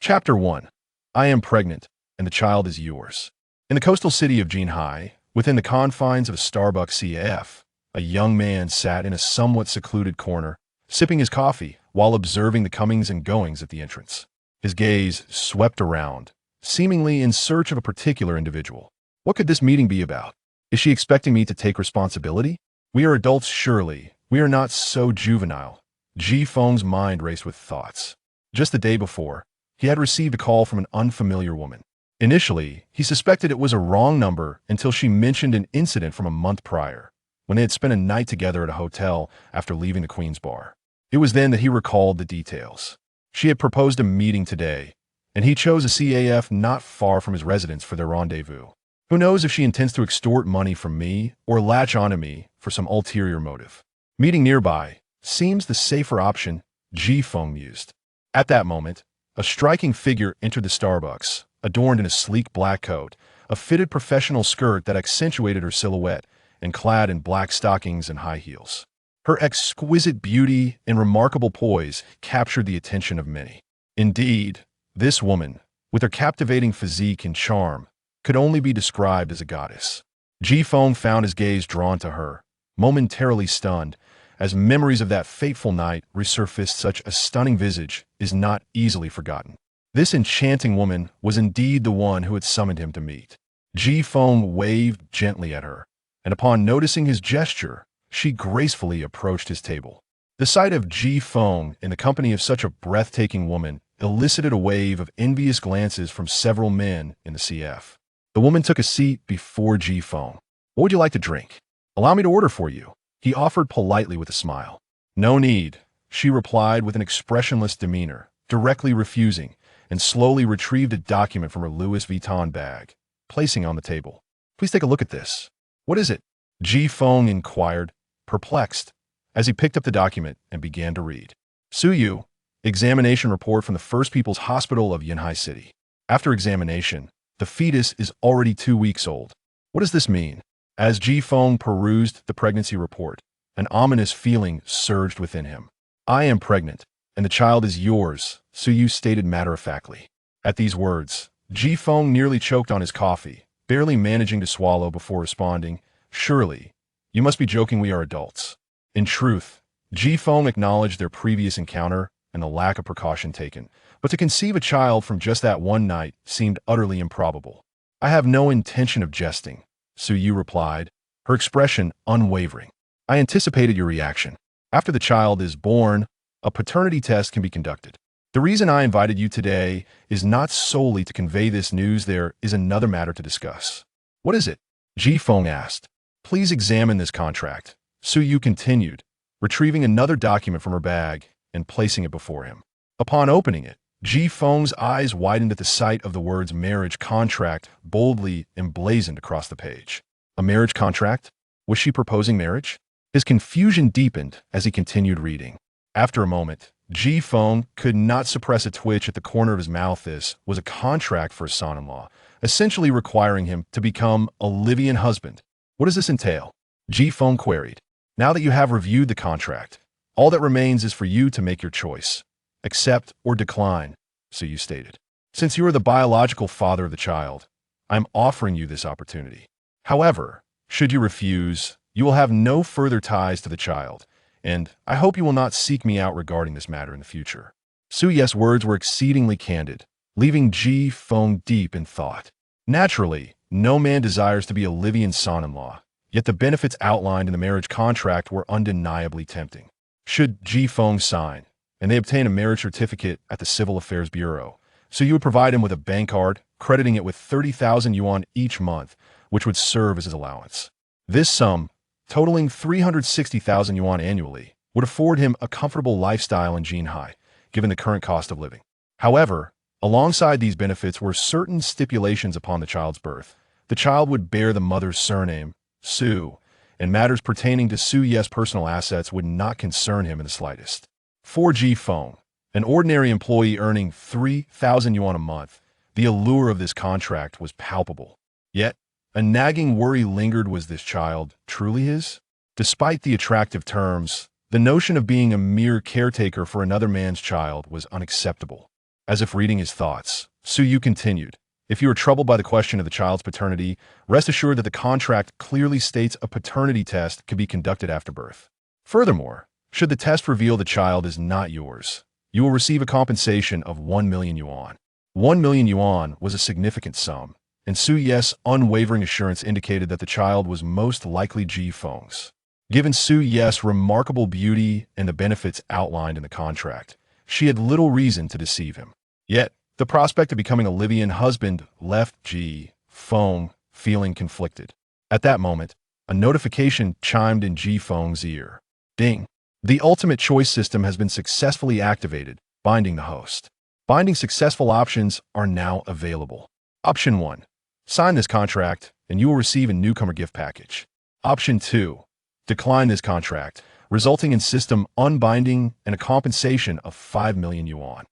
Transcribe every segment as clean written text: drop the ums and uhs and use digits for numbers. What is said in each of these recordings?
Chapter 1. I am pregnant, and the child is yours. In the coastal city of Jinhai, within the confines of a Starbucks CAF, a young man sat in a somewhat secluded corner, sipping his coffee while observing the comings and goings at the entrance. His gaze swept around, seemingly in search of a particular individual. What could this meeting be about? Is she expecting me to take responsibility? We are adults, surely. We are not so juvenile. Ji Feng's mind raced with thoughts. Just the day before, he had received a call from an unfamiliar woman. Initially, he suspected it was a wrong number until she mentioned an incident from a month prior, when they had spent a night together at a hotel after leaving the Queen's Bar. It was then that he recalled the details. She had proposed a meeting today, and he chose a CAF not far from his residence for their rendezvous. Who knows if she intends to extort money from me or latch onto me for some ulterior motive. Meeting nearby seems the safer option, Ji Feng mused. At that moment, a striking figure entered the Starbucks, adorned in a sleek black coat, a fitted professional skirt that accentuated her silhouette, and clad in black stockings and high heels. Her exquisite beauty and remarkable poise captured the attention of many. Indeed, this woman, with her captivating physique and charm, could only be described as a goddess. Ji Feng found his gaze drawn to her, momentarily stunned, as memories of that fateful night resurfaced. Such a stunning visage is not easily forgotten. This enchanting woman was indeed the one who had summoned him to meet. Ji Feng waved gently at her, and upon noticing his gesture, she gracefully approached his table. The sight of Ji Feng in the company of such a breathtaking woman elicited a wave of envious glances from several men in the CF. The woman took a seat before Ji Feng. "What would you like to drink? Allow me to order for you," he offered politely with a smile. "No need," she replied with an expressionless demeanor, directly refusing, and slowly retrieved a document from her Louis Vuitton bag, placing it on the table. "Please take a look at this." "What is it?" Ji Feng inquired, perplexed, as he picked up the document and began to read. "Suyu, examination report from the First People's Hospital of Yinhai City. After examination, the fetus is already 2 weeks old. What does this mean?" As Ji Feng perused the pregnancy report, an ominous feeling surged within him. "I am pregnant, and the child is yours," Suyu stated matter-of-factly. At these words, Ji Feng nearly choked on his coffee, barely managing to swallow before responding, "Surely, you must be joking. We are adults." In truth, Ji Feng acknowledged their previous encounter and the lack of precaution taken, but to conceive a child from just that one night seemed utterly improbable. "I have no intention of jesting," Suyu replied, her expression unwavering. "I anticipated your reaction. After the child is born, a paternity test can be conducted. The reason I invited you today is not solely to convey this news. There is another matter to discuss." "What is it?" Ji Feng asked. "Please examine this contract," Suyu continued, retrieving another document from her bag and placing it before him. Upon opening it, Ji Feng's eyes widened at the sight of the words "marriage contract" boldly emblazoned across the page. A marriage contract? Was she proposing marriage? His confusion deepened as he continued reading. After a moment, Ji Feng could not suppress a twitch at the corner of his mouth. This was a contract for his son-in-law, essentially requiring him to become a Livian husband. "What does this entail?" Ji Feng queried. "Now that you have reviewed the contract, all that remains is for you to make your choice. Accept or decline," Suyu stated. "Since you are the biological father of the child, I am offering you this opportunity. However, should you refuse, you will have no further ties to the child, and I hope you will not seek me out regarding this matter in the future." Suyu's words were exceedingly candid, leaving Ji Feng deep in thought. Naturally, no man desires to be a Livian son-in-law, yet the benefits outlined in the marriage contract were undeniably tempting. Should Ji Feng sign, and they obtain a marriage certificate at the Civil Affairs Bureau, so you would provide him with a bank card, crediting it with 30,000 yuan each month, which would serve as his allowance. This sum, totaling 360,000 yuan annually, would afford him a comfortable lifestyle in Jinhai, given the current cost of living. However, alongside these benefits were certain stipulations upon the child's birth. The child would bear the mother's surname, Su, and matters pertaining to Suyu's personal assets would not concern him in the slightest. For Ji Feng, an ordinary employee earning 3,000 yuan a month, the allure of this contract was palpable. Yet, a nagging worry lingered. Was this child truly his? Despite the attractive terms, the notion of being a mere caretaker for another man's child was unacceptable. As if reading his thoughts, Suyu continued, "If you are troubled by the question of the child's paternity, rest assured that the contract clearly states a paternity test can be conducted after birth. Furthermore, should the test reveal the child is not yours, you will receive a compensation of 1 million yuan. 1 million yuan was a significant sum, and Su Ye's unwavering assurance indicated that the child was most likely Ji Feng's. Given Su Ye's remarkable beauty and the benefits outlined in the contract, she had little reason to deceive him. Yet, the prospect of becoming a Libyan husband left Ji Feng feeling conflicted. At that moment, a notification chimed in Ji Feng's ear. Ding! The ultimate choice system has been successfully activated, binding the host. Binding successful options are now available. Option 1. Sign this contract, and you will receive a newcomer gift package. Option 2. Decline this contract, resulting in system unbinding and a compensation of 5 million yuan.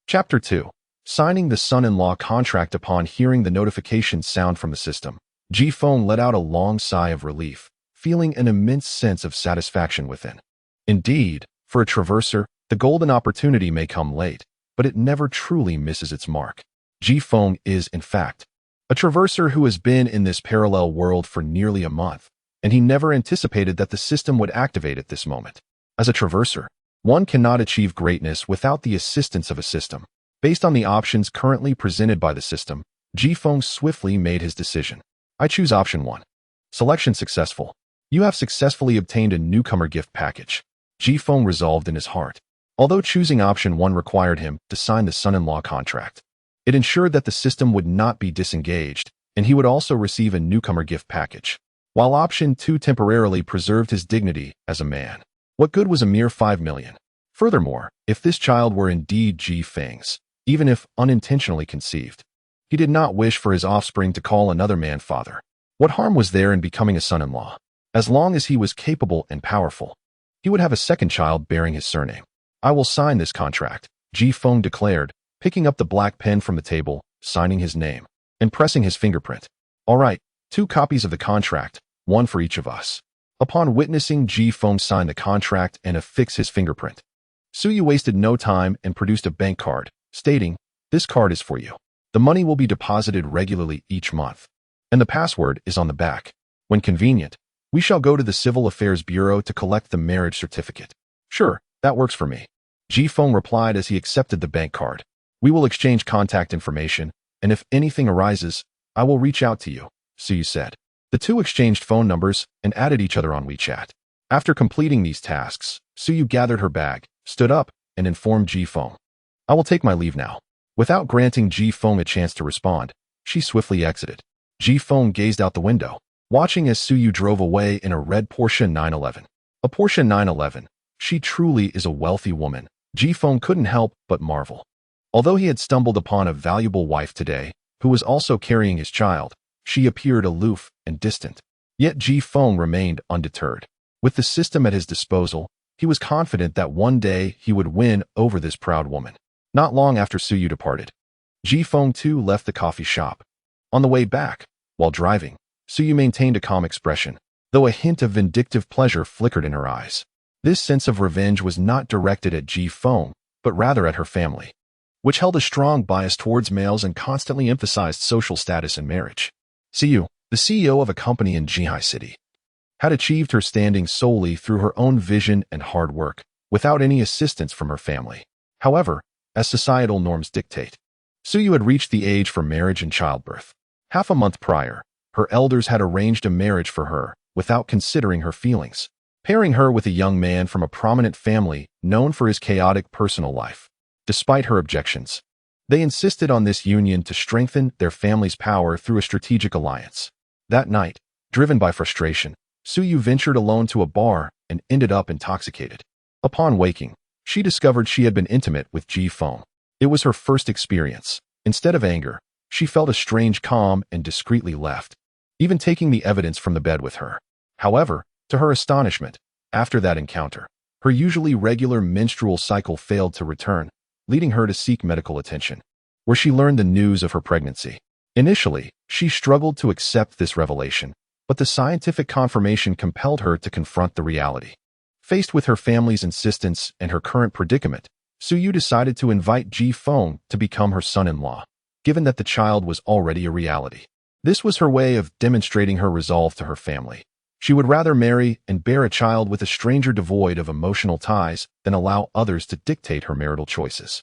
Chapter 2. Signing the son-in-law contract. Upon hearing the notification sound from the system, Ji Feng let out a long sigh of relief, feeling an immense sense of satisfaction within. Indeed, for a traverser, the golden opportunity may come late, but it never truly misses its mark. Ji Feng is, in fact, a traverser who has been in this parallel world for nearly a month, and he never anticipated that the system would activate at this moment. As a traverser, one cannot achieve greatness without the assistance of a system. Based on the options currently presented by the system, Ji Feng swiftly made his decision. I choose option 1. Selection successful. You have successfully obtained a newcomer gift package. Ji Feng resolved in his heart. Although choosing option 1 required him to sign the son-in-law contract, it ensured that the system would not be disengaged, and he would also receive a newcomer gift package. While option 2 temporarily preserved his dignity as a man, what good was a mere 5 million? Furthermore, if this child were indeed Ji Feng's, even if unintentionally conceived, he did not wish for his offspring to call another man father. What harm was there in becoming a son-in-law? As long as he was capable and powerful, he would have a second child bearing his surname. I will sign this contract, Ji Feng declared, picking up the black pen from the table, signing his name, and pressing his fingerprint. All right, 2 copies of the contract, 1 for each of us. Upon witnessing Ji Feng sign the contract and affix his fingerprint, Suyu wasted no time and produced a bank card, stating, "This card is for you. The money will be deposited regularly each month, and the password is on the back. When convenient, we shall go to the Civil Affairs Bureau to collect the marriage certificate." "Sure, that works for me," Ji Feng replied as he accepted the bank card. "We will exchange contact information, and if anything arises, I will reach out to you," Suyu said. The two exchanged phone numbers and added each other on WeChat. After completing these tasks, Suyu gathered her bag, stood up, and informed Ji Feng, "I will take my leave now." Without granting Ji Feng a chance to respond, she swiftly exited. Ji Feng gazed out the window, watching as Suyu drove away in a red Porsche 911. A Porsche 911. She truly is a wealthy woman, Ji Feng couldn't help but marvel. Although he had stumbled upon a valuable wife today, who was also carrying his child, she appeared aloof and distant. Yet Ji Feng remained undeterred. With the system at his disposal, he was confident that one day he would win over this proud woman. Not long after Suyu departed, Ji Feng too left the coffee shop. On the way back, while driving, Suyu maintained a calm expression, though a hint of vindictive pleasure flickered in her eyes. This sense of revenge was not directed at Ji Feng, but rather at her family, which held a strong bias towards males and constantly emphasized social status and marriage. Suyu, the CEO of a company in Jihai City, had achieved her standing solely through her own vision and hard work, without any assistance from her family. However, as societal norms dictate, Suyu had reached the age for marriage and childbirth. Half a month prior, her elders had arranged a marriage for her without considering her feelings, pairing her with a young man from a prominent family known for his chaotic personal life. Despite her objections, they insisted on this union to strengthen their family's power through a strategic alliance. That night, driven by frustration, Suyu ventured alone to a bar and ended up intoxicated. Upon waking, she discovered she had been intimate with Ji Feng. It was her first experience. Instead of anger, she felt a strange calm and discreetly left, even taking the evidence from the bed with her. However, to her astonishment, after that encounter, her usually regular menstrual cycle failed to return, leading her to seek medical attention, where she learned the news of her pregnancy. Initially, she struggled to accept this revelation, but the scientific confirmation compelled her to confront the reality. Faced with her family's insistence and her current predicament, Suyu decided to invite Ji Feng to become her son-in-law, given that the child was already a reality. This was her way of demonstrating her resolve to her family. She would rather marry and bear a child with a stranger devoid of emotional ties than allow others to dictate her marital choices.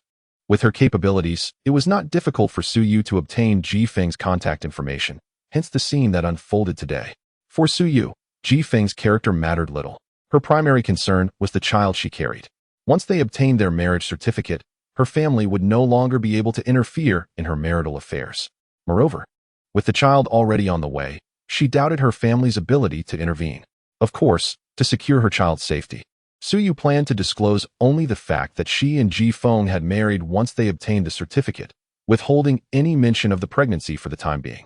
With her capabilities, it was not difficult for Suyu to obtain Ji Feng's contact information, hence the scene that unfolded today. For Suyu, Ji Feng's character mattered little. Her primary concern was the child she carried. Once they obtained their marriage certificate, her family would no longer be able to interfere in her marital affairs. Moreover, with the child already on the way, she doubted her family's ability to intervene. Of course, to secure her child's safety, Suyu planned to disclose only the fact that she and Ji Feng had married once they obtained the certificate, withholding any mention of the pregnancy for the time being.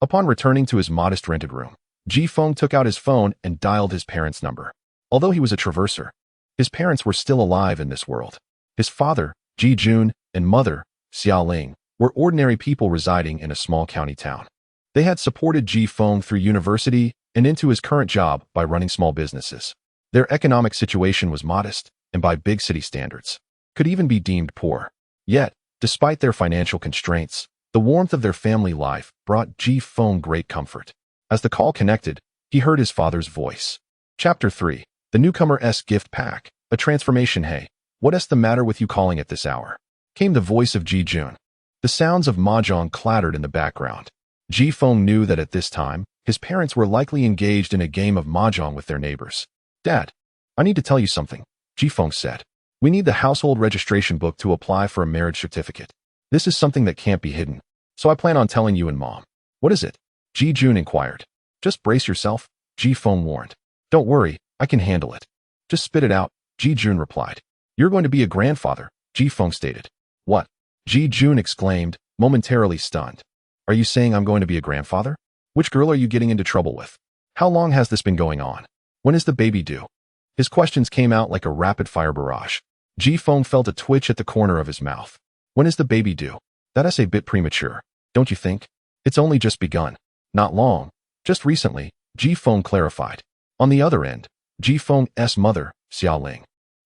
Upon returning to his modest rented room, Ji Feng took out his phone and dialed his parents' number. Although he was a traverser, his parents were still alive in this world. His father, Ji Jun, and mother, Xia Ling, were ordinary people residing in a small county town. They had supported Ji Feng through university and into his current job by running small businesses. Their economic situation was modest, and by big city standards, could even be deemed poor. Yet, despite their financial constraints, the warmth of their family life brought Ji Feng great comfort. As the call connected, he heard his father's voice. Chapter 3. The Newcomer's Gift Pack. A transformation. Hey, what's the matter with you calling at this hour? Came the voice of Ji Jun. The sounds of mahjong clattered in the background. Ji Feng knew that at this time, his parents were likely engaged in a game of mahjong with their neighbors. Dad, I need to tell you something, Ji Feng said. We need the household registration book to apply for a marriage certificate. This is something that can't be hidden, so I plan on telling you and Mom. What is it? Ji Jun inquired. Just brace yourself, Ji Feng warned. Don't worry, I can handle it. Just spit it out, Ji Jun replied. You're going to be a grandfather, Ji Feng stated. What? Ji Jun exclaimed, momentarily stunned. Are you saying I'm going to be a grandfather? Which girl are you getting into trouble with? How long has this been going on? When is the baby due? His questions came out like a rapid-fire barrage. Ji Feng felt a twitch at the corner of his mouth. When is the baby due? That's a bit premature, don't you think? It's only just begun. Not long. Just recently, Ji Feng clarified. On the other end, Ji Feng's mother, Xia Ling,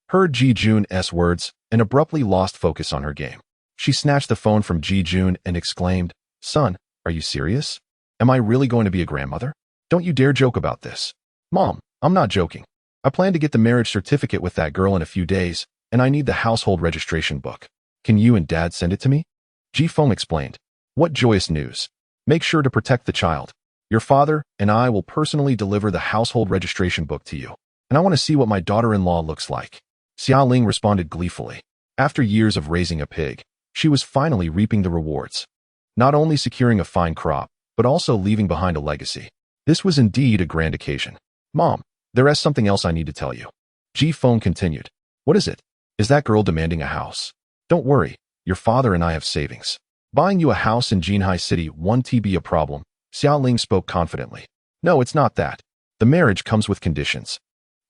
heard Ji Jun's words and abruptly lost focus on her game. She snatched the phone from Ji Jun and exclaimed, Son, are you serious? Am I really going to be a grandmother? Don't you dare joke about this. Mom, I'm not joking. I plan to get the marriage certificate with that girl in a few days, and I need the household registration book. Can you and Dad send it to me? Ji Feng explained. What joyous news. Make sure to protect the child. Your father and I will personally deliver the household registration book to you, and I want to see what my daughter-in-law looks like. Xia Ling responded gleefully. After years of raising a pig, she was finally reaping the rewards. Not only securing a fine crop, but also leaving behind a legacy. This was indeed a grand occasion. Mom, there is something else I need to tell you. Ji Feng continued. What is it? Is that girl demanding a house? Don't worry, your father and I have savings. Buying you a house in Jinhai City won't be a problem, Xia Ling spoke confidently. No, it's not that. The marriage comes with conditions.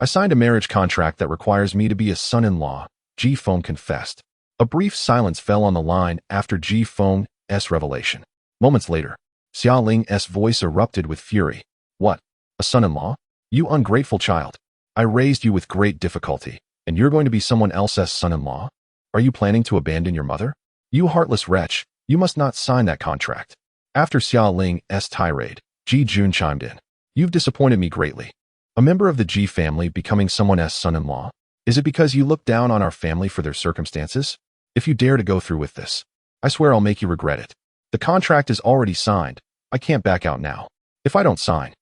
I signed a marriage contract that requires me to be a son-in-law, Ji Feng confessed. A brief silence fell on the line after Ji Feng's revelation. Moments later, Xia Ling's voice erupted with fury. What? A son-in-law? You ungrateful child. I raised you with great difficulty, and you're going to be someone else's son-in-law? Are you planning to abandon your mother? You heartless wretch, you must not sign that contract. After Xia Ling's tirade, Ji Jun chimed in. You've disappointed me greatly. A member of the Ji family becoming someone's son-in-law? Is it because you look down on our family for their circumstances? If you dare to go through with this, I swear I'll make you regret it. The contract is already signed. I can't back out now. If I don't sign,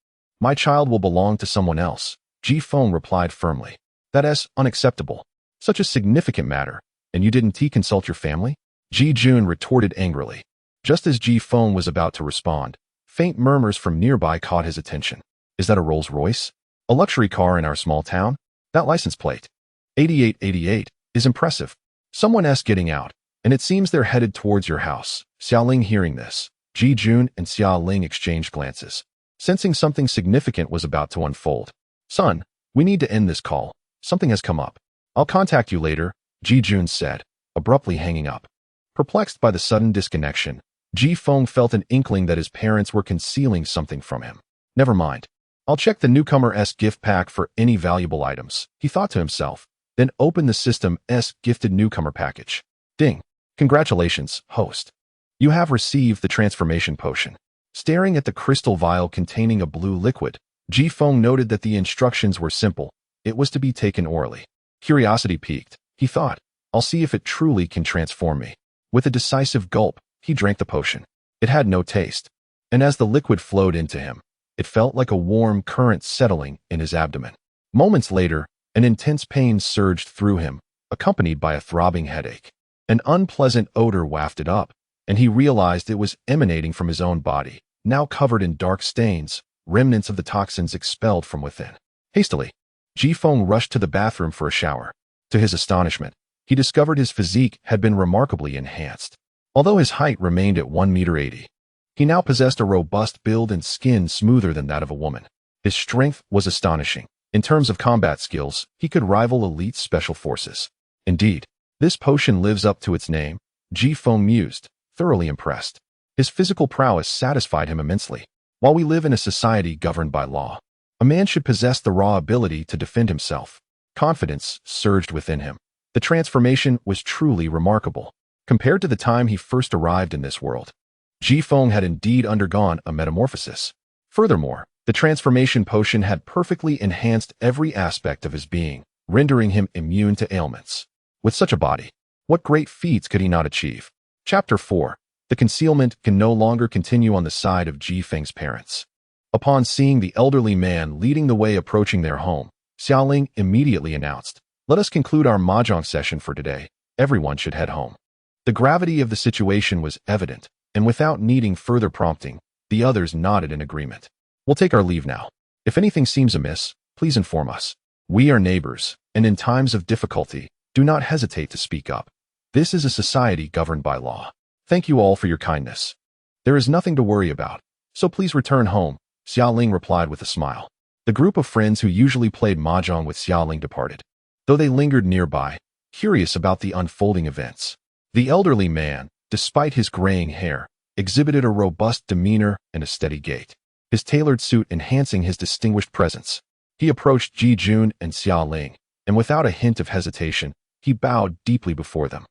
my child will belong to someone else, Ji Feng replied firmly. That is unacceptable. Such a significant matter, and you didn't consult your family? Ji Jun retorted angrily. Just as Ji Feng was about to respond, faint murmurs from nearby caught his attention. Is that a Rolls-Royce? A luxury car in our small town? That license plate, 8888, is impressive. Someone's getting out, and it seems they're headed towards your house. Xia Ling hearing this, Ji Jun and Xia Ling exchanged glances, sensing something significant was about to unfold. Son, we need to end this call. Something has come up. I'll contact you later, Ji Jun said, abruptly hanging up. Perplexed by the sudden disconnection, Ji Feng felt an inkling that his parents were concealing something from him. Never mind. I'll check the newcomer's gift pack for any valuable items, he thought to himself. then opened the system's gifted newcomer package. Ding. Congratulations, host. You have received the transformation potion. Staring at the crystal vial containing a blue liquid, Ji Feng noted that the instructions were simple. It was to be taken orally. Curiosity piqued. He thought, I'll see if it truly can transform me. With a decisive gulp, he drank the potion. It had no taste, and as the liquid flowed into him, it felt like a warm current settling in his abdomen. Moments later, an intense pain surged through him, accompanied by a throbbing headache. An unpleasant odor wafted up, and he realized it was emanating from his own body, now covered in dark stains, remnants of the toxins expelled from within. Hastily, Ji Feng rushed to the bathroom for a shower. To his astonishment, he discovered his physique had been remarkably enhanced. Although his height remained at 1.80 meters, he now possessed a robust build and skin smoother than that of a woman. His strength was astonishing. In terms of combat skills, he could rival elite special forces. Indeed, this potion lives up to its name, Ji Feng mused, thoroughly impressed. His physical prowess satisfied him immensely. While we live in a society governed by law, a man should possess the raw ability to defend himself. Confidence surged within him. The transformation was truly remarkable. Compared to the time he first arrived in this world, Ji Feng had indeed undergone a metamorphosis. Furthermore, the transformation potion had perfectly enhanced every aspect of his being, rendering him immune to ailments. With such a body, what great feats could he not achieve? Chapter 4. The concealment can no longer continue on the side of Ji Feng's parents. Upon seeing the elderly man leading the way approaching their home, Xiaoling immediately announced, "Let us conclude our mahjong session for today. Everyone should head home." The gravity of the situation was evident, and without needing further prompting, the others nodded in agreement. "We'll take our leave now. If anything seems amiss, please inform us. We are neighbors, and in times of difficulty, do not hesitate to speak up. This is a society governed by law. Thank you all for your kindness. There is nothing to worry about, so please return home," Xiaoling replied with a smile. The group of friends who usually played mahjong with Xiaoling departed, though they lingered nearby, curious about the unfolding events. The elderly man, despite his graying hair, exhibited a robust demeanor and a steady gait, his tailored suit enhancing his distinguished presence. He approached Ji Jun and Xiaoling, and without a hint of hesitation, he bowed deeply before them,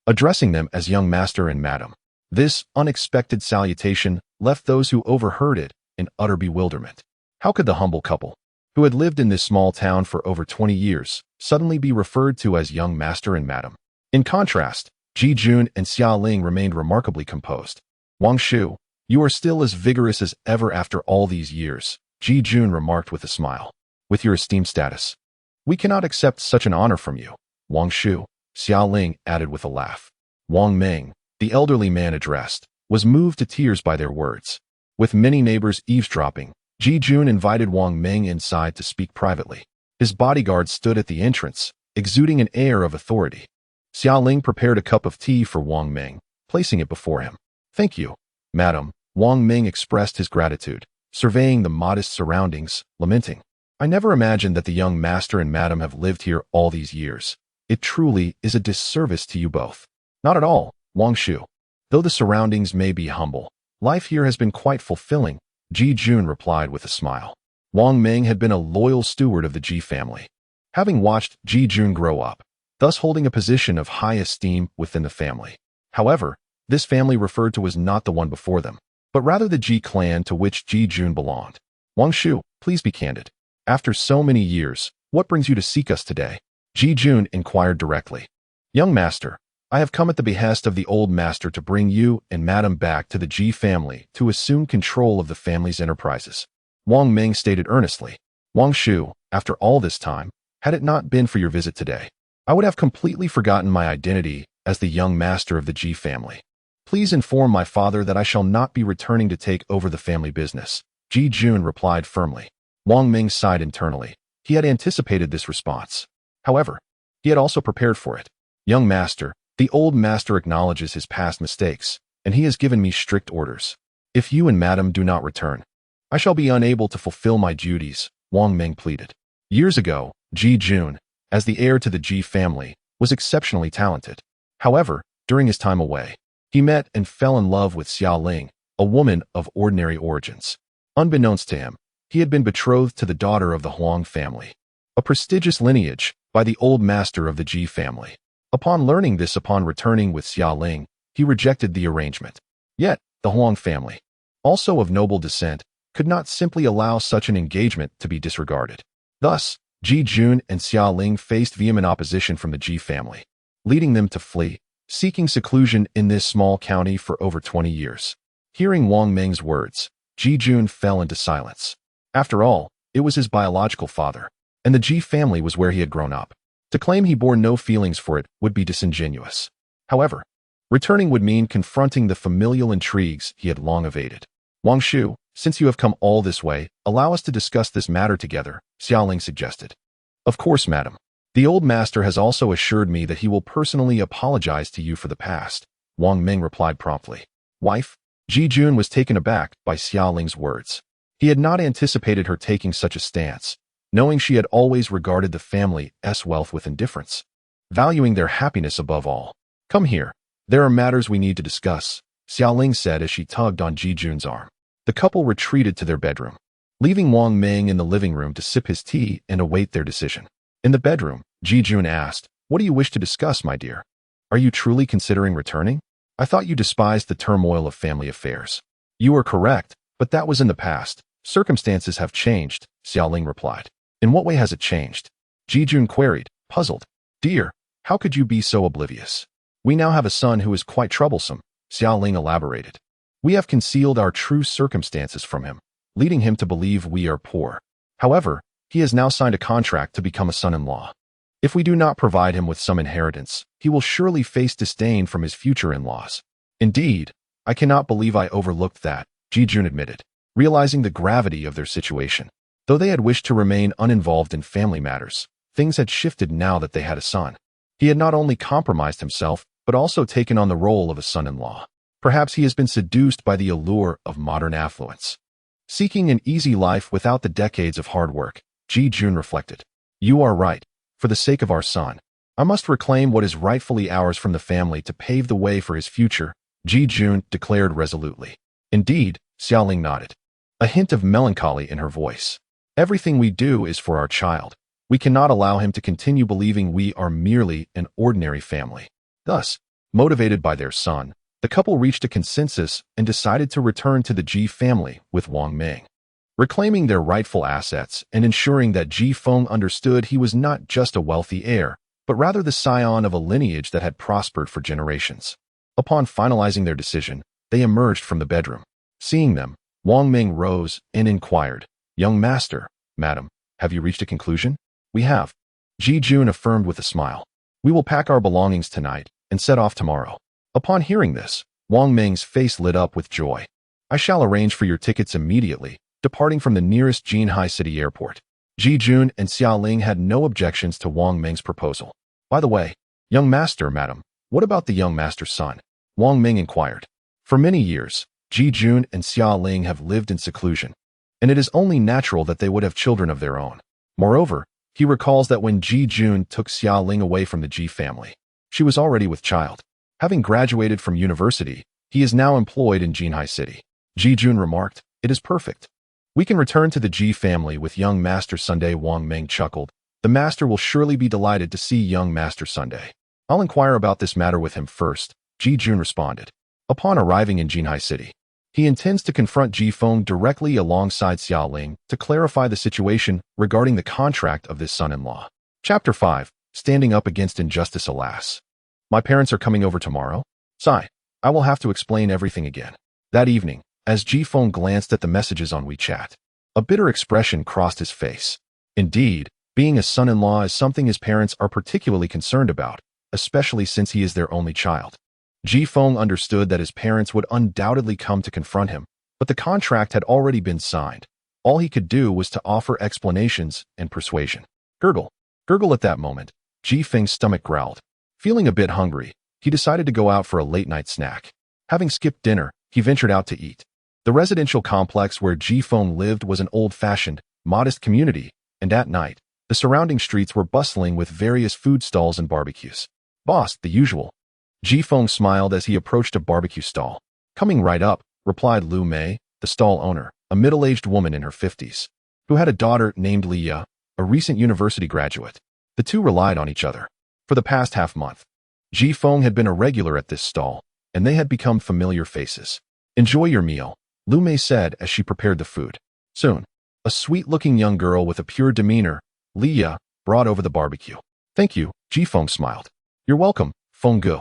addressing them as young master and madam. This unexpected salutation left those who overheard it in utter bewilderment. How could the humble couple, who had lived in this small town for over 20 years, suddenly be referred to as young master and madam? In contrast, Ji Jun and Xiaoling remained remarkably composed. "Wang Shu, you are still as vigorous as ever after all these years," Ji Jun remarked with a smile. "With your esteemed status, we cannot accept such an honor from you, Wang Shu," Xiaoling added with a laugh. Wang Meng, the elderly man addressed, was moved to tears by their words. With many neighbors eavesdropping, Ji Jun invited Wang Meng inside to speak privately. His bodyguard stood at the entrance, exuding an air of authority. Xiaoling prepared a cup of tea for Wang Meng, placing it before him. "Thank you, madam," Wang Meng expressed his gratitude, surveying the modest surroundings, lamenting, "I never imagined that the young master and madam have lived here all these years. It truly is a disservice to you both." "Not at all, Wang Shu. Though the surroundings may be humble, life here has been quite fulfilling," Ji Jun replied with a smile. Wang Meng had been a loyal steward of the Ji family, having watched Ji Jun grow up, thus holding a position of high esteem within the family. However, this family referred to was not the one before them, but rather the Ji clan to which Ji Jun belonged. "Wang Shu, please be candid. After so many years, what brings you to seek us today?" Ji Jun inquired directly. "Young master, I have come at the behest of the old master to bring you and madam back to the Ji family to assume control of the family's enterprises," Wang Meng stated earnestly. "Wang Shu, after all this time, had it not been for your visit today, I would have completely forgotten my identity as the young master of the Ji family. Please inform my father that I shall not be returning to take over the family business," Ji Jun replied firmly. Wang Meng sighed internally. He had anticipated this response. However, he had also prepared for it. "Young master, the old master acknowledges his past mistakes, and he has given me strict orders. If you and madam do not return, I shall be unable to fulfill my duties," Wang Meng pleaded. Years ago, Ji Jun, as the heir to the Ji family, was exceptionally talented. However, during his time away, he met and fell in love with Xiaoling, a woman of ordinary origins. Unbeknownst to him, he had been betrothed to the daughter of the Huang family, a prestigious lineage, by the old master of the Ji family. Upon learning this upon returning with Xiaoling, he rejected the arrangement. Yet, the Huang family, also of noble descent, could not simply allow such an engagement to be disregarded. Thus, Ji Jun and Xiaoling faced vehement opposition from the Ji family, leading them to flee, seeking seclusion in this small county for over 20 years. Hearing Wang Meng's words, Ji Jun fell into silence. After all, it was his biological father, and the Ji family was where he had grown up. To claim he bore no feelings for it would be disingenuous. However, returning would mean confronting the familial intrigues he had long evaded. Wang Shu, since you have come all this way, allow us to discuss this matter together, Xiaoling suggested. Of course, madam. The old master has also assured me that he will personally apologize to you for the past, Wang Meng replied promptly. Wife? Ji Jun was taken aback by Xiaoling's words. He had not anticipated her taking such a stance, knowing she had always regarded the family's wealth with indifference, valuing their happiness above all. Come here. There are matters we need to discuss, Xiaoling said as she tugged on Ji Jun's arm. The couple retreated to their bedroom, leaving Wang Meng in the living room to sip his tea and await their decision. In the bedroom, Ji Jun asked, What do you wish to discuss, my dear? Are you truly considering returning? I thought you despised the turmoil of family affairs. You are correct, but that was in the past. Circumstances have changed, Xiaoling replied. In what way has it changed? Ji Jun queried, puzzled. Dear, how could you be so oblivious? We now have a son who is quite troublesome, Xiaoling elaborated. We have concealed our true circumstances from him, leading him to believe we are poor. However, he has now signed a contract to become a son-in-law. If we do not provide him with some inheritance, he will surely face disdain from his future in-laws. Indeed, I cannot believe I overlooked that, Ji Jun admitted, realizing the gravity of their situation. Though they had wished to remain uninvolved in family matters, things had shifted now that they had a son. He had not only compromised himself, but also taken on the role of a son-in-law. Perhaps he has been seduced by the allure of modern affluence. Seeking an easy life without the decades of hard work, Ji Jun reflected. You are right. For the sake of our son, I must reclaim what is rightfully ours from the family to pave the way for his future, Ji Jun declared resolutely. Indeed, Xiaoling nodded, a hint of melancholy in her voice. Everything we do is for our child. We cannot allow him to continue believing we are merely an ordinary family. Thus, motivated by their son, the couple reached a consensus and decided to return to the Ji family with Wang Meng, reclaiming their rightful assets and ensuring that Ji Feng understood he was not just a wealthy heir, but rather the scion of a lineage that had prospered for generations. Upon finalizing their decision, they emerged from the bedroom. Seeing them, Wang Meng rose and inquired, Young master, madam, have you reached a conclusion? We have. Ji Jun affirmed with a smile. We will pack our belongings tonight and set off tomorrow. Upon hearing this, Wang Meng's face lit up with joy. I shall arrange for your tickets immediately, departing from the nearest Jinhai City airport. Ji Jun and Xiaoling had no objections to Wang Meng's proposal. By the way, young master, madam, what about the young master's son? Wang Meng inquired. For many years, Ji Jun and Xiaoling have lived in seclusion, and it is only natural that they would have children of their own. Moreover, he recalls that when Ji Jun took Xiaoling away from the Ji family, she was already with child. Having graduated from university, he is now employed in Jinhai City. Ji Jun remarked, It is perfect. We can return to the Ji family with young Master Sunday. Wang Meng chuckled. The master will surely be delighted to see young Master Sunday. I'll inquire about this matter with him first, Ji Jun responded. Upon arriving in Jinhai City, he intends to confront Ji Feng directly alongside Xiaoling to clarify the situation regarding the contract of this son-in-law. Chapter 5. Standing up against injustice. Alas. My parents are coming over tomorrow? Sigh. I will have to explain everything again. That evening, as Ji Feng glanced at the messages on WeChat, a bitter expression crossed his face. Indeed, being a son-in-law is something his parents are particularly concerned about, especially since he is their only child. Ji Feng understood that his parents would undoubtedly come to confront him, but the contract had already been signed. All he could do was to offer explanations and persuasion. Gurgle. Gurgle. At that moment, Ji Feng's stomach growled. Feeling a bit hungry, he decided to go out for a late-night snack. Having skipped dinner, he ventured out to eat. The residential complex where Ji Feng lived was an old-fashioned, modest community, and at night, the surrounding streets were bustling with various food stalls and barbecues. Boss, the usual. Ji Feng smiled as he approached a barbecue stall. Coming right up, replied Lu Mei, the stall owner, a middle-aged woman in her 50s, who had a daughter named Leah, a recent university graduate. The two relied on each other. For the past half-month, Ji Feng had been a regular at this stall, and they had become familiar faces. "Enjoy your meal," Lu Mei said as she prepared the food. Soon, a sweet-looking young girl with a pure demeanor, Leah, brought over the barbecue. "Thank you," Ji Feng smiled. "You're welcome, Feng Gu.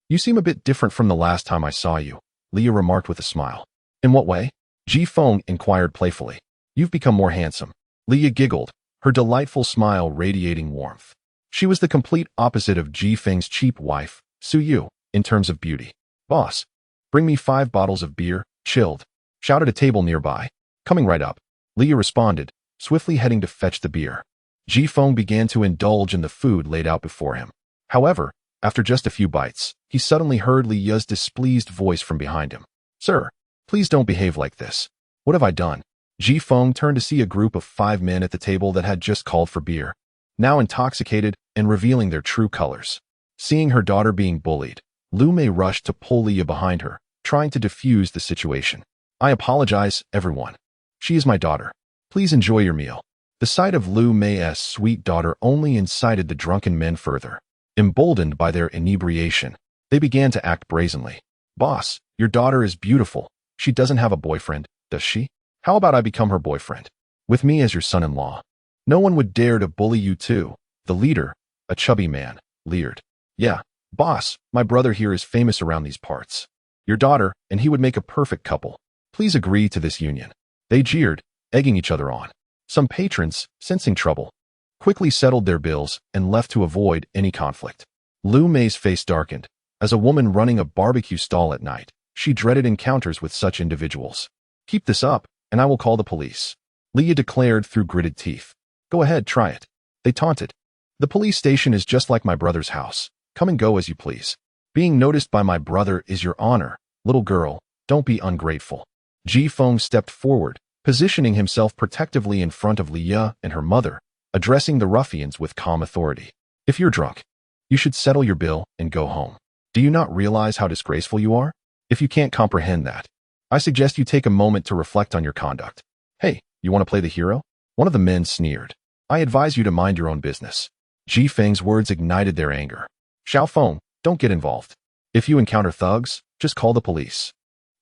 You seem a bit different from the last time I saw you," Leah remarked with a smile. "In what way?" Ji Feng inquired playfully. "You've become more handsome." Leah giggled, her delightful smile radiating warmth. She was the complete opposite of Ji Feng's cheap wife, Su Yu, in terms of beauty. "Boss, bring me 5 bottles of beer, chilled," shouted a table nearby. "Coming right up," Leah responded, swiftly heading to fetch the beer. Ji Feng began to indulge in the food laid out before him. However, after just a few bites, he suddenly heard Leah's displeased voice from behind him. "Sir, please don't behave like this." "What have I done?" Ji Feng turned to see a group of 5 men at the table that had just called for beer, now intoxicated and revealing their true colors. Seeing her daughter being bullied, Lu Mei rushed to pull Leah behind her, trying to defuse the situation. "I apologize, everyone. She is my daughter. Please enjoy your meal." The sight of Lu Mei's sweet daughter only incited the drunken men further. Emboldened by their inebriation, they began to act brazenly. "Boss, your daughter is beautiful. She doesn't have a boyfriend, does she? How about I become her boyfriend? With me as your son-in-law. No one would dare to bully you too." The leader, a chubby man, leered. "Yeah, boss, my brother here is famous around these parts. Your daughter and he would make a perfect couple. Please agree to this union." They jeered, egging each other on. Some patrons, sensing trouble, quickly settled their bills and left to avoid any conflict. Lu Mei's face darkened. As a woman running a barbecue stall at night, she dreaded encounters with such individuals. "Keep this up, and I will call the police," Leah declared through gritted teeth. "Go ahead, try it," they taunted. "The police station is just like my brother's house. Come and go as you please. Being noticed by my brother is your honor. Little girl, don't be ungrateful." Ji Feng stepped forward, positioning himself protectively in front of Leah and her mother, addressing the ruffians with calm authority. "If you're drunk, you should settle your bill and go home. Do you not realize how disgraceful you are? If you can't comprehend that, I suggest you take a moment to reflect on your conduct." "Hey, you want to play the hero?" One of the men sneered. "I advise you to mind your own business." Ji Feng's words ignited their anger. "Xiao Feng, don't get involved. If you encounter thugs, just call the police,"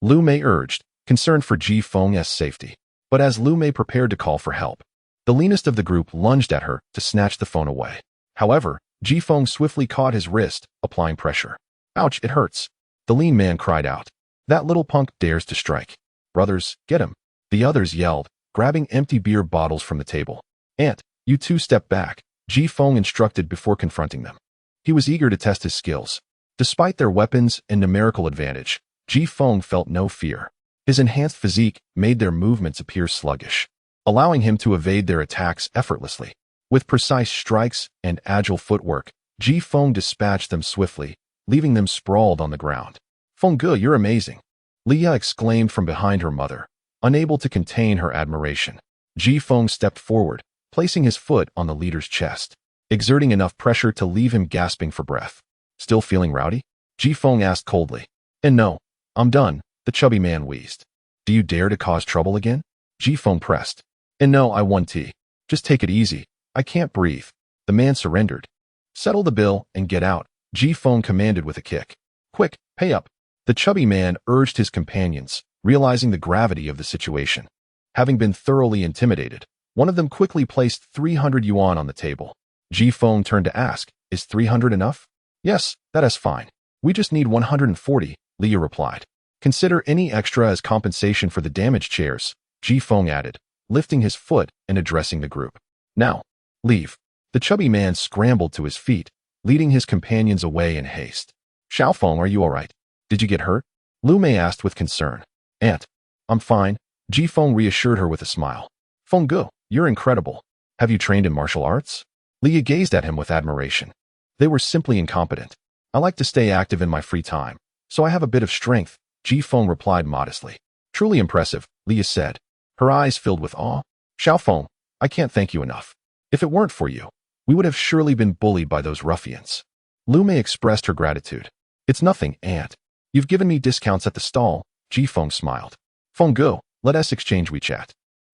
Lu Mei urged, concerned for Ji Feng's safety. But as Lu Mei prepared to call for help, the leanest of the group lunged at her to snatch the phone away. However, Ji Feng swiftly caught his wrist, applying pressure. "Ouch, it hurts," the lean man cried out. "That little punk dares to strike. Brothers, get him," the others yelled, grabbing empty beer bottles from the table. "Aunt, you two step back," Ji Feng instructed before confronting them. He was eager to test his skills. Despite their weapons and numerical advantage, Ji Feng felt no fear. His enhanced physique made their movements appear sluggish, allowing him to evade their attacks effortlessly. With precise strikes and agile footwork, Ji Feng dispatched them swiftly, leaving them sprawled on the ground. "Feng Ge, you're amazing," Leah exclaimed from behind her mother, unable to contain her admiration. Ji Feng stepped forward, placing his foot on the leader's chest, exerting enough pressure to leave him gasping for breath. "Still feeling rowdy?" Ji Feng asked coldly. "And no, I'm done," the chubby man wheezed. "Do you dare to cause trouble again?" Ji Feng pressed. "And no, I won tea. Just take it easy. I can't breathe." The man surrendered. "Settle the bill and get out," Ji Feng commanded with a kick. "Quick, pay up." The chubby man urged his companions, realizing the gravity of the situation. Having been thoroughly intimidated, one of them quickly placed 300 yuan on the table. Ji Feng turned to ask, "Is 300 enough?" "Yes, that is fine. We just need 140, Leah replied. "Consider any extra as compensation for the damaged chairs," Ji Feng added, lifting his foot and addressing the group. "Now, leave." The chubby man scrambled to his feet, leading his companions away in haste. "Xiao Feng, are you all right? Did you get hurt?" Lu Mei asked with concern. "Aunt, I'm fine," Ji Feng reassured her with a smile. "Feng Ge, you're incredible. Have you trained in martial arts?" Leah gazed at him with admiration. "They were simply incompetent. I like to stay active in my free time, so I have a bit of strength," Ji Feng replied modestly. "Truly impressive," Leah said, her eyes filled with awe. "Xiao Feng, I can't thank you enough. If it weren't for you, we would have surely been bullied by those ruffians." Lu Mei expressed her gratitude. "It's nothing, Aunt. You've given me discounts at the stall," Ji Feng smiled. "Feng Ge, let us exchange WeChat."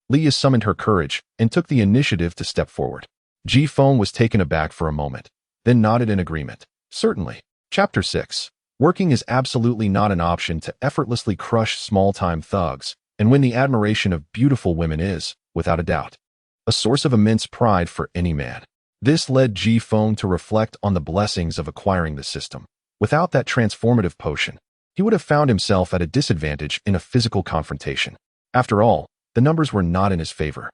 Leah summoned her courage and took the initiative to step forward. Ji Feng was taken aback for a moment, then nodded in agreement. Certainly. Chapter 6. Working is absolutely not an option to effortlessly crush small-time thugs, and win the admiration of beautiful women is, without a doubt, a source of immense pride for any man. This led Ji Feng to reflect on the blessings of acquiring the system. Without that transformative potion, he would have found himself at a disadvantage in a physical confrontation. After all, the numbers were not in his favor,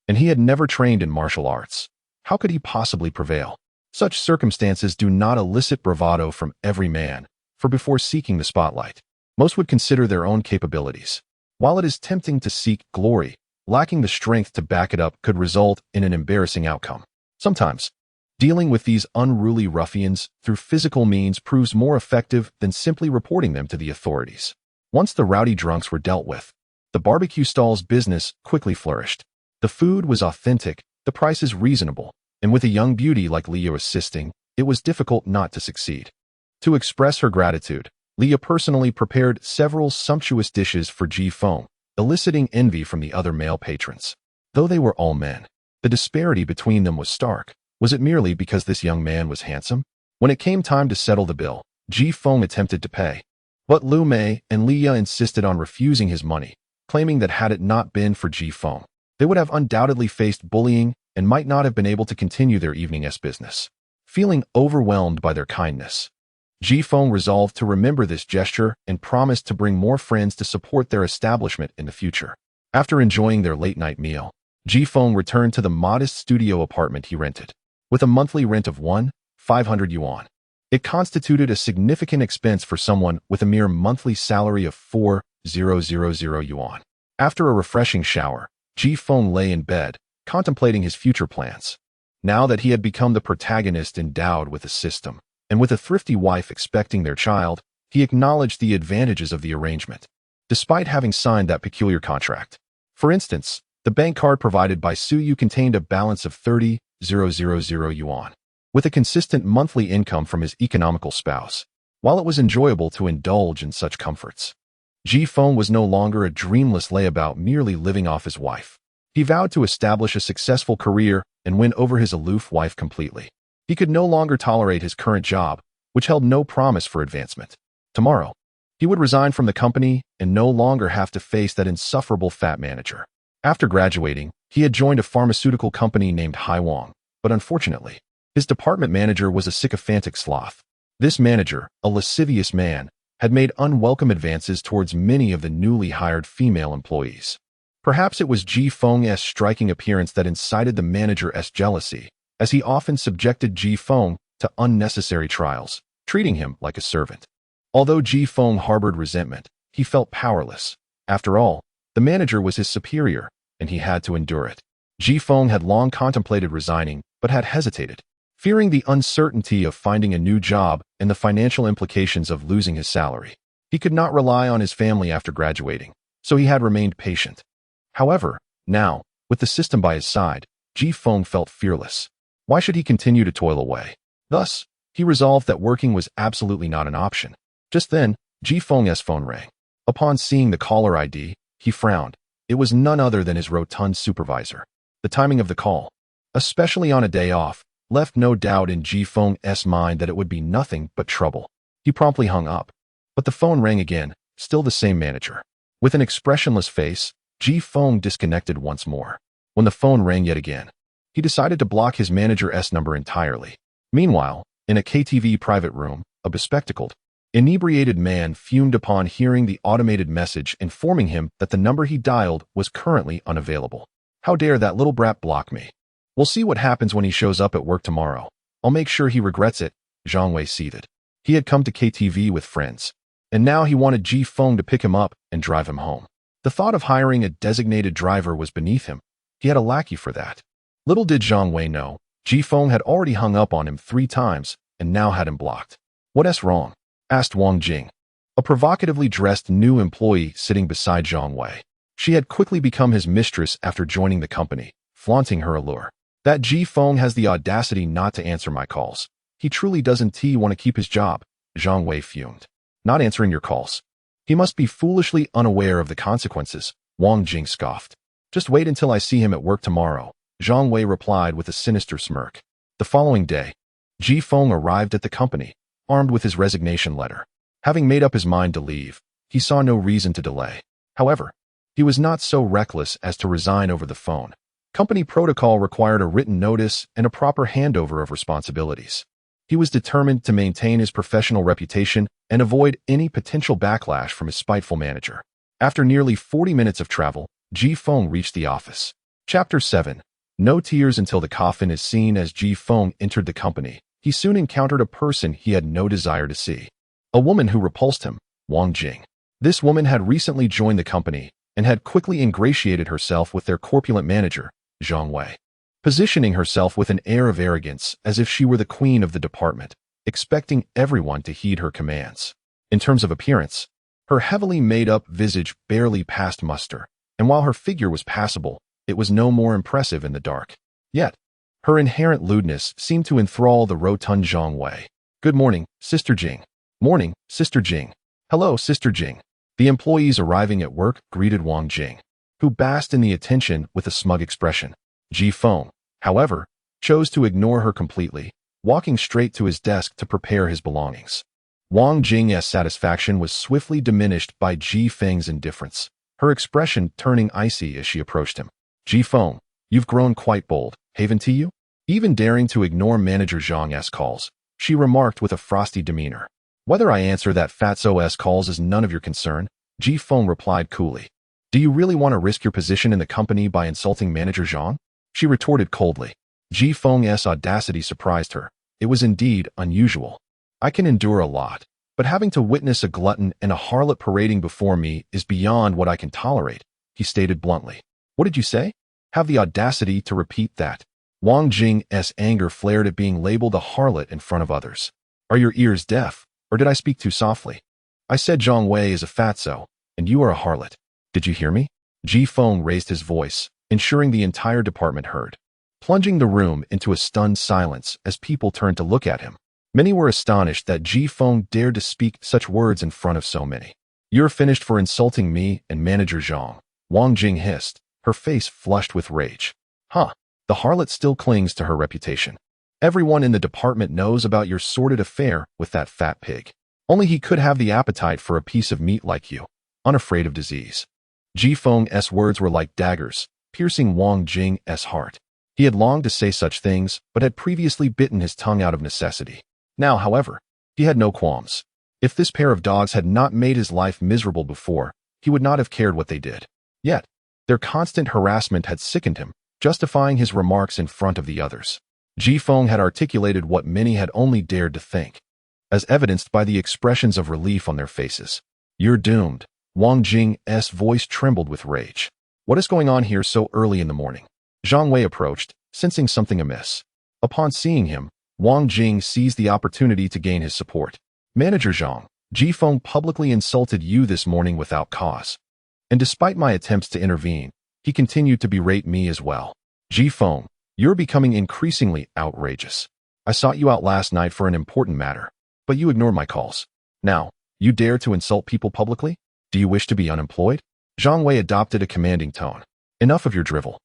and he had never trained in martial arts. How could he possibly prevail? Such circumstances do not elicit bravado from every man, for before seeking the spotlight, most would consider their own capabilities. While it is tempting to seek glory, lacking the strength to back it up could result in an embarrassing outcome. Sometimes, dealing with these unruly ruffians through physical means proves more effective than simply reporting them to the authorities. Once the rowdy drunks were dealt with, the barbecue stall's business quickly flourished. The food was authentic, the prices reasonable, and with a young beauty like Leah assisting, it was difficult not to succeed. To express her gratitude, Leah personally prepared several sumptuous dishes for Ji Feng, eliciting envy from the other male patrons. Though they were all men, the disparity between them was stark. Was it merely because this young man was handsome? When it came time to settle the bill, Ji Feng attempted to pay, but Lu Mei and Leah insisted on refusing his money, claiming that had it not been for Ji Feng, they would have undoubtedly faced bullying and might not have been able to continue their evening's business. Feeling overwhelmed by their kindness, Ji Feng resolved to remember this gesture and promised to bring more friends to support their establishment in the future. After enjoying their late-night meal, Ji Feng returned to the modest studio apartment he rented. With a monthly rent of 1,500 yuan, it constituted a significant expense for someone with a mere monthly salary of 4,000 yuan. After a refreshing shower, Ji Feng lay in bed, contemplating his future plans. Now that he had become the protagonist endowed with a system, and with a thrifty wife expecting their child, he acknowledged the advantages of the arrangement, despite having signed that peculiar contract. For instance, the bank card provided by Suyu contained a balance of 30,000 yuan, with a consistent monthly income from his economical spouse. While it was enjoyable to indulge in such comforts, Ji Feng was no longer a dreamless layabout merely living off his wife. He vowed to establish a successful career and win over his aloof wife completely. He could no longer tolerate his current job, which held no promise for advancement. Tomorrow, he would resign from the company and no longer have to face that insufferable fat manager. After graduating, he had joined a pharmaceutical company named Haiwang, but unfortunately, his department manager was a sycophantic sloth. This manager, a lascivious man, had made unwelcome advances towards many of the newly hired female employees. Perhaps it was Ji Feng's striking appearance that incited the manager's jealousy, as he often subjected Ji Feng to unnecessary trials, treating him like a servant. Although Ji Feng harbored resentment, he felt powerless. After all, the manager was his superior, and he had to endure it. Ji Feng had long contemplated resigning, but had hesitated, fearing the uncertainty of finding a new job and the financial implications of losing his salary. He could not rely on his family after graduating, so he had remained patient. However, now, with the system by his side, Ji Feng felt fearless. Why should he continue to toil away? Thus, he resolved that working was absolutely not an option. Just then, Ji Feng's phone rang. Upon seeing the caller ID, he frowned. It was none other than his rotund supervisor. The timing of the call, especially on a day off, left no doubt in Ji Feng's mind that it would be nothing but trouble. He promptly hung up. But the phone rang again, still the same manager. With an expressionless face, Ji Feng disconnected once more. When the phone rang yet again, he decided to block his manager's number entirely. Meanwhile, in a KTV private room, a bespectacled, inebriated man fumed upon hearing the automated message informing him that the number he dialed was currently unavailable. How dare that little brat block me? We'll see what happens when he shows up at work tomorrow. I'll make sure he regrets it, Zhang Wei seethed. He had come to KTV with friends, and now he wanted Ji Feng to pick him up and drive him home. The thought of hiring a designated driver was beneath him. He had a lackey for that. Little did Zhang Wei know, Ji Feng had already hung up on him 3 times and now had him blocked. What's wrong? Asked Wang Jing, a provocatively dressed new employee sitting beside Zhang Wei. She had quickly become his mistress after joining the company, flaunting her allure. That Ji Feng has the audacity not to answer my calls. He truly doesn't want to keep his job, Zhang Wei fumed. Not answering your calls. He must be foolishly unaware of the consequences, Wang Jing scoffed. Just wait until I see him at work tomorrow. Zhang Wei replied with a sinister smirk. The following day, Ji Feng arrived at the company, armed with his resignation letter. Having made up his mind to leave, he saw no reason to delay. However, he was not so reckless as to resign over the phone. Company protocol required a written notice and a proper handover of responsibilities. He was determined to maintain his professional reputation and avoid any potential backlash from his spiteful manager. After nearly 40 minutes of travel, Ji Feng reached the office. Chapter 7. No tears until the coffin is seen. As Ji Feng entered the company, he soon encountered a person he had no desire to see. A woman who repulsed him, Wang Jing. This woman had recently joined the company and had quickly ingratiated herself with their corpulent manager, Zhang Wei, positioning herself with an air of arrogance as if she were the queen of the department, expecting everyone to heed her commands. In terms of appearance, her heavily made-up visage barely passed muster, and while her figure was passable, it was no more impressive in the dark. Yet, her inherent lewdness seemed to enthrall the rotund Zhang Wei. Good morning, Sister Jing. Morning, Sister Jing. Hello, Sister Jing. The employees arriving at work greeted Wang Jing, who basked in the attention with a smug expression. Ji Feng, however, chose to ignore her completely, walking straight to his desk to prepare his belongings. Wang Jing's satisfaction was swiftly diminished by Ji Feng's indifference, her expression turning icy as she approached him. Ji Feng, you've grown quite bold, haven't you? Even daring to ignore Manager Zhang's calls, she remarked with a frosty demeanor. Whether I answer that fatso's calls is none of your concern, Ji Feng replied coolly. Do you really want to risk your position in the company by insulting Manager Zhang? She retorted coldly. Ji Feng's audacity surprised her. It was indeed unusual. I can endure a lot, but having to witness a glutton and a harlot parading before me is beyond what I can tolerate, he stated bluntly. What did you say? Have the audacity to repeat that. Wang Jing's anger flared at being labeled a harlot in front of others. Are your ears deaf, or did I speak too softly? I said Zhang Wei is a fatso, and you are a harlot. Did you hear me? Ji Feng raised his voice, ensuring the entire department heard, plunging the room into a stunned silence as people turned to look at him. Many were astonished that Ji Feng dared to speak such words in front of so many. You're finished for insulting me and Manager Zhang, Wang Jing hissed, her face flushed with rage. Huh, the harlot still clings to her reputation. Everyone in the department knows about your sordid affair with that fat pig. Only he could have the appetite for a piece of meat like you, unafraid of disease. Ji Feng's words were like daggers, piercing Wang Jing's heart. He had longed to say such things, but had previously bitten his tongue out of necessity. Now, however, he had no qualms. If this pair of dogs had not made his life miserable before, he would not have cared what they did. Yet, their constant harassment had sickened him, justifying his remarks in front of the others. Ji Feng had articulated what many had only dared to think, as evidenced by the expressions of relief on their faces. You're doomed. Wang Jing's voice trembled with rage. What is going on here so early in the morning? Zhang Wei approached, sensing something amiss. Upon seeing him, Wang Jing seized the opportunity to gain his support. Manager Zhang, Ji Feng publicly insulted you this morning without cause. And despite my attempts to intervene, he continued to berate me as well. Ji Feng, you're becoming increasingly outrageous. I sought you out last night for an important matter, but you ignored my calls. Now, you dare to insult people publicly? Do you wish to be unemployed? Zhang Wei adopted a commanding tone. Enough of your drivel.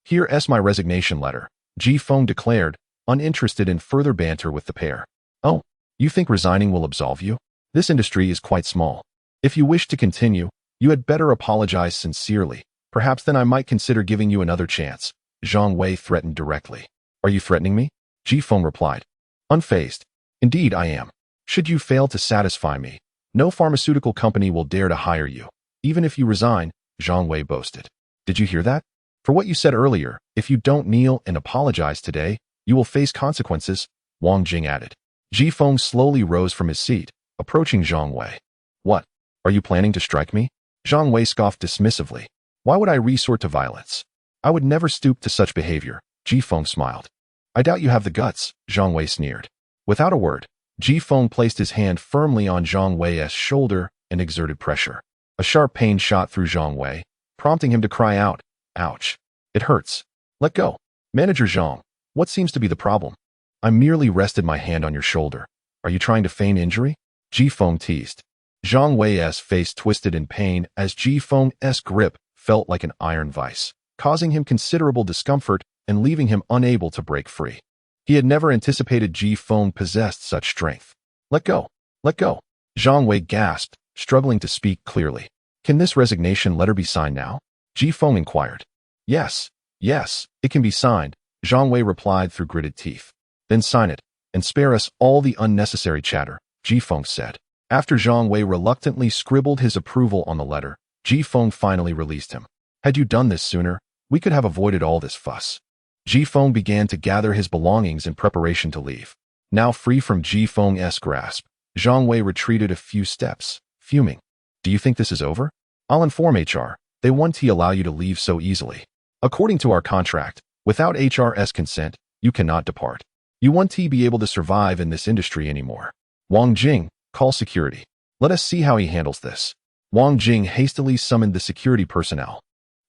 Here's my resignation letter, Ji Feng declared, uninterested in further banter with the pair. Oh, you think resigning will absolve you? This industry is quite small. If you wish to continue, you had better apologize sincerely. Perhaps then I might consider giving you another chance, Zhang Wei threatened directly. Are you threatening me? Ji Feng replied. Unfazed. Indeed I am. Should you fail to satisfy me, no pharmaceutical company will dare to hire you, even if you resign, Zhang Wei boasted. Did you hear that? For what you said earlier, if you don't kneel and apologize today, you will face consequences, Wang Jing added. Ji Feng slowly rose from his seat, approaching Zhang Wei. What? Are you planning to strike me? Zhang Wei scoffed dismissively. Why would I resort to violence? I would never stoop to such behavior, Ji Feng smiled. I doubt you have the guts, Zhang Wei sneered. Without a word, Ji Feng placed his hand firmly on Zhang Wei's shoulder and exerted pressure. A sharp pain shot through Zhang Wei, prompting him to cry out, ouch. It hurts. Let go. Manager Zhang, what seems to be the problem? I merely rested my hand on your shoulder. Are you trying to feign injury? Ji Feng teased. Zhang Wei's face twisted in pain as Ji Feng's grip felt like an iron vice, causing him considerable discomfort and leaving him unable to break free. He had never anticipated Ji Feng possessed such strength. Let go. Let go. Zhang Wei gasped, struggling to speak clearly. Can this resignation letter be signed now? Ji Feng inquired. Yes, yes, it can be signed, Zhang Wei replied through gritted teeth. Then sign it, and spare us all the unnecessary chatter, Ji Feng said. After Zhang Wei reluctantly scribbled his approval on the letter, Ji Feng finally released him. Had you done this sooner, we could have avoided all this fuss. Ji Feng began to gather his belongings in preparation to leave. Now free from Ji Feng's grasp, Zhang Wei retreated a few steps, fuming. Do you think this is over? I'll inform HR. They won't allow you to leave so easily. According to our contract, without HR's consent, you cannot depart. You won't be able to survive in this industry anymore. Wang Jing, call security. Let us see how he handles this. Wang Jing hastily summoned the security personnel.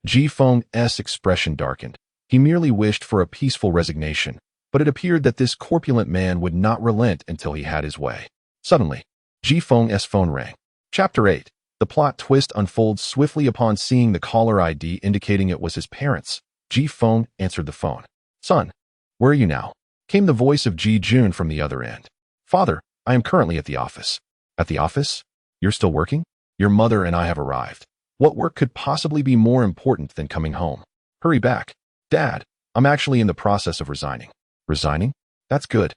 Ji Feng's expression darkened. He merely wished for a peaceful resignation, but it appeared that this corpulent man would not relent until he had his way. Suddenly, Ji Feng's phone rang. Chapter 8. The plot twist unfolds swiftly upon seeing the caller ID indicating it was his parents. Ji Feng answered the phone. Son, where are you now? Came the voice of Ji Jun from the other end. Father, I am currently at the office. At the office? You're still working? Your mother and I have arrived. What work could possibly be more important than coming home? Hurry back. Dad, I'm actually in the process of resigning. Resigning? That's good.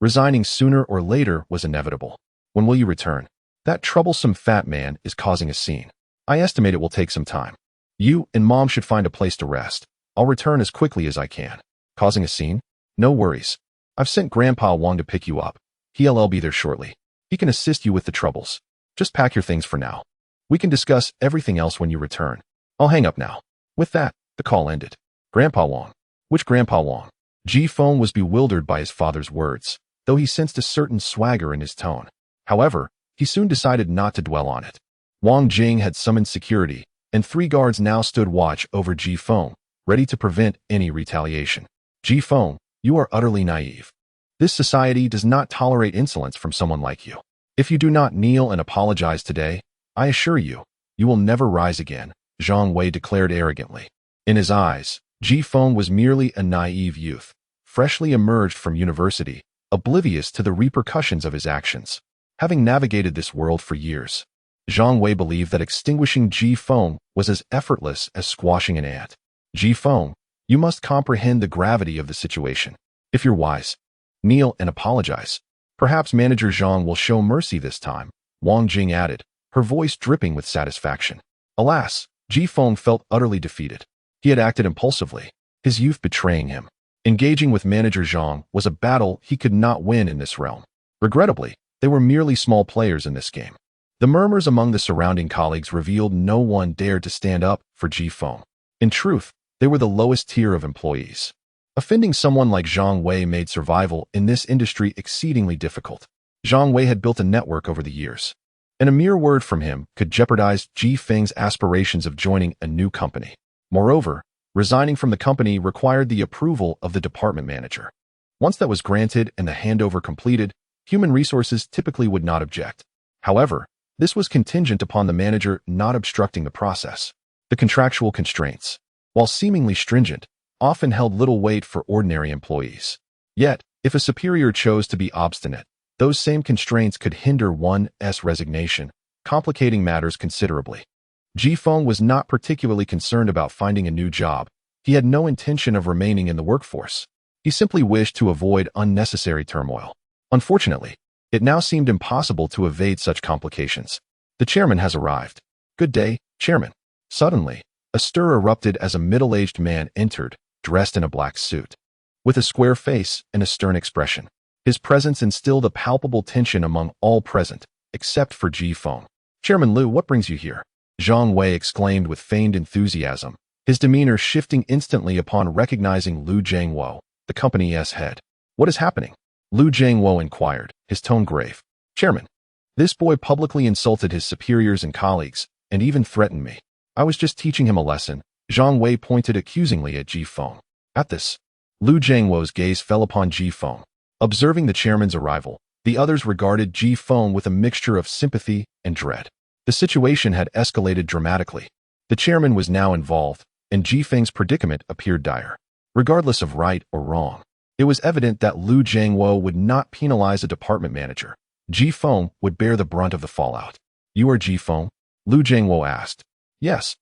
Resigning sooner or later was inevitable. When will you return? That troublesome fat man is causing a scene. I estimate it will take some time. You and Mom should find a place to rest. I'll return as quickly as I can. Causing a scene? No worries. I've sent Grandpa Wang to pick you up. He'll be there shortly. He can assist you with the troubles. Just pack your things for now. We can discuss everything else when you return. I'll hang up now. With that, the call ended. Grandpa Wang. Which Grandpa Wang? Ji Feng was bewildered by his father's words, though he sensed a certain swagger in his tone. However, he soon decided not to dwell on it. Wang Jing had summoned security, and 3 guards now stood watch over Ji Feng, ready to prevent any retaliation. Ji Feng, you are utterly naive. This society does not tolerate insolence from someone like you. If you do not kneel and apologize today, I assure you, you will never rise again, Zhang Wei declared arrogantly. In his eyes, Ji Feng was merely a naive youth, freshly emerged from university, oblivious to the repercussions of his actions. Having navigated this world for years, Zhang Wei believed that extinguishing Ji Feng was as effortless as squashing an ant. Ji Feng, you must comprehend the gravity of the situation. If you're wise, kneel and apologize. Perhaps Manager Zhang will show mercy this time, Wang Jing added, her voice dripping with satisfaction. Alas, Ji Feng felt utterly defeated. He had acted impulsively, his youth betraying him. Engaging with Manager Zhang was a battle he could not win in this realm. Regrettably, they were merely small players in this game. The murmurs among the surrounding colleagues revealed no one dared to stand up for Ji Feng. In truth, they were the lowest tier of employees. Offending someone like Zhang Wei made survival in this industry exceedingly difficult. Zhang Wei had built a network over the years, and a mere word from him could jeopardize Ji Feng's aspirations of joining a new company. Moreover, resigning from the company required the approval of the department manager. Once that was granted and the handover completed, human resources typically would not object. However, this was contingent upon the manager not obstructing the process. The contractual constraints, while seemingly stringent, often held little weight for ordinary employees. Yet, if a superior chose to be obstinate, those same constraints could hinder one's resignation, complicating matters considerably. Ji Feng was not particularly concerned about finding a new job. He had no intention of remaining in the workforce. He simply wished to avoid unnecessary turmoil. Unfortunately, it now seemed impossible to evade such complications. The chairman has arrived. Good day, chairman. Suddenly, a stir erupted as a middle-aged man entered, dressed in a black suit. With a square face and a stern expression, his presence instilled a palpable tension among all present, except for Ji Feng. Chairman Liu, what brings you here? Zhang Wei exclaimed with feigned enthusiasm, his demeanor shifting instantly upon recognizing Liu Jiangwo, the company's head. What is happening? Liu Jiangwo inquired, his tone grave. Chairman, this boy publicly insulted his superiors and colleagues, and even threatened me. I was just teaching him a lesson. Zhang Wei pointed accusingly at Ji Feng. At this, Liu Jiangwo's gaze fell upon Ji Feng. Observing the chairman's arrival, the others regarded Ji Feng with a mixture of sympathy and dread. The situation had escalated dramatically. The chairman was now involved, and Ji Feng's predicament appeared dire. regardless of right or wrong. It was evident that Lu Jiangwo would not penalize a department manager. Ji Feng would bear the brunt of the fallout. You are Ji Feng? Lu Jiangwo asked. Yes.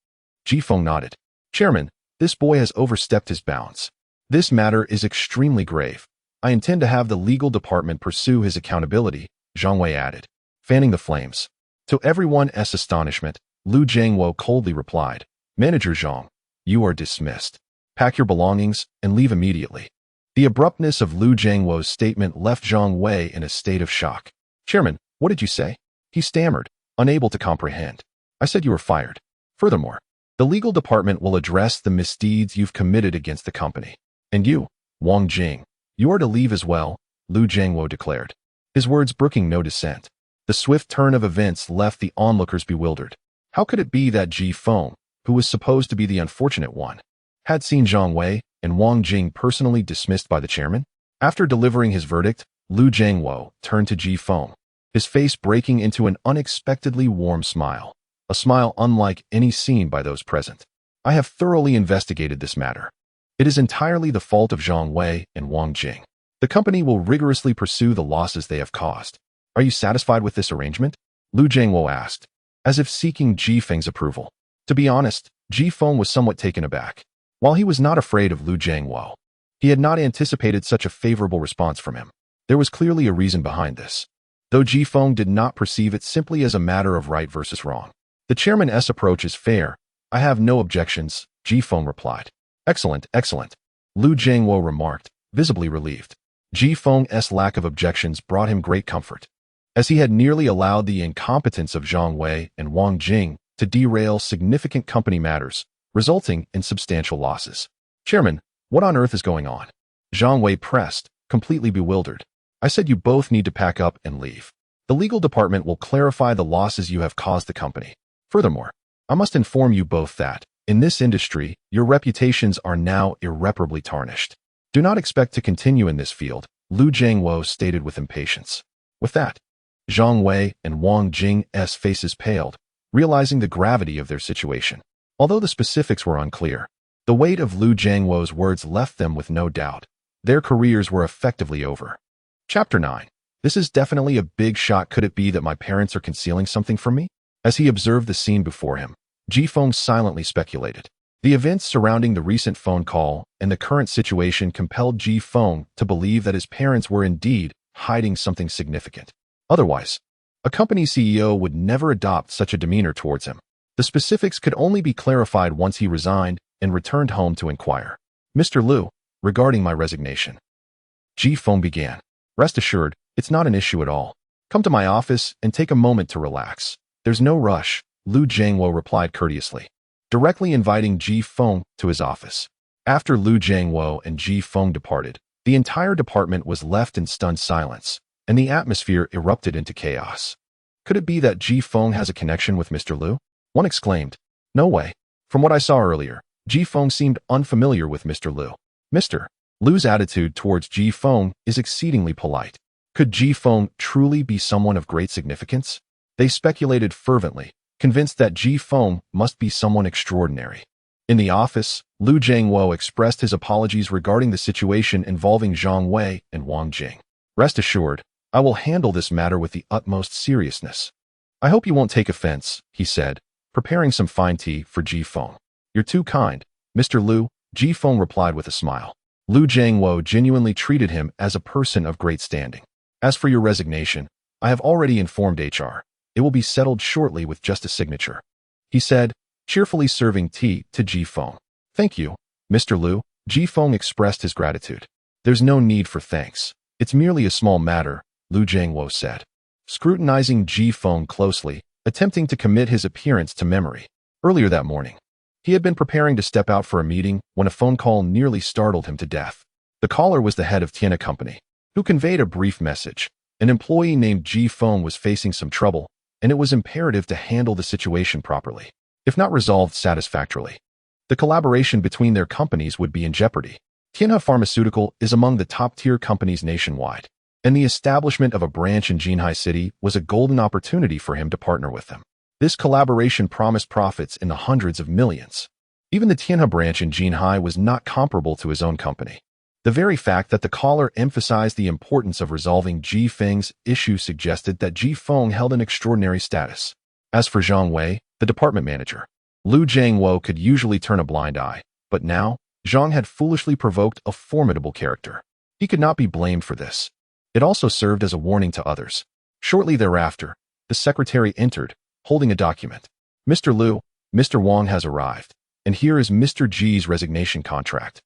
Ji Feng nodded. Chairman, this boy has overstepped his bounds. This matter is extremely grave. I intend to have the legal department pursue his accountability, Zhang Wei added, fanning the flames. To everyone's astonishment, Lu Jiangwo coldly replied, Manager Zhang, you are dismissed. Pack your belongings and leave immediately. The abruptness of Lu Jiangwo's statement left Zhang Wei in a state of shock. Chairman, what did you say? He stammered, unable to comprehend. I said you were fired. Furthermore, the legal department will address the misdeeds you've committed against the company. And you, Wang Jing, you are to leave as well, Lu Jiangwo declared, his words brooking no dissent. The swift turn of events left the onlookers bewildered. How could it be that Ji Feng, who was supposed to be the unfortunate one, had seen Zhang Wei and Wang Jing personally dismissed by the chairman? After delivering his verdict, Lu Jiangwo turned to Ji Feng, his face breaking into an unexpectedly warm smile, a smile unlike any seen by those present. I have thoroughly investigated this matter. It is entirely the fault of Zhang Wei and Wang Jing. The company will rigorously pursue the losses they have caused. Are you satisfied with this arrangement? Lu Jiangwo asked, as if seeking Ji Feng's approval. To be honest, Ji Feng was somewhat taken aback. While he was not afraid of Lu Jiangwo, he had not anticipated such a favorable response from him. There was clearly a reason behind this, though Ji Feng did not perceive it simply as a matter of right versus wrong. The chairman's approach is fair. I have no objections, Ji Feng replied. Excellent, excellent, Lu Jiangwo remarked, visibly relieved. Ji Feng's lack of objections brought him great comfort, as he had nearly allowed the incompetence of Zhang Wei and Wang Jing to derail significant company matters, resulting in substantial losses. Chairman, what on earth is going on? Zhang Wei pressed, completely bewildered. I said you both need to pack up and leave. The legal department will clarify the losses you have caused the company. Furthermore, I must inform you both that, in this industry, your reputations are now irreparably tarnished. Do not expect to continue in this field, Lu Jiangwo stated with impatience. With that, Zhang Wei and Wang Jing's faces paled, realizing the gravity of their situation. Although the specifics were unclear, the weight of Lu Jiangwo's words left them with no doubt. Their careers were effectively over. Chapter 9. This is definitely a big shot. Could it be that my parents are concealing something from me? As he observed the scene before him, Ji Feng silently speculated. The events surrounding the recent phone call and the current situation compelled Ji Feng to believe that his parents were indeed hiding something significant. Otherwise, a company CEO would never adopt such a demeanor towards him. The specifics could only be clarified once he resigned and returned home to inquire. Mr. Lu, regarding my resignation. Ji Feng began. Rest assured, it's not an issue at all. Come to my office and take a moment to relax. There's no rush, Lu Jiangwo replied courteously, directly inviting Ji Feng to his office. After Lu Jiangwo and Ji Feng departed, the entire department was left in stunned silence, and the atmosphere erupted into chaos. Could it be that Ji Feng has a connection with Mr. Lu? One exclaimed. No way. From what I saw earlier, Ji Feng seemed unfamiliar with Mr. Lu. Mr. Lu's attitude towards Ji Feng is exceedingly polite. Could Ji Feng truly be someone of great significance? They speculated fervently, convinced that Ji Feng must be someone extraordinary. In the office, Lu Jiangwo expressed his apologies regarding the situation involving Zhang Wei and Wang Jing. Rest assured, I will handle this matter with the utmost seriousness. I hope you won't take offense, he said, preparing some fine tea for Ji Feng. You're too kind, Mr. Lu, Ji Feng replied with a smile. Lu Jiangwo genuinely treated him as a person of great standing. As for your resignation, I have already informed HR. It will be settled shortly with just a signature, he said, cheerfully serving tea to Ji Feng. Thank you, Mr. Lu, Ji Feng expressed his gratitude. There's no need for thanks. It's merely a small matter, Lu Jiangwo said, scrutinizing Ji Feng closely, attempting to commit his appearance to memory. Earlier that morning, he had been preparing to step out for a meeting when a phone call nearly startled him to death. The caller was the head of Tiana Company, who conveyed a brief message. An employee named Ji Feng was facing some trouble, and it was imperative to handle the situation properly. If not resolved satisfactorily, the collaboration between their companies would be in jeopardy. Tiana Pharmaceutical is among the top-tier companies nationwide, and the establishment of a branch in Jinhai City was a golden opportunity for him to partner with them. This collaboration promised profits in the hundreds of millions. Even the Tianhe branch in Jinhai was not comparable to his own company. The very fact that the caller emphasized the importance of resolving Ji Feng's issue suggested that Ji Feng held an extraordinary status. As for Zhang Wei, the department manager, Lu Jiangwo could usually turn a blind eye, but now, Zhang had foolishly provoked a formidable character. He could not be blamed for this. It also served as a warning to others. Shortly thereafter, the secretary entered, holding a document. Mr. Lu, Mr. Wang has arrived, and here is Mr. Ji's resignation contract.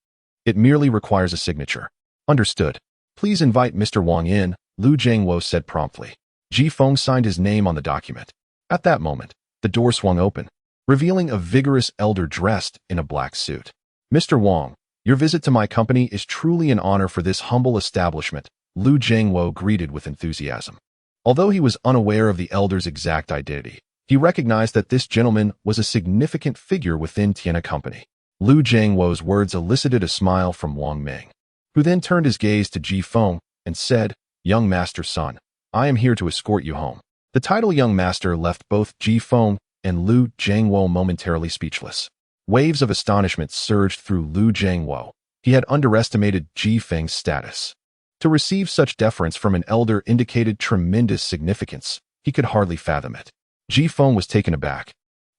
It merely requires a signature. Understood. Please invite Mr. Wang in, Lu Jiangwo said promptly. Ji Feng signed his name on the document. At that moment, the door swung open, revealing a vigorous elder dressed in a black suit. Mr. Wang, your visit to my company is truly an honor for this humble establishment, Lu Jiangwo greeted with enthusiasm. Although he was unaware of the elder's exact identity, he recognized that this gentleman was a significant figure within Tianhe Company. Lu Jiangwo's words elicited a smile from Wang Ming, who then turned his gaze to Ji Feng and said, "Young master's son, I am here to escort you home." The title young master left both Ji Feng and Lu Jiangwo momentarily speechless. Waves of astonishment surged through Lu Jiangwo. He had underestimated Ji Feng's status. To receive such deference from an elder indicated tremendous significance. He could hardly fathom it. Ji Feng was taken aback,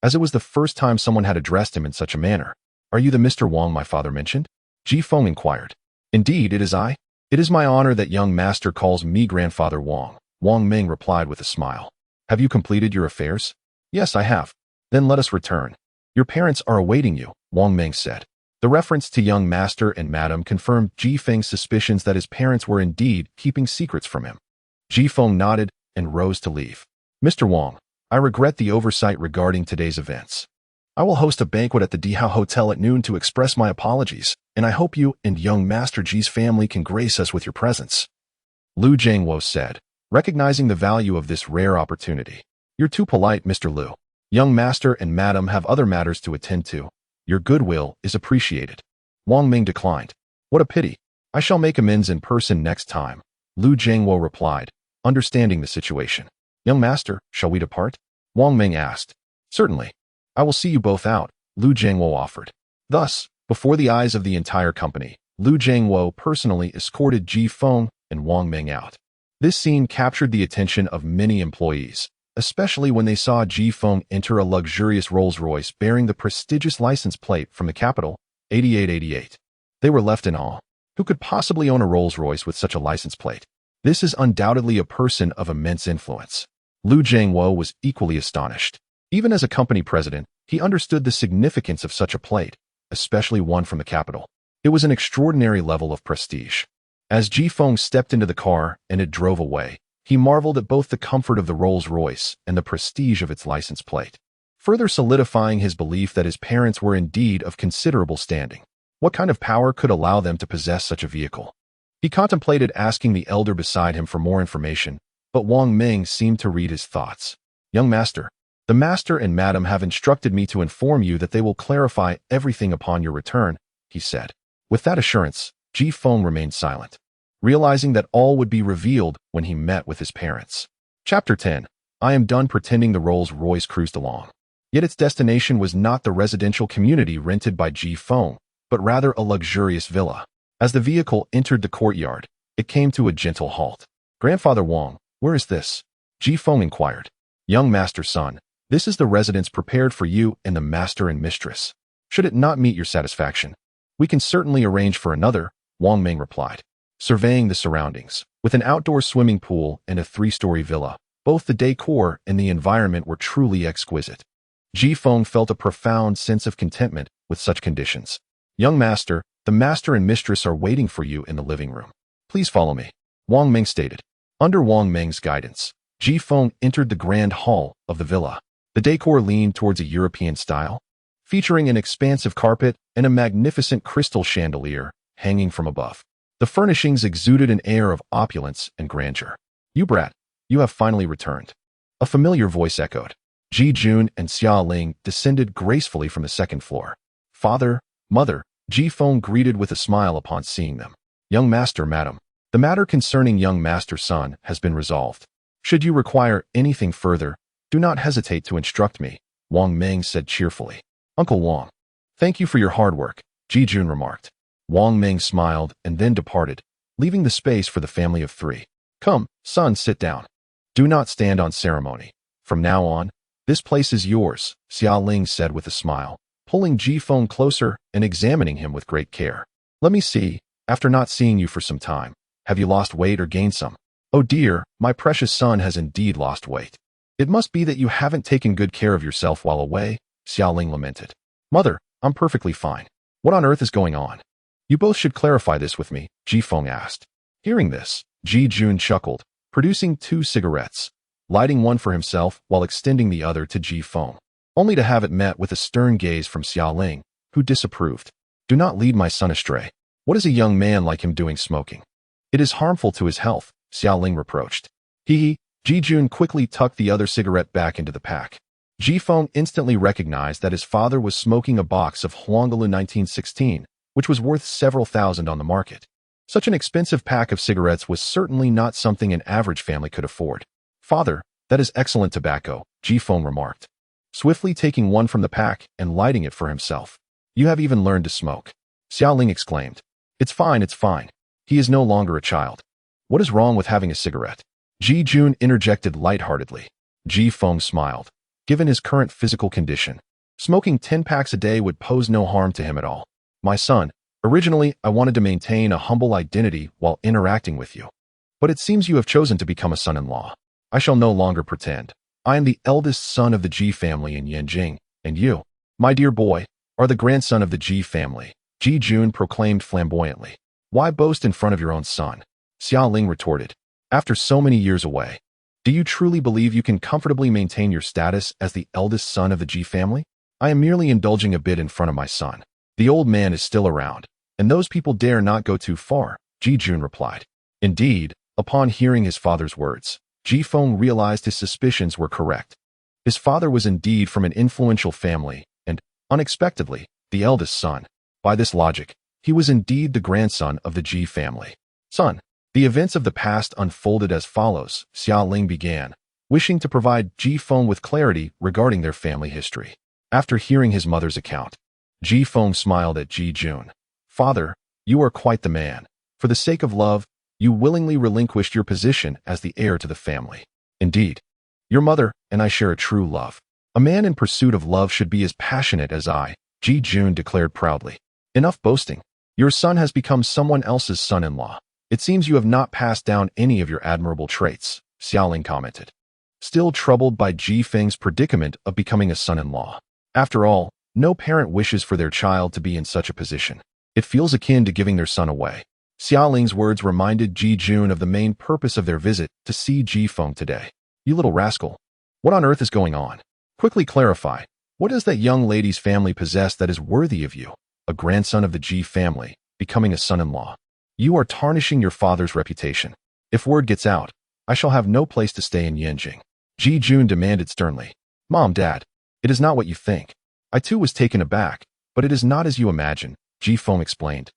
as it was the first time someone had addressed him in such a manner. "Are you the Mr. Wang my father mentioned?" Ji Feng inquired. "Indeed, it is I. It is my honor that young master calls me Grandfather Wang," Wang Ming replied with a smile. "Have you completed your affairs?" "Yes, I have." "Then let us return. Your parents are awaiting you," Wang Ming said. The reference to young master and madam confirmed Ji Feng's suspicions that his parents were indeed keeping secrets from him. Ji Feng nodded and rose to leave. "Mr. Wang, I regret the oversight regarding today's events. I will host a banquet at the Dihao Hotel at noon to express my apologies, and I hope you and young Master Ji's family can grace us with your presence," Lu Jiangwo said, recognizing the value of this rare opportunity. "You're too polite, Mr. Lu. Young master and madam have other matters to attend to. Your goodwill is appreciated." Wang Ming declined. "What a pity. I shall make amends in person next time," Lu Jiangwo replied, understanding the situation. "Young master, shall we depart?" Wang Ming asked. "Certainly. I will see you both out," Lu Jiangwo offered. Thus, before the eyes of the entire company, Lu Jiangwo personally escorted Ji Feng and Wang Ming out. This scene captured the attention of many employees, especially when they saw Ji Feng enter a luxurious Rolls-Royce bearing the prestigious license plate from the capital, 8888. They were left in awe. Who could possibly own a Rolls-Royce with such a license plate? This is undoubtedly a person of immense influence. Lu Jiangwo was equally astonished. Even as a company president, he understood the significance of such a plate, especially one from the capital. It was an extraordinary level of prestige. As Ji Feng stepped into the car and it drove away, he marveled at both the comfort of the Rolls-Royce and the prestige of its license plate, further solidifying his belief that his parents were indeed of considerable standing. What kind of power could allow them to possess such a vehicle? He contemplated asking the elder beside him for more information, but Wang Ming seemed to read his thoughts. "Young master, the master and madam have instructed me to inform you that they will clarify everything upon your return," he said. With that assurance, Ji Feng remained silent, realizing that all would be revealed when he met with his parents. Chapter 10. I am done pretending the Rolls-Royce cruised along. Yet its destination was not the residential community rented by Ji Feng, but rather a luxurious villa. As the vehicle entered the courtyard, it came to a gentle halt. "Grandfather Wang, where is this?" Ji Feng inquired. "Young master's son, this is the residence prepared for you and the master and mistress. Should it not meet your satisfaction, we can certainly arrange for another," Wang Ming replied. Surveying the surroundings, with an outdoor swimming pool and a 3-story villa, both the decor and the environment were truly exquisite. Ji Feng felt a profound sense of contentment with such conditions. "Young master, the master and mistress are waiting for you in the living room. Please follow me," Wang Ming stated. Under Wang Ming's guidance, Ji Feng entered the grand hall of the villa. The decor leaned towards a European style, featuring an expansive carpet and a magnificent crystal chandelier hanging from above. The furnishings exuded an air of opulence and grandeur. "You brat, you have finally returned," a familiar voice echoed. Ji Jun and Xia Ling descended gracefully from the second floor. "Father, mother," Ji Feng greeted with a smile upon seeing them. "Young master, madam, the matter concerning young master's son has been resolved. Should you require anything further, do not hesitate to instruct me," Wang Ming said cheerfully. "Uncle Wang, Thank you for your hard work, Ji Jun remarked. Wang Ming smiled and then departed, leaving the space for the family of three. Come, son, sit down. Do not stand on ceremony. From now on, this place is yours, Xia Ling said with a smile, pulling Ji Feng closer and examining him with great care. Let me see, after not seeing you for some time, have you lost weight or gained some? Oh dear, my precious son has indeed lost weight. It must be that you haven't taken good care of yourself while away, Xia Ling lamented. Mother, I'm perfectly fine. What on earth is going on? You both should clarify this with me, Ji Feng asked. Hearing this, Ji Jun chuckled, producing 2 cigarettes, lighting one for himself while extending the other to Ji Feng, only to have it met with a stern gaze from Xia Ling, who disapproved. Do not lead my son astray. What is a young man like him doing smoking? It is harmful to his health, Xia Ling reproached. Ji Jun quickly tucked the other cigarette back into the pack. Ji Feng instantly recognized that his father was smoking a box of Huanggalu 1916, which was worth several thousand on the market. Such an expensive pack of cigarettes was certainly not something an average family could afford. Father, that is excellent tobacco, Ji Feng remarked, swiftly taking one from the pack and lighting it for himself. You have even learned to smoke. Xia Ling exclaimed. It's fine, it's fine. He is no longer a child. What is wrong with having a cigarette? Ji Jun interjected lightheartedly. Ji Feng smiled. Given his current physical condition, smoking 10 packs a day would pose no harm to him at all. My son, originally I wanted to maintain a humble identity while interacting with you. But it seems you have chosen to become a son-in-law. I shall no longer pretend. I am the eldest son of the Ji family in Yanjing, and you, my dear boy, are the grandson of the Ji family, Ji Jun proclaimed flamboyantly. Why boast in front of your own son? Xia Ling retorted. After so many years away, do you truly believe you can comfortably maintain your status as the eldest son of the Ji family? I am merely indulging a bit in front of my son. The old man is still around, and those people dare not go too far, Ji Jun replied. Indeed, upon hearing his father's words, Ji Feng realized his suspicions were correct. His father was indeed from an influential family, and, unexpectedly, the eldest son. By this logic, he was indeed the grandson of the Ji family. Son, the events of the past unfolded as follows, Xia Ling began, wishing to provide Ji Feng with clarity regarding their family history. After hearing his mother's account, Ji Feng smiled at Ji Jun. Father, you are quite the man. For the sake of love, you willingly relinquished your position as the heir to the family. Indeed, your mother and I share a true love. A man in pursuit of love should be as passionate as I, Ji Jun declared proudly. Enough boasting. Your son has become someone else's son-in-law. It seems you have not passed down any of your admirable traits, Xia Ling commented, still troubled by Ji Feng's predicament of becoming a son-in-law. After all, no parent wishes for their child to be in such a position. It feels akin to giving their son away. Xia Ling's words reminded Ji Jun of the main purpose of their visit to see Ji Feng today. You little rascal. What on earth is going on? Quickly clarify. What does that young lady's family possess that is worthy of you? A grandson of the Ji family, becoming a son-in-law. You are tarnishing your father's reputation. If word gets out, I shall have no place to stay in Yanjing. Ji Jun demanded sternly. Mom, Dad, it is not what you think. I too was taken aback, but it is not as you imagine, Ji Feng explained.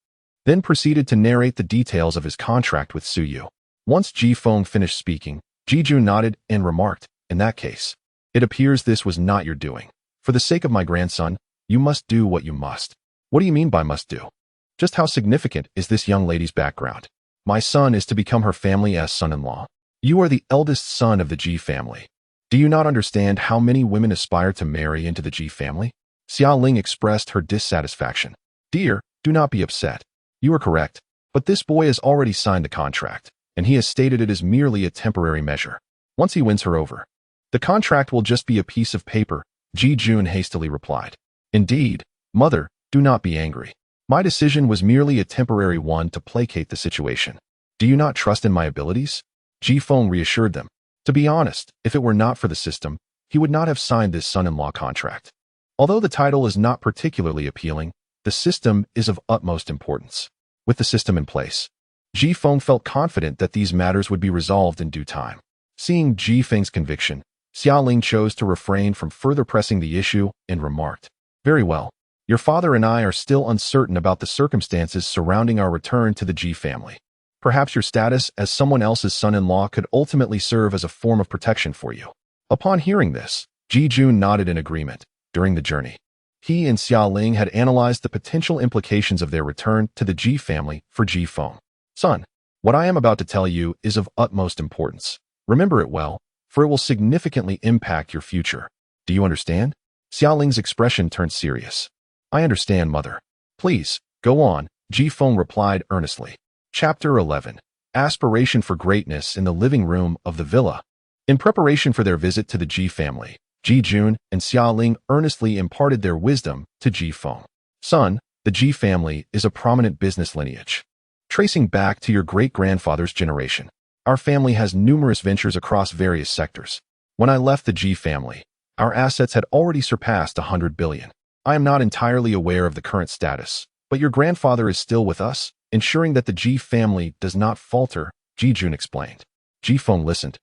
Then proceeded to narrate the details of his contract with Su Yu. Once Ji Feng finished speaking, Ji Jun nodded and remarked, in that case, it appears this was not your doing. For the sake of my grandson, you must do what you must. What do you mean by must do? Just how significant is this young lady's background? My son is to become her family as son-in-law. You are the eldest son of the Ji family. Do you not understand how many women aspire to marry into the Ji family? Xia Ling expressed her dissatisfaction. Dear, do not be upset. You are correct, but this boy has already signed the contract, and he has stated it is merely a temporary measure. Once he wins her over, the contract will just be a piece of paper, Ji Jun hastily replied. Indeed, mother, do not be angry. My decision was merely a temporary one to placate the situation. Do you not trust in my abilities? Ji Feng reassured them. To be honest, if it were not for the system, he would not have signed this son-in-law contract. Although the title is not particularly appealing, the system is of utmost importance. With the system in place, Ji Feng felt confident that these matters would be resolved in due time. Seeing Ji Feng's conviction, Xia Ling chose to refrain from further pressing the issue and remarked, Very well. Your father and I are still uncertain about the circumstances surrounding our return to the Ji family. Perhaps your status as someone else's son-in-law could ultimately serve as a form of protection for you. Upon hearing this, Ji Jun nodded in agreement. During the journey, He and Xiaoling had analyzed the potential implications of their return to the Ji family for Ji Feng. Son, what I am about to tell you is of utmost importance. Remember it well, for it will significantly impact your future. Do you understand? Xiaoling's expression turned serious. I understand, mother. Please, go on, Ji Feng replied earnestly. Chapter 11. Aspiration for greatness in the living room of the villa. In preparation for their visit to the Ji family, Ji Jun and Xiaoling earnestly imparted their wisdom to Ji Feng. Son, the Ji family is a prominent business lineage. Tracing back to your great-grandfather's generation, our family has numerous ventures across various sectors. When I left the Ji family, our assets had already surpassed 100 billion. I am not entirely aware of the current status, but your grandfather is still with us, ensuring that the Ji family does not falter, Ji Jun explained. Ji Feng listened,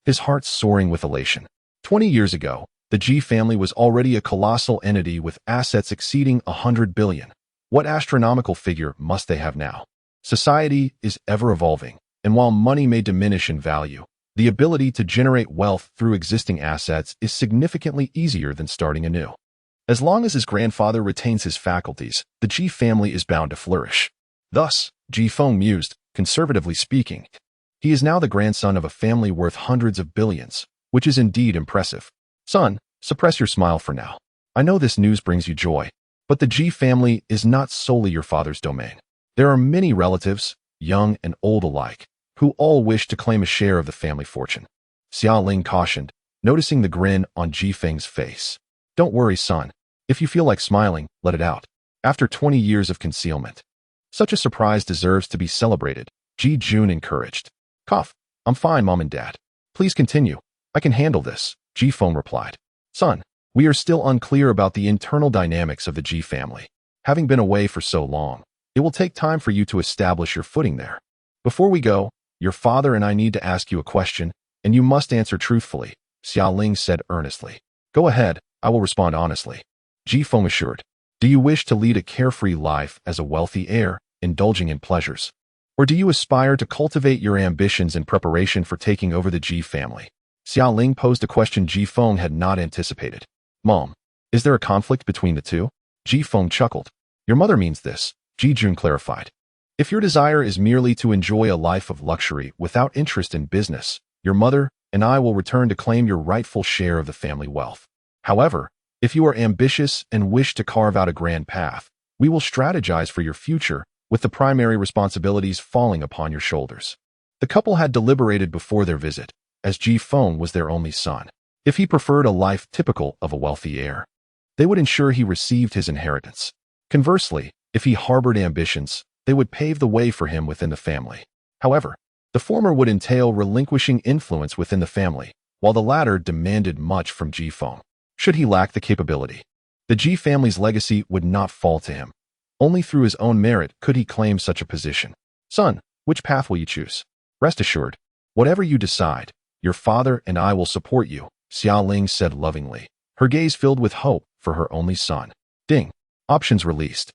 his heart soaring with elation. 20 years ago, the Ji family was already a colossal entity with assets exceeding 100 billion. What astronomical figure must they have now? Society is ever evolving, and while money may diminish in value, the ability to generate wealth through existing assets is significantly easier than starting anew. As long as his grandfather retains his faculties, the Ji family is bound to flourish. Thus, Ji Feng mused, conservatively speaking, he is now the grandson of a family worth hundreds of billions, which is indeed impressive. Son, suppress your smile for now. I know this news brings you joy, but the Ji family is not solely your father's domain. There are many relatives, young and old alike, who all wish to claim a share of the family fortune. Xiaoling cautioned, noticing the grin on Ji Feng's face. Don't worry, son. If you feel like smiling, let it out. After 20 years of concealment, such a surprise deserves to be celebrated, Ji Jun encouraged. Cough. I'm fine, Mom and Dad. Please continue. I can handle this, Ji Feng replied. Son, we are still unclear about the internal dynamics of the Ji family. Having been away for so long, it will take time for you to establish your footing there. Before we go, your father and I need to ask you a question, and you must answer truthfully, Xiaoling said earnestly. Go ahead, I will respond honestly. Ji Feng assured. Do you wish to lead a carefree life as a wealthy heir, indulging in pleasures? Or do you aspire to cultivate your ambitions in preparation for taking over the Ji family? Xiaoling posed a question Ji Feng had not anticipated. Mom, is there a conflict between the two? Ji Feng chuckled. Your mother means this, Ji Jun clarified. If your desire is merely to enjoy a life of luxury without interest in business, your mother and I will return to claim your rightful share of the family wealth. However, if you are ambitious and wish to carve out a grand path, we will strategize for your future, with the primary responsibilities falling upon your shoulders. The couple had deliberated before their visit, as Ji Feng was their only son. If he preferred a life typical of a wealthy heir, they would ensure he received his inheritance. Conversely, if he harbored ambitions, they would pave the way for him within the family. However, the former would entail relinquishing influence within the family, while the latter demanded much from Ji Feng. Should he lack the capability, the Ji family's legacy would not fall to him. Only through his own merit could he claim such a position. Son, which path will you choose? Rest assured, whatever you decide, your father and I will support you, Xiaoling said lovingly, her gaze filled with hope for her only son. Ding. Options released.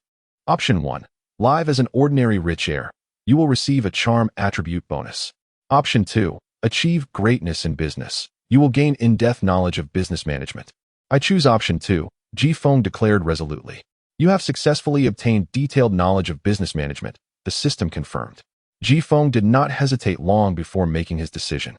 Option 1. Live as an ordinary rich heir. You will receive a charm attribute bonus. Option 2. Achieve greatness in business. You will gain in-depth knowledge of business management. I choose option 2, Ji Feng declared resolutely. You have successfully obtained detailed knowledge of business management, the system confirmed. Ji Feng did not hesitate long before making his decision.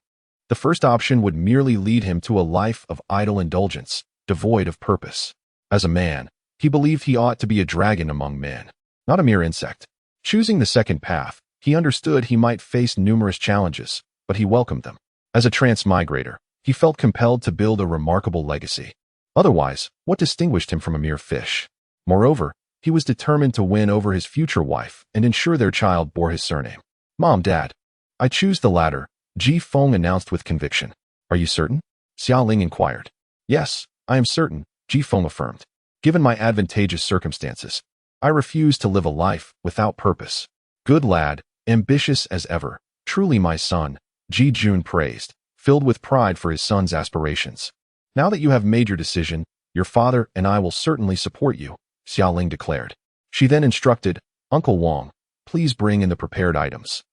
The first option would merely lead him to a life of idle indulgence, devoid of purpose. As a man, he believed he ought to be a dragon among men, not a mere insect. Choosing the second path, he understood he might face numerous challenges, but he welcomed them. As a transmigrator, he felt compelled to build a remarkable legacy. Otherwise, what distinguished him from a mere fish? Moreover, he was determined to win over his future wife and ensure their child bore his surname. Mom, Dad, I choose the latter, Ji Feng announced with conviction. Are you certain? Xiaoling inquired. Yes, I am certain, Ji Feng affirmed. Given my advantageous circumstances, I refuse to live a life without purpose. Good lad, ambitious as ever, truly my son, Ji Jun praised, filled with pride for his son's aspirations. Now that you have made your decision, your father and I will certainly support you, Xiaoling declared. She then instructed, Uncle Wang, please bring in the prepared items.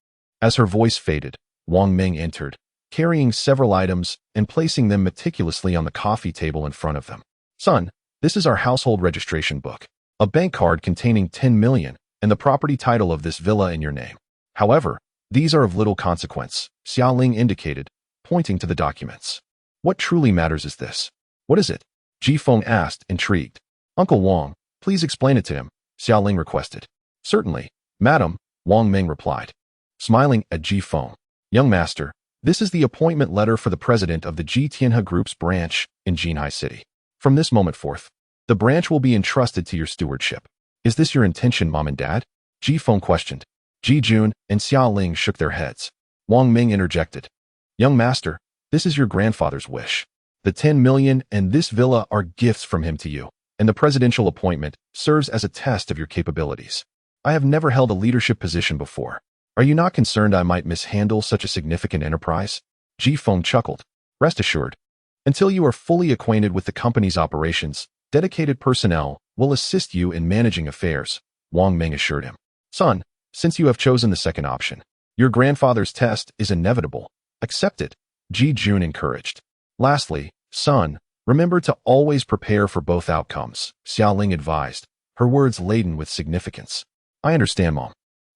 As her voice faded, Wang Meng entered, carrying several items and placing them meticulously on the coffee table in front of them. Son, This is our household registration book, a bank card containing 10 million and the property title of this villa in your name. However, these are of little consequence, Xiaoling indicated, pointing to the documents. What truly matters is this. What is it? Ji Feng asked, intrigued. Uncle Wang, please explain it to him, Xiaoling requested. Certainly, madam, Wang Ming replied, smiling at Ji Feng. Young master, this is the appointment letter for the president of the Ji Tianhe Group's branch in Jinhai City. From this moment forth, the branch will be entrusted to your stewardship. Is this your intention, mom and dad? Ji Feng questioned. Ji Jun and Xiaoling shook their heads. Wang Ming interjected. Young master, this is your grandfather's wish. The 10 million and this villa are gifts from him to you, and the presidential appointment serves as a test of your capabilities. I have never held a leadership position before. Are you not concerned I might mishandle such a significant enterprise? Ji Feng chuckled. Rest assured. Until you are fully acquainted with the company's operations, dedicated personnel will assist you in managing affairs, Wang Ming assured him. Son, since you have chosen the second option, your grandfather's test is inevitable. Accept it, Ji Jun encouraged. Lastly, son, remember to always prepare for both outcomes, Xiaoling advised, her words laden with significance. I understand, Mom.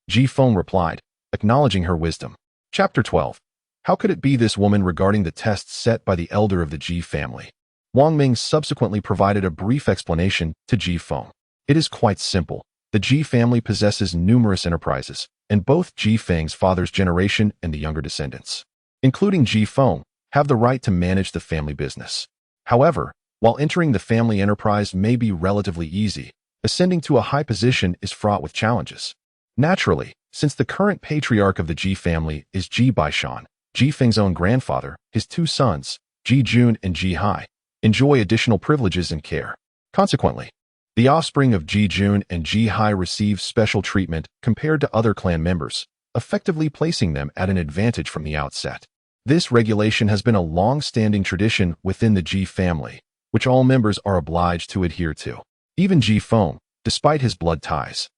Ji Feng replied, acknowledging her wisdom. Chapter 12. How could it be this woman regarding the tests set by the elder of the Ji family? Wang Ming subsequently provided a brief explanation to Ji Feng. It is quite simple. The Ji family possesses numerous enterprises, and both Ji Feng's father's generation and the younger descendants, including Ji Feng, have the right to manage the family business. However, while entering the family enterprise may be relatively easy, ascending to a high position is fraught with challenges. Naturally, since the current patriarch of the Ji family is Ji Baishan, Ji Feng's own grandfather, his two sons, Ji Jun and Ji Hai, enjoy additional privileges and care. Consequently, the offspring of Ji Jun and Ji Hai receive special treatment compared to other clan members, effectively placing them at an advantage from the outset. This regulation has been a long-standing tradition within the Ji family, which all members are obliged to adhere to. Even Ji Feng, despite his blood ties,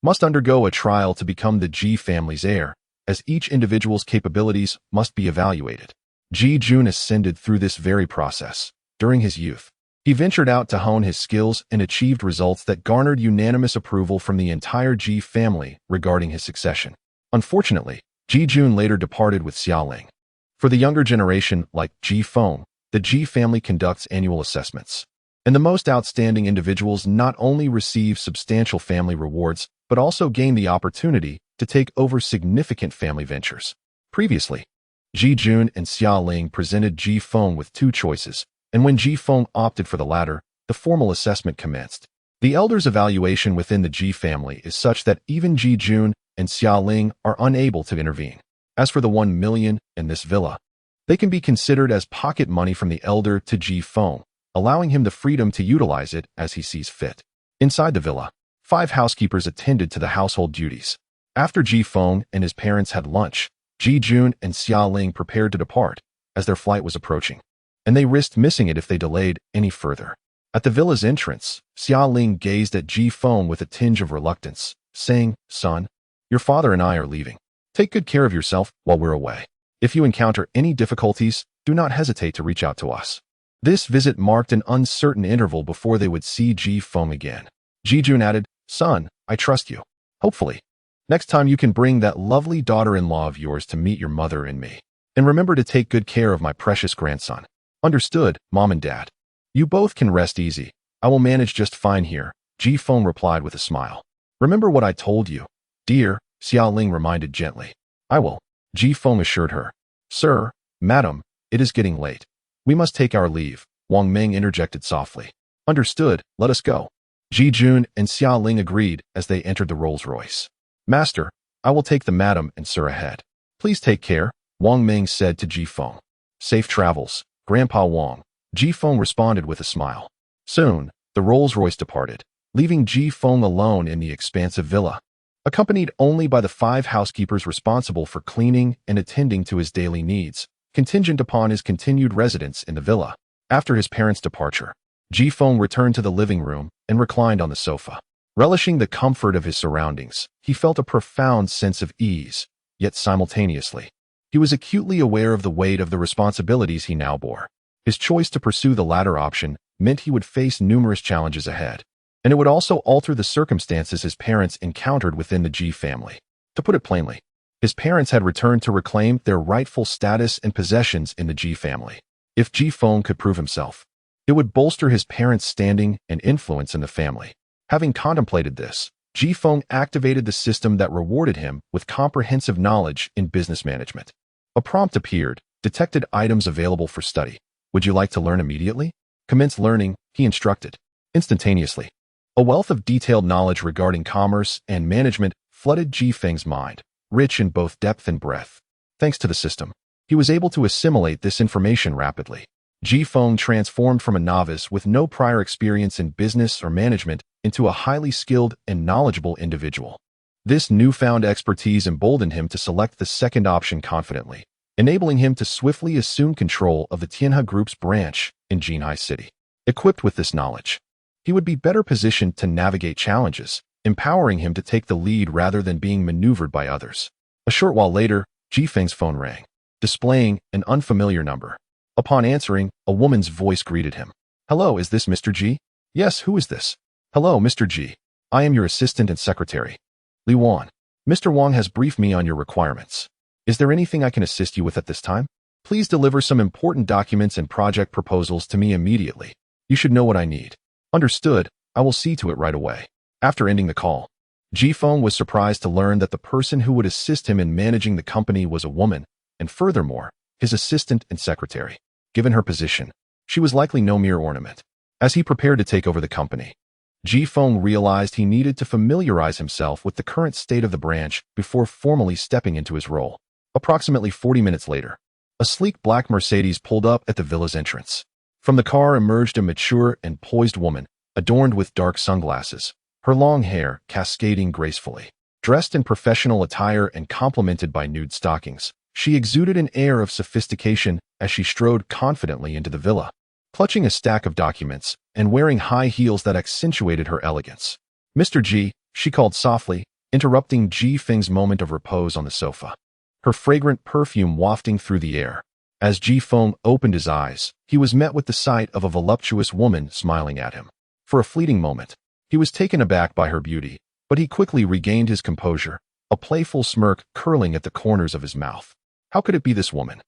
must undergo a trial to become the Ji family's heir, as each individual's capabilities must be evaluated. Ji Jun ascended through this very process. During his youth, he ventured out to hone his skills and achieved results that garnered unanimous approval from the entire Ji family regarding his succession. Unfortunately, Ji Jun later departed with Xiaoling. For the younger generation, like Ji Feng, the Ji family conducts annual assessments, and the most outstanding individuals not only receive substantial family rewards, but also gain the opportunity to take over significant family ventures. Previously, Ji Jun and Xiaoling presented Ji Feng with two choices, and when Ji Feng opted for the latter, the formal assessment commenced. The elders' evaluation within the Ji family is such that even Ji Jun and Xiaoling are unable to intervene. As for the 1 million in this villa, they can be considered as pocket money from the elder to Ji Feng, allowing him the freedom to utilize it as he sees fit. Inside the villa, 5 housekeepers attended to the household duties. After Ji Feng and his parents had lunch, Ji Jun and Xiaoling prepared to depart, as their flight was approaching, and they risked missing it if they delayed any further. At the villa's entrance, Xiaoling gazed at Ji Feng with a tinge of reluctance, saying, Son, your father and I are leaving. Take good care of yourself while we're away. If you encounter any difficulties, do not hesitate to reach out to us. This visit marked an uncertain interval before they would see Ji Feng again. Ji Jun added, Son, I trust you. Hopefully, next time you can bring that lovely daughter-in-law of yours to meet your mother and me. And remember to take good care of my precious grandson. Understood, Mom and Dad. You both can rest easy. I will manage just fine here, Ji Feng replied with a smile. Remember what I told you, dear, Xiaoling reminded gently. I will, Ji Feng assured her. Sir, madam, it is getting late. We must take our leave, Wang Ming interjected softly. Understood, let us go. Ji Jun and Xiaoling agreed as they entered the Rolls-Royce. Master, I will take the madam and sir ahead. Please take care, Wang Ming said to Ji Feng. Safe travels, Grandpa Wang, Ji Feng responded with a smile. Soon, the Rolls-Royce departed, leaving Ji Feng alone in the expansive villa, accompanied only by the 5 housekeepers responsible for cleaning and attending to his daily needs, contingent upon his continued residence in the villa. After his parents' departure, Ji Feng returned to the living room and reclined on the sofa. Relishing the comfort of his surroundings, he felt a profound sense of ease, yet simultaneously, he was acutely aware of the weight of the responsibilities he now bore. His choice to pursue the latter option meant he would face numerous challenges ahead. And it would also alter the circumstances his parents encountered within the Ji family. To put it plainly, his parents had returned to reclaim their rightful status and possessions in the Ji family. If Ji Feng could prove himself, it would bolster his parents' standing and influence in the family. Having contemplated this, Ji Feng activated the system that rewarded him with comprehensive knowledge in business management. A prompt appeared, detected items available for study. Would you like to learn immediately? Commence learning, he instructed. Instantaneously, a wealth of detailed knowledge regarding commerce and management flooded Ji Feng's mind, rich in both depth and breadth. Thanks to the system, he was able to assimilate this information rapidly. Ji Feng transformed from a novice with no prior experience in business or management into a highly skilled and knowledgeable individual. This newfound expertise emboldened him to select the second option confidently, enabling him to swiftly assume control of the Tianhe Group's branch in Jinhai City. Equipped with this knowledge, he would be better positioned to navigate challenges, empowering him to take the lead rather than being maneuvered by others. A short while later, Ji Feng's phone rang, displaying an unfamiliar number. Upon answering, a woman's voice greeted him. Hello, is this Mr. Ji? Yes, who is this? Hello, Mr. Ji. I am your assistant and secretary, Li Wan. Mr. Wang has briefed me on your requirements. Is there anything I can assist you with at this time? Please deliver some important documents and project proposals to me immediately. You should know what I need. Understood, I will see to it right away. After ending the call, Ji Feng was surprised to learn that the person who would assist him in managing the company was a woman, and furthermore, his assistant and secretary. Given her position, she was likely no mere ornament. As he prepared to take over the company, Ji Feng realized he needed to familiarize himself with the current state of the branch before formally stepping into his role. Approximately 40 minutes later, a sleek black Mercedes pulled up at the villa's entrance. From the car emerged a mature and poised woman, adorned with dark sunglasses, her long hair cascading gracefully. Dressed in professional attire and complemented by nude stockings, she exuded an air of sophistication as she strode confidently into the villa, clutching a stack of documents and wearing high heels that accentuated her elegance. Mr. Ji, she called softly, interrupting Ji Feng's moment of repose on the sofa, her fragrant perfume wafting through the air. As Ji Feng opened his eyes, he was met with the sight of a voluptuous woman smiling at him. For a fleeting moment, he was taken aback by her beauty, but he quickly regained his composure, a playful smirk curling at the corners of his mouth. How could it be this woman?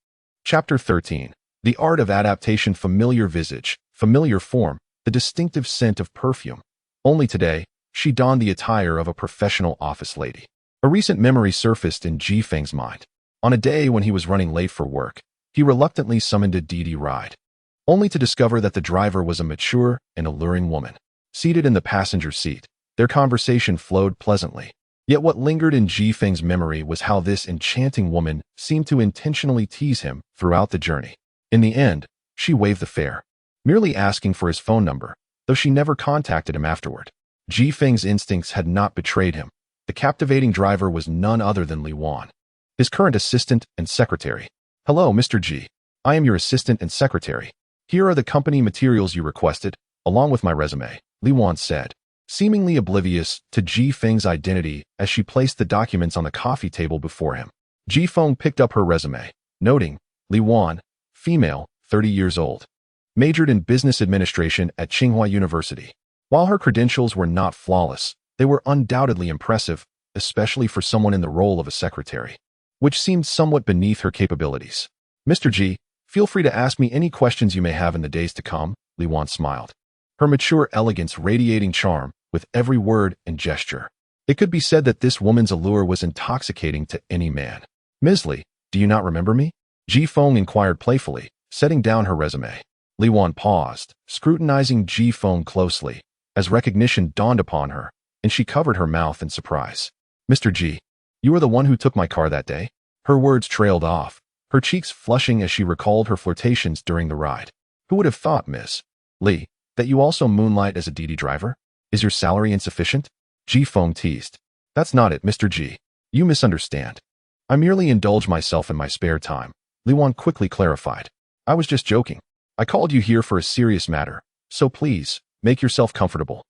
Chapter 13. The art of adaptation. Familiar visage, familiar form, the distinctive scent of perfume. Only today, she donned the attire of a professional office lady. A recent memory surfaced in Ji Feng's mind. On a day when he was running late for work, he reluctantly summoned a Didi ride, only to discover that the driver was a mature and alluring woman. Seated in the passenger seat, their conversation flowed pleasantly. Yet what lingered in Ji Feng's memory was how this enchanting woman seemed to intentionally tease him throughout the journey. In the end, she waived the fare, merely asking for his phone number, though she never contacted him afterward. Ji Feng's instincts had not betrayed him. The captivating driver was none other than Li Wan, his current assistant and secretary. Hello, Mr. Ji. I am your assistant and secretary. Here are the company materials you requested, along with my resume, Li Wan said, seemingly oblivious to Ji Feng's identity as she placed the documents on the coffee table before him. Ji Feng picked up her resume, noting, Li Wan, female, 30 years old, majored in business administration at Tsinghua University. While her credentials were not flawless, they were undoubtedly impressive, especially for someone in the role of a secretary, which seemed somewhat beneath her capabilities. Mr. Ji, feel free to ask me any questions you may have in the days to come, Li Wan smiled, her mature elegance radiating charm with every word and gesture. It could be said that this woman's allure was intoxicating to any man. Ms. Li, do you not remember me? Ji Feng inquired playfully, setting down her resume. Li Wan paused, scrutinizing Ji Feng closely, as recognition dawned upon her, and she covered her mouth in surprise. Mr. Ji, you are the one who took my car that day? Her words trailed off, her cheeks flushing as she recalled her flirtations during the ride. Who would have thought, Miss Li, that you also moonlight as a Didi driver? Is your salary insufficient? Ji Feng teased. That's not it, Mr. Ji. You misunderstand. I merely indulge myself in my spare time, Li Wan quickly clarified. I was just joking. I called you here for a serious matter, so please, make yourself comfortable.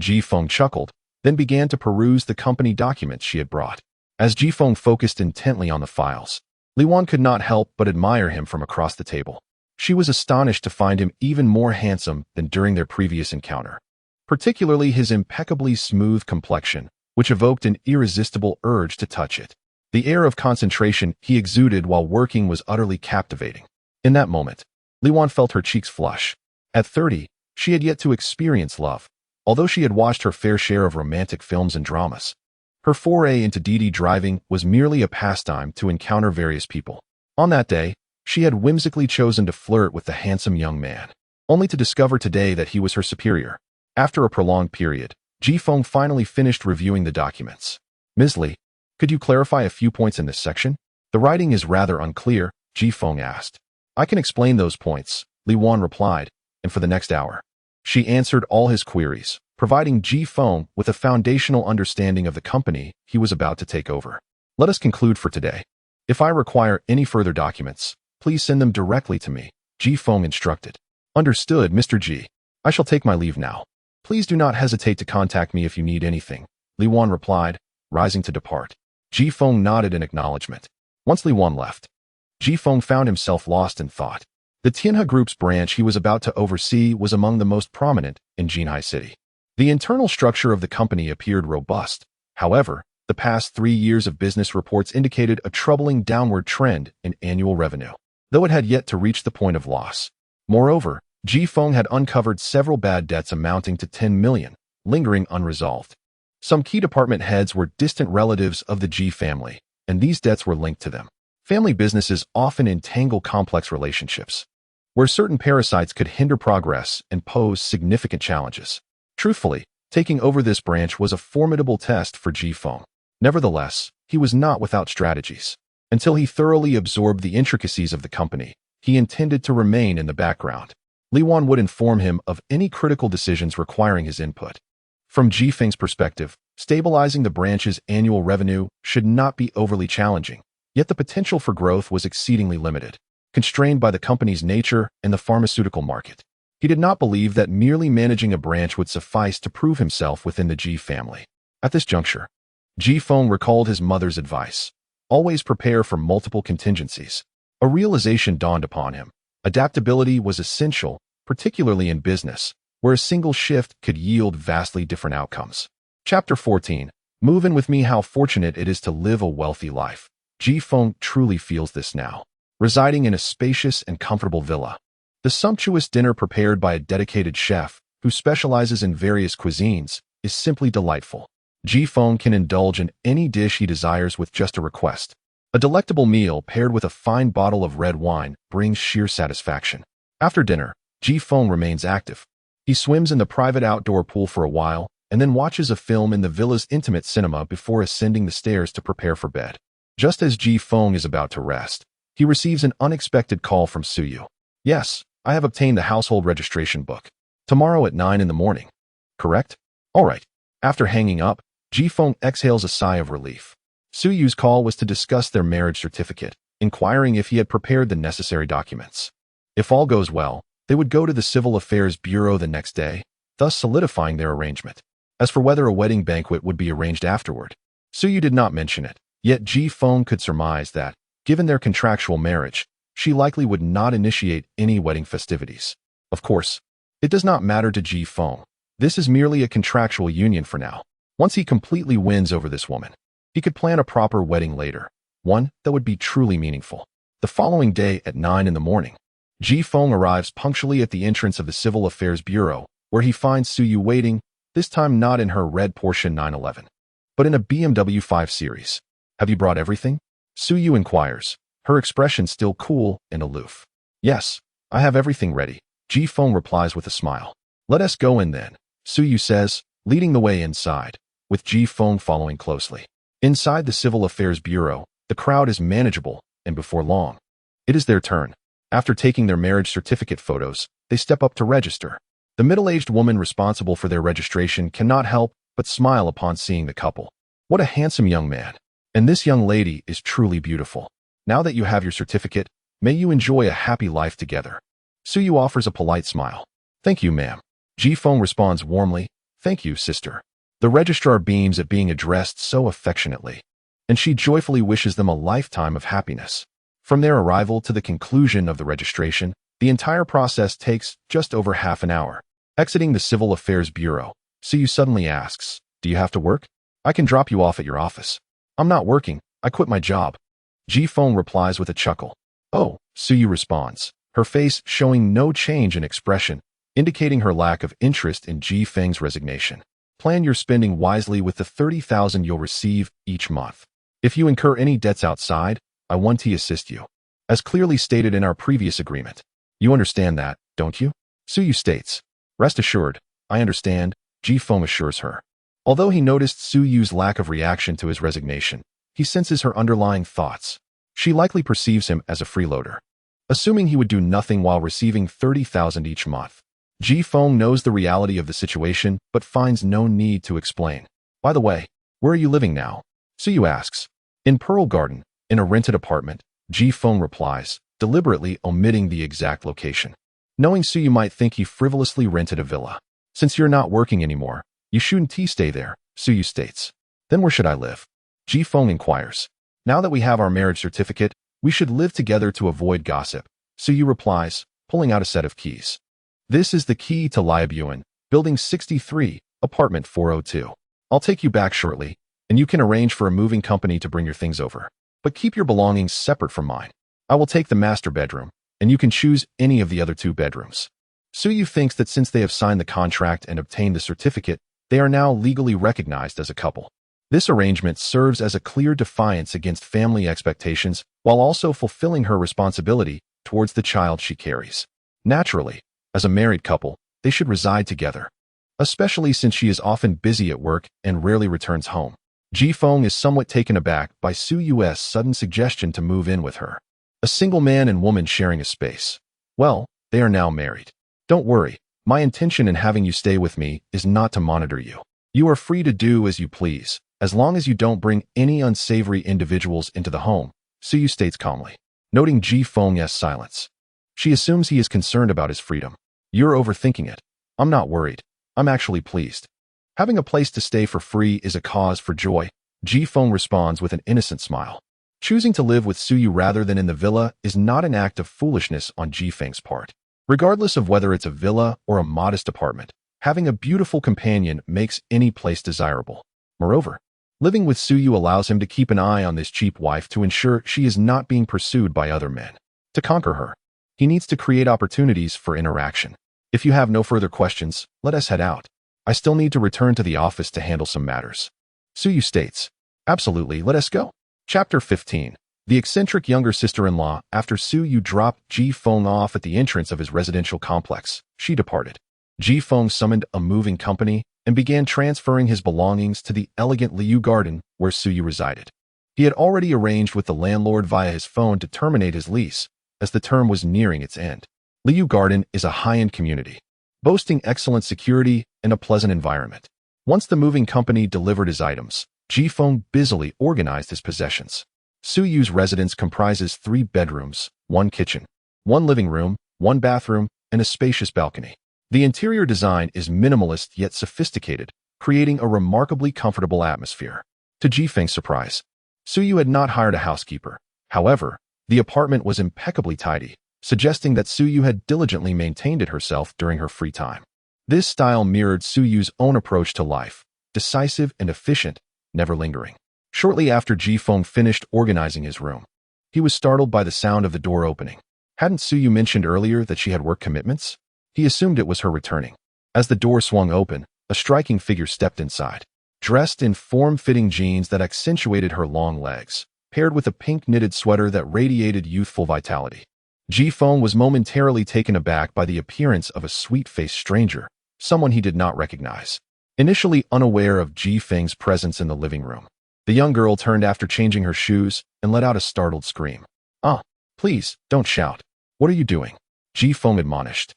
Ji Feng chuckled, then began to peruse the company documents she had brought. As Ji Feng focused intently on the files, Li Wan could not help but admire him from across the table. She was astonished to find him even more handsome than during their previous encounter, particularly his impeccably smooth complexion, which evoked an irresistible urge to touch it. The air of concentration he exuded while working was utterly captivating. In that moment, Liwan felt her cheeks flush. At 30, she had yet to experience love, although she had watched her fair share of romantic films and dramas. Her foray into DD driving was merely a pastime to encounter various people. On that day, she had whimsically chosen to flirt with the handsome young man, only to discover today that he was her superior. After a prolonged period, Ji Feng finally finished reviewing the documents. Ms. Li, could you clarify a few points in this section? The writing is rather unclear, Ji Feng asked. I can explain those points, Li Wan replied, and for the next hour. She answered all his queries, providing Ji Feng with a foundational understanding of the company he was about to take over. Let us conclude for today. If I require any further documents, please send them directly to me, Ji Feng instructed. Understood, Mr. Ji. I shall take my leave now. Please do not hesitate to contact me if you need anything, Li Wan replied, rising to depart. Ji Feng nodded in acknowledgement. Once Li Wan left, Ji Feng found himself lost in thought. The Tianhe Group's branch he was about to oversee was among the most prominent in Jinhai City. The internal structure of the company appeared robust. However, the past 3 years of business reports indicated a troubling downward trend in annual revenue, though it had yet to reach the point of loss. Moreover, Ji Feng had uncovered several bad debts amounting to 10 million, lingering unresolved. Some key department heads were distant relatives of the Ji family, and these debts were linked to them. Family businesses often entangle complex relationships, where certain parasites could hinder progress and pose significant challenges. Truthfully, taking over this branch was a formidable test for Ji Feng. Nevertheless, he was not without strategies. Until he thoroughly absorbed the intricacies of the company, he intended to remain in the background. Li Wan would inform him of any critical decisions requiring his input. From Ji Feng's perspective, stabilizing the branch's annual revenue should not be overly challenging, yet the potential for growth was exceedingly limited, constrained by the company's nature and the pharmaceutical market. He did not believe that merely managing a branch would suffice to prove himself within the Ji family. At this juncture, Ji Feng recalled his mother's advice: always prepare for multiple contingencies. A realization dawned upon him. Adaptability was essential, particularly in business, where a single shift could yield vastly different outcomes. Chapter 14. Move in with me. How fortunate it is to live a wealthy life. Ji Feng truly feels this now. Residing in a spacious and comfortable villa, the sumptuous dinner prepared by a dedicated chef who specializes in various cuisines is simply delightful. Ji Feng can indulge in any dish he desires with just a request. A delectable meal paired with a fine bottle of red wine brings sheer satisfaction. After dinner, Ji Feng remains active. He swims in the private outdoor pool for a while and then watches a film in the villa's intimate cinema before ascending the stairs to prepare for bed. Just as Ji Feng is about to rest, he receives an unexpected call from Suyu. Yes, I have obtained the household registration book. Tomorrow at 9 in the morning. Correct? All right. After hanging up, Ji Feng exhales a sigh of relief. Suyu's call was to discuss their marriage certificate, inquiring if he had prepared the necessary documents. If all goes well, they would go to the Civil Affairs Bureau the next day, thus solidifying their arrangement. As for whether a wedding banquet would be arranged afterward, Suyu did not mention it, yet Ji Feng could surmise that, given their contractual marriage, she likely would not initiate any wedding festivities. Of course, it does not matter to Ji Feng. This is merely a contractual union for now. Once he completely wins over this woman, he could plan a proper wedding later, one that would be truly meaningful. The following day at 9 in the morning, Ji Feng arrives punctually at the entrance of the Civil Affairs Bureau, where he finds Suyu waiting, this time not in her red Porsche 911, but in a BMW 5 Series. Have you brought everything? Suyu inquires, her expression still cool and aloof. Yes, I have everything ready, Ji Feng replies with a smile. Let us go in then, Suyu says, leading the way inside, with Ji Feng following closely. Inside the Civil Affairs Bureau, the crowd is manageable, and before long, it is their turn. After taking their marriage certificate photos, they step up to register. The middle-aged woman responsible for their registration cannot help but smile upon seeing the couple. What a handsome young man. And this young lady is truly beautiful. Now that you have your certificate, may you enjoy a happy life together. Suyu offers a polite smile. Thank you, ma'am. Ji Feng responds warmly, thank you, sister. The registrar beams at being addressed so affectionately, and she joyfully wishes them a lifetime of happiness. From their arrival to the conclusion of the registration, The entire process takes just over half an hour. Exiting the Civil Affairs Bureau, Suyu suddenly asks, "Do you have to work? I can drop you off at your office." "I'm not working. I quit my job." Ji-Feng replies with a chuckle. "Oh," Suyu responds, her face showing no change in expression, indicating her lack of interest in Ji-Feng's resignation. "Plan your spending wisely with the 30,000 you'll receive each month. If you incur any debts outside, I want to assist you, as clearly stated in our previous agreement. You understand that, don't you?" Suyu states. "Rest assured, I understand," Ji-Feng assures her. Although he noticed Suyu's lack of reaction to his resignation, he senses her underlying thoughts. She likely perceives him as a freeloader. Assuming he would do nothing while receiving 30,000 each month, Ji-Feng knows the reality of the situation but finds no need to explain. "By the way, where are you living now?" Suyu asks. "In Pearl Garden, in a rented apartment," Ji-Feng replies, deliberately omitting the exact location. Knowing Suyu might think he frivolously rented a villa. "Since you're not working anymore, you shouldn't stay there," Suyu states. "Then where should I live?" Ji-Feng inquires. "Now that we have our marriage certificate, we should live together to avoid gossip," Suyu replies, pulling out a set of keys. "This is the key to Liabuan, Building 63, Apartment 402. I'll take you back shortly, and you can arrange for a moving company to bring your things over. But keep your belongings separate from mine. I will take the master bedroom, and you can choose any of the other 2 bedrooms." Suyu thinks that since they have signed the contract and obtained the certificate, they are now legally recognized as a couple. This arrangement serves as a clear defiance against family expectations while also fulfilling her responsibility towards the child she carries. Naturally, as a married couple, they should reside together, especially since she is often busy at work and rarely returns home. Ji-Feng is somewhat taken aback by Suyu's sudden suggestion to move in with her. A single man and woman sharing a space. Well, they are now married. "Don't worry, my intention in having you stay with me is not to monitor you. You are free to do as you please, as long as you don't bring any unsavory individuals into the home," Suyu states calmly, noting Ji-Feng's silence. She assumes he is concerned about his freedom. "You're overthinking it. I'm not worried. I'm actually pleased. Having a place to stay for free is a cause for joy," Ji-Feng responds with an innocent smile. Choosing to live with Suyu rather than in the villa is not an act of foolishness on Ji-Feng's part. Regardless of whether it's a villa or a modest apartment, having a beautiful companion makes any place desirable. Moreover, living with Suyu allows him to keep an eye on this cheap wife to ensure she is not being pursued by other men. To conquer her, he needs to create opportunities for interaction. "If you have no further questions, let us head out. I still need to return to the office to handle some matters," Suyu states. "Absolutely, let us go." Chapter 15. The eccentric younger sister-in-law. After Suyu dropped Ji-Feng off at the entrance of his residential complex, she departed. Ji-Feng summoned a moving company and began transferring his belongings to the elegant Liu Garden where Suyu resided. He had already arranged with the landlord via his phone to terminate his lease, as the term was nearing its end. Liu Garden is a high-end community, boasting excellent security and a pleasant environment. Once the moving company delivered his items, Ji-Feng busily organized his possessions. Suyu's residence comprises 3 bedrooms, 1 kitchen, 1 living room, 1 bathroom, and a spacious balcony. The interior design is minimalist yet sophisticated, creating a remarkably comfortable atmosphere. To Ji-Feng's surprise, Suyu had not hired a housekeeper. However, the apartment was impeccably tidy, suggesting that Suyu had diligently maintained it herself during her free time. This style mirrored Suyu's own approach to life, decisive and efficient, never lingering. Shortly after Ji-Feng finished organizing his room, he was startled by the sound of the door opening. Hadn't Suyu mentioned earlier that she had work commitments? He assumed it was her returning. As the door swung open, a striking figure stepped inside. Dressed in form-fitting jeans that accentuated her long legs, paired with a pink knitted sweater that radiated youthful vitality. Ji-Feng was momentarily taken aback by the appearance of a sweet-faced stranger, someone he did not recognize. Initially unaware of Ji-Feng's presence in the living room, the young girl turned after changing her shoes and let out a startled scream. "Ah, please, don't shout. What are you doing?" Ji-Feng admonished,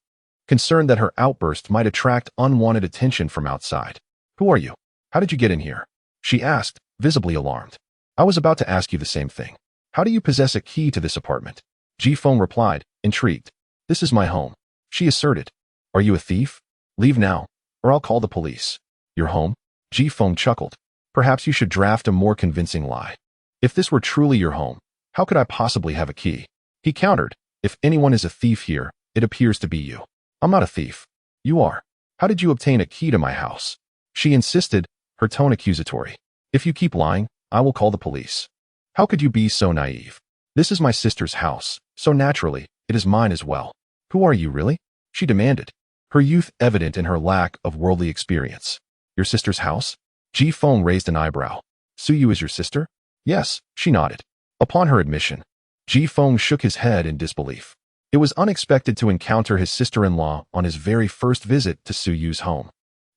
concerned that her outburst might attract unwanted attention from outside. "Who are you? How did you get in here?" she asked, visibly alarmed. "I was about to ask you the same thing. How do you possess a key to this apartment?" Ji-Feng replied, intrigued. "This is my home," she asserted. "Are you a thief? Leave now, or I'll call the police." "Your home?" Ji-Feng chuckled. "Perhaps you should draft a more convincing lie. If this were truly your home, how could I possibly have a key?" He countered, "If anyone is a thief here, It appears to be you. I'm not a thief. You are. How did you obtain a key to my house? She insisted, her tone accusatory. If you keep lying, I will call the police. How could you be so naive? This is my sister's house, so naturally, it is mine as well. Who are you really? She demanded, her youth evident in her lack of worldly experience. Your sister's house? Ji Feng raised an eyebrow. Suyu is your sister? Yes, she nodded. Upon her admission, Ji Feng shook his head in disbelief. It was unexpected to encounter his sister-in-law on his very first visit to Suyu's home.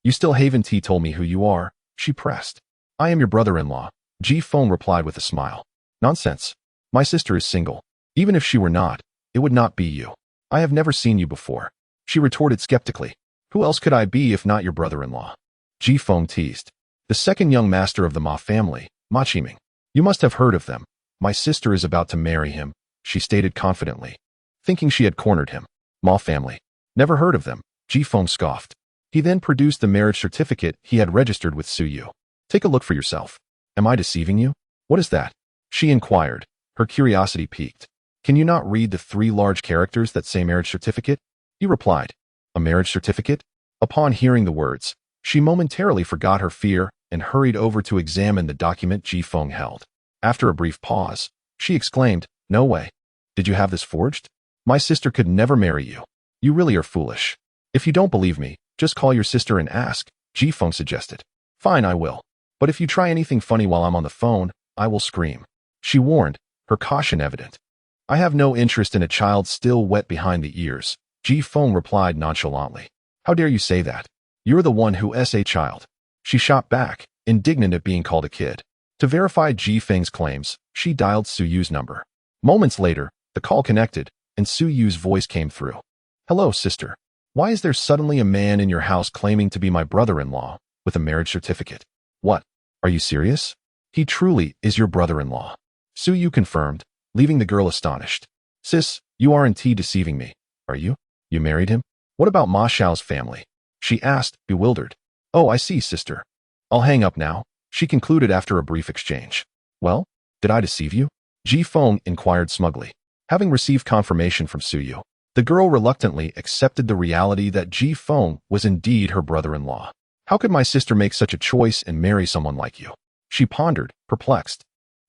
You still haven't told me who you are, she pressed. I am your brother-in-law, Ji Feng replied with a smile. Nonsense. My sister is single. Even if she were not, it would not be you. I have never seen you before. She retorted skeptically. Who else could I be if not your brother-in-law? Ji Feng teased. The second young master of the Ma family, Ma Qiming. You must have heard of them. My sister is about to marry him, she stated confidently. Thinking she had cornered him. Ma family. Never heard of them, Ji Feng scoffed. He then produced the marriage certificate he had registered with Suyu. Take a look for yourself. Am I deceiving you? What is that? She inquired, her curiosity piqued. Can you not read the 3 large characters that say marriage certificate? He replied. A marriage certificate? Upon hearing the words, she momentarily forgot her fear and hurried over to examine the document Ji Feng held. After a brief pause, she exclaimed, No way. Did you have this forged? My sister could never marry you. You really are foolish. If you don't believe me, just call your sister and ask, Ji Feng suggested. Fine, I will. But if you try anything funny while I'm on the phone, I will scream. She warned, her caution evident. I have no interest in a child still wet behind the ears, Ji Feng replied nonchalantly. How dare you say that? You're the one who's a child. She shot back, indignant at being called a kid. To verify Ji Feng's claims, she dialed Suyu's number. Moments later, the call connected, and Suyu's voice came through. Hello, sister. Why is there suddenly a man in your house claiming to be my brother-in-law with a marriage certificate? What? Are you serious? He truly is your brother-in-law. Suyu confirmed, leaving the girl astonished. Sis, you aren't deceiving me, are you? You married him? What about Ma Xiao's family? She asked, bewildered. Oh, I see, sister. I'll hang up now, she concluded after a brief exchange. Well, did I deceive you? Ji Feng inquired smugly. Having received confirmation from Suyu, the girl reluctantly accepted the reality that Ji Feng was indeed her brother-in-law. How could my sister make such a choice and marry someone like you? She pondered, perplexed.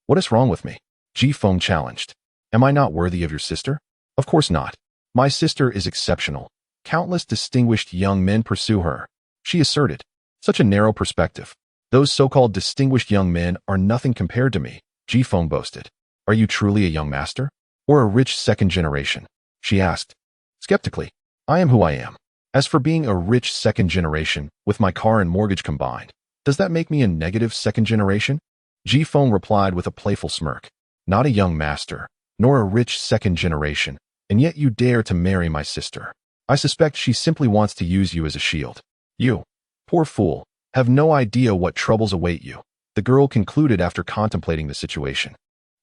What is wrong with me? Ji Feng challenged. Am I not worthy of your sister? Of course not. My sister is exceptional. Countless distinguished young men pursue her, she asserted. Such a narrow perspective. Those so-called distinguished young men are nothing compared to me, Ji Feng boasted. Are you truly a young master? Or a rich second generation? She asked. Skeptically. I am who I am. As for being a rich second generation, with my car and mortgage combined, does that make me a negative second generation? Ji Feng replied with a playful smirk. Not a young master, nor a rich second generation, and yet you dare to marry my sister. I suspect she simply wants to use you as a shield. You, poor fool, have no idea what troubles await you, the girl concluded after contemplating the situation.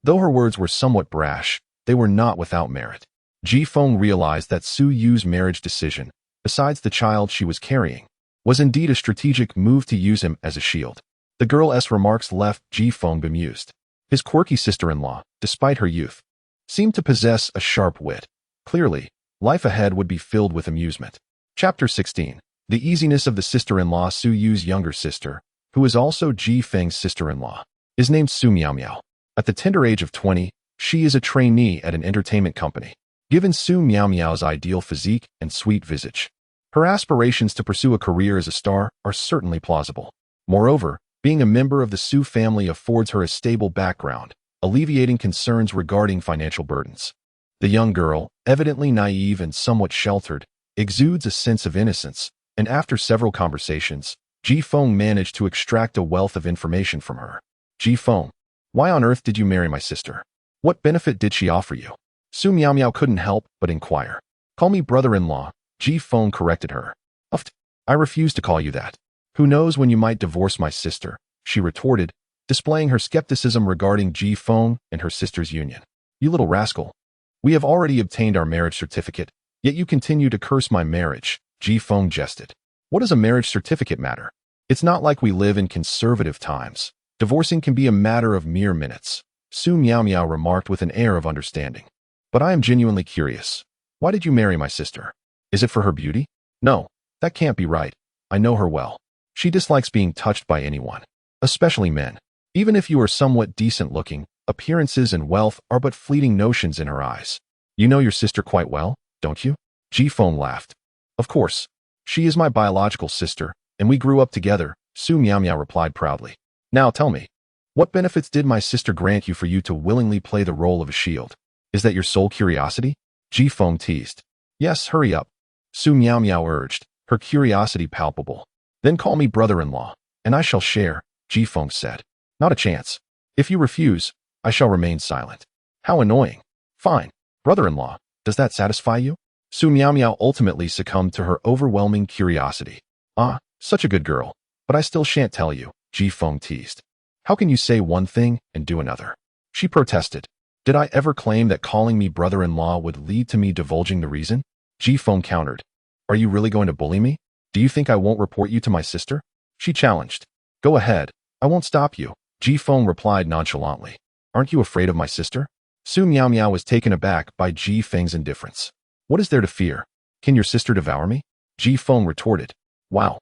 Though her words were somewhat brash, they were not without merit. Ji Feng realized that Su Yu's marriage decision, besides the child she was carrying, was indeed a strategic move to use him as a shield. The girl's remarks left Ji Feng bemused. His quirky sister-in-law, despite her youth, seemed to possess a sharp wit. Clearly, life ahead would be filled with amusement. Chapter 16. The easiness of the sister-in-law. Su Yu's younger sister, who is also Ji Feng's sister-in-law, is named Su Miao Miao. At the tender age of 20, she is a trainee at an entertainment company. Given Su Miao Miao's ideal physique and sweet visage, her aspirations to pursue a career as a star are certainly plausible. Moreover, being a member of the Su family affords her a stable background, alleviating concerns regarding financial burdens. The young girl, evidently naive and somewhat sheltered, exudes a sense of innocence, and after several conversations, Ji Feng managed to extract a wealth of information from her. Ji Feng, why on earth did you marry my sister? What benefit did she offer you? Su Miao Miao couldn't help but inquire. Call me brother-in-law, Ji Feng corrected her. Uft, I refuse to call you that. Who knows when you might divorce my sister, she retorted, displaying her skepticism regarding Ji Feng and her sister's union. You little rascal. We have already obtained our marriage certificate, yet you continue to curse my marriage, Ji Feng jested. What does a marriage certificate matter? It's not like we live in conservative times. Divorcing can be a matter of mere minutes, Su Miao Miao remarked with an air of understanding. But I am genuinely curious. Why did you marry my sister? Is it for her beauty? No, that can't be right. I know her well. She dislikes being touched by anyone, especially men. Even if you are somewhat decent looking, appearances and wealth are but fleeting notions in her eyes. You know your sister quite well, don't you? Ji-Feng laughed. Of course. She is my biological sister, and we grew up together, Su Miao Miao replied proudly. Now tell me, what benefits did my sister grant you for you to willingly play the role of a shield? Is that your sole curiosity? Ji-Feng teased. Yes, hurry up. Su Miao Miao urged, her curiosity palpable. Then call me brother-in-law, and I shall share, Ji-Feng said. Not a chance. If you refuse, I shall remain silent. How annoying. Fine. Brother-in-law, does that satisfy you? Su Miao Miao ultimately succumbed to her overwhelming curiosity. Ah, such a good girl. But I still shan't tell you, Ji-Feng teased. How can you say one thing and do another? She protested. Did I ever claim that calling me brother-in-law would lead to me divulging the reason? Ji-Feng countered. Are you really going to bully me? Do you think I won't report you to my sister? She challenged. Go ahead. I won't stop you, Ji-Feng replied nonchalantly. Aren't you afraid of my sister? Su Miao Miao was taken aback by Ji-Feng's indifference. What is there to fear? Can your sister devour me? Ji-Feng retorted. Wow.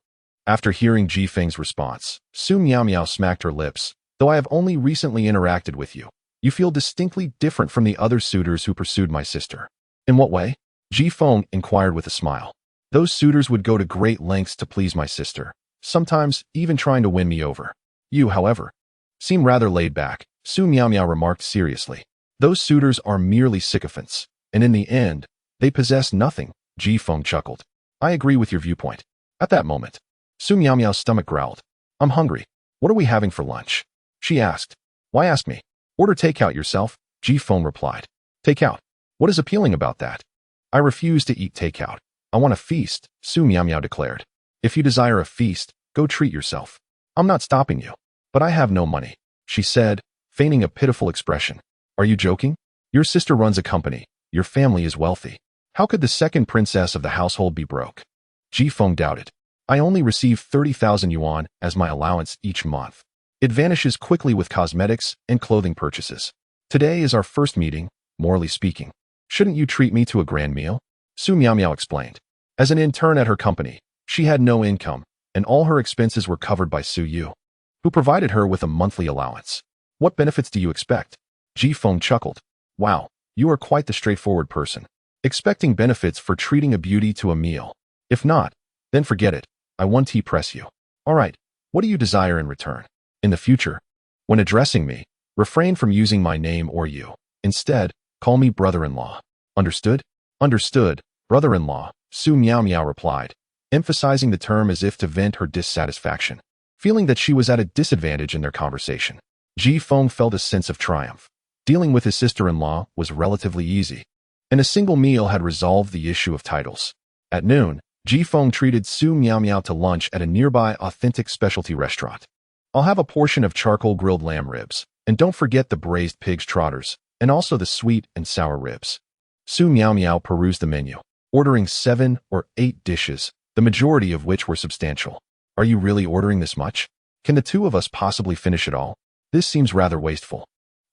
After hearing Ji-Feng's response, Su Miao Miao smacked her lips. Though I have only recently interacted with you, you feel distinctly different from the other suitors who pursued my sister. In what way? Ji-Feng inquired with a smile. Those suitors would go to great lengths to please my sister, sometimes even trying to win me over. You, however, seem rather laid back, Su Miao Miao remarked seriously. Those suitors are merely sycophants, and in the end, they possess nothing, Ji-Feng chuckled. I agree with your viewpoint. At that moment, Su Miao Miao's stomach growled. I'm hungry. What are we having for lunch? She asked. Why ask me? Order takeout yourself, Ji-Feng replied. Takeout? What is appealing about that? I refuse to eat takeout. I want a feast, Su Miao Miao declared. If you desire a feast, go treat yourself. I'm not stopping you. But I have no money, she said, feigning a pitiful expression. Are you joking? Your sister runs a company. Your family is wealthy. How could the second princess of the household be broke? Ji-Feng doubted. I only receive 30,000 yuan as my allowance each month. It vanishes quickly with cosmetics and clothing purchases. Today is our first meeting, morally speaking. Shouldn't you treat me to a grand meal? Su Miao Miao explained. As an intern at her company, she had no income, and all her expenses were covered by Su Yu, who provided her with a monthly allowance. What benefits do you expect? Ji-Feng chuckled. Wow, you are quite the straightforward person, expecting benefits for treating a beauty to a meal. If not, then forget it. I won't press you. All right, what do you desire in return? In the future, when addressing me, refrain from using my name or you. Instead, call me brother-in-law. Understood? Understood, brother-in-law, Su Miao Miao replied, emphasizing the term as if to vent her dissatisfaction. Feeling that she was at a disadvantage in their conversation, Ji-Feng felt a sense of triumph. Dealing with his sister-in-law was relatively easy, and a single meal had resolved the issue of titles. At noon, Ji-Feng treated Su Miao Miao to lunch at a nearby authentic specialty restaurant. I'll have a portion of charcoal grilled lamb ribs, and don't forget the braised pig's trotters, and also the sweet and sour ribs. Su Miao Miao perused the menu, ordering 7 or 8 dishes, the majority of which were substantial. Are you really ordering this much? Can the two of us possibly finish it all? This seems rather wasteful.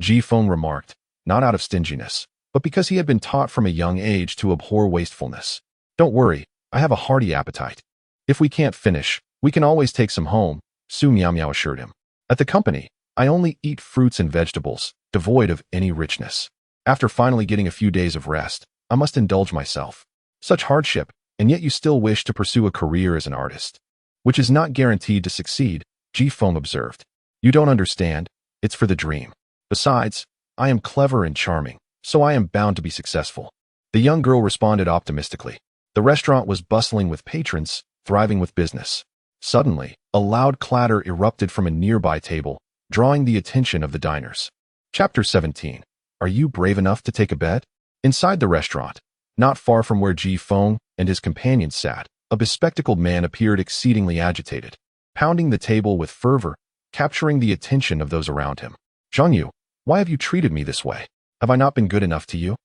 Ji-Feng remarked, not out of stinginess, but because he had been taught from a young age to abhor wastefulness. Don't worry, I have a hearty appetite. If we can't finish, we can always take some home, Su Miao Miao assured him. At the company, I only eat fruits and vegetables, devoid of any richness. After finally getting a few days of rest, I must indulge myself. Such hardship, and yet you still wish to pursue a career as an artist, which is not guaranteed to succeed, Ji-Feng observed. You don't understand, it's for the dream. Besides, I am clever and charming, so I am bound to be successful. The young girl responded optimistically. The restaurant was bustling with patrons, thriving with business. Suddenly, a loud clatter erupted from a nearby table, drawing the attention of the diners. Chapter 17. Are you brave enough to take a bet? Inside the restaurant, not far from where Ji-Feng and his companions sat, a bespectacled man appeared exceedingly agitated, pounding the table with fervor, capturing the attention of those around him. Zhang Yu, why have you treated me this way? Have I not been good enough to you?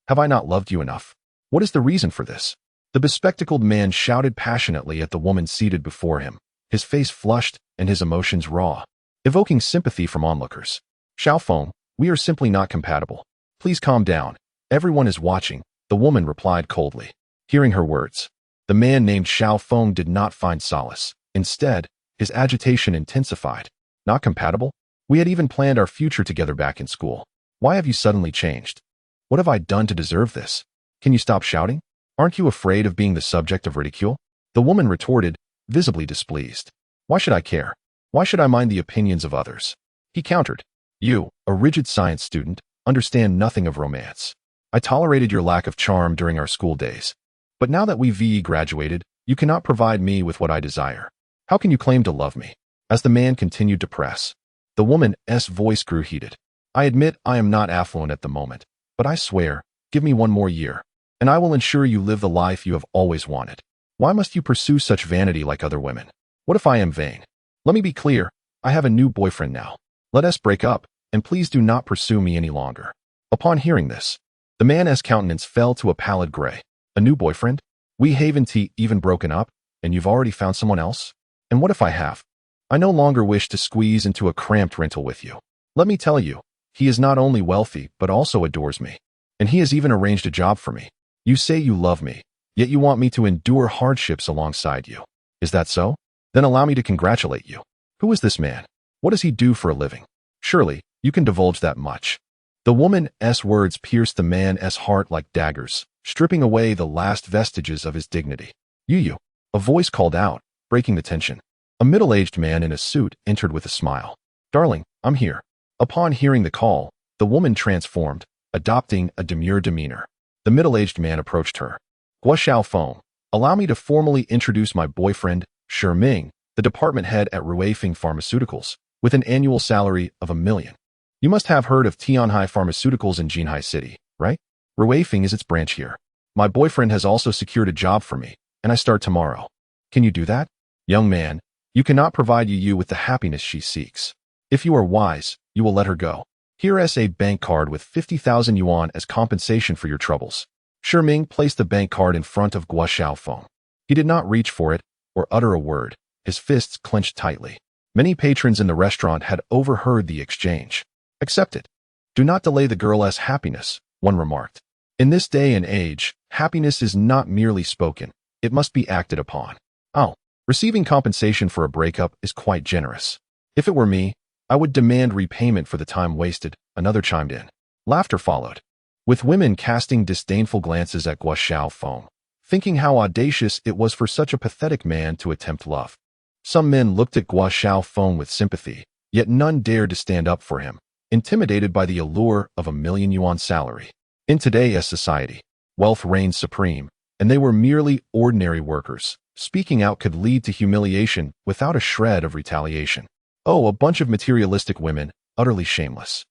Have I not loved you enough? What is the reason for this? The bespectacled man shouted passionately at the woman seated before him, his face flushed and his emotions raw, evoking sympathy from onlookers. Xiaofeng, we are simply not compatible. Please calm down. Everyone is watching, The woman replied coldly. Hearing her words, the man named Xiao Feng did not find solace. Instead, his agitation intensified. Not compatible? We had even planned our future together back in school. Why have you suddenly changed? What have I done to deserve this? Can you stop shouting? Aren't you afraid of being the subject of ridicule? The woman retorted, visibly displeased. Why should I care? Why should I mind the opinions of others? He countered. You, a rigid science student, understand nothing of romance. I tolerated your lack of charm during our school days. But now that we've graduated, you cannot provide me with what I desire. How can you claim to love me? As the man continued to press, the woman's voice grew heated. I admit I am not affluent at the moment, but I swear, give me one more year, and I will ensure you live the life you have always wanted. Why must you pursue such vanity like other women? What if I am vain? Let me be clear, I have a new boyfriend now. Let us break up, and please do not pursue me any longer. Upon hearing this, the man's countenance fell to a pallid gray. A new boyfriend? We haven't even broken up, and you've already found someone else? And what if I have? I no longer wish to squeeze into a cramped rental with you. Let me tell you, he is not only wealthy, but also adores me. And he has even arranged a job for me. You say you love me, yet you want me to endure hardships alongside you. Is that so? Then allow me to congratulate you. Who is this man? What does he do for a living? Surely, you can divulge that much. The woman's words pierced the man's heart like daggers, stripping away the last vestiges of his dignity. You. A voice called out, breaking the tension. A middle-aged man in a suit entered with a smile. Darling, I'm here. Upon hearing the call, the woman transformed, adopting a demure demeanor. The middle-aged man approached her. Guo Xiaofeng, allow me to formally introduce my boyfriend, Shi Ming, the department head at Ruifeng Pharmaceuticals, with an annual salary of $1 million. You must have heard of Tianhai Pharmaceuticals in Jinhai City, right? Ruifeng is its branch here. My boyfriend has also secured a job for me, and I start tomorrow. Can you do that? Young man, you cannot provide you with the happiness she seeks. If you are wise, you will let her go. Here is a bank card with 50,000 yuan as compensation for your troubles. Shi Ming placed the bank card in front of Guo Xiaofeng. He did not reach for it or utter a word. His fists clenched tightly. Many patrons in the restaurant had overheard the exchange. Accept it. Do not delay the girl's happiness, one remarked. In this day and age, happiness is not merely spoken. It must be acted upon. Oh, receiving compensation for a breakup is quite generous. If it were me, I would demand repayment for the time wasted, another chimed in. Laughter followed, with women casting disdainful glances at Guo Xiaofeng, thinking how audacious it was for such a pathetic man to attempt love. Some men looked at Guo Xiaofeng with sympathy, yet none dared to stand up for him, intimidated by the allure of $1 million yuan salary. In today's society, wealth reigned supreme, and they were merely ordinary workers. Speaking out could lead to humiliation without a shred of retaliation. Oh, a bunch of materialistic women, utterly shameless.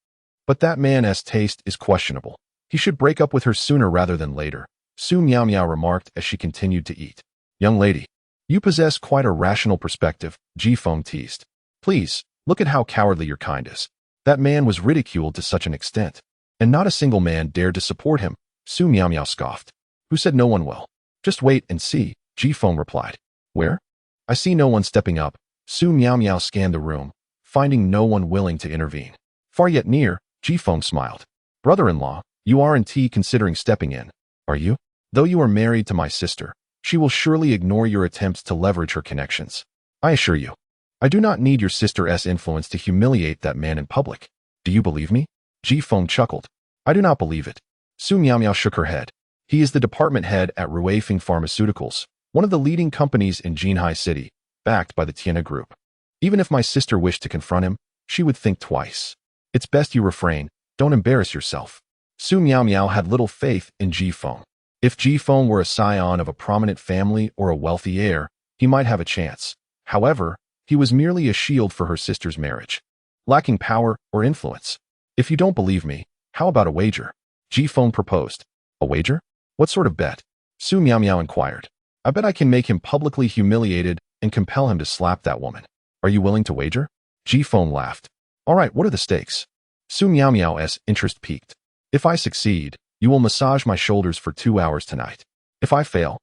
But that man's taste is questionable. He should break up with her sooner rather than later, Su Miao Miao remarked as she continued to eat. Young lady, you possess quite a rational perspective, Ji Feng teased. Please, look at how cowardly your kind is. That man was ridiculed to such an extent, and not a single man dared to support him, Su Miao Miao scoffed. Who said no one will? Just wait and see, Ji Feng replied. Where? I see no one stepping up. Su Miao Miao scanned the room, finding no one willing to intervene. Far yet near, Ji Feng smiled. Brother-in-law, you aren't considering stepping in, are you? Though you are married to my sister, she will surely ignore your attempts to leverage her connections. I assure you, I do not need your sister's influence to humiliate that man in public. Do you believe me? Ji Feng chuckled. I do not believe it. Su Miao Miao shook her head. He is the department head at Ruifeng Pharmaceuticals, one of the leading companies in Jinhai City, backed by the Tiana Group. Even if my sister wished to confront him, she would think twice. It's best you refrain, don't embarrass yourself. Su Miao Miao had little faith in Ji Feng. If Ji Feng were a scion of a prominent family or a wealthy heir, he might have a chance. However, he was merely a shield for her sister's marriage, lacking power or influence. If you don't believe me, how about a wager? Ji Feng proposed. A wager? What sort of bet? Su Miao Miao inquired. I bet I can make him publicly humiliated and compel him to slap that woman. Are you willing to wager? Ji Feng laughed. All right, what are the stakes? Su Miao Miao's interest piqued. If I succeed, you will massage my shoulders for 2 hours tonight. If I fail,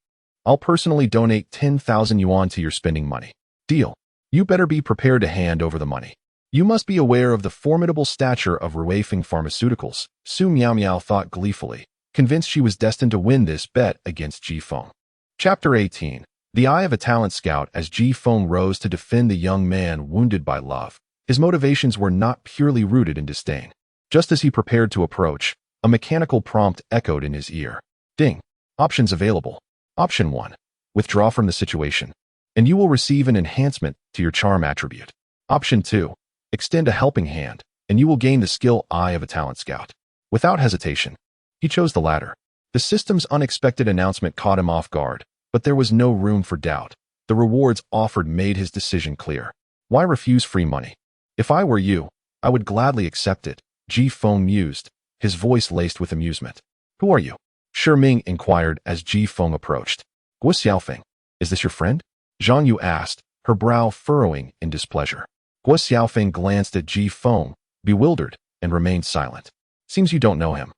I'll personally donate 10,000 yuan to your spending money. Deal. You better be prepared to hand over the money. You must be aware of the formidable stature of Ruifeng Pharmaceuticals, Su Miao Miao thought gleefully, convinced she was destined to win this bet against Ji Feng. Chapter 18. The Eye of a Talent Scout. As Ji Feng rose to defend the young man wounded by love, his motivations were not purely rooted in disdain. Just as he prepared to approach, a mechanical prompt echoed in his ear. Ding. Options available. Option 1. Withdraw from the situation, and you will receive an enhancement to your charm attribute. Option 2. Extend a helping hand, and you will gain the skill Eye of a Talent Scout. Without hesitation, he chose the latter. The system's unexpected announcement caught him off guard, but there was no room for doubt. The rewards offered made his decision clear. Why refuse free money? If I were you, I would gladly accept it, Ji Feng mused, his voice laced with amusement. Who are you? Shi Ming inquired as Ji Feng approached. Guo Xiaofeng, is this your friend? Zhang Yu asked, her brow furrowing in displeasure. Guo Xiaofeng glanced at Ji Feng, bewildered, and remained silent. Seems you don't know him.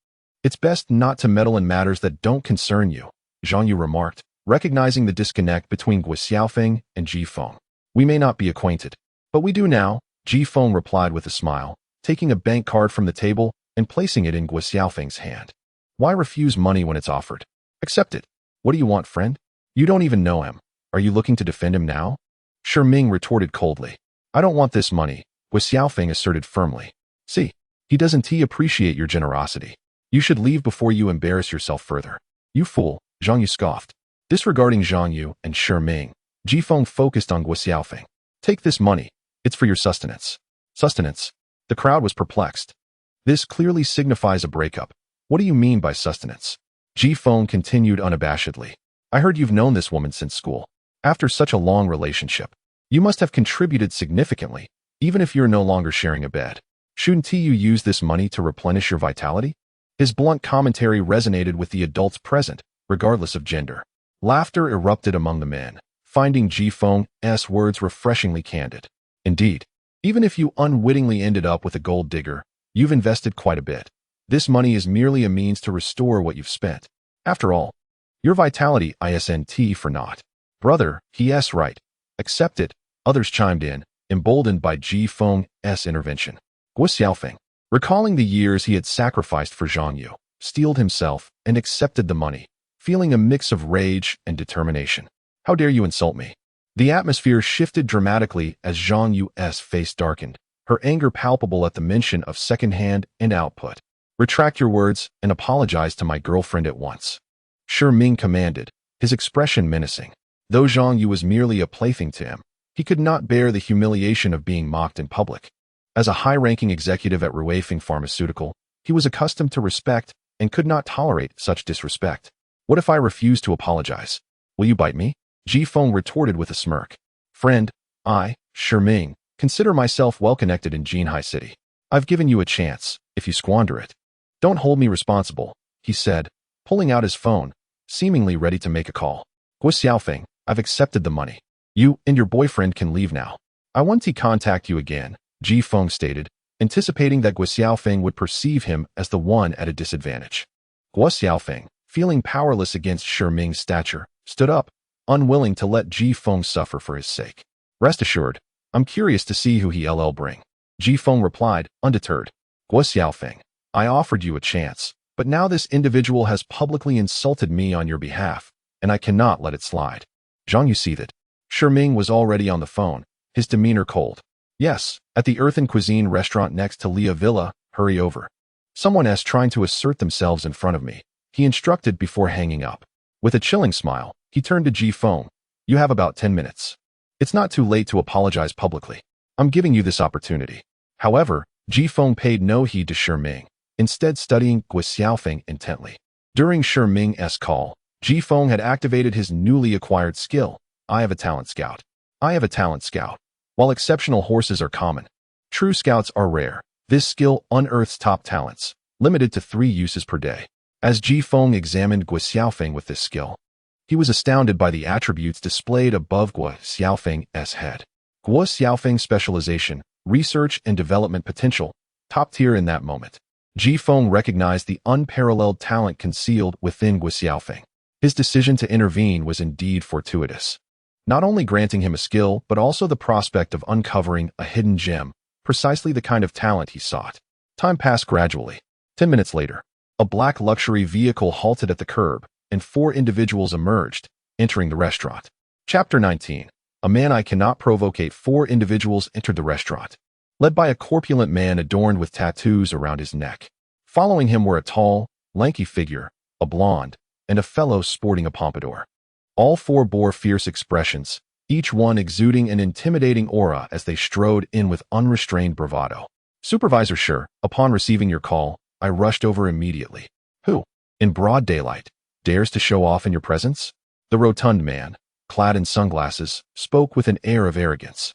It's best not to meddle in matters that don't concern you, Zhang Yu remarked, recognizing the disconnect between Guo Xiaofeng and Ji Feng. We may not be acquainted, but we do now, Ji Feng replied with a smile, taking a bank card from the table and placing it in Guo Xiaofeng's hand. Why refuse money when it's offered? Accept it. What do you want, friend? You don't even know him. Are you looking to defend him now? Shi Ming retorted coldly. I don't want this money, Guo Xiaofeng asserted firmly. See, he doesn't appreciate your generosity. You should leave before you embarrass yourself further. You fool, Zhang Yu scoffed. Disregarding Zhang Yu and Shi Ming, Ji Feng focused on Guo Xiaofeng. Take this money. It's for your sustenance. Sustenance? The crowd was perplexed. This clearly signifies a breakup. What do you mean by sustenance? Ji Feng continued unabashedly. I heard you've known this woman since school. After such a long relationship, you must have contributed significantly, even if you're no longer sharing a bed. Shouldn't you use this money to replenish your vitality? His blunt commentary resonated with the adults present, regardless of gender. Laughter erupted among the men, finding Ji Feng's words refreshingly candid. Indeed, even if you unwittingly ended up with a gold digger, you've invested quite a bit. This money is merely a means to restore what you've spent. After all, your vitality isn't for naught. Brother, he's right. Accept it, others chimed in, emboldened by Ji Feng's intervention. Guo Xiaofeng, recalling the years he had sacrificed for Zhang Yu, steeled himself and accepted the money, feeling a mix of rage and determination. How dare you insult me? The atmosphere shifted dramatically as Zhang Yu's face darkened, her anger palpable at the mention of second-hand and output. Retract your words and apologize to my girlfriend at once. Shi Ming commanded, his expression menacing. Though Zhang Yu was merely a plaything to him, he could not bear the humiliation of being mocked in public. As a high-ranking executive at Ruifeng Pharmaceutical, he was accustomed to respect and could not tolerate such disrespect. What if I refuse to apologize? Will you bite me? Ji Feng retorted with a smirk. Friend, I, Shi Ming, consider myself well-connected in Jinhai City. I've given you a chance, if you squander it. Don't hold me responsible, he said, pulling out his phone, seemingly ready to make a call. Guo Xiaofeng, I've accepted the money. You and your boyfriend can leave now. I want to contact you again, Ji Feng stated, anticipating that Guo Xiaofeng would perceive him as the one at a disadvantage. Guo Xiaofeng, feeling powerless against Shi Ming's stature, stood up, unwilling to let Ji Feng suffer for his sake. Rest assured, I'm curious to see who he'll bring. Ji Feng replied, undeterred. Guo Xiaofeng, I offered you a chance, but now this individual has publicly insulted me on your behalf, and I cannot let it slide. Zhang Yu seethed. Shi Ming was already on the phone, his demeanor cold. Yes, at the Earthen Cuisine restaurant next to Leah Villa, hurry over. Someone's trying to assert themselves in front of me, he instructed before hanging up. With a chilling smile, he turned to Ji Feng. You have about 10 minutes. It's not too late to apologize publicly. I'm giving you this opportunity. However, Ji Feng paid no heed to Shi Ming, instead studying Guo Xiaofeng intently. During Shi Ming's call, Ji Feng had activated his newly acquired skill, Eye of a Talent Scout. Eye of a Talent Scout. While exceptional horses are common, true scouts are rare. This skill unearths top talents, limited to 3 uses per day. As Ji Feng examined Guo Xiaofeng with this skill, he was astounded by the attributes displayed above Guo Xiaofeng's head. Guo Xiaofeng's specialization, research and development potential, top tier in that moment. Ji Feng recognized the unparalleled talent concealed within Guo Xiaofeng. His decision to intervene was indeed fortuitous, not only granting him a skill but also the prospect of uncovering a hidden gem, precisely the kind of talent he sought. Time passed gradually. 10 minutes later, A black luxury vehicle halted at the curb, and 4 individuals emerged, entering the restaurant. Chapter 19. A man I cannot provocate. 4 individuals entered the restaurant, led by a corpulent man adorned with tattoos around his neck. Following him were a tall, lanky figure, a blonde, and a fellow sporting a pompadour. All 4 bore fierce expressions, each one exuding an intimidating aura as they strode in with unrestrained bravado. Supervisor Sure, upon receiving your call, I rushed over immediately. Who, in broad daylight, dares to show off in your presence? The rotund man, clad in sunglasses, spoke with an air of arrogance.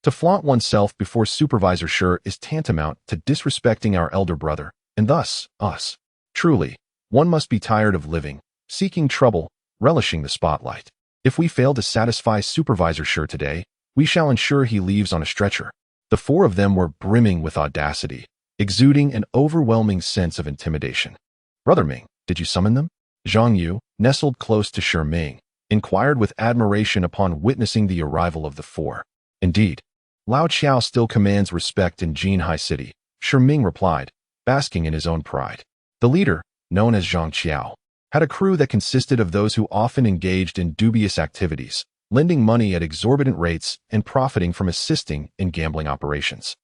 To flaunt oneself before Supervisor Sure is tantamount to disrespecting our elder brother, and thus, us. Truly, one must be tired of living, seeking trouble, relishing the spotlight. If we fail to satisfy Supervisor Sure today, we shall ensure he leaves on a stretcher. The 4 of them were brimming with audacity, exuding an overwhelming sense of intimidation. Brother Ming, did you summon them? Zhang Yu, nestled close to Shi Ming, inquired with admiration upon witnessing the arrival of the 4. Indeed, Lao Qiao still commands respect in Jinhai City, Shi Ming replied, basking in his own pride. The leader, known as Zhang Qiao, had a crew that consisted of those who often engaged in dubious activities, lending money at exorbitant rates and profiting from assisting in gambling operations.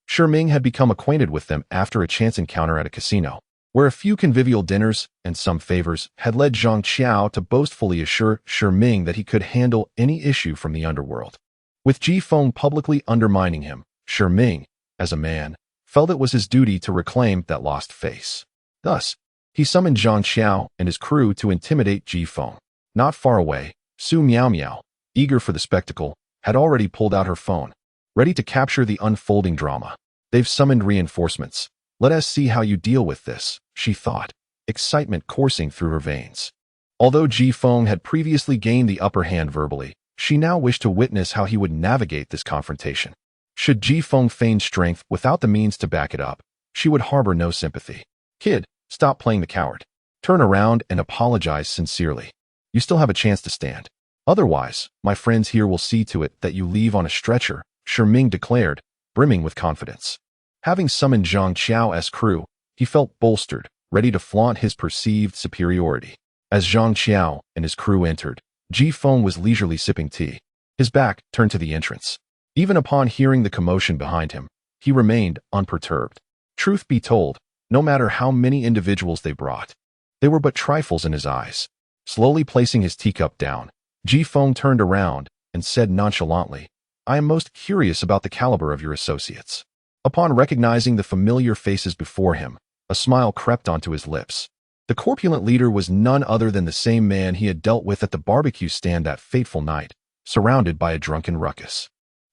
Shi Ming had become acquainted with them after a chance encounter at a casino, where a few convivial dinners and some favors had led Zhang Qiao to boastfully assure Shi Ming that he could handle any issue from the underworld. With Ji Feng publicly undermining him, Shi Ming, as a man, felt it was his duty to reclaim that lost face. Thus, he summoned Zhang Qiao and his crew to intimidate Ji Feng. Not far away, Su Miao Miao, eager for the spectacle, had already pulled out her phone, ready to capture the unfolding drama. They've summoned reinforcements. Let us see how you deal with this, she thought, excitement coursing through her veins. Although Ji Feng had previously gained the upper hand verbally, she now wished to witness how he would navigate this confrontation. Should Ji Feng feign strength without the means to back it up, she would harbor no sympathy. Kid, stop playing the coward. Turn around and apologize sincerely. You still have a chance to stand. Otherwise, my friends here will see to it that you leave on a stretcher, Shi Ming declared, brimming with confidence. Having summoned Zhang Qiao's crew, he felt bolstered, ready to flaunt his perceived superiority. As Zhang Qiao and his crew entered, Ji Feng was leisurely sipping tea, his back turned to the entrance. Even upon hearing the commotion behind him, he remained unperturbed. Truth be told, no matter how many individuals they brought, they were but trifles in his eyes. Slowly placing his teacup down, Ji Feng turned around and said nonchalantly, I am most curious about the caliber of your associates. Upon recognizing the familiar faces before him, a smile crept onto his lips. The corpulent leader was none other than the same man he had dealt with at the barbecue stand that fateful night, surrounded by a drunken ruckus.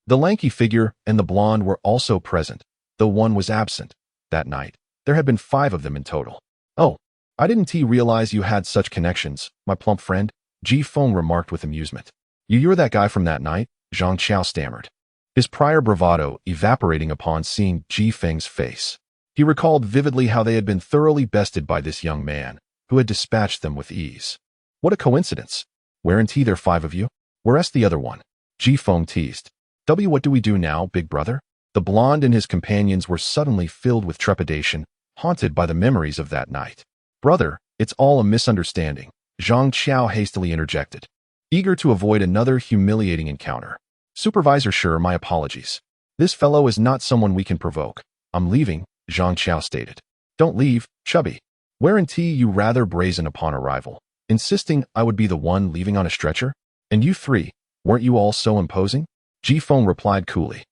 The lanky figure and the blonde were also present, though one was absent. That night, there had been 5 of them in total. Oh, I didn't realize you had such connections, my plump friend, Ji Feng remarked with amusement. You're that guy from that night? Zhang Qiao stammered, his prior bravado evaporating upon seeing Ji Feng's face. He recalled vividly how they had been thoroughly bested by this young man, who had dispatched them with ease. What a coincidence. Weren't there 5 of you? Where's the other one? Ji Feng teased. What do we do now, big brother? The blonde and his companions were suddenly filled with trepidation, haunted by the memories of that night. Brother, it's all a misunderstanding, Zhang Qiao hastily interjected, eager to avoid another humiliating encounter. Supervisor Sure, my apologies. This fellow is not someone we can provoke. I'm leaving, Zhang Qiao stated. Don't leave, chubby. Weren't you rather brazen upon arrival, insisting I would be the one leaving on a stretcher? And you 3, weren't you all so imposing? Ji Feng replied coolly.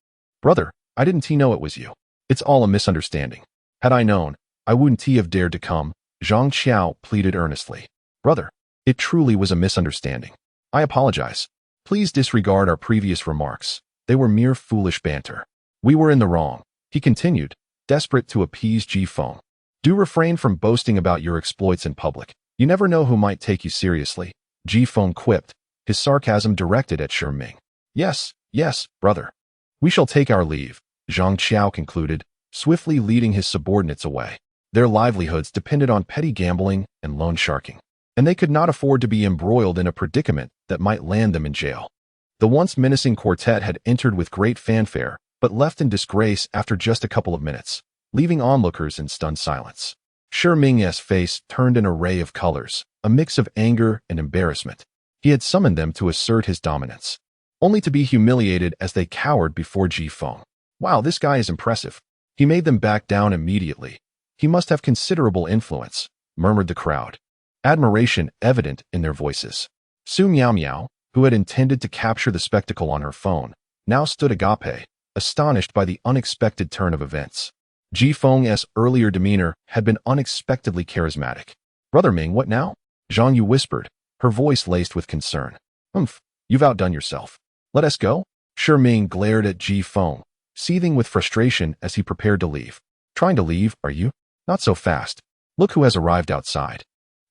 Brother, I didn't know it was you. It's all a misunderstanding. Had I known, I wouldn't have dared to come, Zhang Qiao pleaded earnestly. Brother, it truly was a misunderstanding. I apologize. Please disregard our previous remarks. They were mere foolish banter. We were in the wrong, he continued, desperate to appease Ji Feng. Do refrain from boasting about your exploits in public. You never know who might take you seriously, Ji Feng quipped, his sarcasm directed at Shi Ming. Yes, brother. We shall take our leave, Zhang Qiao concluded, swiftly leading his subordinates away. Their livelihoods depended on petty gambling and loan sharking, and they could not afford to be embroiled in a predicament that might land them in jail. The once menacing quartet had entered with great fanfare, but left in disgrace after just a couple of minutes, leaving onlookers in stunned silence. Shi Ming's face turned an array of colors, a mix of anger and embarrassment. He had summoned them to assert his dominance, only to be humiliated as they cowered before Ji Feng. Wow, this guy is impressive. He made them back down immediately. He must have considerable influence, murmured the crowd, admiration evident in their voices. Su Miao Miao, who had intended to capture the spectacle on her phone, now stood agape, astonished by the unexpected turn of events. Ji Feng's earlier demeanor had been unexpectedly charismatic. Brother Ming, what now? Zhang Yu whispered, her voice laced with concern. You've outdone yourself. Let us go? Shi Ming glared at Ji Feng, seething with frustration as he prepared to leave. Trying to leave, are you? Not so fast. Look who has arrived outside.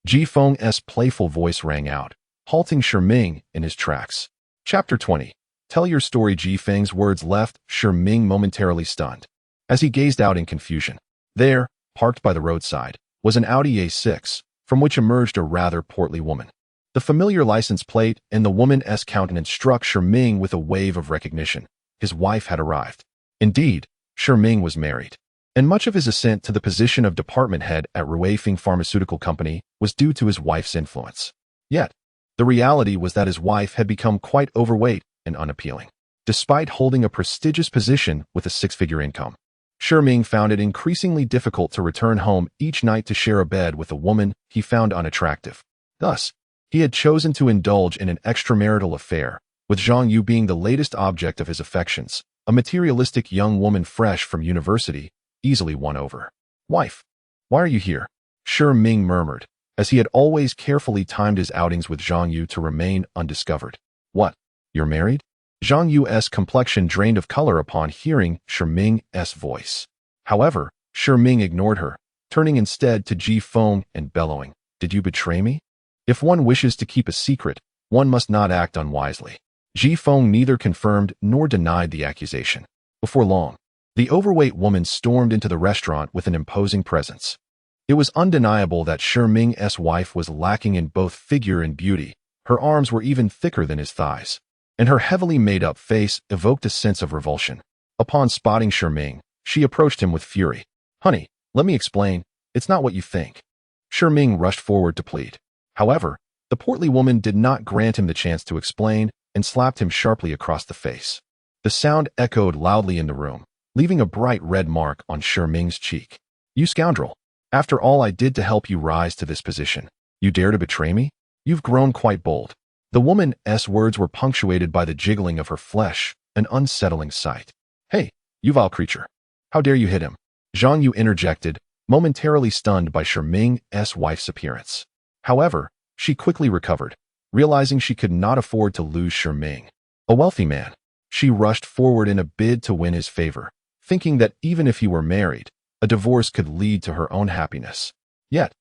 Ji Feng's playful voice rang out, halting Shi Ming in his tracks. Chapter 20. Tell your story. Ji Feng's words left Shi Ming momentarily stunned, as he gazed out in confusion. There, parked by the roadside, was an Audi A6, from which emerged a rather portly woman. The familiar license plate and the woman's countenance struck Shi Ming with a wave of recognition. His wife had arrived. Indeed, Shi Ming was married, and much of his ascent to the position of department head at Ruifeng Pharmaceutical Company was due to his wife's influence. Yet, the reality was that his wife had become quite overweight and unappealing, despite holding a prestigious position with a six-figure income. Shi Ming found it increasingly difficult to return home each night to share a bed with a woman he found unattractive. Thus, he had chosen to indulge in an extramarital affair, with Zhang Yu being the latest object of his affections, a materialistic young woman fresh from university, easily won over. Wife, why are you here? Shi Ming murmured, as he had always carefully timed his outings with Zhang Yu to remain undiscovered. What? You're married? Zhang Yu's complexion drained of color upon hearing Shi Ming's voice. However, Shi Ming ignored her, turning instead to Ji Feng and bellowing, Did you betray me? If one wishes to keep a secret, one must not act unwisely. Ji Feng neither confirmed nor denied the accusation. Before long, the overweight woman stormed into the restaurant with an imposing presence. It was undeniable that Shi Ming's wife was lacking in both figure and beauty. Her arms were even thicker than his thighs, and her heavily made-up face evoked a sense of revulsion. Upon spotting Shi Ming, she approached him with fury. Honey, let me explain. It's not what you think. Shi Ming rushed forward to plead. However, the portly woman did not grant him the chance to explain and slapped him sharply across the face. The sound echoed loudly in the room, leaving a bright red mark on Shi Ming's cheek. You scoundrel! After all I did to help you rise to this position, you dare to betray me? You've grown quite bold. The woman's words were punctuated by the jiggling of her flesh, an unsettling sight. Hey, you vile creature! How dare you hit him? Zhang Yu interjected, momentarily stunned by Shi Ming's wife's appearance. However, she quickly recovered, realizing she could not afford to lose Shi Ming. A wealthy man, she rushed forward in a bid to win his favor, thinking that even if he were married, a divorce could lead to her own happiness. Yet,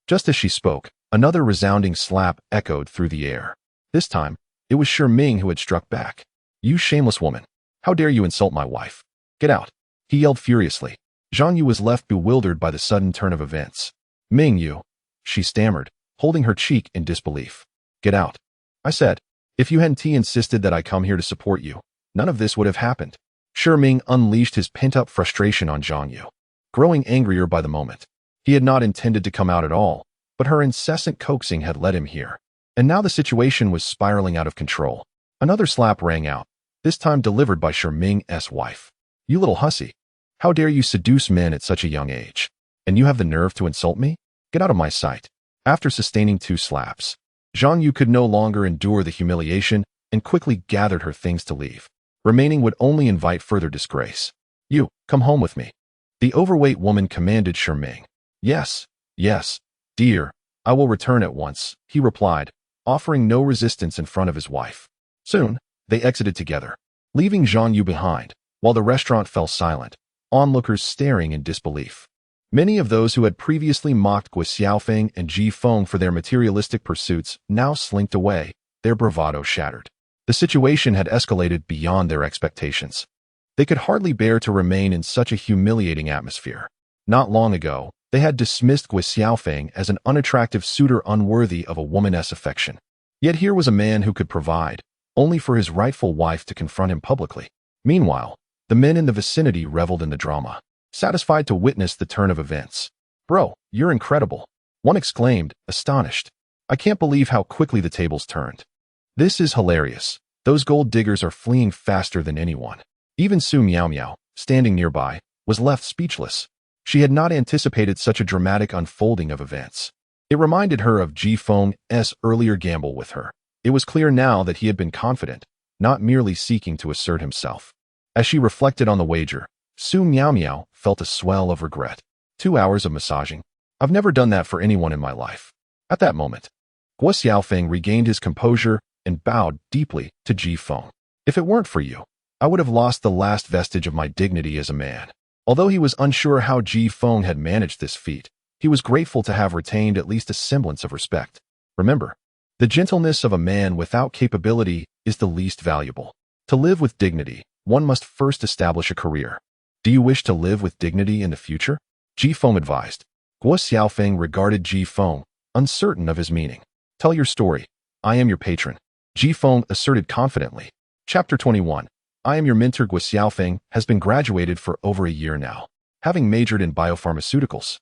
just as she spoke, another resounding slap echoed through the air. This time, it was Shi Ming who had struck back. You shameless woman! How dare you insult my wife? Get out! He yelled furiously. Zhang Yu was left bewildered by the sudden turn of events. Ming Yu, she stammered, holding her cheek in disbelief. Get out. I said, if you hadn't insisted that I come here to support you, none of this would have happened. Shi Ming unleashed his pent-up frustration on Zhang Yu, growing angrier by the moment. He had not intended to come out at all, but her incessant coaxing had led him here. And now the situation was spiraling out of control. Another slap rang out, this time delivered by Shi Ming's wife. You little hussy! How dare you seduce men at such a young age? And you have the nerve to insult me? Get out of my sight. After sustaining 2 slaps, Zhang Yu could no longer endure the humiliation and quickly gathered her things to leave. Remaining would only invite further disgrace. You, come home with me. The overweight woman commanded Shi Ming. Yes, dear, I will return at once, he replied, offering no resistance in front of his wife. Soon, they exited together, leaving Zhang Yu behind, while the restaurant fell silent, onlookers staring in disbelief. Many of those who had previously mocked Gui Xiaofeng and Ji Feng for their materialistic pursuits now slinked away, their bravado shattered. The situation had escalated beyond their expectations. They could hardly bear to remain in such a humiliating atmosphere. Not long ago, they had dismissed Gui Xiaofeng as an unattractive suitor unworthy of a woman's affection. Yet here was a man who could provide, only for his rightful wife to confront him publicly. Meanwhile, the men in the vicinity reveled in the drama, satisfied to witness the turn of events. Bro, you're incredible. One exclaimed, astonished. I can't believe how quickly the tables turned. This is hilarious. Those gold diggers are fleeing faster than anyone. Even Su Miao Miao, standing nearby, was left speechless. She had not anticipated such a dramatic unfolding of events. It reminded her of Ji Feng's earlier gamble with her. It was clear now that he had been confident, not merely seeking to assert himself. As she reflected on the wager, Su Miao Miao felt a swell of regret. 2 hours of massaging. I've never done that for anyone in my life. At that moment, Guo Xiaofeng regained his composure and bowed deeply to Ji Feng. If it weren't for you, I would have lost the last vestige of my dignity as a man. Although he was unsure how Ji Feng had managed this feat, he was grateful to have retained at least a semblance of respect. Remember, the gentleness of a man without capability is the least valuable. To live with dignity, one must first establish a career. Do you wish to live with dignity in the future? Ji Feng advised. Guo Xiaofeng regarded Ji Feng, uncertain of his meaning. Tell your story. I am your patron. Ji Feng asserted confidently. Chapter 21. I am your mentor. Guo Xiaofeng has been graduated for over a year now, having majored in biopharmaceuticals.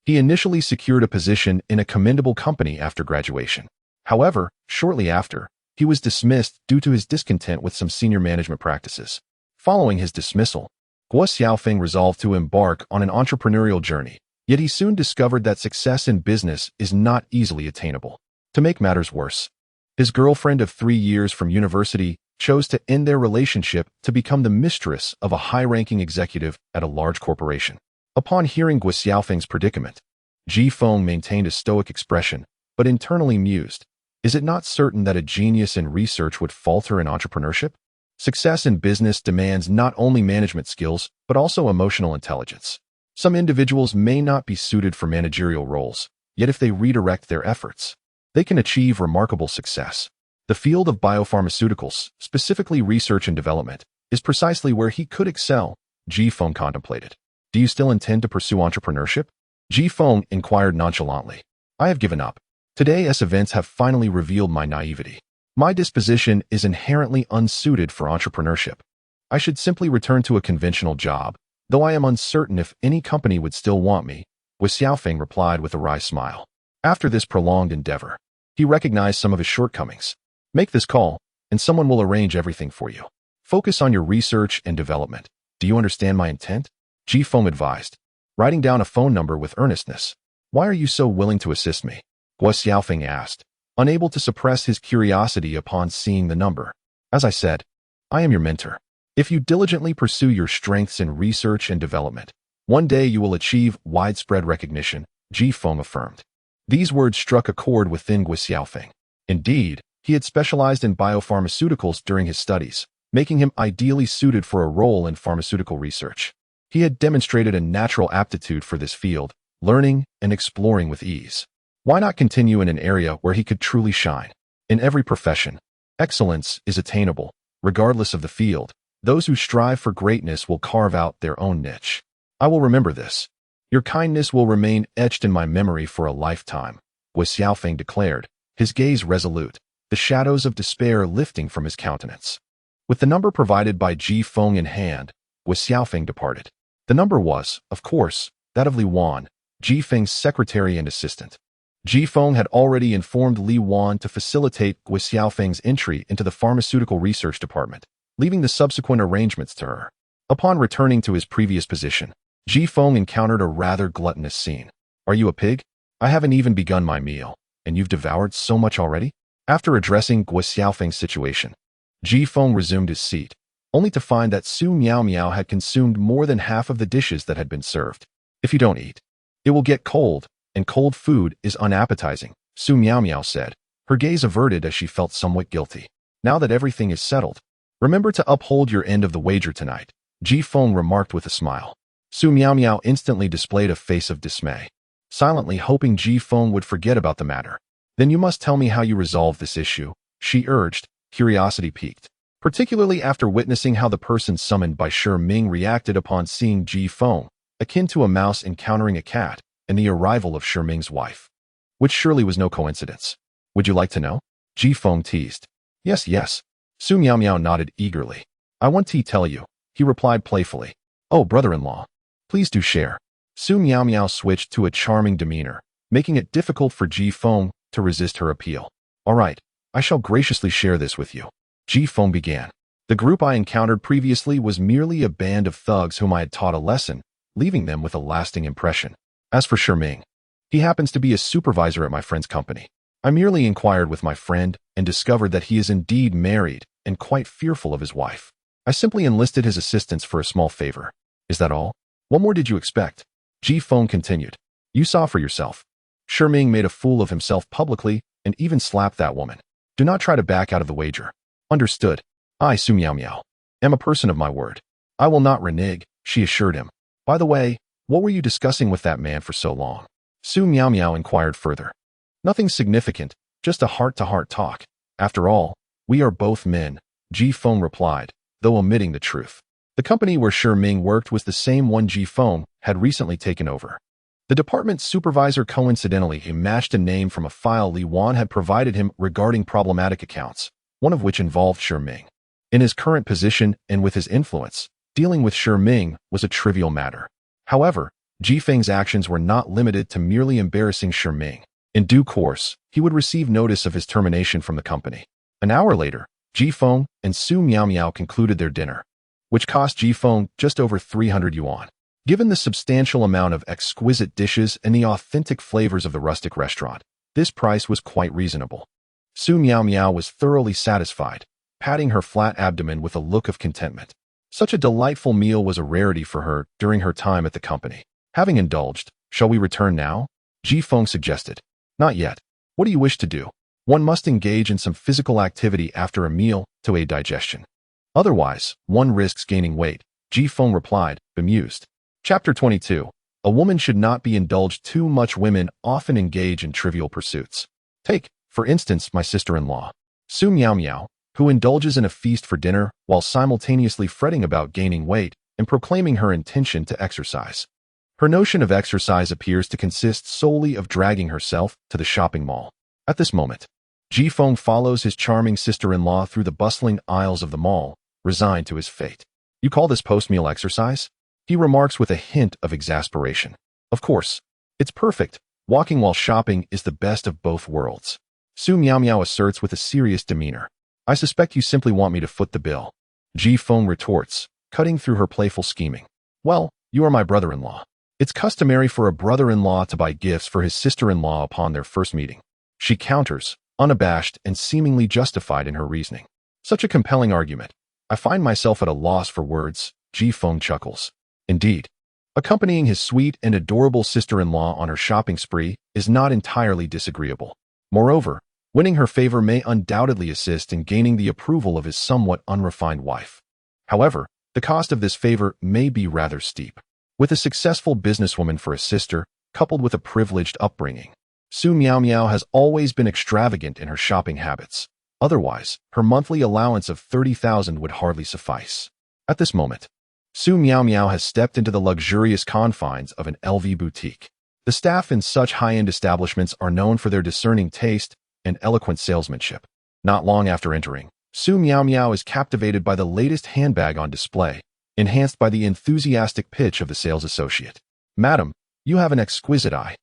He initially secured a position in a commendable company after graduation. However, shortly after, he was dismissed due to his discontent with some senior management practices. Following his dismissal, Guo Xiaofeng resolved to embark on an entrepreneurial journey, yet he soon discovered that success in business is not easily attainable. To make matters worse, his girlfriend of 3 years from university chose to end their relationship to become the mistress of a high-ranking executive at a large corporation. Upon hearing Guo Xiaofeng's predicament, Ji Feng maintained a stoic expression, but internally mused, is it not certain that a genius in research would falter in entrepreneurship? Success in business demands not only management skills, but also emotional intelligence. Some individuals may not be suited for managerial roles, yet if they redirect their efforts, they can achieve remarkable success. The field of biopharmaceuticals, specifically research and development, is precisely where he could excel, Ji Feng contemplated. Do you still intend to pursue entrepreneurship? Ji Feng inquired nonchalantly. I have given up. Today's events have finally revealed my naivety. My disposition is inherently unsuited for entrepreneurship. I should simply return to a conventional job, though I am uncertain if any company would still want me, Guo Xiaofeng replied with a wry smile. After this prolonged endeavor, he recognized some of his shortcomings. Make this call, and someone will arrange everything for you. Focus on your research and development. Do you understand my intent? Ji Feng advised, writing down a phone number with earnestness. Why are you so willing to assist me? Guo Xiaofeng asked, unable to suppress his curiosity upon seeing the number. As I said, I am your mentor. If you diligently pursue your strengths in research and development, one day you will achieve widespread recognition, Ji Feng affirmed. These words struck a chord within Guo Xiaofeng. Indeed, he had specialized in biopharmaceuticals during his studies, making him ideally suited for a role in pharmaceutical research. He had demonstrated a natural aptitude for this field, learning and exploring with ease. Why not continue in an area where he could truly shine? In every profession, excellence is attainable, regardless of the field. Those who strive for greatness will carve out their own niche. I will remember this. Your kindness will remain etched in my memory for a lifetime, Guo Xiaofeng declared, his gaze resolute, the shadows of despair lifting from his countenance. With the number provided by Ji Feng in hand, Guo Xiaofeng departed. The number was, of course, that of Li Wan, Ji Feng's secretary and assistant. Ji Feng had already informed Li Wan to facilitate Guo Xiaofeng's entry into the pharmaceutical research department, leaving the subsequent arrangements to her. Upon returning to his previous position, Ji Feng encountered a rather gluttonous scene. Are you a pig? I haven't even begun my meal, and you've devoured so much already? After addressing Guo Xiaofeng's situation, Ji Feng resumed his seat, only to find that Su Miao Miao had consumed more than half of the dishes that had been served. If you don't eat, it will get cold, and cold food is unappetizing, Su Miao Miao said, her gaze averted as she felt somewhat guilty. Now that everything is settled, remember to uphold your end of the wager tonight, Ji Feng remarked with a smile. Su Miao Miao instantly displayed a face of dismay, silently hoping Ji Feng would forget about the matter. Then you must tell me how you resolved this issue, she urged, curiosity piqued, particularly after witnessing how the person summoned by Shi Ming reacted upon seeing Ji Feng, akin to a mouse encountering a cat, and the arrival of Shi Ming's wife. Which surely was no coincidence. Would you like to know? Ji Feng teased. Yes. Su Miao Miao nodded eagerly. I want to tell you, he replied playfully. Oh, brother-in-law. Please do share. Su Miao Miao switched to a charming demeanor, making it difficult for Ji Feng to resist her appeal. All right, I shall graciously share this with you. Ji Feng began. The group I encountered previously was merely a band of thugs whom I had taught a lesson, leaving them with a lasting impression. As for Ming, he happens to be a supervisor at my friend's company. I merely inquired with my friend and discovered that he is indeed married and quite fearful of his wife. I simply enlisted his assistance for a small favor. Is that all? What more did you expect? Ji Feng continued. You saw for yourself. Ming made a fool of himself publicly and even slapped that woman. Do not try to back out of the wager. Understood. I, Su Miao Miao, am a person of my word. I will not renege, she assured him. By the way, what were you discussing with that man for so long? Su Miao Miao inquired further. Nothing significant, just a heart-to-heart talk. After all, we are both men, Ji Feng replied, though omitting the truth. The company where Ming worked was the same one Ji Feng had recently taken over. The department supervisor coincidentally matched a name from a file Li Wan had provided him regarding problematic accounts, one of which involved Ming. In his current position and with his influence, dealing with Ming was a trivial matter. However, Ji Feng's actions were not limited to merely embarrassing Ming. In due course, he would receive notice of his termination from the company. An hour later, Ji Feng and Su Miao Miao concluded their dinner, which cost Ji Feng just over 300 yuan. Given the substantial amount of exquisite dishes and the authentic flavors of the rustic restaurant, this price was quite reasonable. Su Miao Miao was thoroughly satisfied, patting her flat abdomen with a look of contentment. Such a delightful meal was a rarity for her during her time at the company. Having indulged, shall we return now? Ji Feng suggested. Not yet. What do you wish to do? One must engage in some physical activity after a meal to aid digestion. Otherwise, one risks gaining weight, Ji Feng replied, bemused. Chapter 22. A woman should not be indulged too much. Women often engage in trivial pursuits. Take, for instance, my sister-in-law, Su Miao Miao, who indulges in a feast for dinner while simultaneously fretting about gaining weight and proclaiming her intention to exercise. Her notion of exercise appears to consist solely of dragging herself to the shopping mall. At this moment, Ji Feng follows his charming sister-in-law through the bustling aisles of the mall, resigned to his fate. You call this post-meal exercise? He remarks with a hint of exasperation. Of course, it's perfect. Walking while shopping is the best of both worlds. Su Miao Miao asserts with a serious demeanor. I suspect you simply want me to foot the bill. Ji Feng retorts, cutting through her playful scheming. Well, you are my brother-in-law. It's customary for a brother-in-law to buy gifts for his sister-in-law upon their first meeting. She counters, unabashed and seemingly justified in her reasoning. Such a compelling argument. I find myself at a loss for words, Ji Feng chuckles. Indeed, accompanying his sweet and adorable sister-in-law on her shopping spree is not entirely disagreeable. Moreover, winning her favor may undoubtedly assist in gaining the approval of his somewhat unrefined wife. However, the cost of this favor may be rather steep. With a successful businesswoman for a sister, coupled with a privileged upbringing, Su Miao Miao has always been extravagant in her shopping habits. Otherwise, her monthly allowance of 30,000 would hardly suffice. At this moment, Su Miao Miao has stepped into the luxurious confines of an LV boutique. The staff in such high-end establishments are known for their discerning taste and eloquent salesmanship. Not long after entering, Su Miao Miao is captivated by the latest handbag on display, enhanced by the enthusiastic pitch of the sales associate. Madam, you have an exquisite eye.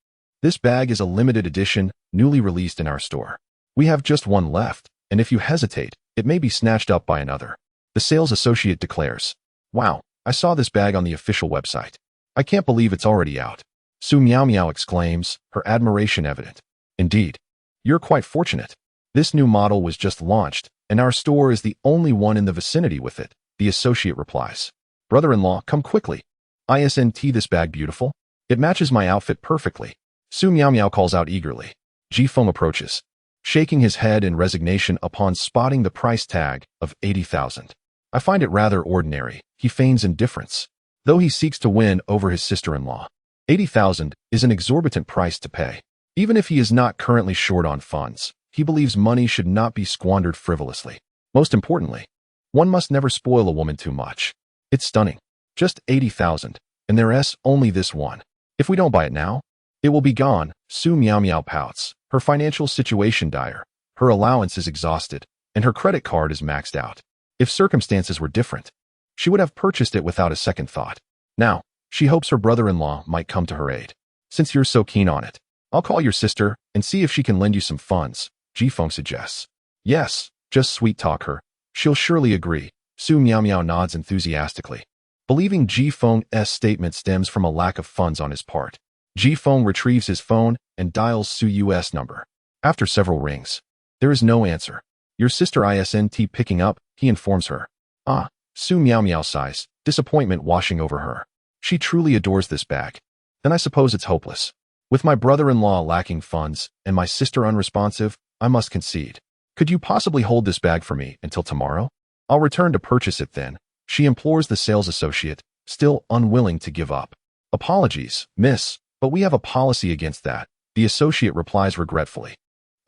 This bag is a limited edition, newly released in our store. We have just one left, and if you hesitate, it may be snatched up by another. The sales associate declares. Wow, I saw this bag on the official website. I can't believe it's already out. Su Miao Miao exclaims, her admiration evident. Indeed, you're quite fortunate. This new model was just launched, and our store is the only one in the vicinity with it, the associate replies. Brother-in-law, come quickly. Isn't this bag beautiful? It matches my outfit perfectly. Su Miao Miao calls out eagerly. Ji Feng approaches, shaking his head in resignation upon spotting the price tag of 80,000. I find it rather ordinary, he feigns indifference, though he seeks to win over his sister-in-law. 80,000 is an exorbitant price to pay. Even if he is not currently short on funds, he believes money should not be squandered frivolously. Most importantly, one must never spoil a woman too much. It's stunning. Just 80,000, and there's only this one. If we don't buy it now, it will be gone. Su Miao Miao pouts, her financial situation dire. Her allowance is exhausted, and her credit card is maxed out. If circumstances were different, she would have purchased it without a second thought. Now, She hopes her brother-in-law might come to her aid. Since you're so keen on it, I'll call your sister and see if she can lend you some funds, Jifeng suggests. Yes, just sweet-talk her. She'll surely agree. Su Miao nods enthusiastically. Believing Jifeng's statement stems from a lack of funds on his part, Jifeng retrieves his phone and dials Su's number. After several rings, there is no answer. Your sister isn't picking up, he informs her. Ah, Su Miao sighs, disappointment washing over her. She truly adores this bag. Then I suppose it's hopeless. With my brother-in-law lacking funds and my sister unresponsive, I must concede. Could you possibly hold this bag for me until tomorrow? I'll return to purchase it then, she implores the sales associate, still unwilling to give up. Apologies, miss, but we have a policy against that, the associate replies regretfully.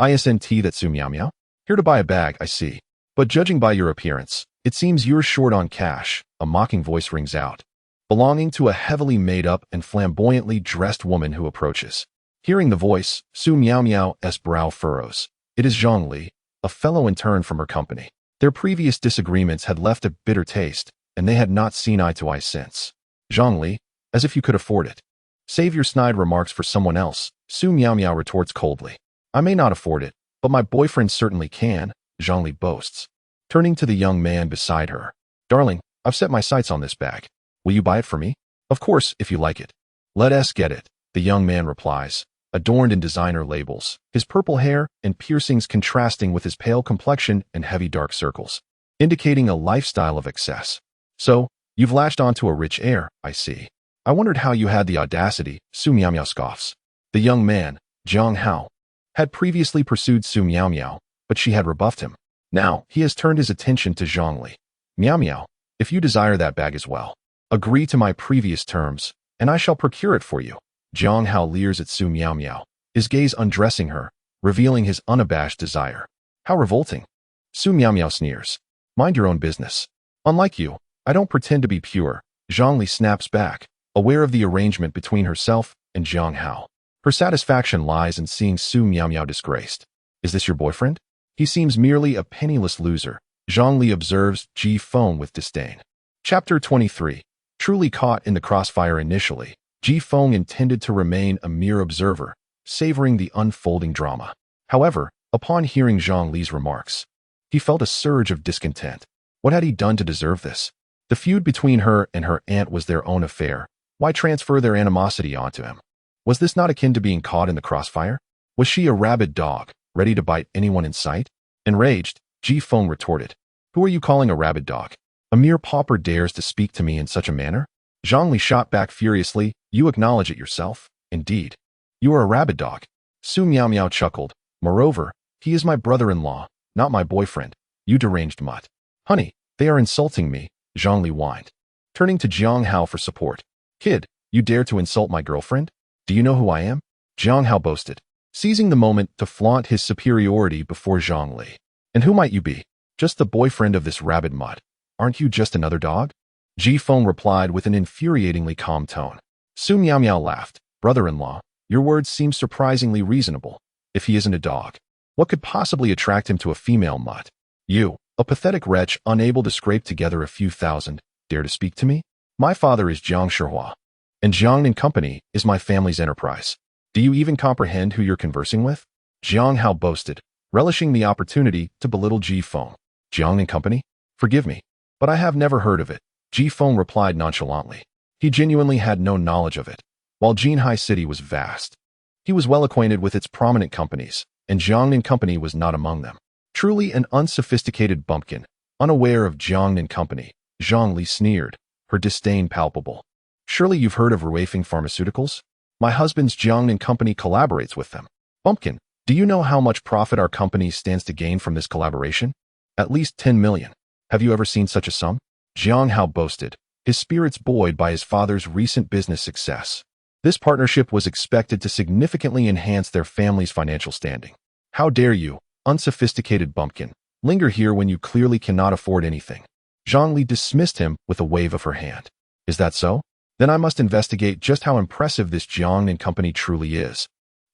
Isn't that Su Miao? Here to buy a bag, I see. But judging by your appearance, it seems you're short on cash, a mocking voice rings out, belonging to a heavily made-up and flamboyantly dressed woman who approaches. Hearing the voice, Su Miao's brow furrows. It is Zhang Li, a fellow intern from her company. Their previous disagreements had left a bitter taste, and they had not seen eye to eye since. Zhang Li, as if you could afford it. Save your snide remarks for someone else, Su Miao retorts coldly. I may not afford it, but my boyfriend certainly can, Zhang Li boasts. Turning to the young man beside her. Darling, I've set my sights on this bag. Will you buy it for me? Of course, if you like it. Let us get it, the young man replies, adorned in designer labels, his purple hair and piercings contrasting with his pale complexion and heavy dark circles, indicating a lifestyle of excess. So, you've latched onto a rich heir, I see. I wondered how you had the audacity, Su Miao scoffs. The young man, Jiang Hao, had previously pursued Su Miao, but she had rebuffed him. Now, he has turned his attention to Zhang Li. Miao, if you desire that bag as well, agree to my previous terms, and I shall procure it for you. Jiang Hao leers at Su Miao, his gaze undressing her, revealing his unabashed desire. How revolting. Su Miao sneers. Mind your own business. Unlike you, I don't pretend to be pure, Zhang Li snaps back, aware of the arrangement between herself and Jiang Hao. Her satisfaction lies in seeing Su Miao disgraced. Is this your boyfriend? He seems merely a penniless loser, Zhang Li observes Jifeng with disdain. Chapter 23. Truly caught in the crossfire initially, Jifeng intended to remain a mere observer, savoring the unfolding drama. However, upon hearing Zhang Li's remarks, he felt a surge of discontent. What had he done to deserve this? The feud between her and her aunt was their own affair. Why transfer their animosity onto him? Was this not akin to being caught in the crossfire? Was she a rabid dog, ready to bite anyone in sight? Enraged, Jifeng retorted. Who are you calling a rabid dog? A mere pauper dares to speak to me in such a manner? Zhang Li shot back furiously. You acknowledge it yourself? Indeed. You are a rabid dog. Su Miao chuckled. Moreover, he is my brother-in-law, not my boyfriend. You deranged mutt. Honey, they are insulting me, Zhang Li whined, turning to Jiang Hao for support. Kid, you dare to insult my girlfriend? Do you know who I am? Jiang Hao boasted, seizing the moment to flaunt his superiority before Zhang Li. And who might you be? Just the boyfriend of this rabid mutt. Aren't you just another dog? Jifeng replied with an infuriatingly calm tone. Su Miao laughed. Brother-in-law, your words seem surprisingly reasonable. If he isn't a dog, what could possibly attract him to a female mutt? You, a pathetic wretch unable to scrape together a few thousand, dare to speak to me? My father is Jiang Shihua, and Jiang and Company is my family's enterprise. Do you even comprehend who you're conversing with? Jiang Hao boasted, relishing the opportunity to belittle Jifeng. Jiang and Company? Forgive me, but I have never heard of it, Jifeng replied nonchalantly. He genuinely had no knowledge of it. While Jinhai City was vast, he was well acquainted with its prominent companies, and Jiang and Company was not among them. Truly an unsophisticated bumpkin, unaware of Jiang and Company, Zhang Li sneered, her disdain palpable. Surely you've heard of Ruifeng Pharmaceuticals? My husband's Jiang and Company collaborates with them. Bumpkin, do you know how much profit our company stands to gain from this collaboration? At least 10 million. Have you ever seen such a sum? Jiang Hao boasted, his spirits buoyed by his father's recent business success. This partnership was expected to significantly enhance their family's financial standing. How dare you, unsophisticated bumpkin, linger here when you clearly cannot afford anything? Zhang Li dismissed him with a wave of her hand. Is that so? Then I must investigate just how impressive this Jiang and Company truly is.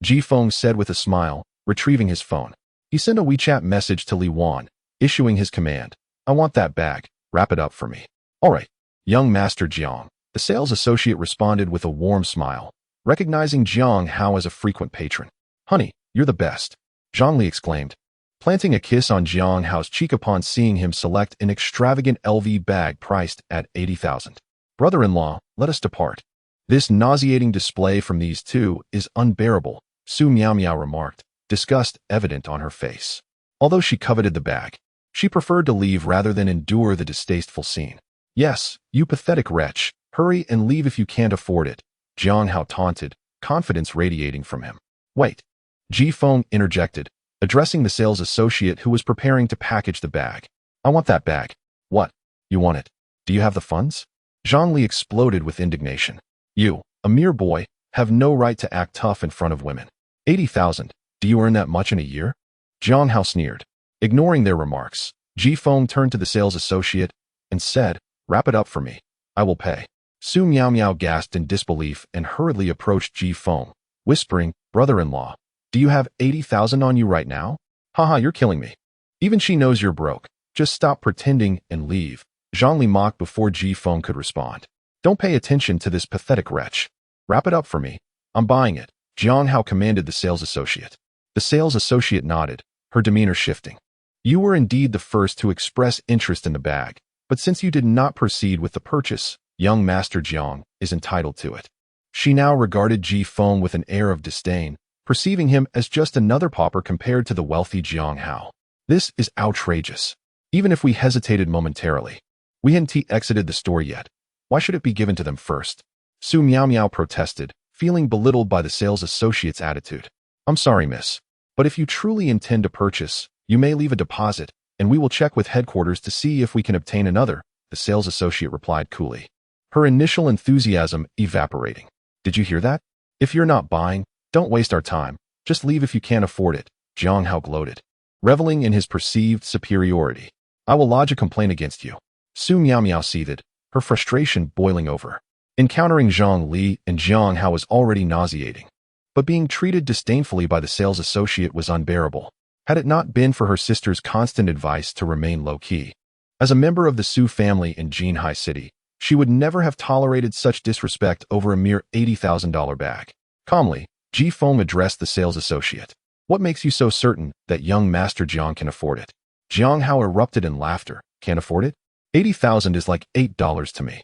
Jifeng said with a smile, retrieving his phone. He sent a WeChat message to Li Wan, issuing his command. I want that bag. Wrap it up for me. All right, young Master Jiang. The sales associate responded with a warm smile, recognizing Jiang Hao as a frequent patron. "Honey, you're the best," Zhongli exclaimed, planting a kiss on Jiang Hao's cheek upon seeing him select an extravagant LV bag priced at 80,000. "Brother-in-law, let us depart. This nauseating display from these two is unbearable," Su Miao Miao remarked, disgust evident on her face. Although she coveted the bag, she preferred to leave rather than endure the distasteful scene. "Yes, you pathetic wretch, hurry and leave if you can't afford it," Jiang Hao taunted, confidence radiating from him. "Wait," Ji Feng interjected, addressing the sales associate who was preparing to package the bag. "I want that bag." "What? You want it? Do you have the funds?" Zhongli exploded with indignation. "You, a mere boy, have no right to act tough in front of women. 80,000, do you earn that much in a year?" Jiang Hao sneered. Ignoring their remarks, Ji Feng turned to the sales associate and said, "Wrap it up for me. I will pay." Su Miao Miao gasped in disbelief and hurriedly approached Ji Feng, whispering, "Brother-in-law, do you have 80,000 on you right now? Haha, you're killing me. Even she knows you're broke. Just stop pretending and leave." Zhongli mocked before Ji Feng could respond. "Don't pay attention to this pathetic wretch. Wrap it up for me. I'm buying it," Jiang Hao commanded the sales associate. The sales associate nodded, her demeanor shifting. "You were indeed the first to express interest in the bag, but since you did not proceed with the purchase, young Master Jiang is entitled to it." She now regarded Ji Feng with an air of disdain, perceiving him as just another pauper compared to the wealthy Jiang Hao. "This is outrageous. Even if we hesitated momentarily, we hadn't exited the store yet. Why should it be given to them first?" Su Miao Miao protested, feeling belittled by the sales associate's attitude. "I'm sorry, miss, but if you truly intend to purchase, you may leave a deposit, and we will check with headquarters to see if we can obtain another," the sales associate replied coolly, her initial enthusiasm evaporating. "Did you hear that? If you're not buying, don't waste our time. Just leave if you can't afford it," Jiang Hao gloated, reveling in his perceived superiority. "I will lodge a complaint against you." Su Miao Miao seethed, her frustration boiling over. Encountering Zhang Li and Jiang Hao was already nauseating, but being treated disdainfully by the sales associate was unbearable, had it not been for her sister's constant advice to remain low-key. As a member of the Su family in Jinhai City, she would never have tolerated such disrespect over a mere $80,000 bag. Calmly, Ji Feng addressed the sales associate. "What makes you so certain that young Master Jiang can afford it?" Jiang Hao erupted in laughter. "Can't afford it? 80,000 is like $8 to me.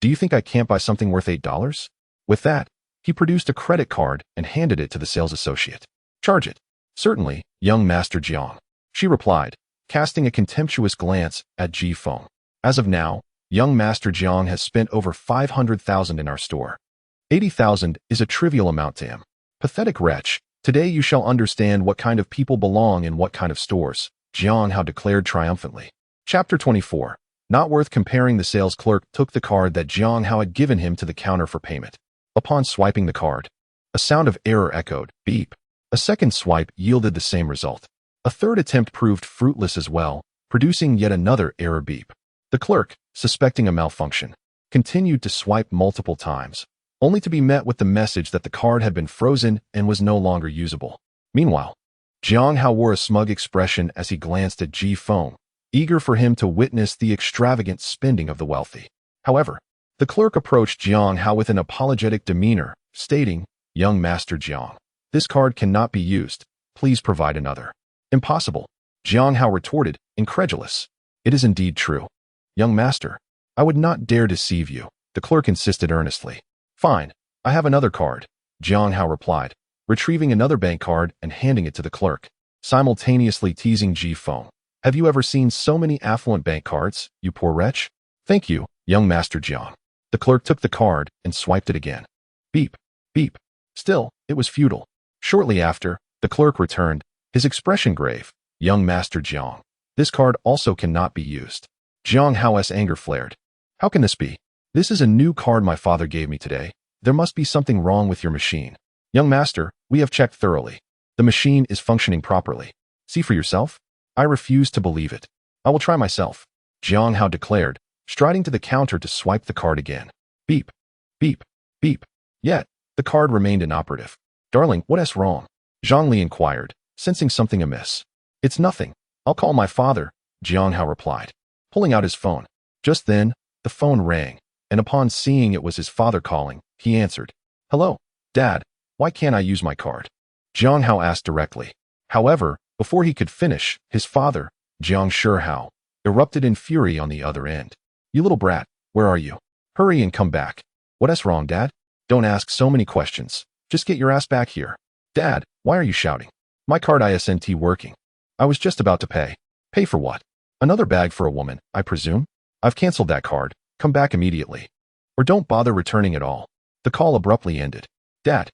Do you think I can't buy something worth $8? With that, he produced a credit card and handed it to the sales associate. "Charge it." "Certainly, young Master Jiang," she replied, casting a contemptuous glance at Ji Feng. "As of now, young Master Jiang has spent over 500,000 in our store. 80,000 is a trivial amount to him. Pathetic wretch, today you shall understand what kind of people belong in what kind of stores," Jiang Hao declared triumphantly. Chapter 24. Not worth comparing. The sales clerk took the card that Jiang Hao had given him to the counter for payment. Upon swiping the card, a sound of error echoed, beep. A second swipe yielded the same result. A third attempt proved fruitless as well, producing yet another error beep. The clerk, suspecting a malfunction, continued to swipe multiple times, only to be met with the message that the card had been frozen and was no longer usable. Meanwhile, Jiang Hao wore a smug expression as he glanced at Ji Feng, eager for him to witness the extravagant spending of the wealthy. However, the clerk approached Jiang Hao with an apologetic demeanor, stating, "Young Master Jiang, this card cannot be used. Please provide another." "Impossible," Jiang Hao retorted, incredulous. "It is indeed true. Young Master, I would not dare deceive you," the clerk insisted earnestly. "Fine, I have another card," Jiang Hao replied, retrieving another bank card and handing it to the clerk, simultaneously teasing Ji Feng. "Have you ever seen so many affluent bank cards, you poor wretch?" "Thank you, young Master Jiang." The clerk took the card and swiped it again. Beep, beep. Still, it was futile. Shortly after, the clerk returned, his expression grave. "Young Master Jiang, this card also cannot be used." Jiang Hao's anger flared. "How can this be? This is a new card my father gave me today. There must be something wrong with your machine. Young Master, we have checked thoroughly. The machine is functioning properly. See for yourself." "I refuse to believe it. I will try myself," Jiang Hao declared, striding to the counter to swipe the card again. Beep, beep, beep. Yet, the card remained inoperative. "Darling, what's wrong?" Zhang Li inquired, sensing something amiss. "It's nothing. I'll call my father," Jiang Hao replied, pulling out his phone. Just then, the phone rang, and upon seeing it was his father calling, he answered, "Hello, Dad, why can't I use my card?" Jiang Hao asked directly. However, before he could finish, his father, Jiang Shihao, erupted in fury on the other end. "You little brat, where are you? Hurry and come back." "What's wrong, Dad? Don't ask so many questions. Just get your ass back here." "Dad, why are you shouting? My card isn't working. I was just about to pay." "Pay for what? Another bag for a woman, I presume? I've canceled that card. Come back immediately. Or don't bother returning at all." The call abruptly ended. Dad.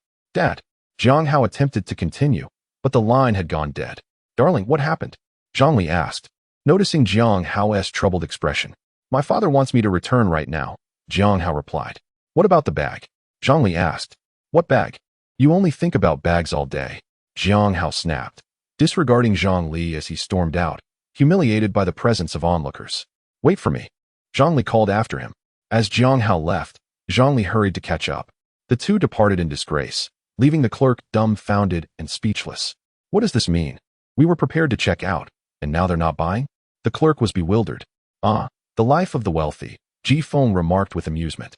Jiang Hao attempted to continue, but the line had gone dead. "Darling, what happened?" Zhongli asked, noticing Jiang Hao's troubled expression. "My father wants me to return right now," Jiang Hao replied. "What about the bag?" Zhongli asked. "What bag? You only think about bags all day," Jiang Hao snapped, disregarding Zhongli as he stormed out, humiliated by the presence of onlookers. "Wait for me," Zhongli called after him. As Jiang Hao left, Zhongli hurried to catch up. The two departed in disgrace, leaving the clerk dumbfounded and speechless. "What does this mean? We were prepared to check out, and now they're not buying?" The clerk was bewildered. The life of the wealthy," Ji Feng remarked with amusement.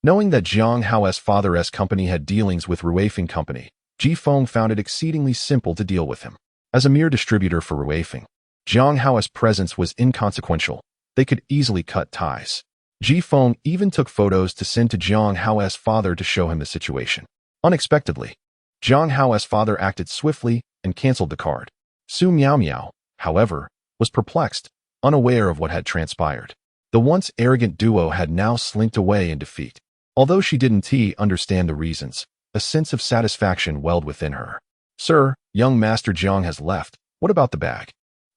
Knowing that Jiang Hao's father's company had dealings with Ruifeng Company, Ji Feng found it exceedingly simple to deal with him. As a mere distributor for Ruifeng, Jiang Hao's presence was inconsequential. They could easily cut ties. Ji Feng even took photos to send to Jiang Hao's father to show him the situation. Unexpectedly, Jiang Hao's father acted swiftly and canceled the card. Su Miao, however, was perplexed, unaware of what had transpired. The once arrogant duo had now slinked away in defeat. Although she didn't understand the reasons, a sense of satisfaction welled within her. "Sir, young Master Jiang has left. What about the bag?"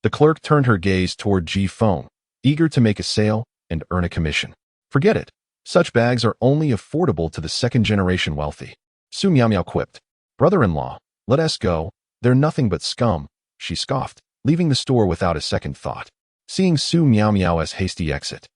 The clerk turned her gaze toward Ji Feng, eager to make a sale and earn a commission. "Forget it. Such bags are only affordable to the second-generation wealthy," Su Miao quipped. "Brother-in-law, let us go. They're nothing but scum," she scoffed, leaving the store without a second thought. Seeing Su Miao's hasty exit,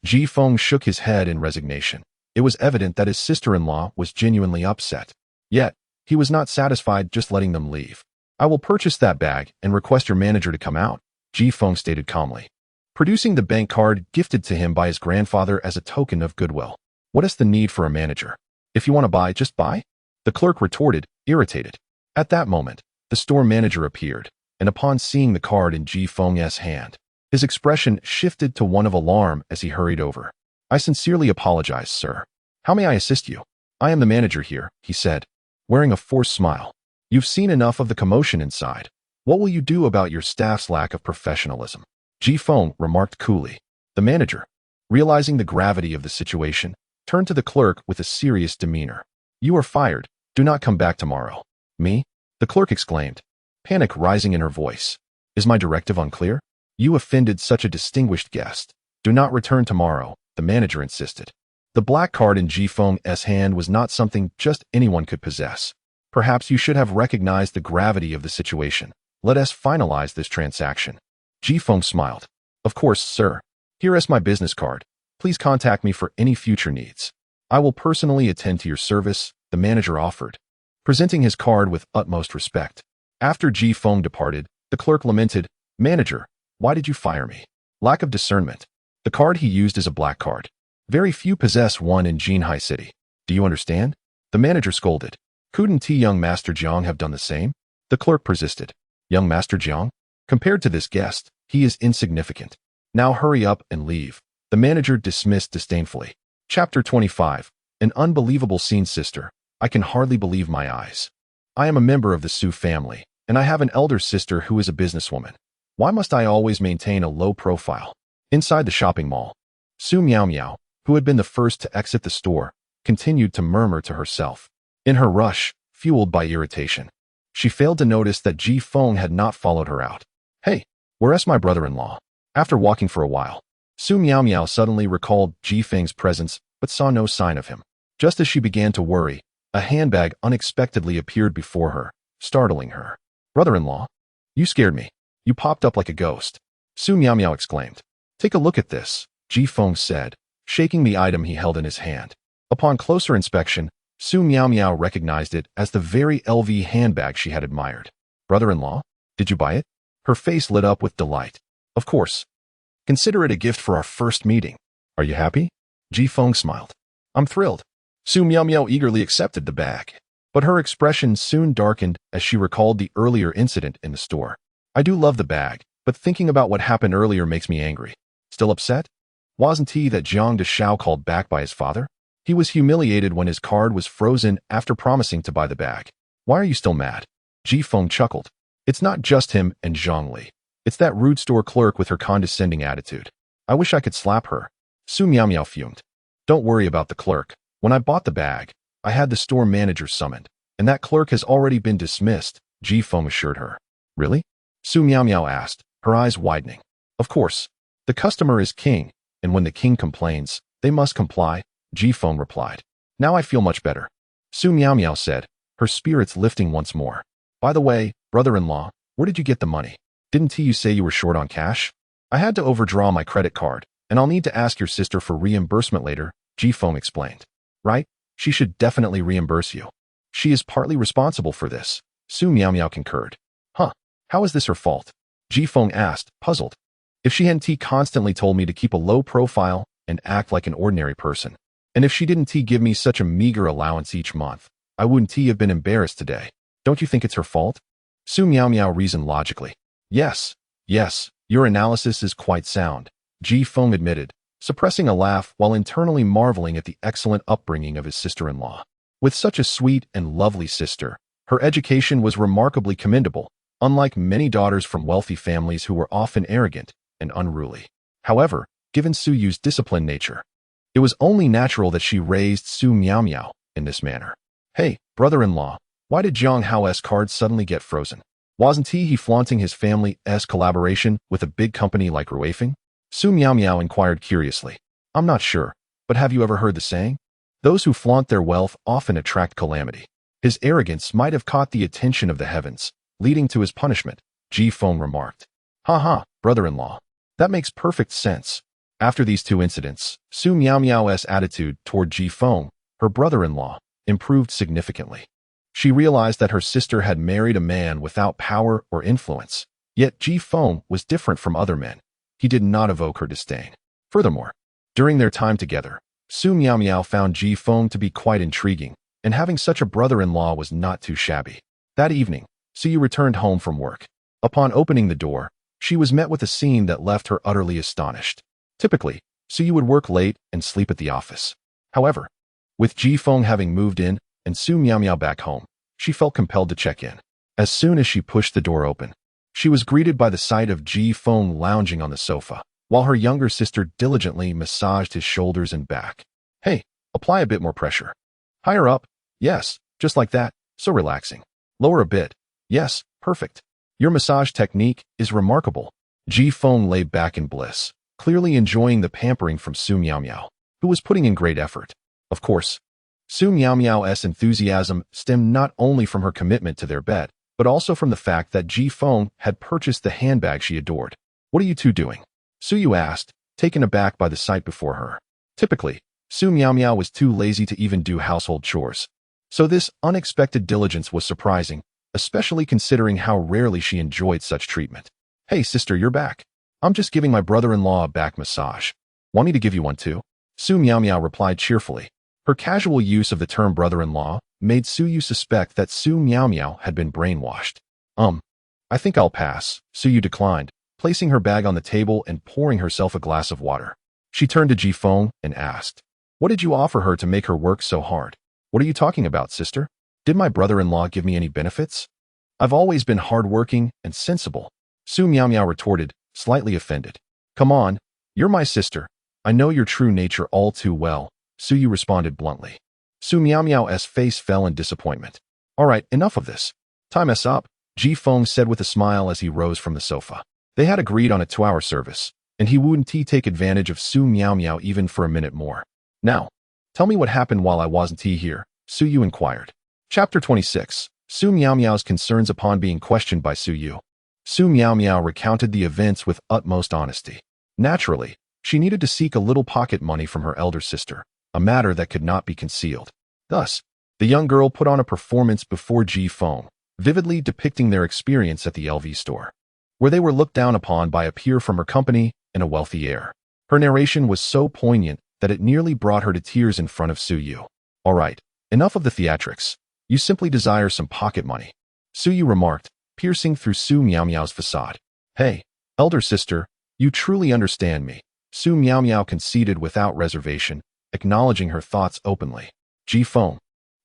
Ji Feng shook his head in resignation. It was evident that his sister-in-law was genuinely upset. Yet, he was not satisfied just letting them leave. "I will purchase that bag and request your manager to come out," Ji Feng stated calmly, producing the bank card gifted to him by his grandfather as a token of goodwill. "What is the need for a manager? If you want to buy, just buy," the clerk retorted, irritated. At that moment, the store manager appeared, and upon seeing the card in Ji Feng's hand, his expression shifted to one of alarm as he hurried over. "I sincerely apologize, sir. How may I assist you?" "I am the manager here," he said, wearing a forced smile. "You've seen enough of the commotion inside. What will you do about your staff's lack of professionalism?" Ji Feng remarked coolly. The manager, realizing the gravity of the situation, turned to the clerk with a serious demeanor. "You are fired. Do not come back tomorrow." "Me?" the clerk exclaimed, panic rising in her voice. "Is my directive unclear? You offended such a distinguished guest. Do not return tomorrow," the manager insisted. The black card in Ji Feng's hand was not something just anyone could possess. "Perhaps you should have recognized the gravity of the situation. Let us finalize this transaction." Ji Feng smiled. "Of course, sir. Here is my business card. Please contact me for any future needs. I will personally attend to your service," the manager offered, presenting his card with utmost respect. After Ji Feng departed, the clerk lamented, "Manager, why did you fire me?" "Lack of discernment. The card he used is a black card. Very few possess one in Jinhai City. Do you understand?" The manager scolded. "Couldn't young Master Jiang have done the same?" The clerk persisted. "Young Master Jiang? Compared to this guest, he is insignificant. Now hurry up and leave," the manager dismissed disdainfully. Chapter 25. An unbelievable scene, sister. I can hardly believe my eyes. I am a member of the Su family, and I have an elder sister who is a businesswoman. Why must I always maintain a low profile? Inside the shopping mall, Su Miao, who had been the first to exit the store, continued to murmur to herself. In her rush, fueled by irritation, she failed to notice that Ji Feng had not followed her out. "Hey, where's my brother-in-law?" After walking for a while, Su Miao suddenly recalled Ji Feng's presence but saw no sign of him. Just as she began to worry, a handbag unexpectedly appeared before her, startling her. "Brother-in-law? You scared me. You popped up like a ghost," Su Miao exclaimed. "Take a look at this," Ji Feng said, shaking the item he held in his hand. Upon closer inspection, Su Miao recognized it as the very LV handbag she had admired. "Brother-in-law, did you buy it?" Her face lit up with delight. "Of course. Consider it a gift for our first meeting. Are you happy?" Ji Feng smiled. I'm thrilled. Su Miao Miao eagerly accepted the bag. But her expression soon darkened as she recalled the earlier incident in the store. I do love the bag, but thinking about what happened earlier makes me angry. Still upset? Wasn't he that Jiang Deshao called back by his father? He was humiliated when his card was frozen after promising to buy the bag. Why are you still mad? Ji Feng chuckled. It's not just him and Zhang Li. It's that rude store clerk with her condescending attitude. I wish I could slap her. Su Miao Miao fumed. Don't worry about the clerk. When I bought the bag, I had the store manager summoned, and that clerk has already been dismissed, Ji Feng assured her. Really? Su Miao Miao asked, her eyes widening. Of course. The customer is king, and when the king complains, they must comply, Ji Feng replied. Now I feel much better. Su Miao Miao said, her spirits lifting once more. By the way, brother-in-law, where did you get the money? Didn't you say you were short on cash? I had to overdraw my credit card, and I'll need to ask your sister for reimbursement later, Ji Feng explained. Right? She should definitely reimburse you. She is partly responsible for this, Su Miao Miao concurred. Huh, how is this her fault? Ji Feng asked, puzzled. If she hadn't constantly told me to keep a low profile and act like an ordinary person, and if she didn't give me such a meager allowance each month, I wouldn't have been embarrassed today. Don't you think it's her fault? Su Miao Miao reasoned logically. Yes, your analysis is quite sound, Ji Feng admitted, suppressing a laugh while internally marveling at the excellent upbringing of his sister-in-law. With such a sweet and lovely sister, her education was remarkably commendable, unlike many daughters from wealthy families who were often arrogant and unruly. However, given Su Yu's disciplined nature, it was only natural that she raised Su Miao Miao in this manner. Hey, brother-in-law, why did Zhang Hao's card suddenly get frozen? Wasn't he flaunting his family's collaboration with a big company like Ruifeng? Su Miao Miao inquired curiously. I'm not sure, but have you ever heard the saying? Those who flaunt their wealth often attract calamity. His arrogance might have caught the attention of the heavens, leading to his punishment, Ji Feng remarked. Brother-in-law. That makes perfect sense. After these two incidents, Su Miao Miao's attitude toward Ji Feng, her brother-in-law, improved significantly. She realized that her sister had married a man without power or influence. Yet Ji Feng was different from other men. He did not evoke her disdain. Furthermore, during their time together, Su Miao Miao found Ji Feng to be quite intriguing, and having such a brother-in-law was not too shabby. That evening, Su Yu returned home from work. Upon opening the door, she was met with a scene that left her utterly astonished. Typically, Su Yu would work late and sleep at the office. However, with Ji Feng having moved in and Su Miao Miao back home, she felt compelled to check in. As soon as she pushed the door open, she was greeted by the sight of Ji Feng lounging on the sofa, while her younger sister diligently massaged his shoulders and back. Hey, apply a bit more pressure. Higher up. Yes, just like that. So relaxing. Lower a bit. Yes, perfect. Your massage technique is remarkable. Ji Feng lay back in bliss, clearly enjoying the pampering from Su Miao Miao, who was putting in great effort. Of course, Su Miao Miao's enthusiasm stemmed not only from her commitment to their bed, but also from the fact that Ji Feng had purchased the handbag she adored. What are you two doing? Su Yu asked, taken aback by the sight before her. Typically, Su Miao Miao was too lazy to even do household chores. So this unexpected diligence was surprising, especially considering how rarely she enjoyed such treatment. Hey sister, you're back. I'm just giving my brother-in-law a back massage. Want me to give you one too? Su Miao Miao replied cheerfully. Her casual use of the term brother-in-law made Su Yu suspect that Su Miao Miao had been brainwashed. I think I'll pass, Su Yu declined, placing her bag on the table and pouring herself a glass of water. She turned to Ji Feng and asked, what did you offer her to make her work so hard? What are you talking about, sister? Did my brother-in-law give me any benefits? I've always been hardworking and sensible, Su Miao Miao retorted, slightly offended. Come on, you're my sister. I know your true nature all too well, Su Yu responded bluntly. Su Miao Miao's face fell in disappointment. All right, enough of this. Time us up, Ji Feng said with a smile as he rose from the sofa. They had agreed on a 2-hour service, and he wouldn't take advantage of Su Miao Miao even for a minute more. Now, tell me what happened while I wasn't here, Su Yu inquired. Chapter 26. Su Miao Miao's concerns upon being questioned by Su Yu. Su Miao Miao recounted the events with utmost honesty. Naturally, she needed to seek a little pocket money from her elder sister, a matter that could not be concealed. Thus, the young girl put on a performance before Ji Feng, vividly depicting their experience at the LV store, where they were looked down upon by a peer from her company and a wealthy heir. Her narration was so poignant that it nearly brought her to tears in front of Su Yu. All right, enough of the theatrics. You simply desire some pocket money, Su Yu remarked, piercing through Su Miao's facade. Hey, elder sister, you truly understand me, Su Miao conceded without reservation, acknowledging her thoughts openly. Ji Feng,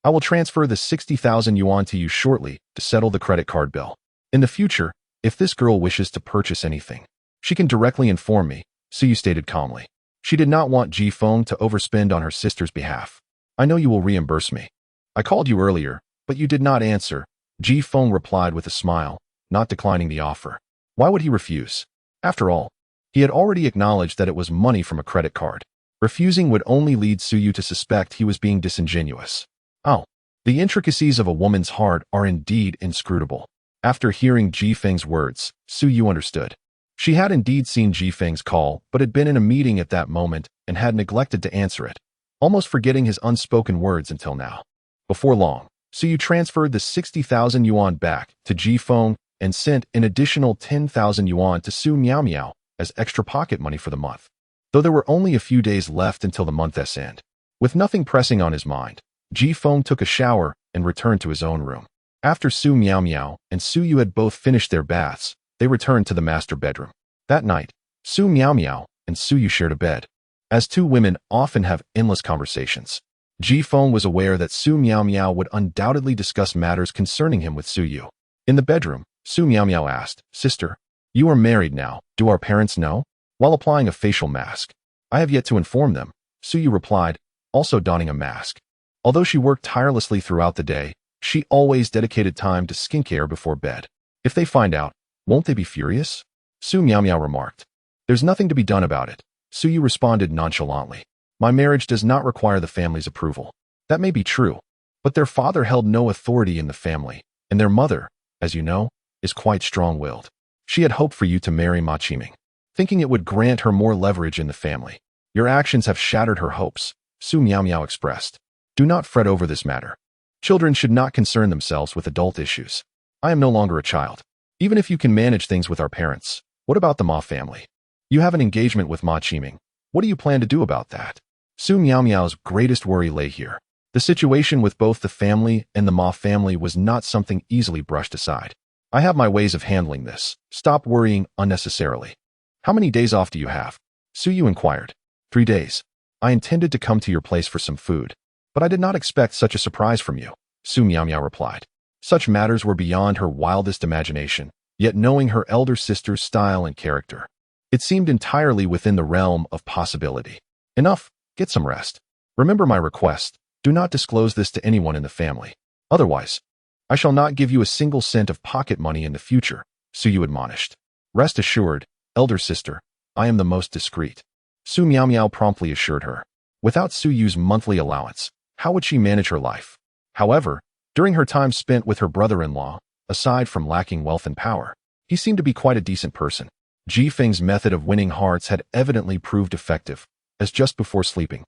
I will transfer the 60,000 yuan to you shortly to settle the credit card bill. In the future, if this girl wishes to purchase anything, she can directly inform me, Su Yu stated calmly. She did not want Ji Feng to overspend on her sister's behalf. I know you will reimburse me. I called you earlier, but you did not answer, Ji Feng replied with a smile, not declining the offer. Why would he refuse? After all, he had already acknowledged that it was money from a credit card. Refusing would only lead Su Yu to suspect he was being disingenuous. Oh, the intricacies of a woman's heart are indeed inscrutable. After hearing Ji Feng's words, Su Yu understood. She had indeed seen Ji Feng's call, but had been in a meeting at that moment and had neglected to answer it, almost forgetting his unspoken words until now. Before long, Su Yu transferred the 60,000 yuan back to Ji Feng and sent an additional 10,000 yuan to Su Miao as extra pocket money for the month. Though there were only a few days left until the month's end. With nothing pressing on his mind, Ji Feng took a shower and returned to his own room. After Su Miao and Su Yu had both finished their baths, they returned to the master bedroom. That night, Su Miao and Su Yu shared a bed. As two women often have endless conversations, Ji Feng was aware that Su Miao would undoubtedly discuss matters concerning him with Su Yu. In the bedroom, Su Miao asked, Sister, you are married now, do our parents know? While applying a facial mask. I have yet to inform them, Su Yu replied, also donning a mask. Although she worked tirelessly throughout the day, she always dedicated time to skincare before bed. If they find out, won't they be furious? Su Miao remarked. There's nothing to be done about it, Su Yu responded nonchalantly. My marriage does not require the family's approval. That may be true, but their father held no authority in the family, and their mother, as you know, is quite strong-willed. She had hoped for you to marry Ma Qiming, thinking it would grant her more leverage in the family. Your actions have shattered her hopes, Su Miao expressed. Do not fret over this matter. Children should not concern themselves with adult issues. I am no longer a child. Even if you can manage things with our parents, what about the Ma family? You have an engagement with Ma Qiming. What do you plan to do about that? Su Miao's greatest worry lay here. The situation with both the family and the Ma family was not something easily brushed aside. I have my ways of handling this. Stop worrying unnecessarily. How many days off do you have? Su Yu inquired. 3 days. I intended to come to your place for some food, but I did not expect such a surprise from you, Su Miao replied. Such matters were beyond her wildest imagination, yet knowing her elder sister's style and character, it seemed entirely within the realm of possibility. Enough, get some rest. Remember my request, do not disclose this to anyone in the family. Otherwise, I shall not give you a single cent of pocket money in the future, Su Yu admonished. Rest assured, elder sister, I am the most discreet, Su Miao promptly assured her. Without Su Yu's monthly allowance, how would she manage her life? However, during her time spent with her brother-in-law, aside from lacking wealth and power, he seemed to be quite a decent person. Ji Feng's method of winning hearts had evidently proved effective, as just before sleeping,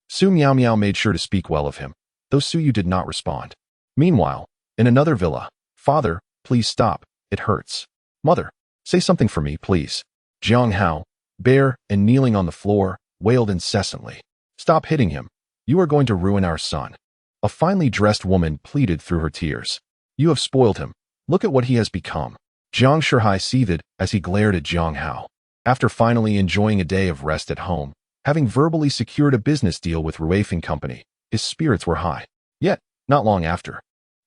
Su Miao made sure to speak well of him, though Su Yu did not respond. Meanwhile, in another villa, Father, please stop, it hurts. Mother, say something for me, please. Jiang Hao, bare and kneeling on the floor, wailed incessantly. Stop hitting him. You are going to ruin our son. A finely dressed woman pleaded through her tears. You have spoiled him. Look at what he has become. Jiang Shihai seethed as he glared at Jiang Hao. After finally enjoying a day of rest at home, having verbally secured a business deal with Ruifeng Company, his spirits were high. Yet, not long after,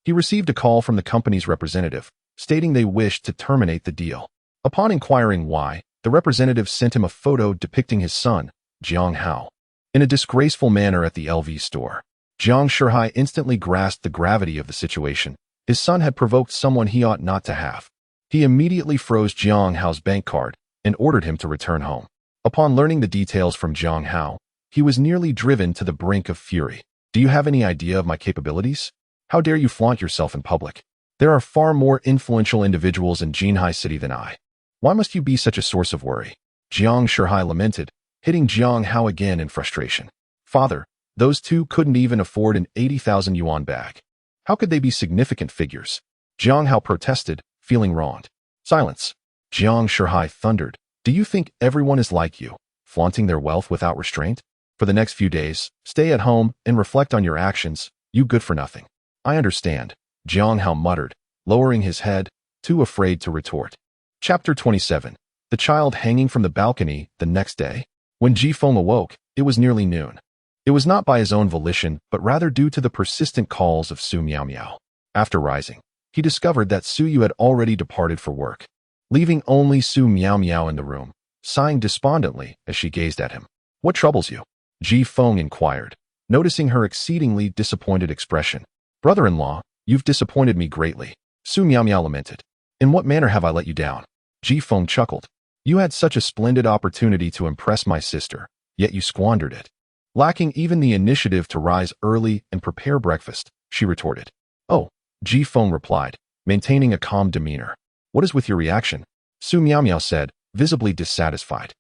he received a call from the company's representative, stating they wished to terminate the deal. Upon inquiring why, the representative sent him a photo depicting his son, Jiang Hao, in a disgraceful manner at the LV store. Jiang Shihai instantly grasped the gravity of the situation. His son had provoked someone he ought not to have. He immediately froze Jiang Hao's bank card and ordered him to return home. Upon learning the details from Jiang Hao, he was nearly driven to the brink of fury. Do you have any idea of my capabilities? How dare you flaunt yourself in public? There are far more influential individuals in Jinhai City than I. Why must you be such a source of worry? Jiang Shihai lamented, hitting Jiang Hao again in frustration. Father, those two couldn't even afford an 80,000 yuan bag. How could they be significant figures? Jiang Hao protested, feeling wronged. Silence. Jiang Shihai thundered. Do you think everyone is like you, flaunting their wealth without restraint? For the next few days, stay at home and reflect on your actions, you good for nothing. I understand, Jiang Hao muttered, lowering his head, too afraid to retort. Chapter 27. The child hanging from the balcony. The next day, when Ji Feng awoke, it was nearly noon. It was not by his own volition, but rather due to the persistent calls of Su Miao Miao. After rising, he discovered that Su Yu had already departed for work, leaving only Su Miao Miao in the room, sighing despondently as she gazed at him. What troubles you? Ji Feng inquired, noticing her exceedingly disappointed expression. Brother-in-law, you've disappointed me greatly, Su Miao Miao lamented. In what manner have I let you down? Ji Feng chuckled. You had such a splendid opportunity to impress my sister, yet you squandered it. Lacking even the initiative to rise early and prepare breakfast, she retorted. Oh, Ji Feng replied, maintaining a calm demeanor. What is with your reaction? Su Miao Miao said, visibly dissatisfied.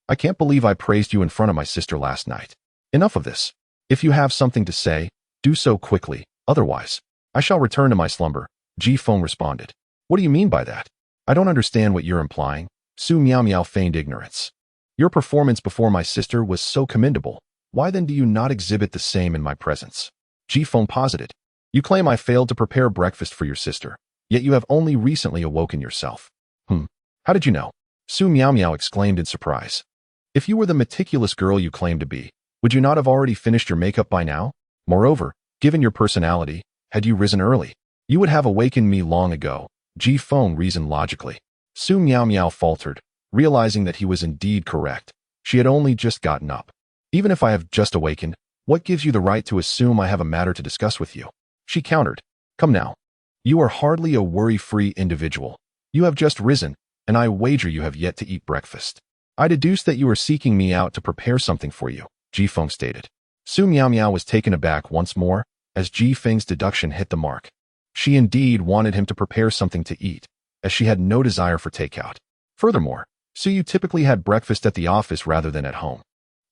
I can't believe I praised you in front of my sister last night. Enough of this. If you have something to say, do so quickly, otherwise, I shall return to my slumber, Ji Feng responded. What do you mean by that? I don't understand what you're implying. Su Miao Miao feigned ignorance. Your performance before my sister was so commendable. Why then do you not exhibit the same in my presence? Ji Feng posited. You claim I failed to prepare breakfast for your sister, yet you have only recently awoken yourself. How did you know? Su Miao Miao exclaimed in surprise. If you were the meticulous girl you claimed to be, would you not have already finished your makeup by now? Moreover, given your personality, had you risen early, you would have awakened me long ago, Ji Feng reasoned logically. Su Miao Miao faltered, realizing that he was indeed correct. She had only just gotten up. Even if I have just awakened, what gives you the right to assume I have a matter to discuss with you? She countered. Come now. You are hardly a worry-free individual. You have just risen, and I wager you have yet to eat breakfast. I deduce that you are seeking me out to prepare something for you, Ji Feng stated. Su Miao Miao was taken aback once more, as Ji Feng's deduction hit the mark. She indeed wanted him to prepare something to eat, as she had no desire for takeout. Furthermore, Su Yu typically had breakfast at the office rather than at home.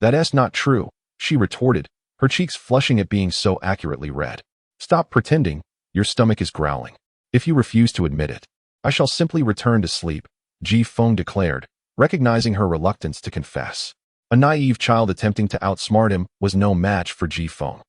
That's not true, she retorted, her cheeks flushing at being so accurately red. Stop pretending, your stomach is growling. If you refuse to admit it, I shall simply return to sleep, Ji Feng declared, recognizing her reluctance to confess. A naive child attempting to outsmart him was no match for Ji Feng.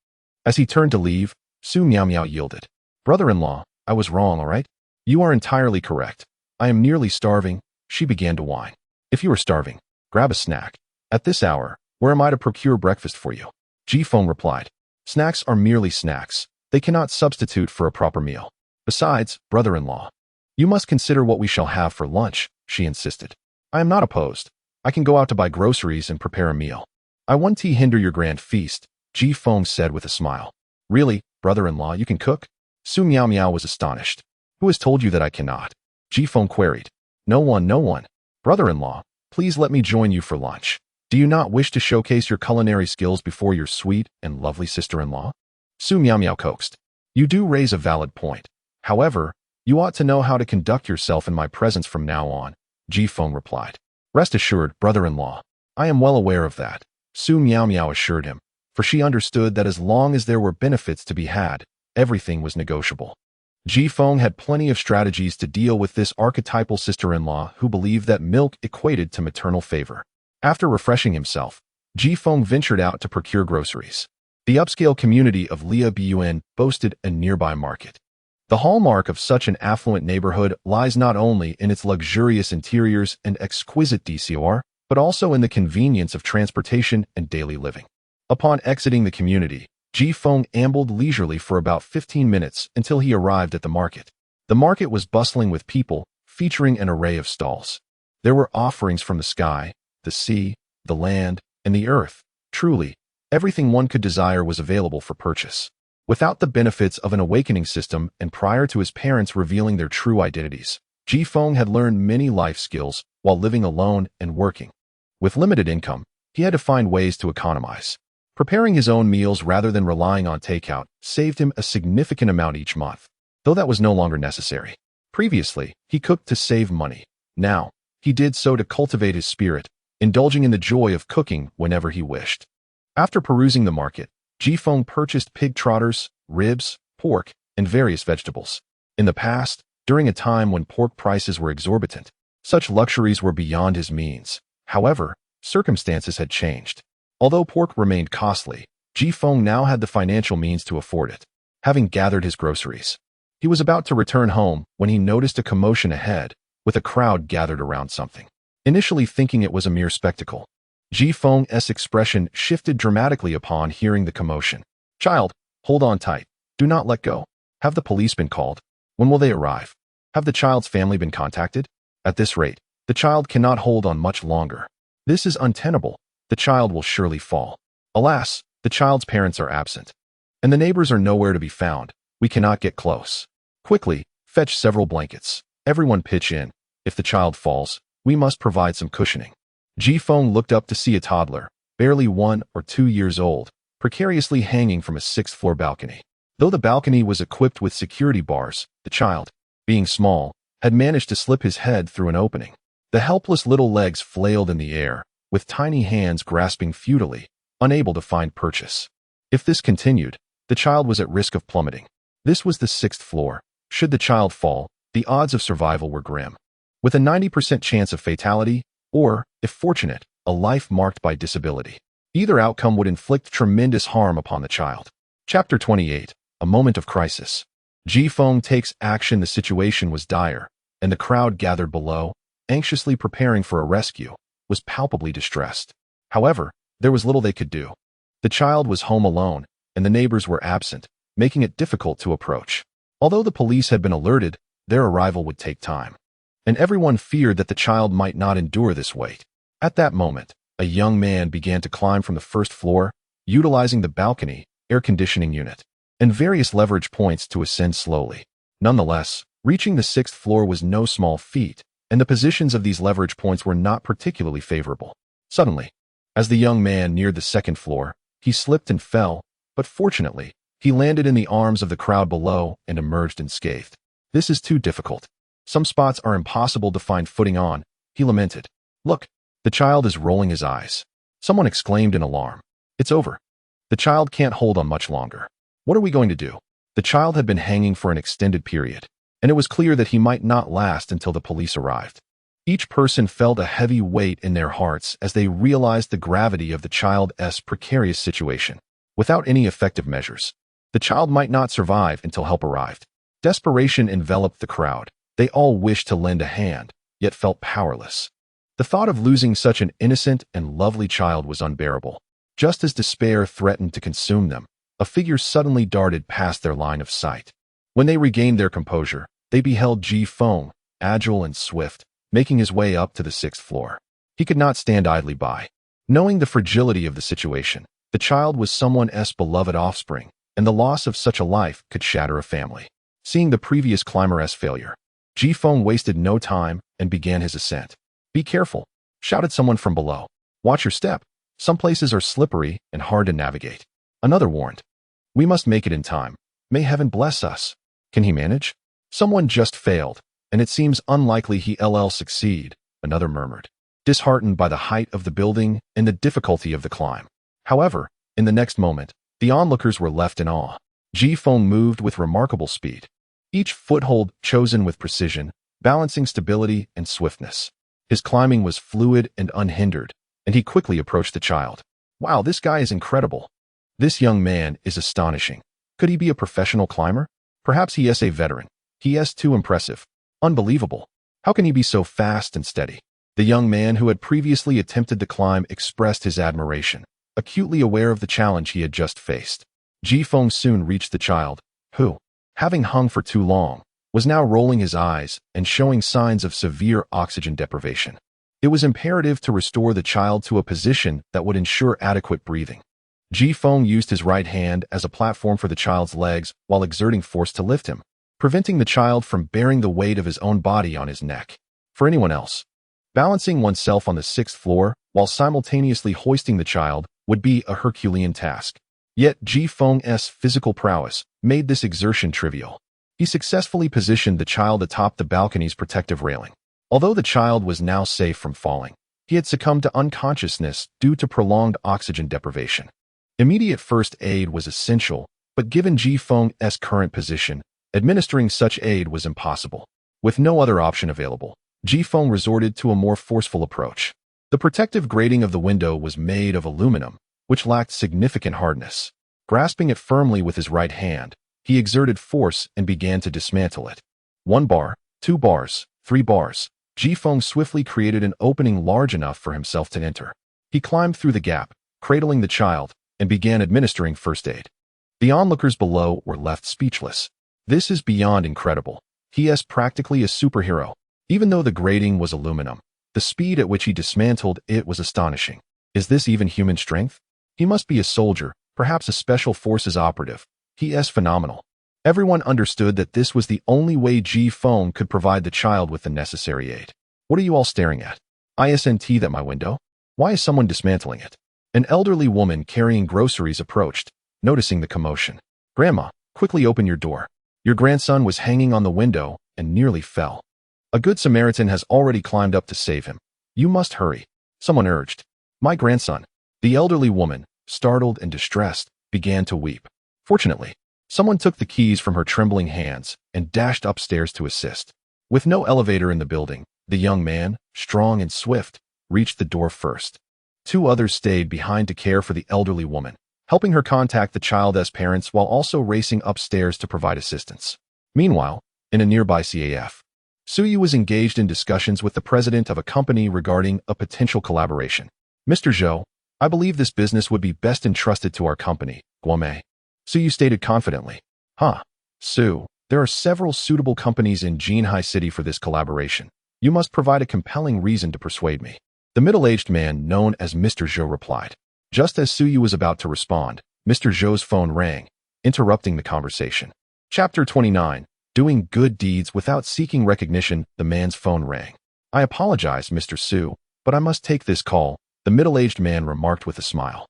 As he turned to leave, Su Miao Miao yielded. Brother-in-law, I was wrong, all right? You are entirely correct. I am nearly starving, she began to whine. If you are starving, grab a snack. At this hour, where am I to procure breakfast for you? Ji Feng replied. Snacks are merely snacks. They cannot substitute for a proper meal. Besides, brother-in-law, you must consider what we shall have for lunch, she insisted. I am not opposed. I can go out to buy groceries and prepare a meal. I won't hinder your grand feast, Ji Feng said with a smile. Really, brother-in-law, you can cook? Su Miao Miao was astonished. Who has told you that I cannot? Ji Feng queried. No one. Brother-in-law, please let me join you for lunch. Do you not wish to showcase your culinary skills before your sweet and lovely sister-in-law? Su Miao Miao coaxed. You do raise a valid point. However, you ought to know how to conduct yourself in my presence from now on, Ji Feng replied. Rest assured, brother-in-law, I am well aware of that, Su Miao Miao assured him, for she understood that as long as there were benefits to be had, everything was negotiable. Ji Feng had plenty of strategies to deal with this archetypal sister-in-law who believed that milk equated to maternal favor. After refreshing himself, Ji Feng ventured out to procure groceries. The upscale community of Lia Bun boasted a nearby market. The hallmark of such an affluent neighborhood lies not only in its luxurious interiors and exquisite decor, but also in the convenience of transportation and daily living. Upon exiting the community, Ji Feng ambled leisurely for about 15 minutes until he arrived at the market. The market was bustling with people, featuring an array of stalls. There were offerings from the sky, the sea, the land, and the earth. Truly, everything one could desire was available for purchase. Without the benefits of an awakening system and prior to his parents revealing their true identities, Ji Feng had learned many life skills while living alone and working. With limited income, he had to find ways to economize. Preparing his own meals rather than relying on takeout saved him a significant amount each month, though that was no longer necessary. Previously, he cooked to save money. Now, he did so to cultivate his spirit, indulging in the joy of cooking whenever he wished. After perusing the market, Ji Feng purchased pig trotters, ribs, pork, and various vegetables. In the past, during a time when pork prices were exorbitant, such luxuries were beyond his means. However, circumstances had changed. Although pork remained costly, Ji Feng now had the financial means to afford it. Having gathered his groceries, he was about to return home when he noticed a commotion ahead, with a crowd gathered around something. Initially thinking it was a mere spectacle, Ji Feng's expression shifted dramatically upon hearing the commotion. "Child, hold on tight. Do not let go. Have the police been called? When will they arrive? Have the child's family been contacted? At this rate, the child cannot hold on much longer. This is untenable. The child will surely fall. Alas, the child's parents are absent, and the neighbors are nowhere to be found. We cannot get close. Quickly, fetch several blankets. Everyone pitch in. If the child falls, we must provide some cushioning." Ji Feng looked up to see a toddler, barely 1 or 2 years old, precariously hanging from a 6th-floor balcony. Though the balcony was equipped with security bars, the child, being small, had managed to slip his head through an opening. The helpless little legs flailed in the air, with tiny hands grasping futilely, unable to find purchase. If this continued, the child was at risk of plummeting. This was the 6th floor. Should the child fall, the odds of survival were grim, with a 90% chance of fatality, or, if fortunate, a life marked by disability. Either outcome would inflict tremendous harm upon the child. Chapter 28. A Moment of Crisis. Ji Feng takes action. The situation was dire, and the crowd gathered below, anxiously preparing for a rescue, was palpably distressed. However, there was little they could do. The child was home alone, and the neighbors were absent, making it difficult to approach. Although the police had been alerted, their arrival would take time, and everyone feared that the child might not endure this weight. At that moment, a young man began to climb from the 1st floor, utilizing the balcony, air conditioning unit, and various leverage points to ascend slowly. Nonetheless, reaching the 6th floor was no small feat, and the positions of these leverage points were not particularly favorable. Suddenly, as the young man neared the 2nd floor, he slipped and fell, but fortunately, he landed in the arms of the crowd below and emerged unscathed. "This is too difficult. Some spots are impossible to find footing on," he lamented. "Look, the child is rolling his eyes." Someone exclaimed in alarm. "It's over. The child can't hold on much longer. What are we going to do?" The child had been hanging for an extended period, and it was clear that he might not last until the police arrived. Each person felt a heavy weight in their hearts as they realized the gravity of the child's precarious situation. Without any effective measures, the child might not survive until help arrived. Desperation enveloped the crowd. They all wished to lend a hand, yet felt powerless. The thought of losing such an innocent and lovely child was unbearable. Just as despair threatened to consume them, a figure suddenly darted past their line of sight. When they regained their composure, they beheld Ji Feng, agile and swift, making his way up to the 6th floor. He could not stand idly by. Knowing the fragility of the situation, the child was someone's beloved offspring, and the loss of such a life could shatter a family. Seeing the previous climber's failure, Ji Feng wasted no time and began his ascent. "Be careful," shouted someone from below. "Watch your step. Some places are slippery and hard to navigate." Another warned. "We must make it in time. May heaven bless us." "Can he manage?" "Someone just failed, and it seems unlikely he'll succeed," another murmured, disheartened by the height of the building and the difficulty of the climb. However, in the next moment, the onlookers were left in awe. Ji Feng moved with remarkable speed, each foothold chosen with precision, balancing stability and swiftness. His climbing was fluid and unhindered, and he quickly approached the child. "Wow, this guy is incredible. This young man is astonishing. Could he be a professional climber? Perhaps he is a veteran. He is too impressive. Unbelievable. How can he be so fast and steady?" The young man who had previously attempted the climb expressed his admiration, acutely aware of the challenge he had just faced. Ji Feng soon reached the child, who, having hung for too long, was now rolling his eyes and showing signs of severe oxygen deprivation. It was imperative to restore the child to a position that would ensure adequate breathing. Ji Feng used his right hand as a platform for the child's legs while exerting force to lift him, preventing the child from bearing the weight of his own body on his neck. For anyone else, balancing oneself on the 6th floor while simultaneously hoisting the child would be a Herculean task. Yet Ji Feng's physical prowess made this exertion trivial. He successfully positioned the child atop the balcony's protective railing. Although the child was now safe from falling, he had succumbed to unconsciousness due to prolonged oxygen deprivation. Immediate first aid was essential, but given Ji Feng's current position, administering such aid was impossible. With no other option available, Ji Feng resorted to a more forceful approach. The protective grating of the window was made of aluminum, which lacked significant hardness. Grasping it firmly with his right hand, he exerted force and began to dismantle it. 1 bar, 2 bars, 3 bars. Jifeng swiftly created an opening large enough for himself to enter. He climbed through the gap, cradling the child, and began administering first aid. The onlookers below were left speechless. This is beyond incredible. He is practically a superhero. Even though the grating was aluminum, the speed at which he dismantled it was astonishing. Is this even human strength? He must be a soldier, perhaps a special forces operative. He is phenomenal. Everyone understood that this was the only way Jifeng could provide the child with the necessary aid. What are you all staring at? Isn't that my window? Why is someone dismantling it? An elderly woman carrying groceries approached, noticing the commotion. Grandma, quickly open your door. Your grandson was hanging on the window and nearly fell. A good Samaritan has already climbed up to save him. You must hurry. Someone urged. My grandson. The elderly woman, startled and distressed, began to weep. Fortunately, someone took the keys from her trembling hands and dashed upstairs to assist. With no elevator in the building, the young man, strong and swift, reached the door first. 2 others stayed behind to care for the elderly woman, helping her contact the child's parents while also racing upstairs to provide assistance. Meanwhile, in a nearby CAF, Suyu was engaged in discussions with the president of a company regarding a potential collaboration. Mr. Zhou, I believe this business would be best entrusted to our company, Guomei. Suyu stated confidently. Su, there are several suitable companies in Jinhai City for this collaboration. You must provide a compelling reason to persuade me. The middle-aged man known as Mr. Zhou replied. Just as Suyu was about to respond, Mr. Zhou's phone rang, interrupting the conversation. Chapter 29. Doing good deeds without seeking recognition. The man's phone rang. I apologize, Mr. Su, but I must take this call, the middle-aged man remarked with a smile.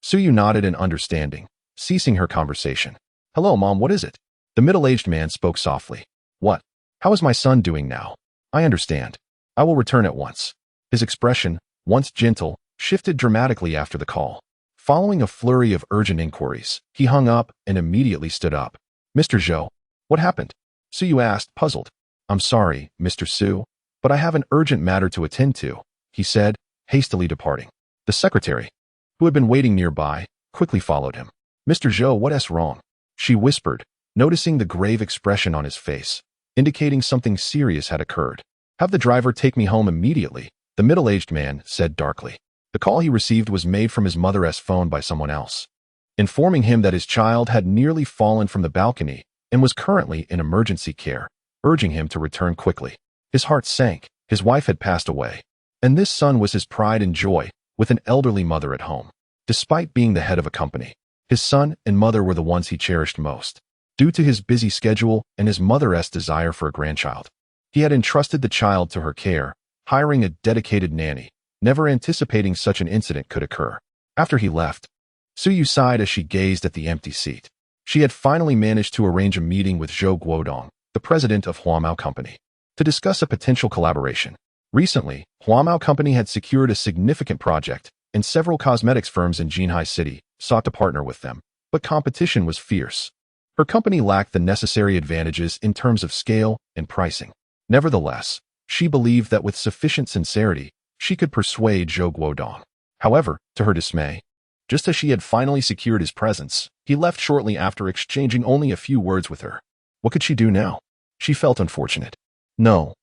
Suyu nodded in understanding, ceasing her conversation. Hello, Mom, what is it? The middle-aged man spoke softly. What? How is my son doing now? I understand. I will return at once. His expression, once gentle, shifted dramatically after the call. Following a flurry of urgent inquiries, he hung up and immediately stood up. Mr. Zhou, what happened? Suyu asked, puzzled. I'm sorry, Mr. Su, but I have an urgent matter to attend to, he said, hastily departing. The secretary, who had been waiting nearby, quickly followed him. Mr. Zhou, what's wrong? She whispered, noticing the grave expression on his face, indicating something serious had occurred. Have the driver take me home immediately, the middle-aged man said darkly. The call he received was made from his mother's phone by someone else, informing him that his child had nearly fallen from the balcony and was currently in emergency care, urging him to return quickly. His heart sank. His wife had passed away, and this son was his pride and joy, with an elderly mother at home. Despite being the head of a company, his son and mother were the ones he cherished most. Due to his busy schedule and his mother's desire for a grandchild, he had entrusted the child to her care, hiring a dedicated nanny, never anticipating such an incident could occur. After he left, Suyu sighed as she gazed at the empty seat. She had finally managed to arrange a meeting with Zhou Guodong, the president of Huamao Company, to discuss a potential collaboration. Recently, Huamao Company had secured a significant project, and several cosmetics firms in Jinhai City sought to partner with them, but competition was fierce. Her company lacked the necessary advantages in terms of scale and pricing. Nevertheless, she believed that with sufficient sincerity, she could persuade Zhou Guodong. However, to her dismay, just as she had finally secured his presence, he left shortly after exchanging only a few words with her. What could she do now? She felt unfortunate. No,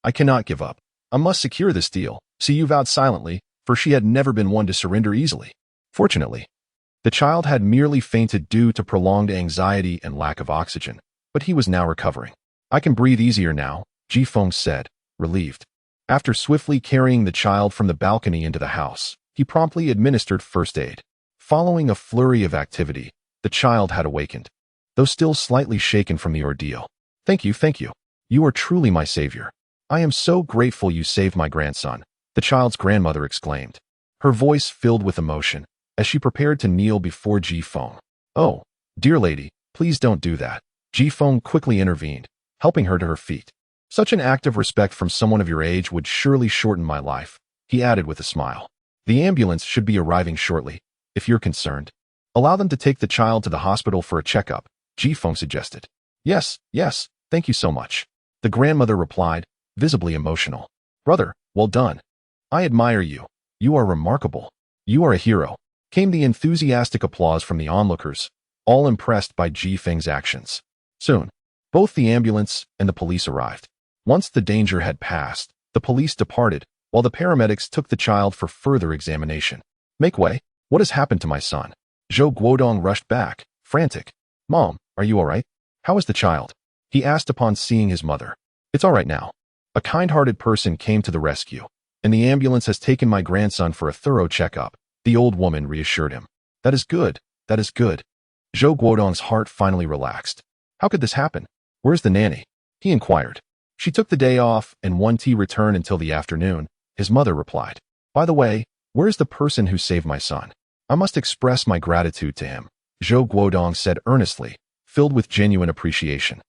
I cannot give up. I must secure this deal, Suyu vowed silently, for she had never been one to surrender easily. Fortunately, the child had merely fainted due to prolonged anxiety and lack of oxygen, but he was now recovering. I can breathe easier now, Jifeng said, relieved. After swiftly carrying the child from the balcony into the house, he promptly administered first aid. Following a flurry of activity, the child had awakened, though still slightly shaken from the ordeal. Thank you. You are truly my savior. I am so grateful you saved my grandson, the child's grandmother exclaimed, her voice filled with emotion, as she prepared to kneel before Jifeng. Oh, dear lady, please don't do that. Jifeng quickly intervened, helping her to her feet. Such an act of respect from someone of your age would surely shorten my life, he added with a smile. The ambulance should be arriving shortly, if you're concerned. Allow them to take the child to the hospital for a checkup, Jifeng suggested. Yes, thank you so much, the grandmother replied, visibly emotional. Brother, well done. I admire you. You are remarkable. You are a hero. came the enthusiastic applause from the onlookers, all impressed by Ji Feng's actions. Soon, both the ambulance and the police arrived. Once the danger had passed, the police departed, while the paramedics took the child for further examination. "Make way. What has happened to my son?" Zhou Guodong rushed back, frantic. "Mom, are you all right? How is the child?" he asked upon seeing his mother. "It's all right now. A kind-hearted person came to the rescue, and the ambulance has taken my grandson for a thorough checkup," the old woman reassured him. "That is good. That is good." Zhou Guodong's heart finally relaxed. "How could this happen? Where's the nanny?" he inquired. "She took the day off and won't return until the afternoon," his mother replied. "By the way, where's the person who saved my son? I must express my gratitude to him," Zhou Guodong said earnestly, filled with genuine appreciation.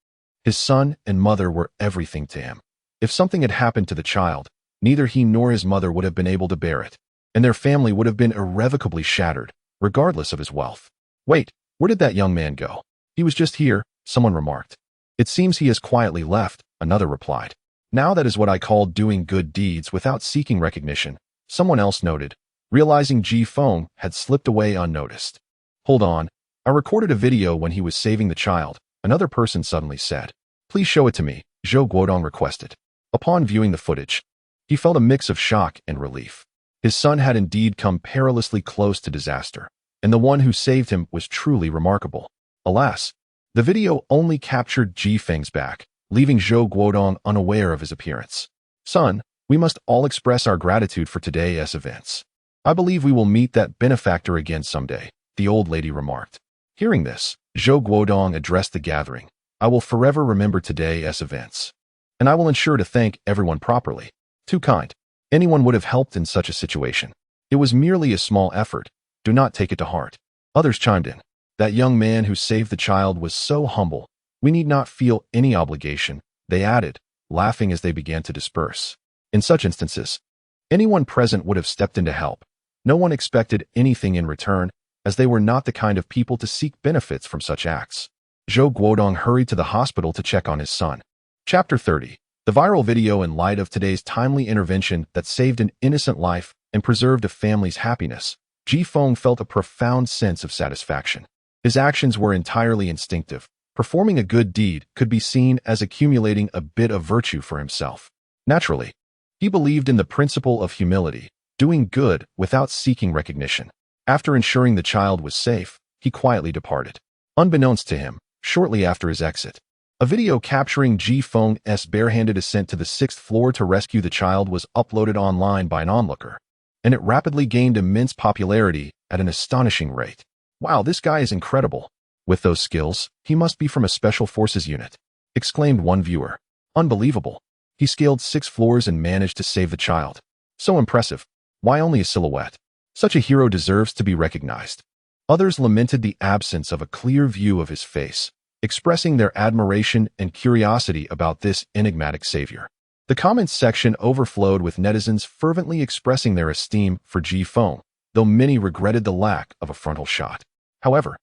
His son and mother were everything to him. If something had happened to the child, neither he nor his mother would have been able to bear it, and their family would have been irrevocably shattered, regardless of his wealth. "Wait, where did that young man go?" "He was just here," someone remarked. "It seems he has quietly left," another replied. "Now that is what I call doing good deeds without seeking recognition," someone else noted, realizing Ji Feng had slipped away unnoticed. "Hold on, I recorded a video when he was saving the child," another person suddenly said. "Please show it to me," Zhou Guodong requested. Upon viewing the footage, he felt a mix of shock and relief. His son had indeed come perilously close to disaster, and the one who saved him was truly remarkable. Alas, the video only captured Ji Feng's back, leaving Zhou Guodong unaware of his appearance. "Son, we must all express our gratitude for today's events. I believe we will meet that benefactor again someday," the old lady remarked. Hearing this, Zhou Guodong addressed the gathering. "I will forever remember today's events, and I will ensure to thank everyone properly. Too kind. Anyone would have helped in such a situation. It was merely a small effort. Do not take it to heart." Others chimed in. "That young man who saved the child was so humble. We need not feel any obligation," they added, laughing as they began to disperse. In such instances, anyone present would have stepped in to help. No one expected anything in return, as they were not the kind of people to seek benefits from such acts. Zhou Guodong hurried to the hospital to check on his son. Chapter 30. The viral video in light of today's timely intervention that saved an innocent life and preserved a family's happiness, Ji Feng felt a profound sense of satisfaction. His actions were entirely instinctive. Performing a good deed could be seen as accumulating a bit of virtue for himself. Naturally, he believed in the principle of humility, doing good without seeking recognition. After ensuring the child was safe, he quietly departed. Unbeknownst to him, shortly after his exit, a video capturing Ji Feng's barehanded ascent to the 6th floor to rescue the child was uploaded online by an onlooker, and it rapidly gained immense popularity at an astonishing rate. "Wow, this guy is incredible. With those skills, he must be from a special forces unit," exclaimed one viewer. "Unbelievable. He scaled 6 floors and managed to save the child. So impressive. Why only a silhouette? Such a hero deserves to be recognized." Others lamented the absence of a clear view of his face, expressing their admiration and curiosity about this enigmatic savior. The comments section overflowed with netizens fervently expressing their esteem for Ji Feng, though many regretted the lack of a frontal shot. However,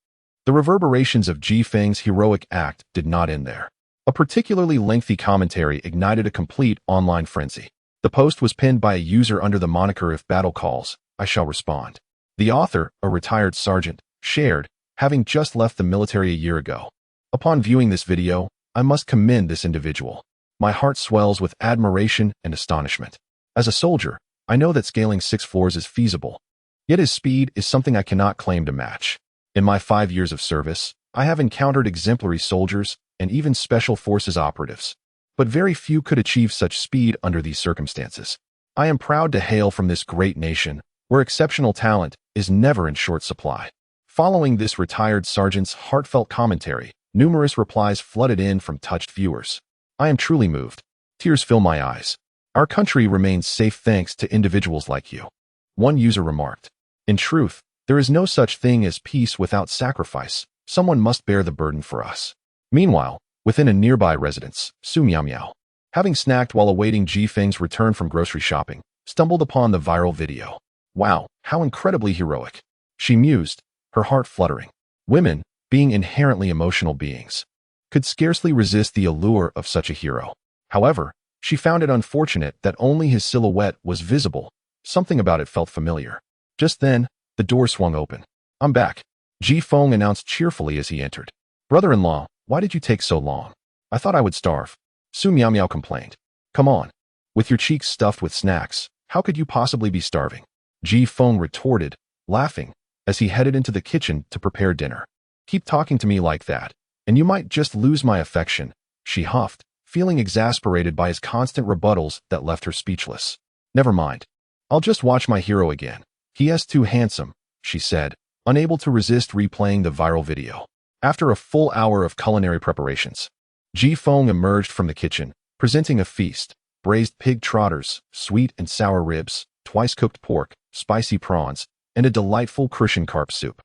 the reverberations of Ji Feng's heroic act did not end there. A particularly lengthy commentary ignited a complete online frenzy. The post was pinned by a user under the moniker "If battle calls, I shall respond." The author, a retired sergeant, shared, having just left the military a year ago. "Upon viewing this video, I must commend this individual. My heart swells with admiration and astonishment. As a soldier, I know that scaling 6 floors is feasible, yet his speed is something I cannot claim to match. In my 5 years of service, I have encountered exemplary soldiers and even special forces operatives, but very few could achieve such speed under these circumstances. I am proud to hail from this great nation, where exceptional talent is never in short supply." Following this retired sergeant's heartfelt commentary, numerous replies flooded in from touched viewers. "I am truly moved. Tears fill my eyes. Our country remains safe thanks to individuals like you," one user remarked. "In truth, there is no such thing as peace without sacrifice. Someone must bear the burden for us." Meanwhile, within a nearby residence, Su Miao Miao, having snacked while awaiting Ji Feng's return from grocery shopping, stumbled upon the viral video. "Wow, how incredibly heroic," she mused, her heart fluttering. Women, being inherently emotional beings, could scarcely resist the allure of such a hero. However, she found it unfortunate that only his silhouette was visible. Something about it felt familiar. Just then, The door swung open. "I'm back," Ji Feng announced cheerfully as he entered. "Brother-in-law, why did you take so long? I thought I would starve," Su Miao Miao complained. "Come on. With your cheeks stuffed with snacks, how could you possibly be starving?" Ji Feng retorted, laughing, as he headed into the kitchen to prepare dinner. "Keep talking to me like that, and you might just lose my affection," she huffed, feeling exasperated by his constant rebuttals that left her speechless. "Never mind. I'll just watch my hero again. He is too handsome," she said, unable to resist replaying the viral video. After a full hour of culinary preparations, Ji Feng emerged from the kitchen, presenting a feast: braised pig trotters, sweet and sour ribs, twice-cooked pork, spicy prawns, and a delightful Crucian carp soup.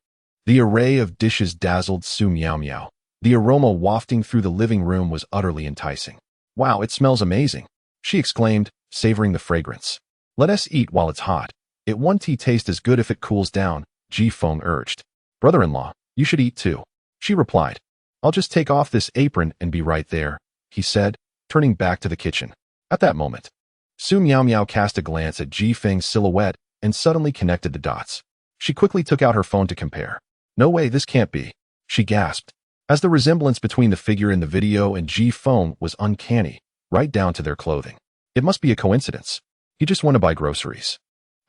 The array of dishes dazzled Su Miao Miao. The aroma wafting through the living room was utterly enticing. "Wow, it smells amazing," she exclaimed, savoring the fragrance. "Let us eat while it's hot. It won't taste as good if it cools down," Ji Feng urged. "Brother-in-law, you should eat too," she replied. "I'll just take off this apron and be right there," he said, turning back to the kitchen. At that moment, Su Miao Miao cast a glance at Ji Feng's silhouette and suddenly connected the dots. She quickly took out her phone to compare. "No way, this can't be," she gasped, as the resemblance between the figure in the video and Ji Feng was uncanny, right down to their clothing. "It must be a coincidence. He just went to buy groceries.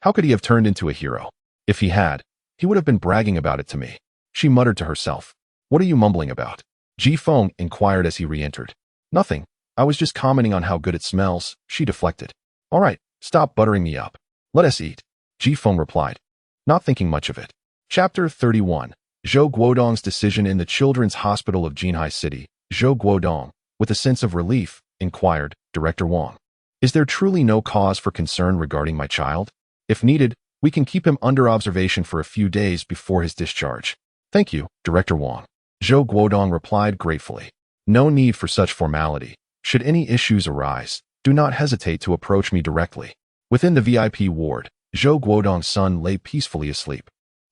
How could he have turned into a hero? If he had, he would have been bragging about it to me," she muttered to herself. "What are you mumbling about?" Ji Feng inquired as he re-entered. "Nothing. I was just commenting on how good it smells," she deflected. "All right, stop buttering me up. Let us eat," Ji Feng replied, not thinking much of it. Chapter 31. Zhou Guodong's decision in the Children's Hospital of Jinhai City. Zhou Guodong, with a sense of relief, inquired, "Director Wang, is there truly no cause for concern regarding my child? If needed, we can keep him under observation for a few days before his discharge." "Thank you, Director Wang," Zhou Guodong replied gratefully. "No need for such formality. Should any issues arise, do not hesitate to approach me directly." Within the VIP ward, Zhou Guodong's son lay peacefully asleep,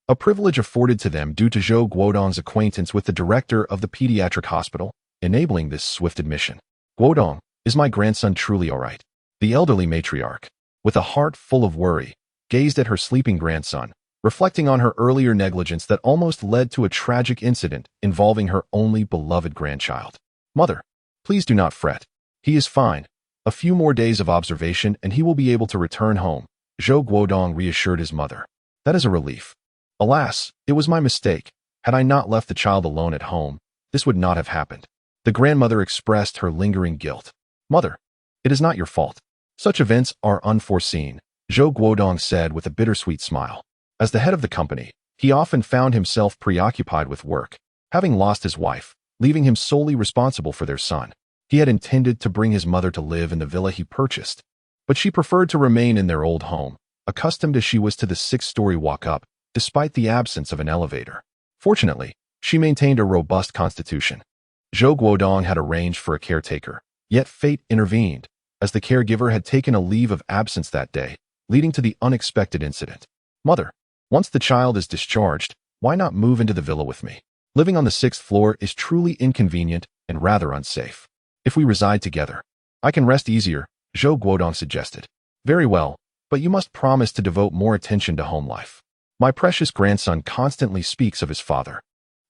a privilege afforded to them due to Zhou Guodong's acquaintance with the director of the pediatric hospital, enabling this swift admission. "Guodong, is my grandson truly all right?" The elderly matriarch, with a heart full of worry, gazed at her sleeping grandson, reflecting on her earlier negligence that almost led to a tragic incident involving her only beloved grandchild. "Mother, please do not fret. He is fine. A few more days of observation and he will be able to return home," Zhou Guodong reassured his mother. "That is a relief. Alas, it was my mistake. Had I not left the child alone at home, this would not have happened." The grandmother expressed her lingering guilt. "Mother, it is not your fault. Such events are unforeseen," Zhou Guodong said with a bittersweet smile. As the head of the company, he often found himself preoccupied with work. Having lost his wife, leaving him solely responsible for their son, he had intended to bring his mother to live in the villa he purchased, but she preferred to remain in their old home, accustomed as she was to the 6-story walk-up, despite the absence of an elevator. Fortunately, she maintained a robust constitution. Zhou Guodong had arranged for a caretaker, yet fate intervened, as the caregiver had taken a leave of absence that day, leading to the unexpected incident. "Mother, once the child is discharged, why not move into the villa with me? Living on the 6th floor is truly inconvenient and rather unsafe. If we reside together, I can rest easier," Zhou Guodong suggested. "Very well, but you must promise to devote more attention to home life. My precious grandson constantly speaks of his father,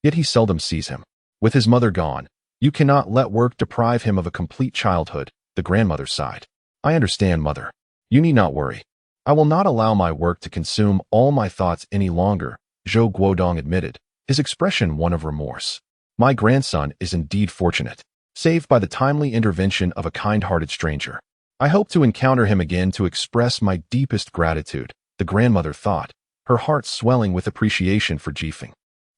yet he seldom sees him. With his mother gone, you cannot let work deprive him of a complete childhood," the grandmother sighed. "I understand, mother. You need not worry. I will not allow my work to consume all my thoughts any longer," Zhou Guodong admitted, his expression one of remorse. "My grandson is indeed fortunate, saved by the timely intervention of a kind-hearted stranger. I hope to encounter him again to express my deepest gratitude," the grandmother thought, her heart swelling with appreciation for Ji Feng.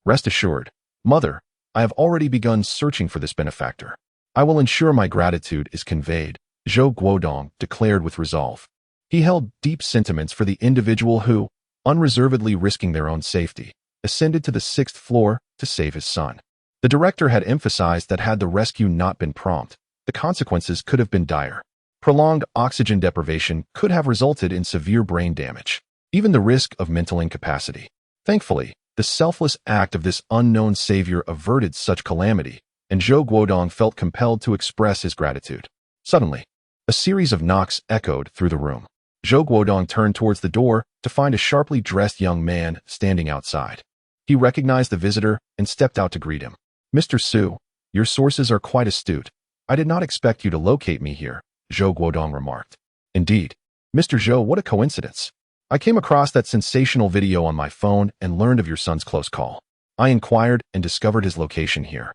"Rest assured, mother, I have already begun searching for this benefactor. I will ensure my gratitude is conveyed," Zhou Guodong declared with resolve. He held deep sentiments for the individual who, unreservedly risking their own safety, ascended to the 6th floor to save his son. The director had emphasized that had the rescue not been prompt, the consequences could have been dire. Prolonged oxygen deprivation could have resulted in severe brain damage, even the risk of mental incapacity. Thankfully, the selfless act of this unknown savior averted such calamity, and Zhou Guodong felt compelled to express his gratitude. Suddenly, a series of knocks echoed through the room. Zhou Guodong turned towards the door to find a sharply dressed young man standing outside. He recognized the visitor and stepped out to greet him. Mr. Su, your sources are quite astute. I did not expect you to locate me here, Zhou Guodong remarked. Indeed. Mr. Zhou, what a coincidence. I came across that sensational video on my phone and learned of your son's close call. I inquired and discovered his location here.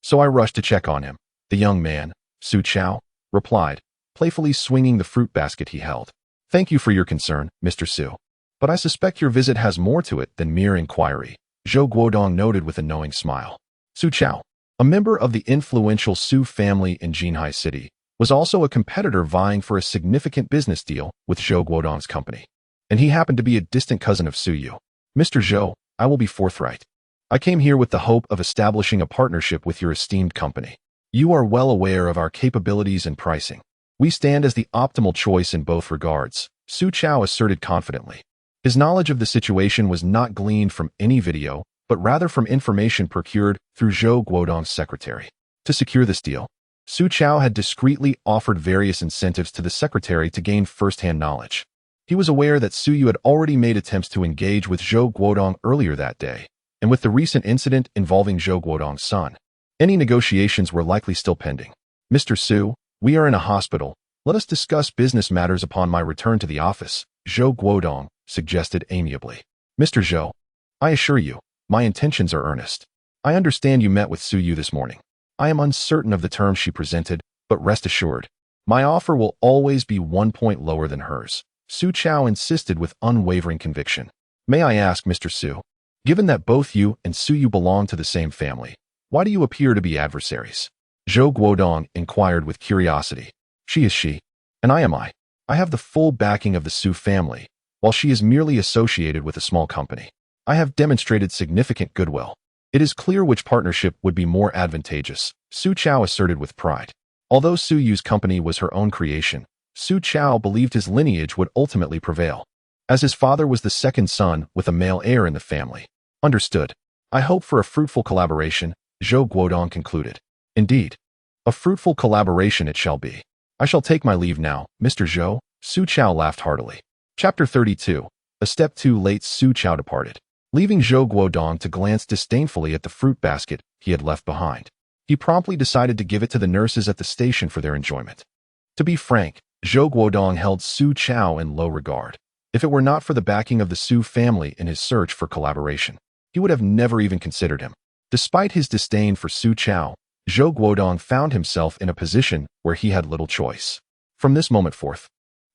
So I rushed to check on him. The young man, Su Chao, replied, playfully swinging the fruit basket he held. Thank you for your concern, Mr. Su. But I suspect your visit has more to it than mere inquiry, Zhou Guodong noted with a knowing smile. Su Chao, a member of the influential Su family in Jinhai City, was also a competitor vying for a significant business deal with Zhou Guodong's company. And he happened to be a distant cousin of Su Yu. Mr. Zhou, I will be forthright. I came here with the hope of establishing a partnership with your esteemed company. You are well aware of our capabilities and pricing. We stand as the optimal choice in both regards, Su Chao asserted confidently. His knowledge of the situation was not gleaned from any video, but rather from information procured through Zhou Guodong's secretary. To secure this deal, Su Chao had discreetly offered various incentives to the secretary to gain first-hand knowledge. He was aware that Su Yu had already made attempts to engage with Zhou Guodong earlier that day, and with the recent incident involving Zhou Guodong's son, any negotiations were likely still pending. Mr. Su, we are in a hospital. Let us discuss business matters upon my return to the office, Zhou Guodong suggested amiably. Mr. Zhou, I assure you, my intentions are earnest. I understand you met with Su Yu this morning. I am uncertain of the terms she presented, but rest assured, my offer will always be 1 point lower than hers, Su Chao insisted with unwavering conviction. May I ask, Mr. Su, given that both you and Su Yu belong to the same family, why do you appear to be adversaries? Zhou Guodong inquired with curiosity. She is she, and I am I. I have the full backing of the Su family, while she is merely associated with a small company. I have demonstrated significant goodwill. It is clear which partnership would be more advantageous, Su Chao asserted with pride. Although Su Yu's company was her own creation, Su Chao believed his lineage would ultimately prevail, as his father was the second son with a male heir in the family. Understood. I hope for a fruitful collaboration, Zhou Guodong concluded. Indeed. A fruitful collaboration it shall be. I shall take my leave now, Mr. Zhou, Su Chao laughed heartily. Chapter 32. A step too late, Su Chao departed, leaving Zhou Guodong to glance disdainfully at the fruit basket he had left behind. He promptly decided to give it to the nurses at the station for their enjoyment. To be frank, Zhou Guodong held Su Chao in low regard. If it were not for the backing of the Su family in his search for collaboration, he would have never even considered him. Despite his disdain for Su Chao, Zhou Guodong found himself in a position where he had little choice. From this moment forth,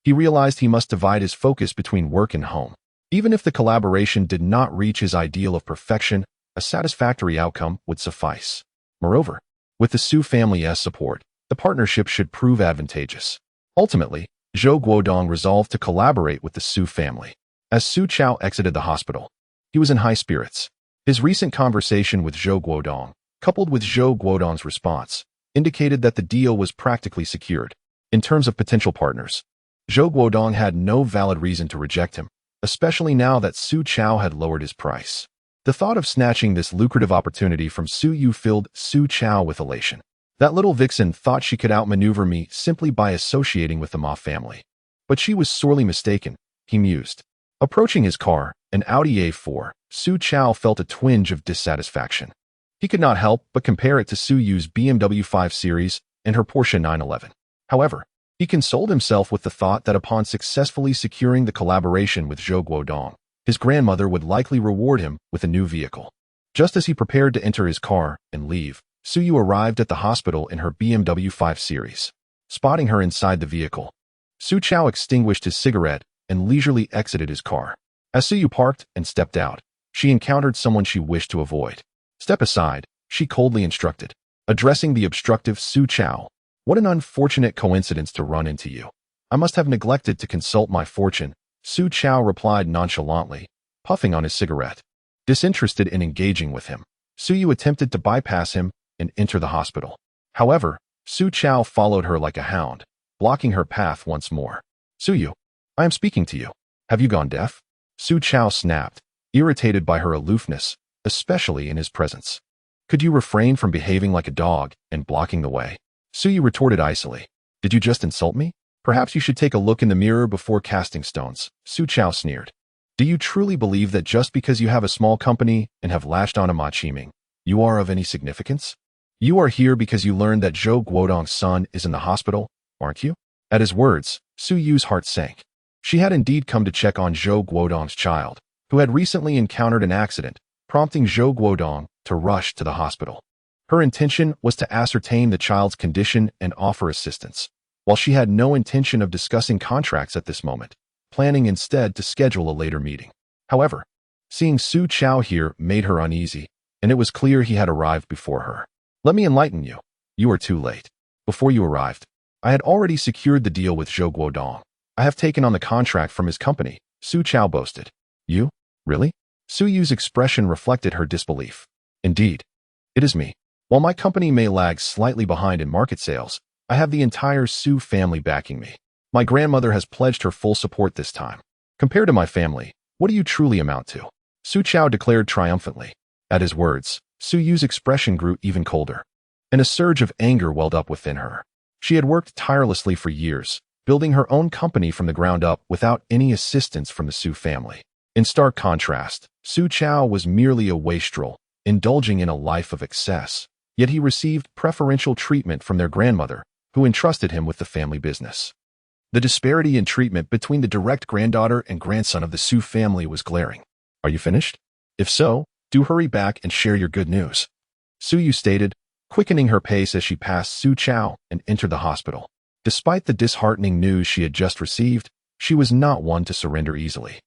he realized he must divide his focus between work and home. Even if the collaboration did not reach his ideal of perfection, a satisfactory outcome would suffice. Moreover, with the Su family's support, the partnership should prove advantageous. Ultimately, Zhou Guodong resolved to collaborate with the Su family. As Su Chao exited the hospital, he was in high spirits. His recent conversation with Zhou Guodong, coupled with Zhou Guodong's response, indicated that the deal was practically secured. In terms of potential partners, Zhou Guodong had no valid reason to reject him, especially now that Su Chao had lowered his price. The thought of snatching this lucrative opportunity from Su Yu filled Su Chao with elation. That little vixen thought she could outmaneuver me simply by associating with the Ma family. But she was sorely mistaken, he mused. Approaching his car, an Audi A4, Su Chao felt a twinge of dissatisfaction. He could not help but compare it to Su Yu's BMW 5 Series and her Porsche 911. However, he consoled himself with the thought that upon successfully securing the collaboration with Zhou Guodong, his grandmother would likely reward him with a new vehicle. Just as he prepared to enter his car and leave, Su Yu arrived at the hospital in her BMW 5 Series. Spotting her inside the vehicle, Su Chao extinguished his cigarette and leisurely exited his car. As Su Yu parked and stepped out, she encountered someone she wished to avoid. Step aside, she coldly instructed, addressing the obstructive Su Chao. What an unfortunate coincidence to run into you. I must have neglected to consult my fortune, Su Chao replied nonchalantly, puffing on his cigarette. Disinterested in engaging with him, Su Yu attempted to bypass him and enter the hospital. However, Su Chao followed her like a hound, blocking her path once more. Su Yu, I am speaking to you. Have you gone deaf? Su Chao snapped, irritated by her aloofness, especially in his presence. Could you refrain from behaving like a dog and blocking the way? Su Yu retorted icily. Did you just insult me? Perhaps you should take a look in the mirror before casting stones, Su Chao sneered. Do you truly believe that just because you have a small company and have latched on to ma chiming, you are of any significance? You are here because you learned that Zhou Guodong's son is in the hospital, aren't you? At his words, Su Yu's heart sank. She had indeed come to check on Zhou Guodong's child, who had recently encountered an accident, prompting Zhou Guodong to rush to the hospital. Her intention was to ascertain the child's condition and offer assistance, while she had no intention of discussing contracts at this moment, planning instead to schedule a later meeting. However, seeing Su Chao here made her uneasy, and it was clear he had arrived before her. Let me enlighten you. You are too late. Before you arrived, I had already secured the deal with Zhou Guodong. I have taken on the contract from his company, Su Chao boasted. You? Really? Su Yu's expression reflected her disbelief. Indeed. It is me. While my company may lag slightly behind in market sales, I have the entire Su family backing me. My grandmother has pledged her full support this time. Compared to my family, what do you truly amount to? Su Chao declared triumphantly. At his words, Su Yu's expression grew even colder, and a surge of anger welled up within her. She had worked tirelessly for years, building her own company from the ground up without any assistance from the Su family. In stark contrast, Su Chao was merely a wastrel, indulging in a life of excess, yet he received preferential treatment from their grandmother, who entrusted him with the family business. The disparity in treatment between the direct granddaughter and grandson of the Su family was glaring. Are you finished? If so, do hurry back and share your good news, Su Yu stated, quickening her pace as she passed Su Chao and entered the hospital. Despite the disheartening news she had just received, she was not one to surrender easily.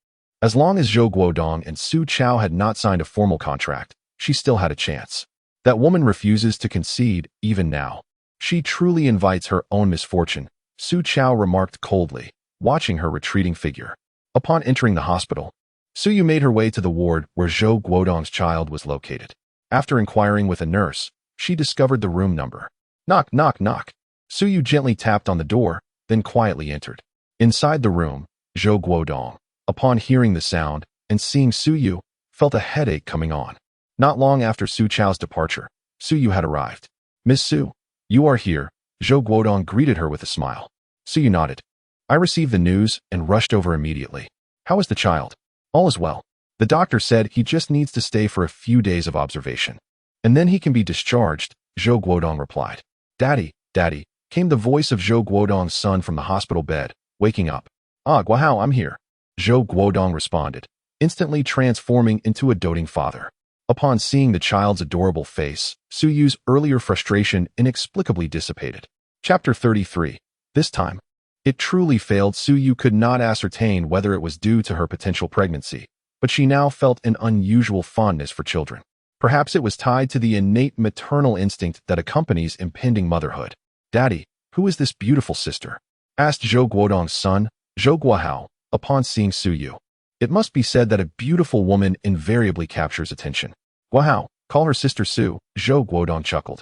As long as Zhou Guodong and Su Chao had not signed a formal contract, she still had a chance. That woman refuses to concede, even now. She truly invites her own misfortune, Su Chao remarked coldly, watching her retreating figure. Upon entering the hospital, Su Yu made her way to the ward where Zhou Guodong's child was located. After inquiring with a nurse, she discovered the room number. Knock, knock, knock. Su Yu gently tapped on the door, then quietly entered. Inside the room, Zhou Guodong, upon hearing the sound and seeing Su Yu, felt a headache coming on. Not long after Su Chao's departure, Su Yu had arrived. Miss Su, you are here, Zhou Guodong greeted her with a smile. Su Yu nodded. I received the news and rushed over immediately. How is the child? All is well. The doctor said he just needs to stay for a few days of observation, and then he can be discharged, Zhou Guodong replied. Daddy, Daddy, came the voice of Zhou Guodong's son from the hospital bed, waking up. Ah, Guahao, I'm here, Zhou Guodong responded, instantly transforming into a doting father. Upon seeing the child's adorable face, Su Yu's earlier frustration inexplicably dissipated. Chapter 33. This time, it truly failed. Su Yu could not ascertain whether it was due to her potential pregnancy, but she now felt an unusual fondness for children. Perhaps it was tied to the innate maternal instinct that accompanies impending motherhood. Daddy, who is this beautiful sister? Asked Zhou Guodong's son, Zhou Guahao, upon seeing Su Yu. It must be said that a beautiful woman invariably captures attention. Guahao, call her sister Su, Zhou Guodong chuckled.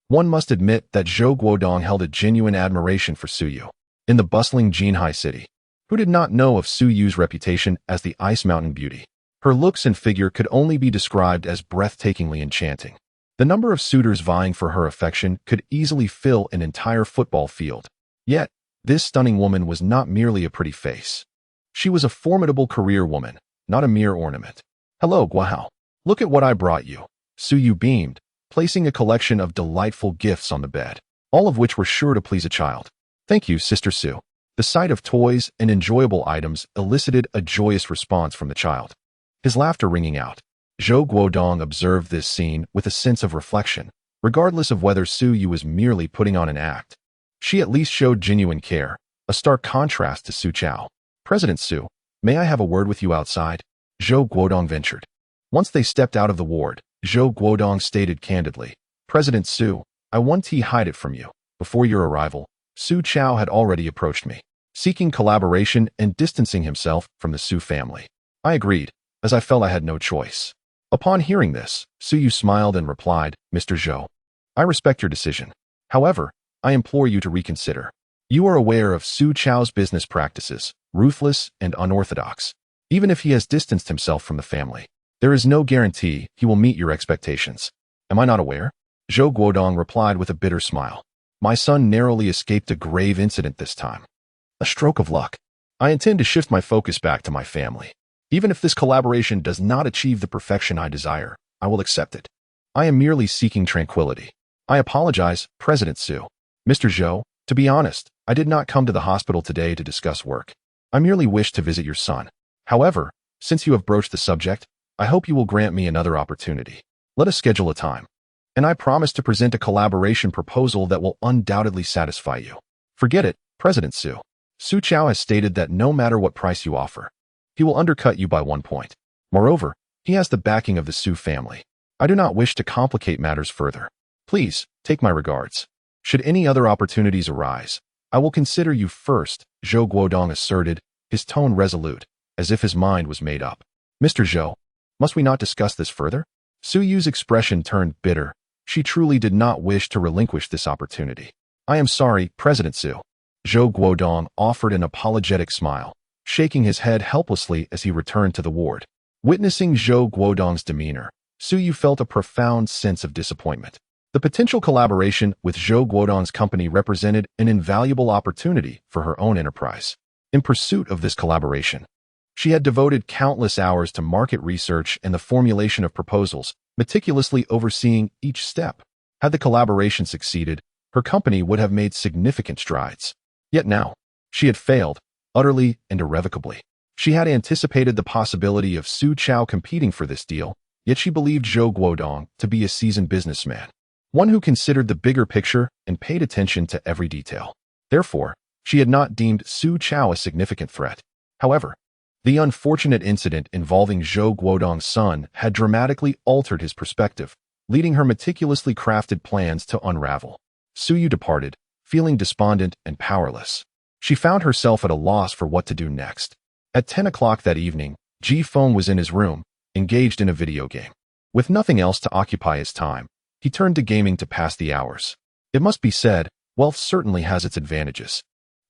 One must admit that Zhou Guodong held a genuine admiration for Su Yu. In the bustling Jinhai city, who did not know of Su Yu's reputation as the Ice Mountain Beauty? Her looks and figure could only be described as breathtakingly enchanting. The number of suitors vying for her affection could easily fill an entire football field. Yet, this stunning woman was not merely a pretty face. She was a formidable career woman, not a mere ornament. Hello, Guahao. Look at what I brought you. Su Yu beamed, placing a collection of delightful gifts on the bed, all of which were sure to please a child. Thank you, Sister Su. The sight of toys and enjoyable items elicited a joyous response from the child, his laughter ringing out. Zhou Guodong observed this scene with a sense of reflection, regardless of whether Su Yu was merely putting on an act. She at least showed genuine care, a stark contrast to Su Chao. President Su, may I have a word with you outside? Zhou Guodong ventured. Once they stepped out of the ward, Zhou Guodong stated candidly, President Su, I want to hide it from you. Before your arrival, Su Chao had already approached me, seeking collaboration and distancing himself from the Su family. I agreed, as I felt I had no choice. Upon hearing this, Su Yu smiled and replied, Mr. Zhou, I respect your decision. However, I implore you to reconsider. You are aware of Su Chao's business practices, ruthless and unorthodox. Even if he has distanced himself from the family, there is no guarantee he will meet your expectations. Am I not aware? Zhou Guodong replied with a bitter smile. My son narrowly escaped a grave incident this time. A stroke of luck. I intend to shift my focus back to my family. Even if this collaboration does not achieve the perfection I desire, I will accept it. I am merely seeking tranquility. I apologize, President Su. Mr. Zhou, to be honest, I did not come to the hospital today to discuss work. I merely wished to visit your son. However, since you have broached the subject, I hope you will grant me another opportunity. Let us schedule a time. And I promise to present a collaboration proposal that will undoubtedly satisfy you. Forget it, President Su. Su Chao has stated that no matter what price you offer, he will undercut you by 1 point. Moreover, he has the backing of the Su family. I do not wish to complicate matters further. Please, take my regards. Should any other opportunities arise, I will consider you first, Zhou Guodong asserted, his tone resolute, as if his mind was made up. Mr. Zhou, must we not discuss this further? Su Yu's expression turned bitter. She truly did not wish to relinquish this opportunity. I am sorry, President Su. Zhou Guodong offered an apologetic smile, shaking his head helplessly as he returned to the ward. Witnessing Zhou Guodong's demeanor, Su Yu felt a profound sense of disappointment. The potential collaboration with Zhou Guodong's company represented an invaluable opportunity for her own enterprise. In pursuit of this collaboration, she had devoted countless hours to market research and the formulation of proposals, meticulously overseeing each step. Had the collaboration succeeded, her company would have made significant strides. Yet now, she had failed, utterly and irrevocably. She had anticipated the possibility of Su Chao competing for this deal, yet she believed Zhou Guodong to be a seasoned businessman, one who considered the bigger picture and paid attention to every detail. Therefore, she had not deemed Su Chao a significant threat. However, the unfortunate incident involving Zhou Guodong's son had dramatically altered his perspective, leading her meticulously crafted plans to unravel. Su Yu departed, feeling despondent and powerless. She found herself at a loss for what to do next. At 10 o'clock that evening, Ji Feng was in his room, engaged in a video game. With nothing else to occupy his time, he turned to gaming to pass the hours. It must be said, wealth certainly has its advantages.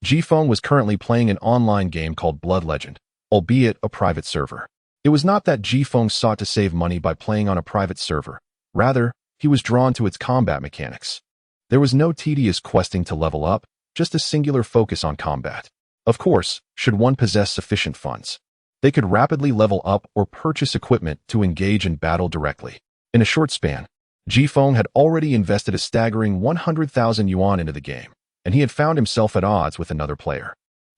Ji Feng was currently playing an online game called Blood Legend, albeit a private server. It was not that Ji Feng sought to save money by playing on a private server. Rather, he was drawn to its combat mechanics. There was no tedious questing to level up, just a singular focus on combat. Of course, should one possess sufficient funds, they could rapidly level up or purchase equipment to engage in battle directly. In a short span, Ji Feng had already invested a staggering 100,000 yuan into the game, and he had found himself at odds with another player.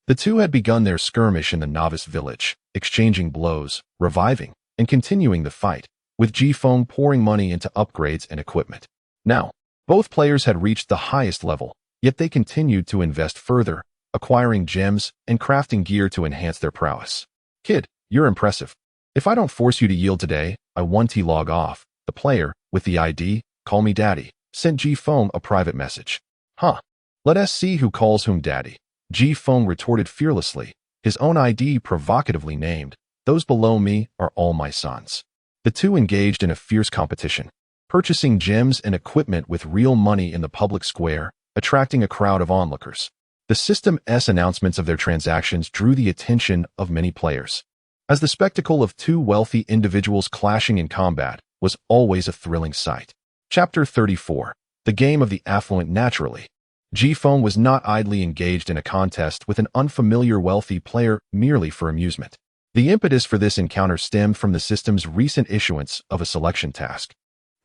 The two had begun their skirmish in the novice village, exchanging blows, reviving, and continuing the fight, with Ji Feng pouring money into upgrades and equipment. Now, both players had reached the highest level, yet they continued to invest further, acquiring gems and crafting gear to enhance their prowess. Kid, you're impressive. If I don't force you to yield today, I want to log off. The player, with the ID, call me daddy, sent Ji Feng a private message. Huh. Let us see who calls whom daddy. Ji Feng retorted fearlessly, his own ID provocatively named. Those below me are all my sons. The two engaged in a fierce competition, purchasing gems and equipment with real money in the public square, attracting a crowd of onlookers. The system's announcements of their transactions drew the attention of many players, as the spectacle of two wealthy individuals clashing in combat was always a thrilling sight. Chapter 34. The Game of the Affluent. Naturally, Ji Feng was not idly engaged in a contest with an unfamiliar wealthy player merely for amusement. The impetus for this encounter stemmed from the system's recent issuance of a selection task.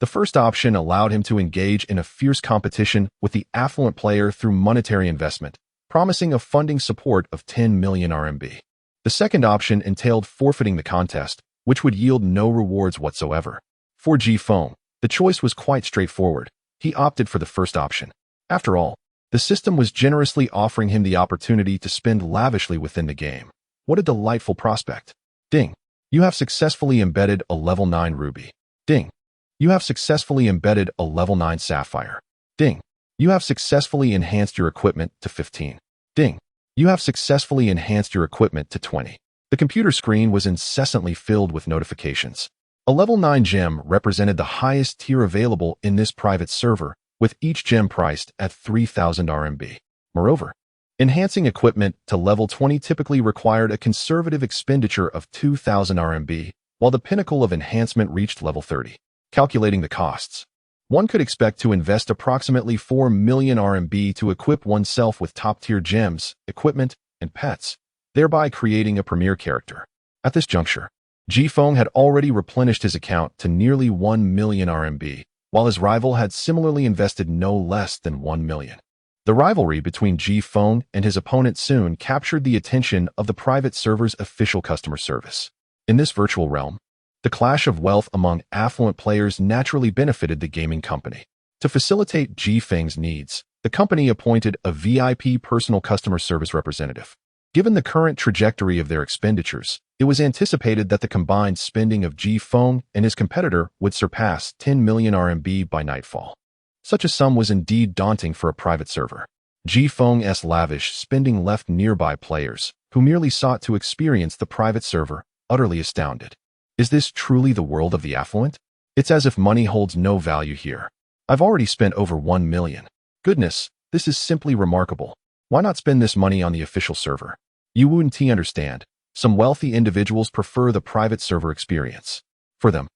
The first option allowed him to engage in a fierce competition with the affluent player through monetary investment, promising a funding support of 10 million RMB. The second option entailed forfeiting the contest, which would yield no rewards whatsoever. For Ji Feng, the choice was quite straightforward. He opted for the first option. After all, the system was generously offering him the opportunity to spend lavishly within the game. What a delightful prospect. Ding. You have successfully embedded a level 9 ruby. Ding. You have successfully embedded a level 9 sapphire. Ding. You have successfully enhanced your equipment to 15. Ding. You have successfully enhanced your equipment to 20. The computer screen was incessantly filled with notifications. A level 9 gem represented the highest tier available in this private server, with each gem priced at 3,000 RMB. Moreover, enhancing equipment to level 20 typically required a conservative expenditure of 2,000 RMB, while the pinnacle of enhancement reached level 30. Calculating the costs, one could expect to invest approximately 4 million RMB to equip oneself with top-tier gems, equipment, and pets, thereby creating a premier character. At this juncture, Jifeng had already replenished his account to nearly 1 million RMB, while his rival had similarly invested no less than 1 million. The rivalry between Jifeng and his opponent soon captured the attention of the private server's official customer service. In this virtual realm, the clash of wealth among affluent players naturally benefited the gaming company. To facilitate Jifeng's needs, the company appointed a VIP personal customer service representative. Given the current trajectory of their expenditures, it was anticipated that the combined spending of Jifeng and his competitor would surpass 10 million RMB by nightfall. Such a sum was indeed daunting for a private server. Jifeng's lavish spending left nearby players, who merely sought to experience the private server, utterly astounded. Is this truly the world of the affluent? It's as if money holds no value here. I've already spent over 1 million. Goodness, this is simply remarkable. Why not spend this money on the official server? You wouldn't understand. Some wealthy individuals prefer the private server experience. For them,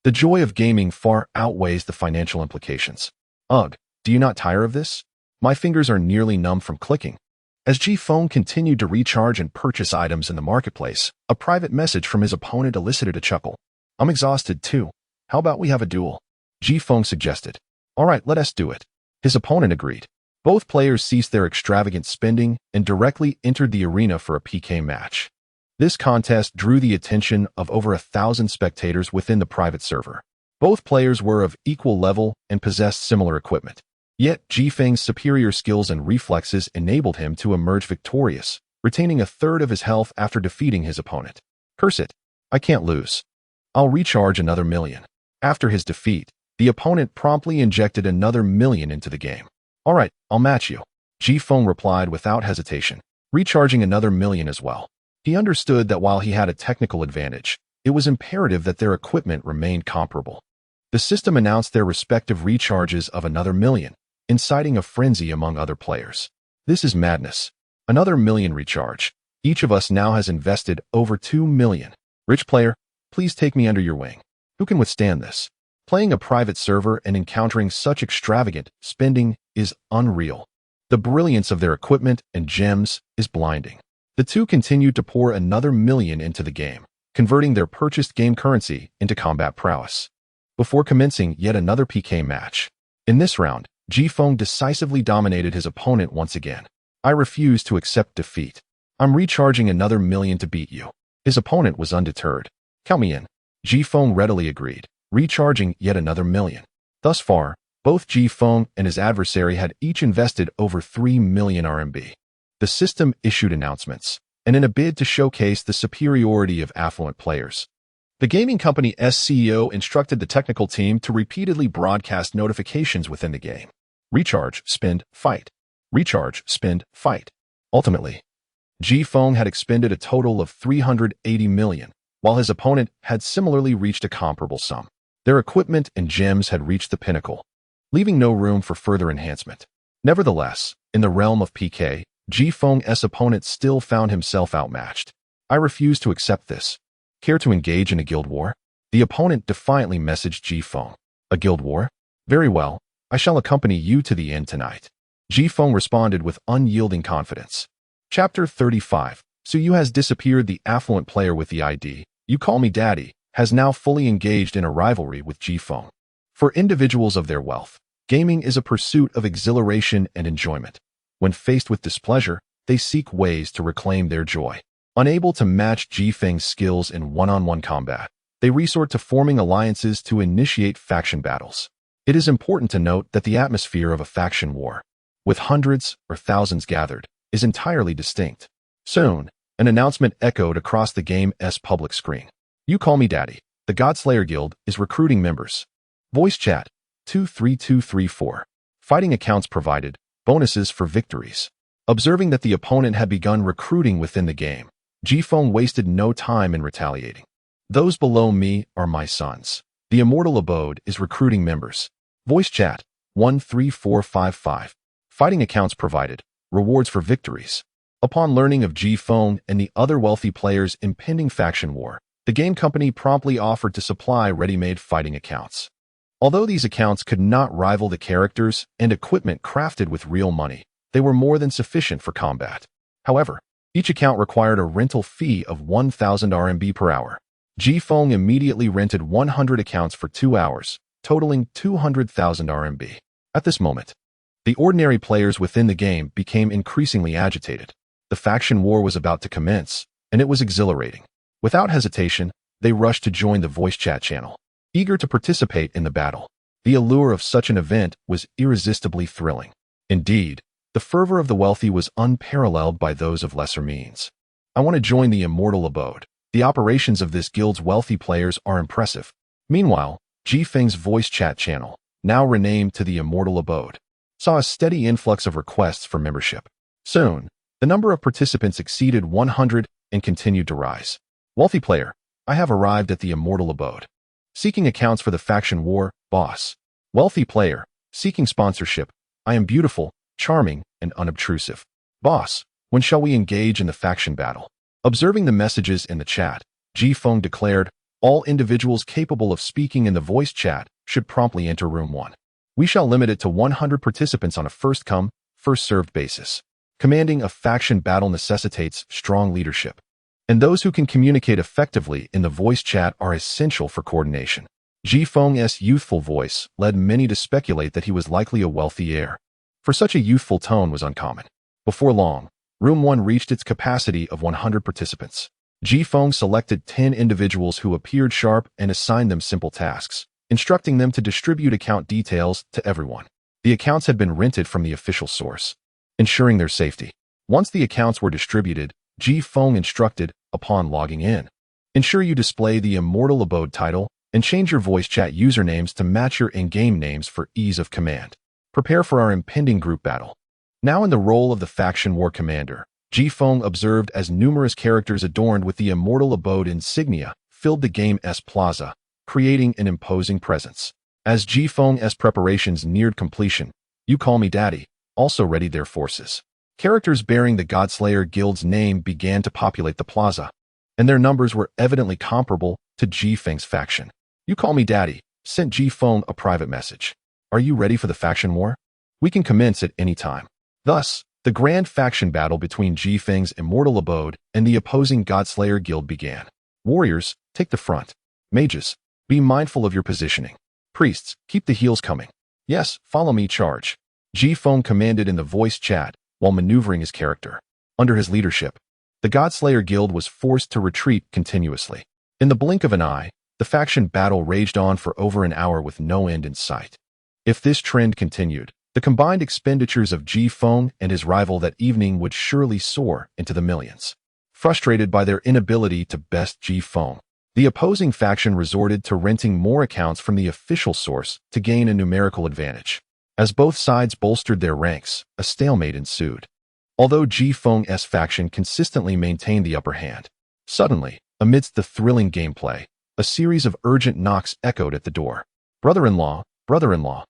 the joy of gaming far outweighs the financial implications. Ugh, do you not tire of this? My fingers are nearly numb from clicking. As Jifeng continued to recharge and purchase items in the marketplace, a private message from his opponent elicited a chuckle. I'm exhausted too. How about we have a duel? Jifeng suggested. All right, let us do it. His opponent agreed. Both players ceased their extravagant spending and directly entered the arena for a PK match. This contest drew the attention of over 1,000 spectators within the private server. Both players were of equal level and possessed similar equipment. Yet, Jifeng's superior skills and reflexes enabled him to emerge victorious, retaining a third of his health after defeating his opponent. Curse it. I can't lose. I'll recharge another million. After his defeat, the opponent promptly injected another million into the game. All right, I'll match you. Jifeng replied without hesitation, recharging another million as well. He understood that while he had a technical advantage, it was imperative that their equipment remained comparable. The system announced their respective recharges of another million, inciting a frenzy among other players. This is madness. Another million recharge. Each of us now has invested over 2 million. Rich player, please take me under your wing. Who can withstand this? Playing a private server and encountering such extravagant spending is unreal. The brilliance of their equipment and gems is blinding. The two continued to pour another million into the game, converting their purchased game currency into combat prowess. Before commencing yet another PK match. In this round, Jifeng decisively dominated his opponent once again. I refuse to accept defeat. I'm recharging another million to beat you. His opponent was undeterred. Count me in. Jifeng readily agreed, recharging yet another million. Thus far, both Jifeng and his adversary had each invested over 3 million RMB. The system issued announcements, and in a bid to showcase the superiority of affluent players, the gaming company's CEO instructed the technical team to repeatedly broadcast notifications within the game. Recharge, spend, fight. Recharge, spend, fight. Ultimately, Jifeng had expended a total of 380 million, while his opponent had similarly reached a comparable sum. Their equipment and gems had reached the pinnacle, leaving no room for further enhancement. Nevertheless, in the realm of PK, Jifeng's opponent still found himself outmatched. I refuse to accept this. Care to engage in a guild war? The opponent defiantly messaged Jifeng. A guild war? Very well, I shall accompany you to the end tonight. Jifeng responded with unyielding confidence. Chapter 35. Suyu has disappeared. The affluent player with the ID, "You Call Me Daddy," has now fully engaged in a rivalry with Jifeng. For individuals of their wealth, gaming is a pursuit of exhilaration and enjoyment. When faced with displeasure, they seek ways to reclaim their joy. Unable to match Jifeng's skills in one-on-one combat, they resort to forming alliances to initiate faction battles. It is important to note that the atmosphere of a faction war, with hundreds or thousands gathered, is entirely distinct. Soon, an announcement echoed across the game's public screen. "You Call Me Daddy, the Godslayer Guild is recruiting members. Voice chat, 23234. Fighting accounts provided, bonuses for victories." Observing that the opponent had begun recruiting within the game, Jifeng wasted no time in retaliating. "Those below me are my sons. The Immortal Abode is recruiting members. Voice chat, 13455. Fighting accounts provided, rewards for victories." Upon learning of Jifeng and the other wealthy players' impending faction war, the game company promptly offered to supply ready-made fighting accounts. Although these accounts could not rival the characters and equipment crafted with real money, they were more than sufficient for combat. However, Each account required a rental fee of 1,000 RMB per hour. Ji Feng immediately rented 100 accounts for 2 hours, totaling 200,000 RMB. At this moment, the ordinary players within the game became increasingly agitated. The faction war was about to commence, and it was exhilarating. Without hesitation, they rushed to join the voice chat channel, eager to participate in the battle. The allure of such an event was irresistibly thrilling. Indeed, the fervor of the wealthy was unparalleled by those of lesser means. I want to join the immortal abode. The operations of this guild's wealthy players are impressive. Meanwhile, Ji Feng's voice chat channel, now renamed to the immortal abode, saw a steady influx of requests for membership. Soon, the number of participants exceeded 100 and continued to rise. Wealthy player, I have arrived at the immortal abode. Seeking accounts for the faction war, boss. Wealthy player, seeking sponsorship. I am beautiful, charming, and unobtrusive. Boss, when shall we engage in the faction battle? Observing the messages in the chat, Ji Feng declared, all individuals capable of speaking in the voice chat should promptly enter room 1. We shall limit it to 100 participants on a first-come, first-served basis. Commanding a faction battle necessitates strong leadership, and those who can communicate effectively in the voice chat are essential for coordination. Ji Feng's youthful voice led many to speculate that he was likely a wealthy heir, for such a youthful tone was uncommon. Before long, room 1 reached its capacity of 100 participants. Ji Feng selected 10 individuals who appeared sharp and assigned them simple tasks, instructing them to distribute account details to everyone. The accounts had been rented from the official source, ensuring their safety. Once the accounts were distributed, Ji Feng instructed, upon logging in, ensure you display the Immortal Abode title and change your voice chat usernames to match your in-game names for ease of command. Prepare for our impending group battle. Now in the role of the faction war commander, Ji Feng observed as numerous characters adorned with the Immortal Abode insignia filled the game's plaza, creating an imposing presence. As Ji Feng's preparations neared completion, You Call Me Daddy also readied their forces. Characters bearing the Godslayer Guild's name began to populate the plaza, and their numbers were evidently comparable to Ji Feng's faction. You Call Me Daddy sent Ji Feng a private message. Are you ready for the faction war? We can commence at any time. Thus, the grand faction battle between Ji Feng's Immortal Abode and the opposing Godslayer Guild began. Warriors, take the front. Mages, be mindful of your positioning. Priests, keep the heals coming. Yes, follow me, charge. Ji Feng commanded in the voice chat while maneuvering his character. Under his leadership, the Godslayer Guild was forced to retreat continuously. In the blink of an eye, the faction battle raged on for over an hour with no end in sight. If this trend continued, the combined expenditures of Ji Feng and his rival that evening would surely soar into the millions. Frustrated by their inability to best Ji Feng, the opposing faction resorted to renting more accounts from the official source to gain a numerical advantage. As both sides bolstered their ranks, a stalemate ensued. Although Ji Feng's faction consistently maintained the upper hand, suddenly, amidst the thrilling gameplay, a series of urgent knocks echoed at the door. Brother-in-law,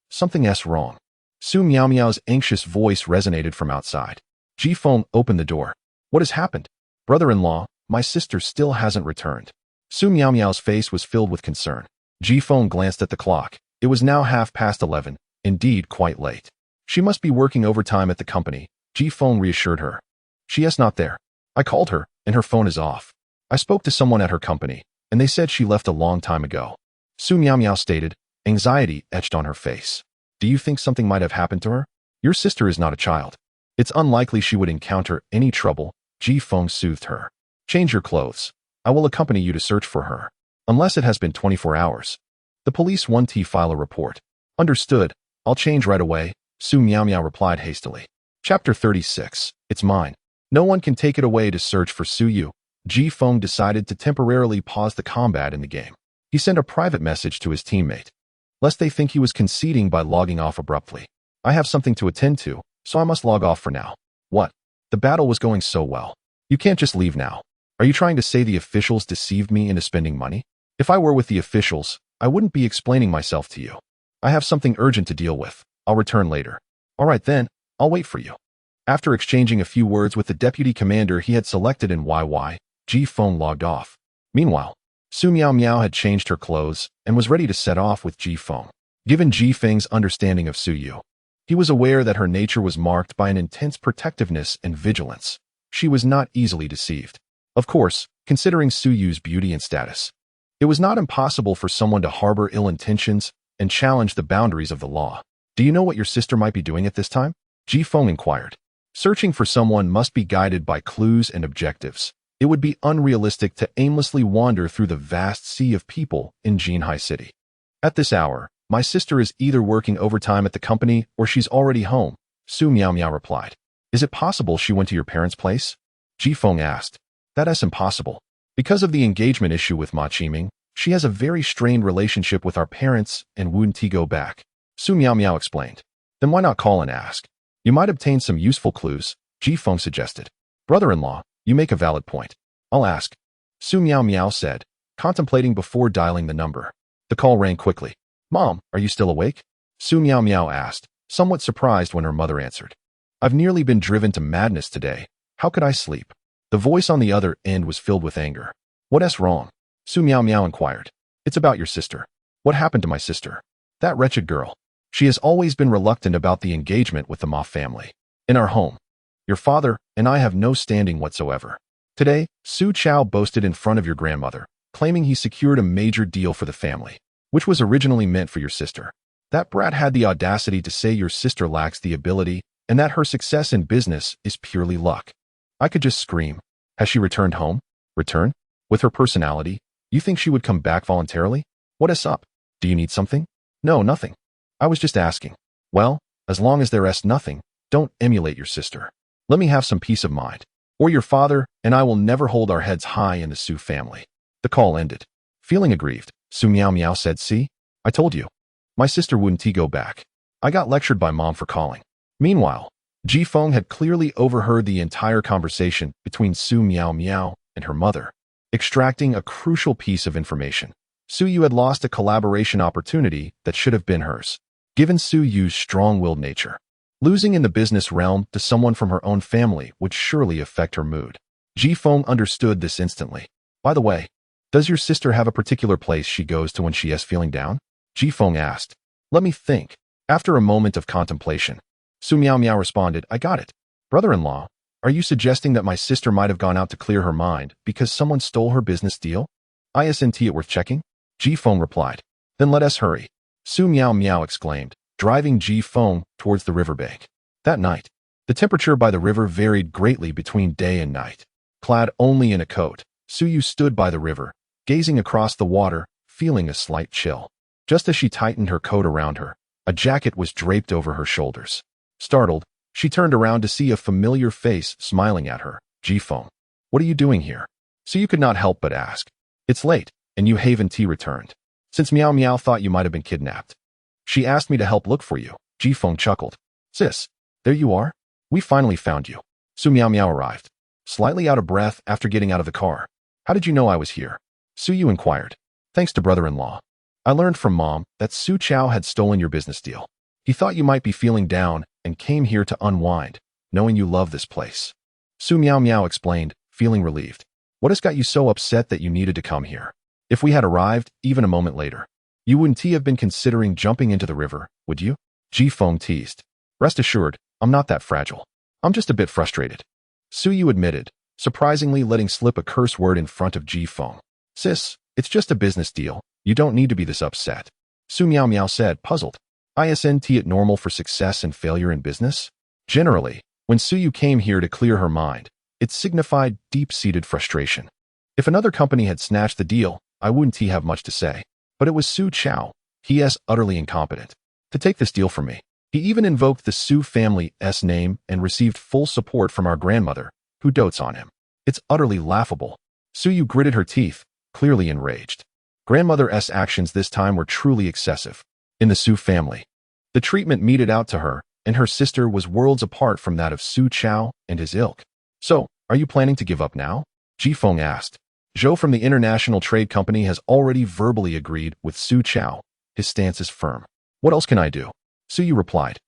something's wrong. Su Miao Miao's anxious voice resonated from outside. Ji Feng opened the door. What has happened? Brother-in-law, my sister still hasn't returned. Su Miao Miao's face was filled with concern. Ji Feng glanced at the clock. It was now 11:30, indeed quite late. She must be working overtime at the company, Ji Feng reassured her. She is not there. I called her, and her phone is off. I spoke to someone at her company, and they said she left a long time ago. Su Miao Miao stated, anxiety etched on her face. Do you think something might have happened to her? Your sister is not a child. It's unlikely she would encounter any trouble, Ji Feng soothed her. Change your clothes. I will accompany you to search for her. Unless it has been 24 hours. The police 1T file a report. Understood. I'll change right away, Su Miao Miao replied hastily. Chapter 36. It's mine. No one can take it away to search for Su Yu. Ji Feng decided to temporarily pause the combat in the game. He sent a private message to his teammate, lest they think he was conceding by logging off abruptly. I have something to attend to, so I must log off for now. What? The battle was going so well. You can't just leave now. Are you trying to say the officials deceived me into spending money? If I were with the officials, I wouldn't be explaining myself to you. I have something urgent to deal with. I'll return later. All right then, I'll wait for you. After exchanging a few words with the deputy commander he had selected in YY, Ji Feng logged off. Meanwhile, Su Miao Miao had changed her clothes and was ready to set off with Ji Feng. Given Ji Feng's understanding of Su Yu, he was aware that her nature was marked by an intense protectiveness and vigilance. She was not easily deceived. Of course, considering Su Yu's beauty and status, it was not impossible for someone to harbor ill intentions and challenge the boundaries of the law. Do you know what your sister might be doing at this time? Ji Feng inquired. Searching for someone must be guided by clues and objectives. It would be unrealistic to aimlessly wander through the vast sea of people in Jinhai City. At this hour, my sister is either working overtime at the company or she's already home, Su Miao Miao replied. Is it possible she went to your parents' place? Ji Feng asked. That's impossible. Because of the engagement issue with Ma Qiming, she has a very strained relationship with our parents and wouldn't go back. Su Miao Miao explained. Then why not call and ask? You might obtain some useful clues, Ji Feng suggested. Brother-in-law, you make a valid point. I'll ask. Su Miao Miao said, contemplating before dialing the number. The call rang quickly. Mom, are you still awake? Su Miao Miao asked, somewhat surprised when her mother answered. I've nearly been driven to madness today. How could I sleep? The voice on the other end was filled with anger. What's wrong? Su Miao Miao inquired. It's about your sister. What happened to my sister? That wretched girl. She has always been reluctant about the engagement with the Ma family. In our home, your father and I have no standing whatsoever. Today, Su Chao boasted in front of your grandmother, claiming he secured a major deal for the family, which was originally meant for your sister. That brat had the audacity to say your sister lacks the ability and that her success in business is purely luck. I could just scream. Has she returned home? Return? With her personality, you think she would come back voluntarily? What's up? Do you need something? No, nothing. I was just asking. Well, as long as there's nothing, don't emulate your sister. Let me have some peace of mind. Or your father and I will never hold our heads high in the Su family. The call ended. Feeling aggrieved, Su Miao Miao said, see? I told you. My sister wouldn't go back. I got lectured by Mom for calling. Meanwhile, Ji Feng had clearly overheard the entire conversation between Su Miao Miao and her mother, extracting a crucial piece of information. Su Yu had lost a collaboration opportunity that should have been hers. Given Su Yu's strong-willed nature, losing in the business realm to someone from her own family would surely affect her mood. Ji Feng understood this instantly. By the way, does your sister have a particular place she goes to when she is feeling down? Ji Feng asked. Let me think. After a moment of contemplation, Su Miao Miao responded, I got it. Brother-in-law, are you suggesting that my sister might have gone out to clear her mind because someone stole her business deal? Isn't it worth checking? Ji Feng replied. Then let us hurry. Su Miao Miao exclaimed, driving Ji Feng towards the riverbank. That night, the temperature by the river varied greatly between day and night. Clad only in a coat, Su Yu stood by the river, gazing across the water, feeling a slight chill. Just as she tightened her coat around her, a jacket was draped over her shoulders. Startled, she turned around to see a familiar face smiling at her. Ji Feng, what are you doing here? Su Yu could not help but ask. It's late, and you haven't returned. Since Miao Miao thought you might have been kidnapped. She asked me to help look for you. Ji Feng chuckled. Sis, there you are. We finally found you. Su Miao Miao arrived, slightly out of breath after getting out of the car. How did you know I was here? Su Yu inquired. Thanks to brother-in-law. I learned from Mom that Su Chao had stolen your business deal. He thought you might be feeling down and came here to unwind, knowing you love this place. Su Miao Miao explained, feeling relieved. What has got you so upset that you needed to come here? If we had arrived, even a moment later, you wouldn't have been considering jumping into the river, would you? Ji Feng teased. Rest assured, I'm not that fragile. I'm just a bit frustrated. Su Yu admitted, surprisingly letting slip a curse word in front of Ji Feng. Sis, it's just a business deal. You don't need to be this upset. Su Miao Miao said, puzzled. Isn't it normal for success and failure in business? Generally, when Su Yu came here to clear her mind, it signified deep-seated frustration. If another company had snatched the deal, I wouldn't have much to say. But it was Su Chao. He is utterly incompetent to take this deal from me. He even invoked the Su family's name and received full support from our grandmother, who dotes on him. It's utterly laughable. Su Yu gritted her teeth, clearly enraged. Grandmother's actions this time were truly excessive. In the Su family, the treatment meted out to her and her sister was worlds apart from that of Su Chao and his ilk. So, are you planning to give up now? Ji Feng asked. Zhou from the International Trade Company has already verbally agreed with Su Chao. His stance is firm. What else can I do? Su Yu replied.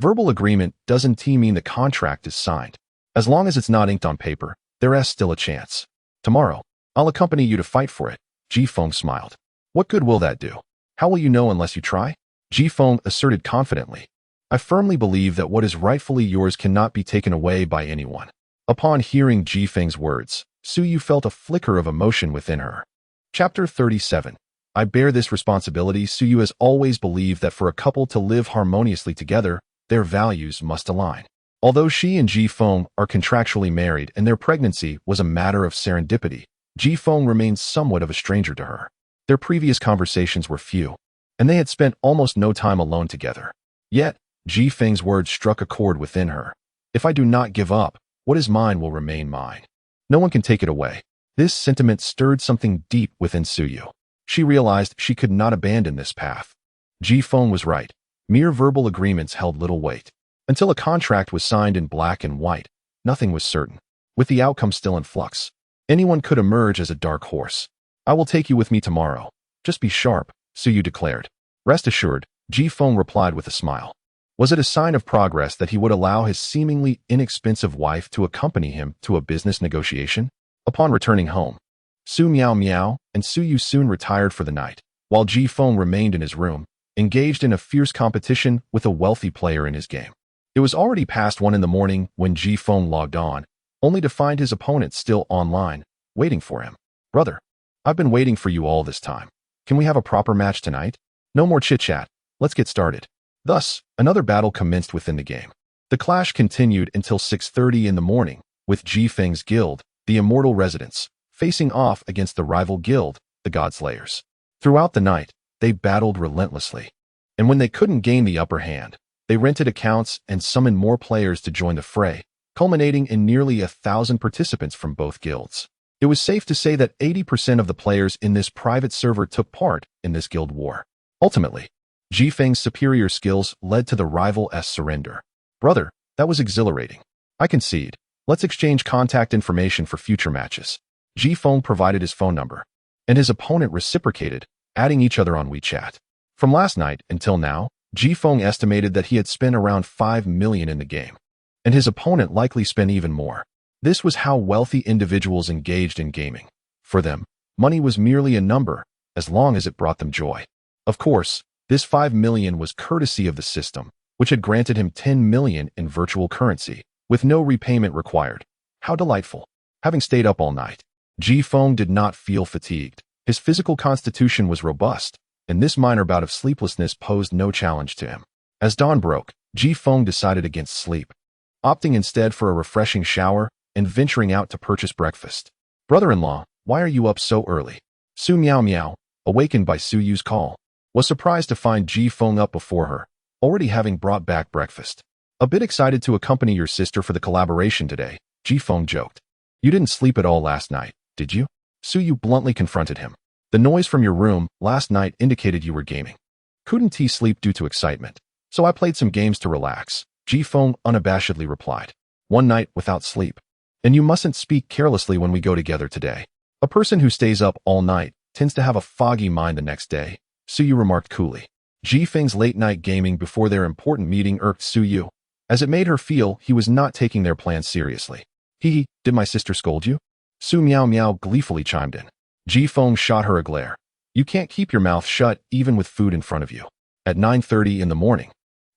Verbal agreement doesn't mean the contract is signed. As long as it's not inked on paper, there is still a chance. Tomorrow, I'll accompany you to fight for it. Ji Feng smiled. What good will that do? How will you know unless you try? Ji Feng asserted confidently. I firmly believe that what is rightfully yours cannot be taken away by anyone. Upon hearing Ji Feng's words, Suyu felt a flicker of emotion within her. Chapter 37. I bear this responsibility. Suyu has always believed that for a couple to live harmoniously together, their values must align. Although she and Ji Feng are contractually married and their pregnancy was a matter of serendipity, Ji Feng remains somewhat of a stranger to her. Their previous conversations were few, and they had spent almost no time alone together. Yet, Ji Feng's words struck a chord within her. If I do not give up, what is mine will remain mine. No one can take it away. This sentiment stirred something deep within Suyu. She realized she could not abandon this path. Ji Feng was right. Mere verbal agreements held little weight. Until a contract was signed in black and white, nothing was certain. With the outcome still in flux, anyone could emerge as a dark horse. I will take you with me tomorrow. Just be sharp, Suyu declared. Rest assured, Ji Feng replied with a smile. Was it a sign of progress that he would allow his seemingly inexpensive wife to accompany him to a business negotiation? Upon returning home, Su Miao Miao and Suyu soon retired for the night, while Ji Feng remained in his room, engaged in a fierce competition with a wealthy player in his game. It was already past 1 in the morning when Ji Feng logged on, only to find his opponent still online, waiting for him. Brother, I've been waiting for you all this time. Can we have a proper match tonight? No more chit-chat. Let's get started. Thus, another battle commenced within the game. The clash continued until 6:30 in the morning, with Ji Feng's guild, the Immortal Residents, facing off against the rival guild, the Godslayers. Throughout the night, they battled relentlessly. And when they couldn't gain the upper hand, they rented accounts and summoned more players to join the fray, culminating in nearly 1,000 participants from both guilds. It was safe to say that 80% of the players in this private server took part in this guild war. Ultimately, Ji Feng's superior skills led to the rival's surrender. Brother, that was exhilarating. I concede. Let's exchange contact information for future matches. Ji Feng provided his phone number, and his opponent reciprocated, adding each other on WeChat. From last night until now, Ji Feng estimated that he had spent around 5 million in the game, and his opponent likely spent even more. This was how wealthy individuals engaged in gaming. For them, money was merely a number, as long as it brought them joy. Of course, this 5 million was courtesy of the system, which had granted him 10 million in virtual currency, with no repayment required. How delightful. Having stayed up all night, Ji Feng did not feel fatigued. His physical constitution was robust, and this minor bout of sleeplessness posed no challenge to him. As dawn broke, Ji Feng decided against sleep, opting instead for a refreshing shower and venturing out to purchase breakfast. Brother-in-law, why are you up so early? Su Miao Miao, awakened by Suyu's call, was surprised to find Ji Feng up before her, already having brought back breakfast. A bit excited to accompany your sister for the collaboration today, Ji Feng joked. You didn't sleep at all last night, did you? Suyu bluntly confronted him. The noise from your room last night indicated you were gaming. Couldn't he sleep due to excitement? So I played some games to relax, Ji Feng unabashedly replied. One night without sleep. And you mustn't speak carelessly when we go together today. A person who stays up all night tends to have a foggy mind the next day, Suyu remarked coolly. Ji Feng's late-night gaming before their important meeting irked Suyu, as it made her feel he was not taking their plans seriously. Did my sister scold you? Su Miao Miao gleefully chimed in. Ji Feng shot her a glare. You can't keep your mouth shut even with food in front of you. At 9:30 in the morning,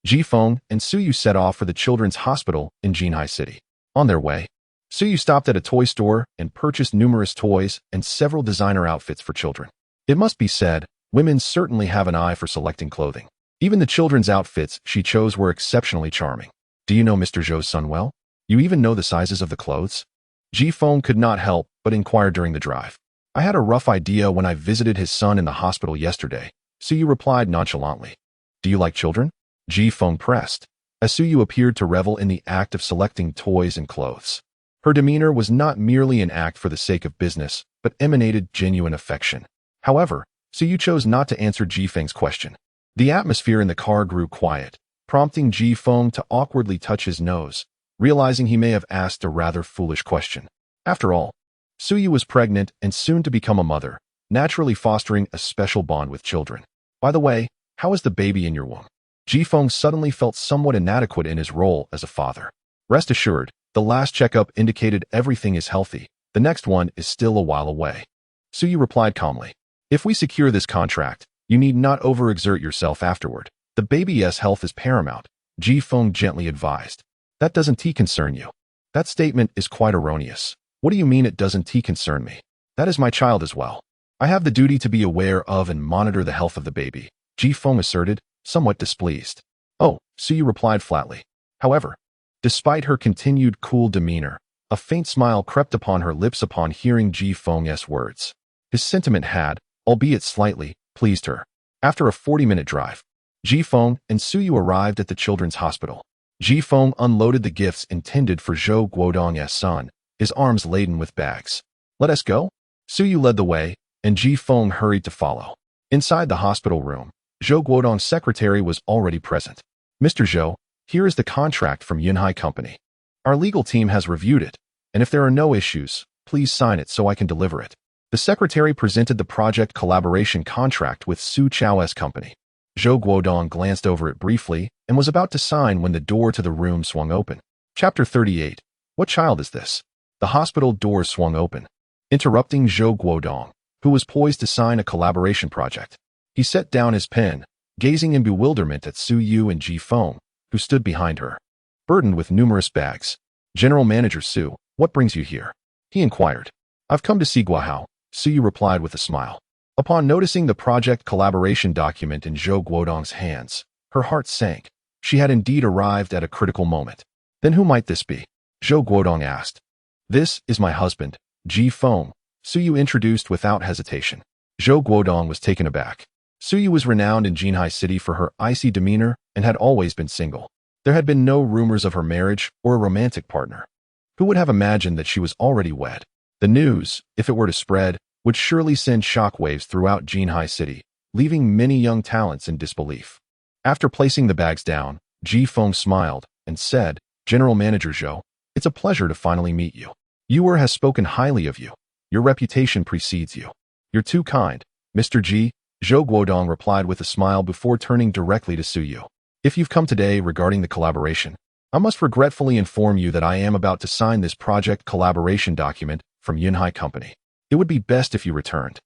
Ji Feng and Suyu set off for the children's hospital in Jinhai City. On their way, Suyu stopped at a toy store and purchased numerous toys and several designer outfits for children. It must be said, women certainly have an eye for selecting clothing. Even the children's outfits she chose were exceptionally charming. Do you know Mr. Zhou's son well? You even know the sizes of the clothes? Ji Feng could not help but inquire during the drive. I had a rough idea when I visited his son in the hospital yesterday, Suyu replied nonchalantly. Do you like children? Ji Feng pressed, as Suyu appeared to revel in the act of selecting toys and clothes. Her demeanor was not merely an act for the sake of business, but emanated genuine affection. However, Suyu chose not to answer Ji Feng's question. The atmosphere in the car grew quiet, prompting Ji Feng to awkwardly touch his nose, realizing he may have asked a rather foolish question. After all, Suyu was pregnant and soon to become a mother, naturally fostering a special bond with children. By the way, how is the baby in your womb? Ji Feng suddenly felt somewhat inadequate in his role as a father. Rest assured, the last checkup indicated everything is healthy. The next one is still a while away. Suyu replied calmly. If we secure this contract, you need not overexert yourself afterward. The baby's health is paramount, Ji Feng gently advised. That doesn't concern you. That statement is quite erroneous. What do you mean it doesn't concern me? That is my child as well. I have the duty to be aware of and monitor the health of the baby, Ji Feng asserted, somewhat displeased. Oh, Suyu replied flatly. However, despite her continued cool demeanor, a faint smile crept upon her lips upon hearing Ji Feng's words. His sentiment had, albeit slightly, pleased her. After a 40-minute drive, Ji Feng and Suyu arrived at the children's hospital. Ji Feng unloaded the gifts intended for Zhou Guodong's son, his arms laden with bags. Let us go? Suyu led the way, and Ji Feng hurried to follow. Inside the hospital room, Zhou Guodong's secretary was already present. Mr. Zhou, here is the contract from Yunhai Company. Our legal team has reviewed it, and if there are no issues, please sign it so I can deliver it. The secretary presented the project collaboration contract with Su Chao's company. Zhou Guodong glanced over it briefly and was about to sign when the door to the room swung open. Chapter 38. What child is this? The hospital doors swung open, interrupting Zhou Guodong, who was poised to sign a collaboration project. He set down his pen, gazing in bewilderment at Su Yu and Ji Feng, who stood behind her, burdened with numerous bags. General Manager Su, what brings you here? He inquired. I've come to see Guahao, Su Yu replied with a smile. Upon noticing the project collaboration document in Zhou Guodong's hands, her heart sank. She had indeed arrived at a critical moment. Then who might this be? Zhou Guodong asked. This is my husband, Ji Feng, Su Yu introduced without hesitation. Zhou Guodong was taken aback. Su Yu was renowned in Jinhai City for her icy demeanor and had always been single. There had been no rumors of her marriage or a romantic partner. Who would have imagined that she was already wed? The news, if it were to spread, would surely send shockwaves throughout Jinhai City, leaving many young talents in disbelief. After placing the bags down, Ji Feng smiled and said, General Manager Zhou, it's a pleasure to finally meet you. Yuer has spoken highly of you. Your reputation precedes you. You're too kind, Mr. Ji, Zhou Guodong replied with a smile before turning directly to Su Yu. If you've come today regarding the collaboration, I must regretfully inform you that I am about to sign this project collaboration document from Yunhai Company. It would be best if you returned.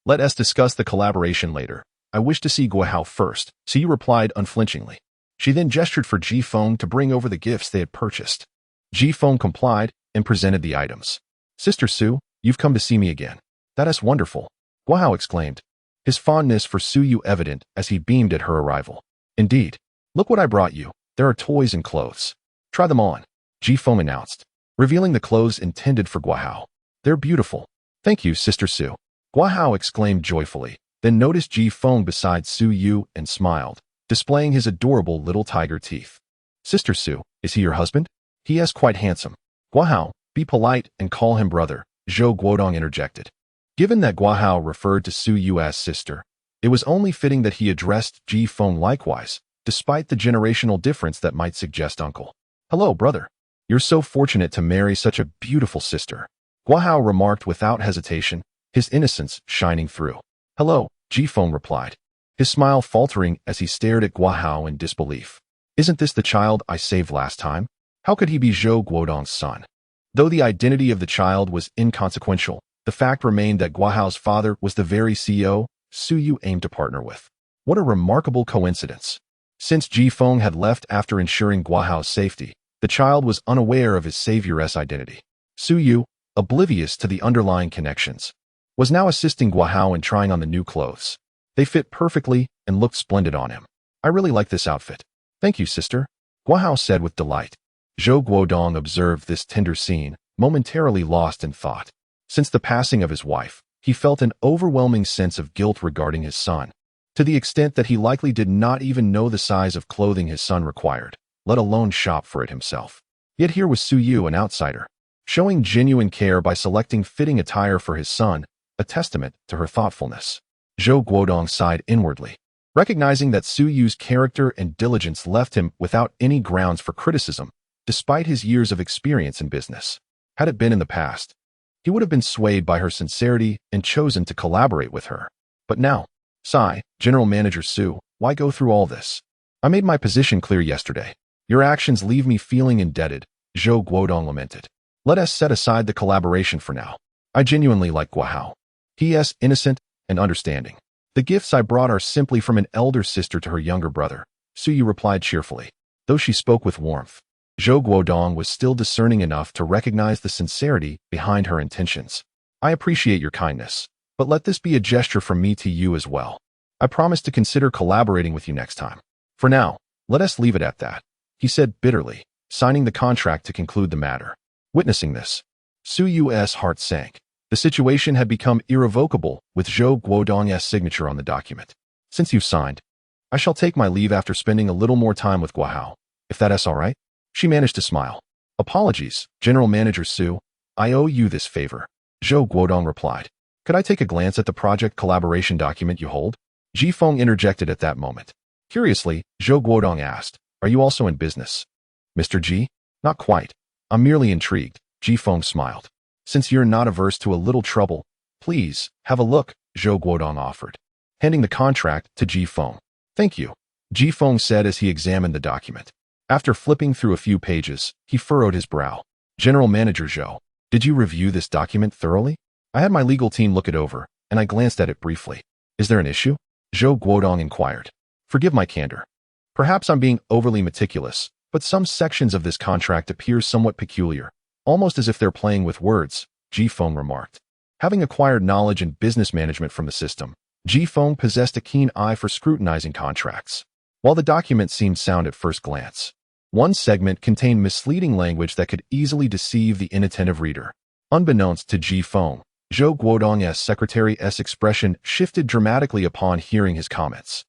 Let us discuss the collaboration later. I wish to see Guahao first, Su Yu replied unflinchingly. She then gestured for Ji Feng to bring over the gifts they had purchased. Ji Feng complied and presented the items. Sister Su, you've come to see me again. That is wonderful, Guahao exclaimed, his fondness for Su Yu evident as he beamed at her arrival. Indeed. Look what I brought you. There are toys and clothes. Try them on, Ji Feng announced, revealing the clothes intended for Guahao. They're beautiful. Thank you, Sister Su. Guahao exclaimed joyfully, then noticed Ji Feng beside Su Yu and smiled, displaying his adorable little tiger teeth. Sister Su, is he your husband? He is quite handsome. Guahao, be polite and call him brother, Zhou Guodong interjected. Given that Guahao referred to Su Yu as sister, it was only fitting that he addressed Ji Feng likewise, despite the generational difference that might suggest uncle. Hello, brother. You're so fortunate to marry such a beautiful sister, Guahao remarked without hesitation, his innocence shining through. Hello, Ji Feng replied, his smile faltering as he stared at Guahao in disbelief. Isn't this the child I saved last time? How could he be Zhou Guodong's son? Though the identity of the child was inconsequential, the fact remained that Guahao's father was the very CEO Su Yu aimed to partner with. What a remarkable coincidence. Since Ji Feng had left after ensuring Guahao's safety, the child was unaware of his savior's identity. Su Yu, oblivious to the underlying connections, was now assisting Guahao in trying on the new clothes. They fit perfectly and looked splendid on him. I really like this outfit. Thank you, sister, Guahao said with delight. Zhou Guodong observed this tender scene, momentarily lost in thought. Since the passing of his wife, he felt an overwhelming sense of guilt regarding his son, to the extent that he likely did not even know the size of clothing his son required, let alone shop for it himself. Yet here was Su Yu, an outsider, showing genuine care by selecting fitting attire for his son, a testament to her thoughtfulness. Zhou Guodong sighed inwardly, recognizing that Su Yu's character and diligence left him without any grounds for criticism, despite his years of experience in business. Had it been in the past, he would have been swayed by her sincerity and chosen to collaborate with her. But now, sigh, General Manager Su, why go through all this? I made my position clear yesterday. Your actions leave me feeling indebted, Zhou Guodong lamented. Let us set aside the collaboration for now. I genuinely like Guahao. He is innocent and understanding. The gifts I brought are simply from an elder sister to her younger brother, Su Yu replied cheerfully, though she spoke with warmth. Zhou Guodong was still discerning enough to recognize the sincerity behind her intentions. I appreciate your kindness, but let this be a gesture from me to you as well. I promise to consider collaborating with you next time. For now, let us leave it at that, he said bitterly, signing the contract to conclude the matter. Witnessing this, Su Yu's heart sank. The situation had become irrevocable with Zhou Guodong's signature on the document. Since you've signed, I shall take my leave after spending a little more time with Guahao, if that's all right. She managed to smile. Apologies, General Manager Su. I owe you this favor, Zhou Guodong replied. Could I take a glance at the project collaboration document you hold? Ji Feng interjected at that moment. Curiously, Zhou Guodong asked, are you also in business? Mr. Ji? Not quite. I'm merely intrigued, Ji Feng smiled. Since you're not averse to a little trouble, please, have a look, Zhou Guodong offered, handing the contract to Ji Feng. Thank you, Ji Feng said as he examined the document. After flipping through a few pages, he furrowed his brow. General Manager Zhou, did you review this document thoroughly? I had my legal team look it over, and I glanced at it briefly. Is there an issue? Zhou Guodong inquired. Forgive my candor. Perhaps I'm being overly meticulous, but some sections of this contract appear somewhat peculiar, almost as if they're playing with words, Ji Feng remarked. Having acquired knowledge in business management from the system, Ji Feng possessed a keen eye for scrutinizing contracts. While the document seemed sound at first glance, one segment contained misleading language that could easily deceive the inattentive reader. Unbeknownst to Ji Feng, Zhou Guodong's secretary's expression shifted dramatically upon hearing his comments.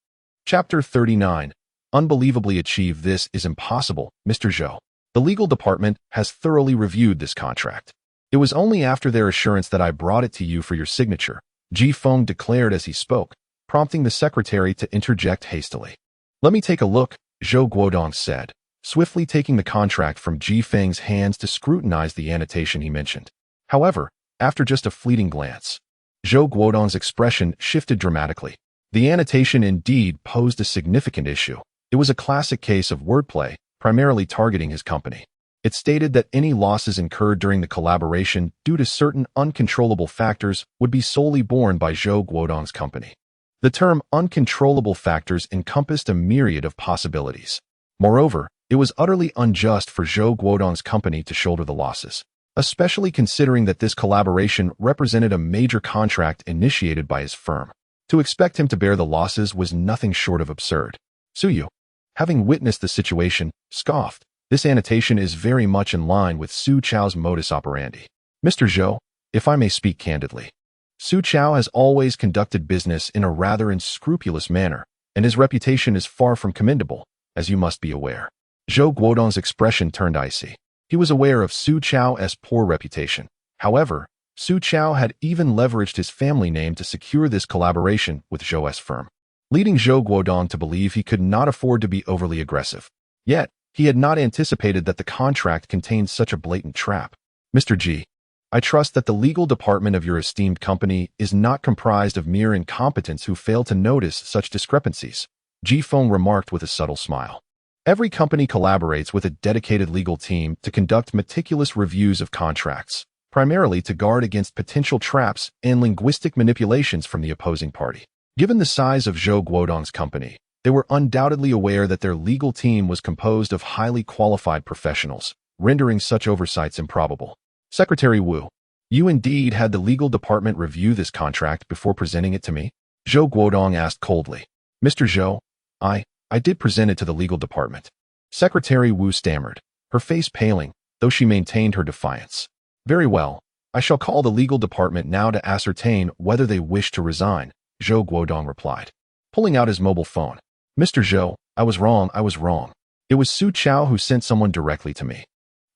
Chapter 39. Unbelievably achieve this is impossible, Mr. Zhou. The legal department has thoroughly reviewed this contract. It was only after their assurance that I brought it to you for your signature, Ji Feng declared as he spoke, prompting the secretary to interject hastily. Let me take a look, Zhou Guodong said, swiftly taking the contract from Ji Feng's hands to scrutinize the annotation he mentioned. However, after just a fleeting glance, Zhou Guodong's expression shifted dramatically. The annotation indeed posed a significant issue. It was a classic case of wordplay, primarily targeting his company. It stated that any losses incurred during the collaboration due to certain uncontrollable factors would be solely borne by Zhou Guodong's company. The term uncontrollable factors encompassed a myriad of possibilities. Moreover, it was utterly unjust for Zhou Guodong's company to shoulder the losses, especially considering that this collaboration represented a major contract initiated by his firm. To expect him to bear the losses was nothing short of absurd. Su Yu, having witnessed the situation, scoffed. This annotation is very much in line with Su Chao's modus operandi. Mr. Zhou, if I may speak candidly, Su Chao has always conducted business in a rather unscrupulous manner, and his reputation is far from commendable, as you must be aware. Zhou Guodong's expression turned icy. He was aware of Su Chao's poor reputation. However, Su Chao had even leveraged his family name to secure this collaboration with Zhou's firm, leading Zhou Guodong to believe he could not afford to be overly aggressive. Yet, he had not anticipated that the contract contained such a blatant trap. Mr. Ji, I trust that the legal department of your esteemed company is not comprised of mere incompetents who fail to notice such discrepancies, Ji Feng remarked with a subtle smile. Every company collaborates with a dedicated legal team to conduct meticulous reviews of contracts, primarily to guard against potential traps and linguistic manipulations from the opposing party. Given the size of Zhou Guodong's company, they were undoubtedly aware that their legal team was composed of highly qualified professionals, rendering such oversights improbable. Secretary Wu, you indeed had the legal department review this contract before presenting it to me? Zhou Guodong asked coldly. Mr. Zhou, I did present it to the legal department. Secretary Wu stammered, her face paling, though she maintained her defiance. Very well, I shall call the legal department now to ascertain whether they wish to resign, Zhou Guodong replied, pulling out his mobile phone. Mr. Zhou, I was wrong. It was Su Chao who sent someone directly to me,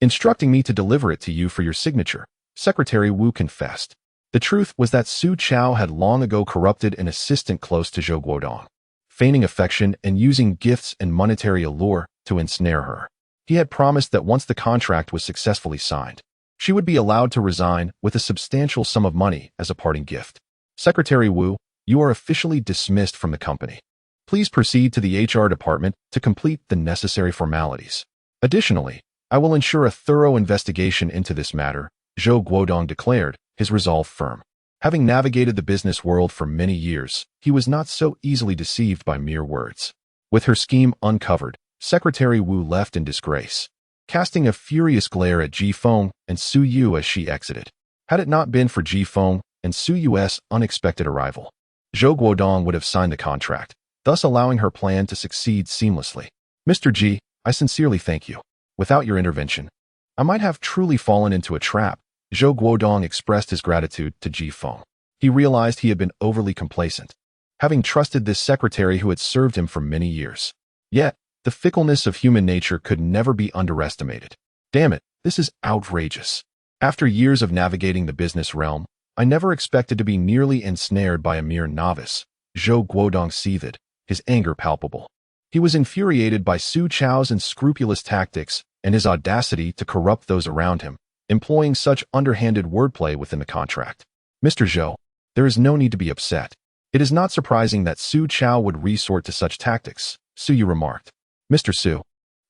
instructing me to deliver it to you for your signature, Secretary Wu confessed. The truth was that Su Chao had long ago corrupted an assistant close to Zhou Guodong, feigning affection and using gifts and monetary allure to ensnare her. He had promised that once the contract was successfully signed, she would be allowed to resign with a substantial sum of money as a parting gift. Secretary Wu, you are officially dismissed from the company. Please proceed to the HR department to complete the necessary formalities. Additionally, I will ensure a thorough investigation into this matter, Zhou Guodong declared, his resolve firm. Having navigated the business world for many years, he was not so easily deceived by mere words. With her scheme uncovered, Secretary Wu left in disgrace. casting a furious glare at Ji Feng and Su Yu as she exited. Had it not been for Ji Feng and Su Yu's unexpected arrival, Zhou Guodong would have signed the contract, thus allowing her plan to succeed seamlessly. Mr. Ji, I sincerely thank you. Without your intervention, I might have truly fallen into a trap. Zhou Guodong expressed his gratitude to Ji Feng. He realized he had been overly complacent, having trusted this secretary who had served him for many years. Yet, the fickleness of human nature could never be underestimated. Damn it, this is outrageous. After years of navigating the business realm, I never expected to be nearly ensnared by a mere novice. Zhou Guodong seethed, his anger palpable. He was infuriated by Su Chao's unscrupulous tactics and his audacity to corrupt those around him, employing such underhanded wordplay within the contract. Mr. Zhou, there is no need to be upset. It is not surprising that Su Chao would resort to such tactics, Su Yu remarked. Mr. Su,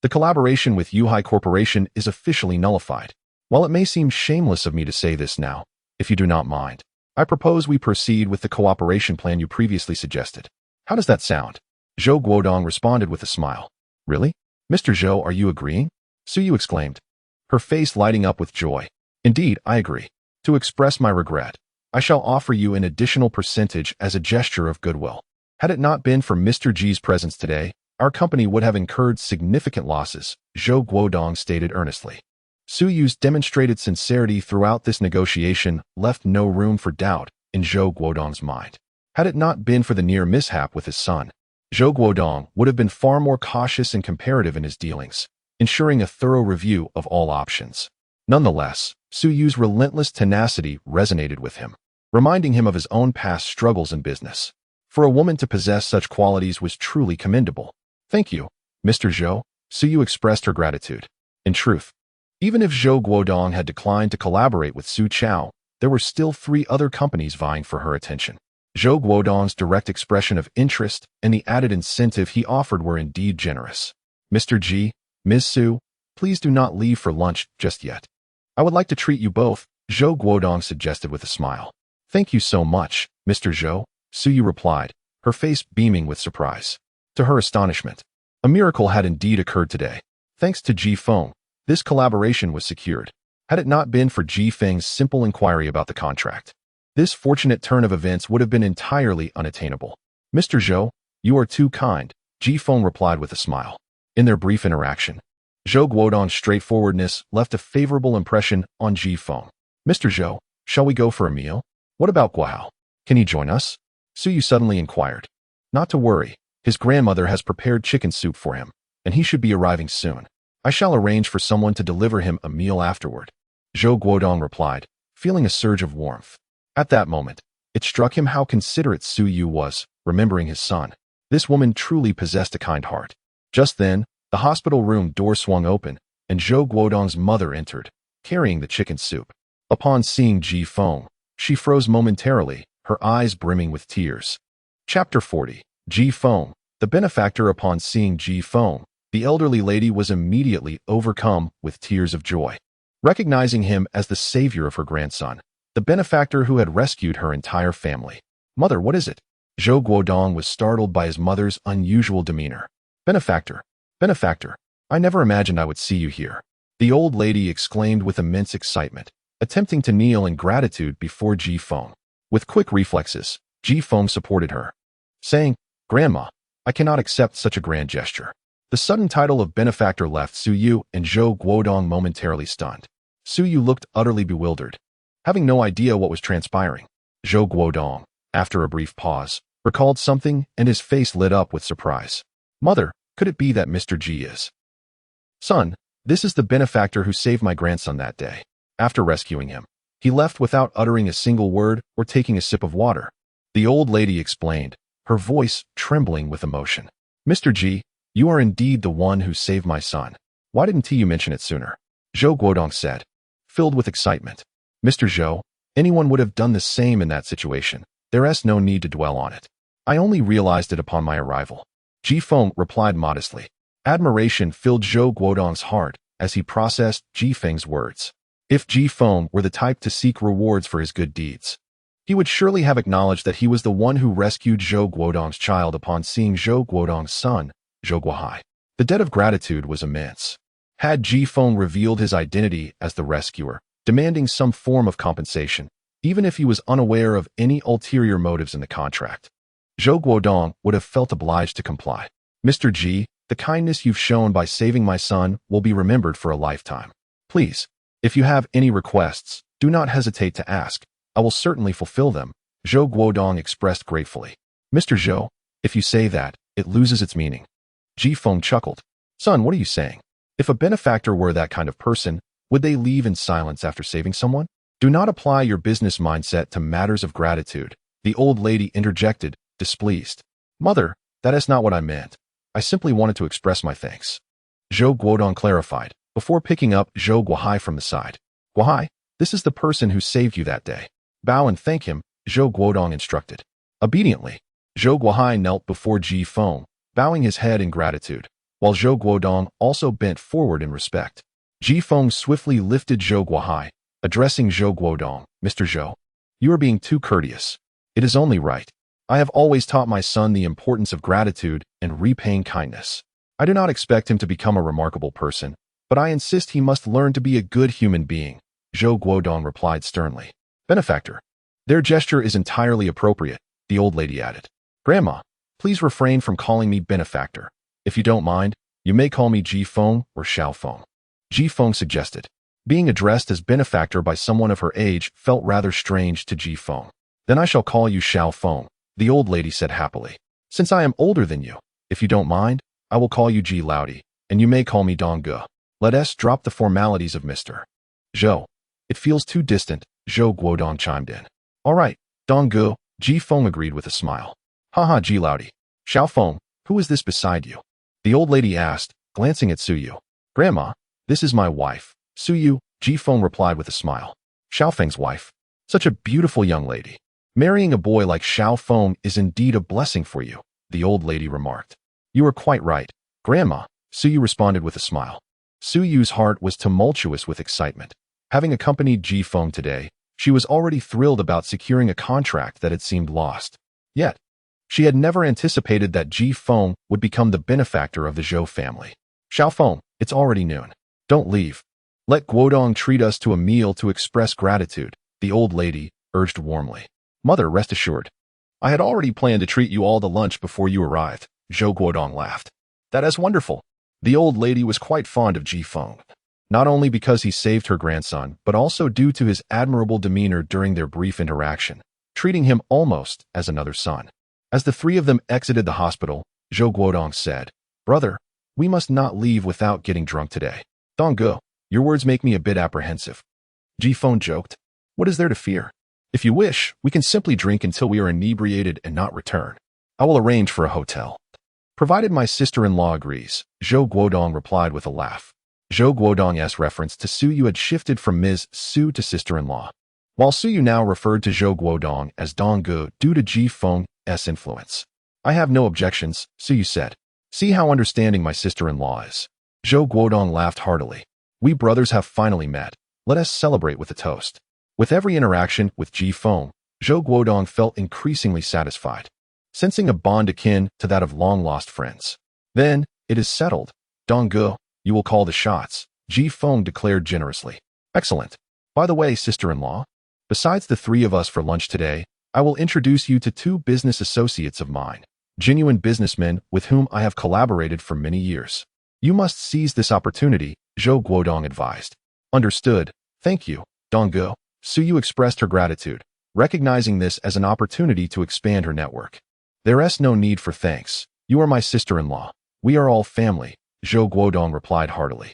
the collaboration with Yuhai Corporation is officially nullified. While it may seem shameless of me to say this now, if you do not mind, I propose we proceed with the cooperation plan you previously suggested. How does that sound? Zhou Guodong responded with a smile. Really? Mr. Zhou, are you agreeing? Su Yu exclaimed, her face lighting up with joy. Indeed, I agree. To express my regret, I shall offer you an additional percentage as a gesture of goodwill. Had it not been for Mr. Ji's presence today, our company would have incurred significant losses, Zhou Guodong stated earnestly. Su Yu's demonstrated sincerity throughout this negotiation left no room for doubt in Zhou Guodong's mind. Had it not been for the near mishap with his son, Zhou Guodong would have been far more cautious and comparative in his dealings, ensuring a thorough review of all options. Nonetheless, Su Yu's relentless tenacity resonated with him, reminding him of his own past struggles in business. For a woman to possess such qualities was truly commendable. Thank you, Mr. Zhou, Su Yu expressed her gratitude. In truth, even if Zhou Guodong had declined to collaborate with Su Chao, there were still 3 other companies vying for her attention. Zhou Guodong's direct expression of interest and the added incentive he offered were indeed generous. Mr. Ji, Ms. Su, please do not leave for lunch just yet. I would like to treat you both, Zhou Guodong suggested with a smile. Thank you so much, Mr. Zhou, Su Yu replied, her face beaming with surprise. To her astonishment, a miracle had indeed occurred today. Thanks to Ji Feng, this collaboration was secured. Had it not been for Ji Feng's simple inquiry about the contract, this fortunate turn of events would have been entirely unattainable. Mr. Zhou, you are too kind, Ji Feng replied with a smile. In their brief interaction, Zhou Guodong's straightforwardness left a favorable impression on Ji Feng. Mr. Zhou, shall we go for a meal? What about Guahao? Can he join us? Su Yu suddenly inquired. Not to worry, his grandmother has prepared chicken soup for him, and he should be arriving soon. I shall arrange for someone to deliver him a meal afterward, Zhou Guodong replied, feeling a surge of warmth. At that moment, it struck him how considerate Su Yu was, remembering his son. This woman truly possessed a kind heart. Just then, the hospital room door swung open, and Zhou Guodong's mother entered, carrying the chicken soup. Upon seeing Ji Feng, she froze momentarily, her eyes brimming with tears. Chapter 40. Ji Feng, the benefactor. Upon seeing Ji Feng, the elderly lady was immediately overcome with tears of joy. Recognizing him as the savior of her grandson, the benefactor who had rescued her entire family. Mother, what is it? Zhou Guodong was startled by his mother's unusual demeanor. Benefactor, I never imagined I would see you here, the old lady exclaimed with immense excitement, attempting to kneel in gratitude before Ji Feng. With quick reflexes, Ji Feng supported her, saying, Grandma, I cannot accept such a grand gesture. The sudden title of benefactor left Su Yu and Zhou Guodong momentarily stunned. Su Yu looked utterly bewildered, having no idea what was transpiring. Zhou Guodong, after a brief pause, recalled something and his face lit up with surprise. Mother, could it be that Mr. Ji is? Son, this is the benefactor who saved my grandson that day. After rescuing him, he left without uttering a single word or taking a sip of water. The old lady explained, her voice trembling with emotion. Mr. Ji, you are indeed the one who saved my son. Why didn't you mention it sooner? Zhou Guodong said, filled with excitement. Mr. Zhou, anyone would have done the same in that situation. There is no need to dwell on it. I only realized it upon my arrival. Ji Feng replied modestly. Admiration filled Zhou Guodong's heart as he processed Ji Feng's words. If Ji Feng were the type to seek rewards for his good deeds, he would surely have acknowledged that he was the one who rescued Zhou Guodong's child upon seeing Zhou Guodong's son, Zhou Guohai. The debt of gratitude was immense. Had Ji Feng revealed his identity as the rescuer, demanding some form of compensation, even if he was unaware of any ulterior motives in the contract, Zhou Guodong would have felt obliged to comply. Mr. Ji, the kindness you've shown by saving my son will be remembered for a lifetime. Please, if you have any requests, do not hesitate to ask. I will certainly fulfill them, Zhou Guodong expressed gratefully. Mr. Zhou, if you say that, it loses its meaning. Ji Feng chuckled. Son, what are you saying? If a benefactor were that kind of person, would they leave in silence after saving someone? Do not apply your business mindset to matters of gratitude, the old lady interjected, displeased. Mother, that is not what I meant. I simply wanted to express my thanks. Zhou Guodong clarified, before picking up Zhou Guohai from the side. Guohai, this is the person who saved you that day. Bow and thank him, Zhou Guodong instructed. Obediently, Zhou Guohai knelt before Ji Feng, bowing his head in gratitude, while Zhou Guodong also bent forward in respect. Ji Feng swiftly lifted Zhou Guohai, addressing Zhou Guodong. Mr. Zhou, you are being too courteous. It is only right. I have always taught my son the importance of gratitude and repaying kindness. I do not expect him to become a remarkable person, but I insist he must learn to be a good human being, Zhou Guodong replied sternly. Benefactor. Their gesture is entirely appropriate, the old lady added. Grandma, please refrain from calling me benefactor. If you don't mind, you may call me Ji Feng or Xiao Feng. Ji Feng suggested. Being addressed as benefactor by someone of her age felt rather strange to Ji Feng. Then I shall call you Xiao Feng, the old lady said happily. Since I am older than you, if you don't mind, I will call you Ji Laudi, and you may call me Dong Ge. Let us drop the formalities of Mr. Zhou. It feels too distant, Zhou Guodong chimed in. All right, Dong Ge, Ji Feng agreed with a smile. Haha, Ji Laudi. Xiao Feng, who is this beside you? The old lady asked, glancing at Su Yu. Grandma, this is my wife, Su Yu, Ji Feng replied with a smile. Xiao Feng's wife. Such a beautiful young lady. Marrying a boy like Xiao Feng is indeed a blessing for you, the old lady remarked. You are quite right, Grandma, Su Yu responded with a smile. Su Yu's heart was tumultuous with excitement. Having accompanied Ji Feng today, she was already thrilled about securing a contract that had seemed lost. Yet, she had never anticipated that Ji Feng would become the benefactor of the Zhou family. Xiao Feng, it's already noon. Don't leave. Let Guodong treat us to a meal to express gratitude, the old lady urged warmly. Mother, rest assured. I had already planned to treat you all to lunch before you arrived, Zhou Guodong laughed. That is wonderful. The old lady was quite fond of Ji Feng, not only because he saved her grandson, but also due to his admirable demeanor during their brief interaction, treating him almost as another son. As the three of them exited the hospital, Zhou Guodong said, Brother, we must not leave without getting drunk today. Dong Ge, your words make me a bit apprehensive. Ji Feng joked. What is there to fear? If you wish, we can simply drink until we are inebriated and not return. I will arrange for a hotel. Provided my sister-in-law agrees, Zhou Guodong replied with a laugh. Zhou Guodong's reference to Su Yu had shifted from Ms. Su to sister-in-law, while Su Yu now referred to Zhou Guodong as Dong Ge due to Ji Feng's influence. I have no objections, Su Yu said. See how understanding my sister-in-law is. Zhou Guodong laughed heartily. We brothers have finally met. Let us celebrate with a toast. With every interaction with Ji Feng, Zhou Guodong felt increasingly satisfied, sensing a bond akin to that of long-lost friends. Then, it is settled. Dong Ge, you will call the shots, Ji Feng declared generously. Excellent. By the way, sister-in-law, besides the three of us for lunch today, I will introduce you to two business associates of mine, genuine businessmen with whom I have collaborated for many years. You must seize this opportunity, Zhou Guodong advised. Understood. Thank you, Dong Ge. Su Yu expressed her gratitude, recognizing this as an opportunity to expand her network. There is no need for thanks. You are my sister-in-law. We are all family, Zhou Guodong replied heartily.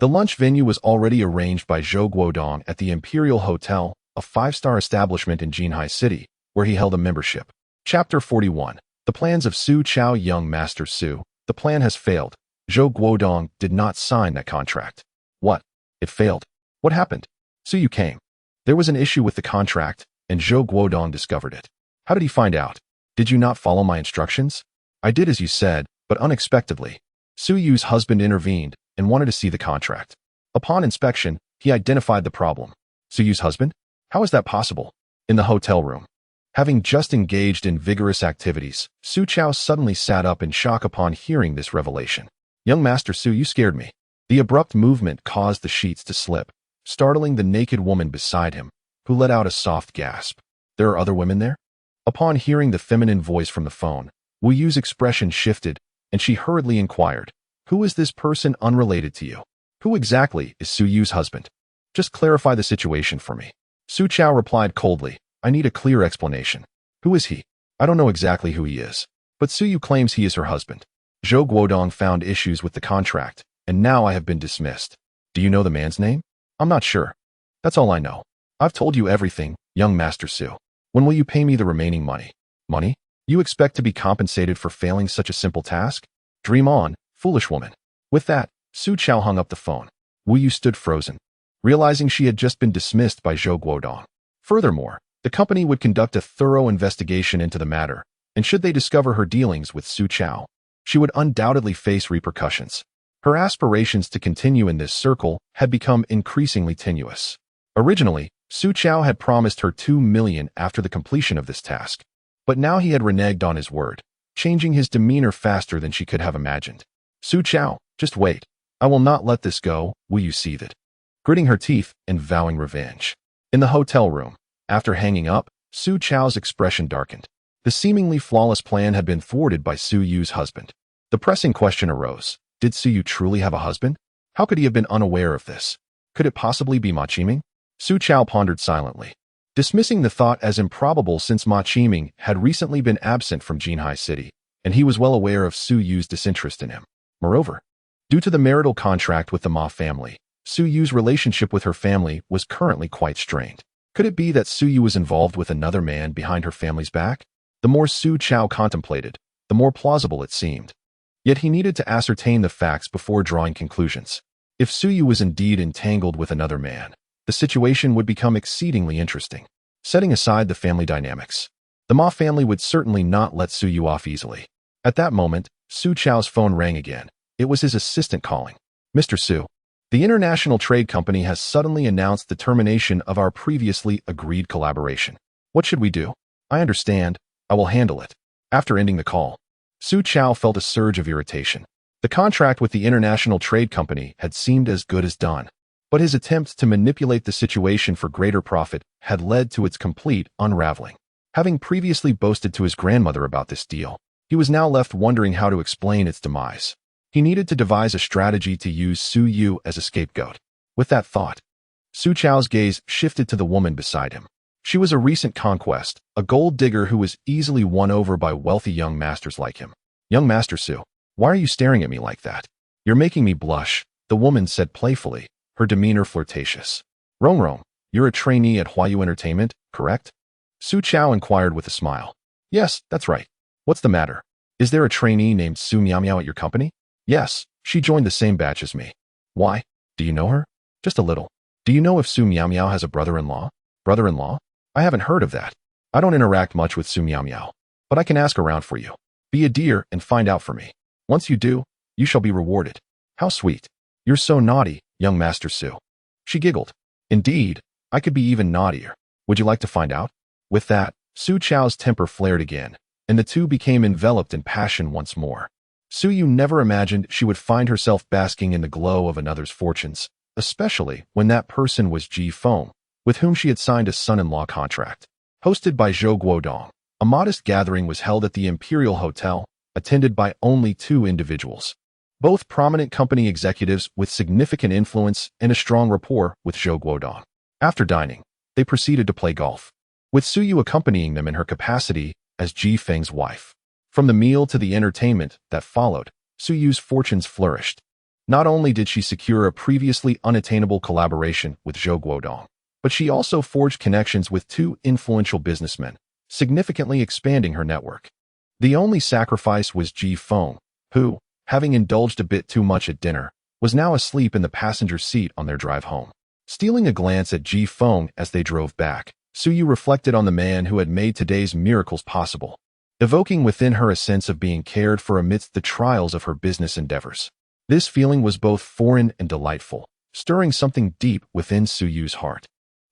The lunch venue was already arranged by Zhou Guodong at the Imperial Hotel, a 5-star establishment in Jinhai City, where he held a membership. Chapter 41. The plans of Su Chao. Young Master Su, the plan has failed. Zhou Guodong did not sign that contract. What? It failed. What happened? Su Yu came. There was an issue with the contract, and Zhou Guodong discovered it. How did he find out? Did you not follow my instructions? I did as you said, but unexpectedly. Su Yu's husband intervened and wanted to see the contract. Upon inspection, he identified the problem. Su Yu's husband? How is that possible? In the hotel room. Having just engaged in vigorous activities, Su Chao suddenly sat up in shock upon hearing this revelation. Young Master Su, you scared me. The abrupt movement caused the sheets to slip, startling the naked woman beside him, who let out a soft gasp. There are other women there? Upon hearing the feminine voice from the phone, Wu Yu's expression shifted, and she hurriedly inquired, "Who is this person unrelated to you? Who exactly is Su Yu's husband? Just clarify the situation for me." Su Chao replied coldly, "I need a clear explanation. Who is he? I don't know exactly who he is, but Su Yu claims he is her husband. Zhou Guodong found issues with the contract, and now I have been dismissed. Do you know the man's name?" "I'm not sure. That's all I know. I've told you everything, young Master Su. When will you pay me the remaining money?" "Money? You expect to be compensated for failing such a simple task? Dream on, foolish woman." With that, Su Chao hung up the phone. Wu Yu stood frozen, realizing she had just been dismissed by Zhou Guodong. Furthermore, the company would conduct a thorough investigation into the matter, and should they discover her dealings with Su Chao, she would undoubtedly face repercussions. Her aspirations to continue in this circle had become increasingly tenuous. Originally, Su Chao had promised her 2 million after the completion of this task, but now he had reneged on his word, changing his demeanor faster than she could have imagined. "Su Chao, just wait. I will not let this go," Wu Yu seethed, gritting her teeth and vowing revenge. In the hotel room, after hanging up, Su Chao's expression darkened. The seemingly flawless plan had been thwarted by Su Yu's husband. The pressing question arose, did Su Yu truly have a husband? How could he have been unaware of this? Could it possibly be Ma Qiming? Su Chao pondered silently, dismissing the thought as improbable since Ma Qiming had recently been absent from Jinhai City, and he was well aware of Su Yu's disinterest in him. Moreover, due to the marital contract with the Ma family, Su Yu's relationship with her family was currently quite strained. Could it be that Su Yu was involved with another man behind her family's back? The more Su Chao contemplated, the more plausible it seemed. Yet he needed to ascertain the facts before drawing conclusions. If Su Yu was indeed entangled with another man, the situation would become exceedingly interesting. Setting aside the family dynamics, the Ma family would certainly not let Su Yu off easily. At that moment, Su Chao's phone rang again. It was his assistant calling. "Mr. Su, the International Trade Company has suddenly announced the termination of our previously agreed collaboration. What should we do?" "I understand. I will handle it." After ending the call, Su Chao felt a surge of irritation. The contract with the International Trade Company had seemed as good as done, but his attempts to manipulate the situation for greater profit had led to its complete unraveling. Having previously boasted to his grandmother about this deal, he was now left wondering how to explain its demise. He needed to devise a strategy to use Su Yu as a scapegoat. With that thought, Su Chao's gaze shifted to the woman beside him. She was a recent conquest, a gold digger who was easily won over by wealthy young masters like him. "Young Master Su, why are you staring at me like that?" "You're making me blush," the woman said playfully, her demeanor flirtatious. "Rong, you're a trainee at Huayu Entertainment, correct?" Su Chao inquired with a smile. "Yes, that's right. What's the matter? Is there a trainee named Su Miao at your company?" "Yes, she joined the same batch as me." "Why? Do you know her?" "Just a little." "Do you know if Su Miao has a brother-in-law?" "Brother-in-law? I haven't heard of that. I don't interact much with Su Miao, but I can ask around for you. Be a dear and find out for me. Once you do, you shall be rewarded." "How sweet. You're so naughty, young Master Su." She giggled. "Indeed, I could be even naughtier. Would you like to find out?" With that, Su Chao's temper flared again, and the two became enveloped in passion once more. Su Yu never imagined she would find herself basking in the glow of another's fortunes, especially when that person was Ji Feng, with whom she had signed a son-in-law contract. Hosted by Zhou Guodong, a modest gathering was held at the Imperial Hotel, attended by only 2 individuals. Both prominent company executives with significant influence and a strong rapport with Zhou Guodong. After dining, they proceeded to play golf, with Su Yu accompanying them in her capacity as Ji Feng's wife. From the meal to the entertainment that followed, Su Yu's fortunes flourished. Not only did she secure a previously unattainable collaboration with Zhou Guodong, but she also forged connections with 2 influential businessmen, significantly expanding her network. The only sacrifice was Ji Feng, who, having indulged a bit too much at dinner, was now asleep in the passenger seat on their drive home. Stealing a glance at Ji Feng as they drove back, Su Yu reflected on the man who had made today's miracles possible, evoking within her a sense of being cared for amidst the trials of her business endeavors. This feeling was both foreign and delightful, stirring something deep within Su Yu's heart.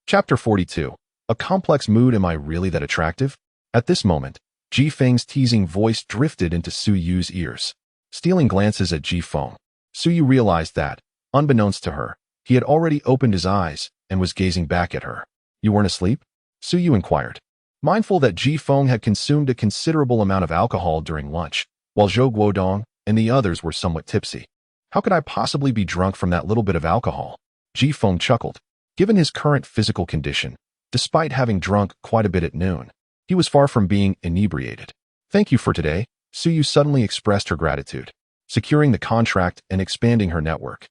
Chapter 42. A complex mood. Am I really that attractive? At this moment, Ji Feng's teasing voice drifted into Su Yu's ears. Stealing glances at Ji Feng, Su Yu realized that, Unbeknownst to her, he had already opened his eyes and was gazing back at her. You weren't asleep? Su Yu inquired. Mindful that Ji Feng had consumed a considerable amount of alcohol during lunch, while Zhou Guodong and the others were somewhat tipsy. How could I possibly be drunk from that little bit of alcohol? Ji Feng chuckled. Given his current physical condition, despite having drunk quite a bit at noon, he was far from being inebriated. Thank you for today, Su Yu suddenly expressed her gratitude, securing the contract and expanding her network.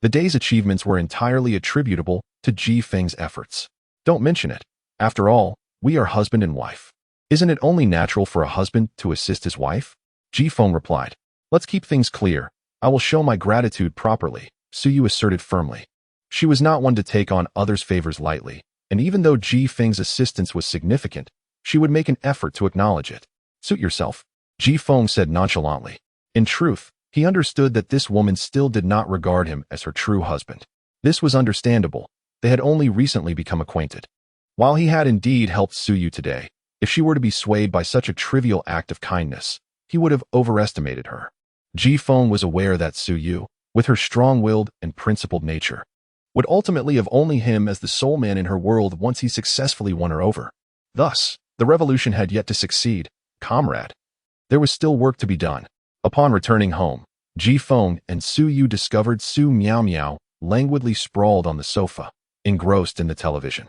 The day's achievements were entirely attributable to Ji Feng's efforts. Don't mention it. After all, we are husband and wife. Isn't it only natural for a husband to assist his wife? Ji Feng replied. Let's keep things clear. I will show my gratitude properly, Su Yu asserted firmly. She was not one to take on others' favors lightly, and even though Ji Feng's assistance was significant, she would make an effort to acknowledge it. Suit yourself, Ji Feng said nonchalantly. In truth, he understood that this woman still did not regard him as her true husband. This was understandable. They had only recently become acquainted. While he had indeed helped Su Yu today, if she were to be swayed by such a trivial act of kindness, he would have overestimated her. Ji Feng was aware that Su Yu, with her strong-willed and principled nature, would ultimately have only him as the sole man in her world once he successfully won her over. Thus, the revolution had yet to succeed, comrade. There was still work to be done. Upon returning home, Ji Feng and Su Yu discovered Su Miao Miao languidly sprawled on the sofa, engrossed in the television.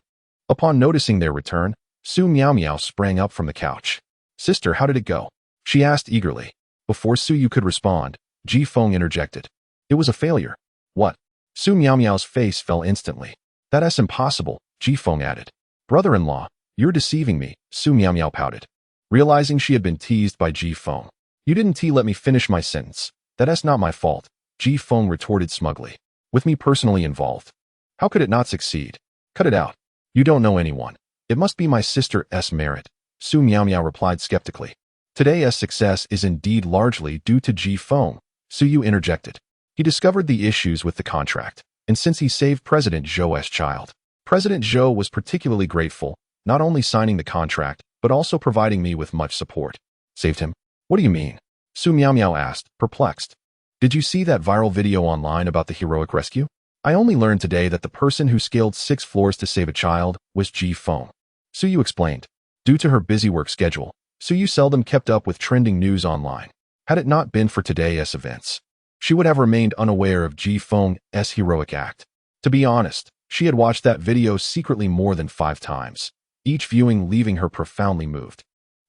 Upon noticing their return, Su Miao Miao sprang up from the couch. Sister, how did it go? She asked eagerly. Before Su Yu could respond, Ji Feng interjected. It was a failure. What? Su Miao Miao's face fell instantly. That's impossible, Ji Feng added. Brother-in-law, you're deceiving me, Su Miao Miao pouted. Realizing she had been teased by Ji Feng. You didn't let me finish my sentence. That's not my fault, Ji Feng retorted smugly. With me personally involved. How could it not succeed? Cut it out. You don't know anyone. It must be my sister's merit, Su Miao Miao replied skeptically. Today's success is indeed largely due to Ji Feng, Su Yu interjected. He discovered the issues with the contract, and since he saved President Zhou's child, President Zhou was particularly grateful, not only signing the contract, but also providing me with much support. Saved him? What do you mean? Su Miao Miao asked, perplexed. Did you see that viral video online about the heroic rescue? I only learned today that the person who scaled 6 floors to save a child was Ji Feng. Su Yu explained. Due to her busy work schedule, Su Yu seldom kept up with trending news online. Had it not been for today's events, she would have remained unaware of Ji Feng's heroic act. To be honest, she had watched that video secretly more than 5 times, each viewing leaving her profoundly moved.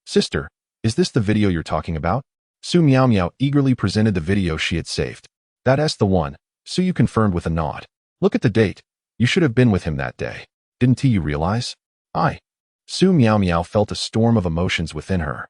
Sister, is this the video you're talking about? Su Miao Miao eagerly presented the video she had saved. That's the one, Su Yu confirmed with a nod. Look at the date. You should have been with him that day. Didn't you realize? Su Miao Miao felt a storm of emotions within her,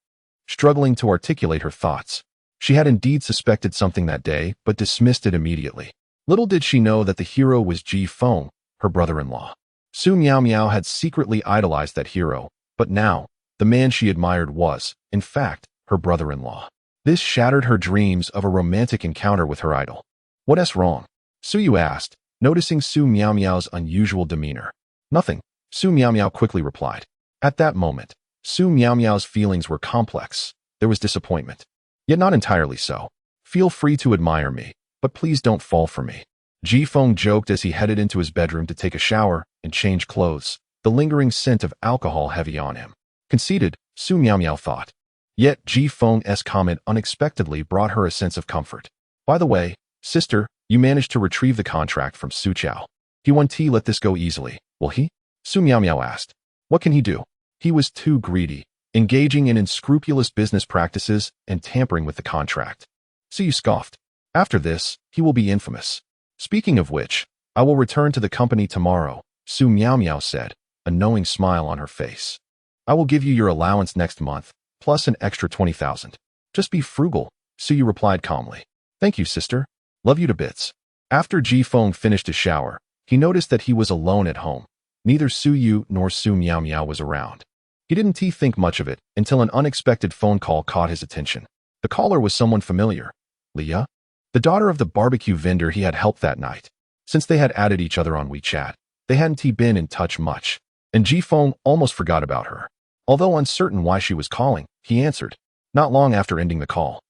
struggling to articulate her thoughts. She had indeed suspected something that day, but dismissed it immediately. Little did she know that the hero was Ji Feng, her brother-in-law. Su Miao Miao had secretly idolized that hero, but now, the man she admired was, in fact, her brother-in-law. This shattered her dreams of a romantic encounter with her idol. What's wrong? Su Yu asked, noticing Su Miao Miao's unusual demeanor. Nothing, Su Miao Miao quickly replied. At that moment, Su Miao Miao's feelings were complex. There was disappointment. Yet not entirely so. Feel free to admire me, but please don't fall for me. Ji Feng joked as he headed into his bedroom to take a shower and change clothes, the lingering scent of alcohol heavy on him. Conceited, Su Miao Miao thought. Yet Ji Feng's comment unexpectedly brought her a sense of comfort. By the way, sister, you managed to retrieve the contract from Su Chao. He won't let this go easily, will he? Su Miao Miao asked. What can he do? He was too greedy, engaging in unscrupulous business practices and tampering with the contract. Su Yu scoffed. After this, he will be infamous. Speaking of which, I will return to the company tomorrow, Su Miao Miao said, a knowing smile on her face. I will give you your allowance next month, plus an extra 20,000. Just be frugal, Su Yu replied calmly. Thank you, sister. Love you to bits. After Ji Feng finished his shower, he noticed that he was alone at home. Neither Su Yu nor Su Miao Miao was around. He didn't think much of it until an unexpected phone call caught his attention. The caller was someone familiar. Leah? The daughter of the barbecue vendor he had helped that night. Since they had added each other on WeChat, they hadn't been in touch much, and Ji Feng almost forgot about her. Although uncertain why she was calling, he answered. Not long after ending the call,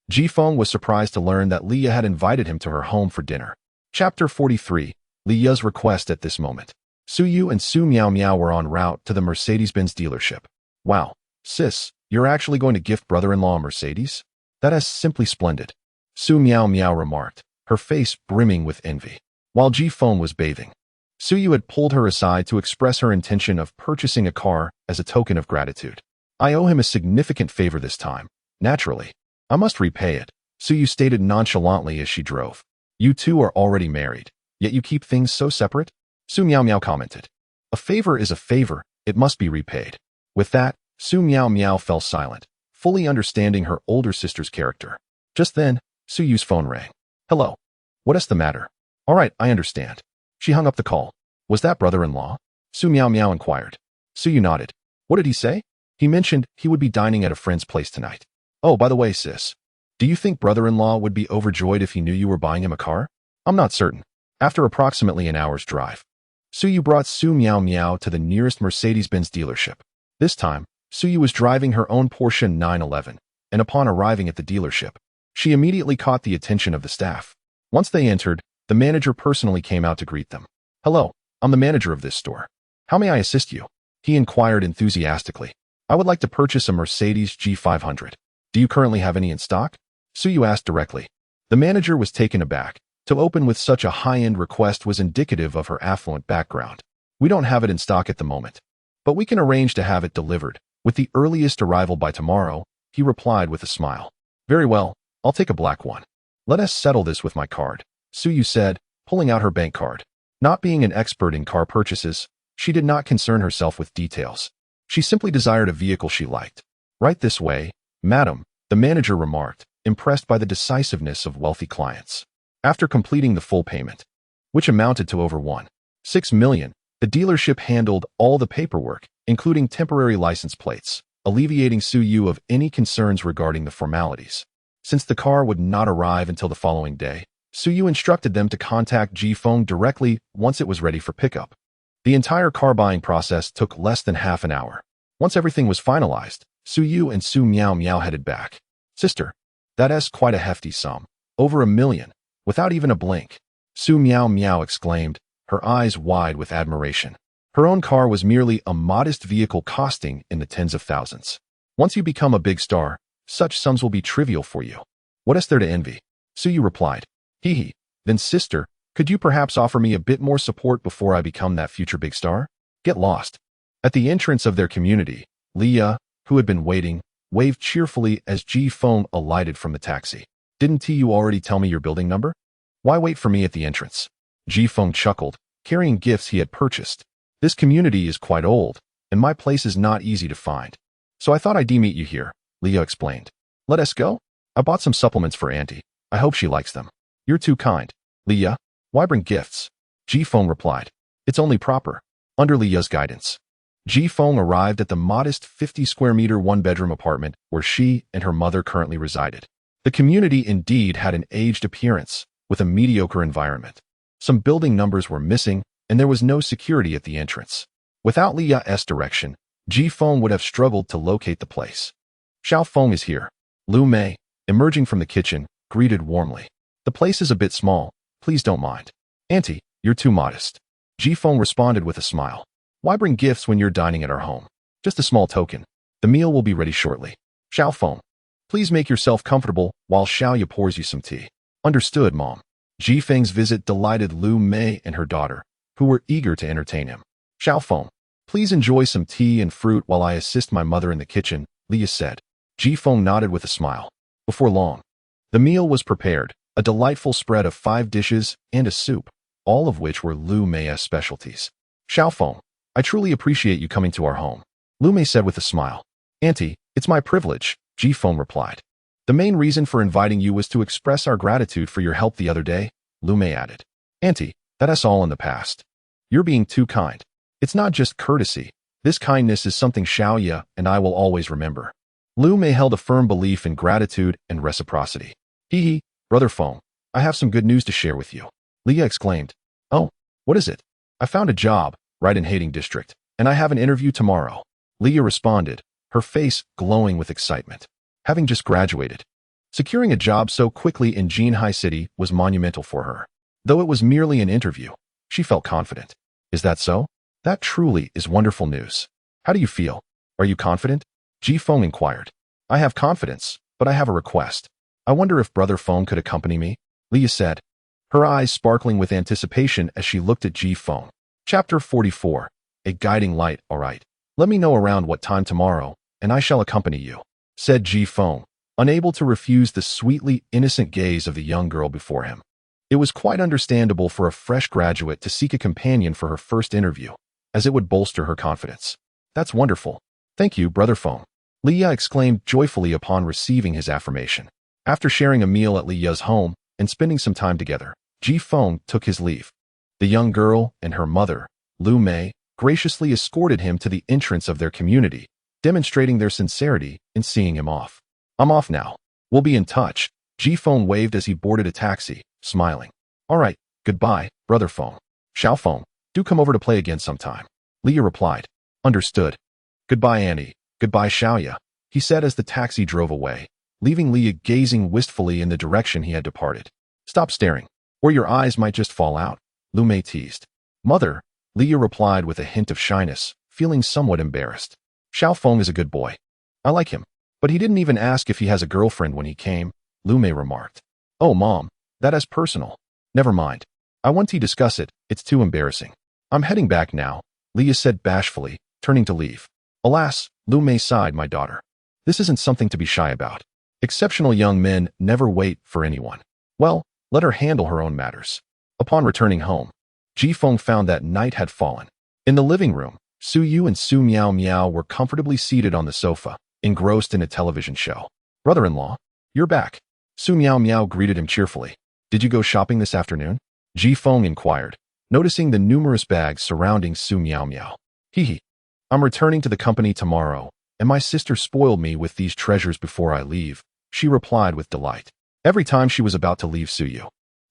Ji Feng was surprised to learn that Leah had invited him to her home for dinner. Chapter 43. Lia's request at this moment. Suyu and Su Miao Miao were en route to the Mercedes-Benz dealership. Wow, sis, you're actually going to gift brother-in-law a Mercedes? That is simply splendid. Su Miao Miao remarked, her face brimming with envy. While Ji Feng was bathing, Suyu had pulled her aside to express her intention of purchasing a car as a token of gratitude. I owe him a significant favor this time. Naturally, I must repay it, Suyu stated nonchalantly as she drove. You two are already married, yet you keep things so separate? Su Miao Miao commented. A favor is a favor, it must be repaid. With that, Su Miao Miao fell silent, fully understanding her older sister's character. Just then, Suyu's phone rang. Hello. What is the matter? All right, I understand. She hung up the call. Was that brother-in-law? Su Miao Miao inquired. Suyu nodded. What did he say? He mentioned he would be dining at a friend's place tonight. Oh, by the way, sis, do you think brother-in-law would be overjoyed if he knew you were buying him a car? I'm not certain. After approximately an hour's drive, Suyu brought Su Miao Miao to the nearest Mercedes-Benz dealership. This time, Suyu was driving her own Porsche 911, and upon arriving at the dealership, she immediately caught the attention of the staff. Once they entered, the manager personally came out to greet them. Hello, I'm the manager of this store. How may I assist you? He inquired enthusiastically. I would like to purchase a Mercedes G500. Do you currently have any in stock? Suyu asked directly. The manager was taken aback. To open with such a high-end request was indicative of her affluent background. We don't have it in stock at the moment, but we can arrange to have it delivered, with the earliest arrival by tomorrow, he replied with a smile. Very well, I'll take a black one. Let us settle this with my card, Suyu said, pulling out her bank card. Not being an expert in car purchases, she did not concern herself with details. She simply desired a vehicle she liked. Right this way, madam, the manager remarked, impressed by the decisiveness of wealthy clients. After completing the full payment, which amounted to over 1.6 million, the dealership handled all the paperwork, including temporary license plates, alleviating Suyu of any concerns regarding the formalities. Since the car would not arrive until the following day, Suyu instructed them to contact Ji Feng directly once it was ready for pickup. The entire car buying process took less than half an hour. Once everything was finalized, Suyu and Su Miao Miao headed back. Sister, that's quite a hefty sum. Over 1 million. Without even a blink, Su Miao Miao exclaimed, her eyes wide with admiration. Her own car was merely a modest vehicle costing in the tens of thousands. Once you become a big star, such sums will be trivial for you. What is there to envy? Suyu replied. Hee. Then sister, could you perhaps offer me a bit more support before I become that future big star? Get lost. At the entrance of their community, Lia, who had been waiting, waved cheerfully as Ji Feng alighted from the taxi. Didn't you already tell me your building number? Why wait for me at the entrance? Ji Feng chuckled, carrying gifts he had purchased. This community is quite old, and my place is not easy to find. So I thought I'd meet you here, Lia explained. Let us go? I bought some supplements for Auntie. I hope she likes them. You're too kind. Lia, why bring gifts? Ji Feng replied. It's only proper. Under Lia's guidance, Ji Feng arrived at the modest 50-square-meter one-bedroom apartment where she and her mother currently resided. The community indeed had an aged appearance, with a mediocre environment. Some building numbers were missing, and there was no security at the entrance. Without Lia's direction, Ji Feng would have struggled to locate the place. Xiao Feng is here. Lu Mei, emerging from the kitchen, greeted warmly. The place is a bit small, please don't mind. Auntie, you're too modest. Ji Feng responded with a smile. Why bring gifts when you're dining at our home? Just a small token. The meal will be ready shortly. Xiao Feng, please make yourself comfortable while Xiaoya pours you some tea. Understood, Mom. Ji Feng's visit delighted Lu Mei and her daughter, who were eager to entertain him. Xiao Feng, please enjoy some tea and fruit while I assist my mother in the kitchen, Lia said. Ji Feng nodded with a smile. Before long, the meal was prepared, a delightful spread of 5 dishes and a soup, all of which were Lu Mei's specialties. Xiao Feng, I truly appreciate you coming to our home, Lu Mei said with a smile. Auntie, it's my privilege, Ji Feng replied. The main reason for inviting you was to express our gratitude for your help the other day, Lu Mei added. Auntie, that's all in the past. You're being too kind. It's not just courtesy. This kindness is something Xiaoya and I will always remember. Lu Mei held a firm belief in gratitude and reciprocity. Hee, Brother Feng, I have some good news to share with you. Lia exclaimed. Oh, what is it? I found a job, right in Hating District, and I have an interview tomorrow. Lia responded, her face glowing with excitement. Having just graduated, securing a job so quickly in Jinhai City was monumental for her. Though it was merely an interview, she felt confident. Is that so? That truly is wonderful news. How do you feel? Are you confident? Ji Feng inquired. I have confidence, but I have a request. I wonder if Brother Feng could accompany me? Leah said, her eyes sparkling with anticipation as she looked at Ji Feng. Chapter 44. A guiding light. All right. Let me know around what time tomorrow, and I shall accompany you, said Ji Feng, unable to refuse the sweetly innocent gaze of the young girl before him. It was quite understandable for a fresh graduate to seek a companion for her first interview, as it would bolster her confidence. That's wonderful. Thank you, Brother Feng, Leah exclaimed joyfully upon receiving his affirmation. After sharing a meal at Leah's home and spending some time together, Ji Feng took his leave. The young girl and her mother, Lu Mei, graciously escorted him to the entrance of their community, demonstrating their sincerity in seeing him off. I'm off now. We'll be in touch. Ji Feng waved as he boarded a taxi, smiling. All right, goodbye, Brother Feng. Xiao Feng, do come over to play again sometime. Leah replied. Understood. Goodbye, Annie. Goodbye, Xiaoya, he said as the taxi drove away, leaving Leah gazing wistfully in the direction he had departed. Stop staring, or your eyes might just fall out, Lu Mei teased. Mother, Leah replied with a hint of shyness, feeling somewhat embarrassed. Xiao Feng is a good boy. I like him. But he didn't even ask if he has a girlfriend when he came, Lu Mei remarked. Oh, Mom, that is personal. Never mind. I won't discuss it, it's too embarrassing. I'm heading back now, Leah said bashfully, turning to leave. Alas, Lu Mei sighed, my daughter. This isn't something to be shy about. Exceptional young men never wait for anyone. Well, let her handle her own matters. Upon returning home, Ji Feng found that night had fallen. In the living room, Su Yu and Su Miao Miao were comfortably seated on the sofa, engrossed in a television show. Brother-in-law, you're back. Su Miao Miao greeted him cheerfully. Did you go shopping this afternoon? Ji Feng inquired, noticing the numerous bags surrounding Su Miao Miao. Hee. I'm returning to the company tomorrow, and my sister spoiled me with these treasures before I leave, she replied with delight. Every time she was about to leave Su Yu,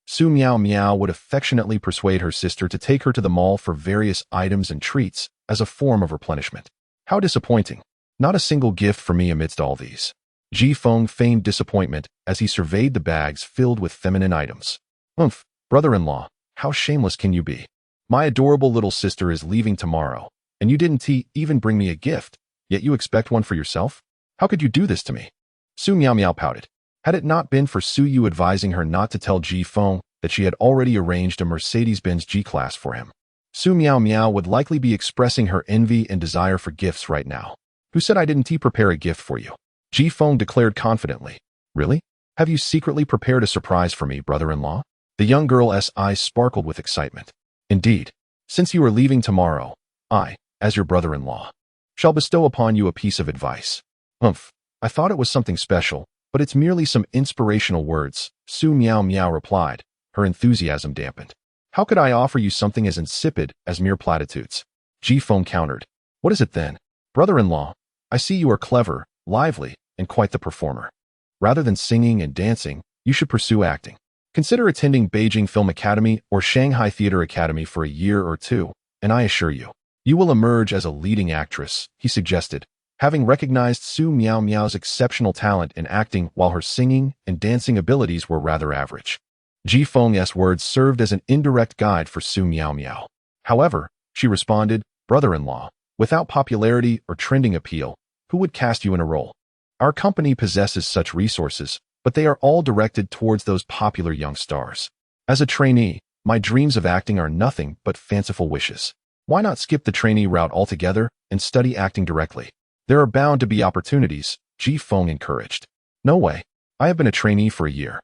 Su Miao Miao would affectionately persuade her sister to take her to the mall for various items and treats as a form of replenishment. How disappointing. Not a single gift for me amidst all these. Ji Feng feigned disappointment as he surveyed the bags filled with feminine items. Umph, brother-in-law, how shameless can you be? My adorable little sister is leaving tomorrow, and you didn't even bring me a gift, yet you expect one for yourself? How could you do this to me? Su Miao Miao pouted. Had it not been for Su Yu advising her not to tell Ji Feng that she had already arranged a Mercedes-Benz G-Class for him, Su Miao Miao would likely be expressing her envy and desire for gifts right now. Who said I didn't prepare a gift for you? Ji Feng declared confidently. Really? Have you secretly prepared a surprise for me, brother-in-law? The young girl's eyes sparkled with excitement. Indeed. Since you are leaving tomorrow, I, as your brother-in-law, shall bestow upon you a piece of advice. Umph, I thought it was something special, but it's merely some inspirational words, Su Miao Miao replied, her enthusiasm dampened. How could I offer you something as insipid as mere platitudes? Ji Feng countered. What is it then? Brother-in-law, I see you are clever, lively, and quite the performer. Rather than singing and dancing, you should pursue acting. Consider attending Beijing Film Academy or Shanghai Theater Academy for a year or two, and I assure you, you will emerge as a leading actress, he suggested, having recognized Su Miao Miao's exceptional talent in acting while her singing and dancing abilities were rather average. Ji Feng's words served as an indirect guide for Su Miao Miao. However, she responded, brother-in-law, without popularity or trending appeal, who would cast you in a role? Our company possesses such resources, but they are all directed towards those popular young stars. As a trainee, my dreams of acting are nothing but fanciful wishes. Why not skip the trainee route altogether and study acting directly? There are bound to be opportunities, Ji Feng encouraged. No way. I have been a trainee for a year.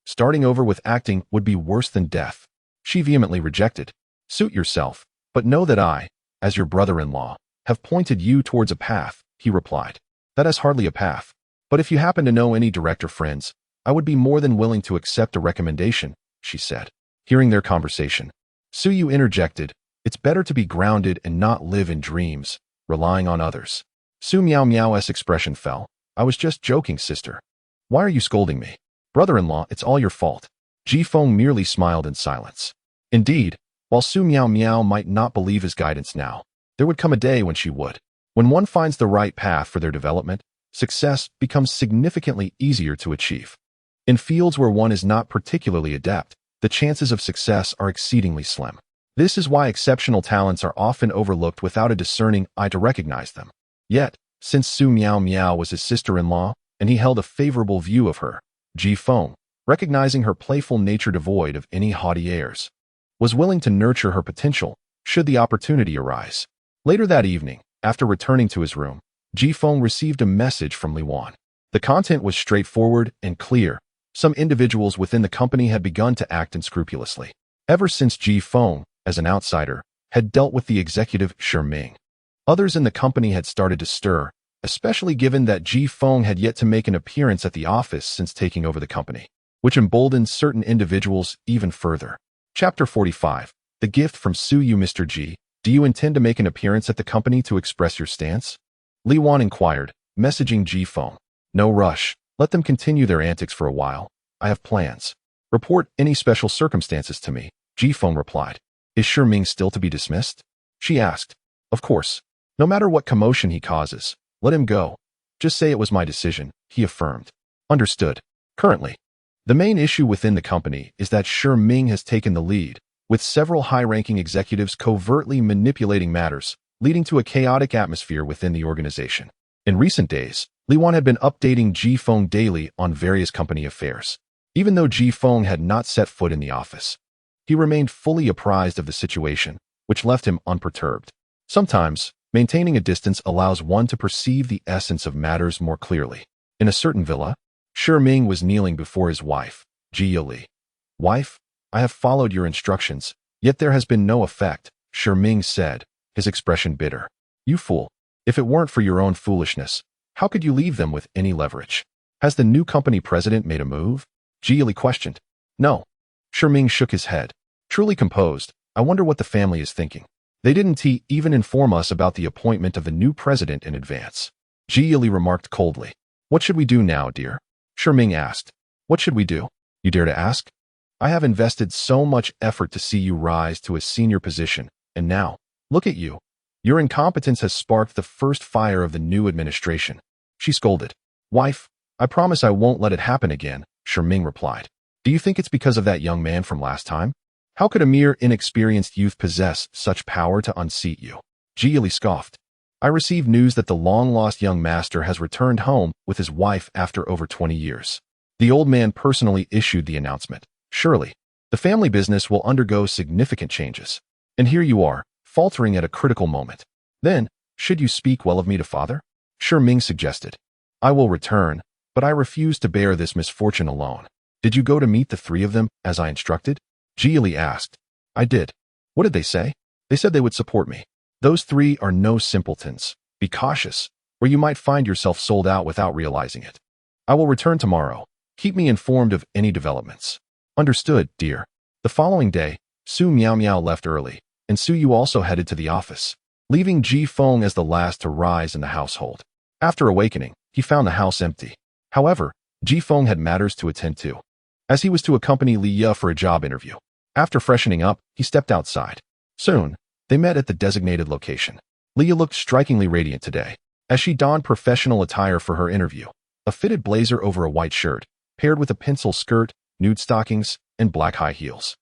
Starting over with acting would be worse than death. She vehemently rejected. Suit yourself, but know that I, as your brother-in-law, have pointed you towards a path, he replied. That is hardly a path. But if you happen to know any director friends, I would be more than willing to accept a recommendation, she said. Hearing their conversation, Su Yu interjected, it's better to be grounded and not live in dreams, relying on others. Su Miao Miao's expression fell. I was just joking, sister. Why are you scolding me? Brother-in-law, it's all your fault. Ji Feng merely smiled in silence. Indeed, while Su Miao Miao might not believe his guidance now, there would come a day when she would. When one finds the right path for their development, success becomes significantly easier to achieve. In fields where one is not particularly adept, the chances of success are exceedingly slim. This is why exceptional talents are often overlooked without a discerning eye to recognize them. Yet, since Su Miao Miao was his sister-in-law, and he held a favorable view of her, Ji Feng, recognizing her playful nature devoid of any haughty airs, was willing to nurture her potential should the opportunity arise. Later that evening, after returning to his room, Ji Feng received a message from Li Wan. The content was straightforward and clear. Some individuals within the company had begun to act unscrupulously. Ever since Ji Feng, as an outsider, had dealt with the executive Shi Ming, others in the company had started to stir, especially given that Ji Feng had yet to make an appearance at the office since taking over the company, which emboldened certain individuals even further. Chapter 45. The gift from Su Yu. Mr. Ji, do you intend to make an appearance at the company to express your stance? Li Wan inquired, messaging Ji Feng. No rush. Let them continue their antics for a while. I have plans. Report any special circumstances to me, Ji Feng replied. Is Shi Ming still to be dismissed? She asked. Of course. No matter what commotion he causes, let him go. Just say it was my decision, he affirmed. Understood. Currently, the main issue within the company is that Shi Ming has taken the lead, with several high-ranking executives covertly manipulating matters, leading to a chaotic atmosphere within the organization. In recent days, Li Wan had been updating Ji Feng daily on various company affairs. Even though Ji Feng had not set foot in the office, he remained fully apprised of the situation, which left him unperturbed. Sometimes, maintaining a distance allows one to perceive the essence of matters more clearly. In a certain villa, Shi Ming was kneeling before his wife, Ji Li. Wife, I have followed your instructions, yet there has been no effect, Shi Ming said, his expression bitter. You fool. If it weren't for your own foolishness, how could you leave them with any leverage? Has the new company president made a move? Ji Li questioned. No. Shi Ming shook his head. Truly composed, I wonder what the family is thinking. They didn't even inform us about the appointment of the new president in advance. Ji Li remarked coldly. What should we do now, dear? Shi Ming asked. What should we do? You dare to ask? I have invested so much effort to see you rise to a senior position, and now, look at you. Your incompetence has sparked the first fire of the new administration. She scolded. Wife, I promise I won't let it happen again, Shi Ming replied. Do you think it's because of that young man from last time? How could a mere inexperienced youth possess such power to unseat you? Ji Li scoffed. I received news that the long-lost young master has returned home with his wife after over 20 years. The old man personally issued the announcement. Surely, the family business will undergo significant changes. And here you are, faltering at a critical moment. Then, should you speak well of me to father? Shi Ming suggested. I will return, but I refuse to bear this misfortune alone. Did you go to meet the three of them, as I instructed? Ji Li asked. I did. What did they say? They said they would support me. Those three are no simpletons. Be cautious, or you might find yourself sold out without realizing it. I will return tomorrow. Keep me informed of any developments. Understood, dear. The following day, Su Miao Miao left early, and Su Yu also headed to the office, leaving Ji Feng as the last to rise in the household. After awakening, he found the house empty. However, Ji Feng had matters to attend to, as he was to accompany Li Ye for a job interview. After freshening up, he stepped outside. Soon, they met at the designated location. Li Ye looked strikingly radiant today, as she donned professional attire for her interview, a fitted blazer over a white shirt, paired with a pencil skirt, nude stockings, and black high heels.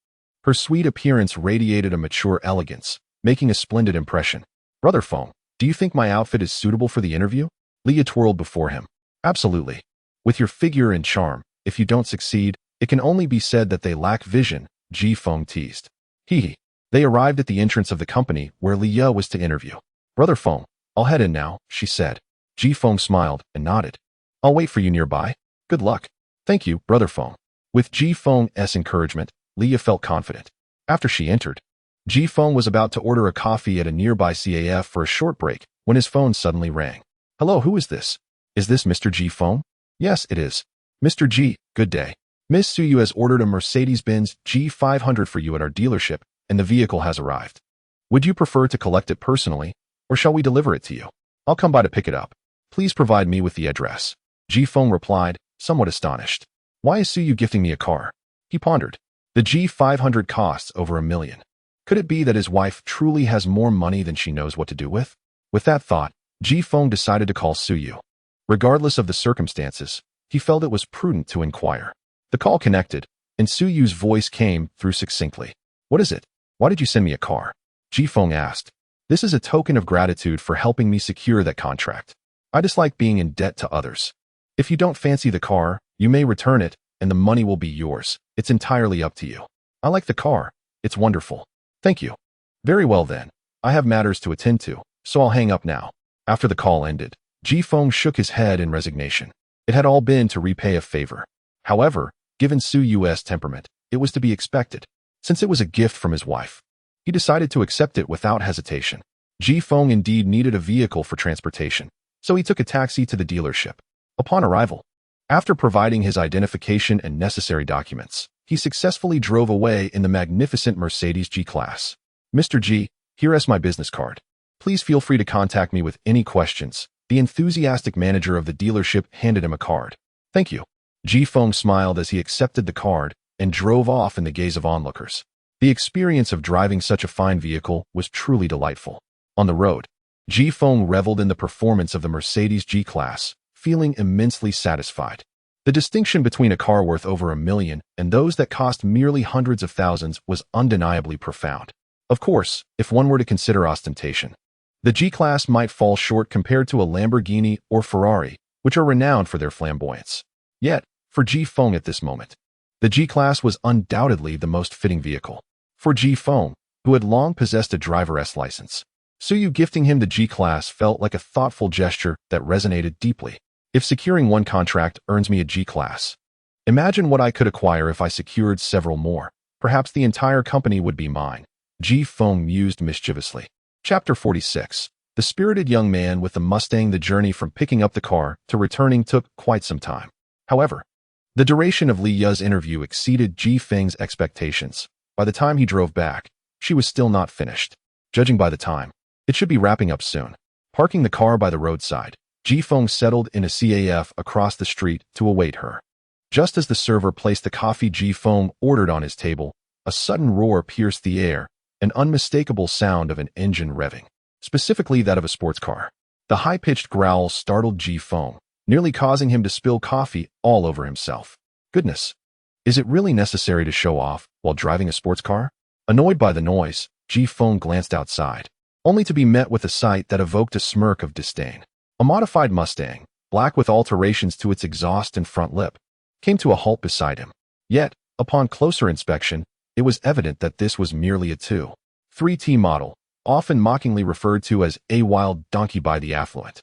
Her sweet appearance radiated a mature elegance, making a splendid impression. Brother Feng, do you think my outfit is suitable for the interview? Li Ye twirled before him. Absolutely. With your figure and charm, if you don't succeed, it can only be said that they lack vision, Ji Feng teased. They arrived at the entrance of the company where Li Ye was to interview. Brother Feng, I'll head in now, she said. Ji Feng smiled and nodded. I'll wait for you nearby. Good luck. Thank you, Brother Feng. With Ji Feng's encouragement, Li Ye felt confident. After she entered, Ji Feng was about to order a coffee at a nearby CAF for a short break when his phone suddenly rang. Hello, who is this? Is this Mr. Ji Feng? Yes, it is. Mr. Ji, good day. Miss Su Yu has ordered a Mercedes-Benz G500 for you at our dealership, and the vehicle has arrived. Would you prefer to collect it personally, or shall we deliver it to you? I'll come by to pick it up. Please provide me with the address. Ji Feng replied, somewhat astonished. Why is Su Yu gifting me a car? He pondered. The G500 costs over $1 million. Could it be that his wife truly has more money than she knows what to do with? With that thought, Ji Feng decided to call Su Yu. Regardless of the circumstances, he felt it was prudent to inquire. The call connected, and Su Yu's voice came through succinctly. What is it? Why did you send me a car? Ji Feng asked. This is a token of gratitude for helping me secure that contract. I dislike being in debt to others. If you don't fancy the car, you may return it, and the money will be yours. It's entirely up to you. I like the car. It's wonderful. Thank you. Very well then. I have matters to attend to, so I'll hang up now. After the call ended, Ji Feng shook his head in resignation. It had all been to repay a favor. However, given Su Yu's temperament, it was to be expected. Since it was a gift from his wife, he decided to accept it without hesitation. Ji Feng indeed needed a vehicle for transportation, so he took a taxi to the dealership. Upon arrival, after providing his identification and necessary documents, he successfully drove away in the magnificent Mercedes G-Class. Mr. G, here is my business card. Please feel free to contact me with any questions. The enthusiastic manager of the dealership handed him a card. Thank you. Ji Feng smiled as he accepted the card and drove off in the gaze of onlookers. The experience of driving such a fine vehicle was truly delightful. On the road, Ji Feng reveled in the performance of the Mercedes G-Class, feeling immensely satisfied. The distinction between a car worth over $1 million and those that cost merely hundreds of thousands was undeniably profound. Of course, if one were to consider ostentation, the G-Class might fall short compared to a Lamborghini or Ferrari, which are renowned for their flamboyance. Yet, for Ji Feng at this moment, the G-Class was undoubtedly the most fitting vehicle. For Ji Feng, who had long possessed a driver's license, Su Yu gifting him the G-Class felt like a thoughtful gesture that resonated deeply. If securing one contract earns me a G-Class, imagine what I could acquire if I secured several more. Perhaps the entire company would be mine. Ji Feng mused mischievously. Chapter 46. The spirited young man with the Mustang. The journey from picking up the car to returning took quite some time. However, the duration of Li Ya's interview exceeded Ji Feng's expectations. By the time he drove back, she was still not finished. Judging by the time, it should be wrapping up soon. Parking the car by the roadside, Ji Feng settled in a CAF across the street to await her. Just as the server placed the coffee Ji Feng ordered on his table, a sudden roar pierced the air, an unmistakable sound of an engine revving, specifically that of a sports car. The high-pitched growl startled Ji Feng, nearly causing him to spill coffee all over himself. Goodness, is it really necessary to show off while driving a sports car? Annoyed by the noise, Ji Feng glanced outside, only to be met with a sight that evoked a smirk of disdain. A modified Mustang, black with alterations to its exhaust and front lip, came to a halt beside him. Yet, upon closer inspection, it was evident that this was merely a 2.3T model, often mockingly referred to as a wild donkey by the affluent.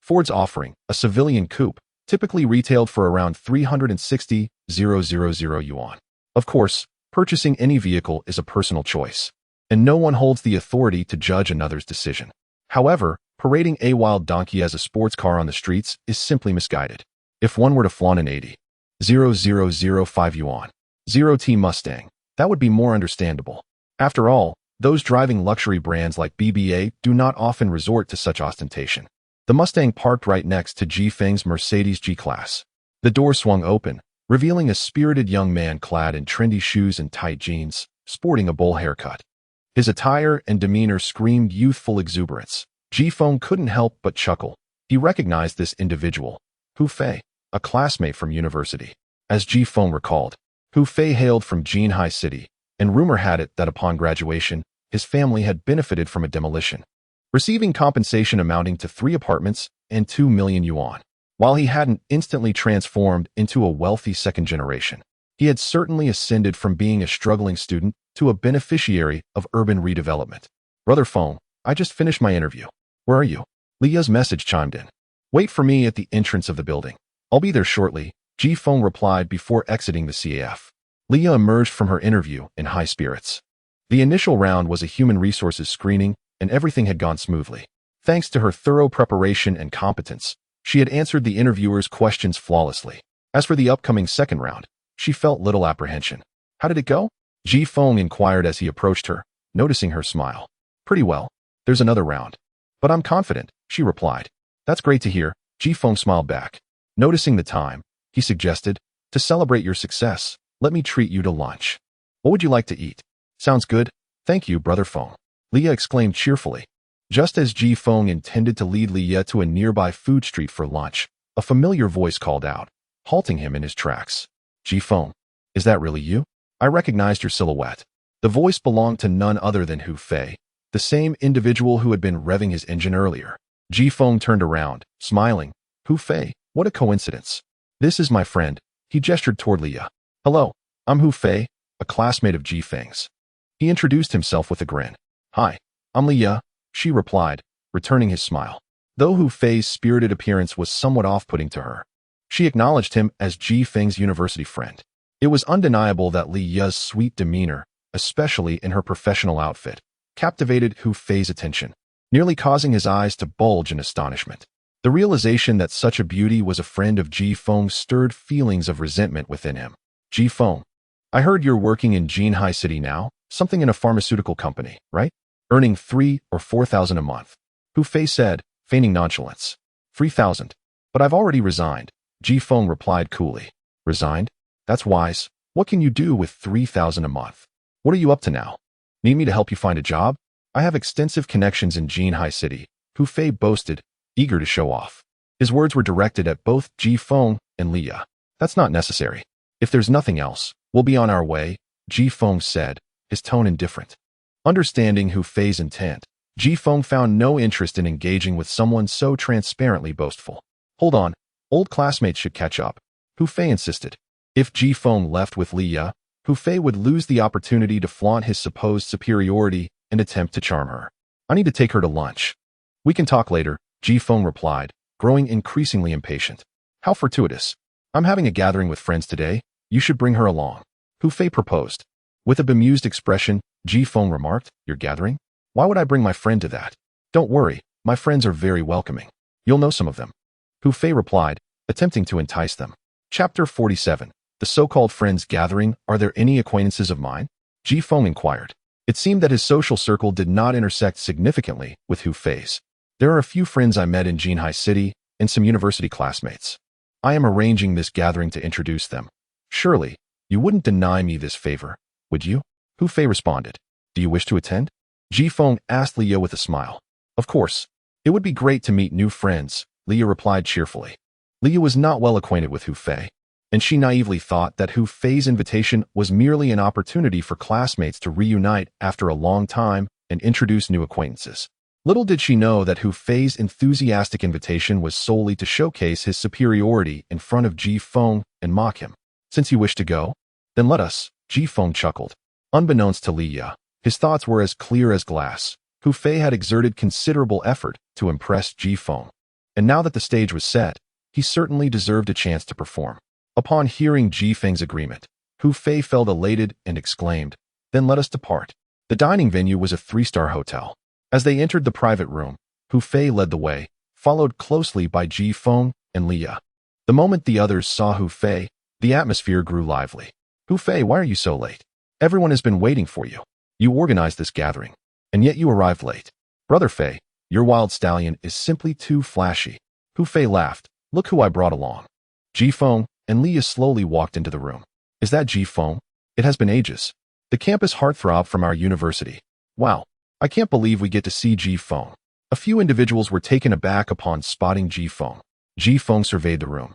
Ford's offering, a civilian coupe, typically retailed for around 360,000 yuan. Of course, purchasing any vehicle is a personal choice, and no one holds the authority to judge another's decision. However, parading a wild donkey as a sports car on the streets is simply misguided. If one were to flaunt an 80,005 yuan 0T Mustang, that would be more understandable. After all, those driving luxury brands like BBA do not often resort to such ostentation. The Mustang parked right next to Ji Feng's Mercedes G-Class. The door swung open, revealing a spirited young man clad in trendy shoes and tight jeans, sporting a bowl haircut. His attire and demeanor screamed youthful exuberance. Ji Feng couldn't help but chuckle. He recognized this individual, Hu Fei, a classmate from university. As Ji Feng recalled, Hu Fei hailed from Jinhai City, and rumor had it that upon graduation, his family had benefited from a demolition, receiving compensation amounting to 3 apartments and 2 million yuan. While he hadn't instantly transformed into a wealthy second generation, he had certainly ascended from being a struggling student to a beneficiary of urban redevelopment. Brother Feng, I just finished my interview. Where are you? Li Ya's message chimed in. Wait for me at the entrance of the building. I'll be there shortly, Ji Feng replied before exiting the CAF. Li Ya emerged from her interview in high spirits. The initial round was a human resources screening, and everything had gone smoothly. Thanks to her thorough preparation and competence, she had answered the interviewer's questions flawlessly. As for the upcoming second round, she felt little apprehension. How did it go? Ji Feng inquired as he approached her, noticing her smile. Pretty well. There's another round. But I'm confident, she replied. That's great to hear, Ji Feng smiled back. Noticing the time, he suggested, to celebrate your success, let me treat you to lunch. What would you like to eat? Sounds good. Thank you, Brother Feng. Li Ya exclaimed cheerfully. Just as Ji Feng intended to lead Li Ya to a nearby food street for lunch, a familiar voice called out, halting him in his tracks. Ji Feng, Is that really you? I recognized your silhouette. The voice belonged to none other than Hu Fei, the same individual who had been revving his engine earlier. Ji Feng turned around, smiling. Hu Fei, what a coincidence. This is my friend. He gestured toward Leah. Hello, I'm Hu Fei, a classmate of Ji Feng's. He introduced himself with a grin. Hi, I'm Leah, she replied, returning his smile. Though Hu Fei's spirited appearance was somewhat off-putting to her, she acknowledged him as Ji Feng's university friend. It was undeniable that Leah's sweet demeanor, especially in her professional outfit, captivated Hu Fei's attention, nearly causing his eyes to bulge in astonishment. The realization that such a beauty was a friend of Ji Feng stirred feelings of resentment within him. Ji Feng, I heard you're working in Jinhai City now, something in a pharmaceutical company, right? Earning 3,000 or 4,000 a month. Hu Fei said, feigning nonchalance. 3,000. But I've already resigned, Ji Feng replied coolly. Resigned? That's wise. What can you do with 3,000 a month? What are you up to now? Need me to help you find a job? I have extensive connections in Jinhai City, Hu Fei boasted, eager to show off. His words were directed at both Ji Feng and Leah. That's not necessary. If there's nothing else, we'll be on our way, Ji Feng said, his tone indifferent. Understanding Hu Fei's intent, Ji Feng found no interest in engaging with someone so transparently boastful. Hold on, old classmates should catch up, Hu Fei insisted. If Ji Feng left with Leah, Hu Fei would lose the opportunity to flaunt his supposed superiority and attempt to charm her. I need to take her to lunch. We can talk later, Ji Feng replied, growing increasingly impatient. How fortuitous. I'm having a gathering with friends today. You should bring her along, Hu Fei proposed. With a bemused expression, Ji Feng remarked, Your gathering? Why would I bring my friend to that? Don't worry, my friends are very welcoming. You'll know some of them. Hu Fei replied, attempting to entice them. Chapter 47. The so-called friends gathering, are there any acquaintances of mine? Ji Feng inquired. It seemed that his social circle did not intersect significantly with Hu Fei's. There are a few friends I met in Jinhai City and some university classmates. I am arranging this gathering to introduce them. Surely, you wouldn't deny me this favor, would you? Hu Fei responded. Do you wish to attend? Ji Feng asked Leah with a smile. Of course. It would be great to meet new friends, Leah replied cheerfully. Leah was not well acquainted with Hu Fei, and she naively thought that Hu Fei's invitation was merely an opportunity for classmates to reunite after a long time and introduce new acquaintances. Little did she know that Hu Fei's enthusiastic invitation was solely to showcase his superiority in front of Ji Feng and mock him. Since you wish to go, then let us, Ji Feng chuckled. Unbeknownst to Leah, his thoughts were as clear as glass. Hu Fei had exerted considerable effort to impress Ji Feng, and now that the stage was set, he certainly deserved a chance to perform. Upon hearing Ji Feng's agreement, Hu Fei felt elated and exclaimed, Then let us depart. The dining venue was a 3-star hotel. As they entered the private room, Hu Fei led the way, followed closely by Ji Feng and Leah. The moment the others saw Hu Fei, the atmosphere grew lively. Hu Fei, why are you so late? Everyone has been waiting for you. You organized this gathering, and yet you arrived late. Brother Fei, your wild stallion is simply too flashy. Hu Fei laughed. Look who I brought along. Ji Feng and Leah slowly walked into the room. Is that Ji Feng? It has been ages. The campus heartthrob from our university. Wow, I can't believe we get to see Ji Feng. A few individuals were taken aback upon spotting Ji Feng. Ji Feng surveyed the room,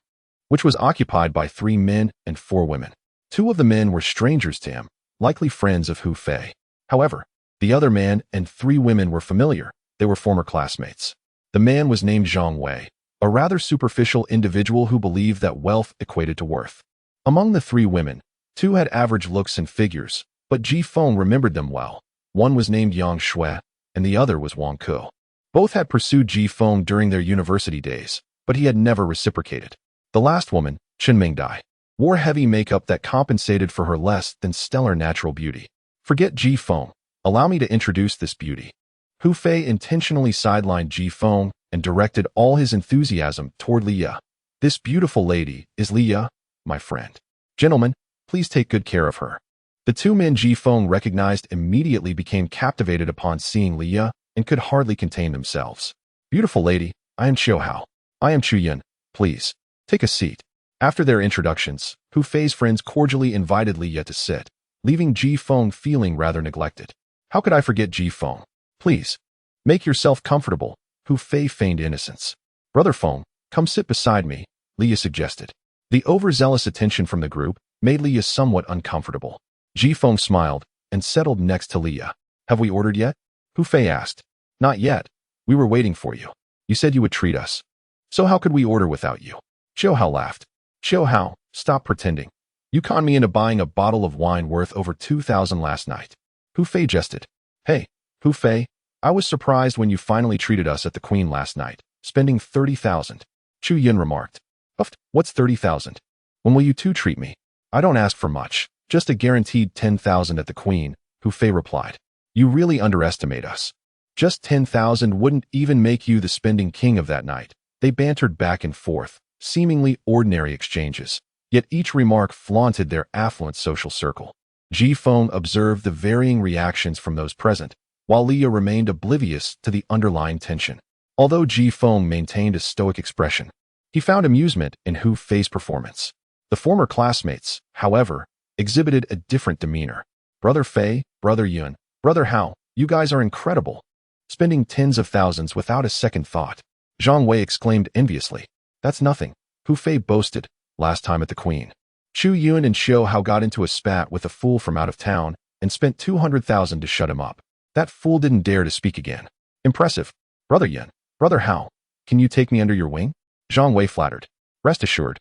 which was occupied by 3 men and 4 women. 2 of the men were strangers to him, likely friends of Hu Fei. However, the other man and 3 women were familiar. They were former classmates. The man was named Zhang Wei, a rather superficial individual who believed that wealth equated to worth. Among the 3 women, 2 had average looks and figures, but Ji Feng remembered them well. One was named Yang Shui, and the other was Wang Ke. Both had pursued Ji Feng during their university days, but he had never reciprocated. The last woman, Chen Mingdai, wore heavy makeup that compensated for her less than stellar natural beauty. Forget Ji Feng. Allow me to introduce this beauty. Hu Fei intentionally sidelined Ji Feng and directed all his enthusiasm toward Leah. This beautiful lady is Leah, my friend. Gentlemen, please take good care of her. The 2 men Ji Feng recognized immediately became captivated upon seeing Leah and could hardly contain themselves. Beautiful lady, I am Qiu Hao. I am Chu Yun. Please, take a seat. After their introductions, Hu Fei's friends cordially invited Leah to sit, leaving Ji Feng feeling rather neglected. How could I forget Ji Feng? Please, make yourself comfortable, Hu Fei feigned innocence. Brother Feng, come sit beside me, Leah suggested. The overzealous attention from the group made Leah somewhat uncomfortable. Ji Feng smiled and settled next to Leah. Have we ordered yet? Hu Fei asked. Not yet. We were waiting for you. You said you would treat us. So how could we order without you? Xiao Hao laughed. Xiao Hao, stop pretending. You conned me into buying a bottle of wine worth over 2,000 last night. Hu Fei jested. Hey, Hu Fei, I was surprised when you finally treated us at the Queen last night, spending 30,000. Chu Yun remarked. Uffed, what's 30,000? When will you two treat me? I don't ask for much, just a guaranteed 10,000 at the Queen, Hu Fei replied. You really underestimate us. Just 10,000 wouldn't even make you the spending king of that night. They bantered back and forth, seemingly ordinary exchanges, yet each remark flaunted their affluent social circle. Ji Feng observed the varying reactions from those present, while Leah remained oblivious to the underlying tension. Although Ji Feng maintained a stoic expression, he found amusement in Hu Fei's performance. The former classmates, however, exhibited a different demeanor. Brother Fei, Brother Yun, Brother Hao, you guys are incredible. Spending tens of thousands without a second thought. Zhang Wei exclaimed enviously. That's nothing, Hu Fei boasted, last time at the Queen. Chu Yun and Xiao Hao got into a spat with a fool from out of town and spent 200,000 to shut him up. That fool didn't dare to speak again. Impressive. Brother Yun, Brother Hao, can you take me under your wing? Zhang Wei flattered. Rest assured.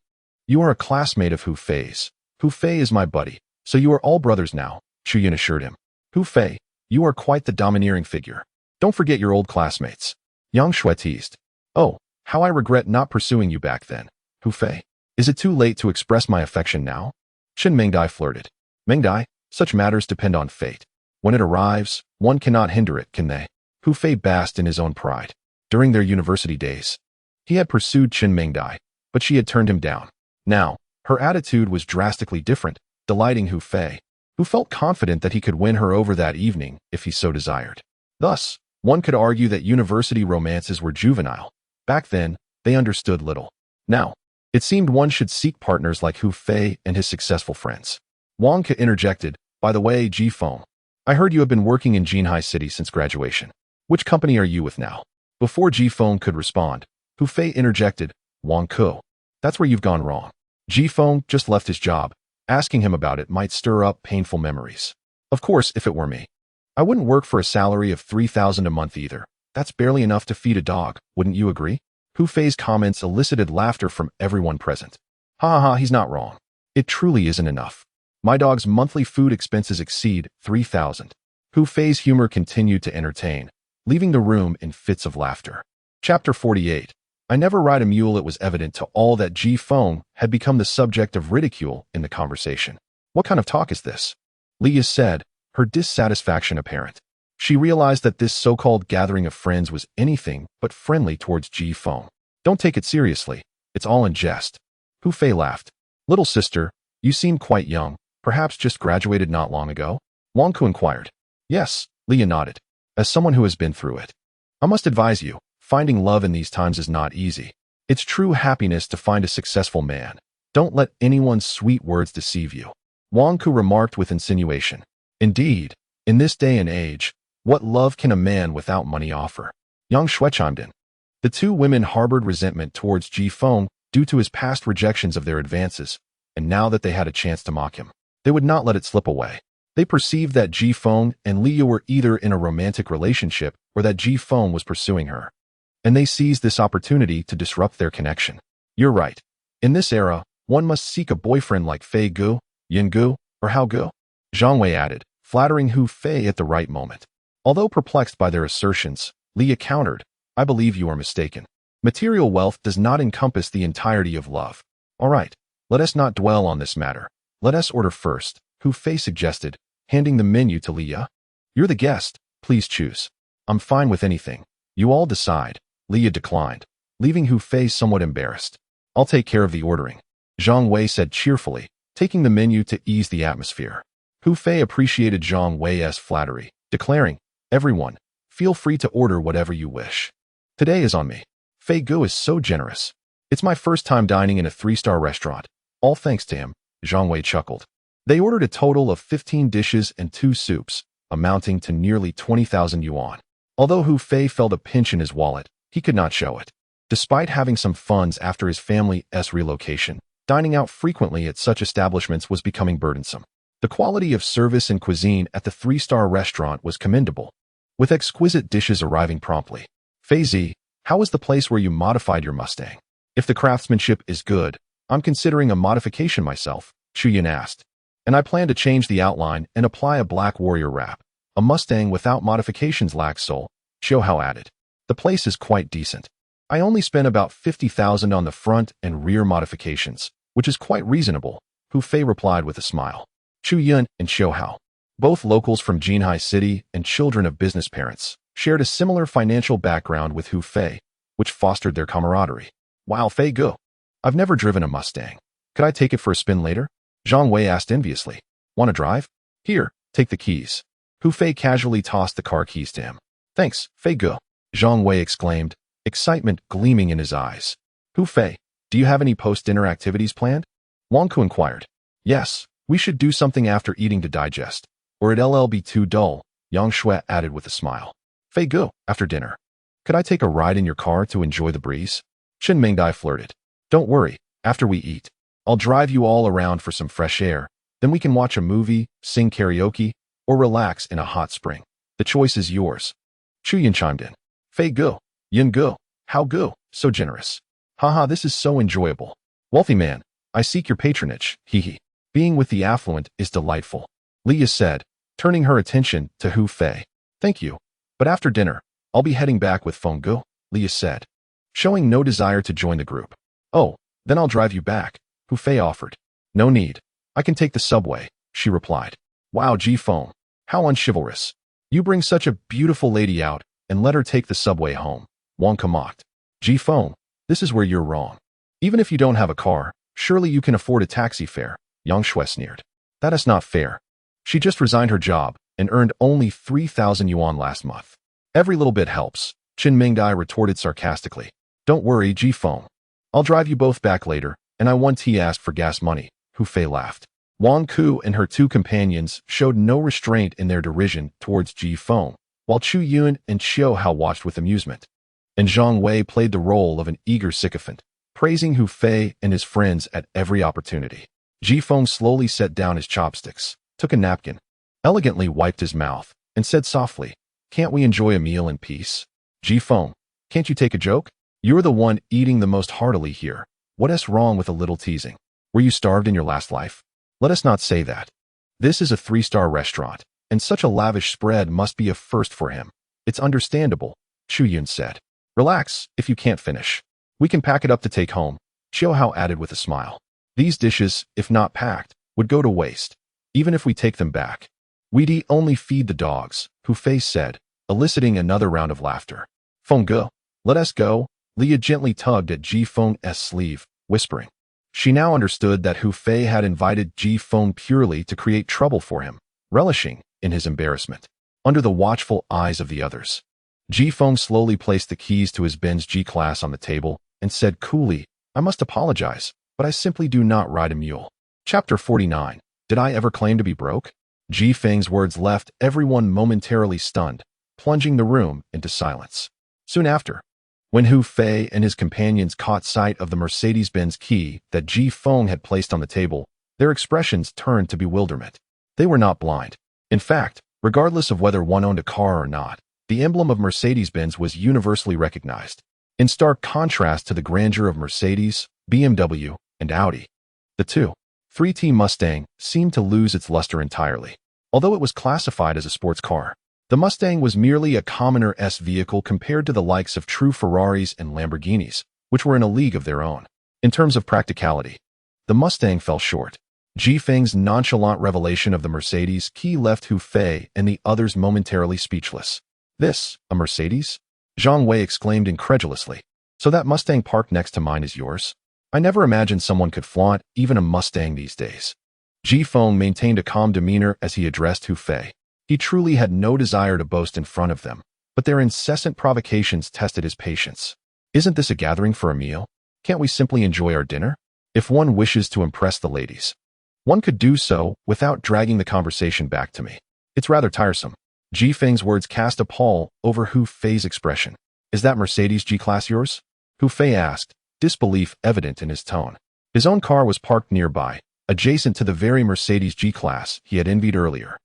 You are a classmate of Hu Fei's. Hu Fei is my buddy, so you are all brothers now, Chu Yun assured him. Hu Fei, you are quite the domineering figure. Don't forget your old classmates. Yang Shui teased. Oh, how I regret not pursuing you back then, Hu Fei. Is it too late to express my affection now? Shen Mengdai flirted. Mengdai, such matters depend on fate. When it arrives, one cannot hinder it, can they? Hu Fei basked in his own pride. During their university days, he had pursued Chen Mengdai, but she had turned him down. Now, her attitude was drastically different, delighting Hu Fei, who felt confident that he could win her over that evening if he so desired. Thus, one could argue that university romances were juvenile. Back then, they understood little. Now, it seemed one should seek partners like Hu Fei and his successful friends. Wang Ke interjected, by the way, Ji Feng, I heard you have been working in Jinhai City since graduation. Which company are you with now? Before Ji Feng could respond, Hu Fei interjected, Wang Ke. That's where you've gone wrong. Ji Feng just left his job. Asking him about it might stir up painful memories. Of course, if it were me. I wouldn't work for a salary of 3,000 a month either. That's barely enough to feed a dog, wouldn't you agree? Hu Fei's comments elicited laughter from everyone present. Ha ha, he's not wrong. It truly isn't enough. My dog's monthly food expenses exceed 3,000. Hu Fei's humor continued to entertain, leaving the room in fits of laughter. Chapter 48. I never ride a mule. It was evident to all that Ji Feng had become the subject of ridicule in the conversation. What kind of talk is this? Leah said, her dissatisfaction apparent. She realized that this so-called gathering of friends was anything but friendly towards Ji Feng. Don't take it seriously. It's all in jest. Hu Fei laughed. Little sister, you seem quite young, perhaps just graduated not long ago? Wang Ke inquired. Yes, Leah nodded. As someone who has been through it, I must advise you, finding love in these times is not easy. It's true happiness to find a successful man. Don't let anyone's sweet words deceive you. Wang Ke remarked with insinuation. Indeed, in this day and age, what love can a man without money offer? Yang Shui chimed in. The two women harbored resentment towards Ji Feng due to his past rejections of their advances, and now that they had a chance to mock him, they would not let it slip away. They perceived that Ji Feng and Leah were either in a romantic relationship or that Ji Feng was pursuing her, and they seized this opportunity to disrupt their connection. You're right. In this era, one must seek a boyfriend like Fei Gu, Yin Gu, or Hao Gu. Zhang Wei added, flattering Hu Fei at the right moment. Although perplexed by their assertions, Leah countered, I believe you are mistaken. Material wealth does not encompass the entirety of love. All right, let us not dwell on this matter. Let us order first, Hu Fei suggested, handing the menu to Leah. You're the guest, please choose. I'm fine with anything. You all decide. Leah declined, leaving Hu Fei somewhat embarrassed. I'll take care of the ordering, Zhang Wei said cheerfully, taking the menu to ease the atmosphere. Hu Fei appreciated Zhang Wei's flattery, declaring, everyone, feel free to order whatever you wish. Today is on me. Fei Gu is so generous. It's my first time dining in a 3-star restaurant. All thanks to him, Zhang Wei chuckled. They ordered a total of 15 dishes and 2 soups, amounting to nearly 20,000 yuan. Although Hu Fei felt a pinch in his wallet, he could not show it. Despite having some funds after his family's relocation, Dining out frequently at such establishments was becoming burdensome. The quality of service and cuisine at the three-star restaurant was commendable, with exquisite dishes arriving promptly. Fei Zi, how is the place where you modified your Mustang? If the craftsmanship is good, I'm considering a modification myself, Chu Yin asked. And I plan to change the outline and apply a black warrior wrap. A Mustang without modifications lacks soul, Xiao Hao added. The place is quite decent. I only spent about 50,000 on the front and rear modifications, which is quite reasonable, Hu Fei replied with a smile. Chu Yun and Xiao Hao, both locals from Jinhai City and children of business parents, shared a similar financial background with Hu Fei, which fostered their camaraderie. Wow, Fei Go. I've never driven a Mustang. Could I take it for a spin later? Zhang Wei asked enviously. Want to drive? Here, take the keys. Hu Fei casually tossed the car keys to him. Thanks, Fei Go. Zhang Wei exclaimed, excitement gleaming in his eyes. Hu Fei, do you have any post-dinner activities planned? Wang Ku inquired. Yes, we should do something after eating to digest, or it'll be too dull, Yang Shui added with a smile. Fei Go, after dinner. Could I take a ride in your car to enjoy the breeze? Chen Mingdai flirted. Don't worry, after we eat, I'll drive you all around for some fresh air, then we can watch a movie, sing karaoke, or relax in a hot spring. The choice is yours. Chu Yin chimed in. Fei Go, Yin Go, how go, so generous. Haha, this is so enjoyable. Wealthy man, I seek your patronage, hee. Being with the affluent is delightful, Leah said, turning her attention to Hu Fei. Thank you, but after dinner, I'll be heading back with Feng Go, Leah said, showing no desire to join the group. Oh, then I'll drive you back, Hu Fei offered. No need. I can take the subway, she replied. Wow, Ji Feng, how unchivalrous. You bring such a beautiful lady out and let her take the subway home, Wang Ke mocked. Ji Feng, this is where you're wrong. Even if you don't have a car, surely you can afford a taxi fare, Yang Shui sneered. That is not fair. She just resigned her job and earned only 3,000 yuan last month. Every little bit helps, Chen Mingdai retorted sarcastically. Don't worry, Ji Feng. I'll drive you both back later, and I once he asked for gas money, Hu Fei laughed. Wang Ku and her two companions showed no restraint in their derision towards Ji Feng, while Chu Yun and Xiao Hao watched with amusement. And Zhang Wei played the role of an eager sycophant, praising Hu Fei and his friends at every opportunity. Ji Feng slowly set down his chopsticks, took a napkin, elegantly wiped his mouth, and said softly, Can't we enjoy a meal in peace? Ji Feng, can't you take a joke? You're the one eating the most heartily here. What's wrong with a little teasing? Were you starved in your last life? Let us not say that. This is a 3-star restaurant, and such a lavish spread must be a first for him. It's understandable, Chu Yun said. Relax, if you can't finish. We can pack it up to take home, Xiao Hao added with a smile. These dishes, if not packed, would go to waste, even if we take them back. We'd only feed the dogs, Hu Fei said, eliciting another round of laughter. Feng Ge, let us go, Leah gently tugged at Ji Feng's sleeve, whispering. She now understood that Hu Fei had invited Ji Feng purely to create trouble for him, relishing in his embarrassment. Under the watchful eyes of the others, Ji Feng slowly placed the keys to his Benz G-Class on the table and said coolly, I must apologize, but I simply do not ride a mule. Chapter 49. Did I ever claim to be broke? Ji Feng's words left everyone momentarily stunned, plunging the room into silence. Soon after, when Hu Fei and his companions caught sight of the Mercedes-Benz key that Ji Feng had placed on the table, their expressions turned to bewilderment. They were not blind. In fact, regardless of whether one owned a car or not, the emblem of Mercedes-Benz was universally recognized, in stark contrast to the grandeur of Mercedes, BMW, and Audi. The 2.3T Mustang seemed to lose its luster entirely. Although it was classified as a sports car, the Mustang was merely a commoner-s vehicle compared to the likes of true Ferraris and Lamborghinis, which were in a league of their own. In terms of practicality, the Mustang fell short. Ji Feng's nonchalant revelation of the Mercedes key left Hu Fei and the others momentarily speechless. This, a Mercedes? Zhang Wei exclaimed incredulously. So that Mustang parked next to mine is yours? I never imagined someone could flaunt even a Mustang these days. Ji Feng maintained a calm demeanor as he addressed Hu Fei. He truly had no desire to boast in front of them, but their incessant provocations tested his patience. Isn't this a gathering for a meal? Can't we simply enjoy our dinner? If one wishes to impress the ladies, one could do so without dragging the conversation back to me. It's rather tiresome. Ji Feng's words cast a pall over Hu Fei's expression. Is that Mercedes G-Class yours? Hu Fei asked, disbelief evident in his tone. His own car was parked nearby, adjacent to the very Mercedes G-Class he had envied earlier.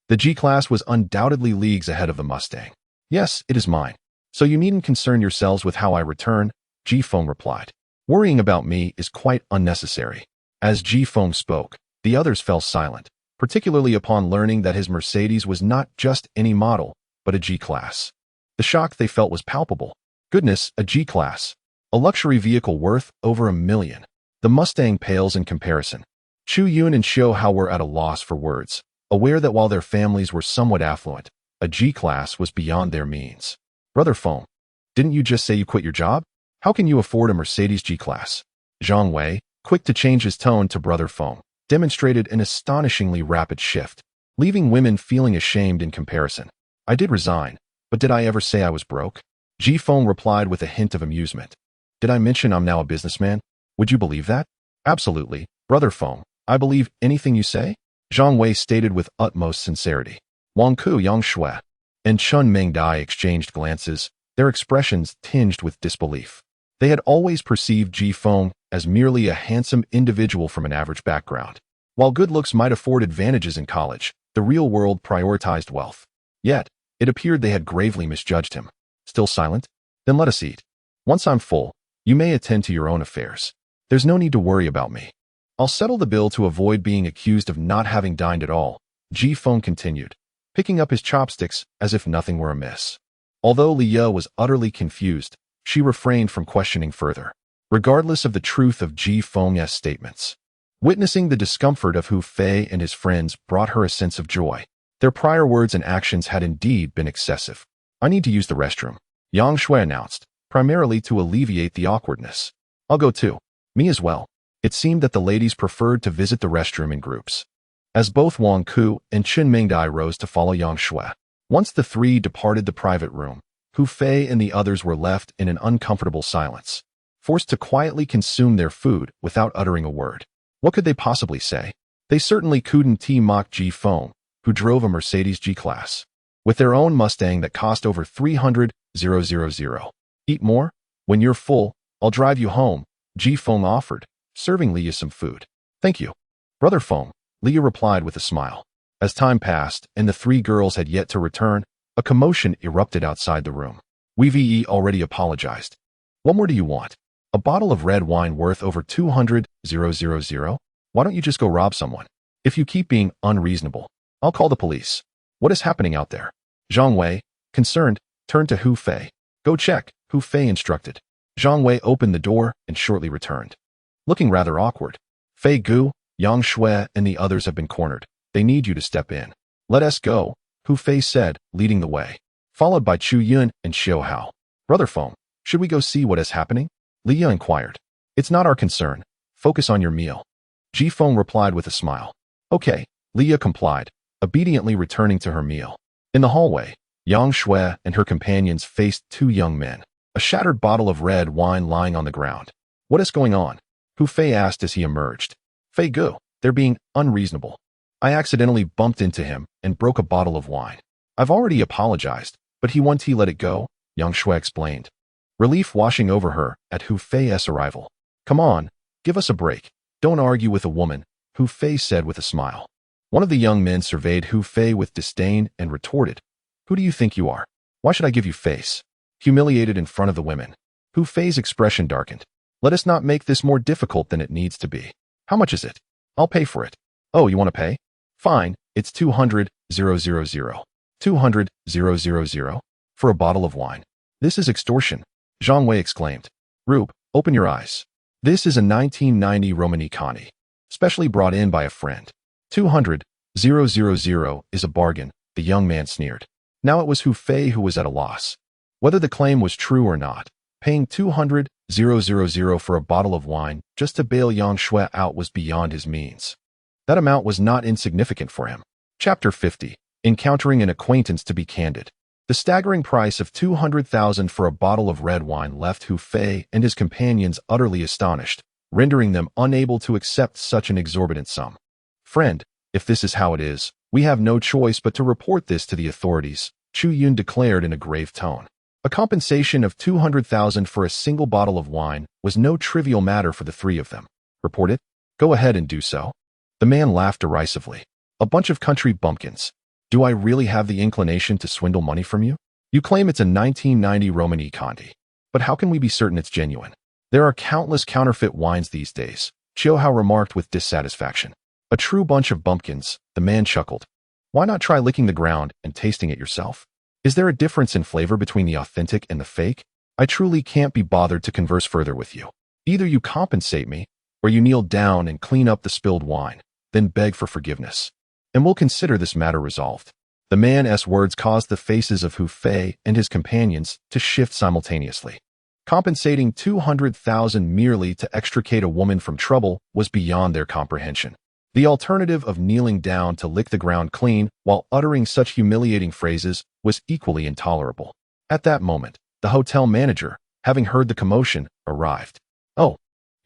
The G-Class was undoubtedly leagues ahead of the Mustang. Yes, it is mine. So you needn't concern yourselves with how I return, G-Feng replied. Worrying about me is quite unnecessary. As G-Feng spoke, the others fell silent, particularly upon learning that his Mercedes was not just any model, but a G-Class. The shock they felt was palpable. Goodness, a G-Class. A luxury vehicle worth over $1 million. The Mustang pales in comparison. Chu Yun and Xiao Hao were at a loss for words, aware that while their families were somewhat affluent, a G-Class was beyond their means. Brother Feng, didn't you just say you quit your job? How can you afford a Mercedes G-Class? Zhang Wei, quick to change his tone to Brother Feng, demonstrated an astonishingly rapid shift, leaving women feeling ashamed in comparison. I did resign, but did I ever say I was broke? Ji Feng replied with a hint of amusement. Did I mention I'm now a businessman? Would you believe that? Absolutely, Brother Feng. I believe anything you say? Zhang Wei stated with utmost sincerity. Wang Ku, Yang Shui, and Chun Mengdai exchanged glances, their expressions tinged with disbelief. They had always perceived Ji Feng as merely a handsome individual from an average background. While good looks might afford advantages in college, the real world prioritized wealth. Yet, it appeared they had gravely misjudged him. Still silent? Then let us eat. Once I'm full, you may attend to your own affairs. There's no need to worry about me. I'll settle the bill to avoid being accused of not having dined at all, Ji Feng continued, picking up his chopsticks as if nothing were amiss. Although Li Ye was utterly confused, she refrained from questioning further, regardless of the truth of Ji Feng's statements. Witnessing the discomfort of Hu Fei and his friends brought her a sense of joy. Their prior words and actions had indeed been excessive. I need to use the restroom, Yang Shui announced, primarily to alleviate the awkwardness. I'll go too. Me as well. It seemed that the ladies preferred to visit the restroom in groups. As both Wang Ku and Qin Mingdai rose to follow Yang Shui, once the three departed the private room, Hu Fei and the others were left in an uncomfortable silence, forced to quietly consume their food without uttering a word. What could they possibly say? They certainly couldn't mock Ji Feng, who drove a Mercedes G-Class, with their own Mustang that cost over 300,000. Eat more? When you're full, I'll drive you home, Ji Feng offered, serving Leah some food. Thank you. Brother Feng, Leah replied with a smile. As time passed and the three girls had yet to return, a commotion erupted outside the room. Wei already apologized. What more do you want? A bottle of red wine worth over 200,000? Why don't you just go rob someone? If you keep being unreasonable, I'll call the police. What is happening out there? Zhang Wei, concerned, turned to Hu Fei. Go check, Hu Fei instructed. Zhang Wei opened the door and shortly returned, looking rather awkward. Fei Gu, Yang Shui, and the others have been cornered. They need you to step in. Let us go, Hu Fei said, leading the way, followed by Chu Yun and Xiao Hao. Brother Feng, should we go see what is happening? Li Ye inquired. It's not our concern. Focus on your meal. Ji Feng replied with a smile. Okay, Li Ye complied, obediently returning to her meal. In the hallway, Yang Shui and her companions faced two young men, a shattered bottle of red wine lying on the ground. What is going on? Hu Fei asked as he emerged. Fei Gu, they're being unreasonable. I accidentally bumped into him and broke a bottle of wine. I've already apologized, but he let it go, Yang Shui explained, relief washing over her at Hu Fei's arrival. Come on, give us a break. Don't argue with a woman, Hu Fei said with a smile. One of the young men surveyed Hu Fei with disdain and retorted, Who do you think you are? Why should I give you face? Humiliated in front of the women, Hu Fei's expression darkened. Let us not make this more difficult than it needs to be. How much is it? I'll pay for it. Oh, you want to pay? Fine, it's 200,000. 200,000? For a bottle of wine. This is extortion, Zhang Wei exclaimed. Rube, open your eyes. This is a 1990 Romani Conti, specially brought in by a friend. 200,000 is a bargain, the young man sneered. Now it was Hu Fei who was at a loss. Whether the claim was true or not, paying 200,000 for a bottle of wine just to bail Yang Shui out was beyond his means. That amount was not insignificant for him. Chapter 50. Encountering an acquaintance to be candid. The staggering price of 200,000 for a bottle of red wine left Hu Fei and his companions utterly astonished, rendering them unable to accept such an exorbitant sum. Friend, if this is how it is, we have no choice but to report this to the authorities, Chu Yun declared in a grave tone. A compensation of 200,000 for a single bottle of wine was no trivial matter for the three of them. Report it? Go ahead and do so. The man laughed derisively. A bunch of country bumpkins. Do I really have the inclination to swindle money from you? You claim it's a 1990 Roman e-Conti. But how can we be certain it's genuine? There are countless counterfeit wines these days, Chiohao remarked with dissatisfaction. A true bunch of bumpkins, the man chuckled. Why not try licking the ground and tasting it yourself? Is there a difference in flavor between the authentic and the fake? I truly can't be bothered to converse further with you. Either you compensate me, or you kneel down and clean up the spilled wine, then beg for forgiveness. And we'll consider this matter resolved. The man's words caused the faces of Hu Fei and his companions to shift simultaneously. Compensating 200,000 merely to extricate a woman from trouble was beyond their comprehension. The alternative of kneeling down to lick the ground clean while uttering such humiliating phrases was equally intolerable. At that moment, the hotel manager, having heard the commotion, arrived. Oh,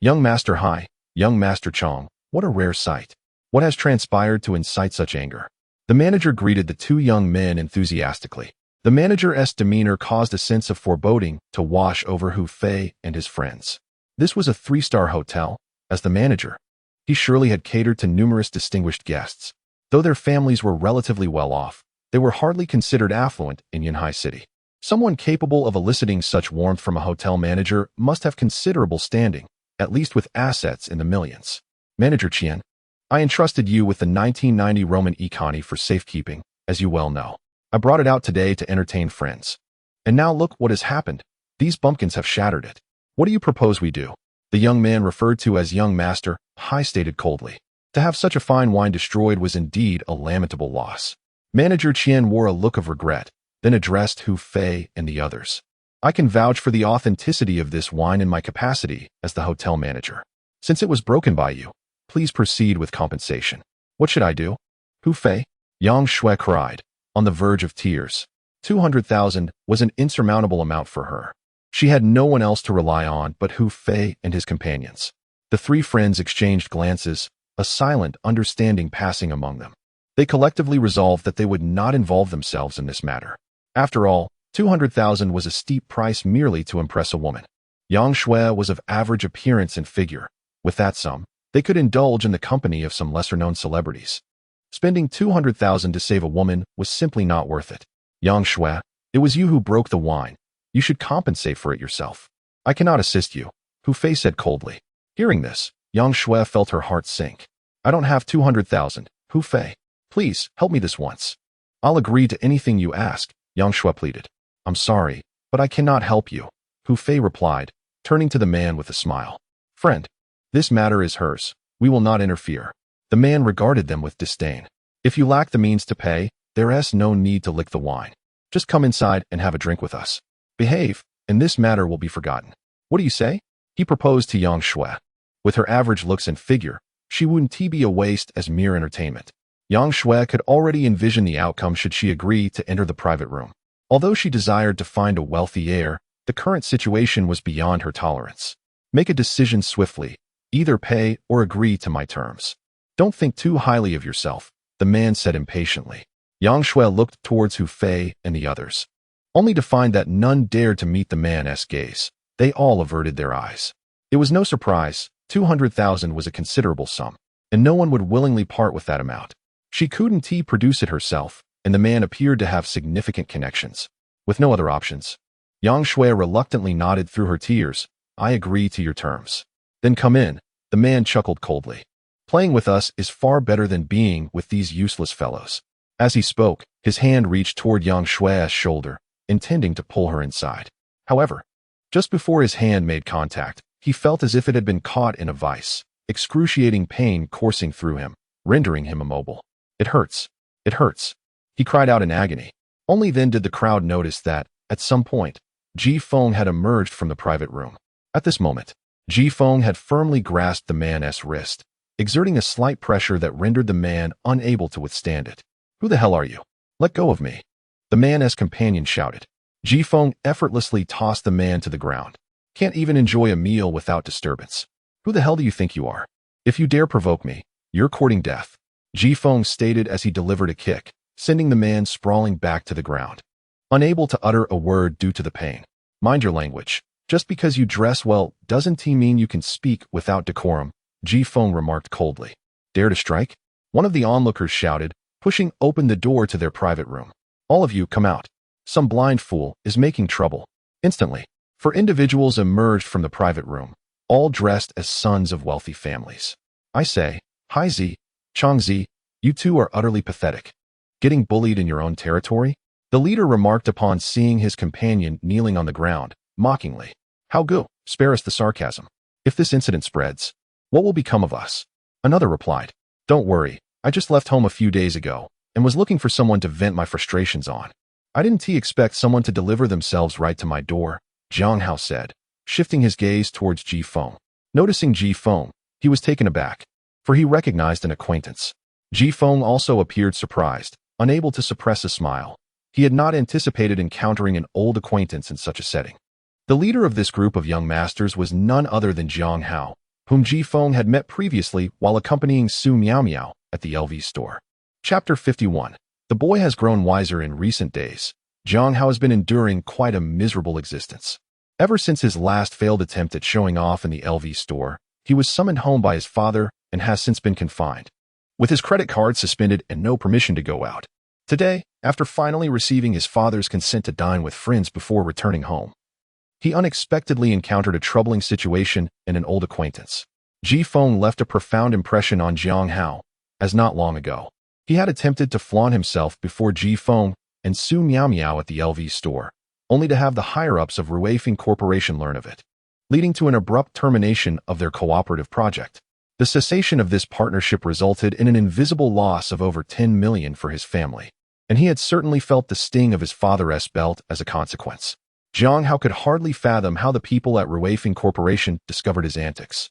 young Master Hai, young Master Chong, what a rare sight. What has transpired to incite such anger? The manager greeted the two young men enthusiastically. The manager's demeanor caused a sense of foreboding to wash over Hu Fei and his friends. This was a 3-star hotel. As the manager, he surely had catered to numerous distinguished guests. Though their families were relatively well off, they were hardly considered affluent in Yanhai City. Someone capable of eliciting such warmth from a hotel manager must have considerable standing, at least with assets in the millions. Manager Qian, I entrusted you with the 1990 Roman e-Conti for safekeeping, as you well know. I brought it out today to entertain friends. And now look what has happened. These bumpkins have shattered it. What do you propose we do? The young man referred to as young Master Hai stated coldly. To have such a fine wine destroyed was indeed a lamentable loss. Manager Qian wore a look of regret, then addressed Hu Fei and the others. I can vouch for the authenticity of this wine in my capacity as the hotel manager. Since it was broken by you, please proceed with compensation. What should I do? Hu Fei? Yang Shui cried, on the verge of tears. 200,000 was an insurmountable amount for her. She had no one else to rely on but Hu Fei and his companions. The three friends exchanged glances, a silent understanding passing among them. They collectively resolved that they would not involve themselves in this matter. After all, 200,000 was a steep price merely to impress a woman. Yang Shui was of average appearance and figure. With that sum, they could indulge in the company of some lesser-known celebrities. Spending 200,000 to save a woman was simply not worth it. Yang Shui, it was you who broke the wine. You should compensate for it yourself. I cannot assist you, Hu Fei said coldly. Hearing this, Yang Shui felt her heart sink. I don't have 200,000, Hu Fei. Please, help me this once. I'll agree to anything you ask, Yang Shui pleaded. I'm sorry, but I cannot help you, Hu Fei replied, turning to the man with a smile. Friend, this matter is hers. We will not interfere. The man regarded them with disdain. If you lack the means to pay, there is no need to lick the wine. Just come inside and have a drink with us. Behave, and this matter will be forgotten. What do you say? He proposed to Yang Shui. With her average looks and figure, she wouldn't be a waste as mere entertainment. Yang Shui could already envision the outcome should she agree to enter the private room. Although she desired to find a wealthy heir, the current situation was beyond her tolerance. Make a decision swiftly. Either pay or agree to my terms. Don't think too highly of yourself, the man said impatiently. Yang Shui looked towards Hu Fei and the others, only to find that none dared to meet the man's gaze. They all averted their eyes. It was no surprise, 200,000 was a considerable sum, and no one would willingly part with that amount. She couldn't produce it herself, and the man appeared to have significant connections. With no other options, Yang Shui reluctantly nodded through her tears. I agree to your terms. Then come in, the man chuckled coldly. Playing with us is far better than being with these useless fellows. As he spoke, his hand reached toward Yang Shui's shoulder, intending to pull her inside. However, just before his hand made contact, he felt as if it had been caught in a vice, excruciating pain coursing through him, rendering him immobile. It hurts. It hurts. He cried out in agony. Only then did the crowd notice that, at some point, Ji Feng had emerged from the private room. At this moment, Ji Feng had firmly grasped the man's wrist, exerting a slight pressure that rendered the man unable to withstand it. Who the hell are you? Let go of me. The man's companion shouted. Ji Feng effortlessly tossed the man to the ground. Can't even enjoy a meal without disturbance. Who the hell do you think you are? If you dare provoke me, you're courting death. Ji Feng stated as he delivered a kick, sending the man sprawling back to the ground. Unable to utter a word due to the pain. Mind your language. Just because you dress well doesn't mean you can speak without decorum, Ji Feng remarked coldly. Dare to strike? One of the onlookers shouted, pushing open the door to their private room. All of you come out. Some blind fool is making trouble. Instantly, 4 individuals emerged from the private room, all dressed as sons of wealthy families. I say, Hai Zi, Chang Zi, you two are utterly pathetic. Getting bullied in your own territory? The leader remarked upon seeing his companion kneeling on the ground, mockingly. How go? Spare us the sarcasm. If this incident spreads, what will become of us? Another replied. Don't worry, I just left home a few days ago and was looking for someone to vent my frustrations on. I didn't expect someone to deliver themselves right to my door, Jiang Hao said, shifting his gaze towards Ji Feng. Noticing Ji Feng, he was taken aback, for he recognized an acquaintance. Ji Feng also appeared surprised, unable to suppress a smile. He had not anticipated encountering an old acquaintance in such a setting. The leader of this group of young masters was none other than Jiang Hao, whom Ji Feng had met previously while accompanying Su Miao Miao at the LV store. Chapter 51. The boy has grown wiser in recent days. Jiang Hao has been enduring quite a miserable existence. Ever since his last failed attempt at showing off in the LV store, he was summoned home by his father and has since been confined, with his credit card suspended and no permission to go out. Today, after finally receiving his father's consent to dine with friends before returning home, he unexpectedly encountered a troubling situation and an old acquaintance. Ji Feng left a profound impression on Jiang Hao, as not long ago, he had attempted to flaunt himself before Ji Feng and Su Miao Miao at the LV store, only to have the higher-ups of Ruifeng Corporation learn of it, leading to an abrupt termination of their cooperative project. The cessation of this partnership resulted in an invisible loss of over 10 million for his family, and he had certainly felt the sting of his father's belt as a consequence. Jiang Hao could hardly fathom how the people at Ruifeng Corporation discovered his antics.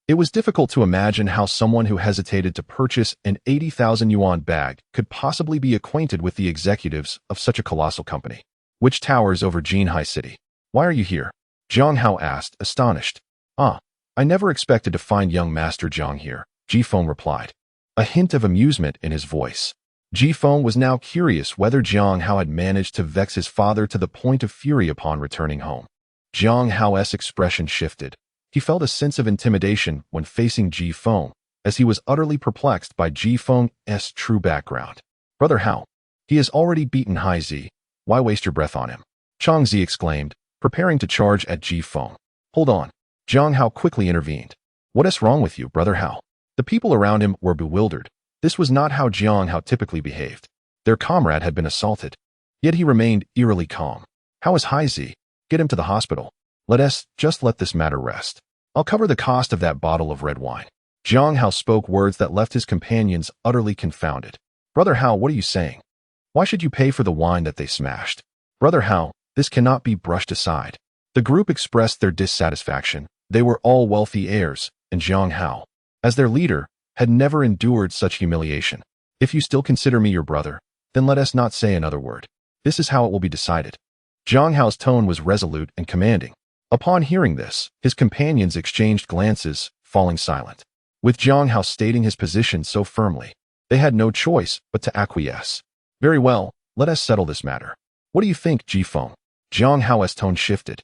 It was difficult to imagine how someone who hesitated to purchase an 80,000 yuan bag could possibly be acquainted with the executives of such a colossal company, which towers over Jinhai City. Why are you here? Jiang Hao asked, astonished. I never expected to find young Master Jiang here, Ji Feng replied, a hint of amusement in his voice. Ji Feng was now curious whether Jiang Hao had managed to vex his father to the point of fury upon returning home. Jiang Hao's expression shifted. He felt a sense of intimidation when facing Ji Feng, as he was utterly perplexed by Ji Feng's true background. Brother Hao, he has already beaten Hai Zi. Why waste your breath on him? Chang Zi exclaimed, preparing to charge at Ji Feng. Hold on. Jiang Hao quickly intervened. What is wrong with you, Brother Hao? The people around him were bewildered. This was not how Jiang Hao typically behaved. Their comrade had been assaulted. Yet he remained eerily calm. How is Hai Zi? Get him to the hospital. Just let this matter rest. I'll cover the cost of that bottle of red wine. Jiang Hao spoke words that left his companions utterly confounded. Brother Hao, what are you saying? Why should you pay for the wine that they smashed? Brother Hao, this cannot be brushed aside. The group expressed their dissatisfaction. They were all wealthy heirs, and Jiang Hao, as their leader, had never endured such humiliation. If you still consider me your brother, then let us not say another word. This is how it will be decided. Jiang Hao's tone was resolute and commanding. Upon hearing this, his companions exchanged glances, falling silent. With Jiang Hao stating his position so firmly, they had no choice but to acquiesce. Very well, let us settle this matter. What do you think, Ji Feng? Jiang Hao's tone shifted,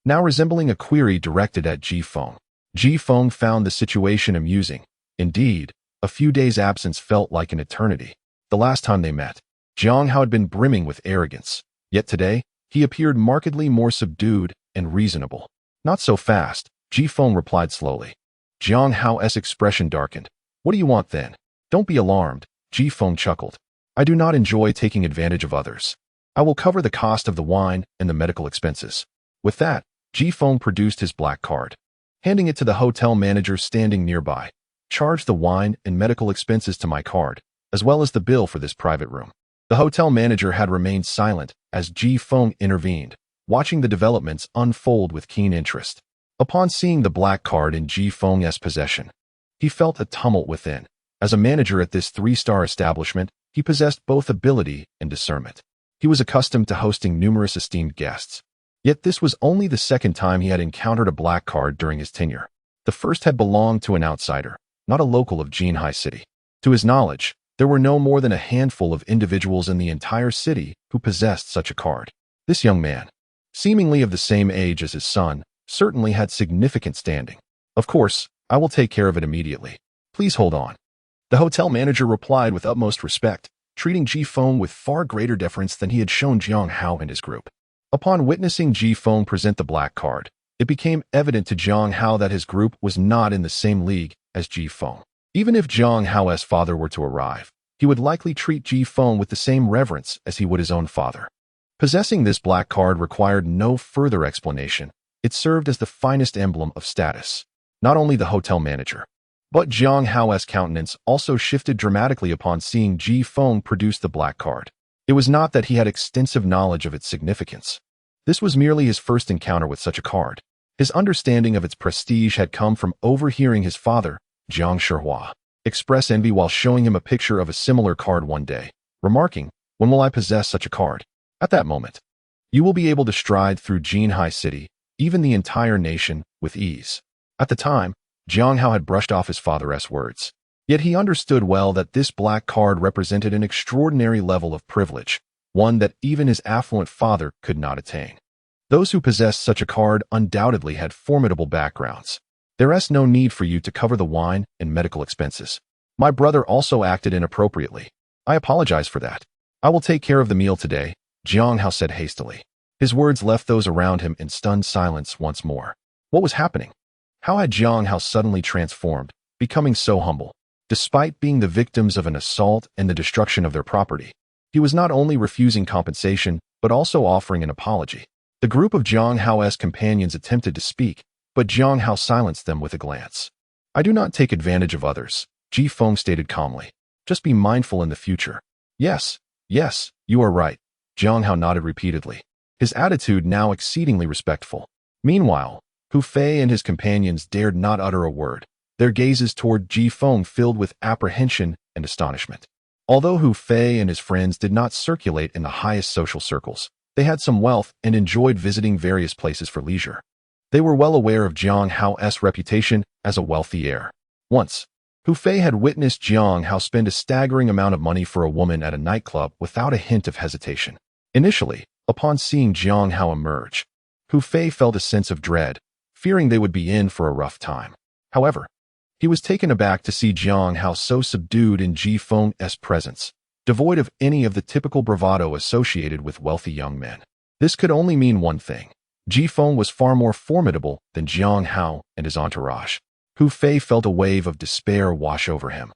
now resembling a query directed at Ji Feng. Ji Feng found the situation amusing. Indeed, a few days' absence felt like an eternity. The last time they met, Jiang Hao had been brimming with arrogance, yet today, he appeared markedly more subdued and reasonable. Not so fast, Ji Feng replied slowly. Jiang Hao's expression darkened. What do you want then? Don't be alarmed, Ji Feng chuckled. I do not enjoy taking advantage of others. I will cover the cost of the wine and the medical expenses. With that, Ji Feng produced his black card. Handing it to the hotel manager standing nearby. Charge the wine and medical expenses to my card, as well as the bill for this private room. The hotel manager had remained silent as Ji Feng intervened, watching the developments unfold with keen interest. Upon seeing the black card in Ji Feng's possession, he felt a tumult within. As a manager at this 3-star establishment, he possessed both ability and discernment. He was accustomed to hosting numerous esteemed guests. Yet this was only the second time he had encountered a black card during his tenure. The first had belonged to an outsider, not a local of Jinhai City. To his knowledge, there were no more than a handful of individuals in the entire city who possessed such a card. This young man, seemingly of the same age as his son, certainly had significant standing. Of course, I will take care of it immediately. Please hold on. The hotel manager replied with utmost respect, treating Ji Feng with far greater deference than he had shown Jiang Hao and his group. Upon witnessing Ji Feng present the black card, it became evident to Jiang Hao that his group was not in the same league as Ji Feng. Even if Jiang Hao's father were to arrive, he would likely treat Ji Feng with the same reverence as he would his own father. Possessing this black card required no further explanation. It served as the finest emblem of status. Not only the hotel manager, but Jiang Hao's countenance also shifted dramatically upon seeing Ji Feng produce the black card. It was not that he had extensive knowledge of its significance. This was merely his first encounter with such a card. His understanding of its prestige had come from overhearing his father, Jiang Shihua, express envy while showing him a picture of a similar card one day, remarking, "When will I possess such a card?" At that moment, you will be able to stride through Jinhai City, even the entire nation, with ease. At the time, Jiang Hao had brushed off his father's words. Yet he understood well that this black card represented an extraordinary level of privilege, one that even his affluent father could not attain. Those who possessed such a card undoubtedly had formidable backgrounds. There is no need for you to cover the wine and medical expenses. My brother also acted inappropriately. I apologize for that. I will take care of the meal today, Jiang Hao said hastily. His words left those around him in stunned silence once more. What was happening? How had Jiang Hao suddenly transformed, becoming so humble? Despite being the victims of an assault and the destruction of their property, he was not only refusing compensation, but also offering an apology. The group of Jiang Hao's companions attempted to speak, but Jiang Hao silenced them with a glance. I do not take advantage of others, Ji Feng stated calmly. Just be mindful in the future. Yes, you are right, Jiang Hao nodded repeatedly, his attitude now exceedingly respectful. Meanwhile, Hu Fei and his companions dared not utter a word, their gazes toward Ji Feng filled with apprehension and astonishment. Although Hu Fei and his friends did not circulate in the highest social circles, they had some wealth and enjoyed visiting various places for leisure. They were well aware of Jiang Hao's reputation as a wealthy heir. Once, Hu Fei had witnessed Jiang Hao spend a staggering amount of money for a woman at a nightclub without a hint of hesitation. Initially, upon seeing Jiang Hao emerge, Hu Fei felt a sense of dread, fearing they would be in for a rough time. However, he was taken aback to see Jiang Hao so subdued in Ji Feng's presence, devoid of any of the typical bravado associated with wealthy young men. This could only mean one thing. Ji Feng was far more formidable than Jiang Hao and his entourage. Hu Fei felt a wave of despair wash over him.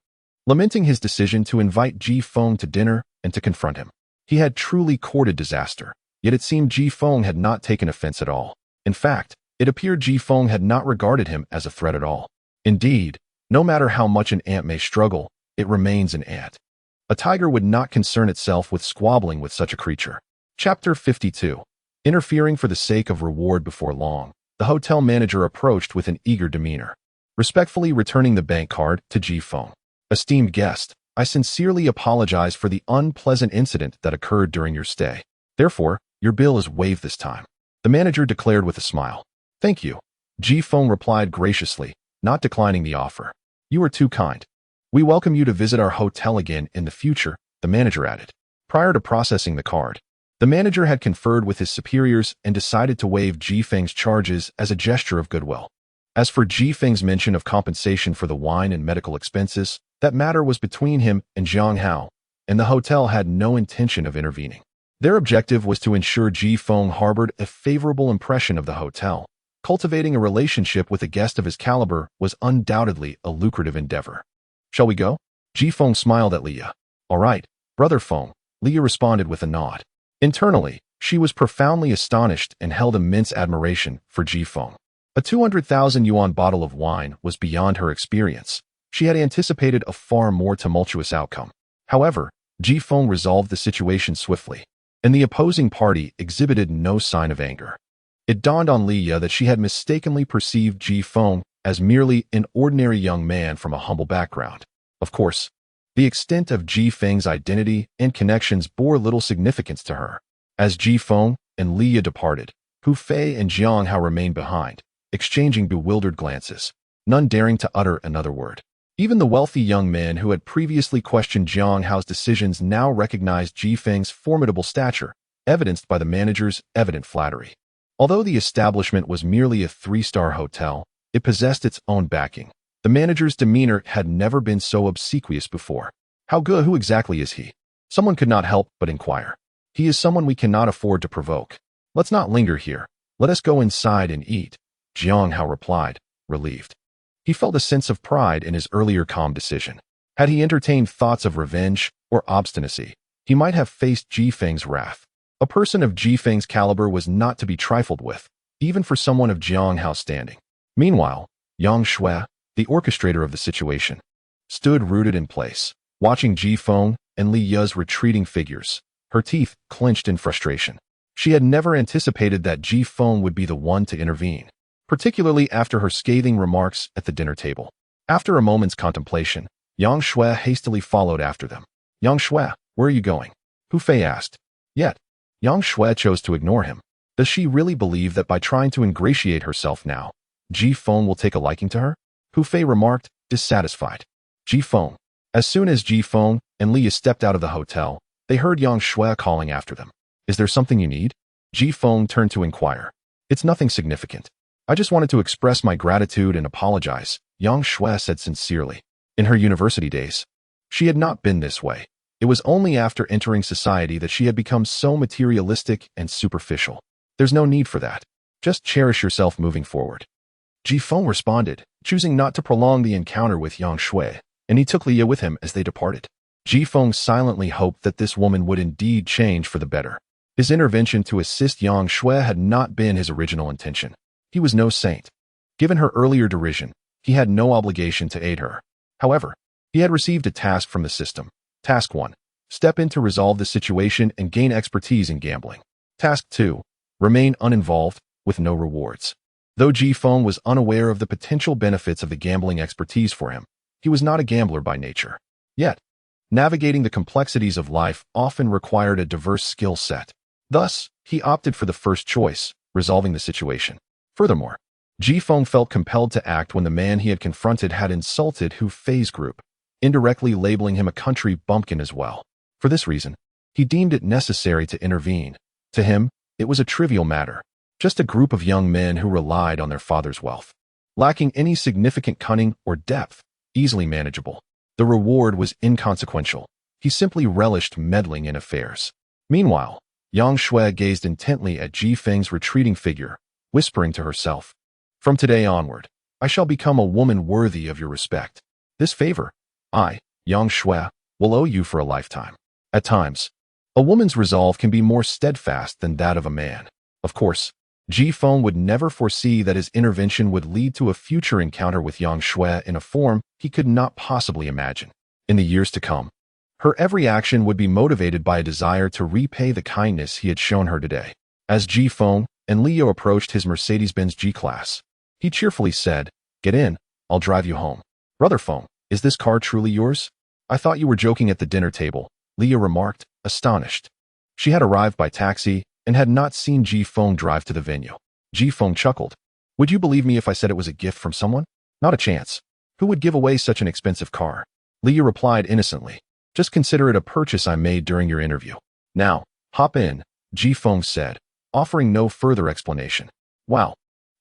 Lamenting his decision to invite Ji Feng to dinner and to confront him, he had truly courted disaster, yet it seemed Ji Feng had not taken offense at all. In fact, it appeared Ji Feng had not regarded him as a threat at all. Indeed, no matter how much an ant may struggle, it remains an ant. A tiger would not concern itself with squabbling with such a creature. Chapter 52. Interfering for the sake of reward. Before long, the hotel manager approached with an eager demeanor, respectfully returning the bank card to Ji Feng. Esteemed guest, I sincerely apologize for the unpleasant incident that occurred during your stay. Therefore, your bill is waived this time, the manager declared with a smile. Thank you, Ji Feng replied graciously, not declining the offer. You are too kind. We welcome you to visit our hotel again in the future, the manager added. Prior to processing the card, the manager had conferred with his superiors and decided to waive Ji Feng's charges as a gesture of goodwill. As for Ji Feng's mention of compensation for the wine and medical expenses, that matter was between him and Jiang Hao, and the hotel had no intention of intervening. Their objective was to ensure Ji Feng harbored a favorable impression of the hotel. Cultivating a relationship with a guest of his caliber was undoubtedly a lucrative endeavor. Shall we go? Ji Feng smiled at Leah. All right, brother Feng, Leah responded with a nod. Internally, she was profoundly astonished and held immense admiration for Ji Feng. A 200,000 yuan bottle of wine was beyond her experience. She had anticipated a far more tumultuous outcome. However, Ji Feng resolved the situation swiftly, and the opposing party exhibited no sign of anger. It dawned on Leah that she had mistakenly perceived Ji Feng as merely an ordinary young man from a humble background. Of course, the extent of Ji Feng's identity and connections bore little significance to her. As Ji Feng and Leah departed, Hu Fei and Jiang Hao remained behind, exchanging bewildered glances, none daring to utter another word. Even the wealthy young men who had previously questioned Jiang Hao's decisions now recognized Ji Feng's formidable stature, evidenced by the manager's evident flattery. Although the establishment was merely a 3-star hotel, it possessed its own backing, The manager's demeanor had never been so obsequious before. How good? Who exactly is he? Someone could not help but inquire. He is someone we cannot afford to provoke. Let's not linger here. Let us go inside and eat, Jiang Hao replied, relieved. He felt a sense of pride in his earlier calm decision. Had he entertained thoughts of revenge or obstinacy, he might have faced Ji Feng's wrath. A person of Ji Feng's caliber was not to be trifled with, even for someone of Jiang Hao's standing. Meanwhile, Yang Shui, the orchestrator of the situation, stood rooted in place, watching Ji Feng and Li Ye's retreating figures, her teeth clenched in frustration. She had never anticipated that Ji Feng would be the one to intervene, particularly after her scathing remarks at the dinner table. After a moment's contemplation, Yang Shui hastily followed after them. Yang Shui, where are you going? Hu Fei asked. Yet, Yang Shui chose to ignore him. Does she really believe that by trying to ingratiate herself now, Ji Feng will take a liking to her? Hu Fei remarked, dissatisfied. Ji Feng. As soon as Ji Feng and Li stepped out of the hotel, they heard Yang Shui calling after them. Is there something you need? Ji Feng turned to inquire. It's nothing significant. I just wanted to express my gratitude and apologize, Yang Shui said sincerely. In her university days, she had not been this way. It was only after entering society that she had become so materialistic and superficial. There's no need for that. Just cherish yourself moving forward. Ji Feng responded, choosing not to prolong the encounter with Yang Shui, and he took Li with him as they departed. Ji Feng silently hoped that this woman would indeed change for the better. His intervention to assist Yang Shui had not been his original intention. He was no saint. Given her earlier derision, he had no obligation to aid her. However, he had received a task from the system. Task 1. Step in to resolve the situation and gain expertise in gambling. Task 2. Remain uninvolved, with no rewards. Though Ji Feng was unaware of the potential benefits of the gambling expertise for him, he was not a gambler by nature. Yet, navigating the complexities of life often required a diverse skill set. Thus, he opted for the first choice, resolving the situation. Furthermore, Ji Feng felt compelled to act when the man he had confronted had insulted Hu Fei's group, indirectly labeling him a country bumpkin as well. For this reason, he deemed it necessary to intervene. To him, it was a trivial matter, just a group of young men who relied on their father's wealth. Lacking any significant cunning or depth, easily manageable. The reward was inconsequential. He simply relished meddling in affairs. Meanwhile, Yang Shui gazed intently at Ji Feng's retreating figure, whispering to herself, "From today onward, I shall become a woman worthy of your respect. This favor, I, Yang Shui, will owe you for a lifetime." At times, a woman's resolve can be more steadfast than that of a man. Of course, Ji Feng would never foresee that his intervention would lead to a future encounter with Yang Shui in a form he could not possibly imagine. In the years to come, her every action would be motivated by a desire to repay the kindness he had shown her today. As Ji Feng and Leo approached his Mercedes-Benz G-Class, he cheerfully said, "Get in, I'll drive you home." "Brother Feng, is this car truly yours? I thought you were joking at the dinner table," Leo remarked, astonished. She had arrived by taxi and had not seen Ji Feng drive to the venue. Ji Feng chuckled. "Would you believe me if I said it was a gift from someone? Not a chance. Who would give away such an expensive car?" Leo replied innocently, "Just consider it a purchase I made during your interview. Now, hop in," Ji Feng said, offering no further explanation. "Wow,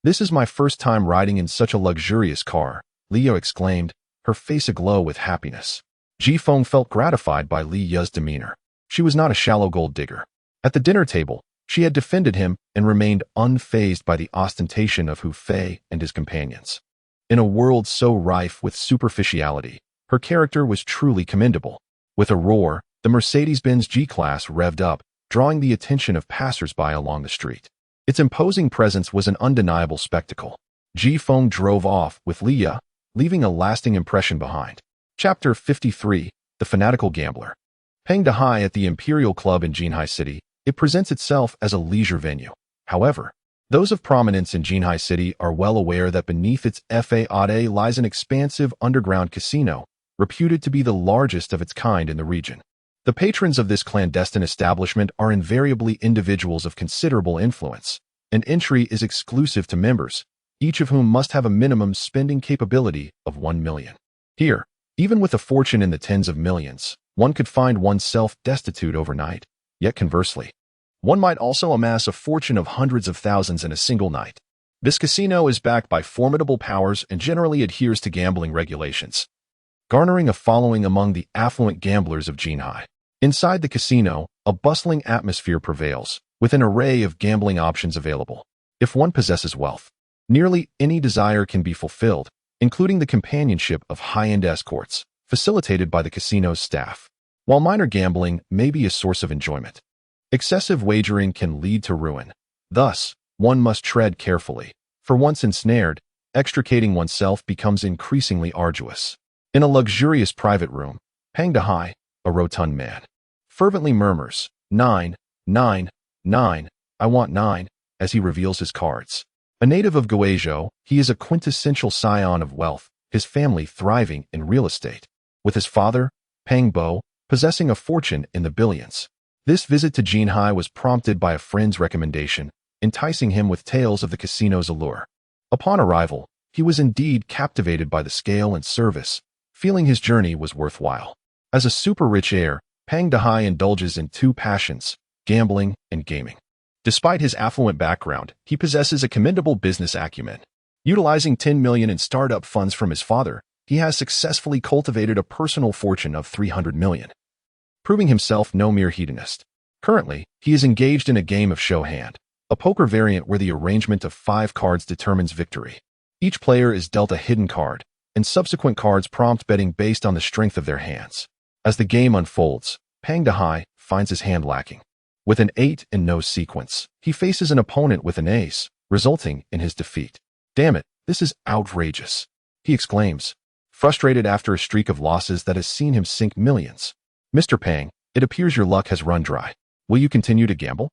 this is my first time riding in such a luxurious car," Leo exclaimed, her face aglow with happiness. Ji Feng felt gratified by Li Ye's demeanor. She was not a shallow gold digger. At the dinner table, she had defended him and remained unfazed by the ostentation of Hu Fei and his companions. In a world so rife with superficiality, her character was truly commendable. With a roar, the Mercedes-Benz G-Class revved up, drawing the attention of passers-by along the street. Its imposing presence was an undeniable spectacle. Ji Feng drove off with Leah, leaving a lasting impression behind. Chapter 53, The Fanatical Gambler. Paying to high at the Imperial Club in Jinhai City, it presents itself as a leisure venue. However, those of prominence in Jinhai City are well aware that beneath its faade lies an expansive underground casino, reputed to be the largest of its kind in the region. The patrons of this clandestine establishment are invariably individuals of considerable influence, and entry is exclusive to members, each of whom must have a minimum spending capability of 1 million. Here, even with a fortune in the tens of millions, one could find oneself destitute overnight. Yet conversely, one might also amass a fortune of hundreds of thousands in a single night. This casino is backed by formidable powers and generally adheres to gambling regulations, garnering a following among the affluent gamblers of Jinhai. Inside the casino, a bustling atmosphere prevails, with an array of gambling options available. If one possesses wealth, nearly any desire can be fulfilled, including the companionship of high-end escorts, facilitated by the casino's staff. While minor gambling may be a source of enjoyment, excessive wagering can lead to ruin. Thus, one must tread carefully, for once ensnared, extricating oneself becomes increasingly arduous. In a luxurious private room, Pang Dahai, a rotund man, fervently murmurs, 9, 9, 9, I want 9, as he reveals his cards. A native of Guizhou, he is a quintessential scion of wealth, his family thriving in real estate, with his father, Pang Bo, possessing a fortune in the billions. This visit to Jinhai was prompted by a friend's recommendation, enticing him with tales of the casino's allure. Upon arrival, he was indeed captivated by the scale and service, feeling his journey was worthwhile. As a super-rich heir, Pang Dahai indulges in two passions, gambling and gaming. Despite his affluent background, he possesses a commendable business acumen. Utilizing 10 million in startup funds from his father, he has successfully cultivated a personal fortune of 300 million, proving himself no mere hedonist. Currently, he is engaged in a game of show hand, a poker variant where the arrangement of 5 cards determines victory. Each player is dealt a hidden card, and subsequent cards prompt betting based on the strength of their hands. As the game unfolds, Pang Dahai finds his hand lacking. With an 8 and no sequence, he faces an opponent with an ace, resulting in his defeat. Damn it, this is outrageous, he exclaims, frustrated after a streak of losses that has seen him sink millions. Mr. Pang, it appears your luck has run dry. Will you continue to gamble?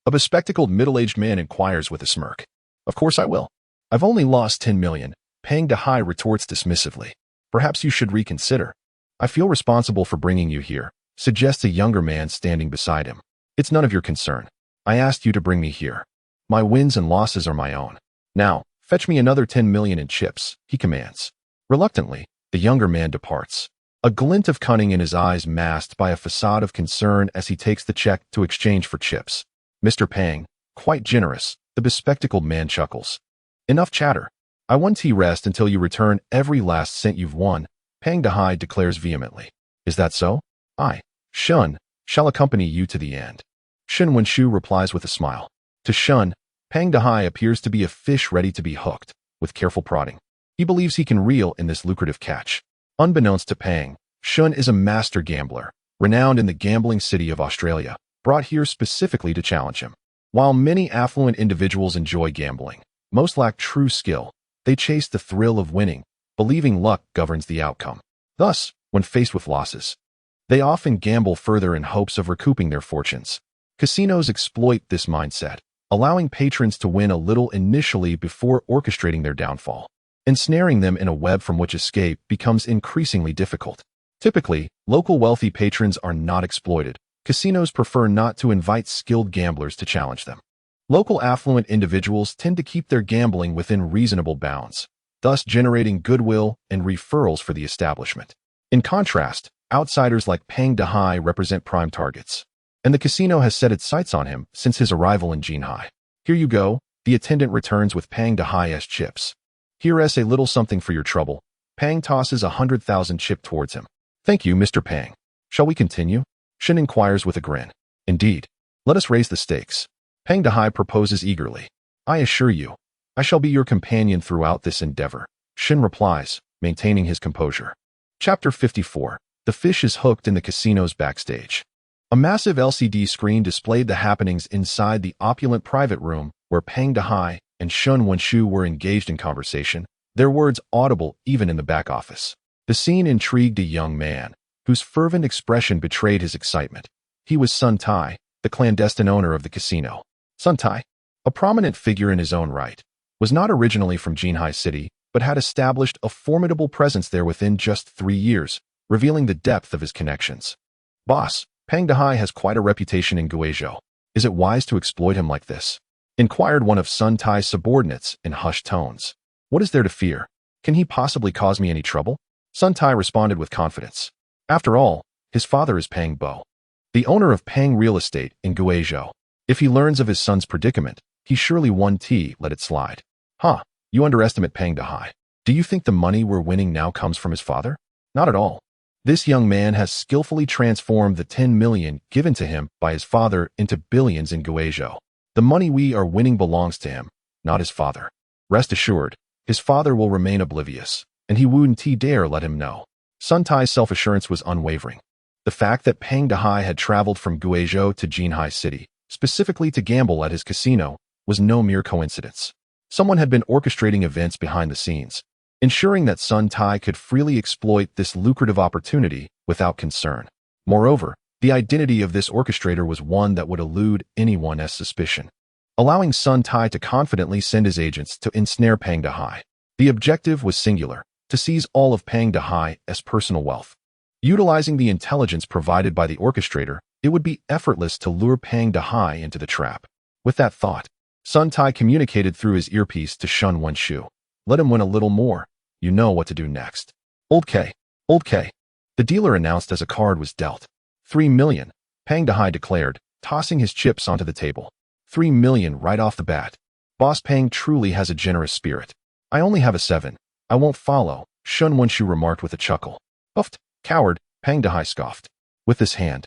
A bespectacled middle-aged man inquires with a smirk. Of course I will. I've only lost 10 million, Pang Dahai retorts dismissively. Perhaps you should reconsider. I feel responsible for bringing you here, suggests a younger man standing beside him. It's none of your concern. I asked you to bring me here. My wins and losses are my own. Now, fetch me another 10 million in chips, he commands. Reluctantly, the younger man departs, a glint of cunning in his eyes masked by a facade of concern as he takes the check to exchange for chips. Mr. Pang, quite generous, the bespectacled man chuckles. Enough chatter. I want tea rest until you return every last cent you've won, Pang Dahai declares vehemently. Is that so? I, Shun, shall accompany you to the end. Shen Wenshu replies with a smile. To Shun, Pang Dahai appears to be a fish ready to be hooked, with careful prodding. He believes he can reel in this lucrative catch. Unbeknownst to Pang, Shun is a master gambler, renowned in the gambling city of Australia, brought here specifically to challenge him. While many affluent individuals enjoy gambling, most lack true skill. They chase the thrill of winning, believing luck governs the outcome. Thus, when faced with losses, they often gamble further in hopes of recouping their fortunes. Casinos exploit this mindset, allowing patrons to win a little initially before orchestrating their downfall. Ensnaring them in a web from which escape becomes increasingly difficult. Typically, local wealthy patrons are not exploited. Casinos prefer not to invite skilled gamblers to challenge them. Local affluent individuals tend to keep their gambling within reasonable bounds, thus generating goodwill and referrals for the establishment. In contrast, outsiders like Pang Dahai represent prime targets, and the casino has set its sights on him since his arrival in Jinhai. Here you go, the attendant returns with Pang Dahai's chips. Here's a little something for your trouble. Pang tosses 100,000 chip towards him. Thank you, Mr. Pang. Shall we continue? Shen inquires with a grin. Indeed. Let us raise the stakes. Pang Dahai proposes eagerly. I assure you, I shall be your companion throughout this endeavor. Shen replies, maintaining his composure. Chapter 54. The fish is hooked in the casino's backstage. A massive LCD screen displayed the happenings inside the opulent private room where Pang Dahai and Shun Wenshu were engaged in conversation, their words audible even in the back office. The scene intrigued a young man, whose fervent expression betrayed his excitement. He was Sun Tai, the clandestine owner of the casino. Sun Tai, a prominent figure in his own right, was not originally from Jinhai City, but had established a formidable presence there within just 3 years, revealing the depth of his connections. Boss, Pang Dahai has quite a reputation in Guizhou. Is it wise to exploit him like this? Inquired one of Sun Tai's subordinates in hushed tones. What is there to fear? Can he possibly cause me any trouble? Sun Tai responded with confidence. After all, his father is Pang Bo, the owner of Pang Real Estate in Guizhou. If he learns of his son's predicament, he surely won't let it slide. Huh, you underestimate Pang Dahai. Do you think the money we're winning now comes from his father? Not at all. This young man has skillfully transformed the 10 million given to him by his father into billions in Guizhou. The money we are winning belongs to him, not his father. Rest assured, his father will remain oblivious, and he wouldn't dare let him know. Sun Tai's self-assurance was unwavering. The fact that Pang Dahai had traveled from Guizhou to Jinhai City, specifically to gamble at his casino, was no mere coincidence. Someone had been orchestrating events behind the scenes, ensuring that Sun Tai could freely exploit this lucrative opportunity without concern. Moreover, the identity of this orchestrator was one that would elude anyone's suspicion, allowing Sun Tai to confidently send his agents to ensnare Pang Dahai. The objective was singular, to seize all of Pang Dahai's personal wealth. Utilizing the intelligence provided by the orchestrator, it would be effortless to lure Pang Dahai into the trap. With that thought, Sun Tai communicated through his earpiece to Shun Wenshu. Let him win a little more. You know what to do next. Old K. The dealer announced as a card was dealt. 3 million, Pang Dahai declared, tossing his chips onto the table. 3 million right off the bat. Boss Pang truly has a generous spirit. I only have a 7. I won't follow, Shun Wenshu remarked with a chuckle. Huffed, coward, Pang Dahai scoffed. With this hand,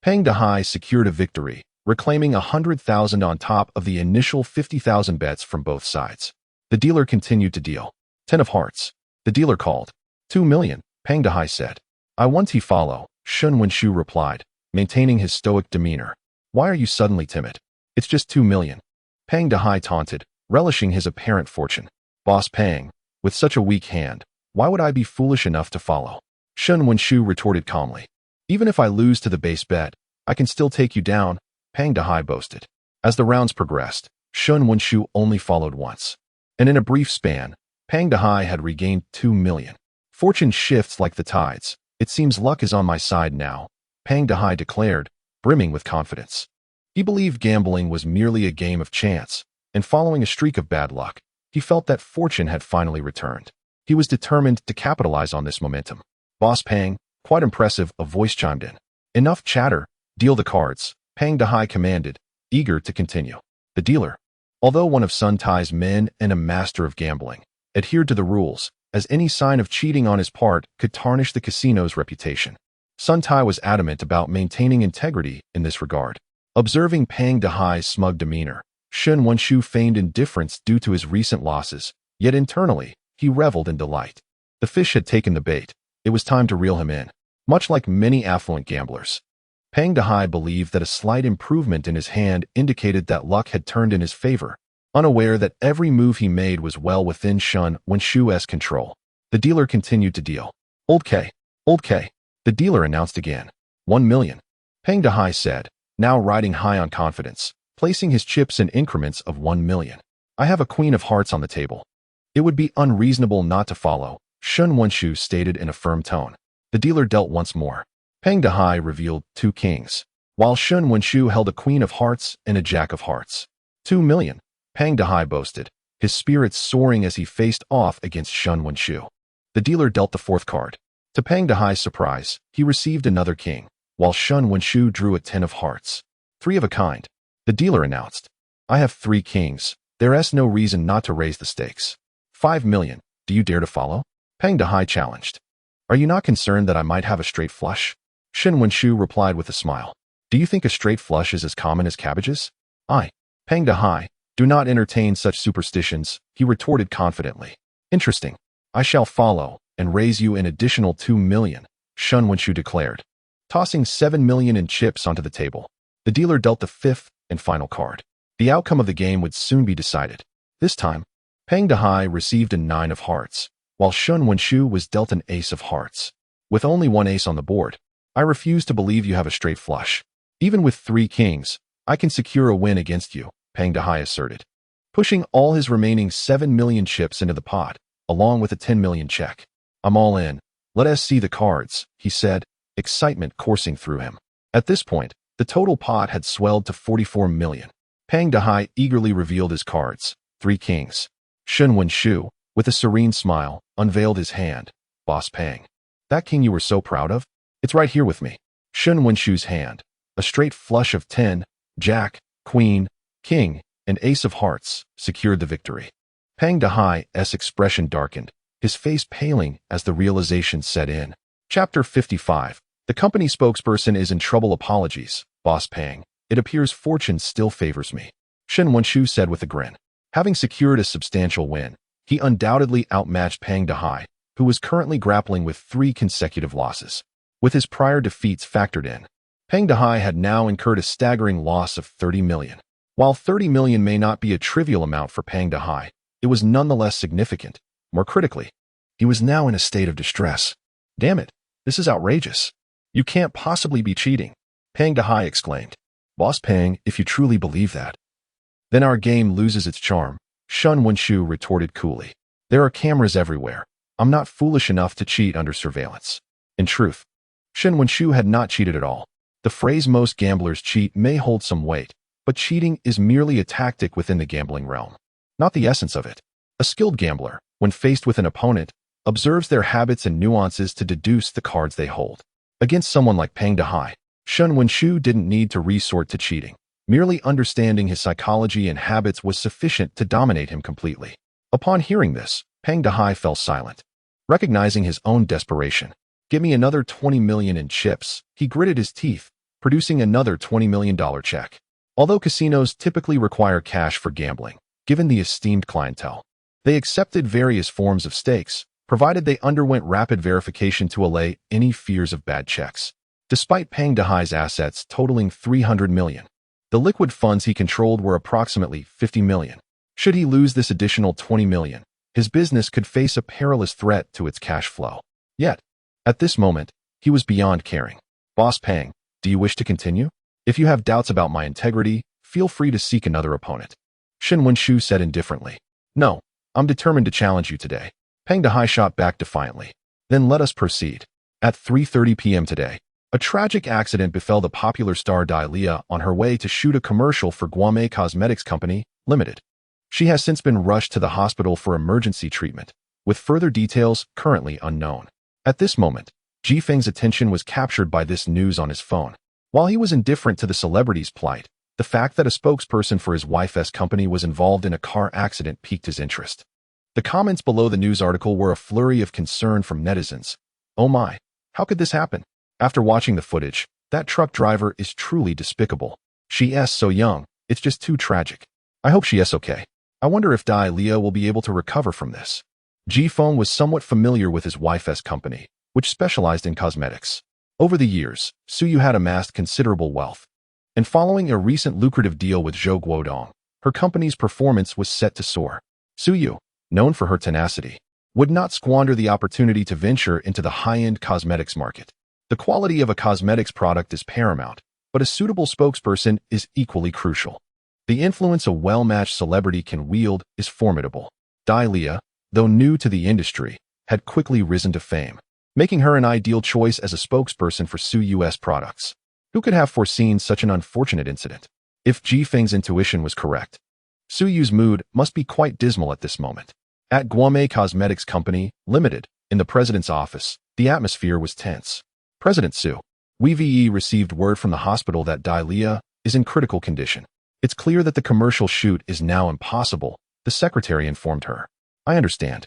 Pang Dahai secured a victory, reclaiming 100,000 on top of the initial 50,000 bets from both sides. The dealer continued to deal. 10 of hearts. The dealer called. 2 million, Pang Dahai said. I want to follow, Shun Wenshu replied, maintaining his stoic demeanor. Why are you suddenly timid? It's just 2 million. Pang Dahai taunted, relishing his apparent fortune. Boss Pang, with such a weak hand, why would I be foolish enough to follow? Shun Wenshu retorted calmly. Even if I lose to the base bet, I can still take you down, Pang Dahai boasted. As the rounds progressed, Shun Wenshu only followed once. And in a brief span, Pang Dahai had regained 2 million. Fortune shifts like the tides. It seems luck is on my side now, Pang Dahai declared, brimming with confidence. He believed gambling was merely a game of chance, and following a streak of bad luck, he felt that fortune had finally returned. He was determined to capitalize on this momentum. Boss Pang, quite impressive, a voice chimed in. Enough chatter, deal the cards, Pang Dahai commanded, eager to continue. The dealer, although one of Sun Tai's men and a master of gambling, adhered to the rules, as any sign of cheating on his part could tarnish the casino's reputation. Sun Tai was adamant about maintaining integrity in this regard. Observing Pang Dahai's smug demeanor, Shun Wenshu feigned indifference due to his recent losses, yet internally, he reveled in delight. The fish had taken the bait. It was time to reel him in. Much like many affluent gamblers, Pang Dahai believed that a slight improvement in his hand indicated that luck had turned in his favor, unaware that every move he made was well within Shun Wenshu's control. The dealer continued to deal. Old K. The dealer announced again. 1 million. Pang Dahai said, now riding high on confidence, placing his chips in increments of 1 million. I have a queen of hearts on the table. It would be unreasonable not to follow, Shun Wenshu stated in a firm tone. The dealer dealt once more. Pang Dahai revealed 2 kings, while Shun Wenshu held a queen of hearts and a jack of hearts. 2 million, Pang Dahai boasted, his spirits soaring as he faced off against Shun Wenshu. The dealer dealt the 4th card. To Pang Dahai's surprise, he received another king, while Shun Wenshu drew a 10 of hearts. 3 of a kind. The dealer announced. I have 3 kings. There's no reason not to raise the stakes. 5 million. Do you dare to follow? Pang Dahai challenged. Are you not concerned that I might have a straight flush? Shun Wenshu replied with a smile. Do you think a straight flush is as common as cabbages? Pang Dahai, do not entertain such superstitions, he retorted confidently. Interesting. I shall follow and raise you an additional 2 million, Shun Wenshu declared, tossing 7 million in chips onto the table. The dealer dealt the 5th and final card. The outcome of the game would soon be decided. This time, Pang Dahai received a 9 of hearts, while Shun Wenshu was dealt an ace of hearts. With only 1 ace on the board, I refuse to believe you have a straight flush. Even with 3 kings, I can secure a win against you, Pang Dahai asserted, pushing all his remaining 7 million chips into the pot, along with a 10 million check. I'm all in. Let us see the cards, he said, excitement coursing through him. At this point, the total pot had swelled to 44 million. Pang Dahai eagerly revealed his cards, 3 kings. Shun Wenshu, with a serene smile, unveiled his hand. Boss Pang. That king you were so proud of? It's right here with me. Shun Wenshu's hand. A straight flush of 10, jack, queen, king, and ace of hearts secured the victory. Pang Dehai's expression darkened, his face paling as the realization set in. Chapter 55. The company spokesperson is in trouble. Apologies, Boss Pang. It appears fortune still favors me, Shen Wenshu said with a grin. Having secured a substantial win, he undoubtedly outmatched Pang Dehai, who was currently grappling with 3 consecutive losses. With his prior defeats factored in, Pang Dehai had now incurred a staggering loss of 30 million. While 30 million may not be a trivial amount for Pang Dehai, it was nonetheless significant. More critically, he was now in a state of distress. Damn it, this is outrageous. You can't possibly be cheating, Pang Dehai exclaimed. Boss Pang, if you truly believe that, then our game loses its charm, Shen Wenshu retorted coolly. There are cameras everywhere. I'm not foolish enough to cheat under surveillance. In truth, Shen Wenshu had not cheated at all. The phrase most gamblers cheat may hold some weight, but cheating is merely a tactic within the gambling realm, not the essence of it. A skilled gambler, when faced with an opponent, observes their habits and nuances to deduce the cards they hold. Against someone like Pang Dehai, Shen Wenshu didn't need to resort to cheating. Merely understanding his psychology and habits was sufficient to dominate him completely. Upon hearing this, Pang Dehai fell silent. Recognizing his own desperation, "Give me another 20 million in chips," he gritted his teeth, producing another $20 million check. Although casinos typically require cash for gambling, given the esteemed clientele, they accepted various forms of stakes, provided they underwent rapid verification to allay any fears of bad checks. Despite Pang Dehai's assets totaling 300 million, the liquid funds he controlled were approximately 50 million. Should he lose this additional 20 million, his business could face a perilous threat to its cash flow. Yet, at this moment, he was beyond caring. Boss Pang, do you wish to continue? If you have doubts about my integrity, feel free to seek another opponent, Shen Wenshu said indifferently. No, I'm determined to challenge you today. Pang Dehai shot back defiantly. Then let us proceed. At 3:30 p.m. today, a tragic accident befell the popular star Dahlia on her way to shoot a commercial for Guame Cosmetics Company, Limited. She has since been rushed to the hospital for emergency treatment, with further details currently unknown. At this moment, Ji Feng's attention was captured by this news on his phone. While he was indifferent to the celebrity's plight, the fact that a spokesperson for his wife's company was involved in a car accident piqued his interest. The comments below the news article were a flurry of concern from netizens. Oh my, how could this happen? After watching the footage, that truck driver is truly despicable. She is so young, it's just too tragic. I hope she is okay. I wonder if Dahlia will be able to recover from this. Ji Feng was somewhat familiar with his wife's company, which specialized in cosmetics. Over the years, Su Yu had amassed considerable wealth. And following a recent lucrative deal with Zhou Guodong, her company's performance was set to soar. Su Yu, known for her tenacity, would not squander the opportunity to venture into the high-end cosmetics market. The quality of a cosmetics product is paramount, but a suitable spokesperson is equally crucial. The influence a well-matched celebrity can wield is formidable. Dahlia, though new to the industry, had quickly risen to fame, making her an ideal choice as a spokesperson for Su Yu's products. Who could have foreseen such an unfortunate incident? If Ji Feng's intuition was correct, Su Yu's mood must be quite dismal at this moment. At Guame Cosmetics Company, Limited, in the president's office, the atmosphere was tense. President Su, we received word from the hospital that Dahlia is in critical condition. It's clear that the commercial shoot is now impossible, the secretary informed her. I understand.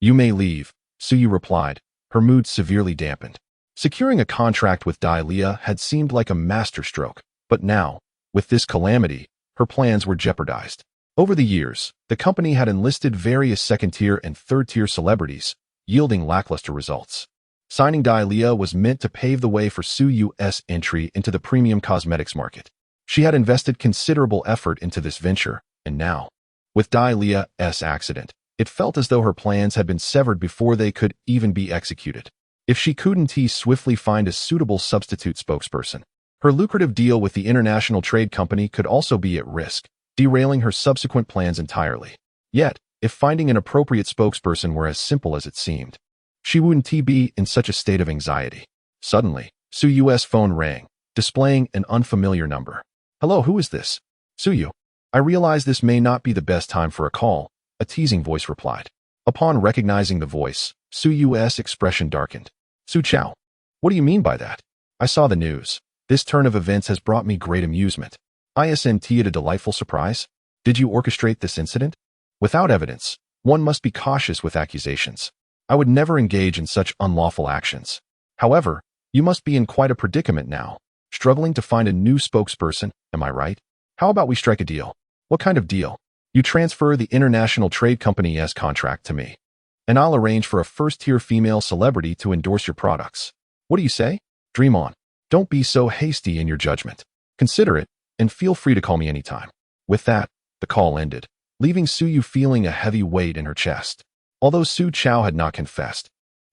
You may leave, Su Yu replied, her mood severely dampened. Securing a contract with Dahlia had seemed like a masterstroke, but now, with this calamity, her plans were jeopardized. Over the years, the company had enlisted various second-tier and third-tier celebrities, yielding lackluster results. Signing Dahlia was meant to pave the way for Su Yu's entry into the premium cosmetics market. She had invested considerable effort into this venture, and now, with Dahlia's accident, it felt as though her plans had been severed before they could even be executed. If she couldn't swiftly find a suitable substitute spokesperson, her lucrative deal with the international trade company could also be at risk, derailing her subsequent plans entirely. Yet, if finding an appropriate spokesperson were as simple as it seemed, she wouldn't be in such a state of anxiety. Suddenly, Su Yu's phone rang, displaying an unfamiliar number. Hello, who is this? Su Yu. I realize this may not be the best time for a call, a teasing voice replied. Upon recognizing the voice, Su Yu's expression darkened. Su Chao. What do you mean by that? I saw the news. This turn of events has brought me great amusement. Isn't it a delightful surprise? Did you orchestrate this incident? Without evidence, One must be cautious with accusations. I would never engage in such unlawful actions. However, you must be in quite a predicament now, struggling to find a new spokesperson, am I right? How about we strike a deal? What kind of deal? You transfer the International Trade Company's contract to me, and I'll arrange for a first-tier female celebrity to endorse your products. What do you say? Dream on. Don't be so hasty in your judgment. Consider it, and feel free to call me anytime. With that, the call ended, leaving Suyu feeling a heavy weight in her chest. Although Su Chao had not confessed,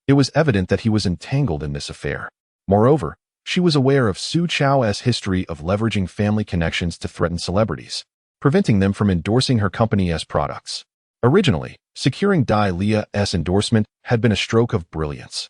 it was evident that he was entangled in this affair. Moreover, she was aware of Su Chao's history of leveraging family connections to threaten celebrities, preventing them from endorsing her company's products. Originally, securing Dai Lia's endorsement had been a stroke of brilliance.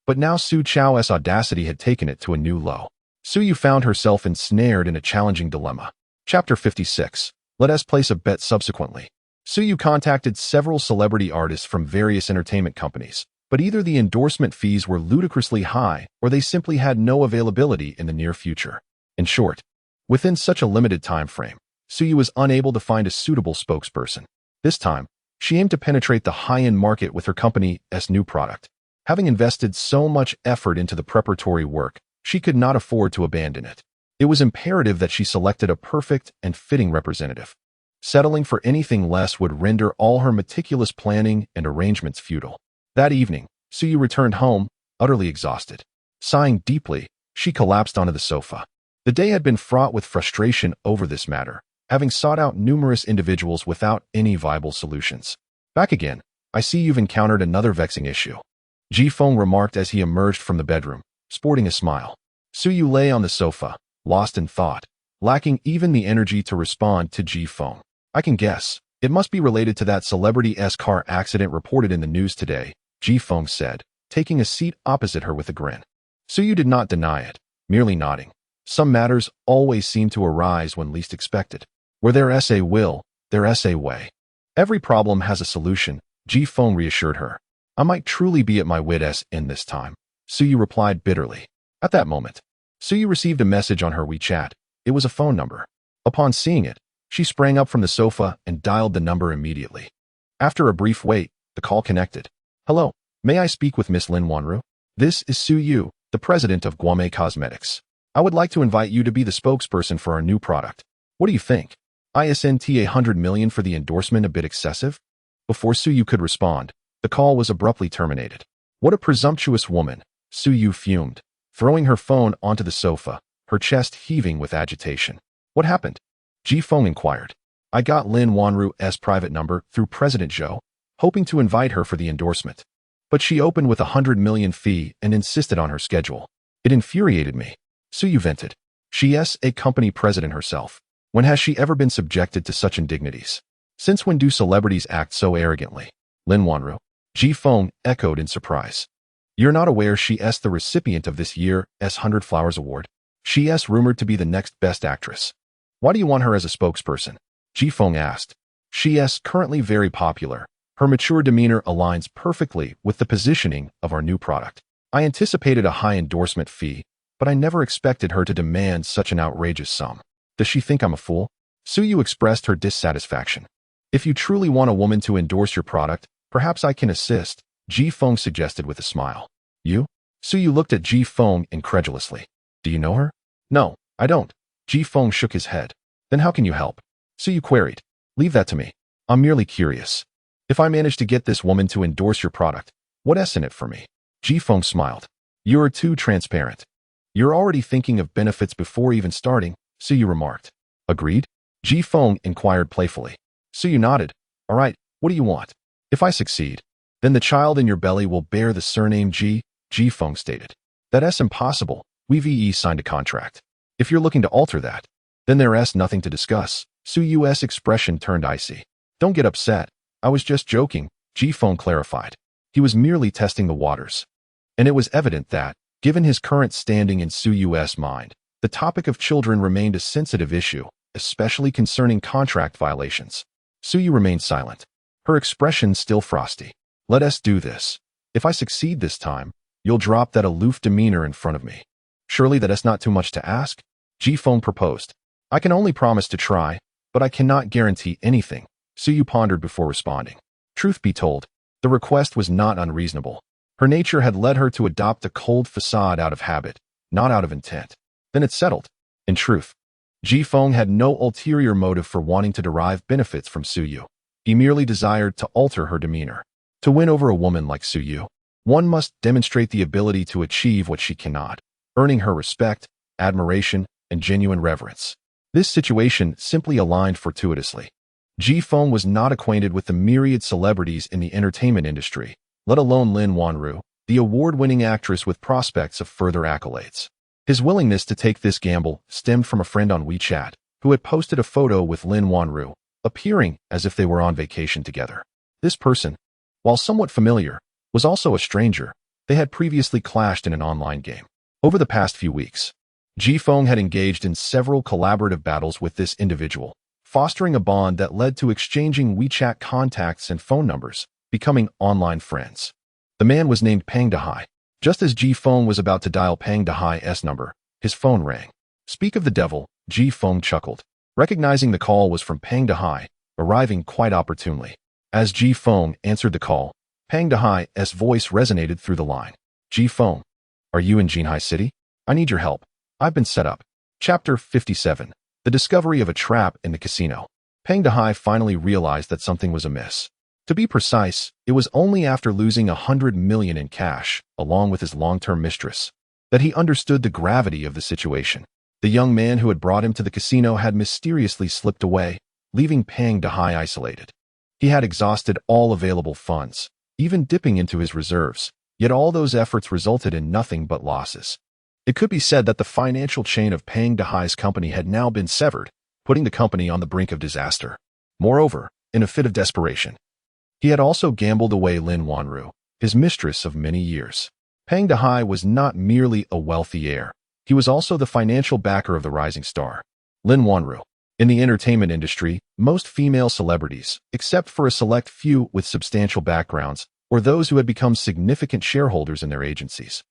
But now Su Chao's audacity had taken it to a new low. Suyu found herself ensnared in a challenging dilemma. Chapter 56. Let us place a bet subsequently. Suyu contacted several celebrity artists from various entertainment companies, but either the endorsement fees were ludicrously high or they simply had no availability in the near future. In short, within such a limited time frame, Suyu was unable to find a suitable spokesperson. This time, she aimed to penetrate the high-end market with her company's new product. Having invested so much effort into the preparatory work, she could not afford to abandon it. It was imperative that she selected a perfect and fitting representative. Settling for anything less would render all her meticulous planning and arrangements futile. That evening, Suyu returned home, utterly exhausted. Sighing deeply, she collapsed onto the sofa. The day had been fraught with frustration over this matter, having sought out numerous individuals without any viable solutions. Back again, I see you've encountered another vexing issue, Ji Feng remarked as he emerged from the bedroom, sporting a smile. Suyu lay on the sofa, lost in thought, lacking even the energy to respond to Ji Feng. I can guess. It must be related to that celebrity's car accident reported in the news today, Ji Feng said, taking a seat opposite her with a grin. Suyu did not deny it, merely nodding. Some matters always seem to arise when least expected. Where there's a will, there's a way. Every problem has a solution, Ji Feng reassured her. I might truly be at my wit's end this time, Suyu replied bitterly. At that moment, Suyu received a message on her WeChat. It was a phone number. Upon seeing it, she sprang up from the sofa and dialed the number immediately. After a brief wait, the call connected. Hello, may I speak with Miss Lin Wanru? This is Suyu, the president of Guame Cosmetics. I would like to invite you to be the spokesperson for our new product. What do you think? Isn't 100 million for the endorsement a bit excessive? Before Suyu could respond, the call was abruptly terminated. What a presumptuous woman, Suyu fumed, throwing her phone onto the sofa, her chest heaving with agitation. What happened? Ji Feng inquired. I got Lin Wanru's private number through President Zhou, hoping to invite her for the endorsement. But she opened with 100 million fee and insisted on her schedule. It infuriated me. Suyu vented. She's a company president herself. When has she ever been subjected to such indignities? Since when do celebrities act so arrogantly? Lin Wanru. Ji Feng echoed in surprise. You're not aware she's the recipient of this year's 100 Flowers Award? She's rumored to be the next best actress. Why do you want her as a spokesperson? Ji Feng asked. She's currently very popular. Her mature demeanor aligns perfectly with the positioning of our new product. I anticipated a high endorsement fee, but I never expected her to demand such an outrageous sum. Does she think I'm a fool? Suyu expressed her dissatisfaction. If you truly want a woman to endorse your product, perhaps I can assist, Ji Feng suggested with a smile. You? Suyu looked at Ji Feng incredulously. Do you know her? No, I don't. Ji Feng shook his head. Then how can you help? Suyu queried. Leave that to me. I'm merely curious. If I manage to get this woman to endorse your product, what's in it for me? Ji Feng smiled. You're too transparent. You're already thinking of benefits before even starting, Suyu remarked. Agreed? Ji Feng inquired playfully. Suyu nodded. All right, what do you want? If I succeed, then the child in your belly will bear the surname Ji Feng stated. That's impossible. We've signed a contract. If you're looking to alter that, then there's nothing to discuss. Suyu's expression turned icy. Don't get upset. I was just joking, Ji Feng clarified. He was merely testing the waters. And it was evident that, given his current standing in Suyu's mind, the topic of children remained a sensitive issue, especially concerning contract violations. Suyu remained silent, her expression still frosty. Let us do this. If I succeed this time, you'll drop that aloof demeanor in front of me. Surely that's not too much to ask? Ji Feng proposed. I can only promise to try, but I cannot guarantee anything, Suyu pondered before responding. Truth be told, the request was not unreasonable. Her nature had led her to adopt a cold facade out of habit, not out of intent. Then it's settled. In truth, Ji Feng had no ulterior motive for wanting to derive benefits from Su Yu. He merely desired to alter her demeanor. To win over a woman like Su Yu, one must demonstrate the ability to achieve what she cannot, earning her respect, admiration, and genuine reverence. This situation simply aligned fortuitously. Ji Feng was not acquainted with the myriad celebrities in the entertainment industry, let alone Lin Wanru, the award-winning actress with prospects of further accolades. His willingness to take this gamble stemmed from a friend on WeChat, who had posted a photo with Lin Wanru, appearing as if they were on vacation together. This person, while somewhat familiar, was also a stranger. They had previously clashed in an online game. Over the past few weeks, Ji Feng had engaged in several collaborative battles with this individual, fostering a bond that led to exchanging WeChat contacts and phone numbers, becoming online friends. The man was named Peng Dehai. Just as Ji Feng was about to dial Peng Dehai's number, his phone rang. Speak of the devil, Ji Feng chuckled, recognizing the call was from Peng Dehai, arriving quite opportunely. As Ji Feng answered the call, Peng Dehai's voice resonated through the line. Ji Feng, are you in Jinhai City? I need your help. I've been set up. Chapter 57. The discovery of a trap in the casino. Peng Dehai finally realized that something was amiss. To be precise, it was only after losing 100 million in cash, along with his long-term mistress, that he understood the gravity of the situation. The young man who had brought him to the casino had mysteriously slipped away, leaving Peng Dehai isolated. He had exhausted all available funds, even dipping into his reserves, yet all those efforts resulted in nothing but losses. It could be said that the financial chain of Peng Dehai's company had now been severed, putting the company on the brink of disaster. Moreover, in a fit of desperation, he had also gambled away Lin Wanru, his mistress of many years. Peng Dehai was not merely a wealthy heir. He was also the financial backer of the rising star, Lin Wanru. In the entertainment industry, most female celebrities, except for a select few with substantial backgrounds or those who had become significant shareholders in their agencies,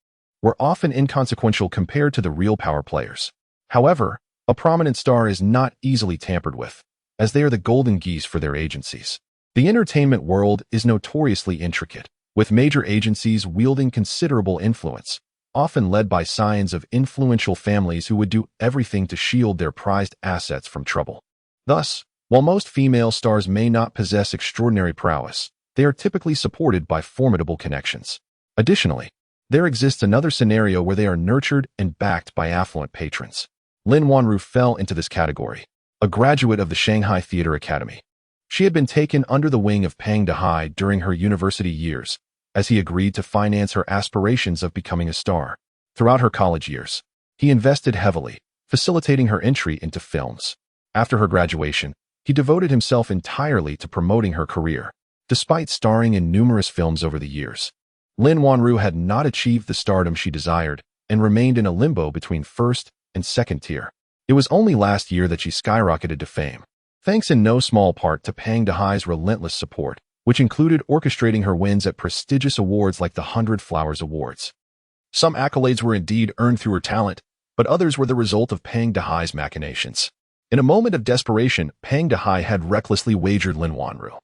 were often inconsequential compared to the real power players. However, a prominent star is not easily tampered with, as they are the golden geese for their agencies. The entertainment world is notoriously intricate, with major agencies wielding considerable influence, often led by scions of influential families who would do everything to shield their prized assets from trouble. Thus, while most female stars may not possess extraordinary prowess, they are typically supported by formidable connections. Additionally, there exists another scenario where they are nurtured and backed by affluent patrons. Lin Wanru fell into this category, a graduate of the Shanghai Theater Academy. She had been taken under the wing of Peng Dehai during her university years, as he agreed to finance her aspirations of becoming a star. Throughout her college years, he invested heavily, facilitating her entry into films. After her graduation, he devoted himself entirely to promoting her career. Despite starring in numerous films over the years, Lin Wanru had not achieved the stardom she desired and remained in a limbo between first and second tier. It was only last year that she skyrocketed to fame, thanks in no small part to Peng Dehai's relentless support, which included orchestrating her wins at prestigious awards like the 100 Flowers Awards. Some accolades were indeed earned through her talent, but others were the result of Peng Dehai's machinations. In a moment of desperation, Peng Dehai had recklessly wagered Lin Wanru,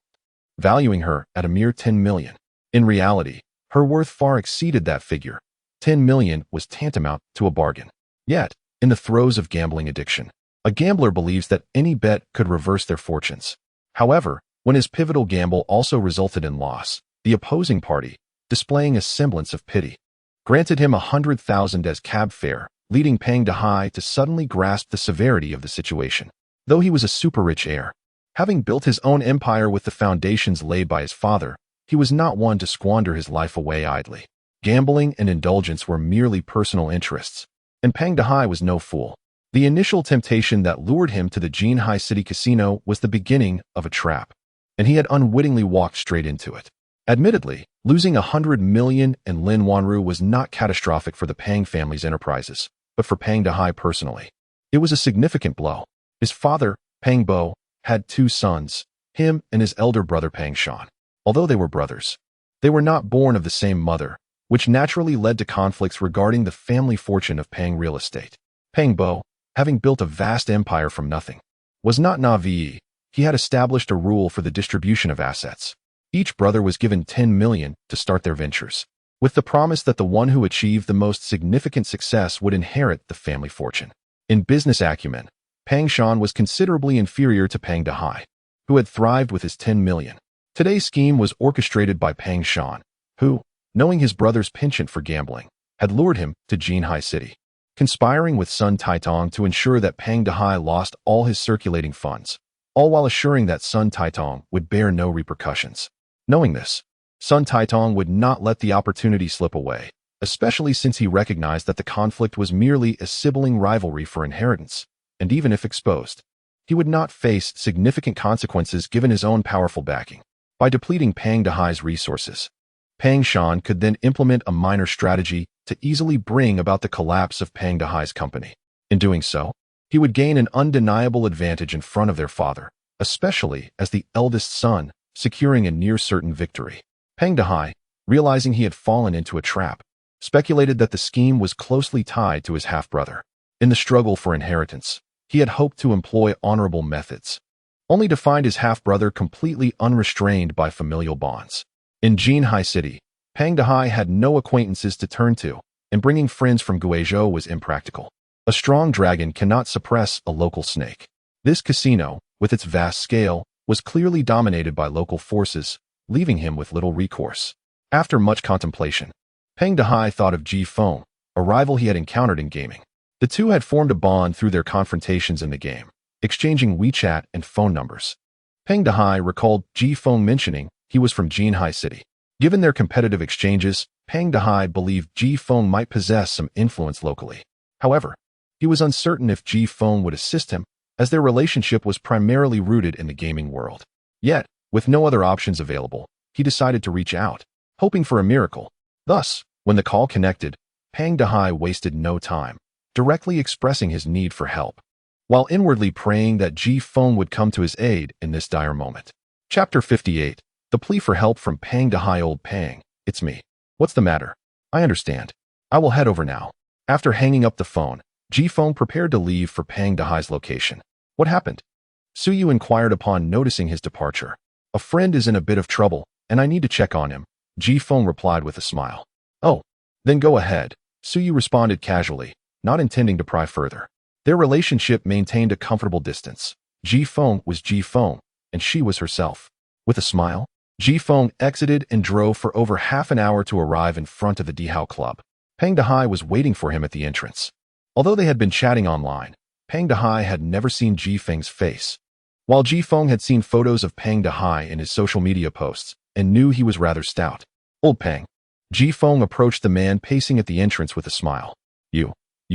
valuing her at a mere 10 million. In reality, her worth far exceeded that figure. 10 million was tantamount to a bargain. Yet, in the throes of gambling addiction, a gambler believes that any bet could reverse their fortunes. However, when his pivotal gamble also resulted in loss, the opposing party, displaying a semblance of pity, granted him 100,000 as cab fare, leading Peng Dehai to suddenly grasp the severity of the situation. Though he was a super-rich heir, having built his own empire with the foundations laid by his father, he was not one to squander his life away idly. Gambling and indulgence were merely personal interests, and Peng Dehai was no fool. The initial temptation that lured him to the Jinhai City Casino was the beginning of a trap, and he had unwittingly walked straight into it. Admittedly, losing 100 million in Lin Wanru was not catastrophic for the Peng family's enterprises, but for Peng Dehai personally, it was a significant blow. His father, Peng Bo, had two sons, him and his elder brother Peng Shan. Although they were brothers, they were not born of the same mother, which naturally led to conflicts regarding the family fortune of Peng real estate. Peng Bo, having built a vast empire from nothing, was not naive. He had established a rule for the distribution of assets. Each brother was given 10 million to start their ventures, with the promise that the one who achieved the most significant success would inherit the family fortune. In business acumen, Pang Shan was considerably inferior to Pang Dehai, who had thrived with his 10 million. Today's scheme was orchestrated by Pang Shan, who, knowing his brother's penchant for gambling, had lured him to Jinhai City, conspiring with Sun Taitong to ensure that Pang Dehai lost all his circulating funds, all while assuring that Sun Taitong would bear no repercussions. Knowing this, Sun Taitong would not let the opportunity slip away, especially since he recognized that the conflict was merely a sibling rivalry for inheritance, and even if exposed, he would not face significant consequences given his own powerful backing. By depleting Pang Dehai's resources, Pang Shan could then implement a minor strategy to easily bring about the collapse of Pang Dehai's company. In doing so, he would gain an undeniable advantage in front of their father, especially as the eldest son, securing a near-certain victory. Pang Dehai, realizing he had fallen into a trap, speculated that the scheme was closely tied to his half-brother. In the struggle for inheritance, he had hoped to employ honorable methods, only to find his half-brother completely unrestrained by familial bonds. In Jinhai City, Pang Dehai had no acquaintances to turn to, and bringing friends from Guizhou was impractical. A strong dragon cannot suppress a local snake. This casino, with its vast scale, was clearly dominated by local forces, leaving him with little recourse. After much contemplation, Pang Dehai thought of Ji Feng, a rival he had encountered in gaming. The two had formed a bond through their confrontations in the game, exchanging WeChat and phone numbers. Pang Dehai recalled Ji Feng mentioning he was from Jinhai City. Given their competitive exchanges, Pang Dehai believed Ji Feng might possess some influence locally. However, he was uncertain if Ji Feng would assist him, as their relationship was primarily rooted in the gaming world. Yet, with no other options available, he decided to reach out, hoping for a miracle. Thus, when the call connected, Pang Dehai wasted no time, directly expressing his need for help, while inwardly praying that Ji Feng would come to his aid in this dire moment. Chapter 58. The plea for help from Pang Dehai. Old Pang, it's me. What's the matter? I understand. I will head over now. After hanging up the phone, Ji Feng prepared to leave for Pang Dehai's location. What happened? Suyu inquired upon noticing his departure. A friend is in a bit of trouble, and I need to check on him, Ji Feng replied with a smile. Oh, then go ahead, Suyu responded casually, not intending to pry further. Their relationship maintained a comfortable distance. Ji Feng was Ji Feng, and she was herself. With a smile, Ji Feng exited and drove for over half an hour to arrive in front of the Dihao Club. Pang Dehai was waiting for him at the entrance. Although they had been chatting online, Pang Dehai had never seen Ji Feng's face, while Ji Feng had seen photos of Pang Dehai in his social media posts and knew he was rather stout. Old Pang. Ji Feng approached the man pacing at the entrance with a smile. You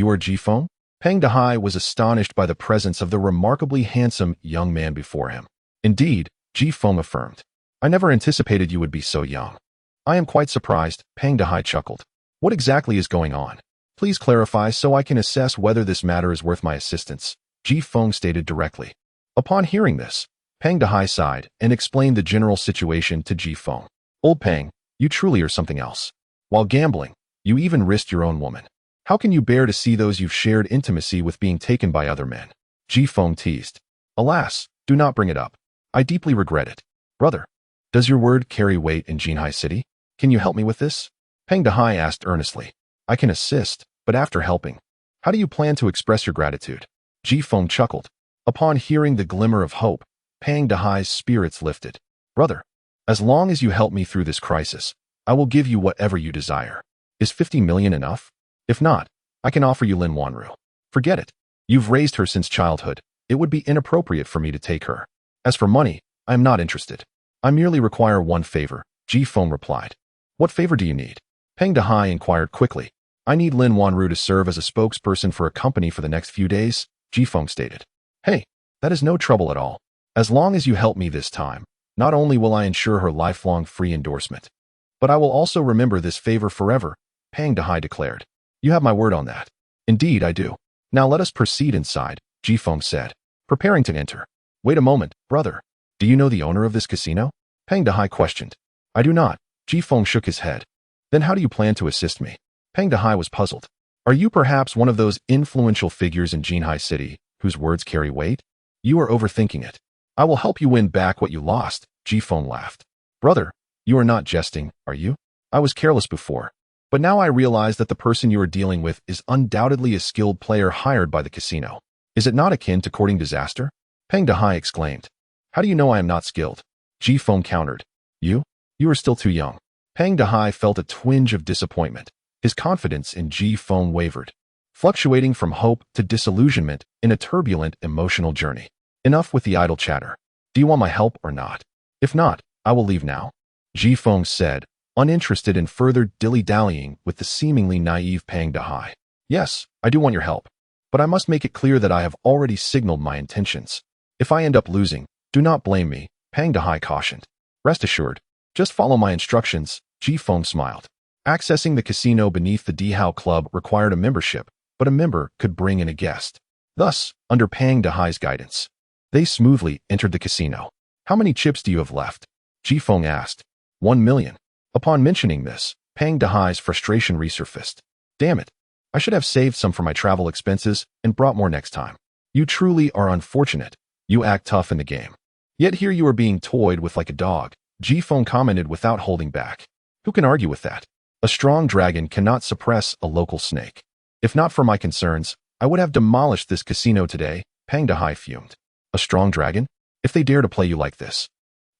are Ji Feng? Pang Dehai was astonished by the presence of the remarkably handsome young man before him. Indeed, Ji Feng affirmed. I never anticipated you would be so young. I am quite surprised, Pang Dehai chuckled. What exactly is going on? Please clarify so I can assess whether this matter is worth my assistance, Ji Feng stated directly. Upon hearing this, Pang Dehai sighed and explained the general situation to Ji Feng. Old Pang, you truly are something else. While gambling, you even risked your own woman. How can you bear to see those you've shared intimacy with being taken by other men? Ji Feng teased. Alas, do not bring it up. I deeply regret it. Brother, does your word carry weight in Jinhai City? Can you help me with this? Pang Dehai asked earnestly. I can assist, but after helping, how do you plan to express your gratitude? Ji Feng chuckled. Upon hearing the glimmer of hope, Pang Dehai's spirits lifted. Brother, as long as you help me through this crisis, I will give you whatever you desire. Is 50 million enough? If not, I can offer you Lin Wanru. Forget it. You've raised her since childhood. It would be inappropriate for me to take her. As for money, I am not interested. I merely require one favor, Ji Feng replied. What favor do you need? Pang Dehai inquired quickly. I need Lin Wanru to serve as a spokesperson for a company for the next few days, Ji Feng stated. Hey, that is no trouble at all. As long as you help me this time, not only will I ensure her lifelong free endorsement, but I will also remember this favor forever, Pang Dehai declared. You have my word on that. Indeed, I do. Now let us proceed inside, Ji Feng said, preparing to enter. Wait a moment, brother. Do you know the owner of this casino? Pang Dehai questioned. I do not. Ji Feng shook his head. Then how do you plan to assist me? Pang Dehai was puzzled. Are you perhaps one of those influential figures in Jinhai City whose words carry weight? You are overthinking it. I will help you win back what you lost, Ji Feng laughed. Brother, you are not jesting, are you? I was careless before, but now I realize that the person you are dealing with is undoubtedly a skilled player hired by the casino. Is it not akin to courting disaster? Peng Dehai exclaimed. How do you know I am not skilled? Ji Feng countered. You are still too young. Peng Dehai felt a twinge of disappointment. His confidence in Ji Feng wavered, fluctuating from hope to disillusionment in a turbulent emotional journey. Enough with the idle chatter. Do you want my help or not? If not, I will leave now. Ji Feng said, uninterested in further dilly-dallying with the seemingly naive Peng Dehai. Yes, I do want your help, but I must make it clear that I have already signaled my intentions. If I end up losing, do not blame me, Peng Dehai cautioned. Rest assured, just follow my instructions, Ji Feng smiled. Accessing the casino beneath the Dihao Club required a membership, but a member could bring in a guest. Thus, under Peng Dehai's guidance, they smoothly entered the casino. How many chips do you have left? Ji Feng asked. 1 million. Upon mentioning this, Peng Dehai's frustration resurfaced. Damn it. I should have saved some for my travel expenses and brought more next time. You truly are unfortunate. You act tough in the game. Yet here you are being toyed with like a dog, Ji Feng commented without holding back. Who can argue with that? A strong dragon cannot suppress a local snake. If not for my concerns, I would have demolished this casino today, Peng Dehai fumed. A strong dragon? If they dare to play you like this,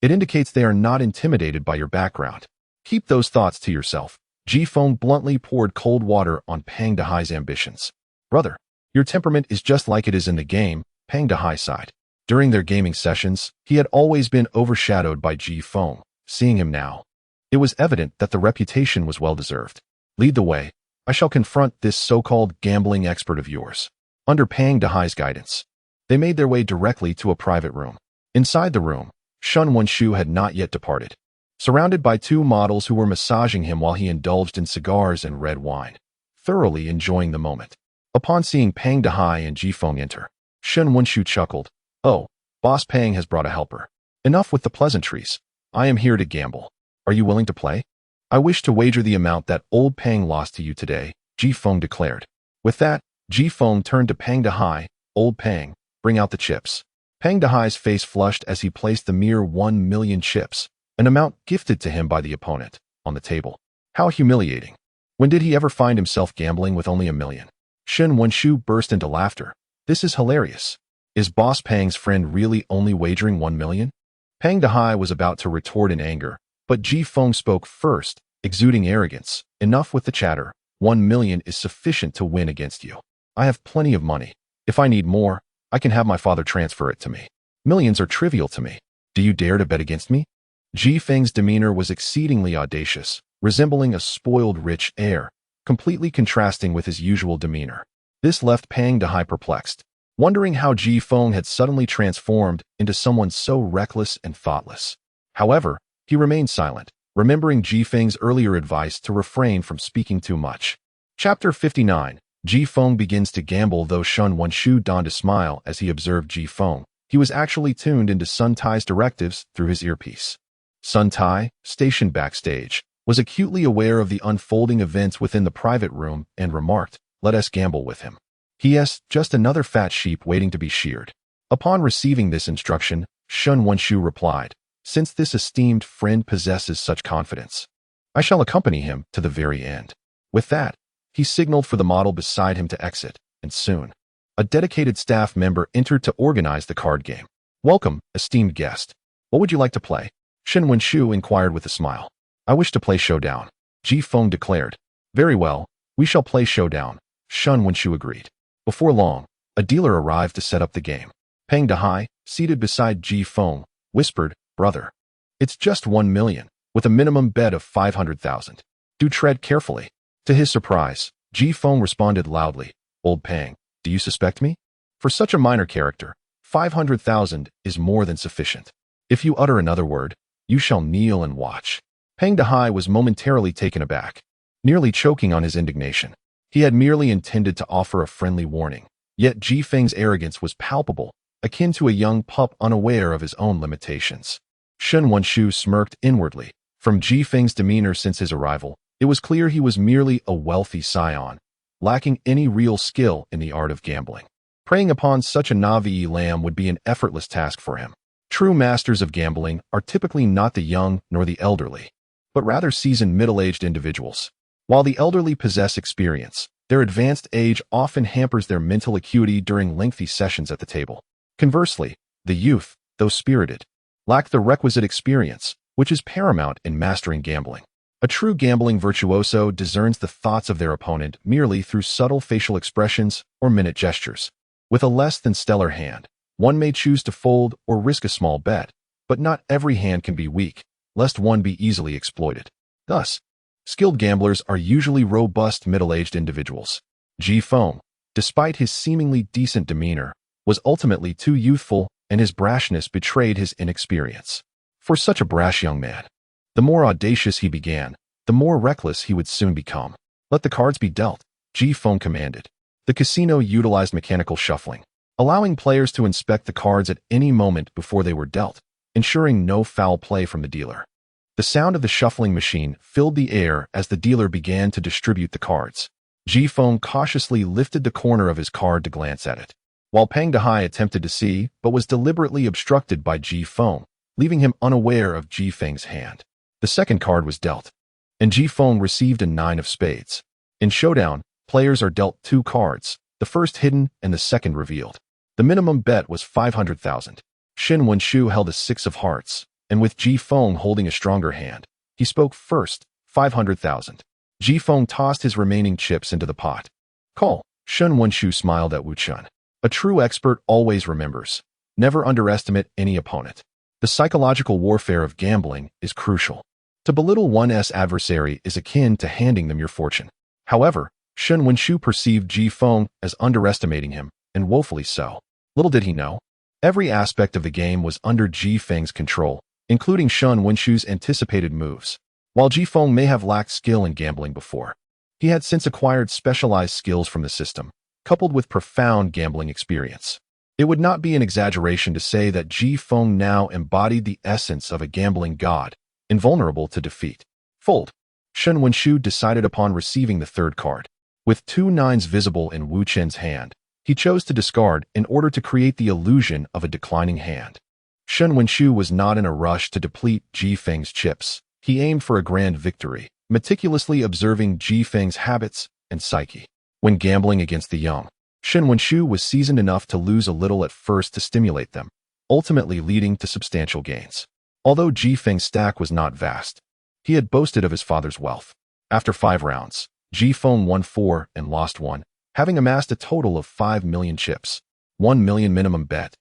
it indicates they are not intimidated by your background. Keep those thoughts to yourself. Ji Feng bluntly poured cold water on Peng Dehai's ambitions. Brother, your temperament is just like it is in the game, Peng Dehai sighed. During their gaming sessions, he had always been overshadowed by Ji Feng. Seeing him now, it was evident that the reputation was well-deserved. Lead the way. I shall confront this so-called gambling expert of yours. Under Peng Dehai's guidance, they made their way directly to a private room. Inside the room, Shun Wenshu had not yet departed, surrounded by two models who were massaging him while he indulged in cigars and red wine, thoroughly enjoying the moment. Upon seeing Peng Dehai and Ji Feng enter, Shun Wenshu chuckled. Oh, Boss Peng has brought a helper. Enough with the pleasantries. I am here to gamble. Are you willing to play? I wish to wager the amount that old Peng lost to you today, Ji Feng declared. With that, Ji Feng turned to Peng Dehai. Old Peng, bring out the chips. Peng Dehai's face flushed as he placed the mere 1 million chips, an amount gifted to him by the opponent, on the table. How humiliating. When did he ever find himself gambling with only 1 million? Shun Wenshu burst into laughter. This is hilarious. Is Boss Peng's friend really only wagering 1 million? Peng Dehai was about to retort in anger, but Ji Feng spoke first, exuding arrogance. Enough with the chatter. 1 million is sufficient to win against you. I have plenty of money. If I need more, I can have my father transfer it to me. Millions are trivial to me. Do you dare to bet against me? Ji Feng's demeanor was exceedingly audacious, resembling a spoiled rich heir, completely contrasting with his usual demeanor. This left Peng Dehai perplexed, wondering how Ji Feng had suddenly transformed into someone so reckless and thoughtless. However, he remained silent, remembering Ji Feng's earlier advice to refrain from speaking too much. Chapter 59. Ji Feng begins to gamble. Though Shun Wenshu donned a smile as he observed Ji Feng, he was actually tuned into Sun Tai's directives through his earpiece. Sun Tai, stationed backstage, was acutely aware of the unfolding events within the private room and remarked, "Let us gamble with him. He is just another fat sheep waiting to be sheared." Upon receiving this instruction, Shun Wenshu replied, "Since this esteemed friend possesses such confidence, I shall accompany him to the very end." With that, he signaled for the model beside him to exit, and soon, a dedicated staff member entered to organize the card game. "Welcome, esteemed guest. What would you like to play?" Shun Wenshu inquired with a smile. "I wish to play Showdown," Ji Feng declared. "Very well, we shall play Showdown," Shun Wenshu agreed. Before long, a dealer arrived to set up the game. Peng Dehai, seated beside Ji Feng, whispered, "Brother, it's just 1 million, with a minimum bet of 500,000. Do tread carefully." To his surprise, Ji Feng responded loudly, "Old Peng, do you suspect me? For such a minor character, 500,000 is more than sufficient. If you utter another word, you shall kneel and watch." Peng Dehai was momentarily taken aback, nearly choking on his indignation. He had merely intended to offer a friendly warning, yet Ji Feng's arrogance was palpable, akin to a young pup unaware of his own limitations. Shun Wenshu smirked inwardly. From Ji Feng's demeanor since his arrival, it was clear he was merely a wealthy scion, lacking any real skill in the art of gambling. Preying upon such a Navi lamb would be an effortless task for him. True masters of gambling are typically not the young nor the elderly, but rather seasoned middle-aged individuals. While the elderly possess experience, their advanced age often hampers their mental acuity during lengthy sessions at the table. Conversely, the youth, though spirited, lack the requisite experience, which is paramount in mastering gambling. A true gambling virtuoso discerns the thoughts of their opponent merely through subtle facial expressions or minute gestures. With a less than stellar hand, one may choose to fold or risk a small bet, but not every hand can be weak, lest one be easily exploited. Thus, skilled gamblers are usually robust middle-aged individuals. Ji Feng, despite his seemingly decent demeanor, was ultimately too youthful, and his brashness betrayed his inexperience. For such a brash young man, the more audacious he began, the more reckless he would soon become. Let the cards be dealt, Ji Feng commanded. The casino utilized mechanical shuffling, allowing players to inspect the cards at any moment before they were dealt, ensuring no foul play from the dealer. The sound of the shuffling machine filled the air as the dealer began to distribute the cards. Ji Feng cautiously lifted the corner of his card to glance at it, while Peng Dehai attempted to see but was deliberately obstructed by Ji Feng, leaving him unaware of Ji Feng's hand. The second card was dealt, and Ji Feng received a 9 of spades. In Showdown, players are dealt 2 cards, the first hidden and the second revealed. The minimum bet was 500,000. Shen Wenshu held a 6 of hearts, and with Ji Feng holding a stronger hand, he spoke first, 500,000. Ji Feng tossed his remaining chips into the pot. Call. Shen Wenshu smiled at Wu Chun. A true expert always remembers. Never underestimate any opponent. The psychological warfare of gambling is crucial. To belittle one's adversary is akin to handing them your fortune. However, Shen Wenshu perceived Ji Feng as underestimating him, and woefully so. Little did he know, every aspect of the game was under Ji Feng's control, including Shen Wenshu's anticipated moves. While Ji Feng may have lacked skill in gambling before, he had since acquired specialized skills from the system, coupled with profound gambling experience. It would not be an exaggeration to say that Ji Feng now embodied the essence of a gambling god, invulnerable to defeat. Fold. Shen Wenshu decided upon receiving the third card. With 2 9s visible in Wu Chen's hand, he chose to discard in order to create the illusion of a declining hand. Shen Wenshu was not in a rush to deplete Ji Feng's chips. He aimed for a grand victory, meticulously observing Ji Feng's habits and psyche. When gambling against the young, Shen Wenshu was seasoned enough to lose a little at first to stimulate them, ultimately leading to substantial gains. Although Ji Feng's stack was not vast, he had boasted of his father's wealth. After 5 rounds, Ji Feng won 4 and lost 1, having amassed a total of 5 million chips. 1 million minimum bet.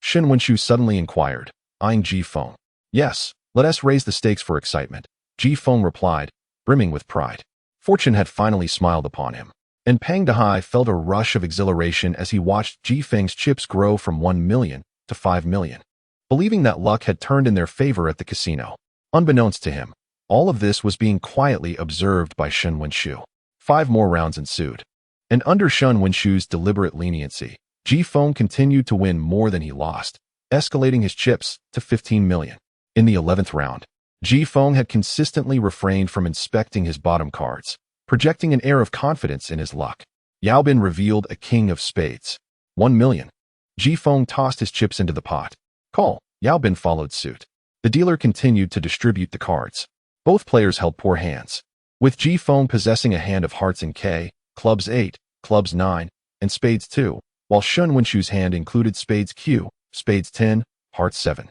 Shen Wenshu suddenly inquired, eyeing Ji Feng. Yes, let us raise the stakes for excitement, Ji Feng replied, brimming with pride. Fortune had finally smiled upon him, and Peng Dehai felt a rush of exhilaration as he watched Ji Feng's chips grow from 1 million to 5 million. Believing that luck had turned in their favor at the casino. Unbeknownst to him, all of this was being quietly observed by Shen Wenshu. 5 more rounds ensued, and under Shen Wenshu's deliberate leniency, Ji Feng continued to win more than he lost, escalating his chips to 15 million. In the 11th round, Ji Feng had consistently refrained from inspecting his bottom cards, projecting an air of confidence in his luck. Yao Bin revealed a king of spades. 1 million. Ji Feng tossed his chips into the pot. Call. Yao Bin followed suit. The dealer continued to distribute the cards. Both players held poor hands, with Ji Feng possessing a hand of hearts and K, clubs 8, clubs 9, and spades 2, while Shen Wenshu's hand included spades Q, spades 10, hearts 7,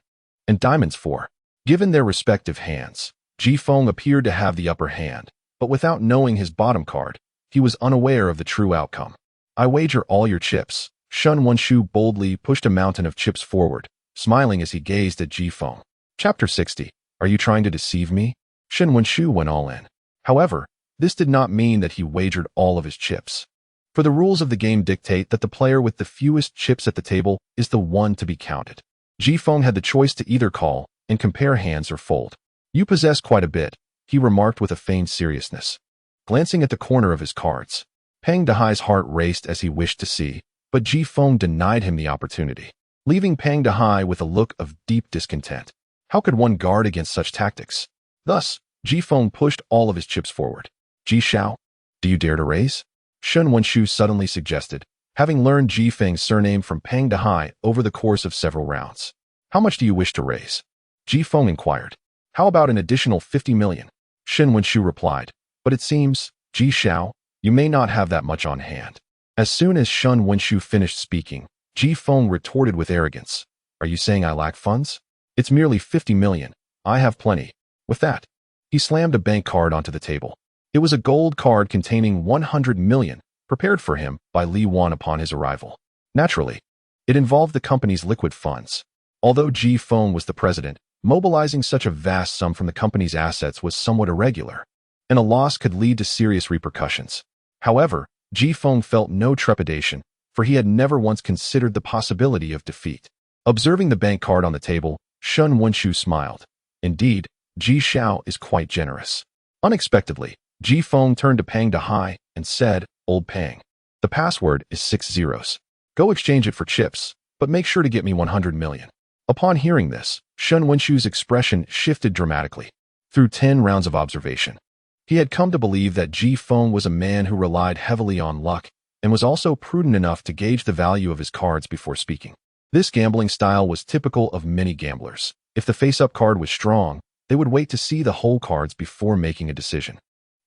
and diamonds 4. Given their respective hands, Ji Feng appeared to have the upper hand, but without knowing his bottom card, he was unaware of the true outcome. I wager all your chips. Shen Wenshu boldly pushed a mountain of chips forward, smiling as he gazed at Ji Feng. Chapter 60. Are you trying to deceive me? Shen Wenshu went all in. However, this did not mean that he wagered all of his chips. For the rules of the game dictate that the player with the fewest chips at the table is the one to be counted. Ji Feng had the choice to either call and compare hands or fold. You possess quite a bit, he remarked with a feigned seriousness, glancing at the corner of his cards. Peng Dehai's heart raced as he wished to see, but Ji Feng denied him the opportunity, leaving Peng Dehai with a look of deep discontent. How could one guard against such tactics? Thus, Ji Feng pushed all of his chips forward. Ji Xiao, do you dare to raise? Shen Wenshu suddenly suggested, having learned Ji Feng's surname from Peng Dehai over the course of several rounds. How much do you wish to raise? Ji Feng inquired. How about an additional 50 million? Shen Wenshu replied. But it seems, Ji Xiao, you may not have that much on hand. As soon as Shen Wenshu finished speaking, Ji Feng retorted with arrogance. Are you saying I lack funds? It's merely 50 million. I have plenty. With that, he slammed a bank card onto the table. It was a gold card containing 100 million, prepared for him by Li Wan upon his arrival. Naturally, it involved the company's liquid funds. Although Ji Feng was the president, mobilizing such a vast sum from the company's assets was somewhat irregular, and a loss could lead to serious repercussions. However, Ji Feng felt no trepidation, for he had never once considered the possibility of defeat. Observing the bank card on the table, Shen Wenshu smiled. Indeed, Ji Xiao is quite generous. Unexpectedly, Ji Feng turned to Pang Dahai and said, Old Pang, the password is 6 zeros. Go exchange it for chips, but make sure to get me 100 million. Upon hearing this, Shen Wenshu's expression shifted dramatically. Through 10 rounds of observation, he had come to believe that Ji Feng was a man who relied heavily on luck and was also prudent enough to gauge the value of his cards before speaking. This gambling style was typical of many gamblers. If the face-up card was strong, they would wait to see the whole cards before making a decision.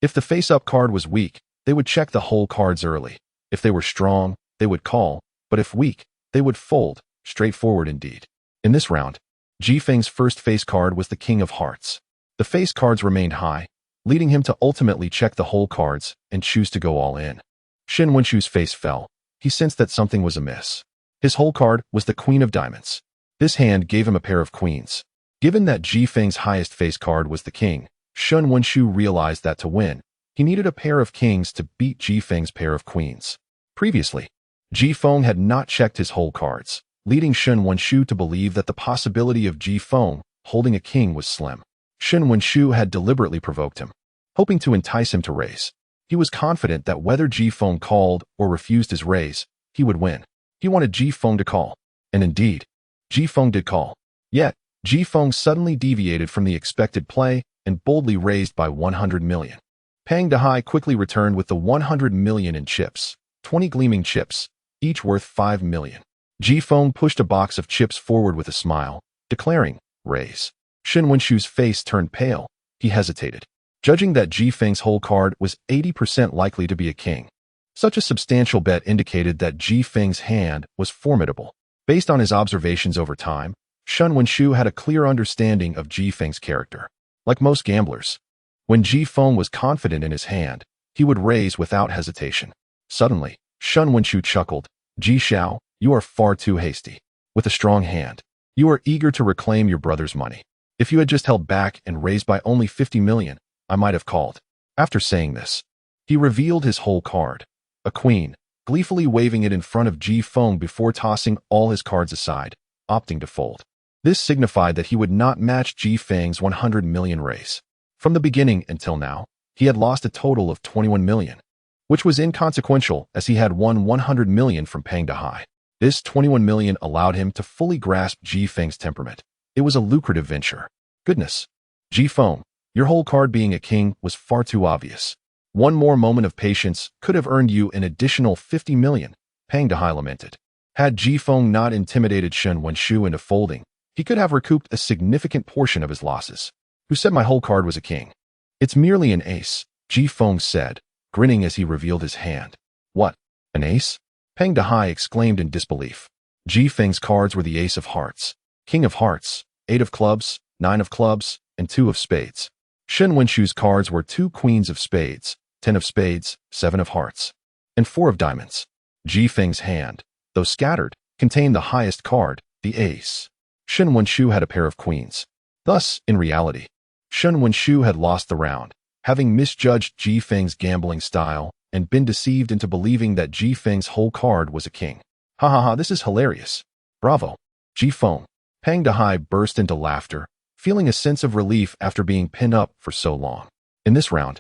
If the face-up card was weak, they would check the whole cards early. If they were strong, they would call, but if weak, they would fold. Straightforward indeed. In this round, Ji Feng's first face card was the King of Hearts. The face cards remained high, leading him to ultimately check the whole cards and choose to go all in. Shen Wenshu's face fell. He sensed that something was amiss. His whole card was the Queen of Diamonds. This hand gave him a pair of queens. Given that Ji Feng's highest face card was the King, Shen Wenshu realized that to win, he needed a pair of kings to beat Ji Feng's pair of queens. Previously, Ji Feng had not checked his whole cards, leading Shen Wenshu to believe that the possibility of Ji Feng holding a king was slim. Shen Wenshu had deliberately provoked him, hoping to entice him to raise. He was confident that whether Ji Feng called or refused his raise, he would win. He wanted Ji Feng to call. And indeed, Ji Feng did call. Yet, Ji Feng suddenly deviated from the expected play and boldly raised by 100 million. Pang Dahai quickly returned with the 100 million in chips, 20 gleaming chips, each worth 5 million. Ji Feng pushed a box of chips forward with a smile, declaring, raise. Shen Wenshu's face turned pale. He hesitated. Judging that Ji Feng's whole card was 80% likely to be a king, such a substantial bet indicated that Ji Feng's hand was formidable. Based on his observations over time, Shen Wenshu had a clear understanding of Ji Feng's character. Like most gamblers, when Ji Feng was confident in his hand, he would raise without hesitation. Suddenly, Shen Wenshu chuckled. Ji Xiao, you are far too hasty. With a strong hand, you are eager to reclaim your brother's money. If you had just held back and raised by only 50 million, I might have called. After saying this, he revealed his whole card, a queen, gleefully waving it in front of Ji Feng before tossing all his cards aside, opting to fold. This signified that he would not match Ji Feng's 100 million raise. From the beginning until now, he had lost a total of 21 million, which was inconsequential as he had won 100 million from Pang Dahai. This 21 million allowed him to fully grasp Ji Feng's temperament. It was a lucrative venture. Goodness. Ji Feng, your whole card being a king was far too obvious. One more moment of patience could have earned you an additional 50 million, Pang Dahai lamented. Had Ji Feng not intimidated Shen Wenshu into folding, he could have recouped a significant portion of his losses. Who said my whole card was a king? It's merely an ace, Ji Feng said, grinning as he revealed his hand. What? An ace? Pang Dahai exclaimed in disbelief. Ji Feng's cards were the ace of hearts, king of hearts, 8 of clubs, 9 of clubs, and 2 of spades. Shen Wenshu's cards were 2 queens of spades, 10 of spades, 7 of hearts, and 4 of diamonds. Ji Feng's hand, though scattered, contained the highest card, the ace. Shen Wenshu had a pair of queens. Thus, in reality, Shen Wenshu had lost the round, having misjudged Ji Feng's gambling style and been deceived into believing that Ji Feng's whole card was a king. Ha ha ha, this is hilarious. Bravo. Ji Feng. Pang Dahai burst into laughter, feeling a sense of relief after being pinned up for so long. In this round,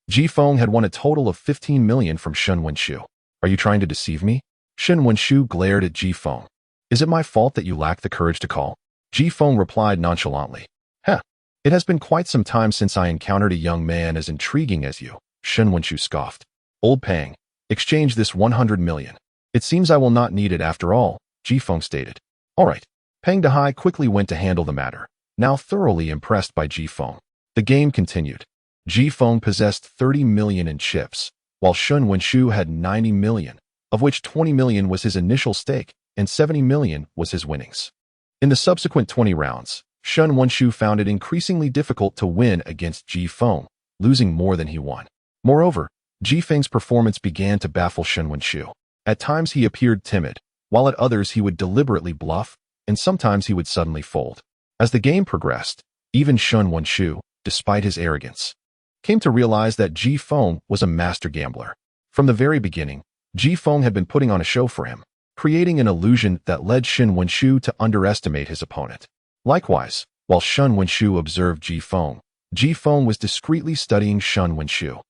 Ji Feng had won a total of 15 million from Shen Wenshu. Are you trying to deceive me? Shen Wenshu glared at Ji Feng. Is it my fault that you lack the courage to call? Ji Feng replied nonchalantly. Heh. It has been quite some time since I encountered a young man as intriguing as you, Shen Wenshu scoffed. Old Pang, exchange this 100 million. It seems I will not need it after all, Ji Feng stated. All right. Peng Dehai quickly went to handle the matter, now thoroughly impressed by Ji Feng. The game continued. Ji Feng possessed 30 million in chips, while Shun Wenshu had 90 million, of which 20 million was his initial stake and 70 million was his winnings. In the subsequent 20 rounds, Shun Wenshu found it increasingly difficult to win against Ji Feng, losing more than he won. Moreover, Ji Feng's performance began to baffle Shun Wenshu. At times he appeared timid, while at others he would deliberately bluff, and sometimes he would suddenly fold. As the game progressed, even Shun Wenshu, despite his arrogance, came to realize that Ji Feng was a master gambler. From the very beginning, Ji Feng had been putting on a show for him, creating an illusion that led Shun Wenshu to underestimate his opponent. Likewise, while Shun Wenshu observed Ji Feng was discreetly studying Shun Wenshu.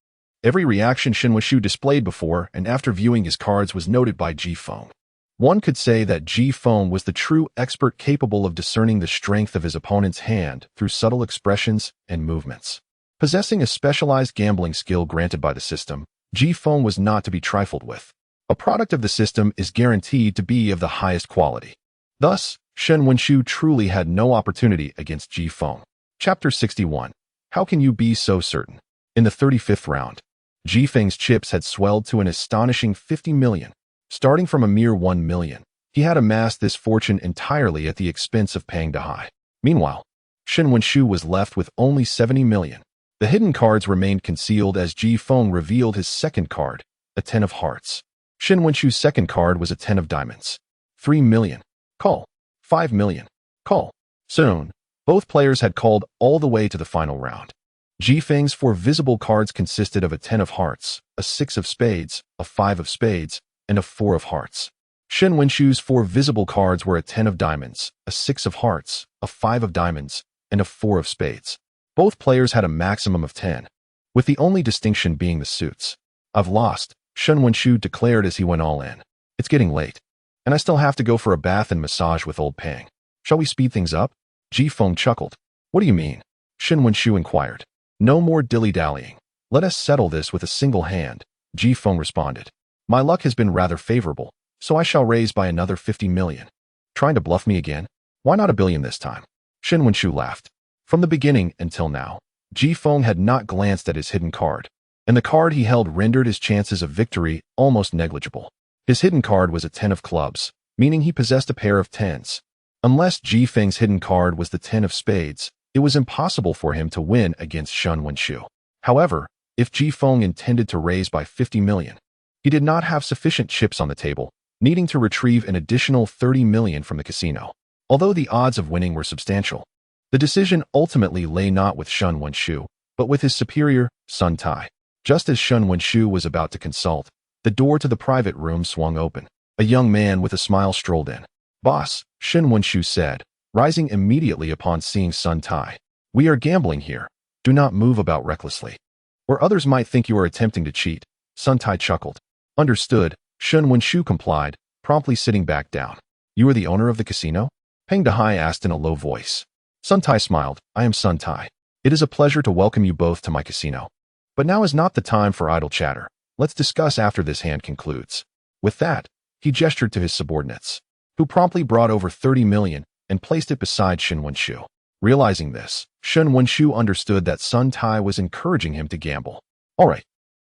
Every reaction Shun Wenshu displayed before and after viewing his cards was noted by Ji Feng. One could say that Ji Feng was the true expert capable of discerning the strength of his opponent's hand through subtle expressions and movements. Possessing a specialized gambling skill granted by the system, Ji Feng was not to be trifled with. A product of the system is guaranteed to be of the highest quality. Thus, Shun Wenshu truly had no opportunity against Ji Feng. Chapter 61. How can you be so certain? In the 35th round, Ji Feng's chips had swelled to an astonishing 50 million. Starting from a mere 1 million, he had amassed this fortune entirely at the expense of Peng Dehai. Meanwhile, Shun Wenshu was left with only 70 million. The hidden cards remained concealed as Ji Feng revealed his second card, a 10 of hearts. Shun Wenshu's second card was a 10 of diamonds. 3 million. Call. 5 million. Call. Soon, both players had called all the way to the final round. Ji Feng's 4 visible cards consisted of a 10 of hearts, a 6 of spades, a 5 of spades, and a 4 of hearts. Shun Wenshu's 4 visible cards were a 10 of diamonds, a 6 of hearts, a 5 of diamonds, and a 4 of spades. Both players had a maximum of 10, with the only distinction being the suits. I've lost, Shun Wenshu declared as he went all in. It's getting late, and I still have to go for a bath and massage with old Peng. Shall we speed things up? Ji Feng chuckled. What do you mean? Shun Wenshu inquired. No more dilly-dallying. Let us settle this with a single hand, Ji Feng responded. My luck has been rather favorable, so I shall raise by another 50 million. Trying to bluff me again? Why not a billion this time? Shun Wenshu laughed. From the beginning until now, Ji Feng had not glanced at his hidden card, and the card he held rendered his chances of victory almost negligible. His hidden card was a 10 of clubs, meaning he possessed a pair of 10s. Unless Ji Feng's hidden card was the 10 of spades, it was impossible for him to win against Shun Wenshu. However, if Ji Feng intended to raise by 50 million, he did not have sufficient chips on the table, needing to retrieve an additional 30 million from the casino. Although the odds of winning were substantial, the decision ultimately lay not with Shun Wenshu, but with his superior, Sun Tai. Just as Shun Wenshu was about to consult, the door to the private room swung open. A young man with a smile strolled in. Boss, Shun Wenshu said, rising immediately upon seeing Sun Tai. We are gambling here. Do not move about recklessly, or others might think you are attempting to cheat. Sun Tai chuckled. Understood, Shun Wenshu complied, promptly sitting back down. You are the owner of the casino? Peng Dehai asked in a low voice. Sun Tai smiled. I am Sun Tai. It is a pleasure to welcome you both to my casino. But now is not the time for idle chatter. Let's discuss after this hand concludes. With that, he gestured to his subordinates, who promptly brought over 30 million and placed it beside Shun Wenshu. Realizing this, Shun Wenshu understood that Sun Tai was encouraging him to gamble. All right,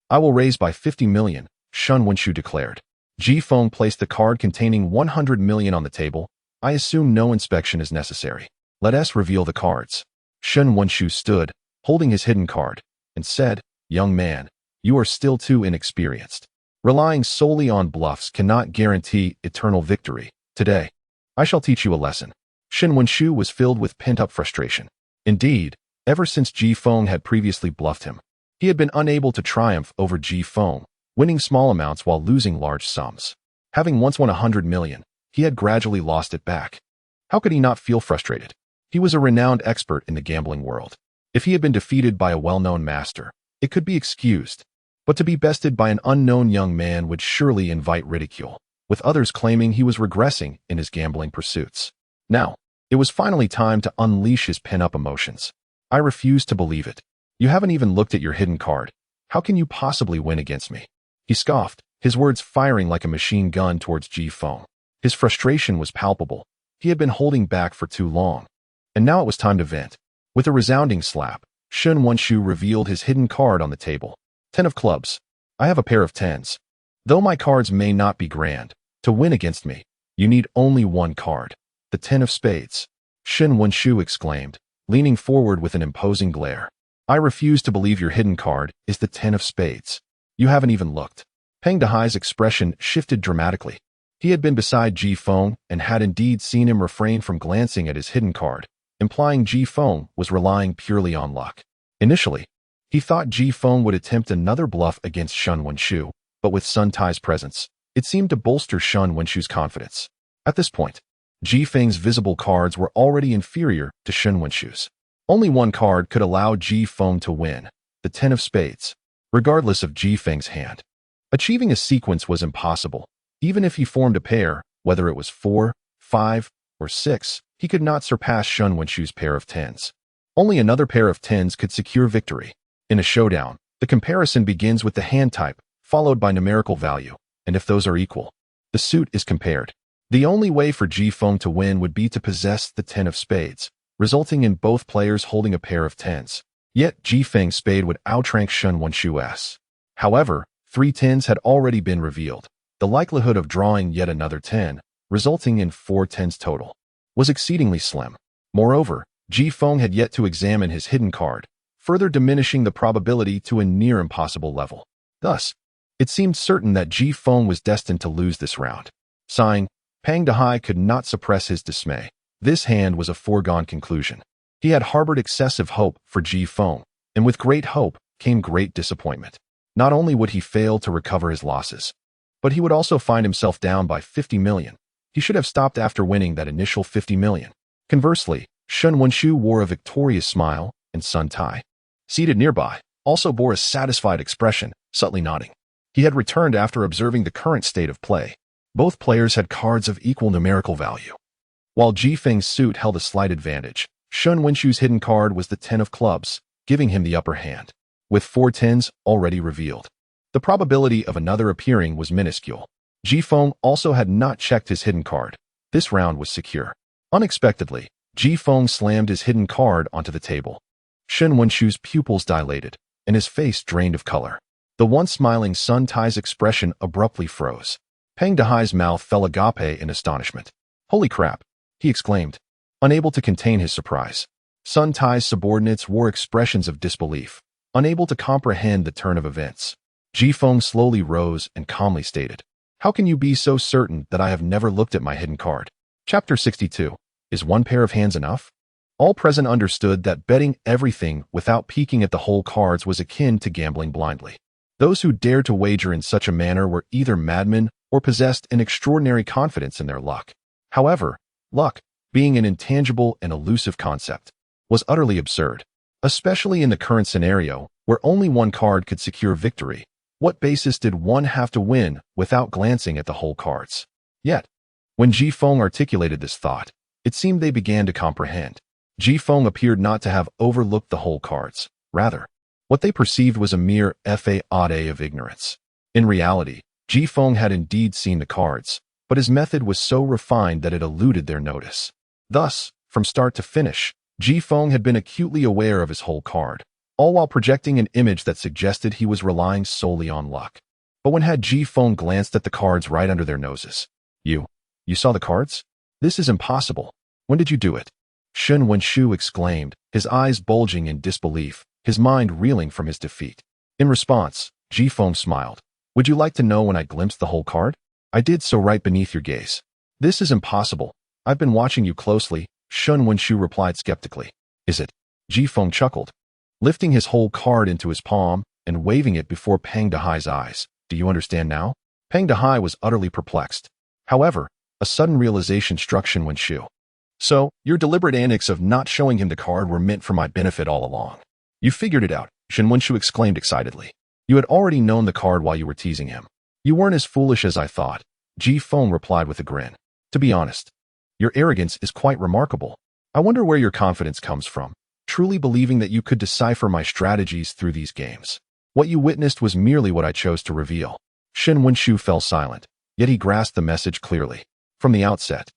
I will raise by 50 million, Shun Wenshu declared. Ji Feng placed the card containing 100 million on the table. I assume no inspection is necessary. Let us reveal the cards. Shun Wenshu stood, holding his hidden card, and said, Young man, you are still too inexperienced. Relying solely on bluffs cannot guarantee eternal victory. Today, I shall teach you a lesson. Shun Wenshu was filled with pent-up frustration. Indeed, ever since Ji Feng had previously bluffed him, he had been unable to triumph over Ji Feng, winning small amounts while losing large sums. Having once won 100 million, he had gradually lost it back. How could he not feel frustrated? He was a renowned expert in the gambling world. If he had been defeated by a well-known master, it could be excused. But to be bested by an unknown young man would surely invite ridicule, with others claiming he was regressing in his gambling pursuits. Now, it was finally time to unleash his pent-up emotions. I refuse to believe it. You haven't even looked at your hidden card. How can you possibly win against me? He scoffed, his words firing like a machine gun towards Ji Feng. His frustration was palpable, He had been holding back for too long, and now it was time to vent. With a resounding slap, Shun Wenshu revealed his hidden card on the table. 10 of clubs. I have a pair of tens. Though my cards may not be grand, to win against me, you need only one card. The 10 of spades. Shun Wenshu exclaimed, leaning forward with an imposing glare. I refuse to believe your hidden card is the 10 of spades. You haven't even looked. Peng Dehai's expression shifted dramatically. He had been beside Ji Feng and had indeed seen him refrain from glancing at his hidden card, implying Ji Feng was relying purely on luck. Initially, he thought Ji Feng would attempt another bluff against Shun Wenshu, but with Sun Tai's presence, it seemed to bolster Shun Wenshu's confidence. At this point, Ji Feng's visible cards were already inferior to Shun Wenshu's. Only one card could allow Ji Feng to win, the 10 of spades, regardless of Ji Feng's hand. Achieving a sequence was impossible. Even if he formed a pair, whether it was 4, 5, or 6, he could not surpass Shun Wenshu's pair of tens. Only another pair of tens could secure victory. In a showdown, the comparison begins with the hand type, followed by numerical value, and if those are equal, the suit is compared. The only way for Ji Feng to win would be to possess the 10 of spades, resulting in both players holding a pair of tens. Yet Ji Feng's spade would outrank Shun Wenshu's. However, 3 tens had already been revealed. The likelihood of drawing yet another 10, resulting in 4 tens total, was exceedingly slim. Moreover, Ji Feng had yet to examine his hidden card, further diminishing the probability to a near impossible level. Thus, it seemed certain that Ji Feng was destined to lose this round. Sighing, Peng Dehai could not suppress his dismay. This hand was a foregone conclusion. He had harbored excessive hope for Ji Feng, and with great hope came great disappointment. Not only would he fail to recover his losses, but he would also find himself down by 50 million. He should have stopped after winning that initial 50 million. Conversely, Shun Wenshu wore a victorious smile, and Sun Tai, seated nearby, also bore a satisfied expression, subtly nodding. He had returned after observing the current state of play. Both players had cards of equal numerical value. While Ji Feng's suit held a slight advantage, Shun Wenshu's hidden card was the 10 of clubs, giving him the upper hand. With 4 tens already revealed, the probability of another appearing was minuscule. Ji Feng also had not checked his hidden card. This round was secure. Unexpectedly, Ji Feng slammed his hidden card onto the table. Shun Wenshu's pupils dilated, and his face drained of color. The once smiling Sun Tai's expression abruptly froze. Peng Dehai's mouth fell agape in astonishment. Holy crap, he exclaimed, unable to contain his surprise. Sun Tai's subordinates wore expressions of disbelief, unable to comprehend the turn of events. Ji Feng slowly rose and calmly stated, "How can you be so certain that I have never looked at my hidden card?" Chapter 62. Is one pair of hands enough? All present understood that betting everything without peeking at the whole cards was akin to gambling blindly. Those who dared to wager in such a manner were either madmen or possessed an extraordinary confidence in their luck. However, luck, being an intangible and elusive concept, was utterly absurd, especially in the current scenario where only one card could secure victory. What basis did one have to win without glancing at the whole cards? Yet, when Ji Feng articulated this thought, it seemed they began to comprehend. Ji Feng appeared not to have overlooked the whole cards. Rather, what they perceived was a mere fade of ignorance. In reality, Ji Feng had indeed seen the cards, but his method was so refined that it eluded their notice. Thus, from start to finish, Ji Feng had been acutely aware of his whole card, all while projecting an image that suggested he was relying solely on luck. But when had Ji Feng glanced at the cards right under their noses? You saw the cards? This is impossible. When did you do it? Shun Wenshu exclaimed, his eyes bulging in disbelief, his mind reeling from his defeat. In response, Ji Feng smiled. Would you like to know when I glimpsed the whole card? I did so right beneath your gaze. This is impossible. I've been watching you closely, Shun Wenshu replied skeptically. Is it? Ji Feng chuckled, lifting his whole card into his palm and waving it before Peng Dehai's eyes. Do you understand now? Peng Dehai was utterly perplexed. However, a sudden realization struck Shun Wenshu. So, your deliberate antics of not showing him the card were meant for my benefit all along. You figured it out, Shun Wenshu exclaimed excitedly. You had already known the card while you were teasing him. You weren't as foolish as I thought, Ji Feng replied with a grin. To be honest, your arrogance is quite remarkable. I wonder where your confidence comes from, truly believing that you could decipher my strategies through these games. What you witnessed was merely what I chose to reveal. Shun Wenshu fell silent, yet he grasped the message clearly. From the outset,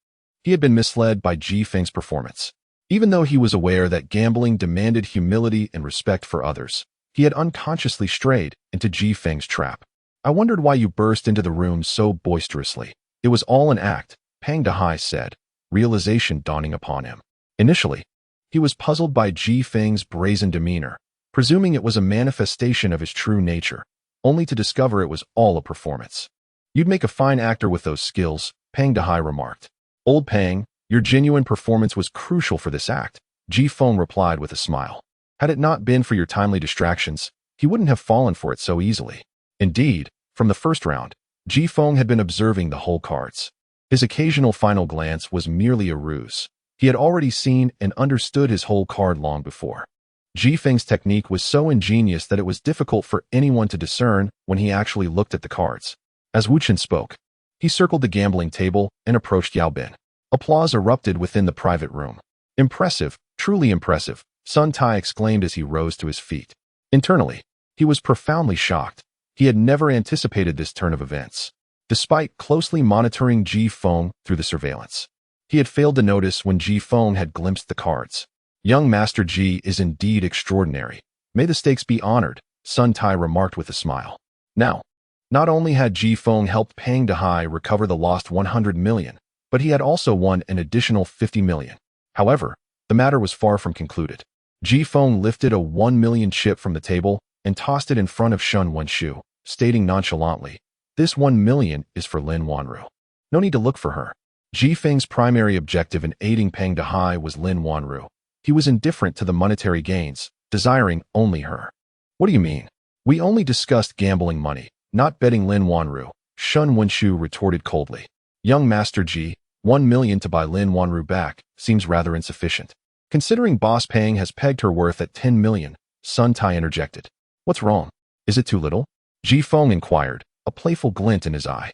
He had been misled by Ji Feng's performance. Even though he was aware that gambling demanded humility and respect for others, he had unconsciously strayed into Ji Feng's trap. I wondered why you burst into the room so boisterously. It was all an act, Pang Dehai said, realization dawning upon him. Initially, he was puzzled by Ji Feng's brazen demeanor, presuming it was a manifestation of his true nature, only to discover it was all a performance. You'd make a fine actor with those skills, Pang Dehai remarked. Old Pang, your genuine performance was crucial for this act, Ji Feng replied with a smile. Had it not been for your timely distractions, he wouldn't have fallen for it so easily. Indeed, from the first round, Ji Feng had been observing the whole cards. His occasional final glance was merely a ruse. He had already seen and understood his whole card long before. Ji Feng's technique was so ingenious that it was difficult for anyone to discern when he actually looked at the cards. As Wu Chen spoke, he circled the gambling table and approached Yao Bin. Applause erupted within the private room. Impressive, truly impressive, Sun Tai exclaimed as he rose to his feet. Internally, he was profoundly shocked. He had never anticipated this turn of events. Despite closely monitoring Ji Feng through the surveillance, he had failed to notice when Ji Feng had glimpsed the cards. Young Master Ji is indeed extraordinary. May the stakes be honored, Sun Tai remarked with a smile. Now, not only had Ji Feng helped Pang Dehai recover the lost 100 million, but he had also won an additional 50 million. However, the matter was far from concluded. Ji Feng lifted a 1 million chip from the table and tossed it in front of Shen Wenshu, stating nonchalantly, "This 1 million is for Lin Wanru. No need to look for her." Ji Feng's primary objective in aiding Pang Dehai was Lin Wanru. He was indifferent to the monetary gains, desiring only her. What do you mean? We only discussed gambling money, not betting Lin Wanru, Shen Wenshu retorted coldly. Young Master Ji, 1 million to buy Lin Wanru back seems rather insufficient. Considering Boss Pang has pegged her worth at 10 million, Sun Tai interjected. What's wrong? Is it too little? Ji Feng inquired, a playful glint in his eye.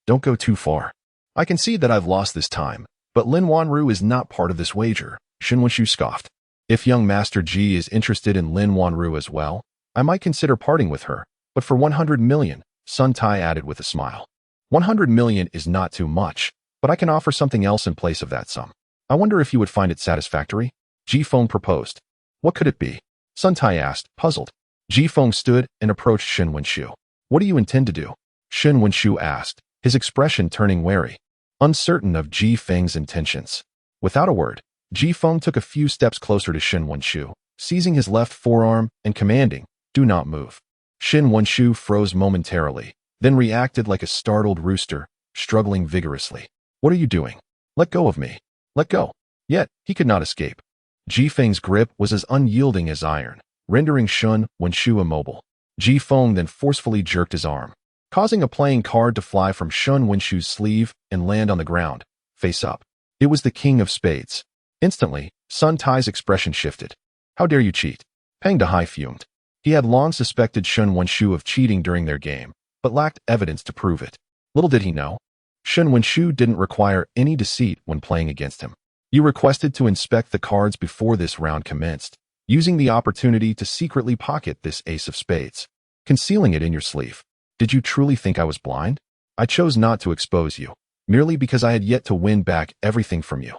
Don't go too far. I can see that I've lost this time, but Lin Wanru is not part of this wager, Shen Wenshu scoffed. If young Master Ji is interested in Lin Wanru as well, I might consider parting with her, but for 100 million, Sun Tai added with a smile. 100 million is not too much, but I can offer something else in place of that sum. I wonder if you would find it satisfactory? Ji Feng proposed. What could it be? Sun Tai asked, puzzled. Ji Feng stood and approached Shen Wenshu. What do you intend to do? Shen Wenshu asked, his expression turning wary, uncertain of Ji Feng's intentions. Without a word, Ji Feng took a few steps closer to Shen Wenshu, seizing his left forearm and commanding, do not move. Shen Wenshu froze momentarily, then reacted like a startled rooster, struggling vigorously. What are you doing? Let go of me. Let go. Yet, he could not escape. Ji Feng's grip was as unyielding as iron, rendering Shen Wenshu immobile. Ji Feng then forcefully jerked his arm, causing a playing card to fly from Shen Wenshu's sleeve and land on the ground, face up. It was the King of Spades. Instantly, Sun Tai's expression shifted. How dare you cheat? Pang Dehai fumed. He had long suspected Shen Wenshu of cheating during their game, but lacked evidence to prove it. Little did he know, Shen Wenshu didn't require any deceit when playing against him. You requested to inspect the cards before this round commenced, using the opportunity to secretly pocket this ace of spades, concealing it in your sleeve. Did you truly think I was blind? I chose not to expose you, merely because I had yet to win back everything from you.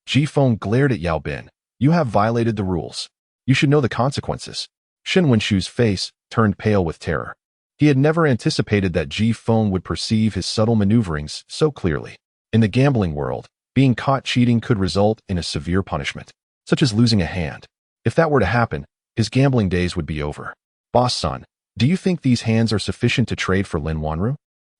Ji Feng glared at Yao Bin. You have violated the rules. You should know the consequences. Shen Wenshu's face turned pale with terror. He had never anticipated that Ji Feng would perceive his subtle maneuverings so clearly. In the gambling world, being caught cheating could result in a severe punishment, such as losing a hand. If that were to happen, his gambling days would be over. Boss son, do you think these hands are sufficient to trade for Lin Wanru?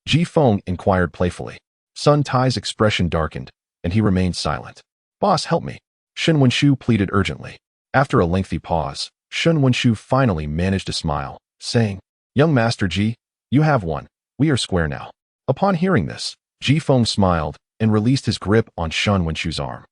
Ji Feng inquired playfully. Sun Tai's expression darkened, and he remained silent. Boss, help me. Shen Wenshu pleaded urgently. After a lengthy pause, Shen Wenshu finally managed to smile, saying, Young Master Ji, you have won. We are square now. Upon hearing this, Ji Feng smiled and released his grip on Shen Wenshu's arm.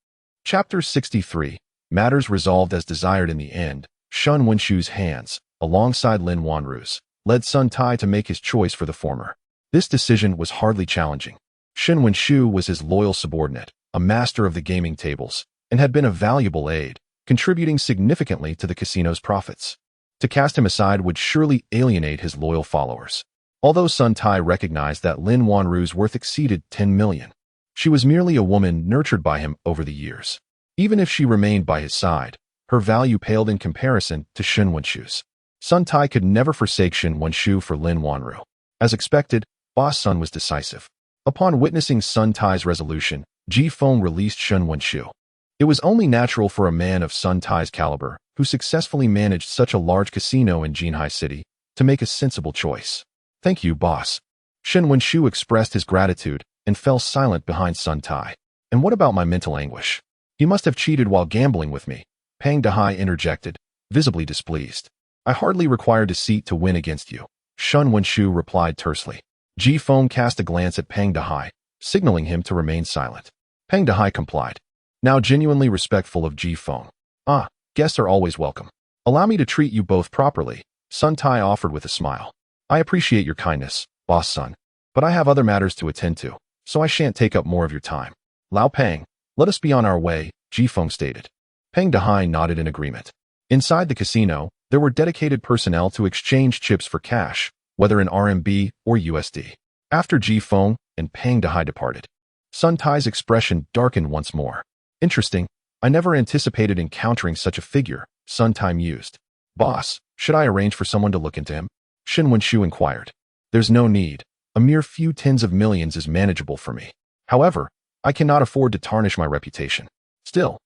Chapter 63. Matters resolved as desired in the end. Shen Wenshu's hands, alongside Lin Wanru's, led Sun Tai to make his choice for the former. This decision was hardly challenging. Shen Wenshu was his loyal subordinate, a master of the gaming tables, and had been a valuable aid, contributing significantly to the casino's profits. To cast him aside would surely alienate his loyal followers. Although Sun Tai recognized that Lin Wanru's worth exceeded 10 million, She was merely a woman nurtured by him over the years. Even if she remained by his side, her value paled in comparison to Shin Wenshu's. Sun Tai could never forsake Shin Wenshu for Lin Wanru. As expected, Boss Sun was decisive. Upon witnessing Sun Tai's resolution, Ji Feng released Shin Wenshu. It was only natural for a man of Sun Tai's caliber, who successfully managed such a large casino in Jinhai City, to make a sensible choice. Thank you, boss. Shin Wenshu expressed his gratitude and fell silent behind Sun Tai. And what about my mental anguish? He must have cheated while gambling with me. Pang Dehai interjected, visibly displeased. I hardly required deceit to win against you. Shin Wenshu replied tersely. Ji Feng cast a glance at Pang Dehai, signaling him to remain silent. Pang Dehai complied, now genuinely respectful of Ji Feng. Ah, guests are always welcome. Allow me to treat you both properly, Sun Tai offered with a smile. I appreciate your kindness, Boss Sun, but I have other matters to attend to, so I shan't take up more of your time. Lao Pang, let us be on our way, Ji Feng stated. Pang Dehai nodded in agreement. Inside the casino, there were dedicated personnel to exchange chips for cash, whether in RMB or USD. After Ji Feng and Pang Dehai departed, Sun Tai's expression darkened once more. Interesting, I never anticipated encountering such a figure, Sun Tai mused. Boss, should I arrange for someone to look into him? Shin Wenshu inquired. There's no need. A mere few tens of millions is manageable for me. However, I cannot afford to tarnish my reputation. Still,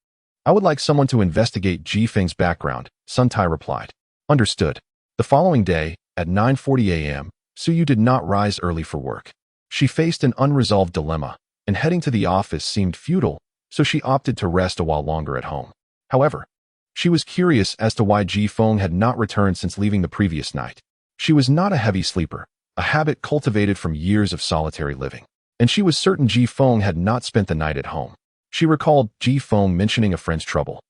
I would like someone to investigate Ji Feng's background, Sun Tai replied. Understood. The following day, at 9:40 a.m., Suyu did not rise early for work. She faced an unresolved dilemma, and heading to the office seemed futile, so she opted to rest a while longer at home. However, she was curious as to why Ji Feng had not returned since leaving the previous night. She was not a heavy sleeper, a habit cultivated from years of solitary living, and she was certain Ji Feng had not spent the night at home. She recalled Ji Feng mentioning a friend's trouble,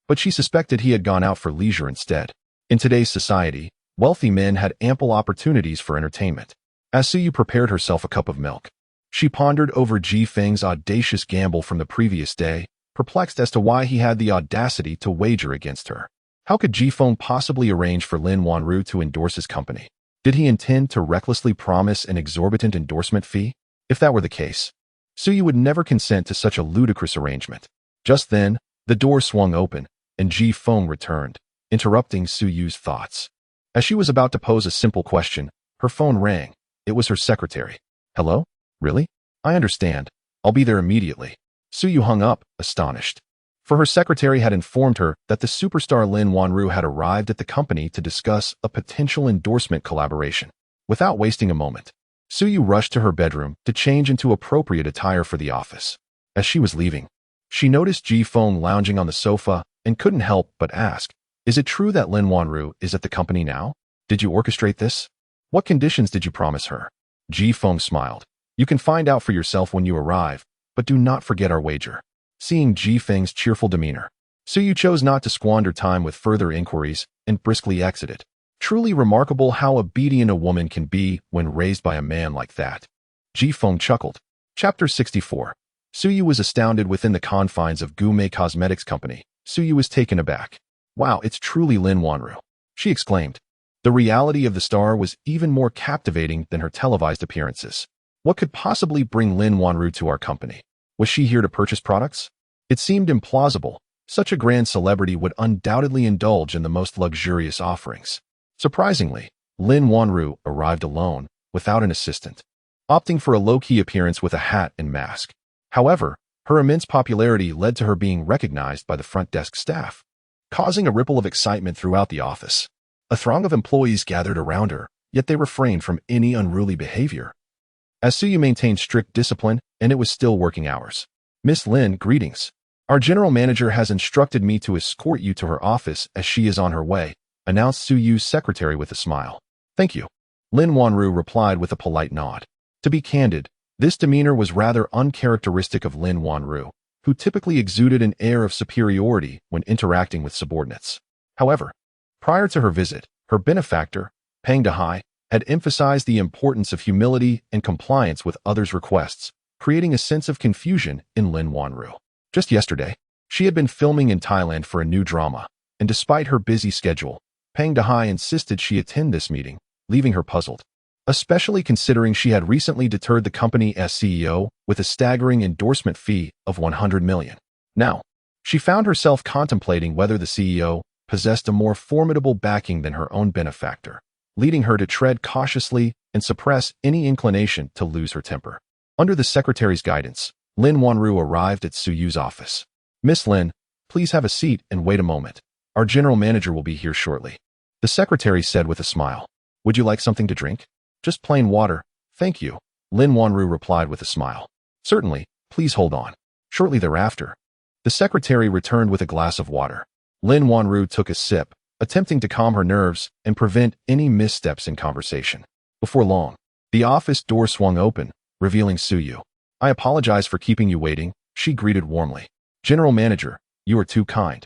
but she suspected he had gone out for leisure instead. In today's society, wealthy men had ample opportunities for entertainment. As Suyu prepared herself a cup of milk, she pondered over Ji Feng's audacious gamble from the previous day, perplexed as to why he had the audacity to wager against her. How could Ji Feng possibly arrange for Lin Wanru to endorse his company? Did he intend to recklessly promise an exorbitant endorsement fee? If that were the case, Suyu would never consent to such a ludicrous arrangement. Just then, the door swung open, and Ji Feng returned, interrupting Suyu's thoughts. As she was about to pose a simple question, her phone rang. It was her secretary. Hello? Really? I understand. I'll be there immediately. Suyu hung up, astonished. For her secretary had informed her that the superstar Lin Wanru had arrived at the company to discuss a potential endorsement collaboration. Without wasting a moment, Suyu rushed to her bedroom to change into appropriate attire for the office. As she was leaving, she noticed Ji Feng lounging on the sofa and couldn't help but ask, is it true that Lin Wanru is at the company now? Did you orchestrate this? What conditions did you promise her? Ji Feng smiled. You can find out for yourself when you arrive, but do not forget our wager. Seeing Ji Feng's cheerful demeanor, Suyu chose not to squander time with further inquiries and briskly exited. Truly remarkable how obedient a woman can be when raised by a man like that. Ji Feng chuckled. Chapter 64. Suyu was astounded within the confines of Gume Cosmetics Company. Suyu was taken aback. Wow, it's truly Lin Wanru, she exclaimed. The reality of the star was even more captivating than her televised appearances. What could possibly bring Lin Wanru to our company? Was she here to purchase products? It seemed implausible. Such a grand celebrity would undoubtedly indulge in the most luxurious offerings. Surprisingly, Lin Wanru arrived alone, without an assistant, opting for a low-key appearance with a hat and mask. However, her immense popularity led to her being recognized by the front desk staff, causing a ripple of excitement throughout the office. A throng of employees gathered around her, yet they refrained from any unruly behavior, as Suyu maintained strict discipline and it was still working hours. Miss Lin, greetings. Our general manager has instructed me to escort you to her office as she is on her way, announced Suyu's secretary with a smile. Thank you. Lin Wanru replied with a polite nod. To be candid, this demeanor was rather uncharacteristic of Lin Wanru, who typically exuded an air of superiority when interacting with subordinates. However, prior to her visit, her benefactor, Pang Dehai, had emphasized the importance of humility and compliance with others' requests, creating a sense of confusion in Lin Wanru. Just yesterday, she had been filming in Thailand for a new drama, and despite her busy schedule, Pang Dehai insisted she attend this meeting, leaving her puzzled. especially considering she had recently deterred the company as CEO with a staggering endorsement fee of $100 million. Now, she found herself contemplating whether the CEO possessed a more formidable backing than her own benefactor, leading her to tread cautiously and suppress any inclination to lose her temper. Under the secretary's guidance, Lin Wanru arrived at Suyu's office. "Miss Lin, please have a seat and wait a moment. Our general manager will be here shortly," the secretary said with a smile. "Would you like something to drink?" "Just plain water, thank you," Lin Wanru replied with a smile. "Certainly, please hold on." Shortly thereafter, the secretary returned with a glass of water. Lin Wanru took a sip, attempting to calm her nerves and prevent any missteps in conversation. Before long, the office door swung open, revealing Suyu. "I apologize for keeping you waiting," she greeted warmly. "General Manager, you are too kind."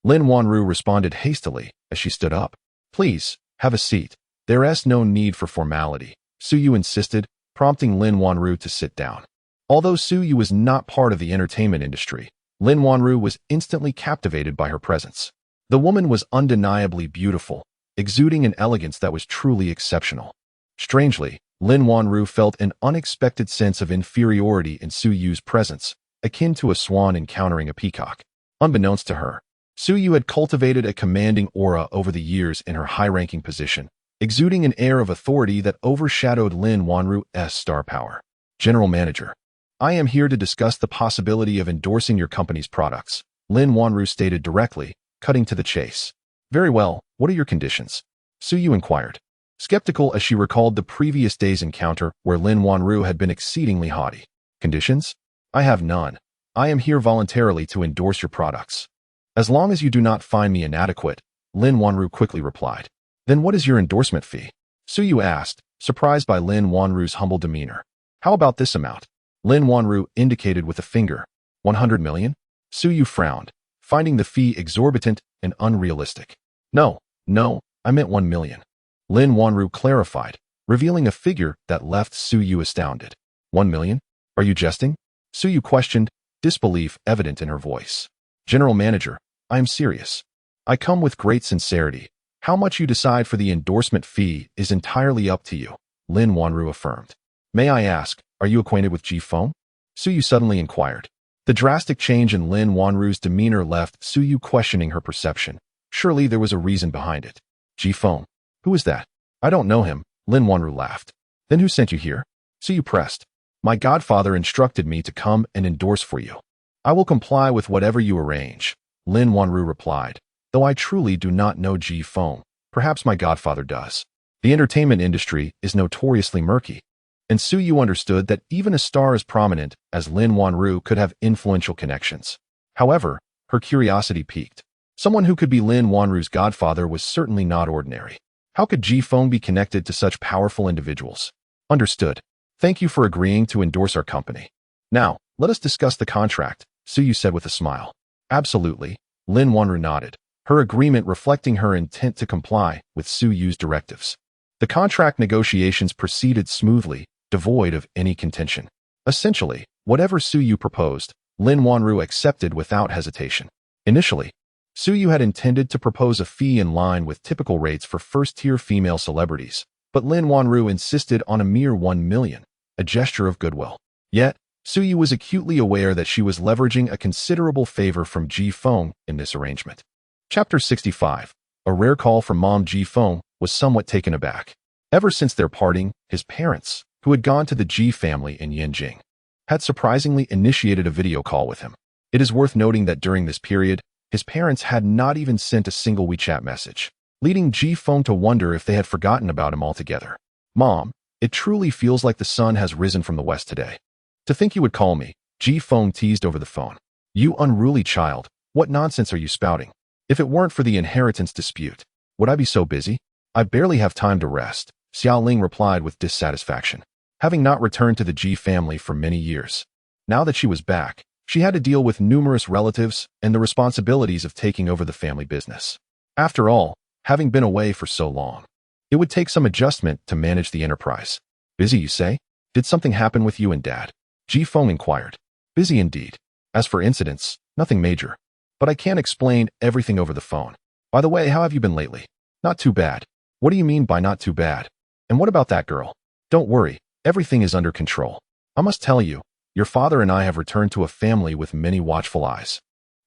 Lin Wanru responded hastily as she stood up. "Please, have a seat. There's no need for formality," Suyu insisted, prompting Lin Wanru to sit down. Although Suyu was not part of the entertainment industry, Lin Wanru was instantly captivated by her presence. The woman was undeniably beautiful, exuding an elegance that was truly exceptional. Strangely, Lin Wanru felt an unexpected sense of inferiority in Suyu's presence, akin to a swan encountering a peacock. Unbeknownst to her, Suyu had cultivated a commanding aura over the years in her high-ranking position, exuding an air of authority that overshadowed Lin Wanru's star power. "General Manager, I am here to discuss the possibility of endorsing your company's products," Lin Wanru stated directly, cutting to the chase. "Very well, what are your conditions?" Suyu inquired, skeptical as she recalled the previous day's encounter where Lin Wanru had been exceedingly haughty. "Conditions? I have none. I am here voluntarily to endorse your products." "As long as you do not find me inadequate," Lin Wanru quickly replied. "Then what is your endorsement fee?" Suyu asked, surprised by Lin Wanru's humble demeanor. "How about this amount?" Lin Wanru indicated with a finger. 100 million? Suyu frowned, finding the fee exorbitant and unrealistic. No, I meant 1 million. Lin Wanru clarified, revealing a figure that left Suyu astounded. 1 million? Are you jesting? Suyu questioned, disbelief evident in her voice. "General Manager, I am serious. I come with great sincerity. How much you decide for the endorsement fee is entirely up to you," Lin Wanru affirmed. "May I ask, are you acquainted with Ji Feng?" Suyu suddenly inquired. The drastic change in Lin Wanru's demeanor left Suyu questioning her perception. Surely there was a reason behind it. "Ji Feng? Who is that?" "I don't know him," Lin Wanru laughed. "Then who sent you here?" Suyu pressed. "My godfather instructed me to come and endorse for you." "I will comply with whatever you arrange," Lin Wanru replied, "though I truly do not know Ji Feng. Perhaps my godfather does." The entertainment industry is notoriously murky, and Suyu understood that even a star as prominent as Lin Wanru could have influential connections. However, her curiosity piqued. Someone who could be Lin Wanru's godfather was certainly not ordinary. How could Ji Feng be connected to such powerful individuals? "Understood. Thank you for agreeing to endorse our company. Now, let us discuss the contract," Suyu said with a smile. "Absolutely," Lin Wanru nodded, her agreement reflecting her intent to comply with Suyu's directives. The contract negotiations proceeded smoothly, devoid of any contention. Essentially, whatever Suyu proposed, Lin Wanru accepted without hesitation. Initially, Suyu had intended to propose a fee in line with typical rates for first-tier female celebrities, but Lin Wanru insisted on a mere 1 million, a gesture of goodwill. Yet, Suyu was acutely aware that she was leveraging a considerable favor from Ji Feng in this arrangement. Chapter 65. A rare call from Mom. Ji Feng was somewhat taken aback. Ever since their parting, his parents, who had gone to the Ji family in Yanjing, had surprisingly initiated a video call with him. It is worth noting that during this period, his parents had not even sent a single WeChat message, leading Ji Feng to wonder if they had forgotten about him altogether. "Mom, it truly feels like the sun has risen from the west today. To think you would call me," Ji Feng teased over the phone. "You unruly child, what nonsense are you spouting? If it weren't for the inheritance dispute, would I be so busy? I barely have time to rest," Xiao Ling replied with dissatisfaction. Having not returned to the Ji family for many years, now that she was back, she had to deal with numerous relatives and the responsibilities of taking over the family business. After all, having been away for so long, it would take some adjustment to manage the enterprise. "Busy, you say? Did something happen with you and Dad?" Ji Feng inquired. "Busy indeed. As for incidents, nothing major. But I can't explain everything over the phone. By the way, how have you been lately?" "Not too bad." "What do you mean by not too bad? And what about that girl?" Don't worry, everything is under control. I must tell you, your father and I have returned to a family with many watchful eyes.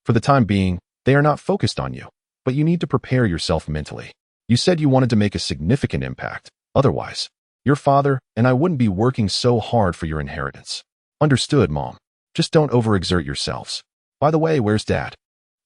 For the time being, they are not focused on you, but you need to prepare yourself mentally. You said you wanted to make a significant impact. Otherwise, your father and I wouldn't be working so hard for your inheritance. Understood, Mom. Just don't overexert yourselves. By the way, where's Dad?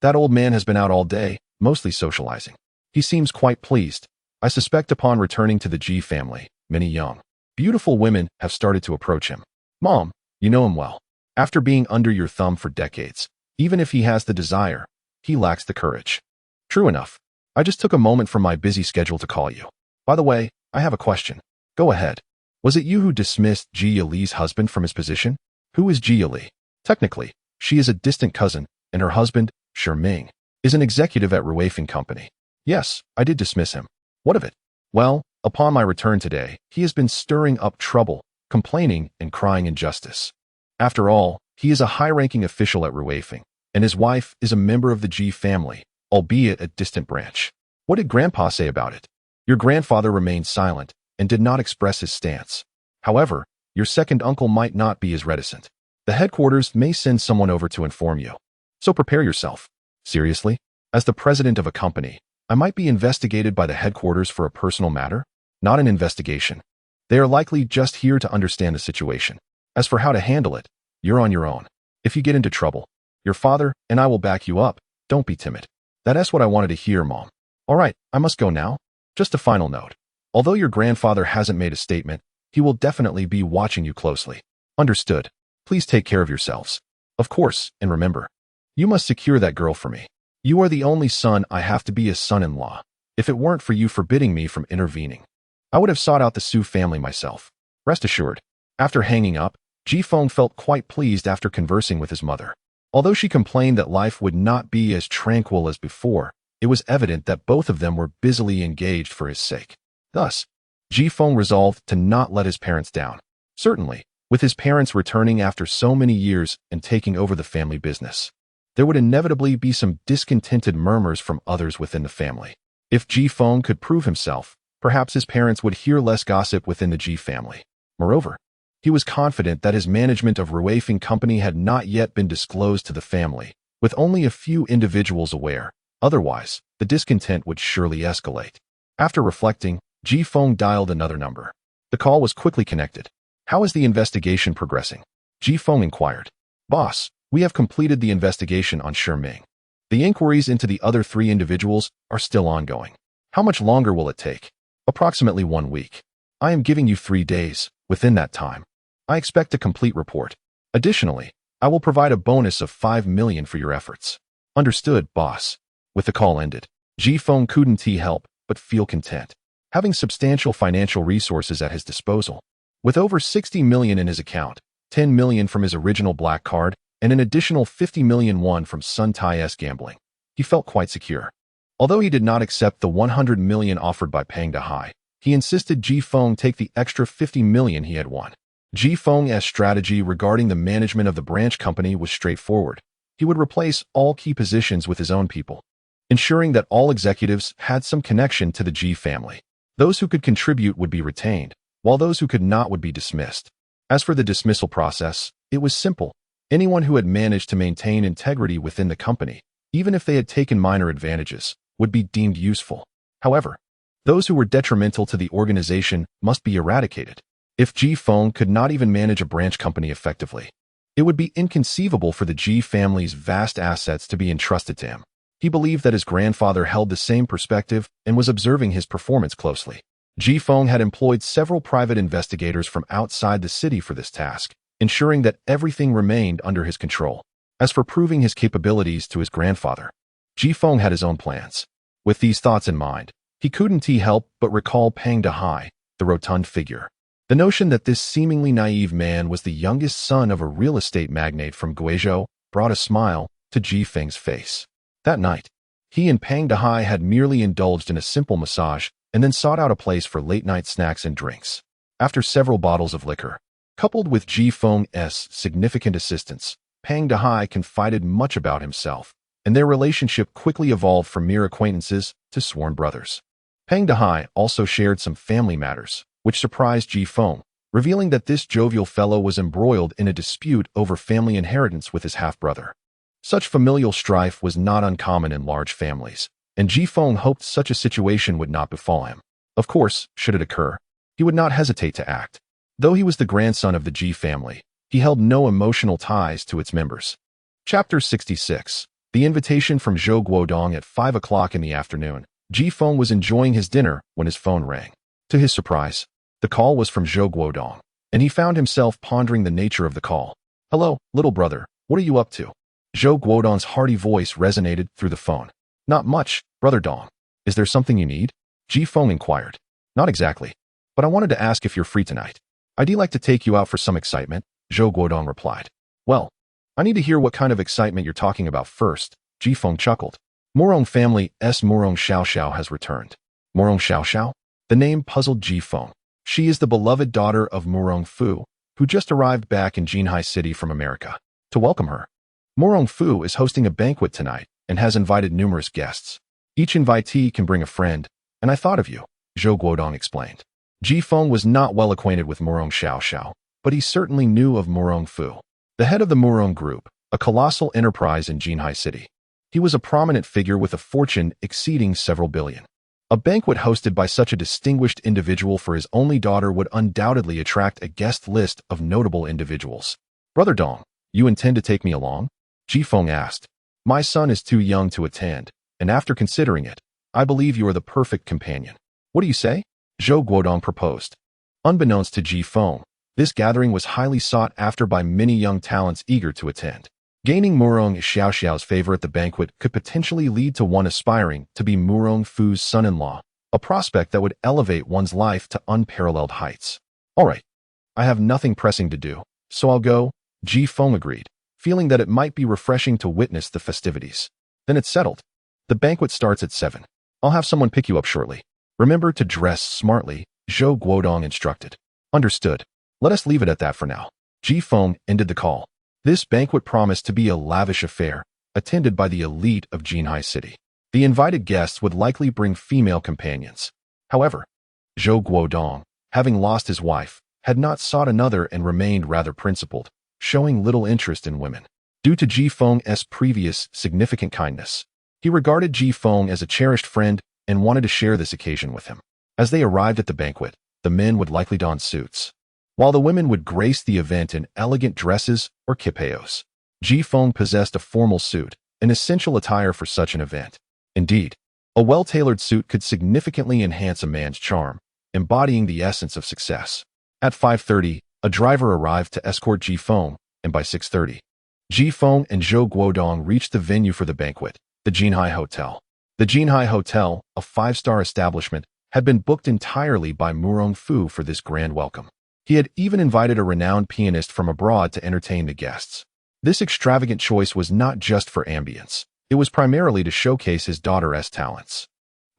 That old man has been out all day, mostly socializing. He seems quite pleased. I suspect upon returning to the G family, many young, beautiful women have started to approach him. Mom, you know him well. After being under your thumb for decades, even if he has the desire, he lacks the courage. True enough. I just took a moment from my busy schedule to call you. By the way, I have a question. Go ahead. Was it you who dismissed Jia Li's husband from his position? Who is Jia Li? Technically, she is a distant cousin, and her husband, Shi Ming, is an executive at Ruifeng Company. Yes, I did dismiss him. What of it? Well, upon my return today, he has been stirring up trouble, complaining and crying injustice. After all, he is a high-ranking official at Ruifeng, and his wife is a member of the G family, albeit a distant branch. What did Grandpa say about it? Your grandfather remained silent and did not express his stance. However, your second uncle might not be as reticent. The headquarters may send someone over to inform you. So prepare yourself. Seriously? As the president of a company, I might be investigated by the headquarters for a personal matter? Not an investigation. They are likely just here to understand the situation. As for how to handle it, you're on your own. If you get into trouble, your father and I will back you up. Don't be timid. That's what I wanted to hear, Mom. All right, I must go now. Just a final note. Although your grandfather hasn't made a statement, he will definitely be watching you closely. Understood. Please take care of yourselves. Of course, and remember, you must secure that girl for me. You are the only son I have to be a son-in-law. If it weren't for you forbidding me from intervening, I would have sought out the Su family myself. Rest assured. After hanging up, Ji Feng felt quite pleased after conversing with his mother. Although she complained that life would not be as tranquil as before, it was evident that both of them were busily engaged for his sake. Thus, Ji Feng resolved to not let his parents down. Certainly, with his parents returning after so many years and taking over the family business, there would inevitably be some discontented murmurs from others within the family. If Ji Feng could prove himself, perhaps his parents would hear less gossip within the Ji family. Moreover, he was confident that his management of Ruifeng Company had not yet been disclosed to the family, with only a few individuals aware. Otherwise, the discontent would surely escalate. After reflecting, Ji Feng dialed another number. The call was quickly connected. How is the investigation progressing? Ji Feng inquired. Boss, we have completed the investigation on Shi Ming. The inquiries into the other 3 individuals are still ongoing. How much longer will it take? Approximately 1 week. I am giving you 3 days. Within that time, I expect a complete report. Additionally, I will provide a bonus of 5 million for your efforts. Understood, boss. With the call ended, Ji Feng couldn't help but feel content, having substantial financial resources at his disposal. With over 60 million in his account, 10 million from his original black card, and an additional 50 million won from Sun Tai-S gambling, he felt quite secure. Although he did not accept the 100 million offered by Pang Dahai, he insisted Ji Feng take the extra 50 million he had won. Ji Feng's strategy regarding the management of the branch company was straightforward. He would replace all key positions with his own people, ensuring that all executives had some connection to the Ji family. Those who could contribute would be retained, while those who could not would be dismissed. As for the dismissal process, it was simple. Anyone who had managed to maintain integrity within the company, even if they had taken minor advantages, would be deemed useful. However, those who were detrimental to the organization must be eradicated. If Ji Feng could not even manage a branch company effectively, it would be inconceivable for the Ji family's vast assets to be entrusted to him. He believed that his grandfather held the same perspective and was observing his performance closely. Ji Feng had employed several private investigators from outside the city for this task, ensuring that everything remained under his control. As for proving his capabilities to his grandfather, Ji Feng had his own plans. With these thoughts in mind, he couldn't help but recall Pang Dahai, the rotund figure. The notion that this seemingly naive man was the youngest son of a real estate magnate from Guizhou brought a smile to Ji Feng's face. That night, he and Pang Dahai had merely indulged in a simple massage and then sought out a place for late-night snacks and drinks. After several bottles of liquor, coupled with Ji Feng's significant assistance, Pang Dahai confided much about himself, and their relationship quickly evolved from mere acquaintances to sworn brothers. Pang Dahai also shared some family matters, which surprised Ji Feng, revealing that this jovial fellow was embroiled in a dispute over family inheritance with his half-brother. Such familial strife was not uncommon in large families, and Ji Feng hoped such a situation would not befall him. Of course, should it occur, he would not hesitate to act. Though he was the grandson of the Ji family, he held no emotional ties to its members. Chapter 66. The invitation from Zhou Guodong at 5 o'clock in the afternoon. Ji Feng was enjoying his dinner when his phone rang. To his surprise, the call was from Zhou Guodong, and he found himself pondering the nature of the call. "Hello, little brother, what are you up to?" Zhou Guodong's hearty voice resonated through the phone. "Not much, brother Dong. Is there something you need?" Ji Feng inquired. "Not exactly, but I wanted to ask if you're free tonight. I'd like to take you out for some excitement," Zhou Guodong replied. "Well, I need to hear what kind of excitement you're talking about first," Ji Feng chuckled. "Murong family's Murong Xiaoxiao has returned." Murong Xiaoxiao? The name puzzled Ji Feng. She is the beloved daughter of Murong Fu, who just arrived back in Jinhai City from America. To welcome her, Murong Fu is hosting a banquet tonight and has invited numerous guests. Each invitee can bring a friend, and I thought of you, Zhou Guodong explained. Ji Feng was not well acquainted with Murong Xiaoxiao, but he certainly knew of Murong Fu, the head of the Murong Group, a colossal enterprise in Jinhai City. He was a prominent figure with a fortune exceeding several billion. A banquet hosted by such a distinguished individual for his only daughter would undoubtedly attract a guest list of notable individuals. "Brother Dong, you intend to take me along?" Ji Feng asked. "My son is too young to attend, and after considering it, I believe you are the perfect companion. What do you say?" Zhou Guodong proposed. Unbeknownst to Ji Feng, this gathering was highly sought after by many young talents eager to attend. Gaining Murong Xiaoxiao's favor at the banquet could potentially lead to one aspiring to be Murong Fu's son-in-law, a prospect that would elevate one's life to unparalleled heights. "All right, I have nothing pressing to do, so I'll go," Ji Feng agreed, feeling that it might be refreshing to witness the festivities. "Then it's settled. The banquet starts at 7. I'll have someone pick you up shortly. Remember to dress smartly," Zhou Guodong instructed. "Understood. Let us leave it at that for now." Ji Feng ended the call. This banquet promised to be a lavish affair, attended by the elite of Jinhai City. The invited guests would likely bring female companions. However, Zhou Guodong, having lost his wife, had not sought another and remained rather principled, showing little interest in women. Due to Ji Feng's previous significant kindness, he regarded Ji Feng as a cherished friend and wanted to share this occasion with him. As they arrived at the banquet, the men would likely don suits, while the women would grace the event in elegant dresses or kipeos. Ji Feng possessed a formal suit, an essential attire for such an event. Indeed, a well-tailored suit could significantly enhance a man's charm, embodying the essence of success. At 5:30, a driver arrived to escort Ji Feng, and by 6:30, Ji Feng and Zhou Guodong reached the venue for the banquet, the Jinhai Hotel. The Jinhai Hotel, a 5-star establishment, had been booked entirely by Murong Fu for this grand welcome. He had even invited a renowned pianist from abroad to entertain the guests. This extravagant choice was not just for ambience. It was primarily to showcase his daughter's talents.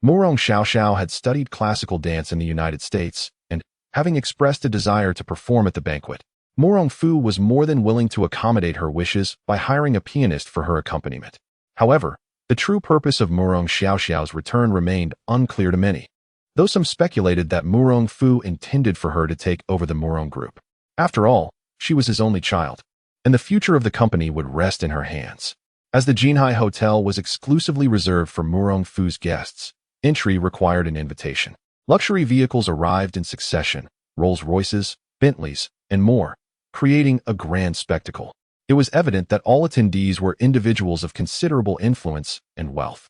Murong Xiaoxiao had studied classical dance in the United States, and, having expressed a desire to perform at the banquet, Murong Fu was more than willing to accommodate her wishes by hiring a pianist for her accompaniment. However, the true purpose of Murong Xiaoxiao's return remained unclear to many, though some speculated that Murong Fu intended for her to take over the Murong Group. After all, she was his only child, and the future of the company would rest in her hands. As the Jinhai Hotel was exclusively reserved for Murong Fu's guests, entry required an invitation. Luxury vehicles arrived in succession, Rolls-Royces, Bentleys, and more, creating a grand spectacle. It was evident that all attendees were individuals of considerable influence and wealth.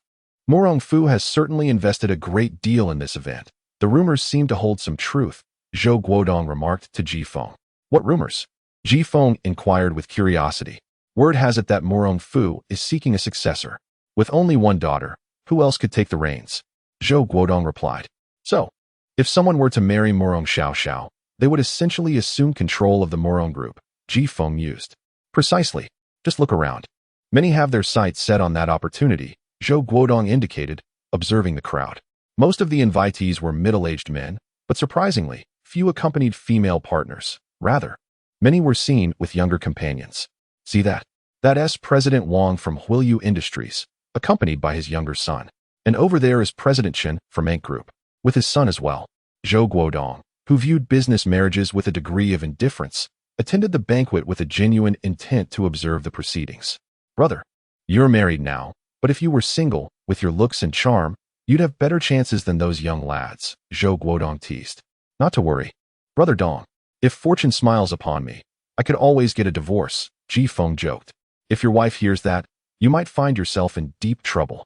Murong Fu has certainly invested a great deal in this event. The rumors seem to hold some truth, Zhou Guodong remarked to Ji Feng. "What rumors?" Ji Feng inquired with curiosity. "Word has it that Murong Fu is seeking a successor. With only one daughter, who else could take the reins?" Zhou Guodong replied. "So, if someone were to marry Murong Xiaoxiao, they would essentially assume control of the Murong Group," Ji Feng mused. "Precisely. Just look around. Many have their sights set on that opportunity," Zhou Guodong indicated, observing the crowd. Most of the invitees were middle-aged men, but surprisingly, few accompanied female partners. Rather, many were seen with younger companions. "See that? That's President Wang from Huiyu Industries, accompanied by his younger son. And over there is President Chen from Ant Group, with his son as well." Zhou Guodong, who viewed business marriages with a degree of indifference, attended the banquet with a genuine intent to observe the proceedings. Brother, you're married now, but if you were single, with your looks and charm, you'd have better chances than those young lads, Zhou Guodong teased. Not to worry, Brother Dong. If fortune smiles upon me, I could always get a divorce, Ji Feng joked. If your wife hears that, you might find yourself in deep trouble.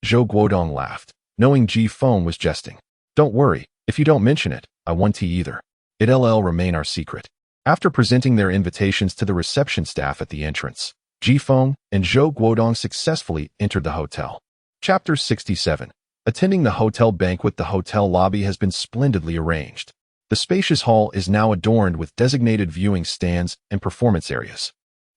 Zhou Guodong laughed, knowing Ji Feng was jesting. Don't worry, if you don't mention it, I won't either. It'll remain our secret. After presenting their invitations to the reception staff at the entrance, Ji Feng and Zhou Guodong successfully entered the hotel. Chapter 67. Attending the hotel banquet. The hotel lobby has been splendidly arranged. The spacious hall is now adorned with designated viewing stands and performance areas.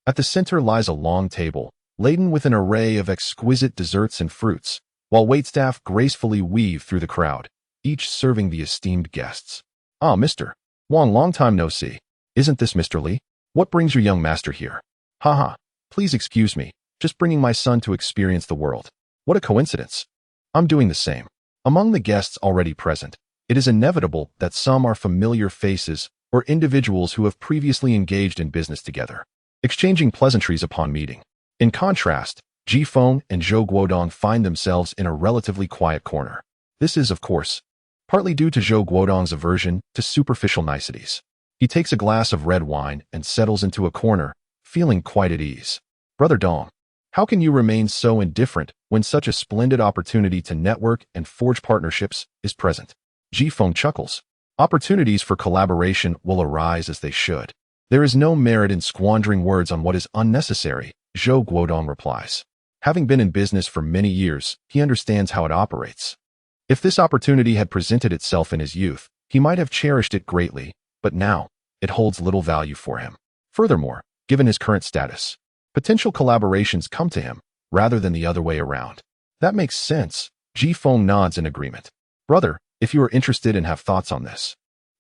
At the center lies a long table, laden with an array of exquisite desserts and fruits, while waitstaff gracefully weave through the crowd, each serving the esteemed guests. Ah, Mr. Wang, long time no see. Isn't this Mr. Li? What brings your young master here? Haha, please excuse me, just bringing my son to experience the world. What a coincidence. I'm doing the same. Among the guests already present, it is inevitable that some are familiar faces or individuals who have previously engaged in business together, exchanging pleasantries upon meeting. In contrast, Ji Feng and Zhou Guodong find themselves in a relatively quiet corner. This is, of course, partly due to Zhou Guodong's aversion to superficial niceties. He takes a glass of red wine and settles into a corner, feeling quite at ease. Brother Dong, how can you remain so indifferent when such a splendid opportunity to network and forge partnerships is present? Ji Feng chuckles. Opportunities for collaboration will arise as they should. There is no merit in squandering words on what is unnecessary, Zhou Guodong replies. Having been in business for many years, he understands how it operates. If this opportunity had presented itself in his youth, he might have cherished it greatly, but now, it holds little value for him. Furthermore, given his current status, potential collaborations come to him, rather than the other way around. That makes sense. Ji Feng nods in agreement. Brother, if you are interested and have thoughts on this,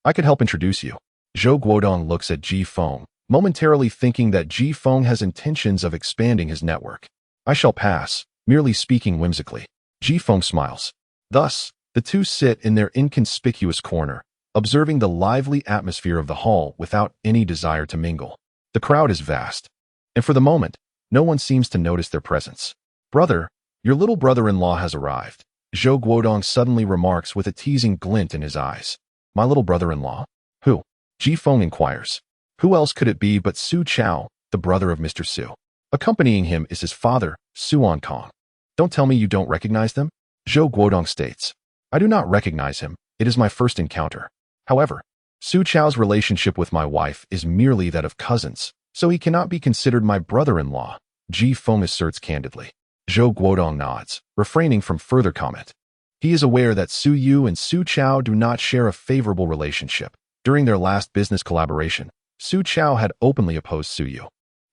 I could help introduce you. Zhou Guodong looks at Ji Feng, momentarily thinking that Ji Feng has intentions of expanding his network. I shall pass, merely speaking whimsically. Ji Feng smiles. Thus, the two sit in their inconspicuous corner, observing the lively atmosphere of the hall without any desire to mingle. The crowd is vast, and for the moment, no one seems to notice their presence. Brother, your little brother-in-law has arrived, Zhou Guodong suddenly remarks with a teasing glint in his eyes. My little brother-in-law? Who? Ji Feng inquires. Who else could it be but Su Chao, the brother of Mr. Su? Accompanying him is his father, Suan Kong. Don't tell me you don't recognize them? Zhou Guodong states. I do not recognize him. It is my first encounter. However, Su Chao's relationship with my wife is merely that of cousins, so he cannot be considered my brother-in-law, Ji Feng asserts candidly. Zhou Guodong nods, refraining from further comment. He is aware that Su Yu and Su Chao do not share a favorable relationship. During their last business collaboration, Su Chao had openly opposed Su Yu.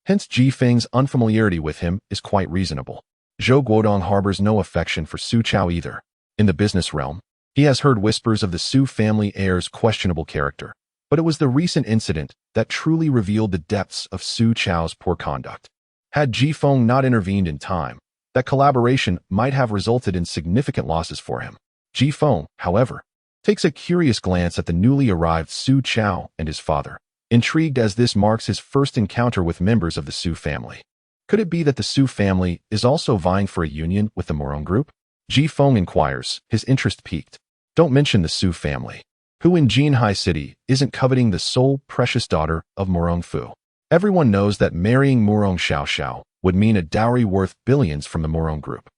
Hence Ji Feng's unfamiliarity with him is quite reasonable. Zhou Guodong harbors no affection for Su Chao either. In the business realm, he has heard whispers of the Su family heir's questionable character, but it was the recent incident that truly revealed the depths of Su Chao's poor conduct. Had Ji Feng not intervened in time, that collaboration might have resulted in significant losses for him. Ji Feng, however, takes a curious glance at the newly arrived Su Chao and his father, intrigued as this marks his first encounter with members of the Su family. Could it be that the Su family is also vying for a union with the Morong group? Ji Feng inquires, his interest piqued. Don't mention the Su family, who in Jinhai City isn't coveting the sole precious daughter of Morong Fu. Everyone knows that marrying Morong Xiao would mean a dowry worth billions from the Morong group.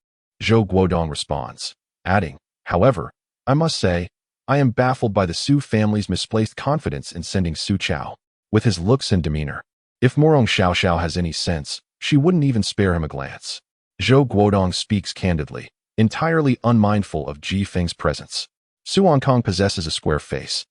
Zhou Guodong responds, adding, however, I must say, I am baffled by the Su family's misplaced confidence in sending Su Chao. With his looks and demeanor, if Morong Xiao has any sense, she wouldn't even spare him a glance. Zhou Guodong speaks candidly, entirely unmindful of Ji Feng's presence. Suan Kong possesses a square face,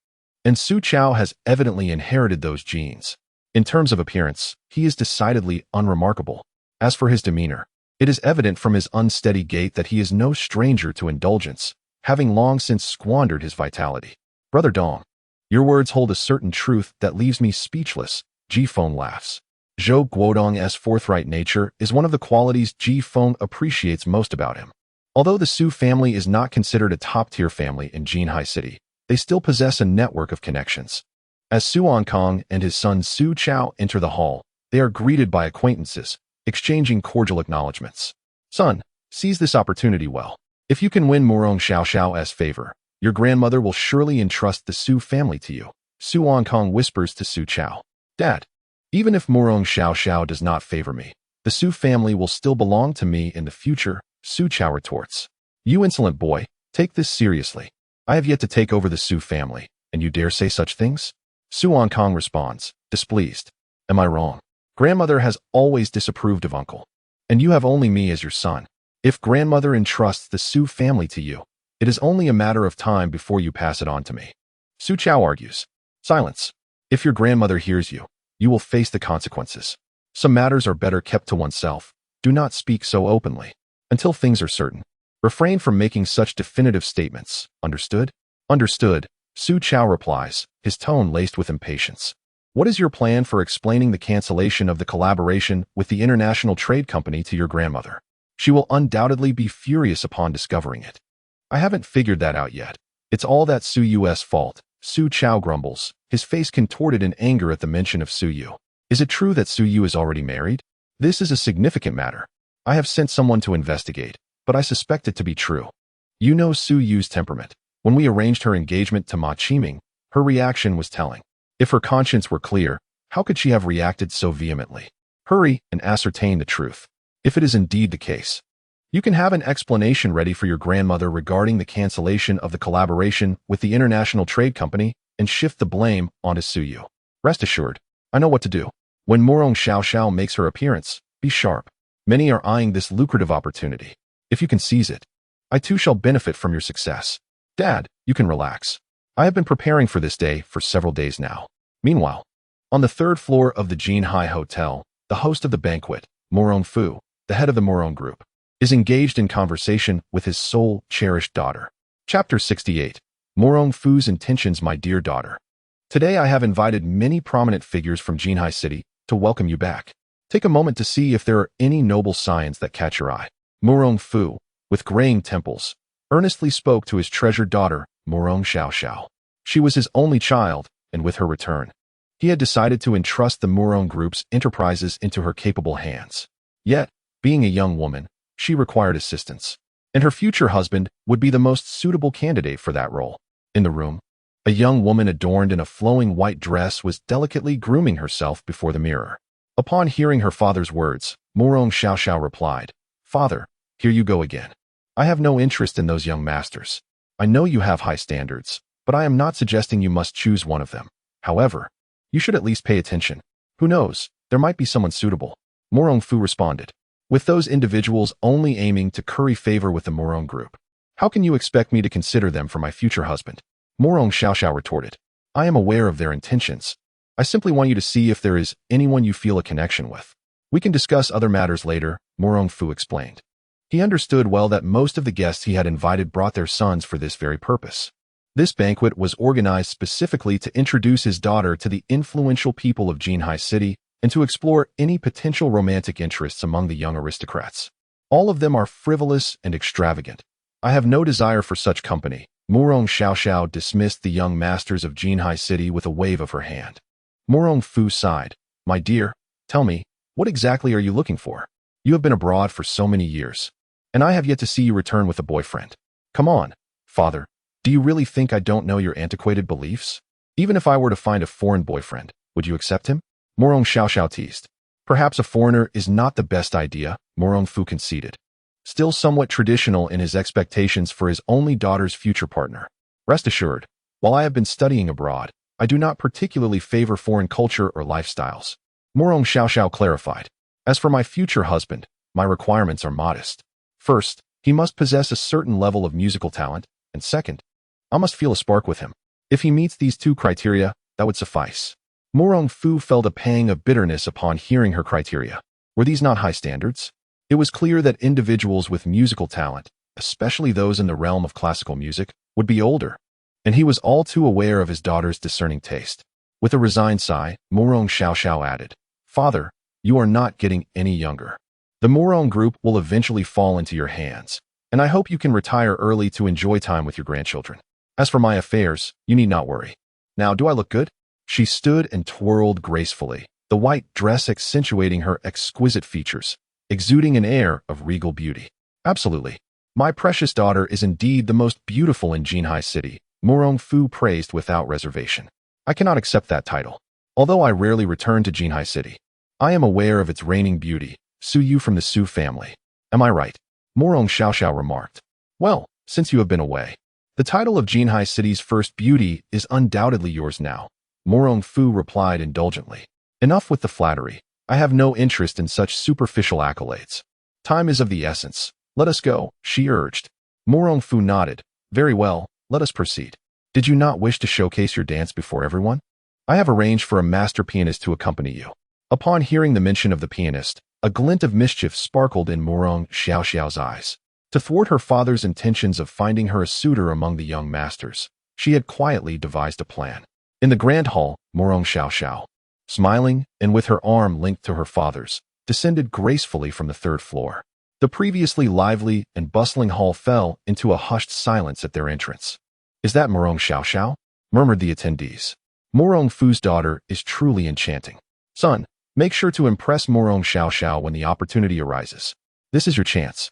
and Su Chao has evidently inherited those genes. In terms of appearance, he is decidedly unremarkable. As for his demeanor, it is evident from his unsteady gait that he is no stranger to indulgence, having long since squandered his vitality. Brother Dong, your words hold a certain truth that leaves me speechless, Ji Feng laughs. Zhou Guodong's forthright nature is one of the qualities Ji Feng appreciates most about him. Although the Su family is not considered a top-tier family in Jinhai City, they still possess a network of connections. As Su Kong and his son Su Chao enter the hall, they are greeted by acquaintances, exchanging cordial acknowledgments. Son, seize this opportunity well. If you can win Morong Xiao's favor, your grandmother will surely entrust the Su family to you. Su Kong whispers to Su Chao. Dad, even if Morong Xiao does not favor me, the Su family will still belong to me in the future, Su Chao retorts. You insolent boy, take this seriously. I have yet to take over the Su family, and you dare say such things? Su Kong responds, displeased. Am I wrong? Grandmother has always disapproved of uncle, and you have only me as your son. If grandmother entrusts the Su family to you, it is only a matter of time before you pass it on to me. Su Chao argues. Silence. If your grandmother hears you, you will face the consequences. Some matters are better kept to oneself. Do not speak so openly. Until things are certain, refrain from making such definitive statements. Understood? Understood, Su Chao replies, his tone laced with impatience. What is your plan for explaining the cancellation of the collaboration with the International Trade Company to your grandmother? She will undoubtedly be furious upon discovering it. I haven't figured that out yet. It's all that Su Yu's fault, Su Chao grumbles, his face contorted in anger at the mention of Su Yu. Is it true that Su Yu is already married? This is a significant matter. I have sent someone to investigate, but I suspect it to be true. You know Su Yu's temperament. When we arranged her engagement to Ma Qiming, her reaction was telling. If her conscience were clear, how could she have reacted so vehemently? Hurry and ascertain the truth. If it is indeed the case, you can have an explanation ready for your grandmother regarding the cancellation of the collaboration with the International Trade Company and shift the blame onto Su Yu. Rest assured, I know what to do. When Morong Xiao makes her appearance, be sharp. Many are eyeing this lucrative opportunity. If you can seize it, I too shall benefit from your success. Dad, you can relax. I have been preparing for this day for several days now. Meanwhile, on the third floor of the Jinhai Hotel, the host of the banquet, Morong Fu, the head of the Morong Group, is engaged in conversation with his sole, cherished daughter. Chapter 68. Morong Fu's Intentions. My dear daughter, today I have invited many prominent figures from Jinhai City to welcome you back. Take a moment to see if there are any noble signs that catch your eye. Morong Fu, with graying temples, earnestly spoke to his treasured daughter, Morong Xiao. She was his only child, and with her return, he had decided to entrust the Morong Group's enterprises into her capable hands. Yet, being a young woman, she required assistance, and her future husband would be the most suitable candidate for that role. In the room, a young woman adorned in a flowing white dress was delicately grooming herself before the mirror. Upon hearing her father's words, Morong Xiao replied, Father, here you go again. I have no interest in those young masters. I know you have high standards, but I am not suggesting you must choose one of them. However, you should at least pay attention. Who knows, there might be someone suitable. Morong Fu responded, with those individuals only aiming to curry favor with the Morong Group. How can you expect me to consider them for my future husband? Morong Xiao retorted, I am aware of their intentions. I simply want you to see if there is anyone you feel a connection with. We can discuss other matters later, Morong Fu explained. He understood well that most of the guests he had invited brought their sons for this very purpose. This banquet was organized specifically to introduce his daughter to the influential people of Jinhai City and to explore any potential romantic interests among the young aristocrats. All of them are frivolous and extravagant. I have no desire for such company. Morong Xiao dismissed the young masters of Jinhai City with a wave of her hand. Morong Fu sighed. My dear, tell me, what exactly are you looking for? You have been abroad for so many years, and I have yet to see you return with a boyfriend. Come on, father, do you really think I don't know your antiquated beliefs? Even if I were to find a foreign boyfriend, would you accept him? Morong Xiao teased. Perhaps a foreigner is not the best idea, Morong Fu conceded, still somewhat traditional in his expectations for his only daughter's future partner. Rest assured, while I have been studying abroad, I do not particularly favor foreign culture or lifestyles. Morong Xiao clarified. As for my future husband, my requirements are modest. First, he must possess a certain level of musical talent, and second, I must feel a spark with him. If he meets these two criteria, that would suffice. Morong Fu felt a pang of bitterness upon hearing her criteria. Were these not high standards? It was clear that individuals with musical talent, especially those in the realm of classical music, would be older, and he was all too aware of his daughter's discerning taste. With a resigned sigh, Morong Xiao added, Father, you are not getting any younger. The Morong Group will eventually fall into your hands, and I hope you can retire early to enjoy time with your grandchildren. As for my affairs, you need not worry. Now, do I look good?" She stood and twirled gracefully, the white dress accentuating her exquisite features, exuding an air of regal beauty. "Absolutely. My precious daughter is indeed the most beautiful in Jinhai City," Morong Fu praised without reservation. "I cannot accept that title. Although I rarely return to Jinhai City, I am aware of its reigning beauty, Su Yu from the Su family. Am I right?" Morong Xiaoxiao remarked. "Well, since you have been away, the title of Jinhai City's first beauty is undoubtedly yours now," Morong Fu replied indulgently. "Enough with the flattery. I have no interest in such superficial accolades. Time is of the essence. Let us go," she urged. Morong Fu nodded. "Very well, let us proceed. Did you not wish to showcase your dance before everyone? I have arranged for a master pianist to accompany you." Upon hearing the mention of the pianist, a glint of mischief sparkled in Morong Xiaoxiao's eyes. To thwart her father's intentions of finding her a suitor among the young masters, she had quietly devised a plan. In the grand hall, Morong Xiaoxiao, smiling and with her arm linked to her father's, descended gracefully from the third floor. The previously lively and bustling hall fell into a hushed silence at their entrance. "Is that Morong Xiaoxiao?" murmured the attendees. "Morong Fu's daughter is truly enchanting. Son, make sure to impress Morong Xiaoxiao when the opportunity arises. This is your chance.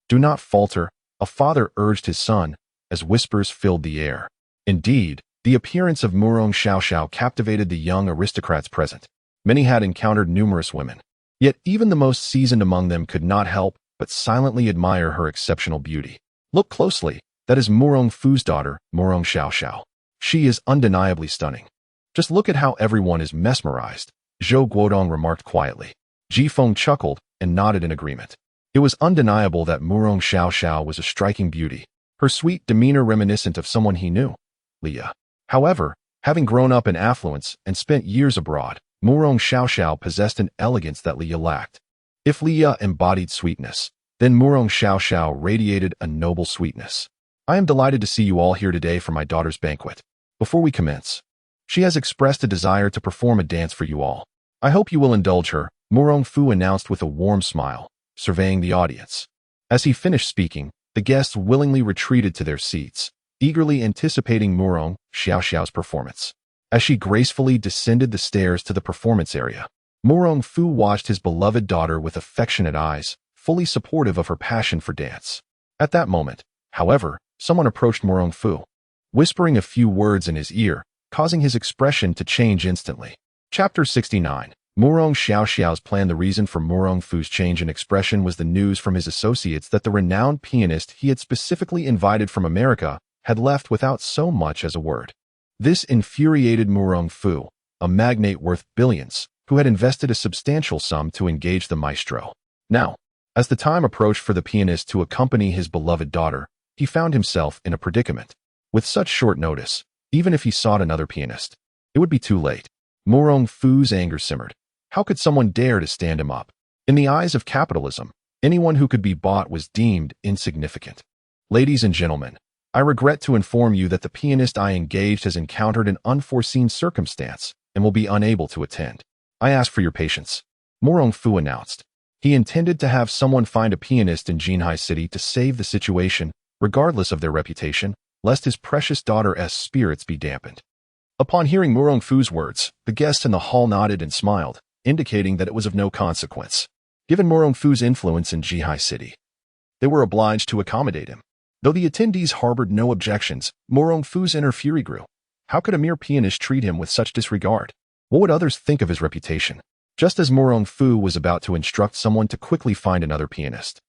Do not falter," a father urged his son, as whispers filled the air. Indeed, the appearance of Morong Xiaoxiao captivated the young aristocrats present. Many had encountered numerous women, yet even the most seasoned among them could not help but silently admire her exceptional beauty. "Look closely, that is Morong Fu's daughter, Morong Xiaoxiao. She is undeniably stunning. Just look at how everyone is mesmerized," Zhou Guodong remarked quietly. Ji Feng chuckled and nodded in agreement. It was undeniable that Morong Xiaoxiao was a striking beauty, her sweet demeanor reminiscent of someone he knew, Leah. However, having grown up in affluence and spent years abroad, Morong Xiaoxiao possessed an elegance that Leah lacked. If Leah embodied sweetness, then Morong Xiaoxiao radiated a noble sweetness. "I am delighted to see you all here today for my daughter's banquet. Before we commence, she has expressed a desire to perform a dance for you all. I hope you will indulge her," Morong Fu announced with a warm smile, surveying the audience. As he finished speaking, the guests willingly retreated to their seats, eagerly anticipating Morong Xiaoxiao's performance. As she gracefully descended the stairs to the performance area, Morong Fu watched his beloved daughter with affectionate eyes, fully supportive of her passion for dance. At that moment, however, someone approached Morong Fu, whispering a few words in his ear, causing his expression to change instantly. Chapter 69. Morong Xiaoxiao's plan. The reason for Morong Fu's change in expression was the news from his associates that the renowned pianist he had specifically invited from America had left without so much as a word. This infuriated Morong Fu, a magnate worth billions, who had invested a substantial sum to engage the maestro. Now, as the time approached for the pianist to accompany his beloved daughter, he found himself in a predicament. With such short notice, even if he sought another pianist, it would be too late. Morong Fu's anger simmered. How could someone dare to stand him up? In the eyes of capitalism, anyone who could be bought was deemed insignificant. "Ladies and gentlemen, I regret to inform you that the pianist I engaged has encountered an unforeseen circumstance and will be unable to attend. I ask for your patience," Morong Fu announced. He intended to have someone find a pianist in Jinhai City to save the situation, regardless of their reputation, lest his precious daughter's spirits be dampened. Upon hearing Morong Fu's words, the guests in the hall nodded and smiled, indicating that it was of no consequence. Given Morong Fu's influence in Jinhai City, they were obliged to accommodate him. Though the attendees harbored no objections, Morong Fu's inner fury grew. How could a mere pianist treat him with such disregard? What would others think of his reputation? Just as Morong Fu was about to instruct someone to quickly find another pianist,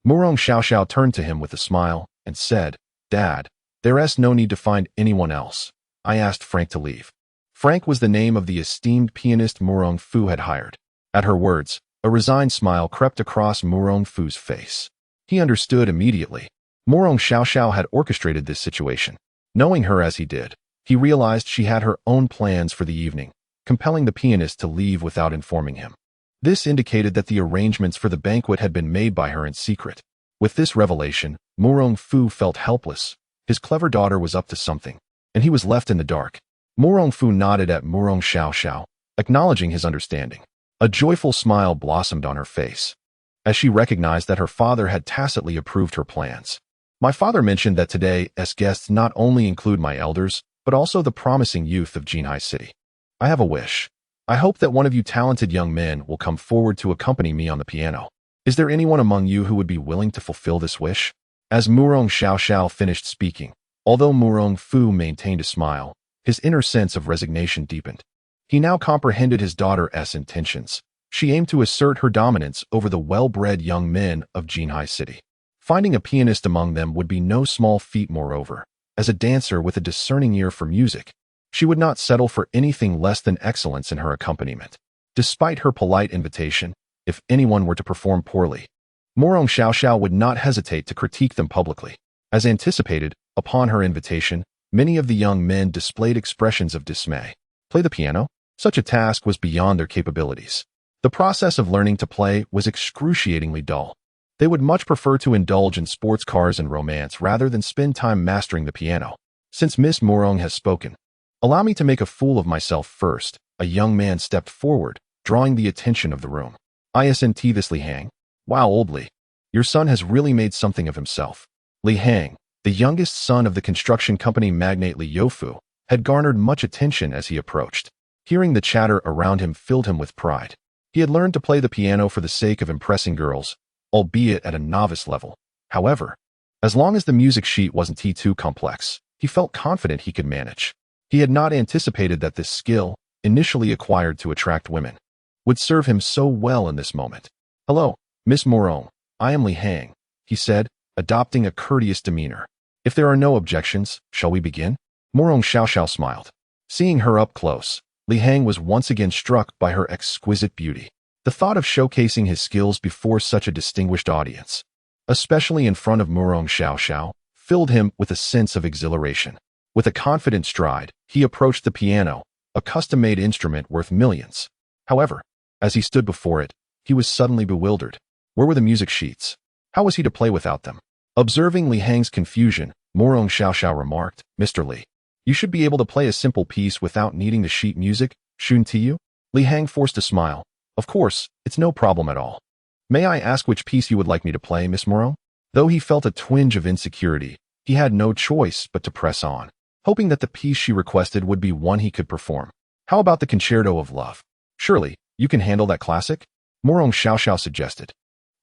Morong Xiaoxiao turned to him with a smile and said, "Dad, there's no need to find anyone else. I asked Frank to leave." Frank was the name of the esteemed pianist Morong Fu had hired. At her words, a resigned smile crept across Morong Fu's face. He understood immediately. Morong Xiaoxiao had orchestrated this situation. Knowing her as he did, he realized she had her own plans for the evening, compelling the pianist to leave without informing him. This indicated that the arrangements for the banquet had been made by her in secret. With this revelation, Morong Fu felt helpless. His clever daughter was up to something, and he was left in the dark. Morong Fu nodded at Morong Xiaoxiao, acknowledging his understanding. A joyful smile blossomed on her face, as she recognized that her father had tacitly approved her plans. My father mentioned that today's guests not only include my elders, but also the promising youth of Jinhai City. I have a wish. I hope that one of you talented young men will come forward to accompany me on the piano. Is there anyone among you who would be willing to fulfill this wish? As Murong Xiaoxiao finished speaking, although Murong Fu maintained a smile, his inner sense of resignation deepened. He now comprehended his daughter's intentions. She aimed to assert her dominance over the well-bred young men of Jinhai City. Finding a pianist among them would be no small feat moreover. As a dancer with a discerning ear for music, she would not settle for anything less than excellence in her accompaniment. Despite her polite invitation, if anyone were to perform poorly, Murong Xiaoxiao would not hesitate to critique them publicly. As anticipated, upon her invitation, many of the young men displayed expressions of dismay. Play the piano? Such a task was beyond their capabilities. The process of learning to play was excruciatingly dull. They would much prefer to indulge in sports cars and romance rather than spend time mastering the piano. Since Miss Murong has spoken, allow me to make a fool of myself first. A young man stepped forward, drawing the attention of the room. Isn't this Li Hang? Wow, old Li. Your son has really made something of himself. Li Hang, the youngest son of the construction company magnate Li Youfu, had garnered much attention as he approached. Hearing the chatter around him filled him with pride. He had learned to play the piano for the sake of impressing girls, albeit at a novice level. However, as long as the music sheet wasn't too complex, he felt confident he could manage. He had not anticipated that this skill, initially acquired to attract women, would serve him so well in this moment. Hello, Miss Murong. I am Li Hang, he said, adopting a courteous demeanor. If there are no objections, shall we begin? Murong Xiaoxiao smiled. Seeing her up close, Li Hang was once again struck by her exquisite beauty. The thought of showcasing his skills before such a distinguished audience, especially in front of Murong Xiaoxiao, filled him with a sense of exhilaration. With a confident stride, he approached the piano, a custom-made instrument worth millions. However, as he stood before it, he was suddenly bewildered. Where were the music sheets? How was he to play without them? Observing Li Hang's confusion, Murong Xiaoxiao remarked, Mr. Li, you should be able to play a simple piece without needing the sheet music, shouldn't you? Li Hang forced a smile. Of course, it's no problem at all. May I ask which piece you would like me to play, Miss Murong? Though he felt a twinge of insecurity, he had no choice but to press on, hoping that the piece she requested would be one he could perform. How about the Concerto of Love? Surely, you can handle that classic? Murong Xiaoxiao suggested.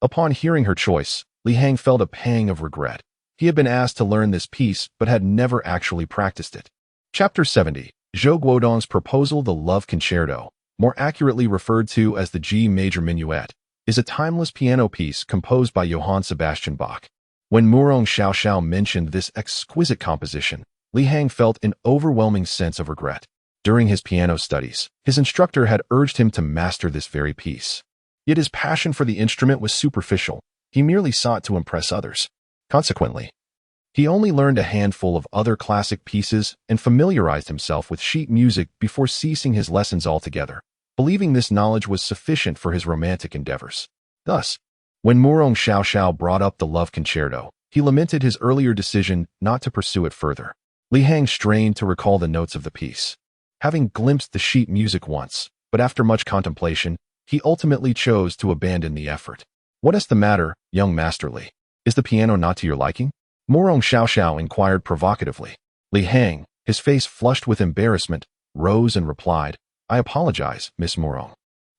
Upon hearing her choice, Li Hang felt a pang of regret. He had been asked to learn this piece but had never actually practiced it. Chapter 70. Zhou Guodong's Proposal. The Love Concerto, more accurately referred to as the G major minuet, is a timeless piano piece composed by Johann Sebastian Bach. When Murong Xiaoxiao mentioned this exquisite composition, Li Hang felt an overwhelming sense of regret. During his piano studies, his instructor had urged him to master this very piece. Yet his passion for the instrument was superficial. He merely sought to impress others. Consequently, he only learned a handful of other classic pieces and familiarized himself with sheet music before ceasing his lessons altogether, believing this knowledge was sufficient for his romantic endeavors. Thus, when Murong Xiaoxiao brought up the Love Concerto, he lamented his earlier decision not to pursue it further. Li Hang strained to recall the notes of the piece. Having glimpsed the sheet music once, but after much contemplation, he ultimately chose to abandon the effort. What is the matter, young Master Li? Is the piano not to your liking? Murong Xiaoxiao inquired provocatively. Li Hang, his face flushed with embarrassment, rose and replied, I apologize, Miss Murong,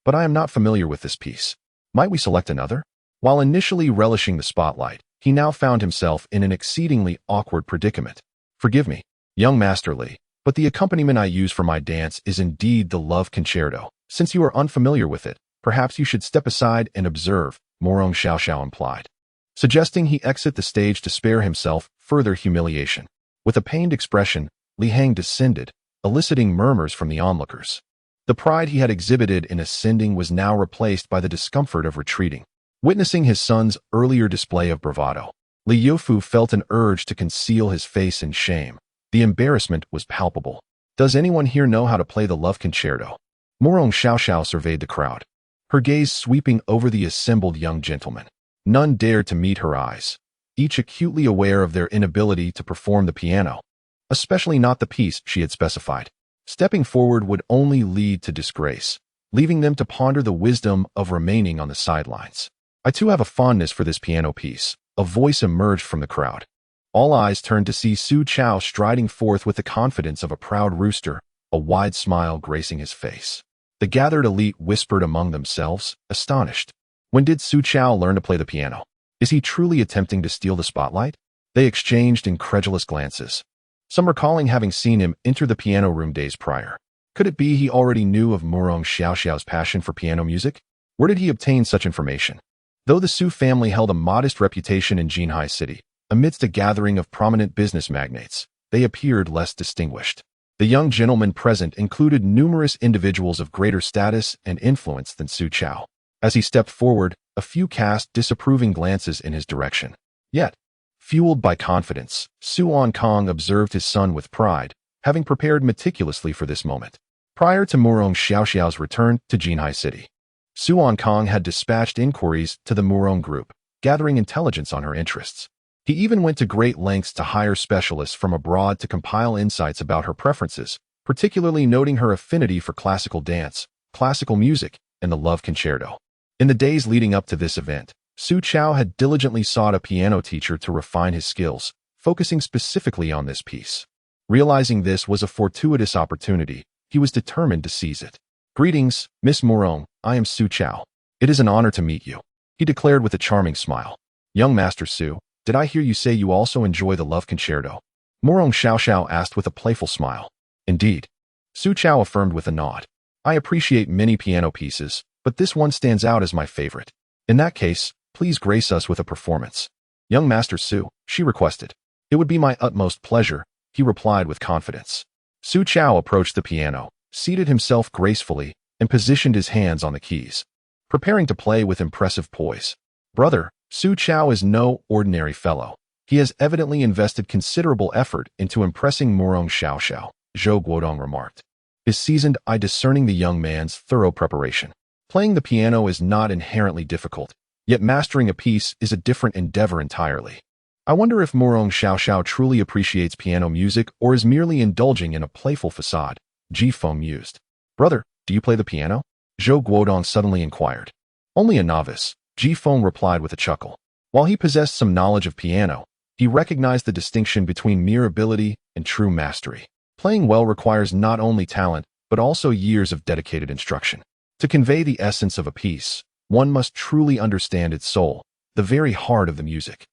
but I am not familiar with this piece. Might we select another? While initially relishing the spotlight, he now found himself in an exceedingly awkward predicament. Forgive me, young Master Li, but the accompaniment I use for my dance is indeed the Love Concerto. Since you are unfamiliar with it, perhaps you should step aside and observe, Murong Xiaoxiao implied, suggesting he exit the stage to spare himself further humiliation. With a pained expression, Li Hang descended, eliciting murmurs from the onlookers. The pride he had exhibited in ascending was now replaced by the discomfort of retreating. Witnessing his son's earlier display of bravado, Li Youfu felt an urge to conceal his face in shame. The embarrassment was palpable. Does anyone here know how to play the Love Concerto? Murong Xiaoxiao surveyed the crowd, her gaze sweeping over the assembled young gentlemen. None dared to meet her eyes, each acutely aware of their inability to perform the piano, especially not the piece she had specified. Stepping forward would only lead to disgrace, leaving them to ponder the wisdom of remaining on the sidelines. I too have a fondness for this piano piece. A voice emerged from the crowd. All eyes turned to see Su Chao striding forth with the confidence of a proud rooster, a wide smile gracing his face. The gathered elite whispered among themselves, astonished. When did Su Chao learn to play the piano? Is he truly attempting to steal the spotlight? They exchanged incredulous glances, some recalling having seen him enter the piano room days prior. Could it be he already knew of Murong Xiaoxiao's passion for piano music? Where did he obtain such information? Though the Su family held a modest reputation in Jinhai City, amidst a gathering of prominent business magnates, they appeared less distinguished. The young gentlemen present included numerous individuals of greater status and influence than Su Chao. As he stepped forward, a few cast disapproving glances in his direction. Yet, fueled by confidence, Su Kong observed his son with pride, having prepared meticulously for this moment. Prior to Murong Xiaoxiao's return to Jinhai City, Su Kong had dispatched inquiries to the Murong group, gathering intelligence on her interests. He even went to great lengths to hire specialists from abroad to compile insights about her preferences, particularly noting her affinity for classical dance, classical music, and the love concerto. In the days leading up to this event, Su Chao had diligently sought a piano teacher to refine his skills, focusing specifically on this piece. Realizing this was a fortuitous opportunity, he was determined to seize it. "Greetings, Miss Murong, I am Su Chao. It is an honor to meet you," he declared with a charming smile. "Young Master Su, did I hear you say you also enjoy the love concerto?" Murong Xiaoxiao asked with a playful smile. "Indeed," Su Chao affirmed with a nod. "I appreciate many piano pieces, but this one stands out as my favorite. In that case, please grace us with a performance." "Young Master Su," she requested. "It would be my utmost pleasure," he replied with confidence. Su Chao approached the piano, seated himself gracefully, and positioned his hands on the keys, preparing to play with impressive poise. "Brother, Su Chao is no ordinary fellow. He has evidently invested considerable effort into impressing Murong Xiaoxiao," Zhou Guodong remarked, his seasoned eye discerning the young man's thorough preparation. Playing the piano is not inherently difficult, yet mastering a piece is a different endeavor entirely. "I wonder if Murong Xiaoxiao truly appreciates piano music or is merely indulging in a playful facade," Ji Feng mused. "Brother, do you play the piano?" Zhou Guodong suddenly inquired. "Only a novice," Ji Feng replied with a chuckle. While he possessed some knowledge of piano, he recognized the distinction between mere ability and true mastery. Playing well requires not only talent, but also years of dedicated instruction. To convey the essence of a piece, one must truly understand its soul, the very heart of the music.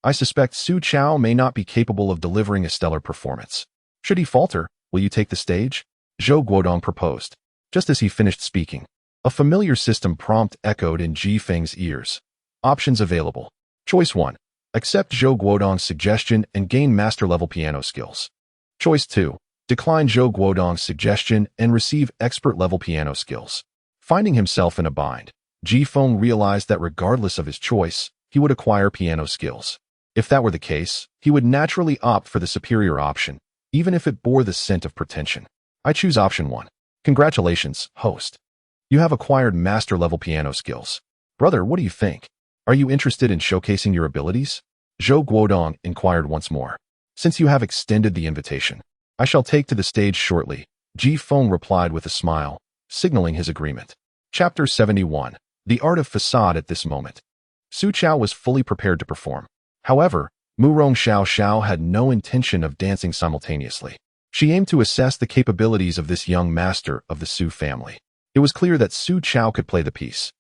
"I suspect Su Chao may not be capable of delivering a stellar performance. Should he falter, will you take the stage?" Zhou Guodong proposed. Just as he finished speaking, a familiar system prompt echoed in Ji Feng's ears. Options available. Choice 1. Accept Zhou Guodong's suggestion and gain master-level piano skills. Choice 2. Decline Zhou Guodong's suggestion and receive expert-level piano skills. Finding himself in a bind, Ji Feng realized that regardless of his choice, he would acquire piano skills. If that were the case, he would naturally opt for the superior option, even if it bore the scent of pretension. "I choose option 1. Congratulations, host. You have acquired master-level piano skills. Brother, what do you think? Are you interested in showcasing your abilities?" Zhou Guodong inquired once more. "Since you have extended the invitation, I shall take to the stage shortly," Ji Feng replied with a smile, signaling his agreement. Chapter 71. The Art of Facade. At this moment, Su Chao was fully prepared to perform. However, Murong Xiaoxiao had no intention of dancing simultaneously. She aimed to assess the capabilities of this young master of the Su family. It was clear that Su Chao could play the piece.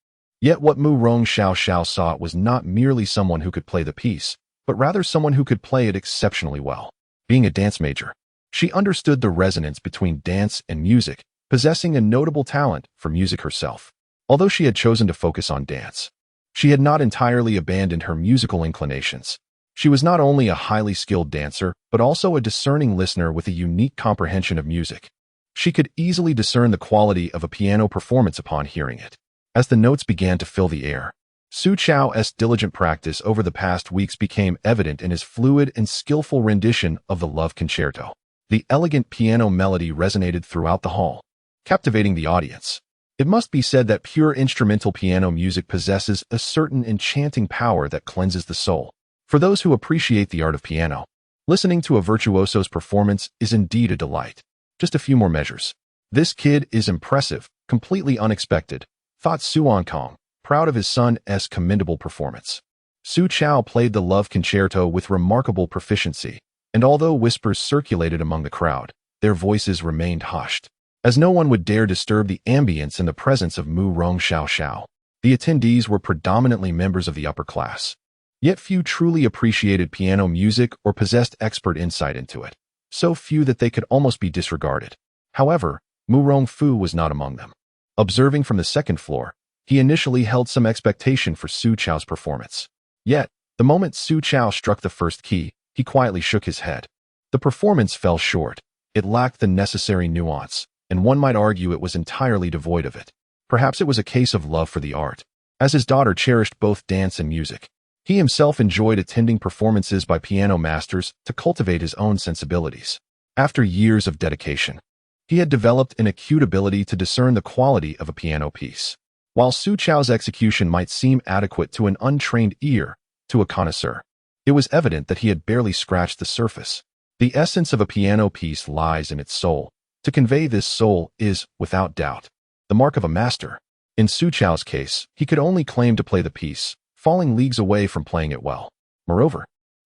Yet what Murong Xiaoxiao saw was not merely someone who could play the piece, but rather someone who could play it exceptionally well. Being a dance major, she understood the resonance between dance and music, possessing a notable talent for music herself. Although she had chosen to focus on dance, she had not entirely abandoned her musical inclinations. She was not only a highly skilled dancer, but also a discerning listener with a unique comprehension of music. She could easily discern the quality of a piano performance upon hearing it. As the notes began to fill the air, Su Chao's diligent practice over the past weeks became evident in his fluid and skillful rendition of the Love Concerto. The elegant piano melody resonated throughout the hall, captivating the audience. It must be said that pure instrumental piano music possesses a certain enchanting power that cleanses the soul. For those who appreciate the art of piano, listening to a virtuoso's performance is indeed a delight. Just a few more measures. "This kid is impressive, completely unexpected," thought Su Kong, proud of his son's commendable performance. Su Chao played the love concerto with remarkable proficiency, and although whispers circulated among the crowd, their voices remained hushed, as no one would dare disturb the ambience in the presence of Mu Rong Xiao Xiao. The attendees were predominantly members of the upper class, yet few truly appreciated piano music or possessed expert insight into it, so few that they could almost be disregarded. However, Mu Rongfu was not among them. Observing from the second floor, he initially held some expectation for Su Chao's performance. Yet, the moment Su Chao struck the first key, he quietly shook his head. The performance fell short. It lacked the necessary nuance, and one might argue it was entirely devoid of it. Perhaps it was a case of love for the art, as his daughter cherished both dance and music. He himself enjoyed attending performances by piano masters to cultivate his own sensibilities. After years of dedication, he had developed an acute ability to discern the quality of a piano piece. While Su Chao's execution might seem adequate to an untrained ear, to a connoisseur, it was evident that he had barely scratched the surface. The essence of a piano piece lies in its soul. To convey this soul is, without doubt, the mark of a master. In Su Chao's case, he could only claim to play the piece, falling leagues away from playing it well. Moreover,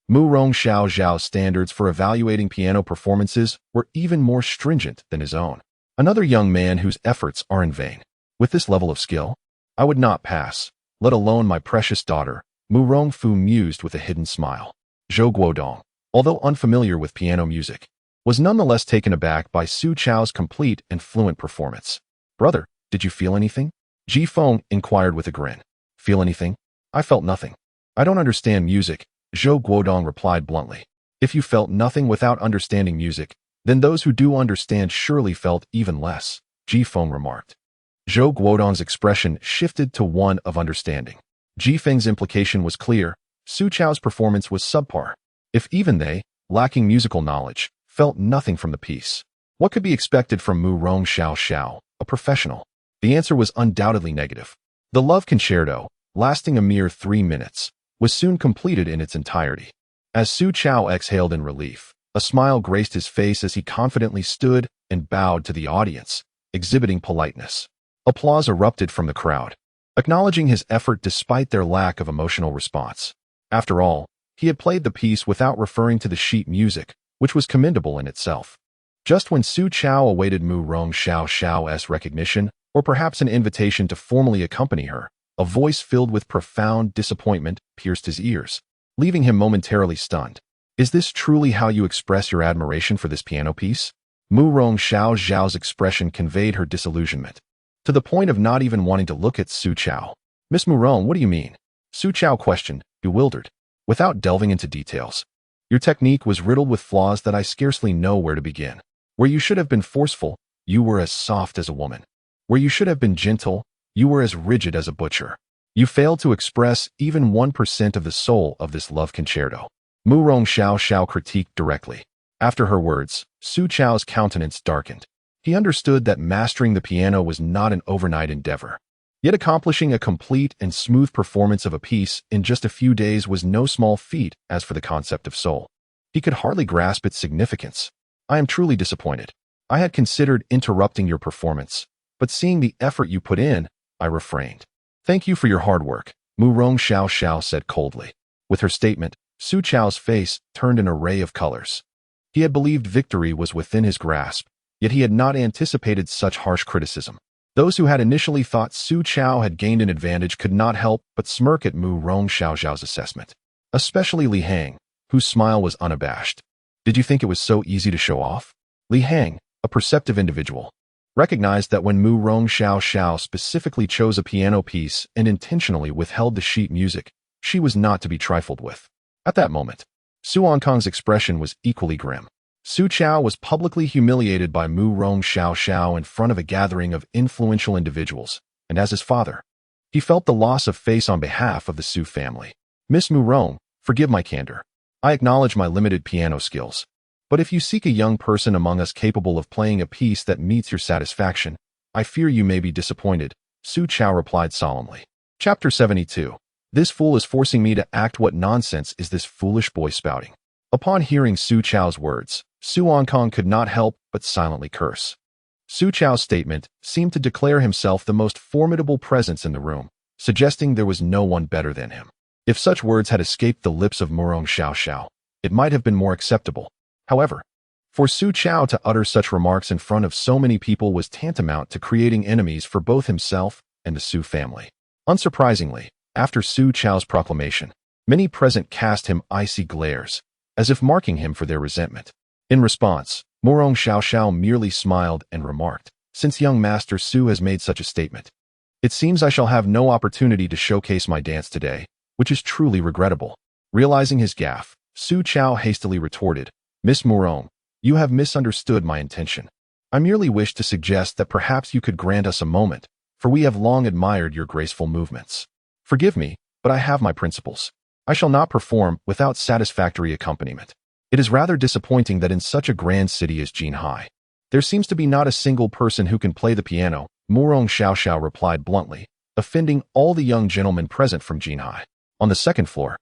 Mu Rong Xiao Zhao's standards for evaluating piano performances were even more stringent than his own. Another young man whose efforts are in vain. With this level of skill, I would not pass, let alone my precious daughter, Mu Rongfu mused with a hidden smile. Zhou Guodong, although unfamiliar with piano music, was nonetheless taken aback by Su Chao's complete and fluent performance. Brother, did you feel anything? Ji Feng inquired with a grin. Feel anything? I felt nothing. I don't understand music, Zhou Guodong replied bluntly. If you felt nothing without understanding music, then those who do understand surely felt even less, Ji Feng remarked. Zhou Guodong's expression shifted to one of understanding. Ji Feng's implication was clear. Su Chao's performance was subpar. If even they, lacking musical knowledge, felt nothing from the piece, what could be expected from Mu Rong Xiao Xiao, a professional? The answer was undoubtedly negative. The love concerto, lasting a mere 3 minutes, was soon completed in its entirety. As Su Chao exhaled in relief, a smile graced his face as he confidently stood and bowed to the audience, exhibiting politeness. Applause erupted from the crowd, acknowledging his effort despite their lack of emotional response. After all, he had played the piece without referring to the sheet music, which was commendable in itself. Just when Su Chao awaited Mu Rong Xiao Xiao's recognition, or perhaps an invitation to formally accompany her, a voice filled with profound disappointment pierced his ears, leaving him momentarily stunned. Is this truly how you express your admiration for this piano piece? Mu Rong Xiao Zhao's expression conveyed her disillusionment, to the point of not even wanting to look at Su Chao. Miss Mu Rong, what do you mean? Su Chao questioned, bewildered, without delving into details. Your technique was riddled with flaws that I scarcely know where to begin. Where you should have been forceful, you were as soft as a woman. Where you should have been gentle, you were as rigid as a butcher. You failed to express even 1% of the soul of this love concerto. Mu Rong Xiao Xiao critiqued directly. After her words, Su Chao's countenance darkened. He understood that mastering the piano was not an overnight endeavor. Yet accomplishing a complete and smooth performance of a piece in just a few days was no small feat. As for the concept of soul, he could hardly grasp its significance. I am truly disappointed. I had considered interrupting your performance, but seeing the effort you put in, I refrained. Thank you for your hard work, Mu Rong Xiao Xiao said coldly. With her statement, Su Chao's face turned an array of colors. He had believed victory was within his grasp, yet he had not anticipated such harsh criticism. Those who had initially thought Su Chao had gained an advantage could not help but smirk at Mu Rong Xiao Zhao's assessment, especially Li Hang, whose smile was unabashed. Did you think it was so easy to show off? Li Hang, a perceptive individual, recognized that when Mu Rong Xiao Xiao specifically chose a piano piece and intentionally withheld the sheet music, she was not to be trifled with. At that moment, Su Onkong's expression was equally grim. Su Chao was publicly humiliated by Mu Rong Xiao Xiao in front of a gathering of influential individuals, and as his father, he felt the loss of face on behalf of the Su family. Miss Mu Rong, forgive my candor. I acknowledge my limited piano skills. But if you seek a young person among us capable of playing a piece that meets your satisfaction, I fear you may be disappointed, Su Chao replied solemnly. Chapter 72. This fool is forcing me to act. What nonsense is this foolish boy spouting? Upon hearing Su Chao's words, Su Onkong could not help but silently curse. Su Chao's statement seemed to declare himself the most formidable presence in the room, suggesting there was no one better than him. If such words had escaped the lips of Murong Xiao, it might have been more acceptable. However, for Su Chao to utter such remarks in front of so many people was tantamount to creating enemies for both himself and the Su family. Unsurprisingly, after Su Chao's proclamation, many present cast him icy glares, as if marking him for their resentment. In response, Murong Xiao merely smiled and remarked, "Since young Master Su has made such a statement, it seems I shall have no opportunity to showcase my dance today, which is truly regrettable." Realizing his gaffe, Su Chao hastily retorted, "Miss Murong, you have misunderstood my intention. I merely wish to suggest that perhaps you could grant us a moment, for we have long admired your graceful movements. Forgive me, but I have my principles. I shall not perform without satisfactory accompaniment. It is rather disappointing that in such a grand city as Jinhai, there seems to be not a single person who can play the piano," Murong Xiao replied bluntly, offending all the young gentlemen present from Jinhai. On the second floor,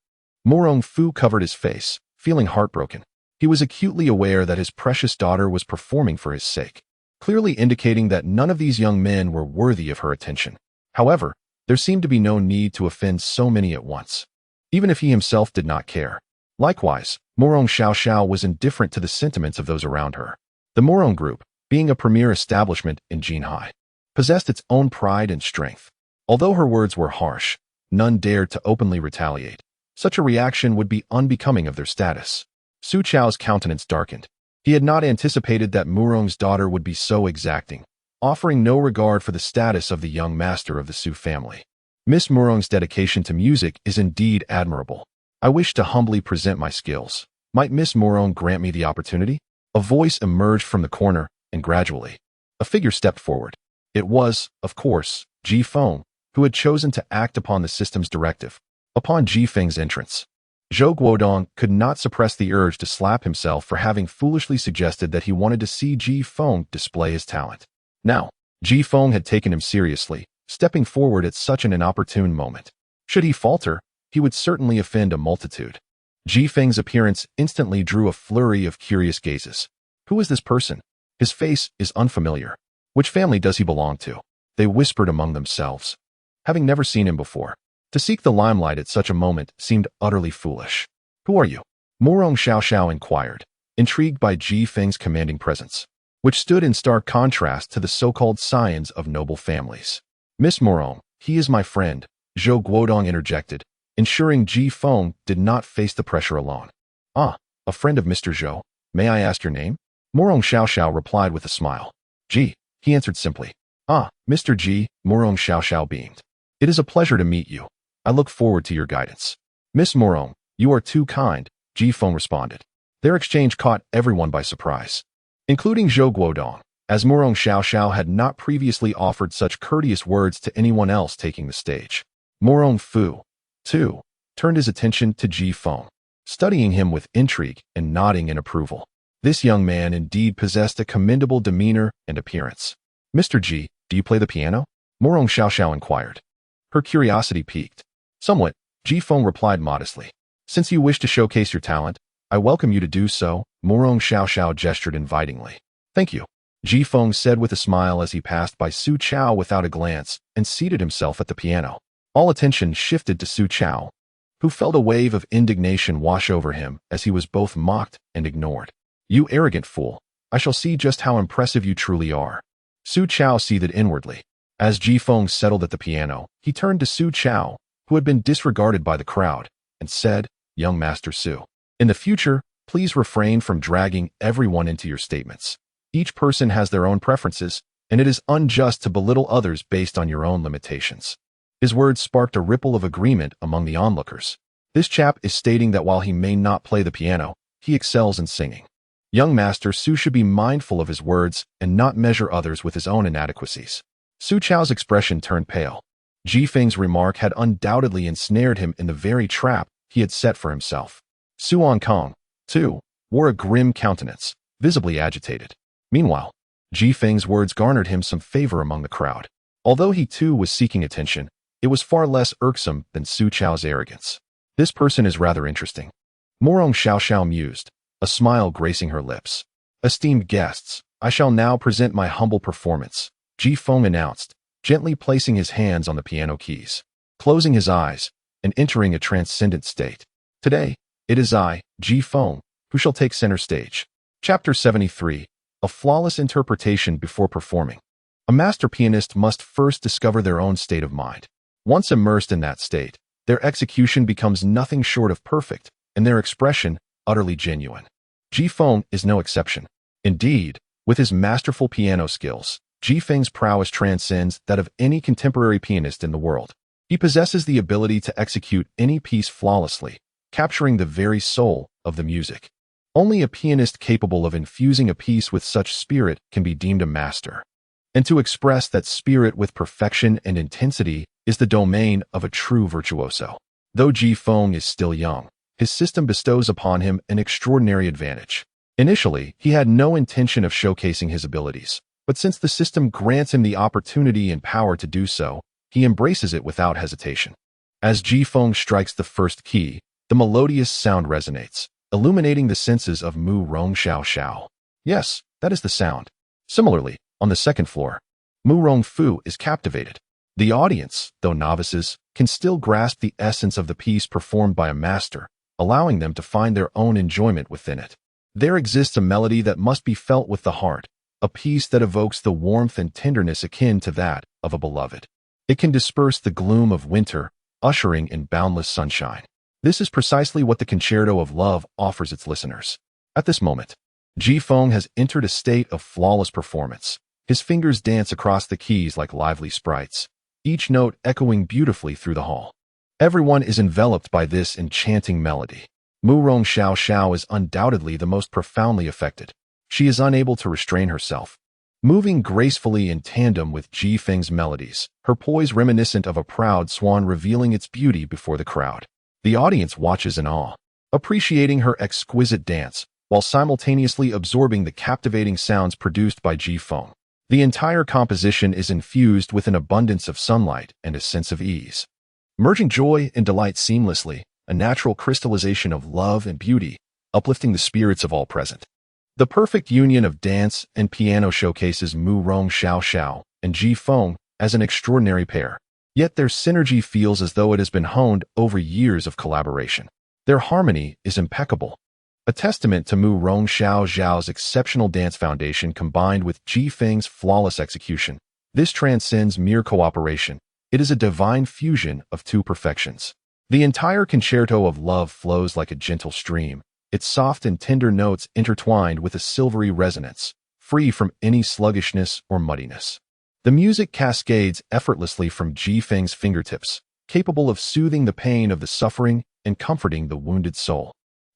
Murong Fu covered his face, feeling heartbroken. He was acutely aware that his precious daughter was performing for his sake, clearly indicating that none of these young men were worthy of her attention. However, there seemed to be no need to offend so many at once, even if he himself did not care. Likewise, Murong Xiao was indifferent to the sentiments of those around her. The Murong Group, being a premier establishment in Jinhai, possessed its own pride and strength. Although her words were harsh, none dared to openly retaliate. Such a reaction would be unbecoming of their status. Su Chao's countenance darkened. He had not anticipated that Murong's daughter would be so exacting, offering no regard for the status of the young master of the Su family. Miss Murong's dedication to music is indeed admirable. I wish to humbly present my skills. Might Miss Murong grant me the opportunity? A voice emerged from the corner, and gradually, a figure stepped forward. It was, of course, Ji Feng, who had chosen to act upon the system's directive. Upon Ji Feng's entrance, Zhou Guodong could not suppress the urge to slap himself for having foolishly suggested that he wanted to see Ji Feng display his talent. Now, Ji Feng had taken him seriously, stepping forward at such an inopportune moment. Should he falter, he would certainly offend a multitude. Ji Feng's appearance instantly drew a flurry of curious gazes. Who is this person? His face is unfamiliar. Which family does he belong to? They whispered among themselves, having never seen him before. To seek the limelight at such a moment seemed utterly foolish. Who are you? Murong Xiao inquired, intrigued by Ji Feng's commanding presence, which stood in stark contrast to the so-called scions of noble families. Miss Murong, he is my friend, Zhou Guodong interjected, ensuring Ji Feng did not face the pressure alone. Ah, a friend of Mr. Zhou. May I ask your name? Murong Xiao replied with a smile. Ji, he answered simply. Ah, Mr. Ji, Murong Xiao beamed. It is a pleasure to meet you. I look forward to your guidance. Miss Murong, you are too kind, Ji Feng responded. Their exchange caught everyone by surprise, including Zhou Guodong, as Murong Xiao had not previously offered such courteous words to anyone else taking the stage. Murong Fu, too, turned his attention to Ji Feng, studying him with intrigue and nodding in approval. This young man indeed possessed a commendable demeanor and appearance. Mr. Ji, do you play the piano? Murong Xiao inquired. Her curiosity piqued. Somewhat, Ji Feng replied modestly. Since you wish to showcase your talent, I welcome you to do so, Murong Xiao gestured invitingly. Thank you, Ji Feng said with a smile as he passed by Su Chao without a glance and seated himself at the piano. All attention shifted to Su Chao, who felt a wave of indignation wash over him as he was both mocked and ignored. You arrogant fool, I shall see just how impressive you truly are. Su Chao seethed inwardly. As Ji Feng settled at the piano, he turned to Su Chao, who had been disregarded by the crowd, and said, Young Master Su, in the future, please refrain from dragging everyone into your statements. Each person has their own preferences, and it is unjust to belittle others based on your own limitations. His words sparked a ripple of agreement among the onlookers. This chap is stating that while he may not play the piano, he excels in singing. Young Master Su should be mindful of his words and not measure others with his own inadequacies. Su Chao's expression turned pale. Ji Feng's remark had undoubtedly ensnared him in the very trap he had set for himself. Su Kong, too, wore a grim countenance, visibly agitated. Meanwhile, Ji Feng's words garnered him some favor among the crowd. Although he too was seeking attention, it was far less irksome than Su Chao's arrogance. This person is rather interesting. Murong Xiao mused, a smile gracing her lips. Esteemed guests, I shall now present my humble performance, Ji Feng announced, gently placing his hands on the piano keys. Closing his eyes, and entering a transcendent state. Today, it is I, Ji Feng, who shall take center stage. Chapter 73. A flawless interpretation before performing. A master pianist must first discover their own state of mind. Once immersed in that state, their execution becomes nothing short of perfect, and their expression utterly genuine. Ji Feng is no exception. Indeed, with his masterful piano skills, Ji Feng's prowess transcends that of any contemporary pianist in the world. He possesses the ability to execute any piece flawlessly, capturing the very soul of the music. Only a pianist capable of infusing a piece with such spirit can be deemed a master. And to express that spirit with perfection and intensity is the domain of a true virtuoso. Though Ji Feng is still young, his system bestows upon him an extraordinary advantage. Initially, he had no intention of showcasing his abilities, but since the system grants him the opportunity and power to do so, he embraces it without hesitation. As Ji Feng strikes the first key, the melodious sound resonates, illuminating the senses of Mu Rong Xiao Xiao. Yes, that is the sound. Similarly, on the second floor, Mu Rong Fu is captivated. The audience, though novices, can still grasp the essence of the piece performed by a master, allowing them to find their own enjoyment within it. There exists a melody that must be felt with the heart, a piece that evokes the warmth and tenderness akin to that of a beloved. It can disperse the gloom of winter, ushering in boundless sunshine. This is precisely what the concerto of love offers its listeners. At this moment, Ji Feng has entered a state of flawless performance. His fingers dance across the keys like lively sprites, each note echoing beautifully through the hall. Everyone is enveloped by this enchanting melody. Mu Rong Xiao Xiao is undoubtedly the most profoundly affected. She is unable to restrain herself. Moving gracefully in tandem with Ji Feng's melodies, her poise reminiscent of a proud swan revealing its beauty before the crowd. The audience watches in awe, appreciating her exquisite dance, while simultaneously absorbing the captivating sounds produced by Ji Feng. The entire composition is infused with an abundance of sunlight and a sense of ease. Merging joy and delight seamlessly, a natural crystallization of love and beauty, uplifting the spirits of all present. The perfect union of dance and piano showcases Mu Rong Xiao Xiao and Ji Feng as an extraordinary pair. Yet their synergy feels as though it has been honed over years of collaboration. Their harmony is impeccable, a testament to Mu Rong Xiao Xiao's exceptional dance foundation combined with Ji Feng's flawless execution. This transcends mere cooperation. It is a divine fusion of two perfections. The entire concerto of love flows like a gentle stream, its soft and tender notes intertwined with a silvery resonance, free from any sluggishness or muddiness. The music cascades effortlessly from Ji Feng's fingertips, capable of soothing the pain of the suffering and comforting the wounded soul.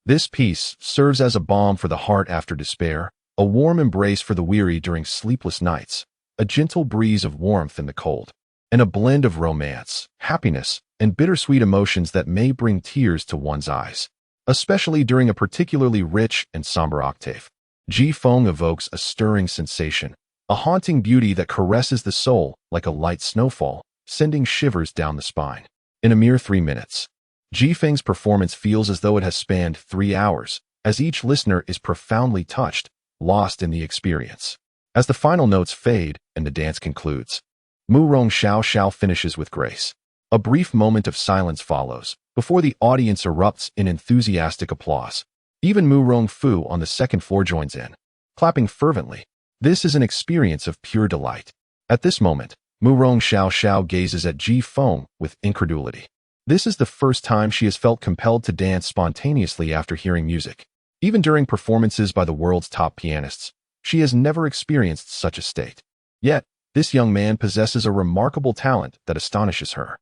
This piece serves as a balm for the heart after despair, a warm embrace for the weary during sleepless nights, a gentle breeze of warmth in the cold, and a blend of romance, happiness, and bittersweet emotions that may bring tears to one's eyes, especially during a particularly rich and somber octave. Ji Feng evokes a stirring sensation, a haunting beauty that caresses the soul like a light snowfall, sending shivers down the spine. In a mere 3 minutes, Ji Feng's performance feels as though it has spanned 3 hours, as each listener is profoundly touched, lost in the experience. As the final notes fade and the dance concludes, Mu Rong Xiao Xiao finishes with grace. A brief moment of silence follows, before the audience erupts in enthusiastic applause. Even Mu Rong Fu on the second floor joins in, clapping fervently. This is an experience of pure delight. At this moment, Mu Rong Xiao Xiao gazes at Ji Feng with incredulity. This is the first time she has felt compelled to dance spontaneously after hearing music. Even during performances by the world's top pianists, she has never experienced such a state. Yet, this young man possesses a remarkable talent that astonishes her.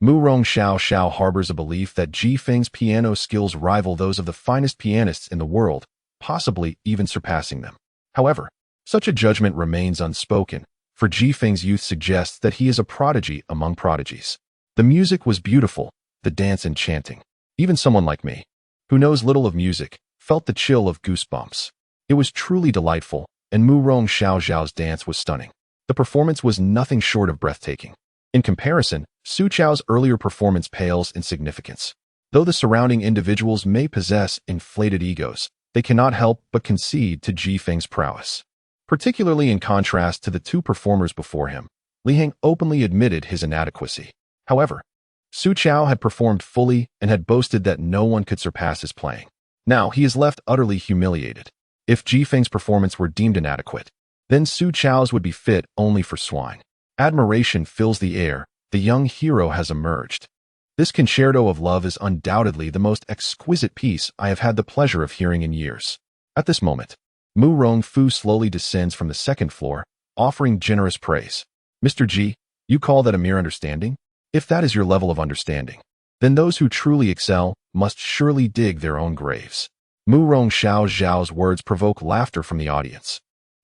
Mu Rong Xiao Xiao harbors a belief that Ji Feng's piano skills rival those of the finest pianists in the world, possibly even surpassing them. However, such a judgment remains unspoken, for Ji Feng's youth suggests that he is a prodigy among prodigies. The music was beautiful, the dance enchanting. Even someone like me, who knows little of music, felt the chill of goosebumps. It was truly delightful, and Mu Rong Xiao Xiao's dance was stunning. The performance was nothing short of breathtaking. In comparison, Su Chao's earlier performance pales in significance. Though the surrounding individuals may possess inflated egos, they cannot help but concede to Ji Feng's prowess. Particularly in contrast to the two performers before him, Li Heng openly admitted his inadequacy. However, Su Chao had performed fully and had boasted that no one could surpass his playing. Now he is left utterly humiliated. If Ji Feng's performance were deemed inadequate, then Su Chao's would be fit only for swine. Admiration fills the air. The young hero has emerged. This concerto of love is undoubtedly the most exquisite piece I have had the pleasure of hearing in years. At this moment, Mu Rongfu slowly descends from the second floor, offering generous praise. Mr. Ji, you call that a mere understanding? If that is your level of understanding, then those who truly excel must surely dig their own graves. Mu Rong Xiao Zhao's words provoke laughter from the audience,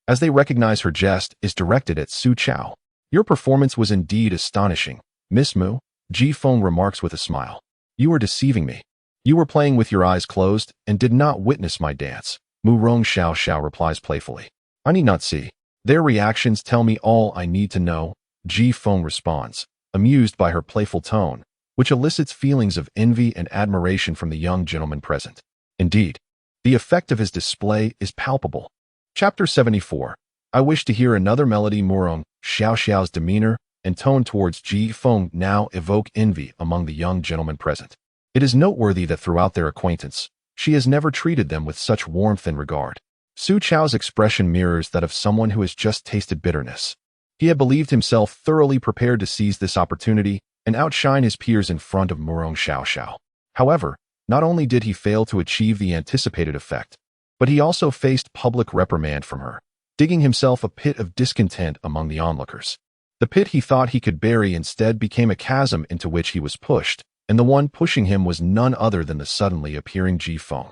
as they recognize her jest is directed at Su Chao. Your performance was indeed astonishing, Miss Mu, Ji Feng remarks with a smile. You are deceiving me. You were playing with your eyes closed and did not witness my dance. Mu Rong Xiao replies playfully. I need not see. Their reactions tell me all I need to know, Ji Feng responds, amused by her playful tone, which elicits feelings of envy and admiration from the young gentleman present. Indeed, the effect of his display is palpable. Chapter 74. I wish to hear another melody. Mu Rong Xiao's demeanor and tone towards Ji Feng now evoke envy among the young gentlemen present. It is noteworthy that throughout their acquaintance, she has never treated them with such warmth and regard. Su Chao's expression mirrors that of someone who has just tasted bitterness. He had believed himself thoroughly prepared to seize this opportunity and outshine his peers in front of Mu Rong Xiao. However, not only did he fail to achieve the anticipated effect, but he also faced public reprimand from her, digging himself a pit of discontent among the onlookers. The pit he thought he could bury instead became a chasm into which he was pushed, and the one pushing him was none other than the suddenly appearing Ji Feng.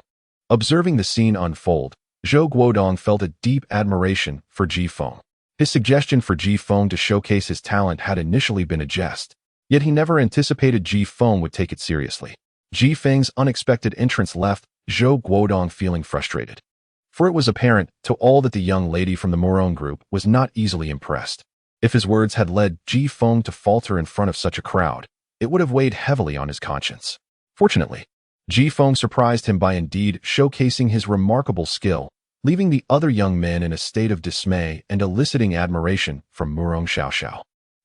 Observing the scene unfold, Zhou Guodong felt a deep admiration for Ji Feng. His suggestion for Ji Feng to showcase his talent had initially been a jest, yet he never anticipated Ji Feng would take it seriously. Ji Feng's unexpected entrance left Zhou Guodong feeling frustrated, for it was apparent to all that the young lady from the Morong group was not easily impressed. If his words had led Ji Feng to falter in front of such a crowd, it would have weighed heavily on his conscience. Fortunately, Ji Feng surprised him by indeed showcasing his remarkable skill, leaving the other young men in a state of dismay and eliciting admiration from Mu Rong Xiao.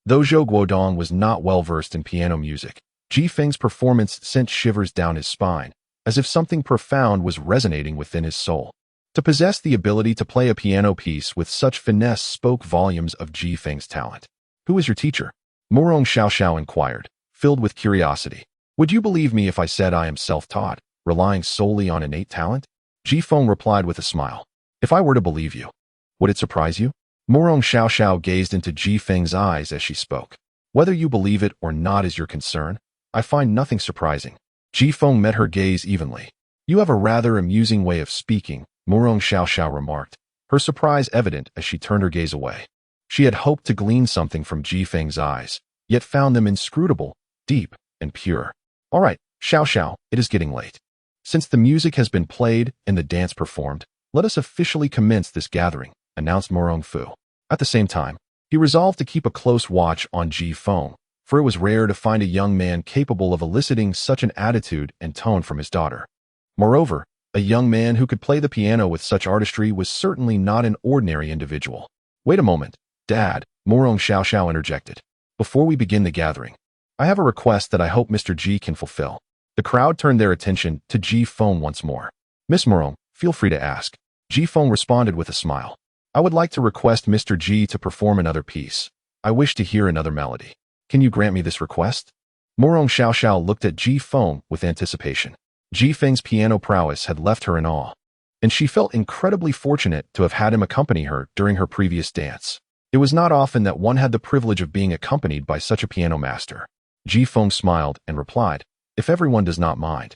Though Zhou Guodong was not well versed in piano music, Ji Feng's performance sent shivers down his spine, as if something profound was resonating within his soul. To possess the ability to play a piano piece with such finesse spoke volumes of Ji Feng's talent. Who is your teacher? Mu Rong Xiao inquired, filled with curiosity. Would you believe me if I said I am self-taught, relying solely on innate talent? Ji Feng replied with a smile. If I were to believe you, would it surprise you? Mu Rong Xiao gazed into Ji Feng's eyes as she spoke. Whether you believe it or not is your concern. I find nothing surprising. Ji Feng met her gaze evenly. You have a rather amusing way of speaking, Mu Rong Xiao remarked, her surprise evident as she turned her gaze away. She had hoped to glean something from Ji Feng's eyes, yet found them inscrutable, deep, and pure. All right, Xiao, it is getting late. Since the music has been played and the dance performed, let us officially commence this gathering, announced Mu Rongfu. At the same time, he resolved to keep a close watch on Ji Feng, for it was rare to find a young man capable of eliciting such an attitude and tone from his daughter. Moreover, a young man who could play the piano with such artistry was certainly not an ordinary individual. Wait a moment, Dad, Mu Rong Xiao interjected. Before we begin the gathering, I have a request that I hope Mr. Ji can fulfill. The crowd turned their attention to Ji Feng once more. Miss Mu Rong, feel free to ask. Ji Feng responded with a smile. I would like to request Mr. Ji to perform another piece. I wish to hear another melody. Can you grant me this request? Mu Rong Xiao looked at Ji Feng with anticipation. Ji Feng's piano prowess had left her in awe, and she felt incredibly fortunate to have had him accompany her during her previous dance. It was not often that one had the privilege of being accompanied by such a piano master. Ji Feng smiled and replied, if everyone does not mind,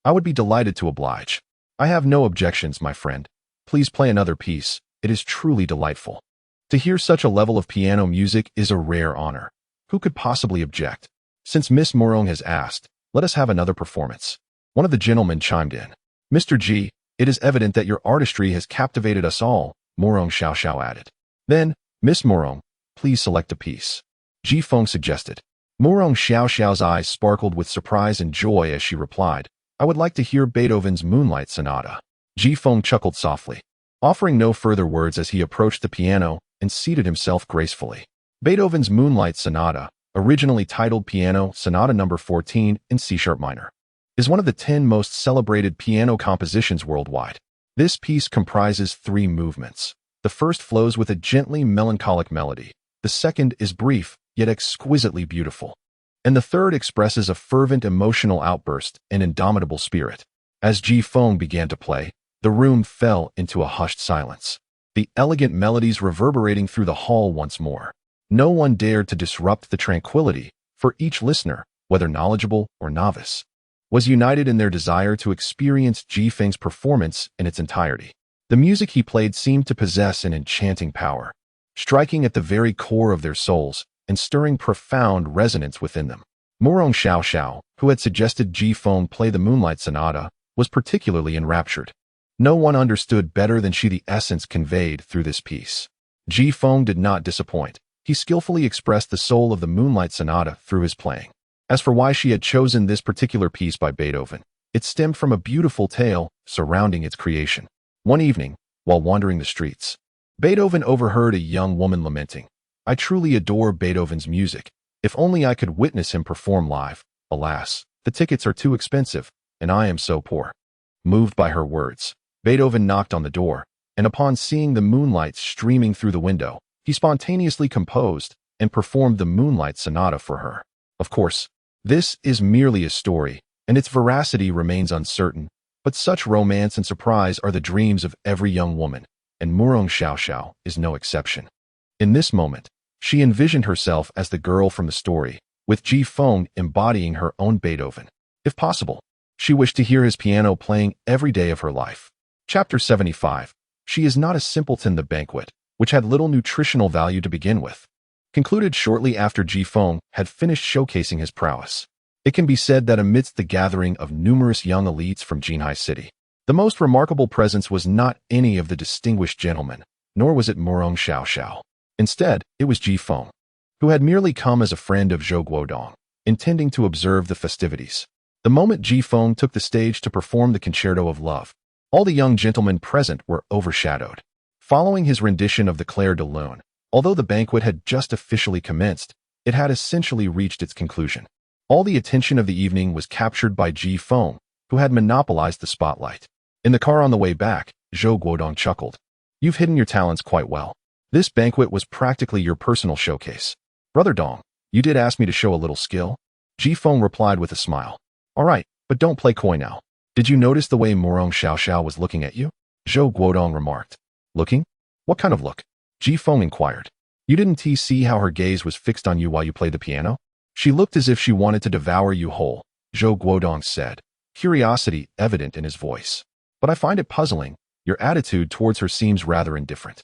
I would be delighted to oblige. I have no objections, my friend. Please play another piece. It is truly delightful. To hear such a level of piano music is a rare honor. Who could possibly object? Since Miss Mu Rong has asked, let us have another performance. One of the gentlemen chimed in. Mr. Ji, it is evident that your artistry has captivated us all, Mu Rong Xiao added. Then, Miss Mu Rong, please select a piece. Ji Feng suggested. Mu Rong Xiao's eyes sparkled with surprise and joy as she replied, I would like to hear Beethoven's Moonlight Sonata. Ji Feng chuckled softly, offering no further words as he approached the piano and seated himself gracefully. Beethoven's Moonlight Sonata, originally titled Piano Sonata No. 14 in C-sharp minor, is one of the 10 most celebrated piano compositions worldwide. This piece comprises 3 movements. The first flows with a gently melancholic melody. The second is brief, yet exquisitely beautiful. And the third expresses a fervent emotional outburst and indomitable spirit. As Ji-Feng began to play, the room fell into a hushed silence, the elegant melodies reverberating through the hall once more. No one dared to disrupt the tranquility, for each listener, whether knowledgeable or novice, was united in their desire to experience Ji-Feng's performance in its entirety. The music he played seemed to possess an enchanting power, striking at the very core of their souls and stirring profound resonance within them. Murong Xiaoxiao, who had suggested Ji-Feng play the Moonlight Sonata, was particularly enraptured. No one understood better than she the essence conveyed through this piece. Ji-Feng did not disappoint. He skillfully expressed the soul of the Moonlight Sonata through his playing. As for why she had chosen this particular piece by Beethoven, it stemmed from a beautiful tale surrounding its creation. One evening, while wandering the streets, Beethoven overheard a young woman lamenting, "I truly adore Beethoven's music. If only I could witness him perform live. Alas, the tickets are too expensive, and I am so poor." Moved by her words, Beethoven knocked on the door, and upon seeing the moonlight streaming through the window, he spontaneously composed and performed the Moonlight Sonata for her. Of course, this is merely a story, and its veracity remains uncertain, but such romance and surprise are the dreams of every young woman, and Murong Xiaoxiao is no exception. In this moment, she envisioned herself as the girl from the story, with Ji-Feng embodying her own Beethoven. If possible, she wished to hear his piano playing every day of her life. Chapter 75. She is not a simpleton. The banquet, which had little nutritional value to begin with, concluded shortly after Ji-Feng had finished showcasing his prowess. It can be said that amidst the gathering of numerous young elites from Jinhai City, the most remarkable presence was not any of the distinguished gentlemen, nor was it Murong Xiaoxiao. Instead, it was Ji-Feng, who had merely come as a friend of Zhou Guodong, intending to observe the festivities. The moment Ji-Feng took the stage to perform the Concerto of Love, all the young gentlemen present were overshadowed. Following his rendition of the Clair de Lune, although the banquet had just officially commenced, it had essentially reached its conclusion. All the attention of the evening was captured by Ji-Feng, who had monopolized the spotlight. In the car on the way back, Zhou Guodong chuckled. "You've hidden your talents quite well. This banquet was practically your personal showcase." "Brother Dong, you did ask me to show a little skill," Ji-Feng replied with a smile. "All right, but don't play coy now. Did you notice the way Murong Xiaoxiao was looking at you?" Zhou Guodong remarked. "Looking? What kind of look?" Ji-Feng inquired. "You didn't see how her gaze was fixed on you while you played the piano? She looked as if she wanted to devour you whole," Zhou Guodong said, curiosity evident in his voice. "But I find it puzzling. Your attitude towards her seems rather indifferent.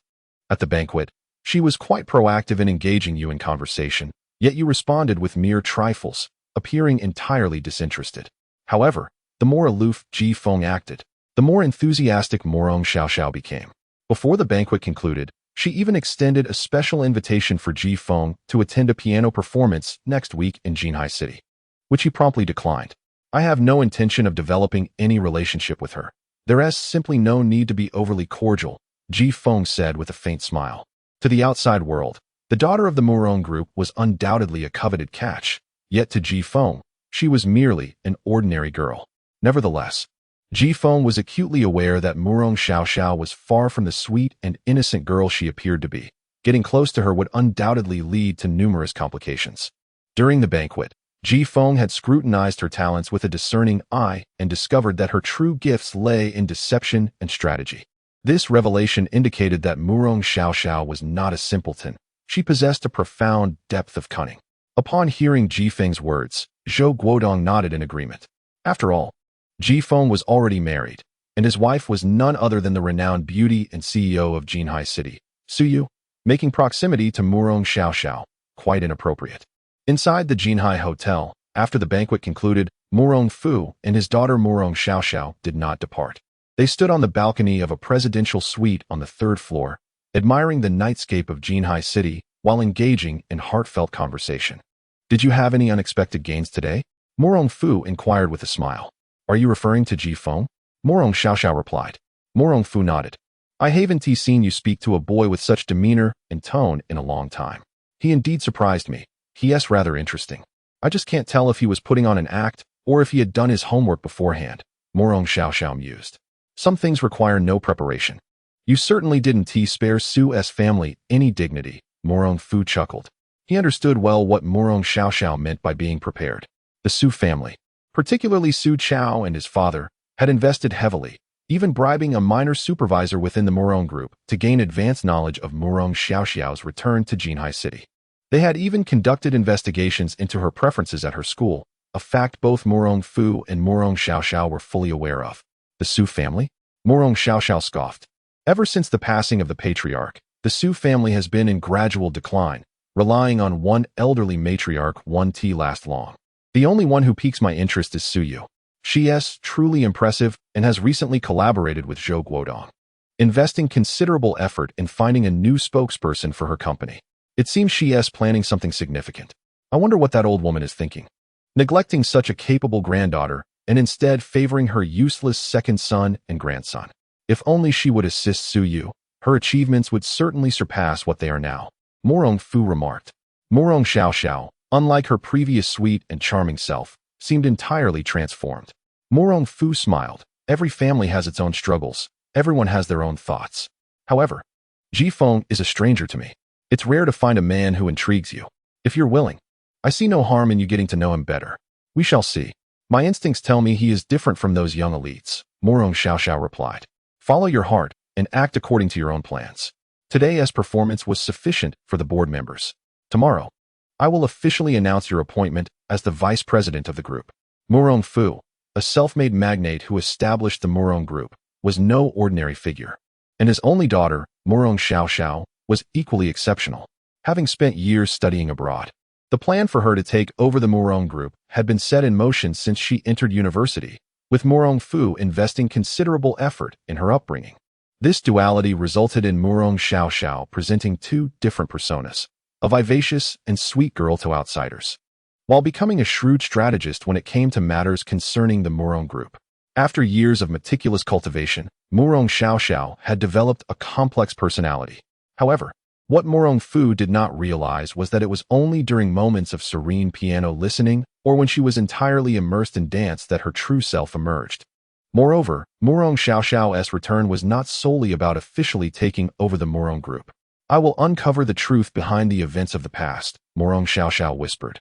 At the banquet, she was quite proactive in engaging you in conversation, yet you responded with mere trifles, appearing entirely disinterested." However, the more aloof Ji-Feng acted, the more enthusiastic Murong Xiaoxiao became. Before the banquet concluded, she even extended a special invitation for Ji-Feng to attend a piano performance next week in Jinhai City, which he promptly declined. "I have no intention of developing any relationship with her. There is simply no need to be overly cordial," Ji-Feng said with a faint smile. To the outside world, the daughter of the Murong group was undoubtedly a coveted catch, yet to Ji-Feng, she was merely an ordinary girl. Nevertheless, Ji-Feng was acutely aware that Murong Xiaoxiao was far from the sweet and innocent girl she appeared to be. Getting close to her would undoubtedly lead to numerous complications. During the banquet, Ji-Feng had scrutinized her talents with a discerning eye and discovered that her true gifts lay in deception and strategy. This revelation indicated that Murong Xiaoxiao was not a simpleton. She possessed a profound depth of cunning. Upon hearing Ji-Feng's words, Zhou Guodong nodded in agreement. After all, Ji-Feng was already married, and his wife was none other than the renowned beauty and CEO of Jinhai City, Suyu, making proximity to Murong Xiaoxiao quite inappropriate. Inside the Jinhai Hotel, after the banquet concluded, Murong Fu and his daughter Murong Xiaoxiao did not depart. They stood on the balcony of a presidential suite on the 3rd floor, admiring the nightscape of Jinhai City while engaging in heartfelt conversation. "Did you have any unexpected gains today?" Murong Fu inquired with a smile. "Are you referring to Ji-Feng?" Murong Xiaoxiao replied. Murong Fu nodded. "I haven't seen you speak to a boy with such demeanor and tone in a long time. He indeed surprised me. He's rather interesting. I just can't tell if he was putting on an act or if he had done his homework beforehand, Morong Xiaoxiao mused. Some things require no preparation. You certainly didn't spare Su's family any dignity, Morong Fu chuckled. He understood well what Morong Xiaoxiao meant by being prepared. The Su family, particularly Su Chao and his father, had invested heavily, even bribing a minor supervisor within the Morong group to gain advanced knowledge of Morong Xiaoxiao's return to Jinhai City. They had even conducted investigations into her preferences at her school, a fact both Morong Fu and Morong Xiaoxiao were fully aware of. The Su family? Morong Xiaoxiao scoffed. Ever since the passing of the patriarch, the Su family has been in gradual decline, relying on one elderly matriarch to last long. The only one who piques my interest is Su Yu. She is truly impressive and has recently collaborated with Zhou Guodong, investing considerable effort in finding a new spokesperson for her company. It seems she is planning something significant. I wonder what that old woman is thinking. Neglecting such a capable granddaughter and instead favoring her useless second son and grandson. If only she would assist Su Yu, her achievements would certainly surpass what they are now, Morong Fu remarked. Morong Xiaoxiao, unlike her previous sweet and charming self, seemed entirely transformed. Morong Fu smiled. Every family has its own struggles. Everyone has their own thoughts. However, Ji Feng is a stranger to me. It's rare to find a man who intrigues you. If you're willing, I see no harm in you getting to know him better. We shall see. My instincts tell me he is different from those young elites, Morong Xiaoxiao replied. Follow your heart and act according to your own plans. Today's performance was sufficient for the board members. Tomorrow, I will officially announce your appointment as the vice president of the group. Morong Fu, a self-made magnate who established the Morong group, was no ordinary figure. And his only daughter, Morong Xiaoxiao, was equally exceptional, having spent years studying abroad. The plan for her to take over the Morong group had been set in motion since she entered university, with Morong Fu investing considerable effort in her upbringing. This duality resulted in Morong Xiaoxiao presenting two different personas, a vivacious and sweet girl to outsiders, while becoming a shrewd strategist when it came to matters concerning the Morong group. After years of meticulous cultivation, Morong Xiaoxiao had developed a complex personality. However, what Morong Fu did not realize was that it was only during moments of serene piano listening or when she was entirely immersed in dance that her true self emerged. Moreover, Morong Xiaoxiao's return was not solely about officially taking over the Morong group. I will uncover the truth behind the events of the past, Morong Xiaoxiao whispered,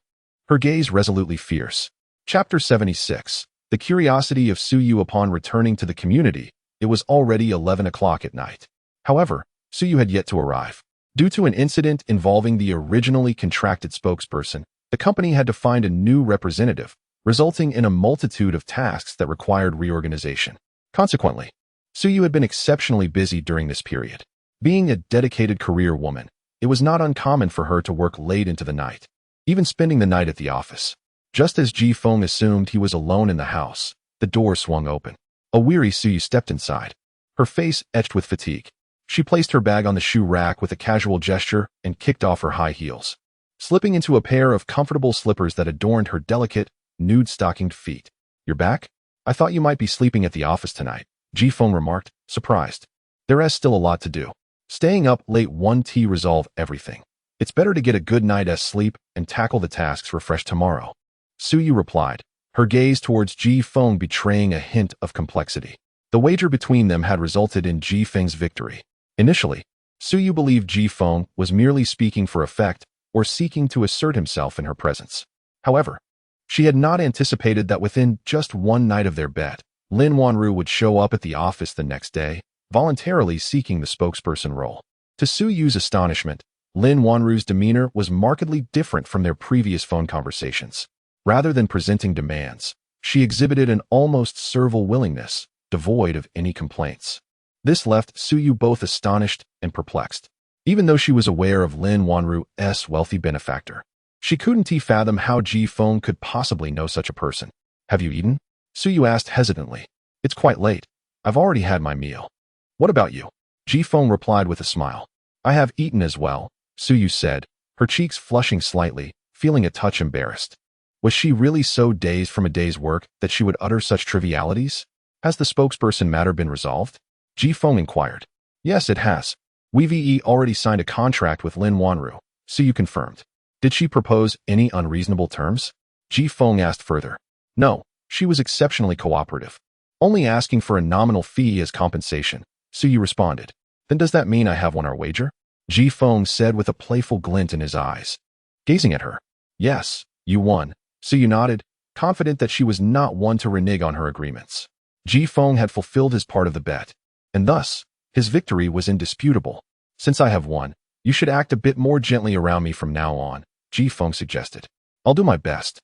her gaze resolutely fierce. Chapter 76. The curiosity of Su Yu upon returning to the community. It was already 11 o'clock at night. However, Su Yu had yet to arrive. Due to an incident involving the originally contracted spokesperson, the company had to find a new representative, resulting in a multitude of tasks that required reorganization. Consequently, Su Yu had been exceptionally busy during this period. Being a dedicated career woman, it was not uncommon for her to work late into the night, even spending the night at the office. Just as Ji Feng assumed he was alone in the house, the door swung open. A weary Su Yu stepped inside, her face etched with fatigue. She placed her bag on the shoe rack with a casual gesture and kicked off her high heels, slipping into a pair of comfortable slippers that adorned her delicate, nude-stockinged feet. You're back? I thought you might be sleeping at the office tonight, Ji Feng remarked, surprised. There is still a lot to do. Staying up late won't resolve everything. It's better to get a good night's sleep and tackle the tasks refreshed tomorrow. Su Yu replied, her gaze towards Ji Feng betraying a hint of complexity. The wager between them had resulted in Ji Feng's victory. Initially, Su Yu believed Ji Feng was merely speaking for effect or seeking to assert himself in her presence. However, she had not anticipated that within just one night of their bet, Lin Wanru would show up at the office the next day, voluntarily seeking the spokesperson role. To Su Yu's astonishment, Lin Wanru's demeanor was markedly different from their previous phone conversations. Rather than presenting demands, she exhibited an almost servile willingness, devoid of any complaints. This left Su Yu both astonished and perplexed. Even though she was aware of Lin Wanru's wealthy benefactor, she couldn't fathom how Ji Feng could possibly know such a person. Have you eaten? Su Yu asked hesitantly. It's quite late. I've already had my meal. What about you? Ji Feng replied with a smile. I have eaten as well, Su Yu said, her cheeks flushing slightly, feeling a touch embarrassed. Was she really so dazed from a day's work that she would utter such trivialities? Has the spokesperson matter been resolved? Ji Feng inquired. Yes, it has. We've already signed a contract with Lin Wanru, Su Yu confirmed. Did she propose any unreasonable terms? Ji Feng asked further. No, she was exceptionally cooperative, only asking for a nominal fee as compensation. Suyu responded. Then does that mean I have won our wager? Ji Feng said with a playful glint in his eyes. Gazing at her. Yes, you won. Suyu nodded, confident that she was not one to renege on her agreements. Ji Feng had fulfilled his part of the bet, and thus, his victory was indisputable. Since I have won, you should act a bit more gently around me from now on, Ji Feng suggested. I'll do my best.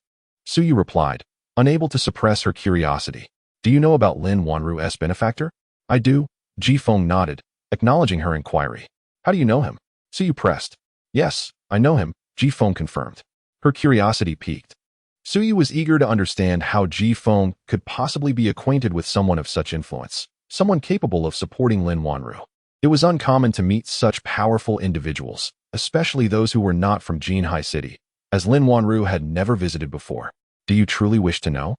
Suyu replied, unable to suppress her curiosity. Do you know about Lin Wanru's benefactor? I do, Ji Feng nodded, acknowledging her inquiry. How do you know him? Suyu pressed. Yes, I know him, Ji Feng confirmed. Her curiosity piqued. Suyu was eager to understand how Ji Feng could possibly be acquainted with someone of such influence, someone capable of supporting Lin Wanru. It was uncommon to meet such powerful individuals, especially those who were not from Jinhai City, as Lin Wanru had never visited before. Do you truly wish to know?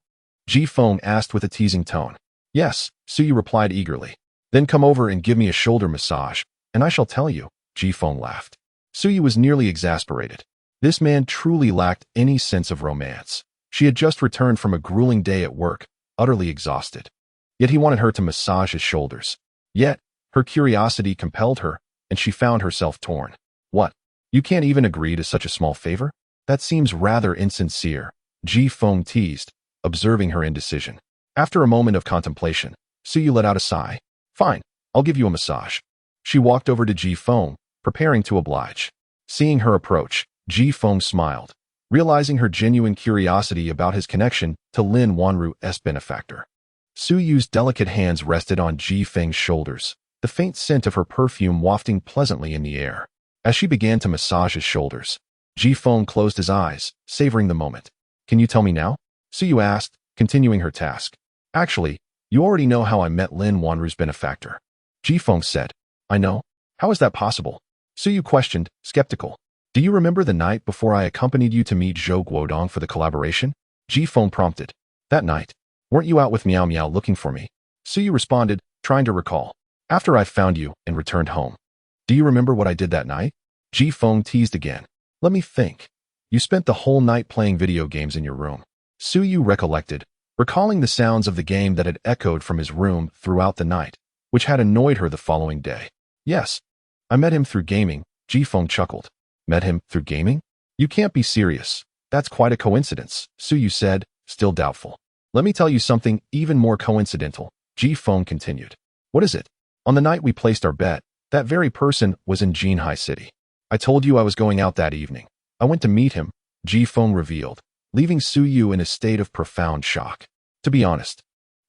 Ji Feng asked with a teasing tone. Yes, Suyu replied eagerly. Then come over and give me a shoulder massage, and I shall tell you, Ji Feng laughed. Suyu was nearly exasperated. This man truly lacked any sense of romance. She had just returned from a grueling day at work, utterly exhausted. Yet he wanted her to massage his shoulders. Yet, her curiosity compelled her, and she found herself torn. What? You can't even agree to such a small favor? That seems rather insincere, Ji Feng teased, observing her indecision. After a moment of contemplation, Suyu let out a sigh. Fine, I'll give you a massage. She walked over to Ji Feng, preparing to oblige. Seeing her approach, Ji Feng smiled, realizing her genuine curiosity about his connection to Lin Wanru's benefactor. Suyu's delicate hands rested on Ji Feng's shoulders, the faint scent of her perfume wafting pleasantly in the air. As she began to massage his shoulders, Ji Feng closed his eyes, savoring the moment. Can you tell me now? Suyu asked, continuing her task. Actually, you already know how I met Lin Wanru's benefactor. Ji Feng said. I know. How is that possible? Suyu questioned, skeptical. Do you remember the night before I accompanied you to meet Zhou Guodong for the collaboration? Ji Feng prompted. That night. Weren't you out with Miao Miao looking for me? Suyu responded, trying to recall. After I found you and returned home. Do you remember what I did that night? Ji Feng teased again. Let me think. You spent the whole night playing video games in your room. Suyu recollected, recalling the sounds of the game that had echoed from his room throughout the night, which had annoyed her the following day. Yes. I met him through gaming, Ji Feng chuckled. Met him through gaming? You can't be serious. That's quite a coincidence, Suyu said, still doubtful. Let me tell you something even more coincidental, Ji Feng continued. What is it? On the night we placed our bet, that very person was in Jinhai City. I told you I was going out that evening. I went to meet him, Ji Feng revealed, leaving Suyu in a state of profound shock. To be honest,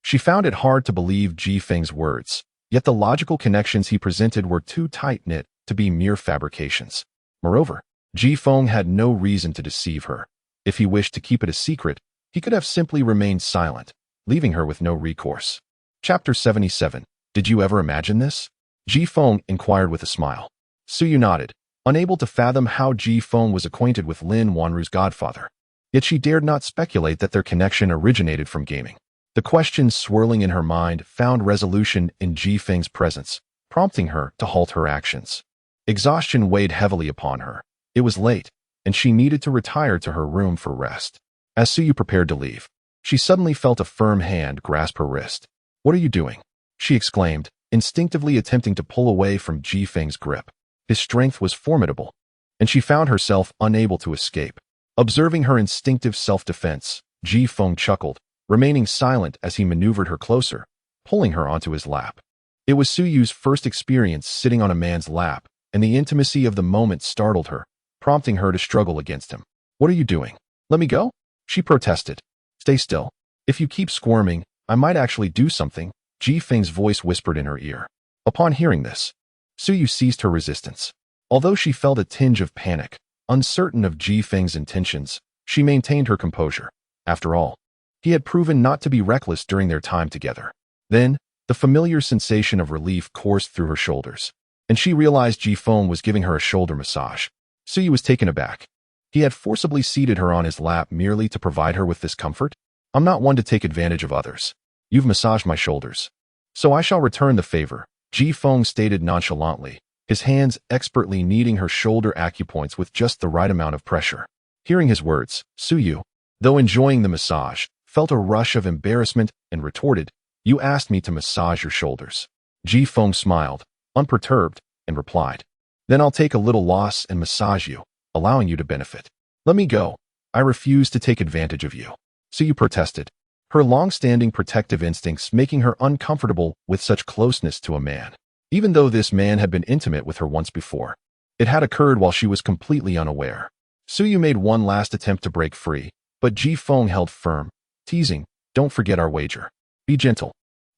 she found it hard to believe Ji Feng's words, yet the logical connections he presented were too tight-knit to be mere fabrications. Moreover, Ji Feng had no reason to deceive her. If he wished to keep it a secret, he could have simply remained silent, leaving her with no recourse. Chapter 77. Did you ever imagine this? Ji Feng inquired with a smile. Suyu nodded, unable to fathom how Ji Feng was acquainted with Lin Wanru's godfather. Yet she dared not speculate that their connection originated from gaming. The questions swirling in her mind found resolution in Ji Feng's presence, prompting her to halt her actions. Exhaustion weighed heavily upon her. It was late, and she needed to retire to her room for rest. As Suyu prepared to leave, she suddenly felt a firm hand grasp her wrist. What are you doing? She exclaimed, instinctively attempting to pull away from Ji Feng's grip. His strength was formidable, and she found herself unable to escape. Observing her instinctive self-defense, Ji Feng chuckled, remaining silent as he maneuvered her closer, pulling her onto his lap. It was Suyu's first experience sitting on a man's lap, and the intimacy of the moment startled her, prompting her to struggle against him. What are you doing? Let me go? She protested. Stay still. If you keep squirming, I might actually do something, Ji Feng's voice whispered in her ear. Upon hearing this, Suyu ceased her resistance. Although she felt a tinge of panic, uncertain of Ji Feng's intentions, she maintained her composure. After all, he had proven not to be reckless during their time together. Then, the familiar sensation of relief coursed through her shoulders, and she realized Ji Feng was giving her a shoulder massage. Suyu was taken aback. He had forcibly seated her on his lap merely to provide her with this comfort? I'm not one to take advantage of others. You've massaged my shoulders, so I shall return the favor, Ji Feng stated nonchalantly, his hands expertly kneading her shoulder acupoints with just the right amount of pressure. Hearing his words, Suyu, though enjoying the massage, felt a rush of embarrassment and retorted, "You asked me to massage your shoulders." Ji Feng smiled, unperturbed, and replied, "Then I'll take a little loss and massage you, allowing you to benefit." "Let me go. I refuse to take advantage of you," Suyu protested, her long-standing protective instincts making her uncomfortable with such closeness to a man. Even though this man had been intimate with her once before, it had occurred while she was completely unaware. Suyu made one last attempt to break free, but Ji Feng held firm, teasing, "Don't forget our wager. Be gentle.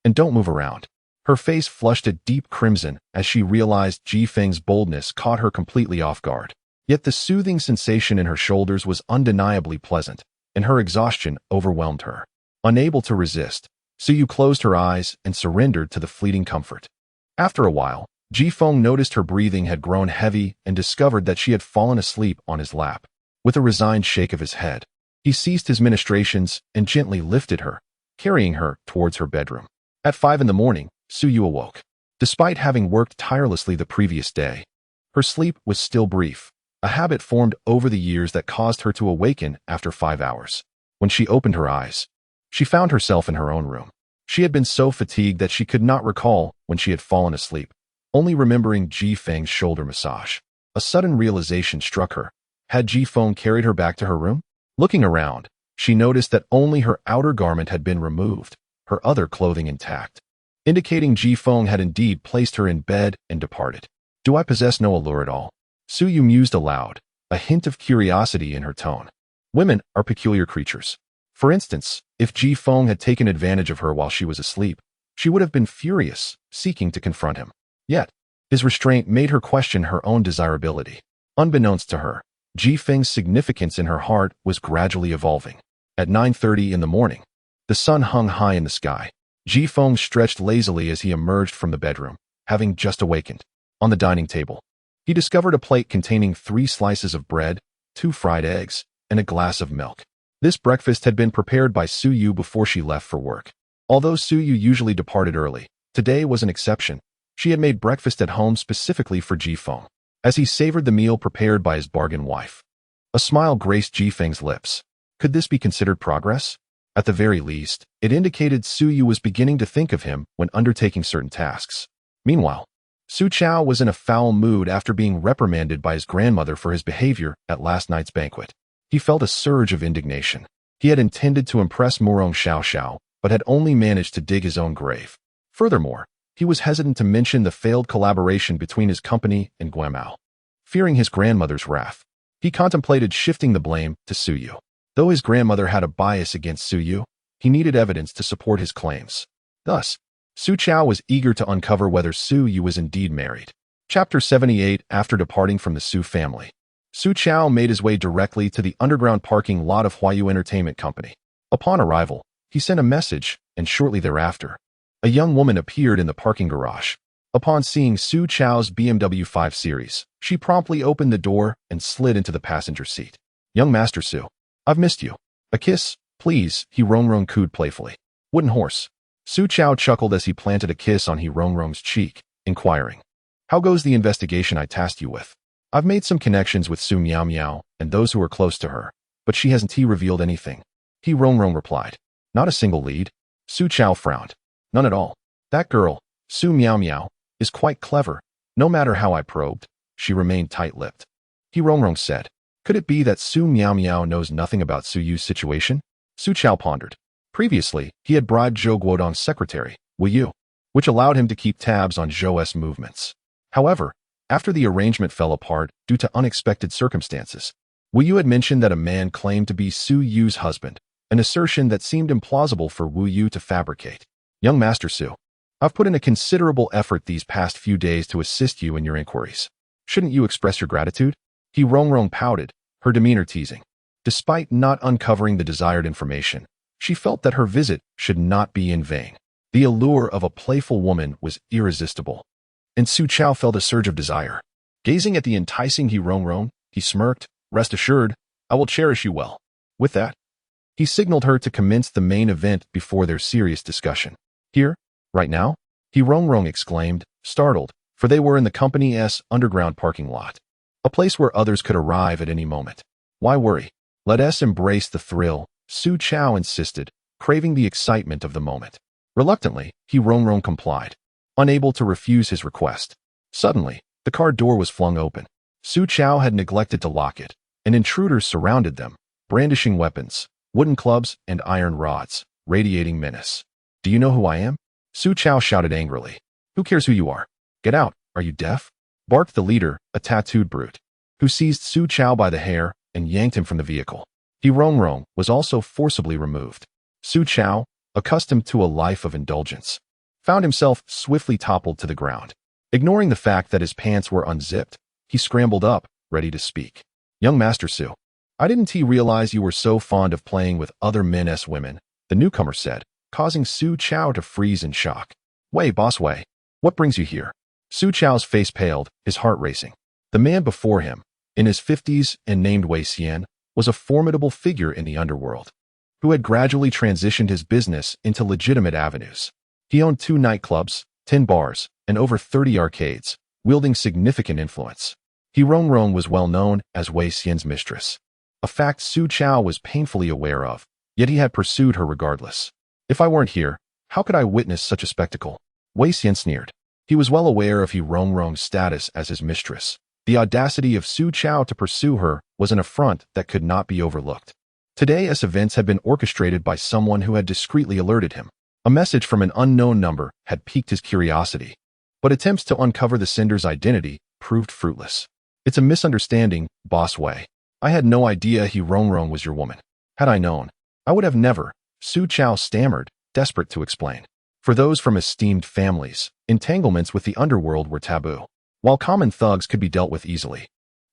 And don't move around." Her face flushed a deep crimson as she realized Ji Feng's boldness caught her completely off guard. Yet the soothing sensation in her shoulders was undeniably pleasant, and her exhaustion overwhelmed her. Unable to resist, Suyu closed her eyes and surrendered to the fleeting comfort. After a while, Ji Feng noticed her breathing had grown heavy and discovered that she had fallen asleep on his lap. With a resigned shake of his head, he ceased his ministrations and gently lifted her, carrying her towards her bedroom. At 5 a.m, Suyu awoke. Despite having worked tirelessly the previous day, her sleep was still brief, a habit formed over the years that caused her to awaken after 5 hours. When she opened her eyes, she found herself in her own room. She had been so fatigued that she could not recall when she had fallen asleep, only remembering Ji Feng's shoulder massage. A sudden realization struck her. Had Ji Feng carried her back to her room? Looking around, she noticed that only her outer garment had been removed, her other clothing intact, indicating Ji Feng had indeed placed her in bed and departed. "Do I possess no allure at all?" Suyu mused aloud, a hint of curiosity in her tone. Women are peculiar creatures. For instance, if Ji Feng had taken advantage of her while she was asleep, she would have been furious, seeking to confront him. Yet, his restraint made her question her own desirability. Unbeknownst to her, Ji Feng's significance in her heart was gradually evolving. At 9:30 in the morning, the sun hung high in the sky. Ji Feng stretched lazily as he emerged from the bedroom, having just awakened. On the dining table, he discovered a plate containing 3 slices of bread, 2 fried eggs, and a glass of milk. This breakfast had been prepared by Suyu before she left for work. Although Suyu usually departed early, today was an exception. She had made breakfast at home specifically for Ji Feng. As he savored the meal prepared by his bargain wife, a smile graced Ji Feng's lips. Could this be considered progress? At the very least, it indicated Suyu was beginning to think of him when undertaking certain tasks. Meanwhile, Su Chao was in a foul mood after being reprimanded by his grandmother for his behavior at last night's banquet. He felt a surge of indignation. He had intended to impress Murong Xiao, but had only managed to dig his own grave. Furthermore, he was hesitant to mention the failed collaboration between his company and Guamao. Fearing his grandmother's wrath, he contemplated shifting the blame to Suyu. Though his grandmother had a bias against Suyu, he needed evidence to support his claims. Thus, Su Chao was eager to uncover whether Suyu was indeed married. Chapter 78. After departing from the Su family, Su Chao made his way directly to the underground parking lot of Huayu Entertainment Company. Upon arrival, he sent a message, and shortly thereafter, a young woman appeared in the parking garage. Upon seeing Su Chao's BMW 5 Series, she promptly opened the door and slid into the passenger seat. "Young Master Su, I've missed you. A kiss, please," he Rongrong cooed playfully. "Wooden horse." Su Chao chuckled as he planted a kiss on he Rongrong's cheek, inquiring, "How goes the investigation I tasked you with?" "I've made some connections with Su Miao Miao and those who are close to her, but she hasn't revealed anything," he Rongrong replied. "Not a single lead?" Su Chao frowned. "None at all. That girl, Su Miao Miao, is quite clever. No matter how I probed, she remained tight-lipped." He Rongrong said, "Could it be that Su Miao Miao knows nothing about Suyu's situation?" Su Chao pondered. Previously, he had bribed Zhou Guodong's secretary, Wu Yu, which allowed him to keep tabs on Zhou's movements. However, after the arrangement fell apart due to unexpected circumstances, Wu Yu had mentioned that a man claimed to be Su Yu's husband, an assertion that seemed implausible for Wu Yu to fabricate. "Young Master Su, I've put in a considerable effort these past few days to assist you in your inquiries. Shouldn't you express your gratitude?" He Rongrong pouted, her demeanor teasing. Despite not uncovering the desired information, she felt that her visit should not be in vain. The allure of a playful woman was irresistible, and Su Chao felt a surge of desire. Gazing at the enticing he Rongrong, he smirked, "Rest assured, I will cherish you well." With that, he signaled her to commence the main event before their serious discussion. "Here? Right now?" he Rongrong exclaimed, startled, for they were in the company's underground parking lot, a place where others could arrive at any moment. Why worry? Let us embrace the thrill, Su Chao insisted, craving the excitement of the moment. Reluctantly, He Rongrong complied, unable to refuse his request. Suddenly, the car door was flung open. Su Chao had neglected to lock it, and intruders surrounded them, brandishing weapons, wooden clubs, and iron rods, radiating menace. Do you know who I am? Su Chao shouted angrily. Who cares who you are? Get out, are you deaf? Barked the leader, a tattooed brute, who seized Su Chao by the hair and yanked him from the vehicle. He Rongrong was also forcibly removed. Su Chao, accustomed to a life of indulgence, found himself swiftly toppled to the ground. Ignoring the fact that his pants were unzipped, he scrambled up, ready to speak. Young Master Su, I didn't realize you were so fond of playing with other men's women, the newcomer said, causing Su Chao to freeze in shock. Wei, boss Wei, what brings you here? Su Chao's face paled, his heart racing. The man before him, in his 50s and named Wei Xian, was a formidable figure in the underworld, who had gradually transitioned his business into legitimate avenues. He owned 2 nightclubs, 10 bars, and over 30 arcades, wielding significant influence. He Rongrong was well known as Wei Xian's mistress, a fact Su Chao was painfully aware of, yet he had pursued her regardless. If I weren't here, how could I witness such a spectacle? Wei Xian sneered. He was well aware of He Rongrong's status as his mistress. The audacity of Su Chao to pursue her was an affront that could not be overlooked. Today's events had been orchestrated by someone who had discreetly alerted him. A message from an unknown number had piqued his curiosity, but attempts to uncover the sender's identity proved fruitless. It's a misunderstanding, boss Wei. I had no idea He Rongrong was your woman. Had I known, I would have never, Su Chao stammered, desperate to explain. For those from esteemed families, entanglements with the underworld were taboo, while common thugs could be dealt with easily.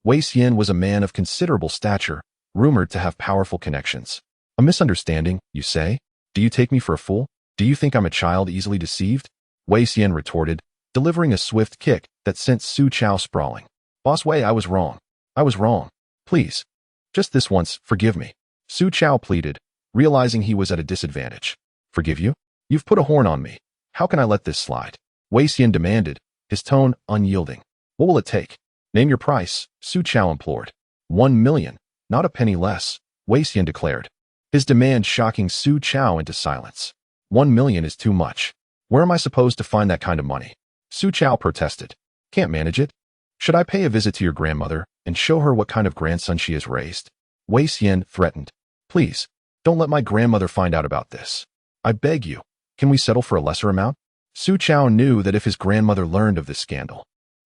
Wei Xian was a man of considerable stature, rumored to have powerful connections. A misunderstanding, you say? Do you take me for a fool? Do you think I'm a child easily deceived? Wei Xian retorted, delivering a swift kick that sent Su Chao sprawling. Boss Wei, I was wrong. I was wrong. Please. Just this once, forgive me. Su Chao pleaded, realizing he was at a disadvantage. Forgive you? You've put a horn on me. How can I let this slide? Wei Xian demanded, his tone unyielding. What will it take? Name your price, Su Chao implored. 1 million, not a penny less, Wei Xian declared, his demand shocking Su Chao into silence. 1 million is too much. Where am I supposed to find that kind of money? Su Chao protested. Can't manage it? Should I pay a visit to your grandmother and show her what kind of grandson she has raised? Wei Xian threatened. Please, don't let my grandmother find out about this. I beg you, can we settle for a lesser amount? Su Chao knew that if his grandmother learned of this scandal,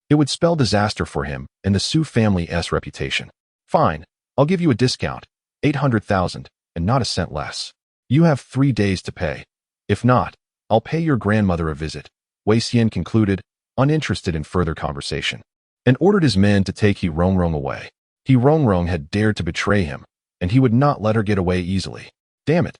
it would spell disaster for him and the Su family's reputation. Fine, I'll give you a discount, 800,000, and not a cent less. You have 3 days to pay. If not, I'll pay your grandmother a visit, Wei Xian concluded, uninterested in further conversation, and ordered his men to take He Rongrong away. He Rongrong had dared to betray him, and he would not let her get away easily. Damn it.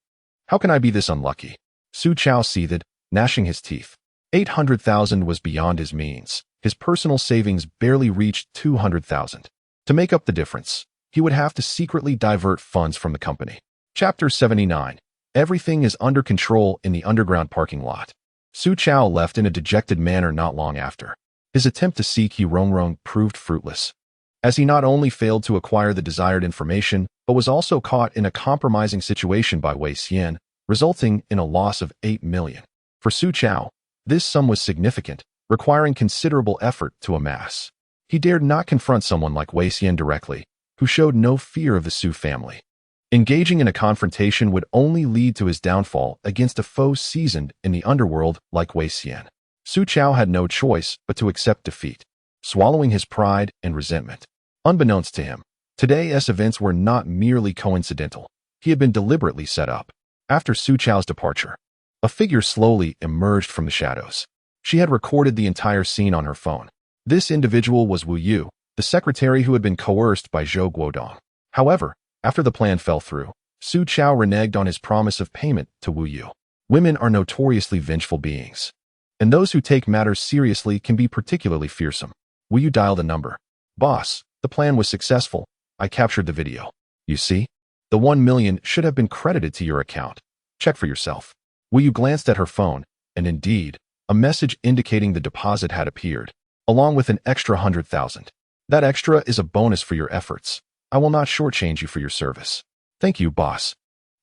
How can I be this unlucky? Su Chao seethed, gnashing his teeth. 800,000 was beyond his means. His personal savings barely reached 200,000. To make up the difference, he would have to secretly divert funds from the company. Chapter 79. Everything is under control in the underground parking lot. Su Chao left in a dejected manner not long after. His attempt to seek He Rongrong proved fruitless, as he not only failed to acquire the desired information, but was also caught in a compromising situation by Wei Xian, resulting in a loss of 8 million. For Su Chao, this sum was significant, requiring considerable effort to amass. He dared not confront someone like Wei Xian directly, who showed no fear of the Su family. Engaging in a confrontation would only lead to his downfall against a foe seasoned in the underworld like Wei Xian. Su Chao had no choice but to accept defeat, swallowing his pride and resentment. Unbeknownst to him, today's events were not merely coincidental. He had been deliberately set up. After Su Chao's departure, a figure slowly emerged from the shadows. She had recorded the entire scene on her phone. This individual was Wu Yu, the secretary who had been coerced by Zhou Guodong. However, after the plan fell through, Su Chao reneged on his promise of payment to Wu Yu. Women are notoriously vengeful beings, and those who take matters seriously can be particularly fearsome. Wu Yu dialed a number. Boss, the plan was successful. I captured the video. You see? The 1 million should have been credited to your account. Check for yourself. Wu Yu glanced at her phone, and indeed, a message indicating the deposit had appeared. along with an extra 100,000. That extra is a bonus for your efforts. I will not shortchange you for your service. Thank you, boss.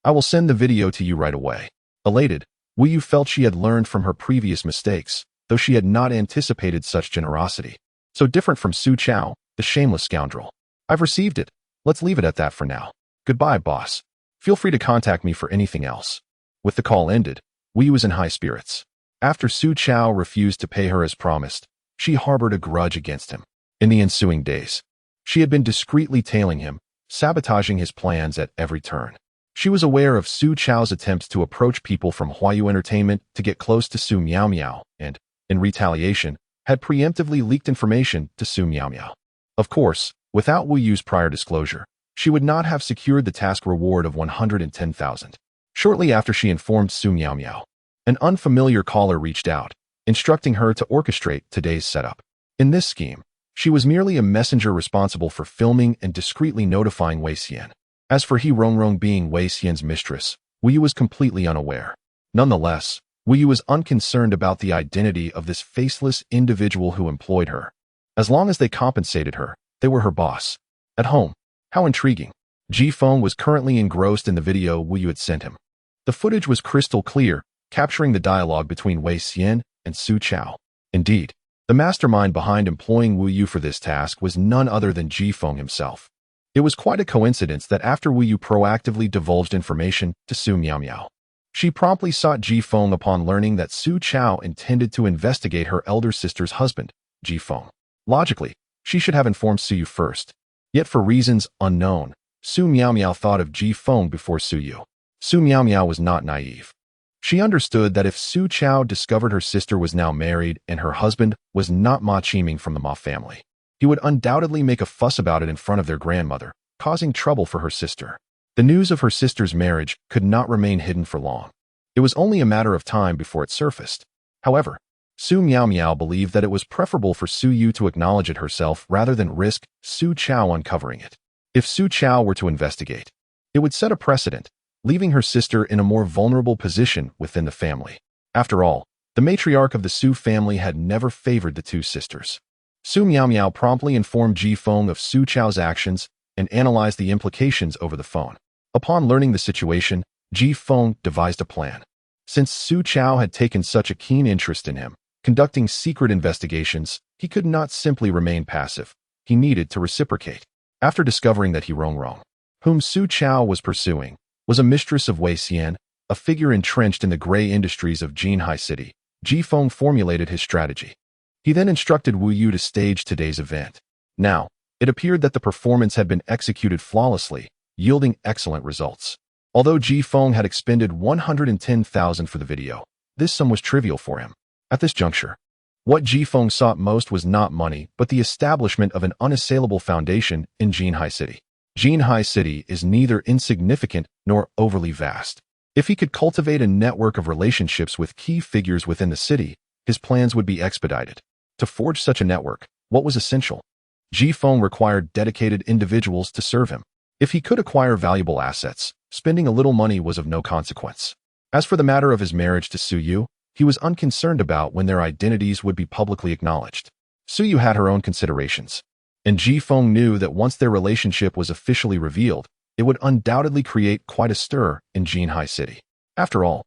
I will send the video to you right away. Elated, Wu Yu felt she had learned from her previous mistakes, though she had not anticipated such generosity. So different from Su Chao, the shameless scoundrel. I've received it. Let's leave it at that for now. Goodbye, boss. Feel free to contact me for anything else. With the call ended, Wu Yu was in high spirits. After Su Chao refused to pay her as promised, she harbored a grudge against him. In the ensuing days, she had been discreetly tailing him, sabotaging his plans at every turn. She was aware of Su Chao's attempts to approach people from Huayu Entertainment to get close to Su Miao Miao and, in retaliation, had preemptively leaked information to Su Miao Miao. Of course, without Wu Yu's prior disclosure, she would not have secured the task reward of 110,000. Shortly after she informed Su Miao Miao, an unfamiliar caller reached out, instructing her to orchestrate today's setup. In this scheme, she was merely a messenger responsible for filming and discreetly notifying Wei Xian. As for He Rongrong being Wei Xian's mistress, Wu Yu was completely unaware. Nonetheless, Wu Yu was unconcerned about the identity of this faceless individual who employed her. As long as they compensated her, they were her boss. At home, how intriguing. Ji Feng was currently engrossed in the video Wu Yu had sent him. The footage was crystal clear, capturing the dialogue between Wei Xian and Su Chao. Indeed, the mastermind behind employing Wu Yu for this task was none other than Ji Feng himself. It was quite a coincidence that after Wu Yu proactively divulged information to Su Miao Miao, she promptly sought Ji Feng upon learning that Su Chao intended to investigate her elder sister's husband, Ji Feng. Logically, she should have informed Su Yu first. Yet for reasons unknown, Su Miao Miao thought of Ji Feng before Su Yu. Su Miao Miao was not naive. She understood that if Su Chao discovered her sister was now married and her husband was not Ma Qiming from the Ma family, he would undoubtedly make a fuss about it in front of their grandmother, causing trouble for her sister. The news of her sister's marriage could not remain hidden for long. It was only a matter of time before it surfaced. However, Su Miao Miao believed that it was preferable for Su Yu to acknowledge it herself rather than risk Su Chao uncovering it. If Su Chao were to investigate, it would set a precedent, leaving her sister in a more vulnerable position within the family. After all, the matriarch of the Su family had never favored the two sisters. Su Miao Miao promptly informed Ji Feng of Su Chao's actions and analyzed the implications over the phone. Upon learning the situation, Ji Feng devised a plan. Since Su Chao had taken such a keen interest in him, conducting secret investigations, he could not simply remain passive. He needed to reciprocate. After discovering that He Rongrong, whom Su Chao was pursuing, was a mistress of Wei Xian, a figure entrenched in the gray industries of Jinhai City, Ji Feng formulated his strategy. He then instructed Wu Yu to stage today's event. Now, it appeared that the performance had been executed flawlessly, yielding excellent results. Although Ji Feng had expended 110,000 for the video, this sum was trivial for him. At this juncture, what Ji Feng sought most was not money but the establishment of an unassailable foundation in Jinhai City. Jinhai City is neither insignificant nor overly vast. If he could cultivate a network of relationships with key figures within the city, his plans would be expedited. To forge such a network, what was essential? Ji Feng required dedicated individuals to serve him. If he could acquire valuable assets, spending a little money was of no consequence. As for the matter of his marriage to Su Yu, he was unconcerned about when their identities would be publicly acknowledged. Su Yu had her own considerations, and Ji Feng knew that once their relationship was officially revealed, it would undoubtedly create quite a stir in Jinhai City. After all,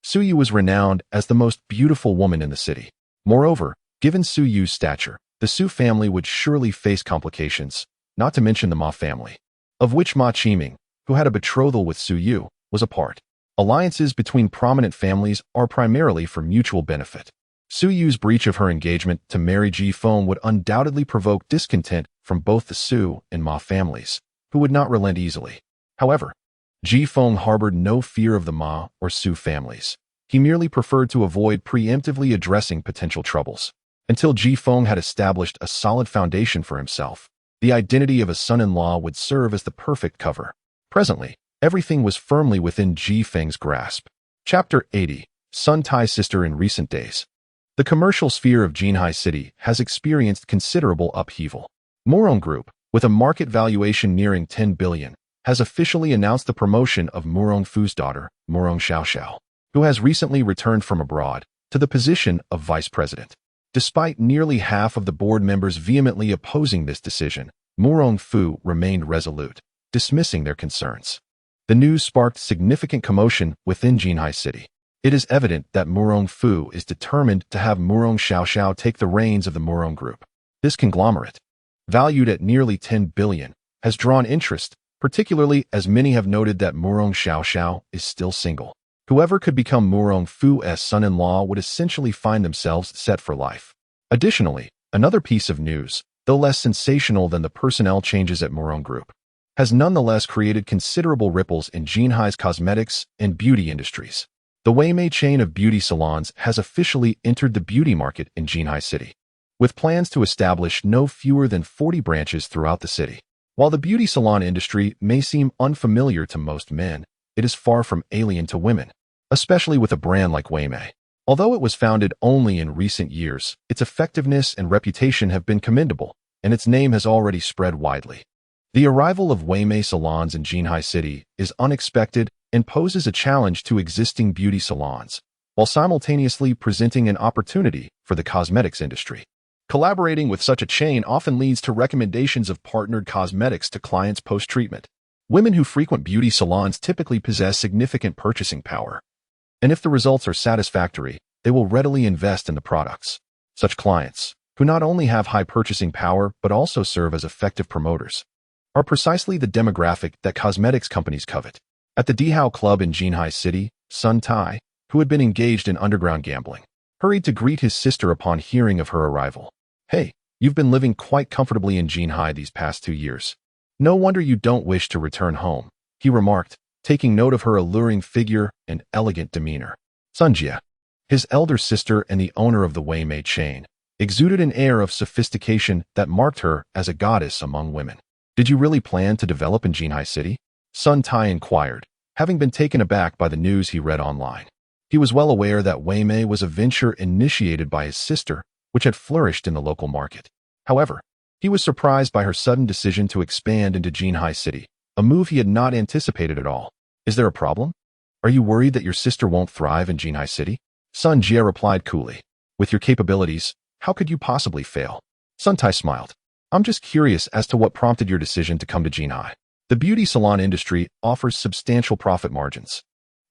Su Yu was renowned as the most beautiful woman in the city. Moreover, given Su Yu's stature, the Su family would surely face complications, not to mention the Ma family, of which Ma Qiming, who had a betrothal with Su Yu, was a part. Alliances between prominent families are primarily for mutual benefit. Su Yu's breach of her engagement to marry Ji Feng would undoubtedly provoke discontent from both the Su and Ma families, who would not relent easily. However, Ji Feng harbored no fear of the Ma or Su families. He merely preferred to avoid preemptively addressing potential troubles. Until Ji Feng had established a solid foundation for himself, the identity of a son-in-law would serve as the perfect cover. Presently, everything was firmly within Ji Feng's grasp. Chapter 80. Sun Tai's sister in recent days. The commercial sphere of Jinhai City has experienced considerable upheaval. Murong Group, with a market valuation nearing 10 billion, has officially announced the promotion of Murong Fu's daughter, Murong Xiaoxiao, who has recently returned from abroad, to the position of vice president. Despite nearly half of the board members vehemently opposing this decision, Murong Fu remained resolute, dismissing their concerns. The news sparked significant commotion within Jinhai City. It is evident that Murong Fu is determined to have Murong Xiaoxiao take the reins of the Murong Group. This conglomerate, valued at nearly 10 billion, has drawn interest, particularly as many have noted that Murong Xiaoxiao is still single. Whoever could become Murong Fu's son-in-law would essentially find themselves set for life. Additionally, another piece of news, though less sensational than the personnel changes at Murong Group, has nonetheless created considerable ripples in Jinhai's cosmetics and beauty industries. The Weimei chain of beauty salons has officially entered the beauty market in Jinhai City, with plans to establish no fewer than 40 branches throughout the city. While the beauty salon industry may seem unfamiliar to most men, it is far from alien to women, especially with a brand like Weimei. Although it was founded only in recent years, its effectiveness and reputation have been commendable, and its name has already spread widely. The arrival of Weimei salons in Jinhai City is unexpected and poses a challenge to existing beauty salons, while simultaneously presenting an opportunity for the cosmetics industry. Collaborating with such a chain often leads to recommendations of partnered cosmetics to clients post-treatment. Women who frequent beauty salons typically possess significant purchasing power, and if the results are satisfactory, they will readily invest in the products. Such clients, who not only have high purchasing power but also serve as effective promoters, are precisely the demographic that cosmetics companies covet. At the Dihao Club in Jinhai City, Sun Tai, who had been engaged in underground gambling, hurried to greet his sister upon hearing of her arrival. "Hey, you've been living quite comfortably in Jinhai these past 2 years. No wonder you don't wish to return home," he remarked, taking note of her alluring figure and elegant demeanor. Sun Jie, his elder sister and the owner of the Weimei chain, exuded an air of sophistication that marked her as a goddess among women. "Did you really plan to develop in Jinhai City?" Sun Tai inquired, having been taken aback by the news he read online. He was well aware that Weimei was a venture initiated by his sister, which had flourished in the local market. However, he was surprised by her sudden decision to expand into Jinhai City, a move he had not anticipated at all. "Is there a problem? Are you worried that your sister won't thrive in Jinhai City?" Sun Jie replied coolly. "With your capabilities, how could you possibly fail?" Sun Tai smiled. "I'm just curious as to what prompted your decision to come to Jinhai. The beauty salon industry offers substantial profit margins,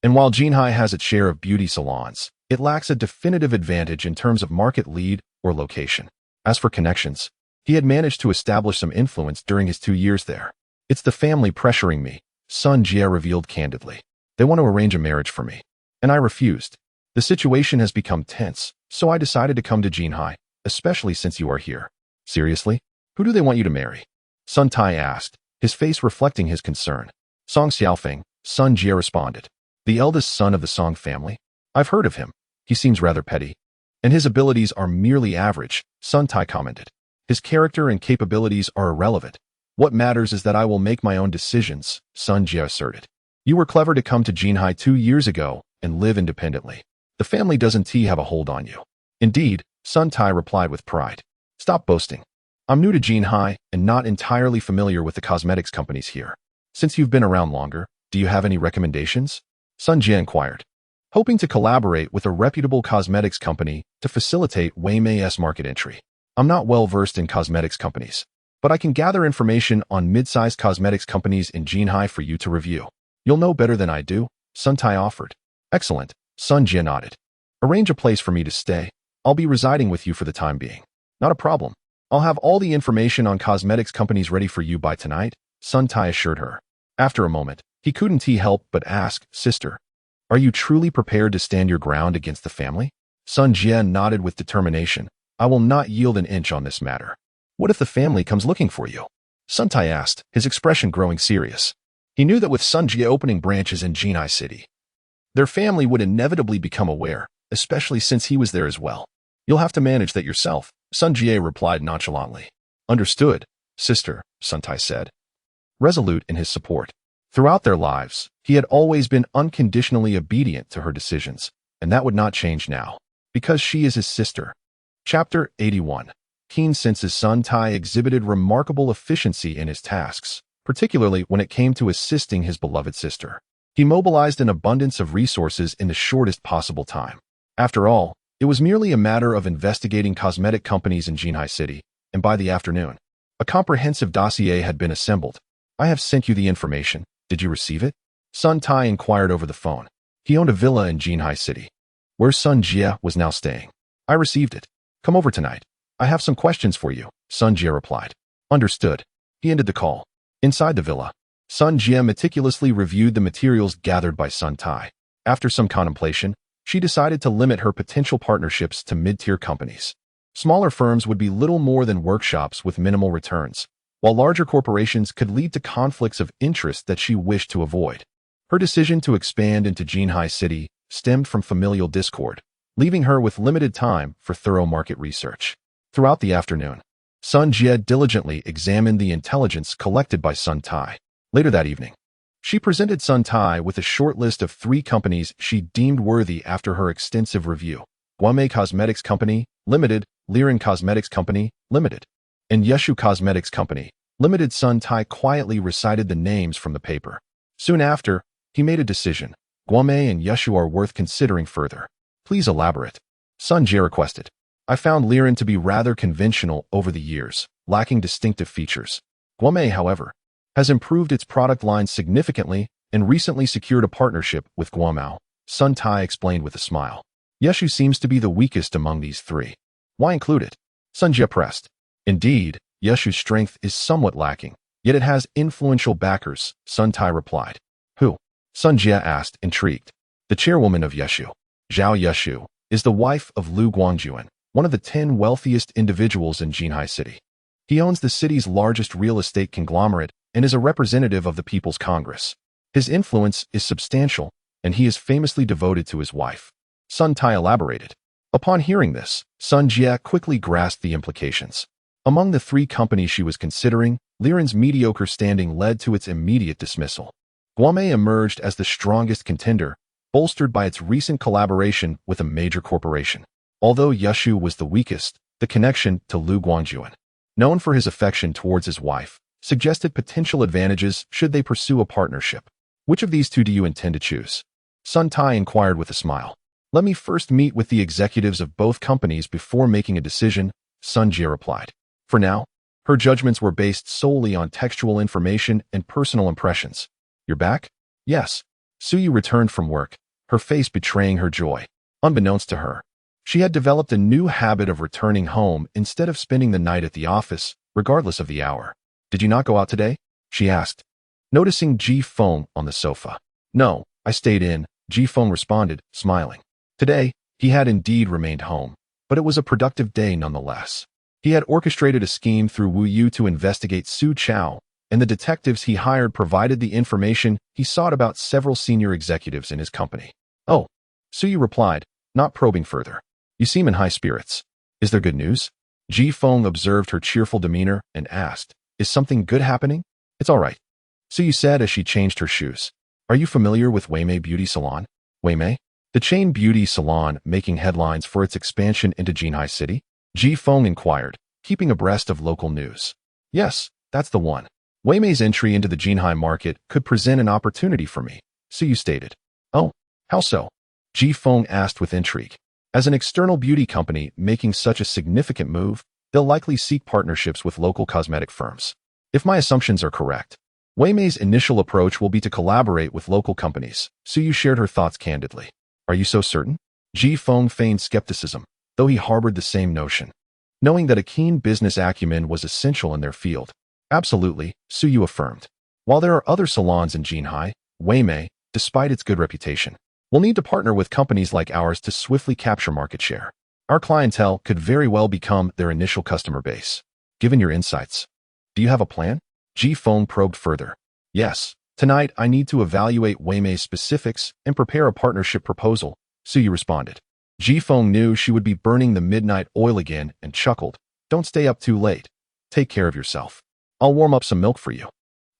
and while Jinhai has its share of beauty salons, it lacks a definitive advantage in terms of market lead or location. As for connections, he had managed to establish some influence during his 2 years there. It's the family pressuring me," Sun Jie revealed candidly. "They want to arrange a marriage for me, and I refused. The situation has become tense, so I decided to come to Jinhai, especially since you are here." "Seriously? Who do they want you to marry?" Sun Tai asked, his face reflecting his concern. "Song Xiaofeng," Sun Jie responded. "The eldest son of the Song family? I've heard of him. He seems rather petty, and his abilities are merely average," Sun Tai commented. "His character and capabilities are irrelevant. What matters is that I will make my own decisions," Sun Jie asserted. "You were clever to come to Jinhai 2 years ago and live independently. The family doesn't have a hold on you." "Indeed," Sun Tai replied with pride. "Stop boasting. I'm new to Jinhai and not entirely familiar with the cosmetics companies here. Since you've been around longer, do you have any recommendations?" Sun Jie inquired, hoping to collaborate with a reputable cosmetics company to facilitate Weimei's market entry. "I'm not well versed in cosmetics companies, but I can gather information on mid-sized cosmetics companies in Jinhai for you to review. You'll know better than I do," Sun Tai offered. "Excellent," Sun Jie nodded. "Arrange a place for me to stay. I'll be residing with you for the time being." "Not a problem. I'll have all the information on cosmetics companies ready for you by tonight," Sun Tai assured her. After a moment, he couldn't help but ask, "Sister, are you truly prepared to stand your ground against the family?" Sun Jie nodded with determination. "I will not yield an inch on this matter." "What if the family comes looking for you?" Sun Tai asked, his expression growing serious. He knew that with Sun Jie opening branches in Jinhai City, their family would inevitably become aware, especially since he was there as well. "You'll have to manage that yourself," Sun Jie replied nonchalantly. "Understood, sister," Sun Tai said, resolute in his support. Throughout their lives, he had always been unconditionally obedient to her decisions, and that would not change now, because she is his sister. Chapter 81. Keen senses. Sun Tai exhibited remarkable efficiency in his tasks, particularly when it came to assisting his beloved sister. He mobilized an abundance of resources in the shortest possible time. After all, It was merely a matter of investigating cosmetic companies in Jinhai City, and by the afternoon, a comprehensive dossier had been assembled. I have sent you the information. Did you receive it? Sun Tai inquired over the phone. He owned a villa in Jinhai City, where Sun Jie was now staying. I received it. Come over tonight. I have some questions for you, Sun Jie replied. Understood. He ended the call. Inside the villa, Sun Jie meticulously reviewed the materials gathered by Sun Tai. After some contemplation, she decided to limit her potential partnerships to mid-tier companies. Smaller firms would be little more than workshops with minimal returns, while larger corporations could lead to conflicts of interest that she wished to avoid. Her decision to expand into Jinhai City stemmed from familial discord, leaving her with limited time for thorough market research. Throughout the afternoon, Sun Jie diligently examined the intelligence collected by Sun Tai. Later that evening, she presented Sun Tai with a short list of 3 companies she deemed worthy after her extensive review: Guame Cosmetics Company, Limited, Liren Cosmetics Company, Limited, and Yeshu Cosmetics Company, Limited. Sun Tai quietly recited the names from the paper. Soon after, he made a decision. Guame and Yeshu are worth considering further. Please elaborate. Sun Jie requested. I found Liren to be rather conventional over the years, lacking distinctive features. Guame, however, has improved its product line significantly and recently secured a partnership with Guamao, Sun Tai explained with a smile. Yeshu seems to be the weakest among these 3. Why include it? Sun Jie pressed. Indeed, Yeshu's strength is somewhat lacking, yet it has influential backers, Sun Tai replied. Who? Sun Jie asked, intrigued. The chairwoman of Yeshu, Zhao Yeshu, is the wife of Lu Guangjuan, one of the 10 wealthiest individuals in Jinhai City. He owns the city's largest real estate conglomerate and is a representative of the People's Congress. His influence is substantial, and he is famously devoted to his wife. Sun Tai elaborated. Upon hearing this, Sun Jie quickly grasped the implications. Among the 3 companies she was considering, Liren's mediocre standing led to its immediate dismissal. Guame emerged as the strongest contender, bolstered by its recent collaboration with a major corporation. Although Yeshu was the weakest, the connection to Lu Guangjuan, known for his affection towards his wife, suggested potential advantages should they pursue a partnership. Which of these 2 do you intend to choose? Sun Tai inquired with a smile. Let me first meet with the executives of both companies before making a decision, Sun Jie replied. For now, her judgments were based solely on textual information and personal impressions. You're back? Yes. Suyu returned from work, her face betraying her joy. Unbeknownst to her, she had developed a new habit of returning home instead of spending the night at the office, regardless of the hour. Did you not go out today? She asked, noticing Ji Feng on the sofa. No, I stayed in, Ji Feng responded, smiling. Today, he had indeed remained home, but it was a productive day nonetheless. He had orchestrated a scheme through Wu Yu to investigate Su Chao, and the detectives he hired provided the information he sought about several senior executives in his company. Oh, Suyu replied, not probing further. You seem in high spirits. Is there good news? Ji Feng observed her cheerful demeanor and asked, is something good happening? It's all right, Suyu said as she changed her shoes. Are you familiar with Weimei Beauty Salon? Weimei? The chain beauty salon making headlines for its expansion into Jinhai City? Ji Feng inquired, keeping abreast of local news. Yes, that's the one. Weimei's entry into the Jinhai market could present an opportunity for me, Suyu stated. Oh, how so? Ji Feng asked with intrigue. As an external beauty company making such a significant move, they'll likely seek partnerships with local cosmetic firms. If my assumptions are correct, Weimei's initial approach will be to collaborate with local companies. Suyu shared her thoughts candidly. Are you so certain? Ji Feng feigned skepticism, though he harbored the same notion, knowing that a keen business acumen was essential in their field. Absolutely, Suyu affirmed. While there are other salons in Jinhai, Weimei, despite its good reputation, will need to partner with companies like ours to swiftly capture market share. Our clientele could very well become their initial customer base. Given your insights, do you have a plan? Ji Feng probed further. Yes, tonight I need to evaluate Weimei's specifics and prepare a partnership proposal, Suyu responded. Ji Feng knew she would be burning the midnight oil again and chuckled. Don't stay up too late. Take care of yourself. I'll warm up some milk for you.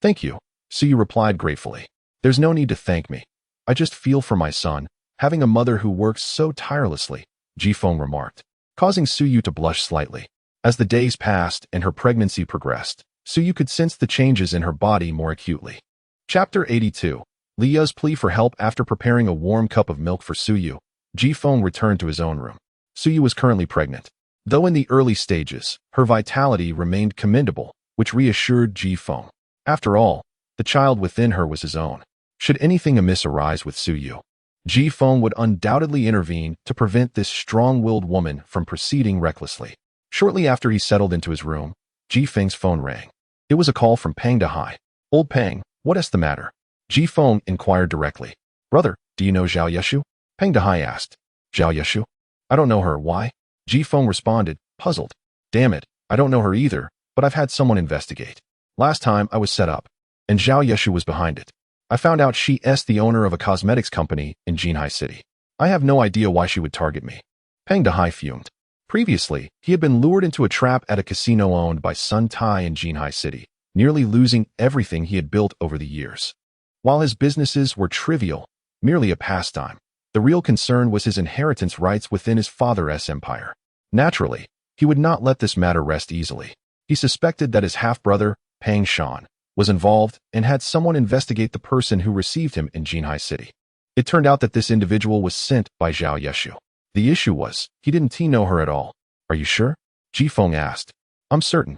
Thank you, Suyu replied gratefully. There's no need to thank me. I just feel for my son, having a mother who works so tirelessly, Ji Feng remarked, causing Suyu to blush slightly. As the days passed and her pregnancy progressed, Suyu could sense the changes in her body more acutely. Chapter 82. Leah's plea for help. After preparing a warm cup of milk for Suyu, Ji Feng returned to his own room. Suyu was currently pregnant. Though in the early stages, her vitality remained commendable, which reassured Ji-Feng. After all, the child within her was his own. Should anything amiss arise with Suyu, Ji-Feng would undoubtedly intervene to prevent this strong-willed woman from proceeding recklessly. Shortly after he settled into his room, Ji-Feng's phone rang. It was a call from Peng Dahai. "Old Peng, what is the matter?" Ji-Feng inquired directly. "Brother, do you know Zhao Yeshu?" Peng Dahai asked. "Zhao Yeshu? I don't know her. Why?" Ji-Feng responded, puzzled. "Damn it, I don't know her either, but I've had someone investigate. Last time I was set up, and Zhao Yeshu was behind it. I found out she is the owner of a cosmetics company in Jinhai City. I have no idea why she would target me." Peng Dahai fumed. Previously, he had been lured into a trap at a casino owned by Sun Tai in Jinhai City, nearly losing everything he had built over the years. While his businesses were trivial, merely a pastime, the real concern was his inheritance rights within his father's empire. Naturally, he would not let this matter rest easily. He suspected that his half-brother, Pang Shan, was involved and had someone investigate the person who received him in Jinhai City. It turned out that this individual was sent by Zhao Yeshu. The issue was, he didn't know her at all. "Are you sure?" Ji-Feng asked. "I'm certain.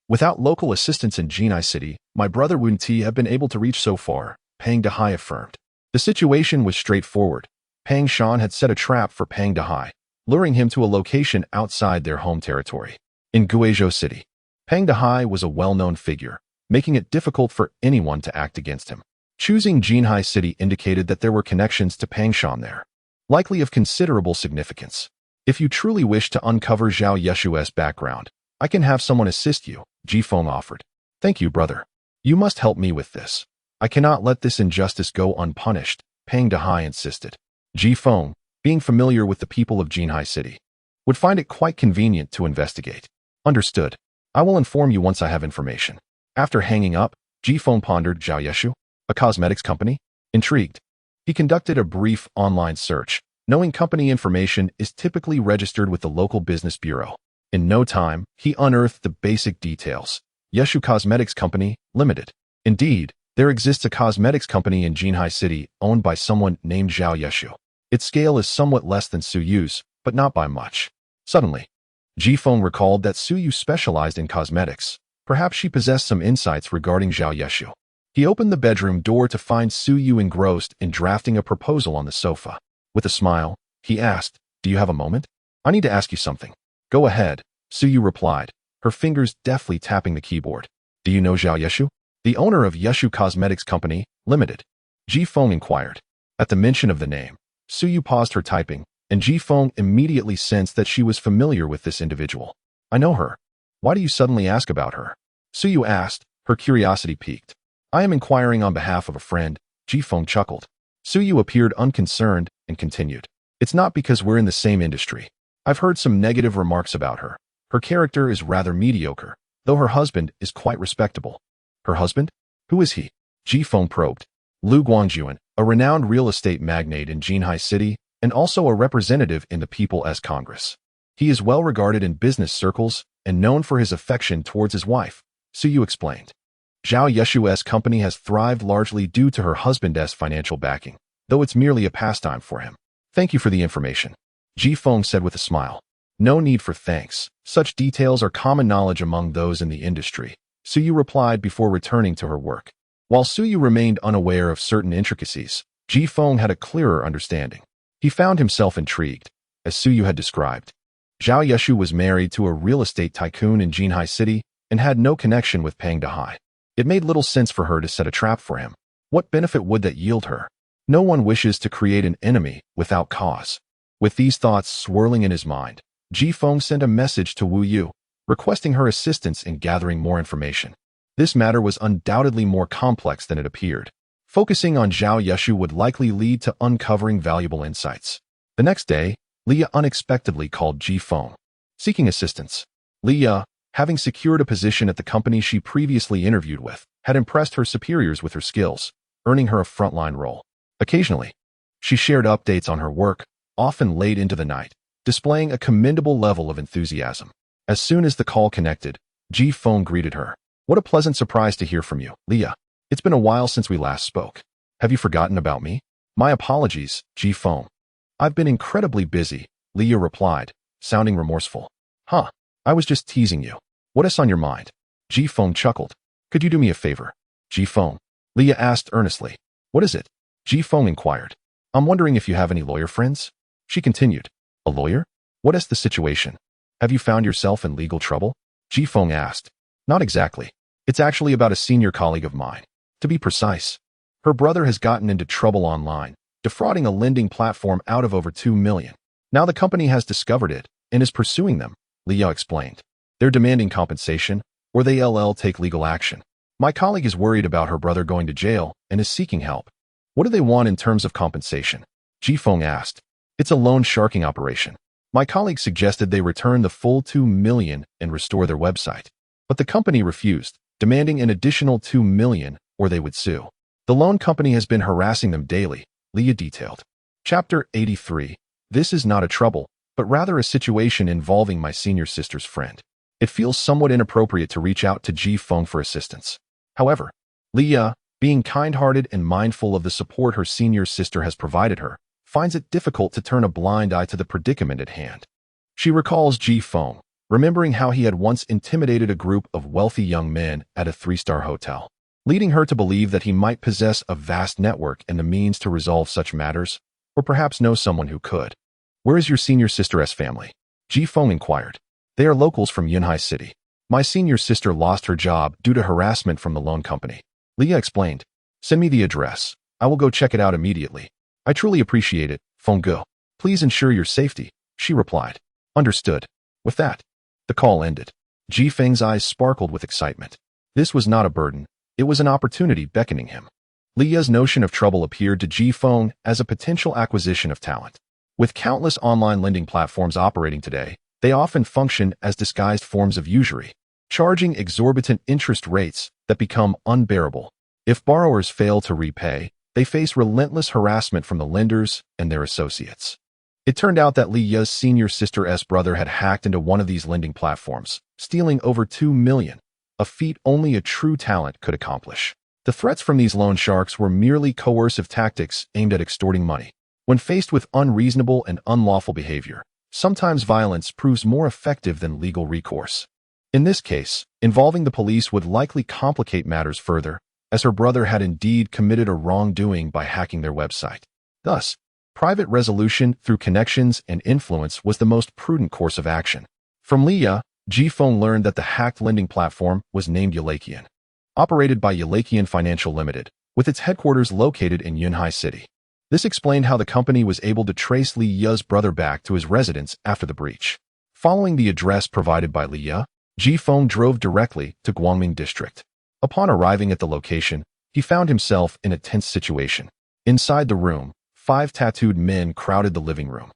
Without local assistance in Jinhai City, my brother wouldn't have been able to reach so far," Pang Dahai affirmed. The situation was straightforward. Pang Shan had set a trap for Pang Dahai, luring him to a location outside their home territory. In Guizhou City, Pang Dahai was a well-known figure, making it difficult for anyone to act against him. Choosing Jinhai City indicated that there were connections to Pang Shan there, likely of considerable significance. "If you truly wish to uncover Zhao Yeshu's background, I can have someone assist you," Ji-Feng offered. "Thank you, brother. You must help me with this. I cannot let this injustice go unpunished," Pang Dahai insisted. Ji-Feng, being familiar with the people of Jinhai City, would find it quite convenient to investigate. "Understood. I will inform you once I have information." After hanging up, Ji-Feng pondered Zhao Yeshu, a cosmetics company. Intrigued, he conducted a brief online search, knowing company information is typically registered with the local business bureau. In no time, he unearthed the basic details. Yeshu Cosmetics Company, Limited. Indeed, there exists a cosmetics company in Jinhai City owned by someone named Zhao Yeshu. Its scale is somewhat less than Suyu's, but not by much. Suddenly, Ji-Feng recalled that Suyu specialized in cosmetics. Perhaps she possessed some insights regarding Zhao Yeshu. He opened the bedroom door to find Suyu engrossed in drafting a proposal on the sofa. With a smile, he asked, "Do you have a moment? I need to ask you something." "Go ahead," Suyu replied, her fingers deftly tapping the keyboard. "Do you know Zhao Yeshu, the owner of Yeshu Cosmetics Company, Limited?" Ji-Feng inquired. At the mention of the name, Suyu paused her typing, and Ji-Feng immediately sensed that she was familiar with this individual. "I know her. Why do you suddenly ask about her?" Suyu asked, her curiosity piqued. "I am inquiring on behalf of a friend," Ji-Feng chuckled. Suyu appeared unconcerned and continued. "It's not because we're in the same industry. I've heard some negative remarks about her. Her character is rather mediocre, though her husband is quite respectable." "Her husband? Who is he?" Ji-Feng probed. "Lu Guangjuan, a renowned real estate magnate in Jinhai City and also a representative in the People's Congress. He is well regarded in business circles and known for his affection towards his wife," Suyu explained. "Zhao Yeshu's company has thrived largely due to her husband's financial backing, though it's merely a pastime for him." "Thank you for the information," Ji-Feng said with a smile. "No need for thanks. Such details are common knowledge among those in the industry," Suyu replied before returning to her work. While Suyu remained unaware of certain intricacies, Ji-Feng had a clearer understanding. He found himself intrigued, as Suyu had described. Zhao Yeshu was married to a real estate tycoon in Jinhai City and had no connection with Pang Dahai. It made little sense for her to set a trap for him. What benefit would that yield her? No one wishes to create an enemy without cause. With these thoughts swirling in his mind, Ji-Feng sent a message to Wu Yu, requesting her assistance in gathering more information. This matter was undoubtedly more complex than it appeared. Focusing on Zhao Yeshu would likely lead to uncovering valuable insights. The next day, Leah unexpectedly called Ji-Feng, seeking assistance. Leah, having secured a position at the company she previously interviewed with, had impressed her superiors with her skills, earning her a frontline role. Occasionally, she shared updates on her work, often late into the night, displaying a commendable level of enthusiasm. As soon as the call connected, Ji-Feng greeted her. "What a pleasant surprise to hear from you, Leah. It's been a while since we last spoke. Have you forgotten about me?" "My apologies, Ji-Feng. I've been incredibly busy," Leah replied, sounding remorseful. Huh, I was just teasing you. What is on your mind? Ji Feng chuckled. Could you do me a favor? Ji Feng, Leah asked earnestly. What is it? Ji Feng inquired. I'm wondering if you have any lawyer friends? She continued. A lawyer? What is the situation? Have you found yourself in legal trouble? Ji Feng asked. Not exactly. It's actually about a senior colleague of mine. To be precise, her brother has gotten into trouble online, defrauding a lending platform out of over $2 million. Now the company has discovered it and is pursuing them, Leah explained. They're demanding compensation, or they'll take legal action. My colleague is worried about her brother going to jail and is seeking help. What do they want in terms of compensation? Ji Feng asked. It's a loan sharking operation. My colleague suggested they return the full $2 million and restore their website. But the company refused, demanding an additional $2 million or they would sue. The loan company has been harassing them daily, Leah detailed. Chapter 83. This is not a trouble, but rather a situation involving my senior sister's friend. It feels somewhat inappropriate to reach out to Ji Feng for assistance. However, Leah, being kind-hearted and mindful of the support her senior sister has provided her, finds it difficult to turn a blind eye to the predicament at hand. She recalls Ji Feng, remembering how he had once intimidated a group of wealthy young men at a 3-star hotel, leading her to believe that he might possess a vast network and the means to resolve such matters, or perhaps know someone who could. Where is your senior sister's family? Ji Feng inquired. They are locals from Yunhai City. My senior sister lost her job due to harassment from the loan company. Leah explained. Send me the address. I will go check it out immediately. I truly appreciate it, Feng Ge. Please ensure your safety, she replied. Understood. With that, the call ended. Ji Feng's eyes sparkled with excitement. This was not a burden. It was an opportunity beckoning him. Leah's notion of trouble appeared to Ji Feng as a potential acquisition of talent. With countless online lending platforms operating today, they often function as disguised forms of usury, charging exorbitant interest rates that become unbearable. If borrowers fail to repay, they face relentless harassment from the lenders and their associates. It turned out that Leah's senior sister's brother had hacked into one of these lending platforms, stealing over $2 million, a feat only a true talent could accomplish. The threats from these loan sharks were merely coercive tactics aimed at extorting money. When faced with unreasonable and unlawful behavior, sometimes violence proves more effective than legal recourse. In this case, involving the police would likely complicate matters further, as her brother had indeed committed a wrongdoing by hacking their website. Thus, private resolution through connections and influence was the most prudent course of action. From Leah, Ji Feng learned that the hacked lending platform was named Yulakian, operated by Yulakian Financial Limited, with its headquarters located in Yunhai City. This explained how the company was able to trace Leah's brother back to his residence after the breach. Following the address provided by Leah, Ji Feng drove directly to Guangming District. Upon arriving at the location, he found himself in a tense situation. Inside the room, 5 tattooed men crowded the living room.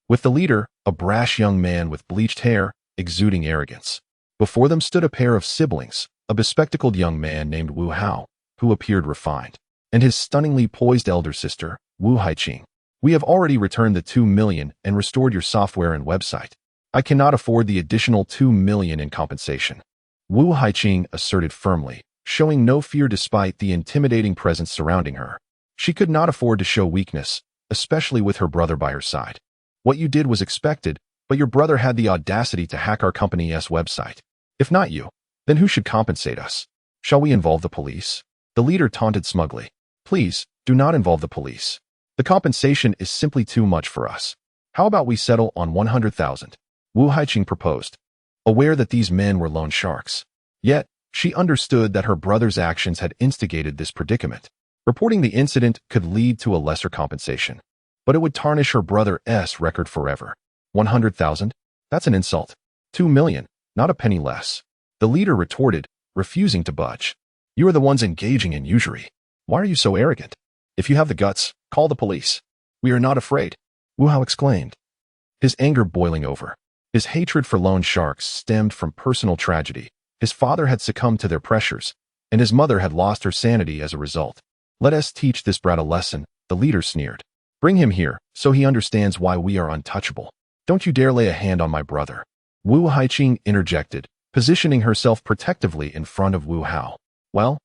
With the leader, a brash young man with bleached hair, exuding arrogance. Before them stood a pair of siblings, a bespectacled young man named Wu Hao, who appeared refined, and his stunningly poised elder sister, Wu Haiqing. We have already returned the $2 million and restored your software and website. I cannot afford the additional $2 million in compensation. Wu Haiqing asserted firmly, showing no fear despite the intimidating presence surrounding her. She could not afford to show weakness, especially with her brother by her side. What you did was expected, but your brother had the audacity to hack our company's website. If not you, then who should compensate us? Shall we involve the police? The leader taunted smugly. Please, do not involve the police. The compensation is simply too much for us. How about we settle on 100,000? Wu Haiqing proposed, aware that these men were loan sharks. Yet, she understood that her brother's actions had instigated this predicament. Reporting the incident could lead to a lesser compensation, but it would tarnish her brother's record forever. 100,000? That's an insult. 2 million, not a penny less. The leader retorted, refusing to budge. You are the ones engaging in usury. Why are you so arrogant? If you have the guts, call the police. We are not afraid, Wu Hao exclaimed, his anger boiling over. His hatred for loan sharks stemmed from personal tragedy. His father had succumbed to their pressures, and his mother had lost her sanity as a result. Let us teach this brat a lesson, the leader sneered. Bring him here, so he understands why we are untouchable. Don't you dare lay a hand on my brother. Wu Haiqing interjected, positioning herself protectively in front of Wu Hao. Well,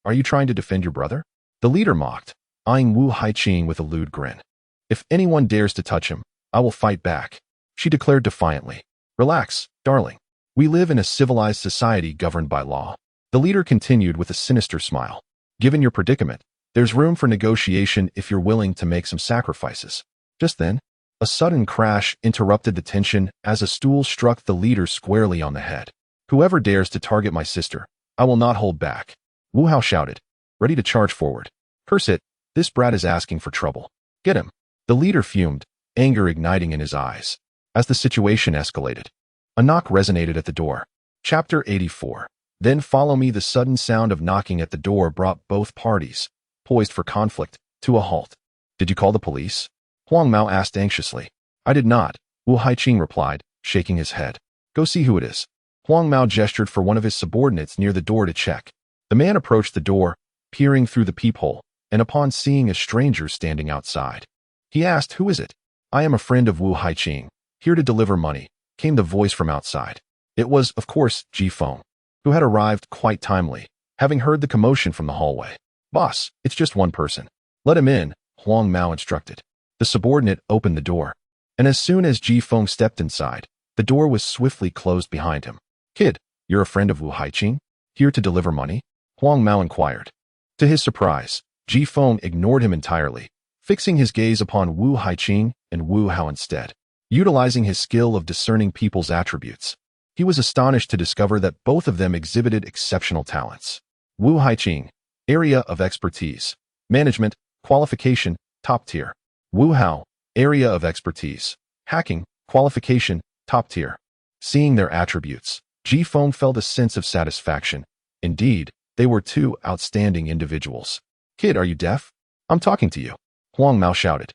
are you trying to defend your brother? The leader mocked, eyeing Wu Haiqing with a lewd grin. If anyone dares to touch him, I will fight back. She declared defiantly. Relax, darling. We live in a civilized society governed by law. The leader continued with a sinister smile. Given your predicament, there's room for negotiation if you're willing to make some sacrifices. Just then, a sudden crash interrupted the tension as a stool struck the leader squarely on the head. Whoever dares to target my sister, I will not hold back. Wu Hao shouted, ready to charge forward. Curse it, this brat is asking for trouble. Get him. The leader fumed, anger igniting in his eyes. As the situation escalated, a knock resonated at the door. Chapter 84. Then follow me. The sudden sound of knocking at the door brought both parties, poised for conflict, to a halt. Did you call the police? Huang Mao asked anxiously. I did not, Wu Haiqing replied, shaking his head. Go see who it is. Huang Mao gestured for one of his subordinates near the door to check. The man approached the door, peering through the peephole, and upon seeing a stranger standing outside, he asked, Who is it? I am a friend of Wu Haiqing, here to deliver money, came the voice from outside. It was, of course, Ji Feng, who had arrived quite timely, having heard the commotion from the hallway. Boss, it's just one person. Let him in, Huang Mao instructed. The subordinate opened the door, and as soon as Ji Feng stepped inside, the door was swiftly closed behind him. Kid, you're a friend of Wu Haiqing? Here to deliver money? Huang Mao inquired. To his surprise, Ji Feng ignored him entirely, fixing his gaze upon Wu Haiqing and Wu Hao instead. Utilizing his skill of discerning people's attributes, he was astonished to discover that both of them exhibited exceptional talents. Wu Haiqing, area of expertise, management, qualification, top tier. Wu Hao, area of expertise, hacking, qualification, top tier. Seeing their attributes, Ji Feng felt a sense of satisfaction. Indeed, they were two outstanding individuals. Kid, are you deaf? I'm talking to you, Huang Mao shouted.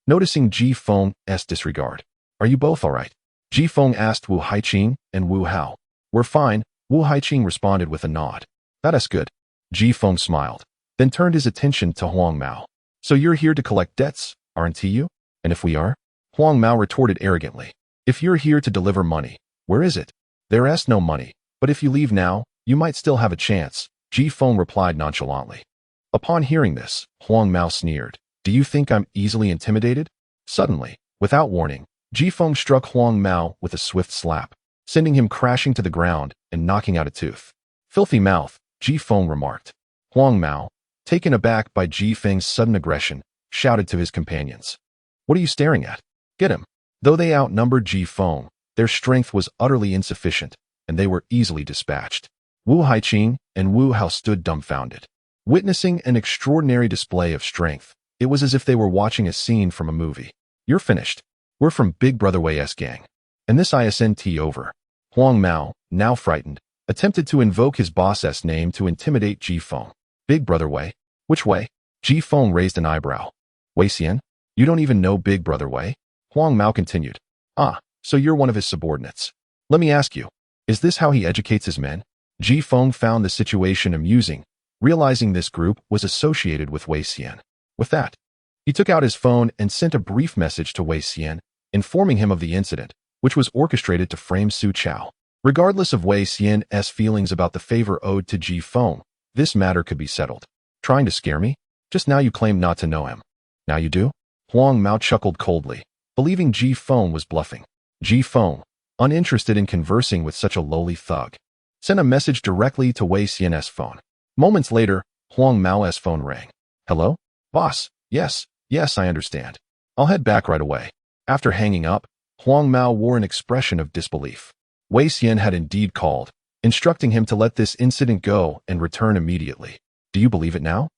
Noticing Ji Feng's disregard. Are you both all right? Ji Feng asked Wu Haiqing and Wu Hao. We're fine, Wu Haiqing responded with a nod. That's good. Ji Feng smiled, then turned his attention to Huang Mao. So you're here to collect debts, aren't you? And if we are? Huang Mao retorted arrogantly. If you're here to deliver money, where is it? There's no money, but if you leave now, you might still have a chance, Ji Feng replied nonchalantly. Upon hearing this, Huang Mao sneered. Do you think I'm easily intimidated? Suddenly, without warning, Ji Feng struck Huang Mao with a swift slap, sending him crashing to the ground and knocking out a tooth. Filthy mouth, Ji Feng remarked. Huang Mao, taken aback by Ji Feng's sudden aggression, shouted to his companions. What are you staring at? Get him. Though they outnumbered Ji Feng, their strength was utterly insufficient, and they were easily dispatched. Wu Haiqing and Wu Hao stood dumbfounded. Witnessing an extraordinary display of strength, it was as if they were watching a scene from a movie. You're finished. We're from Big Brother Wei's gang. And this isn't over. Huang Mao, now frightened, attempted to invoke his boss's name to intimidate Ji Feng. Big Brother Wei? Which Wei? Ji Feng raised an eyebrow. Wei Xian? You don't even know Big Brother Wei? Huang Mao continued. Ah, so you're one of his subordinates. Let me ask you, is this how he educates his men? Ji Feng found the situation amusing, realizing this group was associated with Wei Xian. With that, he took out his phone and sent a brief message to Wei Xian, informing him of the incident, which was orchestrated to frame Su Chao. Regardless of Wei Xian's feelings about the favor owed to Ji Feng, this matter could be settled. Trying to scare me? Just now you claimed not to know him. Now you do? Huang Mao chuckled coldly, believing Ji Feng was bluffing. Ji Feng, uninterested in conversing with such a lowly thug, sent a message directly to Wei Xian's phone. Moments later, Huang Mao's phone rang. Hello? Boss, yes, I understand. I'll head back right away. After hanging up, Huang Mao wore an expression of disbelief. Wei Xian had indeed called, instructing him to let this incident go and return immediately. Do you believe it now?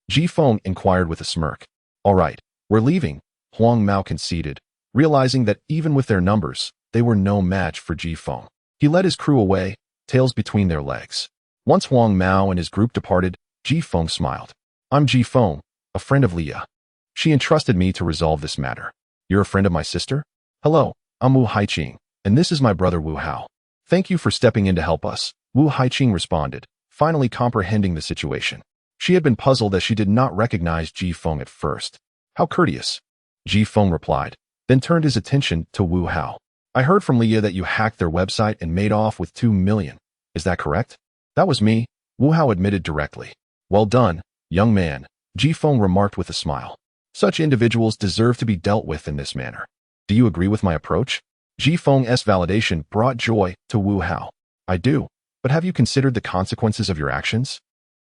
Ji Feng inquired with a smirk. All right, we're leaving, Huang Mao conceded, realizing that even with their numbers, they were no match for Ji Feng. He led his crew away, tails between their legs. Once Huang Mao and his group departed, Ji Feng smiled. I'm Ji Feng, a friend of Leah. She entrusted me to resolve this matter. You're a friend of my sister? Hello, I'm Wu Haiqing, and this is my brother Wu Hao. Thank you for stepping in to help us, Wu Haiqing responded, finally comprehending the situation. She had been puzzled as she did not recognize Ji Feng at first. How courteous, Ji Feng replied, then turned his attention to Wu Hao. I heard from Leah that you hacked their website and made off with 2 million. Is that correct? That was me, Wu Hao admitted directly. Well done, young man, Ji Feng remarked with a smile. Such individuals deserve to be dealt with in this manner. Do you agree with my approach? Ji Feng's validation brought joy to Wu Hao. I do, but have you considered the consequences of your actions?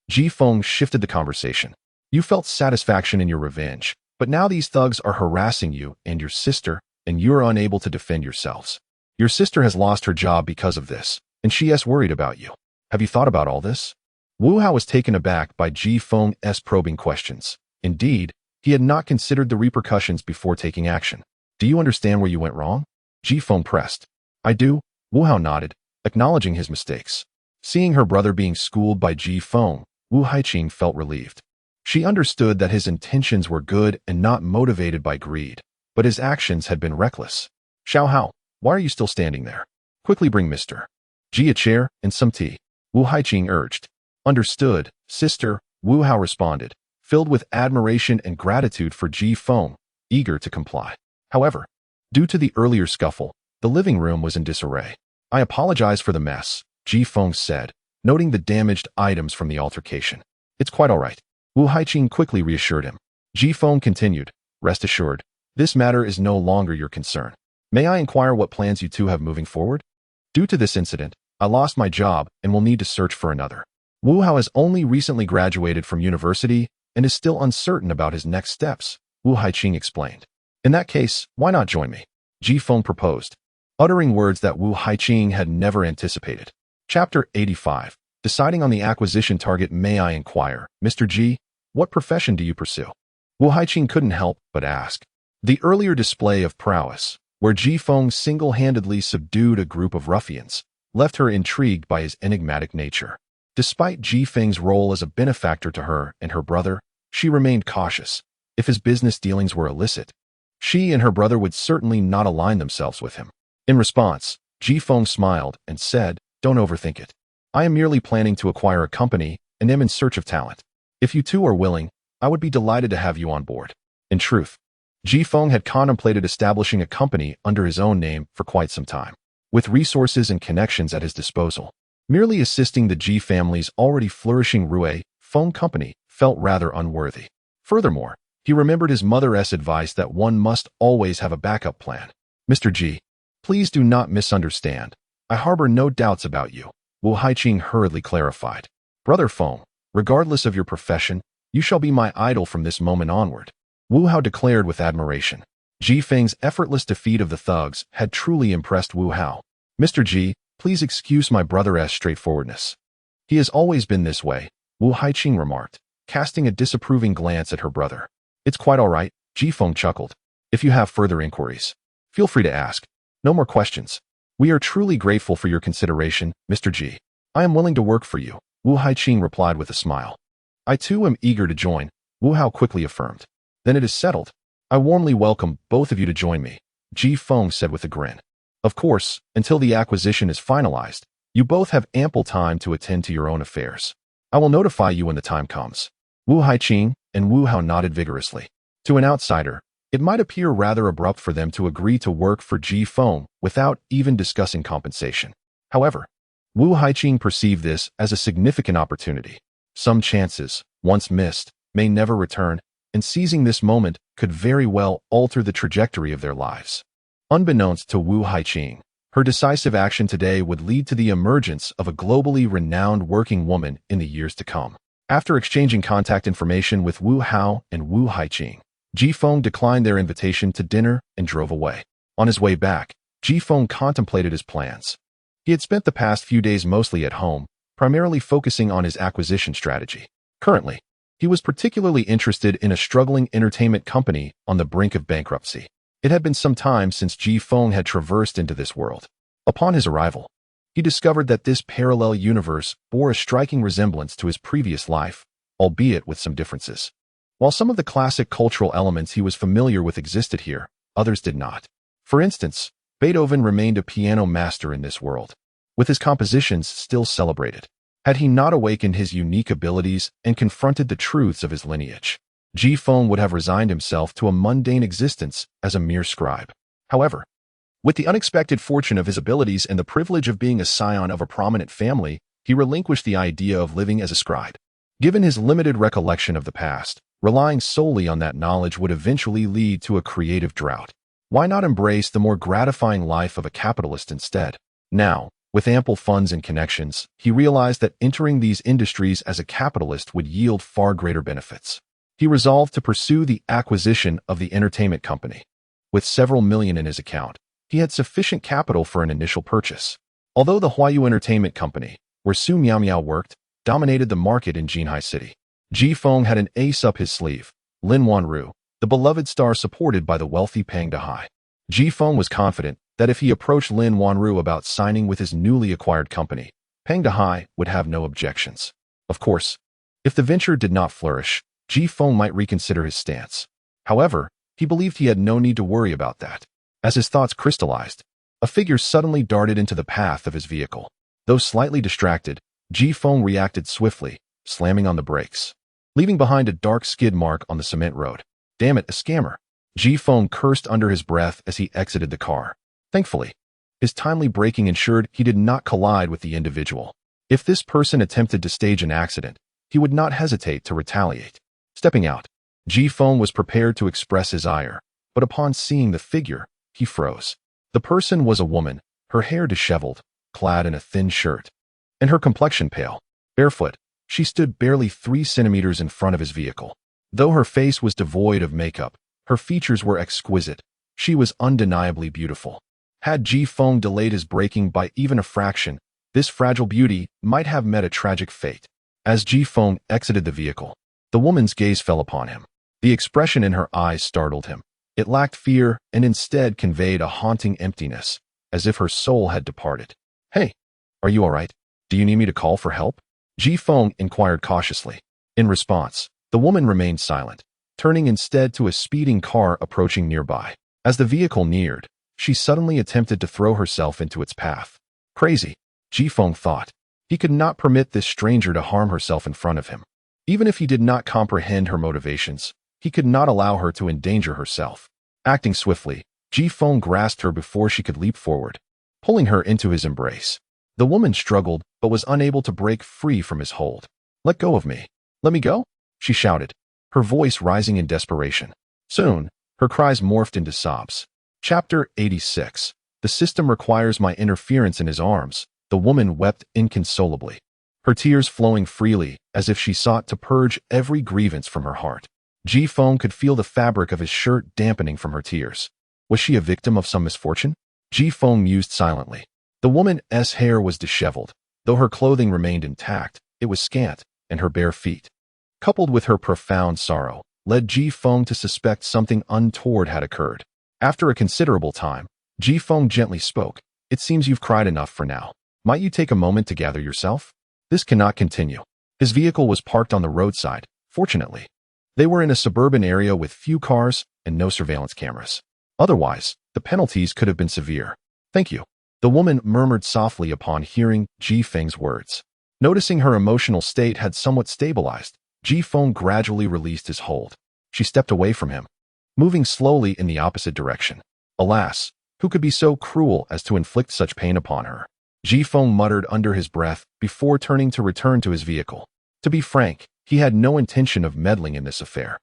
Ji Feng shifted the conversation. You felt satisfaction in your revenge, but now these thugs are harassing you and your sister, and you are unable to defend yourselves. Your sister has lost her job because of this, and she is worried about you. Have you thought about all this? Wu Hao was taken aback by Ji Feng's probing questions. Indeed, he had not considered the repercussions before taking action. Do you understand where you went wrong? Ji Feng pressed. I do. Wu Hao nodded, acknowledging his mistakes. Seeing her brother being schooled by Ji Feng, Wu Haiqing felt relieved. She understood that his intentions were good and not motivated by greed, but his actions had been reckless. Xiao Hao, why are you still standing there? Quickly bring Mr. Ji a chair and some tea, Wu Haiqing urged. Understood, sister, Wu Hao responded, filled with admiration and gratitude for Ji Feng, eager to comply. However, due to the earlier scuffle, the living room was in disarray. I apologize for the mess, Ji Feng said, noting the damaged items from the altercation. It's quite all right. Wu Haiqing quickly reassured him. Ji Feng continued, rest assured, this matter is no longer your concern. May I inquire what plans you two have moving forward? Due to this incident, I lost my job and will need to search for another. Wu Hao has only recently graduated from university and is still uncertain about his next steps, Wu Haiqing explained. In that case, why not join me? Ji Feng proposed, uttering words that Wu Haiqing had never anticipated. Chapter 85. Deciding on the acquisition target. May I inquire, Mr. Ji, what profession do you pursue? Wu Haiqing couldn't help but ask. The earlier display of prowess, where Ji Feng single-handedly subdued a group of ruffians, left her intrigued by his enigmatic nature. Despite Ji Feng's role as a benefactor to her and her brother, she remained cautious. If his business dealings were illicit, she and her brother would certainly not align themselves with him. In response, Ji Feng smiled and said, don't overthink it. I am merely planning to acquire a company and am in search of talent. If you two are willing, I would be delighted to have you on board. In truth, Ji Feng had contemplated establishing a company under his own name for quite some time. With resources and connections at his disposal, merely assisting the Ji family's already flourishing Rue Feng company felt rather unworthy. Furthermore, he remembered his mother's advice that one must always have a backup plan. Mr. Ji, please do not misunderstand. I harbor no doubts about you, Wu Haiqing hurriedly clarified. Brother Feng, regardless of your profession, you shall be my idol from this moment onward, Wu Hao declared with admiration. Ji Feng's effortless defeat of the thugs had truly impressed Wu Hao. Mr. Ji, please excuse my brother's straightforwardness. He has always been this way, Wu Haiqing remarked, casting a disapproving glance at her brother. It's quite all right, Ji Feng chuckled. If you have further inquiries, feel free to ask. No more questions. We are truly grateful for your consideration, Mr. Ji. I am willing to work for you, Wu Haiqing replied with a smile. I too am eager to join, Wu Hao quickly affirmed. Then it is settled. I warmly welcome both of you to join me, Ji Feng said with a grin. Of course, until the acquisition is finalized, you both have ample time to attend to your own affairs. I will notify you when the time comes. Wu Haiqing and Wu Hao nodded vigorously. To an outsider, it might appear rather abrupt for them to agree to work for Ji Feng without even discussing compensation. However, Wu Haiqing perceived this as a significant opportunity. Some chances, once missed, may never return, and seizing this moment could very well alter the trajectory of their lives. Unbeknownst to Wu Haiqing, her decisive action today would lead to the emergence of a globally renowned working woman in the years to come. After exchanging contact information with Wu Hao and Wu Haiqing, Ji Feng declined their invitation to dinner and drove away. On his way back, Ji Feng contemplated his plans. He had spent the past few days mostly at home, primarily focusing on his acquisition strategy. Currently, he was particularly interested in a struggling entertainment company on the brink of bankruptcy. It had been some time since Ji Feng had traversed into this world. Upon his arrival, he discovered that this parallel universe bore a striking resemblance to his previous life, albeit with some differences. While some of the classic cultural elements he was familiar with existed here, others did not. For instance, Beethoven remained a piano master in this world, with his compositions still celebrated. Had he not awakened his unique abilities and confronted the truths of his lineage, Ji Feng would have resigned himself to a mundane existence as a mere scribe. However, with the unexpected fortune of his abilities and the privilege of being a scion of a prominent family, he relinquished the idea of living as a scribe. Given his limited recollection of the past, relying solely on that knowledge would eventually lead to a creative drought. Why not embrace the more gratifying life of a capitalist instead? Now, with ample funds and connections, he realized that entering these industries as a capitalist would yield far greater benefits. He resolved to pursue the acquisition of the entertainment company. With several million in his account, he had sufficient capital for an initial purchase. Although the Huayu Entertainment Company, where Su Miaomiao worked, dominated the market in Jinhai City, Ji Feng had an ace up his sleeve, Lin Wanru, the beloved star supported by the wealthy Pang Dehai. Ji Feng was confident that if he approached Lin Wanru about signing with his newly acquired company, Pang Dehai would have no objections. Of course, if the venture did not flourish, Ji Feng might reconsider his stance. However, he believed he had no need to worry about that. As his thoughts crystallized, a figure suddenly darted into the path of his vehicle. Though slightly distracted, Ji Feng reacted swiftly, slamming on the brakes, leaving behind a dark skid mark on the cement road. Damn it, a scammer! Ji Feng cursed under his breath as he exited the car. Thankfully, his timely braking ensured he did not collide with the individual. If this person attempted to stage an accident, he would not hesitate to retaliate. Stepping out, Ji Feng was prepared to express his ire, but upon seeing the figure, he froze. The person was a woman, her hair disheveled, clad in a thin shirt, and her complexion pale. Barefoot, she stood barely 3 centimeters in front of his vehicle. Though her face was devoid of makeup, her features were exquisite. She was undeniably beautiful. Had Ji Feng delayed his braking by even a fraction, this fragile beauty might have met a tragic fate. As Ji Feng exited the vehicle, the woman's gaze fell upon him. The expression in her eyes startled him. It lacked fear and instead conveyed a haunting emptiness, as if her soul had departed. "Hey, are you all right? Do you need me to call for help?" Ji Feng inquired cautiously. In response, the woman remained silent, turning instead to a speeding car approaching nearby. As the vehicle neared, she suddenly attempted to throw herself into its path. Crazy, Ji Feng thought. He could not permit this stranger to harm herself in front of him. Even if he did not comprehend her motivations, he could not allow her to endanger herself. Acting swiftly, Ji Feng grasped her before she could leap forward, pulling her into his embrace. The woman struggled, but was unable to break free from his hold. "Let go of me. Let me go," she shouted, her voice rising in desperation. Soon, her cries morphed into sobs. Chapter 86. The system requires my interference in his arms. The woman wept inconsolably, her tears flowing freely as if she sought to purge every grievance from her heart. Ji Feng could feel the fabric of his shirt dampening from her tears. Was she a victim of some misfortune? Ji Feng mused silently. The woman's hair was disheveled. Though her clothing remained intact, it was scant, and her bare feet, coupled with her profound sorrow, led Ji Feng to suspect something untoward had occurred. After a considerable time, Ji Feng gently spoke. "It seems you've cried enough for now. Might you take a moment to gather yourself? This cannot continue." His vehicle was parked on the roadside, fortunately. They were in a suburban area with few cars and no surveillance cameras. Otherwise, the penalties could have been severe. "Thank you," the woman murmured softly upon hearing Ji Feng's words. Noticing her emotional state had somewhat stabilized, Ji Feng gradually released his hold. She stepped away from him, moving slowly in the opposite direction. Alas, who could be so cruel as to inflict such pain upon her? Ji Feng muttered under his breath before turning to return to his vehicle. To be frank, he had no intention of meddling in this affair.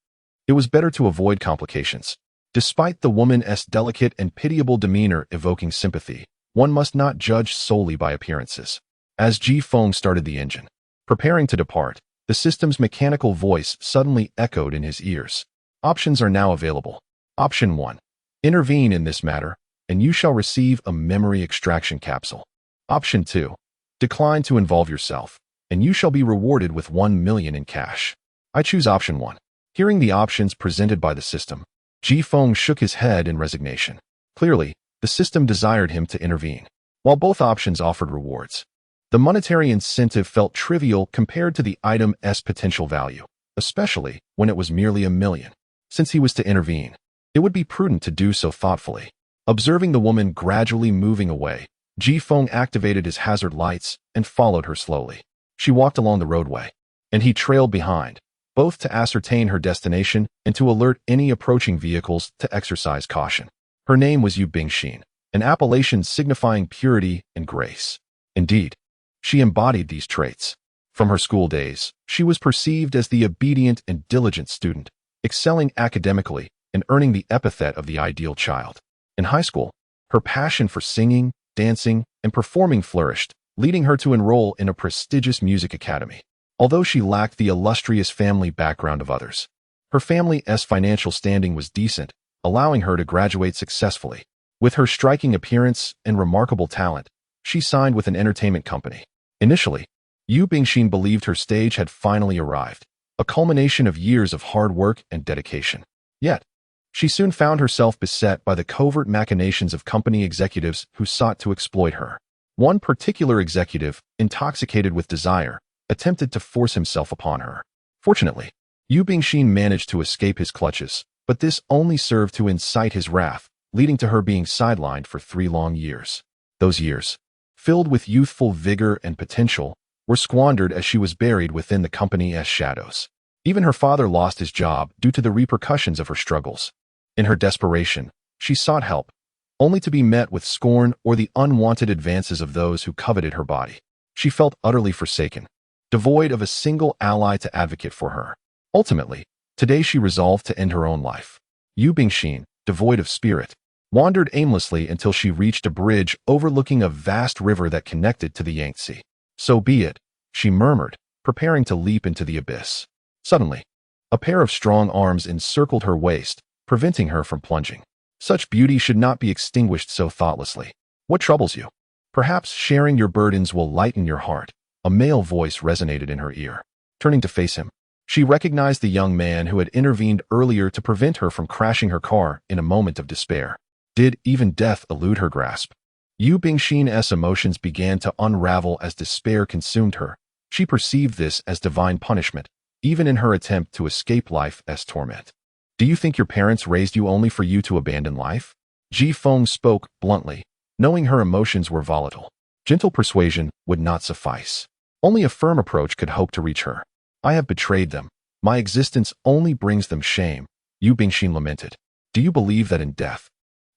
It was better to avoid complications. Despite the woman's delicate and pitiable demeanor evoking sympathy, one must not judge solely by appearances. As Ji Feng started the engine, preparing to depart, the system's mechanical voice suddenly echoed in his ears. Options are now available. Option 1. Intervene in this matter, and you shall receive a memory extraction capsule. Option 2. Decline to involve yourself, and you shall be rewarded with 1 million in cash. I choose option 1. Hearing the options presented by the system, Ji Feng shook his head in resignation. Clearly, the system desired him to intervene. While both options offered rewards, the monetary incentive felt trivial compared to the item's potential value, especially when it was merely 1 million. Since he was to intervene, it would be prudent to do so thoughtfully. Observing the woman gradually moving away, Ji Feng activated his hazard lights and followed her slowly. She walked along the roadway, and he trailed behind, both to ascertain her destination and to alert any approaching vehicles to exercise caution. Her name was Yu Bingxin, an appellation signifying purity and grace. Indeed, she embodied these traits. From her school days, she was perceived as the obedient and diligent student, excelling academically and earning the epithet of the ideal child. In high school, her passion for singing, dancing, and performing flourished, leading her to enroll in a prestigious music academy. Although she lacked the illustrious family background of others, her family's financial standing was decent, allowing her to graduate successfully. With her striking appearance and remarkable talent, she signed with an entertainment company. Initially, Yu Bingxin believed her stage had finally arrived, a culmination of years of hard work and dedication. Yet, she soon found herself beset by the covert machinations of company executives who sought to exploit her. One particular executive, intoxicated with desire, attempted to force himself upon her. Fortunately, Yu Bingxin managed to escape his clutches, but this only served to incite his wrath, leading to her being sidelined for 3 long years. Those years, filled with youthful vigor and potential, were squandered as she was buried within the company's shadows. Even her father lost his job due to the repercussions of her struggles. In her desperation, she sought help, only to be met with scorn or the unwanted advances of those who coveted her body. She felt utterly forsaken, devoid of a single ally to advocate for her. Ultimately, today she resolved to end her own life. Yu Bingxin, devoid of spirit, wandered aimlessly until she reached a bridge overlooking a vast river that connected to the Yangtze. "So be it," she murmured, preparing to leap into the abyss. Suddenly, a pair of strong arms encircled her waist, preventing her from plunging. Such beauty should not be extinguished so thoughtlessly. "What troubles you? Perhaps sharing your burdens will lighten your heart." A male voice resonated in her ear. Turning to face him, she recognized the young man who had intervened earlier to prevent her from crashing her car in a moment of despair. Did even death elude her grasp? Yu Bingxin's emotions began to unravel as despair consumed her. She perceived this as divine punishment, even in her attempt to escape life's torment. "Do you think your parents raised you only for you to abandon life?" Ji Feng spoke bluntly, knowing her emotions were volatile. Gentle persuasion would not suffice. Only a firm approach could hope to reach her. "I have betrayed them. My existence only brings them shame," Yu Bingxin lamented. "Do you believe that in death,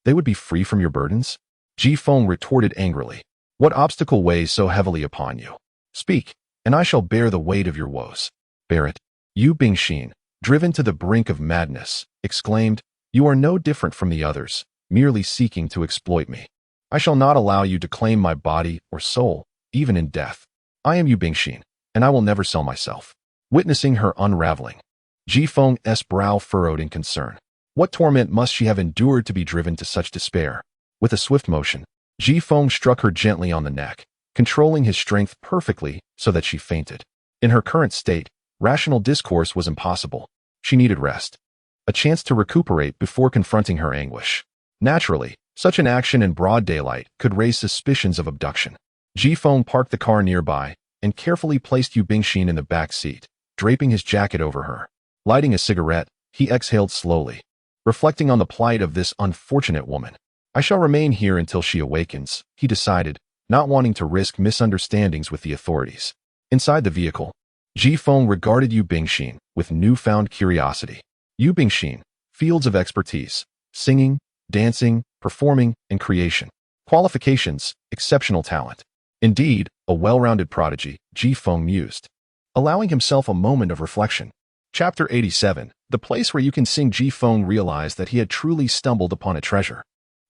they would be free from your burdens?" Ji Feng retorted angrily. "What obstacle weighs so heavily upon you? Speak, and I shall bear the weight of your woes." "Bear it." Yu Bingxin, driven to the brink of madness, exclaimed, "You are no different from the others, merely seeking to exploit me. I shall not allow you to claim my body or soul, even in death. I am Yu Bingxin, and I will never sell myself." Witnessing her unraveling, Ji Feng's brow furrowed in concern. What torment must she have endured to be driven to such despair? With a swift motion, Ji Feng struck her gently on the neck, controlling his strength perfectly so that she fainted. In her current state, rational discourse was impossible. She needed rest, a chance to recuperate before confronting her anguish. Naturally, such an action in broad daylight could raise suspicions of abduction. Ji Feng parked the car nearby and carefully placed Yu Bingxin in the back seat, draping his jacket over her. Lighting a cigarette, he exhaled slowly, reflecting on the plight of this unfortunate woman. "I shall remain here until she awakens," he decided, not wanting to risk misunderstandings with the authorities. Inside the vehicle, Ji Feng regarded Yu Bingxin with newfound curiosity. Yu Bingxin, fields of expertise: singing, dancing, performing, and creation. Qualifications: exceptional talent. Indeed, a well-rounded prodigy, Ji Feng mused, allowing himself a moment of reflection. Chapter 87, the place where you can sing. Ji Feng realized that he had truly stumbled upon a treasure.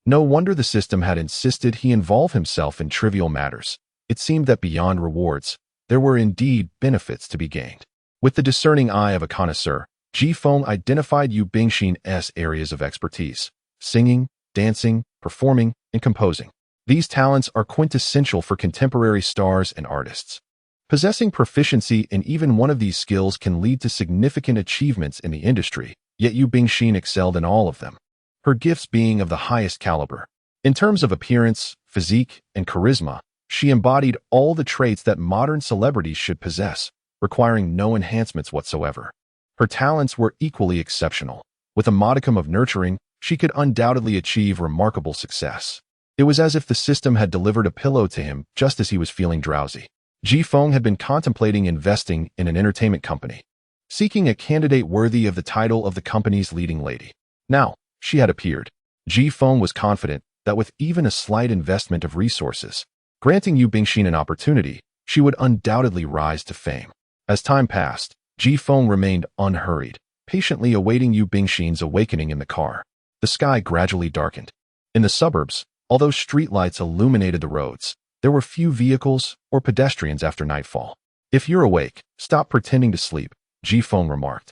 No wonder the system had insisted he involve himself in trivial matters. It seemed that beyond rewards, there were indeed benefits to be gained. With the discerning eye of a connoisseur, Ji Feng identified Yu Bingxin's areas of expertise: singing, dancing, performing, and composing. These talents are quintessential for contemporary stars and artists. Possessing proficiency in even one of these skills can lead to significant achievements in the industry, yet Yu Bingxin excelled in all of them, her gifts being of the highest caliber. In terms of appearance, physique, and charisma, she embodied all the traits that modern celebrities should possess, requiring no enhancements whatsoever. Her talents were equally exceptional. With a modicum of nurturing, she could undoubtedly achieve remarkable success. It was as if the system had delivered a pillow to him just as he was feeling drowsy. Ji Feng had been contemplating investing in an entertainment company, seeking a candidate worthy of the title of the company's leading lady. Now, she had appeared. Ji Feng was confident that with even a slight investment of resources, granting Yu Bingxin an opportunity, she would undoubtedly rise to fame. As time passed, Ji Feng remained unhurried, patiently awaiting Yu Bingxin's awakening in the car. The sky gradually darkened. In the suburbs, although streetlights illuminated the roads, there were few vehicles or pedestrians after nightfall. "If you're awake, stop pretending to sleep," Ji-Feng remarked.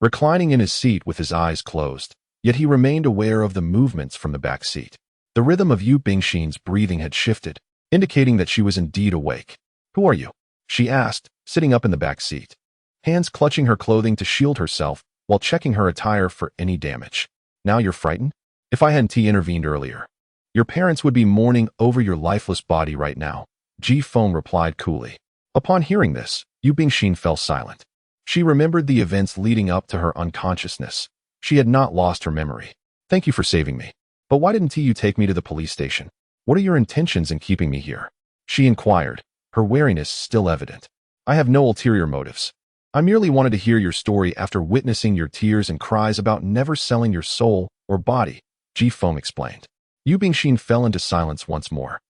Reclining in his seat with his eyes closed, yet he remained aware of the movements from the back seat. The rhythm of Yu Bingxin's breathing had shifted, indicating that she was indeed awake. "Who are you?" she asked, sitting up in the back seat, hands clutching her clothing to shield herself while checking her attire for any damage. "Now you're frightened? If I hadn't intervened earlier, your parents would be mourning over your lifeless body right now," Ji-Feng replied coolly. Upon hearing this, Yu Bingxin fell silent. She remembered the events leading up to her unconsciousness. She had not lost her memory. "Thank you for saving me. But why didn't you take me to the police station? What are your intentions in keeping me here?" she inquired, her wariness still evident. "I have no ulterior motives. I merely wanted to hear your story after witnessing your tears and cries about never selling your soul or body," Ji-Feng explained. Yu Bingxin fell into silence once more.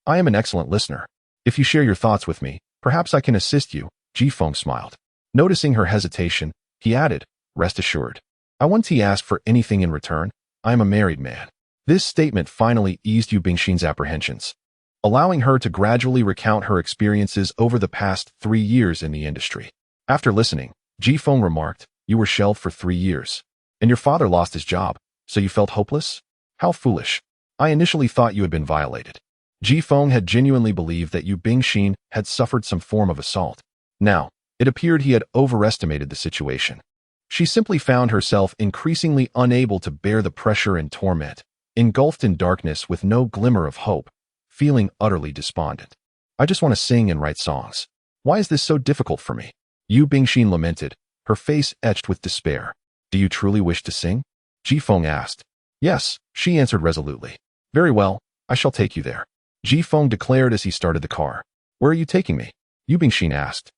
"I am an excellent listener. If you share your thoughts with me, perhaps I can assist you," Ji-Feng smiled. Noticing her hesitation, he added, "Rest assured, I won't ask for anything in return. I am a married man." This statement finally eased Yu Bingxin's apprehensions, allowing her to gradually recount her experiences over the past 3 years in the industry. After listening, Ji-Feng remarked, "You were shelved for 3 years, and your father lost his job, so you felt hopeless? How foolish. I initially thought you had been violated." Ji-Feng had genuinely believed that Yu Bingxin had suffered some form of assault. Now, it appeared he had overestimated the situation. She simply found herself increasingly unable to bear the pressure and torment, engulfed in darkness with no glimmer of hope, feeling utterly despondent. "I just want to sing and write songs. Why is this so difficult for me?" Yu Bingxin lamented, her face etched with despair. "Do you truly wish to sing?" Ji-Feng asked. "Yes," she answered resolutely. "Very well, I shall take you there," Ji-Feng declared as he started the car. "Where are you taking me?" Yu Bingxin asked,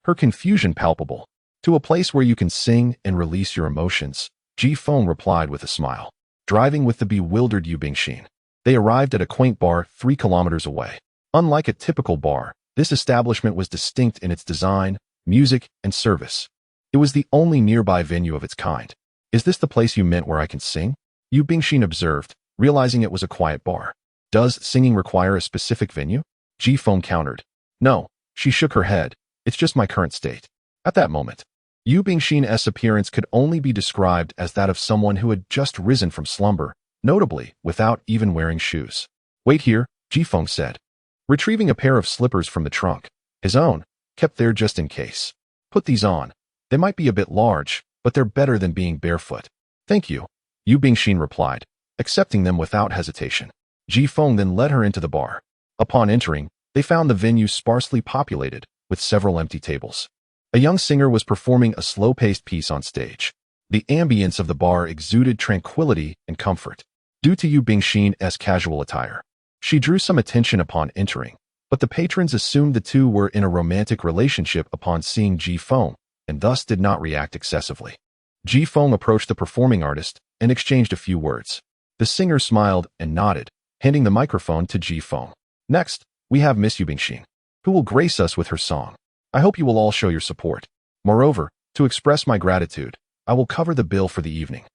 her confusion palpable. "To a place where you can sing and release your emotions," Ji-Feng replied with a smile. Driving with the bewildered Yu Bingxin, they arrived at a quaint bar 3 kilometers away. Unlike a typical bar, this establishment was distinct in its design, music, and service. It was the only nearby venue of its kind. "Is this the place you meant where I can sing?" Yu Bingxin observed, realizing it was a quiet bar. "Does singing require a specific venue?" Ji-Feng countered. "No," she shook her head. "It's just my current state." At that moment, Yu Bingxin's appearance could only be described as that of someone who had just risen from slumber, notably without even wearing shoes. "Wait here," Ji-Feng said, retrieving a pair of slippers from the trunk, his own, kept there just in case. "Put these on. They might be a bit large, but they're better than being barefoot." "Thank you," Yu Bingxin replied, accepting them without hesitation. Ji-Feng then led her into the bar. Upon entering, they found the venue sparsely populated, with several empty tables. A young singer was performing a slow-paced piece on stage. The ambience of the bar exuded tranquility and comfort. Due to Yu Bingxin's casual attire, she drew some attention upon entering, but the patrons assumed the two were in a romantic relationship upon seeing Ji-Feng, and thus did not react excessively. Ji-Feng approached the performing artist and exchanged a few words. The singer smiled and nodded, handing the microphone to Ji-Feng. "Next, we have Miss Yu Bingxin, who will grace us with her song. I hope you will all show your support. Moreover, to express my gratitude, I will cover the bill for the evening,"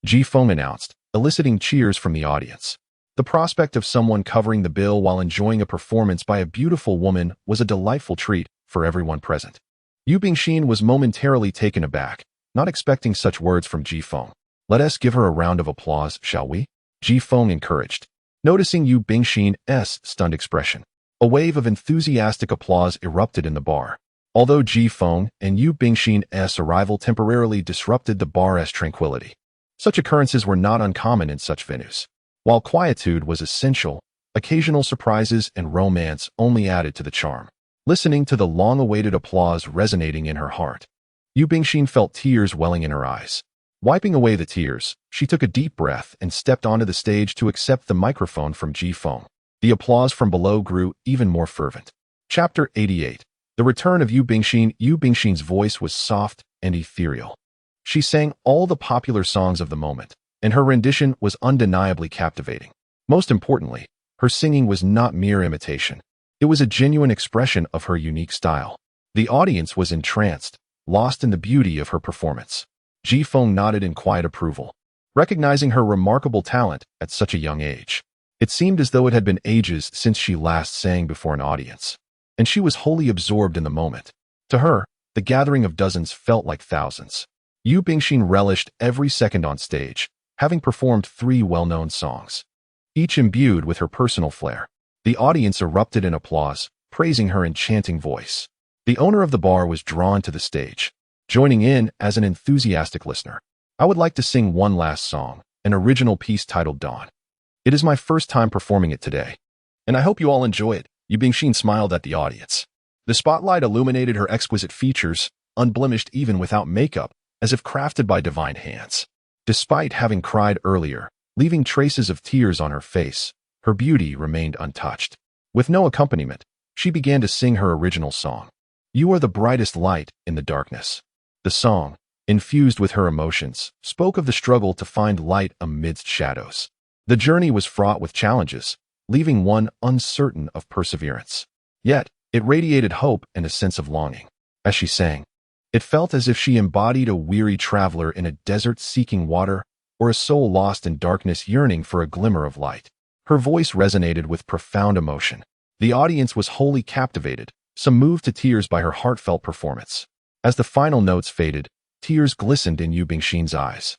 Ji-Feng announced, eliciting cheers from the audience. The prospect of someone covering the bill while enjoying a performance by a beautiful woman was a delightful treat for everyone present. Yu Bingxin was momentarily taken aback, not expecting such words from Ji-Feng. "Let us give her a round of applause, shall we?" Ji-Feng encouraged. Noticing Yu Bingxin's stunned expression, a wave of enthusiastic applause erupted in the bar. Although Ji-Feng and Yu Bingxin's arrival temporarily disrupted the bar's tranquility, such occurrences were not uncommon in such venues. While quietude was essential, occasional surprises and romance only added to the charm. Listening to the long-awaited applause resonating in her heart, Yu Bingxin felt tears welling in her eyes. Wiping away the tears, she took a deep breath and stepped onto the stage to accept the microphone from Ji-Feng. The applause from below grew even more fervent. Chapter 88. The return of Yu Bingxin. Yu Bingxin's voice was soft and ethereal. She sang all the popular songs of the moment, and her rendition was undeniably captivating. Most importantly, her singing was not mere imitation. It was a genuine expression of her unique style. The audience was entranced, lost in the beauty of her performance. Ji-Feng nodded in quiet approval, recognizing her remarkable talent at such a young age. It seemed as though it had been ages since she last sang before an audience, and she was wholly absorbed in the moment. To her, the gathering of dozens felt like thousands. Yu Bingxin relished every second on stage, having performed 3 well-known songs, each imbued with her personal flair. The audience erupted in applause, praising her enchanting voice. The owner of the bar was drawn to the stage, joining in as an enthusiastic listener. "I would like to sing one last song, an original piece titled Dawn. It is my first time performing it today, and I hope you all enjoy it." Yu Bingxin smiled at the audience. The spotlight illuminated her exquisite features, unblemished even without makeup, as if crafted by divine hands. Despite having cried earlier, leaving traces of tears on her face, her beauty remained untouched. With no accompaniment, she began to sing her original song. "You are the brightest light in the darkness." The song, infused with her emotions, spoke of the struggle to find light amidst shadows. The journey was fraught with challenges, leaving one uncertain of perseverance. Yet, it radiated hope and a sense of longing. As she sang, it felt as if she embodied a weary traveler in a desert seeking water, or a soul lost in darkness yearning for a glimmer of light. Her voice resonated with profound emotion. The audience was wholly captivated, some moved to tears by her heartfelt performance. As the final notes faded, tears glistened in Yu Bingxin's eyes.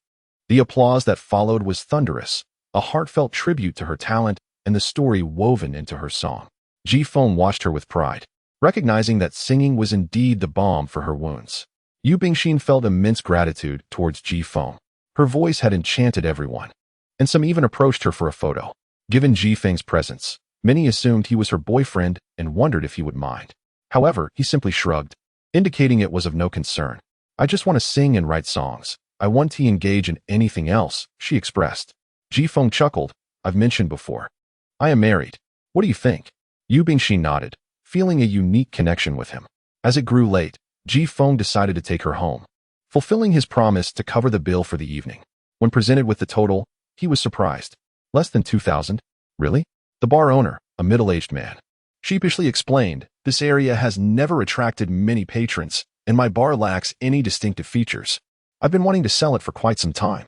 The applause that followed was thunderous, a heartfelt tribute to her talent and the story woven into her song. Ji Feng watched her with pride, recognizing that singing was indeed the balm for her wounds. Yu Bingxin felt immense gratitude towards Ji Feng. Her voice had enchanted everyone, and some even approached her for a photo. Given Ji Feng's presence, many assumed he was her boyfriend and wondered if he would mind. However, he simply shrugged, indicating it was of no concern. "I just want to sing and write songs. I want to engage in anything else," she expressed. Ji Feng chuckled. "I've mentioned before, I am married. What do you think?" Yu Bingxin nodded, feeling a unique connection with him. As it grew late, Ji Feng decided to take her home, fulfilling his promise to cover the bill for the evening. When presented with the total, he was surprised. "Less than 2,000? Really?" The bar owner, a middle-aged man, sheepishly explained, "This area has never attracted many patrons, and my bar lacks any distinctive features. I've been wanting to sell it for quite some time."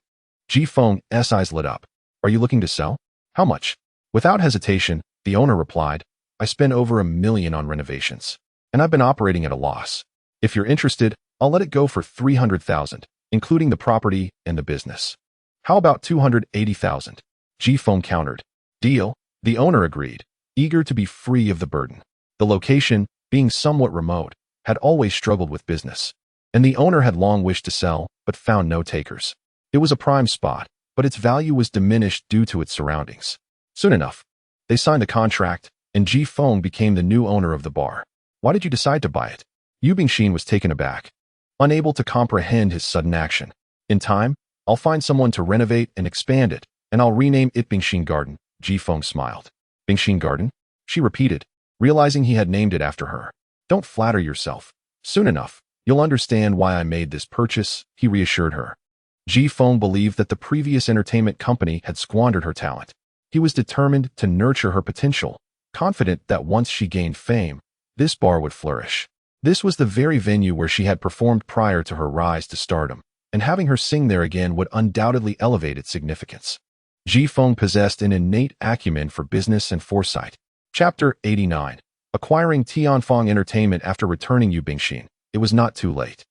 Ji Feng's eyes lit up. "Are you looking to sell? How much?" Without hesitation, the owner replied, "I spent over $1 million on renovations, and I've been operating at a loss. If you're interested, I'll let it go for 300,000, including the property and the business." "How about 280,000? Ji Feng countered. "Deal," the owner agreed, eager to be free of the burden. The location, being somewhat remote, had always struggled with business, and the owner had long wished to sell, but found no takers. It was a prime spot, but its value was diminished due to its surroundings. Soon enough, they signed the contract, and Ji Feng became the new owner of the bar. "Why did you decide to buy it?" Yu Bingxin was taken aback, unable to comprehend his sudden action. "In time, I'll find someone to renovate and expand it, and I'll rename it Bingxin Garden." Ji Feng smiled. "Bingxin Garden?" she repeated, realizing he had named it after her. "Don't flatter yourself. Soon enough, you'll understand why I made this purchase," he reassured her. Ji Feng believed that the previous entertainment company had squandered her talent. He was determined to nurture her potential, confident that once she gained fame, this bar would flourish. This was the very venue where she had performed prior to her rise to stardom, and having her sing there again would undoubtedly elevate its significance. Ji Feng possessed an innate acumen for business and foresight. Chapter 89. Acquiring Tianfang Entertainment after returning Yu Bingxin. It was not too late.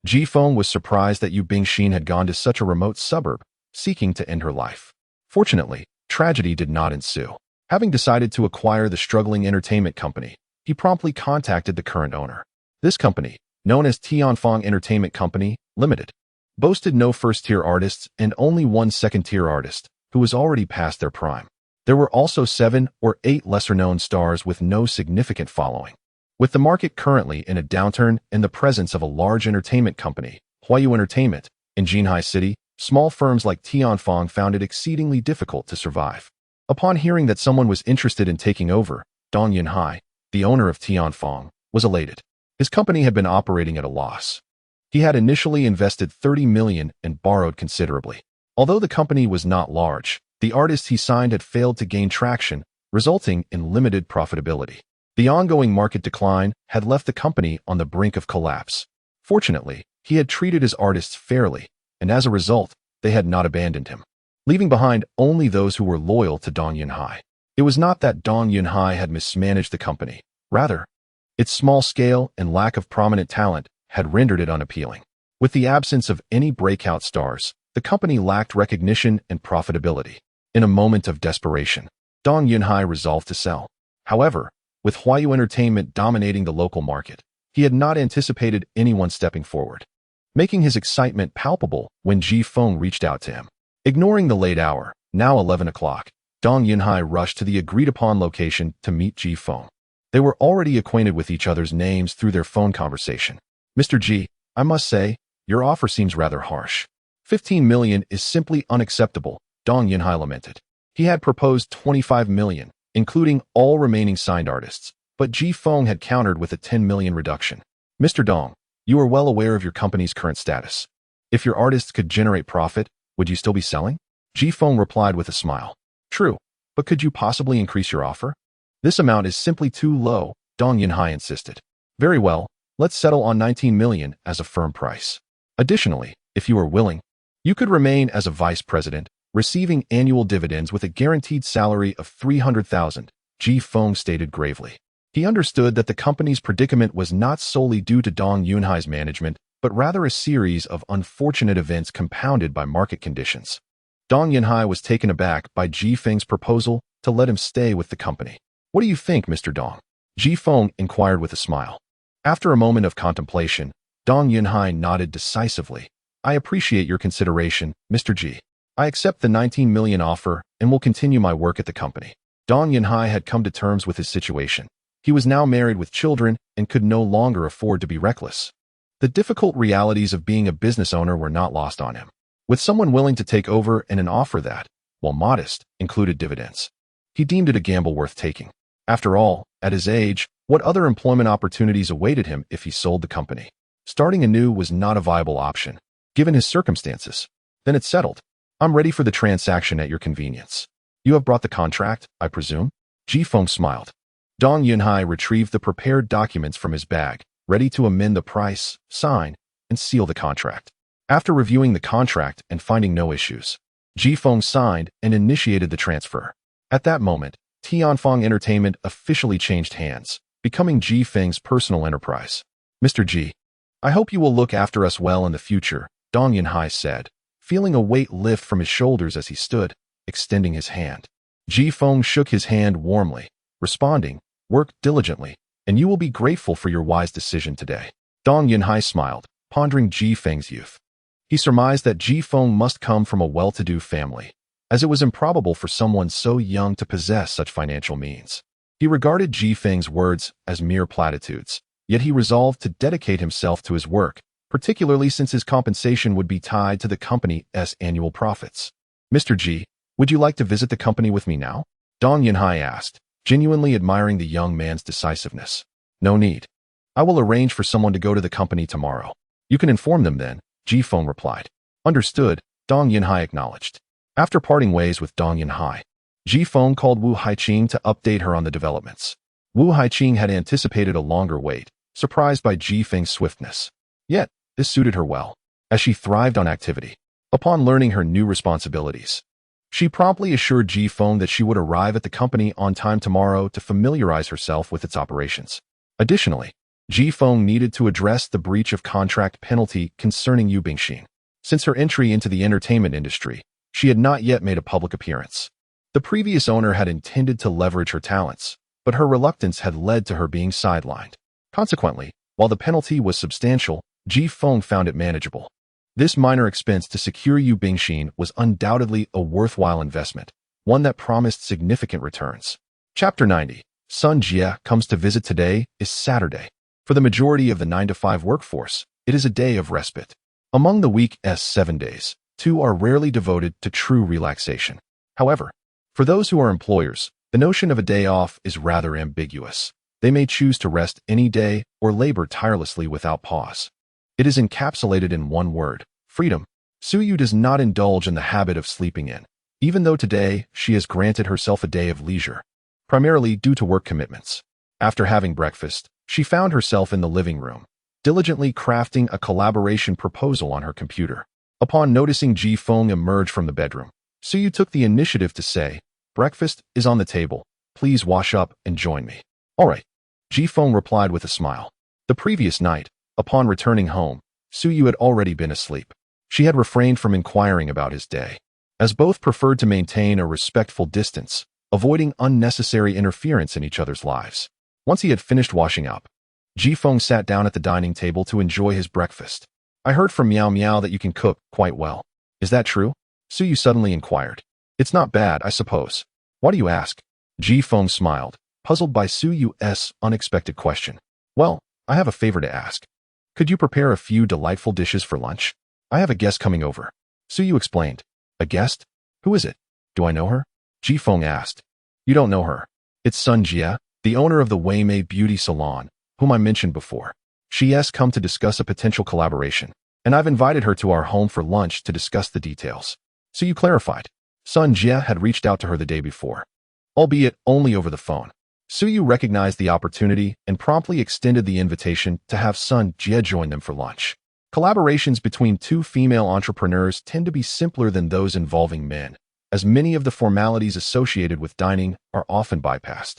Ji Feng was surprised that Yu Bingxin had gone to such a remote suburb, seeking to end her life. Fortunately, tragedy did not ensue. Having decided to acquire the struggling entertainment company, he promptly contacted the current owner. This company, known as Tianfang Entertainment Company, Limited, boasted no first-tier artists and only one second-tier artist, who was already past their prime. There were also 7 or 8 lesser-known stars with no significant following. With the market currently in a downturn and the presence of a large entertainment company, Huayu Entertainment, in Jinhai City, small firms like Tianfang found it exceedingly difficult to survive. Upon hearing that someone was interested in taking over, Dong Yunhai, the owner of Tianfang, was elated. His company had been operating at a loss. He had initially invested 30 million and borrowed considerably. Although the company was not large, the artists he signed had failed to gain traction, resulting in limited profitability. The ongoing market decline had left the company on the brink of collapse. Fortunately, he had treated his artists fairly, and as a result, they had not abandoned him, leaving behind only those who were loyal to Dong Yunhai. It was not that Dong Yunhai had mismanaged the company. Rather, its small scale and lack of prominent talent had rendered it unappealing. With the absence of any breakout stars, the company lacked recognition and profitability. In a moment of desperation, Dong Yunhai resolved to sell. However, with Huayu Entertainment dominating the local market, he had not anticipated anyone stepping forward, making his excitement palpable when Ji Feng reached out to him. Ignoring the late hour, now 11 o'clock, Dong Yunhai rushed to the agreed-upon location to meet Ji Feng. They were already acquainted with each other's names through their phone conversation. Mr. Ji, I must say, your offer seems rather harsh. 15 million is simply unacceptable, Dong Yunhai lamented. He had proposed 25 million, including all remaining signed artists, but Ji Feng had countered with a 10 million reduction. Mr. Dong, you are well aware of your company's current status. If your artists could generate profit, would you still be selling? Ji Feng replied with a smile. True, but could you possibly increase your offer? This amount is simply too low, Dong Yunhai insisted. Very well, let's settle on 19 million as a firm price. Additionally, if you are willing, you could remain as a vice president, receiving annual dividends with a guaranteed salary of 300,000, Ji Feng stated gravely. He understood that the company's predicament was not solely due to Dong Yunhai's management, but rather a series of unfortunate events compounded by market conditions. Dong Yunhai was taken aback by Ji Feng's proposal to let him stay with the company. What do you think, Mr. Dong? Ji Feng inquired with a smile. After a moment of contemplation, Dong Yunhai nodded decisively. I appreciate your consideration, Mr. Ji. I accept the 19 million offer and will continue my work at the company. Dong Yunhai had come to terms with his situation. He was now married with children and could no longer afford to be reckless. The difficult realities of being a business owner were not lost on him. With someone willing to take over and an offer that, while modest, included dividends, he deemed it a gamble worth taking. After all, at his age, what other employment opportunities awaited him if he sold the company? Starting anew was not a viable option, given his circumstances. Then it's settled. I'm ready for the transaction at your convenience. You have brought the contract, I presume? Ji Feng smiled. Dong Yunhai retrieved the prepared documents from his bag, ready to amend the price, sign, and seal the contract. After reviewing the contract and finding no issues, Ji Feng signed and initiated the transfer. At that moment, Tianfeng Entertainment officially changed hands, becoming Ji Feng's personal enterprise. Mr. Ji, I hope you will look after us well in the future, Dong Yunhai said, feeling a weight lift from his shoulders as he stood, extending his hand. Ji Feng shook his hand warmly, responding, work diligently, and you will be grateful for your wise decision today. Dong Yunhai smiled, pondering Ji Feng's youth. He surmised that Ji Feng must come from a well-to-do family, as it was improbable for someone so young to possess such financial means. He regarded Ji Feng's words as mere platitudes, yet he resolved to dedicate himself to his work, particularly since his compensation would be tied to the company's annual profits. Mr. Ji, would you like to visit the company with me now? Dong Yunhai asked, genuinely admiring the young man's decisiveness. No need. I will arrange for someone to go to the company tomorrow. You can inform them then, Ji Feng replied. Understood, Dong Yunhai acknowledged. After parting ways with Dong Yunhai, Ji Feng called Wu Haiqing to update her on the developments. Wu Haiqing had anticipated a longer wait, surprised by Ji Feng's swiftness. Yet, this suited her well, as she thrived on activity. Upon learning her new responsibilities, she promptly assured Ji Feng that she would arrive at the company on time tomorrow to familiarize herself with its operations. Additionally, Ji Feng needed to address the breach of contract penalty concerning Yu Bingxin. Since her entry into the entertainment industry, she had not yet made a public appearance. The previous owner had intended to leverage her talents, but her reluctance had led to her being sidelined. Consequently, while the penalty was substantial, Ji Feng found it manageable. This minor expense to secure Yu Bingxin was undoubtedly a worthwhile investment, one that promised significant returns. Chapter 90. Sun Jie comes to visit. Today is Saturday. For the majority of the 9-to-5 workforce, it is a day of respite. Among the week's 7 days, 2 are rarely devoted to true relaxation. However, for those who are employers, the notion of a day off is rather ambiguous. They may choose to rest any day or labor tirelessly without pause. It is encapsulated in one word: freedom. Suyu does not indulge in the habit of sleeping in, even though today she has granted herself a day of leisure, primarily due to work commitments. After having breakfast, she found herself in the living room, diligently crafting a collaboration proposal on her computer. Upon noticing Ji Feng emerge from the bedroom, Suyu took the initiative to say, Breakfast is on the table. Please wash up and join me. All right, Ji-Feng replied with a smile. The previous night, upon returning home, Su-Yu had already been asleep. She had refrained from inquiring about his day, as both preferred to maintain a respectful distance, avoiding unnecessary interference in each other's lives. Once he had finished washing up, Ji-Feng sat down at the dining table to enjoy his breakfast. I heard from Meow Meow that you can cook quite well. Is that true? Su-Yu suddenly inquired. It's not bad, I suppose. Why do you ask? Ji-Feng smiled, puzzled by Su-Yu's unexpected question. Well, I have a favor to ask. Could you prepare a few delightful dishes for lunch? I have a guest coming over. Su-Yu explained. A guest? Who is it? Do I know her? Ji-Feng asked. You don't know her. It's Sun Jie, the owner of the Weimei Beauty Salon, whom I mentioned before. She has come to discuss a potential collaboration, and I've invited her to our home for lunch to discuss the details. Su-Yu clarified. Sun Jie had reached out to her the day before, albeit only over the phone. Su-Yu recognized the opportunity and promptly extended the invitation to have Sun Jie join them for lunch. Collaborations between two female entrepreneurs tend to be simpler than those involving men, as many of the formalities associated with dining are often bypassed.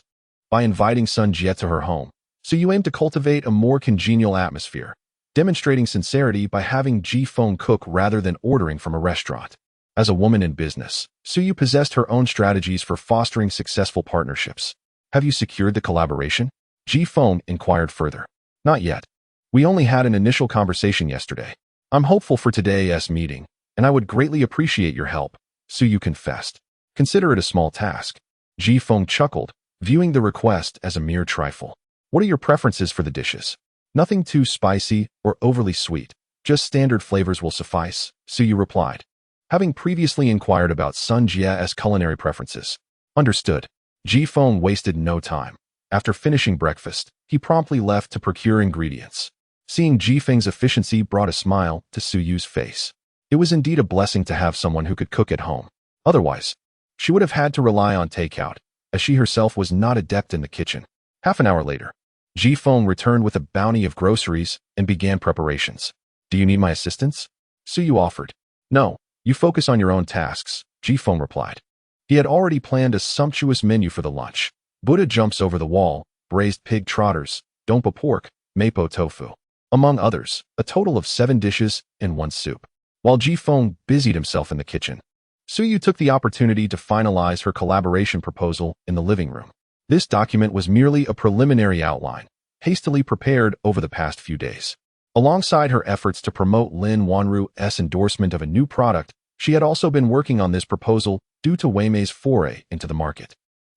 By inviting Sun Jie to her home, Su-Yu aimed to cultivate a more congenial atmosphere, demonstrating sincerity by having Ji-Feng cook rather than ordering from a restaurant. As a woman in business, Su-Yu possessed her own strategies for fostering successful partnerships. Have you secured the collaboration? Ji-Feng inquired further. Not yet. We only had an initial conversation yesterday. I'm hopeful for today's meeting, and I would greatly appreciate your help, Su-Yu confessed. Consider it a small task. Ji-Feng chuckled, viewing the request as a mere trifle. What are your preferences for the dishes? Nothing too spicy or overly sweet. Just standard flavors will suffice, Su-Yu replied, having previously inquired about Sun Jie's culinary preferences. Understood. Ji-Feng wasted no time. After finishing breakfast, he promptly left to procure ingredients. Seeing Ji-Feng's efficiency brought a smile to Su-Yu's face. It was indeed a blessing to have someone who could cook at home. Otherwise, she would have had to rely on takeout, as she herself was not adept in the kitchen. Half an hour later, Ji-Feng returned with a bounty of groceries and began preparations. Do you need my assistance? Su-Yu offered. No, you focus on your own tasks, Ji-Feng replied. He had already planned a sumptuous menu for the lunch. Buddha jumps over the wall, braised pig trotters, dompa pork, mapo tofu, among others, a total of 7 dishes and 1 soup. While Ji-Feng busied himself in the kitchen, Su-Yu took the opportunity to finalize her collaboration proposal in the living room. This document was merely a preliminary outline, hastily prepared over the past few days. Alongside her efforts to promote Lin Wanru's endorsement of a new product, she had also been working on this proposal due to Weimei's foray into the market.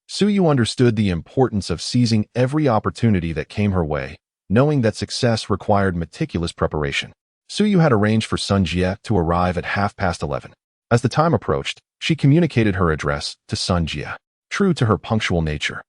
Su-Yu understood the importance of seizing every opportunity that came her way, knowing that success required meticulous preparation. Su-Yu had arranged for Sun Jie to arrive at 11:30. As the time approached, she communicated her address to Sun Jie, true to her punctual nature.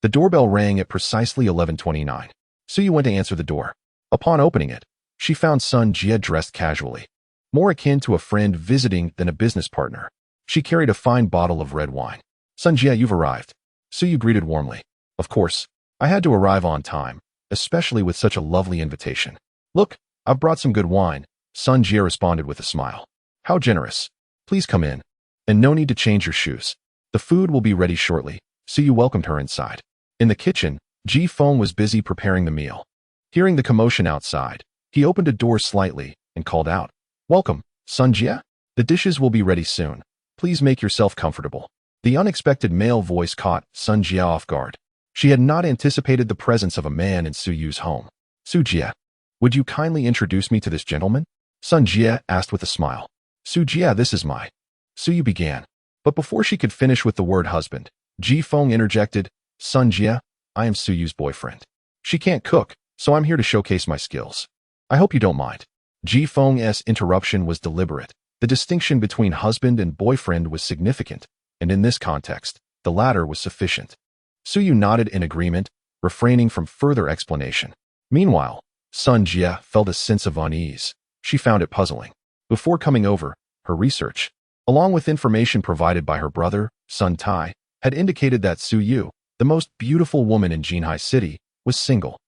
The doorbell rang at precisely 11:29. Su-Yu went to answer the door. Upon opening it, she found Sun Jie dressed casually, more akin to a friend visiting than a business partner. She carried a fine bottle of red wine. Sun Jie, you've arrived. Su-Yu greeted warmly. Of course, I had to arrive on time, especially with such a lovely invitation. Look, I've brought some good wine, Sun Jie responded with a smile. How generous. Please come in. And no need to change your shoes. The food will be ready shortly. Su-Yu welcomed her inside. In the kitchen, Ji-Feng was busy preparing the meal. Hearing the commotion outside, he opened a door slightly and called out, Welcome, Sun Jie. The dishes will be ready soon. Please make yourself comfortable. The unexpected male voice caught Sun Jie off guard. She had not anticipated the presence of a man in Su-Yu's home. Su Jie, would you kindly introduce me to this gentleman? Sun Jie asked with a smile. Su Jie, this is my... Su-Yu began. But before she could finish with the word husband, Ji-Feng interjected, Sun Jie, I am Su-Yu's boyfriend. She can't cook, so I'm here to showcase my skills. I hope you don't mind. Ji-Feng's interruption was deliberate. The distinction between husband and boyfriend was significant, and in this context, the latter was sufficient. Su-Yu nodded in agreement, refraining from further explanation. Meanwhile, Sun Jie felt a sense of unease. She found it puzzling. Before coming over, her research, along with information provided by her brother, Sun Tai, had indicated that Su-Yu, the most beautiful woman in Jinhai City, was single.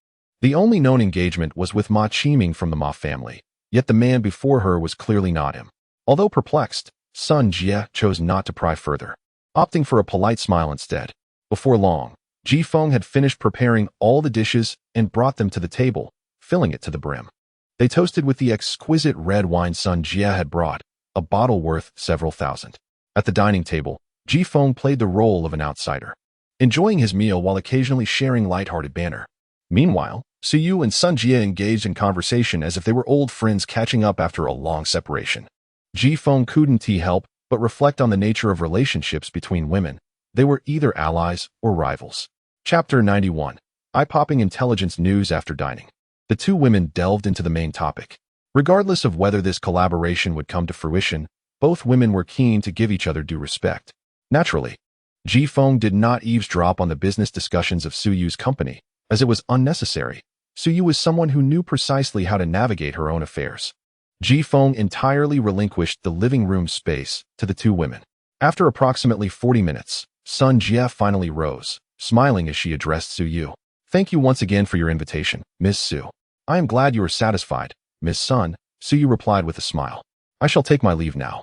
The only known engagement was with Ma Qiming from the Ma family, yet the man before her was clearly not him. Although perplexed, Sun Jie chose not to pry further. opting for a polite smile instead. Before long, Ji Feng had finished preparing all the dishes and brought them to the table, filling it to the brim. They toasted with the exquisite red wine Sun Jia had brought, a bottle worth several thousand. At the dining table, Ji Feng played the role of an outsider, enjoying his meal while occasionally sharing lighthearted banter. Meanwhile, Su Yu and Sun Jia engaged in conversation as if they were old friends catching up after a long separation. Ji Feng couldn't help but reflect on the nature of relationships between women. They were either allies or rivals. Chapter 91. Eye-popping intelligence news after dining. The two women delved into the main topic. Regardless of whether this collaboration would come to fruition, both women were keen to give each other due respect. Naturally, Ji Feng did not eavesdrop on the business discussions of Su Yu's company, as it was unnecessary. Su Yu was someone who knew precisely how to navigate her own affairs. Ji Feng entirely relinquished the living room space to the two women. After approximately 40 minutes, Sun Jia finally rose, smiling as she addressed Su Yu. "Thank you once again for your invitation, Miss Su. I am glad you are satisfied, Miss Sun," Su Yu replied with a smile. "I shall take my leave now.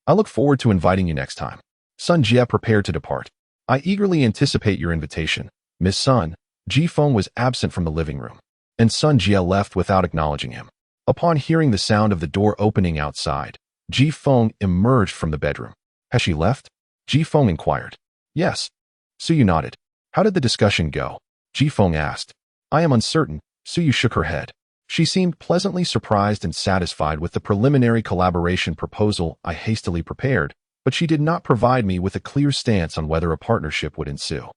I look forward to inviting you next time." Sun Jia prepared to depart. "I eagerly anticipate your invitation, Miss Sun." Ji Feng was absent from the living room, and Sun Jia left without acknowledging him. Upon hearing the sound of the door opening outside, Ji Feng emerged from the bedroom. "Has she left?" Ji Feng inquired. "Yes." Su Yu nodded. "How did the discussion go?" Ji Feng asked. "I am uncertain." Su Yu shook her head. She seemed pleasantly surprised and satisfied with the preliminary collaboration proposal I hastily prepared, but she did not provide me with a clear stance on whether a partnership would ensue.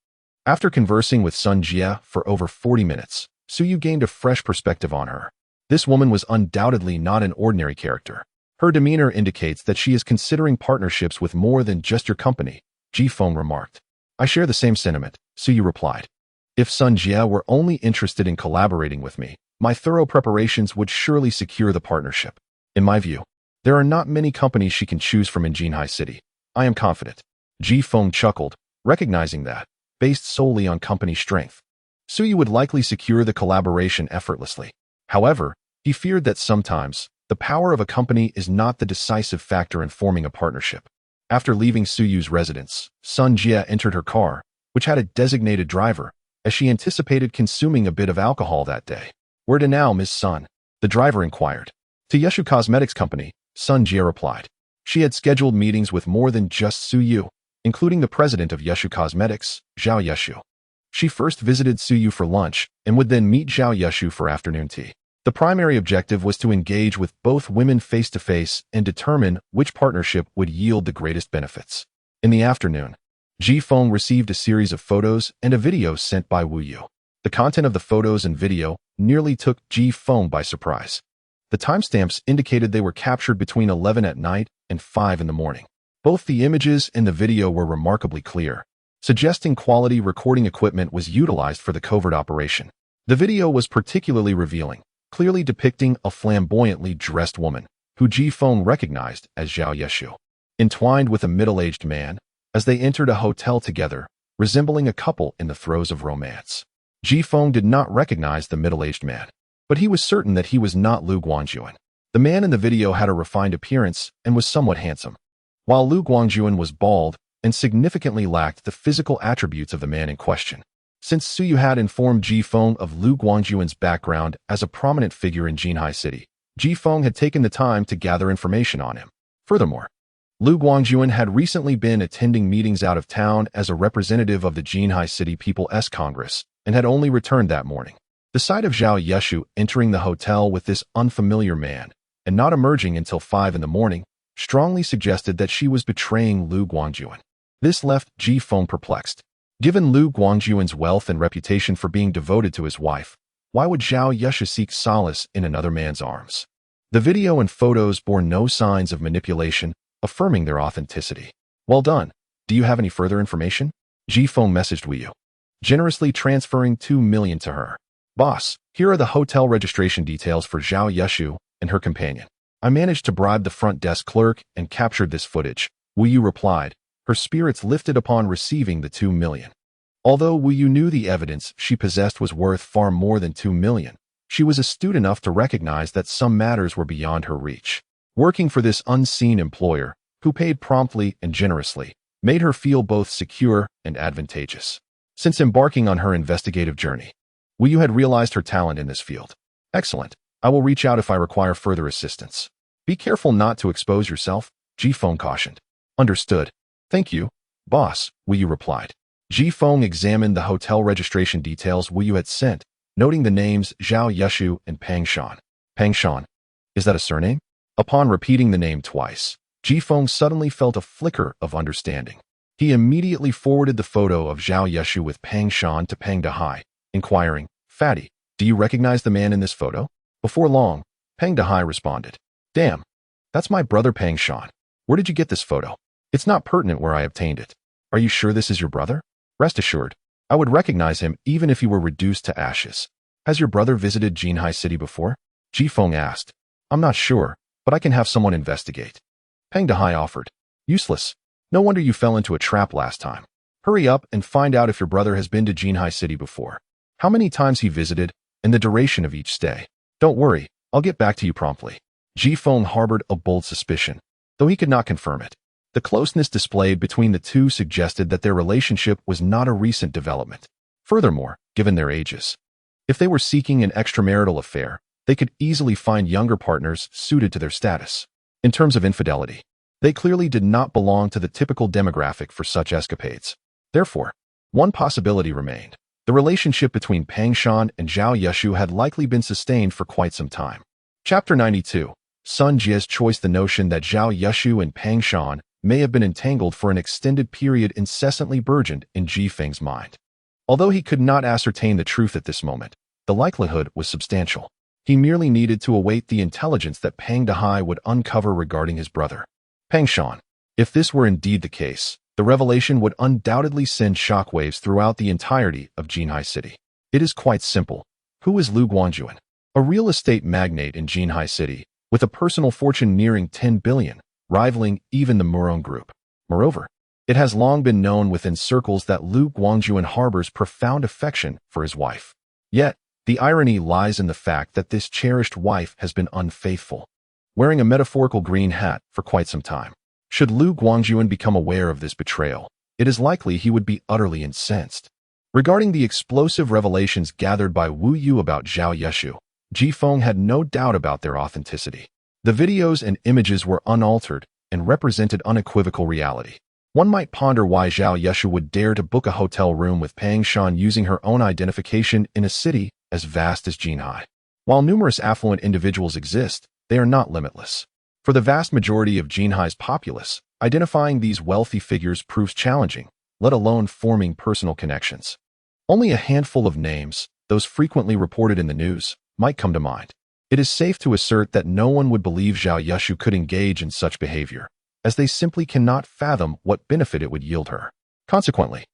After conversing with Sun Jia for over 40 minutes, Su Yu gained a fresh perspective on her. This woman was undoubtedly not an ordinary character. Her demeanor indicates that she is considering partnerships with more than just your company, Ji Feng remarked. "I share the same sentiment," Su Yu replied. "If Sun Jia were only interested in collaborating with me, my thorough preparations would surely secure the partnership. In my view, there are not many companies she can choose from in Jinhai City. I am confident." Ji Feng chuckled, recognizing that, based solely on company strength, Su Yu would likely secure the collaboration effortlessly. However, he feared that sometimes, the power of a company is not the decisive factor in forming a partnership. After leaving Su Yu's residence, Sun Jia entered her car, which had a designated driver, as she anticipated consuming a bit of alcohol that day. "Where to now, Miss Sun?" the driver inquired. "To Yeshu Cosmetics Company," Sun Jia replied. She had scheduled meetings with more than just Su Yu, including the president of Yeshu Cosmetics, Zhao Yeshu. She first visited Su Yu for lunch and would then meet Zhao Yeshu for afternoon tea. The primary objective was to engage with both women face-to-face and determine which partnership would yield the greatest benefits. In the afternoon, Ji Feng received a series of photos and a video sent by Wu Yu. The content of the photos and video nearly took Ji Feng by surprise. The timestamps indicated they were captured between 11 at night and 5 in the morning. Both the images and the video were remarkably clear, suggesting quality recording equipment was utilized for the covert operation. The video was particularly revealing, clearly depicting a flamboyantly dressed woman, who Ji Feng recognized as Zhao Yeshu, entwined with a middle-aged man, as they entered a hotel together, resembling a couple in the throes of romance. Ji Feng did not recognize the middle-aged man, but he was certain that he was not Lu Guangjuan. The man in the video had a refined appearance and was somewhat handsome, while Lu Guangjuan was bald and significantly lacked the physical attributes of the man in question. Since Su Yu had informed Ji Feng of Lu Guangjuan's background as a prominent figure in Jinhai City, Ji Feng had taken the time to gather information on him. Furthermore, Lu Guangjuan had recently been attending meetings out of town as a representative of the Jinhai City People's Congress and had only returned that morning. The sight of Zhao Yeshu entering the hotel with this unfamiliar man and not emerging until 5 in the morning strongly suggested that she was betraying Lu Guangjuan. This left Ji Feng perplexed. Given Lu Guangjuan's wealth and reputation for being devoted to his wife, why would Zhao Yeshu seek solace in another man's arms? The video and photos bore no signs of manipulation, affirming their authenticity. "Well done. Do you have any further information?" Ji Feng messaged Wu Yu, generously transferring 2 million to her. "Boss, here are the hotel registration details for Zhao Yeshu and her companion. I managed to bribe the front desk clerk and captured this footage," Wu Yu replied, her spirits lifted upon receiving the 2 million. Although Wu Yu knew the evidence she possessed was worth far more than 2 million, she was astute enough to recognize that some matters were beyond her reach. Working for this unseen employer, who paid promptly and generously, made her feel both secure and advantageous. Since embarking on her investigative journey, Wu Yu had realized her talent in this field. Excellent. I will reach out if I require further assistance. Be careful not to expose yourself, Ji Feng cautioned. Understood. Thank you, boss, Wu Yu replied. Ji Feng examined the hotel registration details Wu Yu had sent, noting the names Zhao Yeshu and Pang Shan. Pang Shan? Is that a surname? Upon repeating the name twice, Ji Feng suddenly felt a flicker of understanding. He immediately forwarded the photo of Zhao Yeshu with Pang Shan to Pang Dehai, inquiring, Fatty, do you recognize the man in this photo? Before long, Pang Dehai responded, Damn, that's my brother Pang Shan. Where did you get this photo? It's not pertinent where I obtained it. Are you sure this is your brother? Rest assured, I would recognize him even if he were reduced to ashes. Has your brother visited Jinhai City before? Ji Feng asked. I'm not sure, but I can have someone investigate. Pang Dehai offered. Useless. No wonder you fell into a trap last time. Hurry up and find out if your brother has been to Jinhai City before. How many times he visited, and the duration of each stay. Don't worry, I'll get back to you promptly. Ji Feng harbored a bold suspicion, though he could not confirm it. The closeness displayed between the two suggested that their relationship was not a recent development. Furthermore, given their ages, if they were seeking an extramarital affair, they could easily find younger partners suited to their status. In terms of infidelity, they clearly did not belong to the typical demographic for such escapades. Therefore, one possibility remained. The relationship between Pang Shan and Zhao Yeshu had likely been sustained for quite some time. Chapter 92. Sun Jie's choice. The notion that Zhao Yeshu and Pang Shan may have been entangled for an extended period incessantly burgeoned in Ji Feng's mind. Although he could not ascertain the truth at this moment, the likelihood was substantial. He merely needed to await the intelligence that Pang Dehai would uncover regarding his brother, Pang Shan. If this were indeed the case, the revelation would undoubtedly send shockwaves throughout the entirety of Jinhai City. It is quite simple. Who is Lu Guangjuan? A real estate magnate in Jinhai City, with a personal fortune nearing 10 billion, rivaling even the Murong Group. Moreover, it has long been known within circles that Lu Guangjuan harbors profound affection for his wife. Yet, the irony lies in the fact that this cherished wife has been unfaithful, wearing a metaphorical green hat for quite some time. Should Lu Guangjuan become aware of this betrayal, it is likely he would be utterly incensed. Regarding the explosive revelations gathered by Wu Yu about Zhao Yeshu, Ji Feng had no doubt about their authenticity. The videos and images were unaltered and represented unequivocal reality. One might ponder why Zhao Yeshu would dare to book a hotel room with Pang Shan using her own identification in a city as vast as Jinhai. While numerous affluent individuals exist, they are not limitless. For the vast majority of Jinhai's populace, identifying these wealthy figures proves challenging, let alone forming personal connections. Only a handful of names, those frequently reported in the news, might come to mind. It is safe to assert that no one would believe Zhao Yeshu could engage in such behavior, as they simply cannot fathom what benefit it would yield her. Consequently,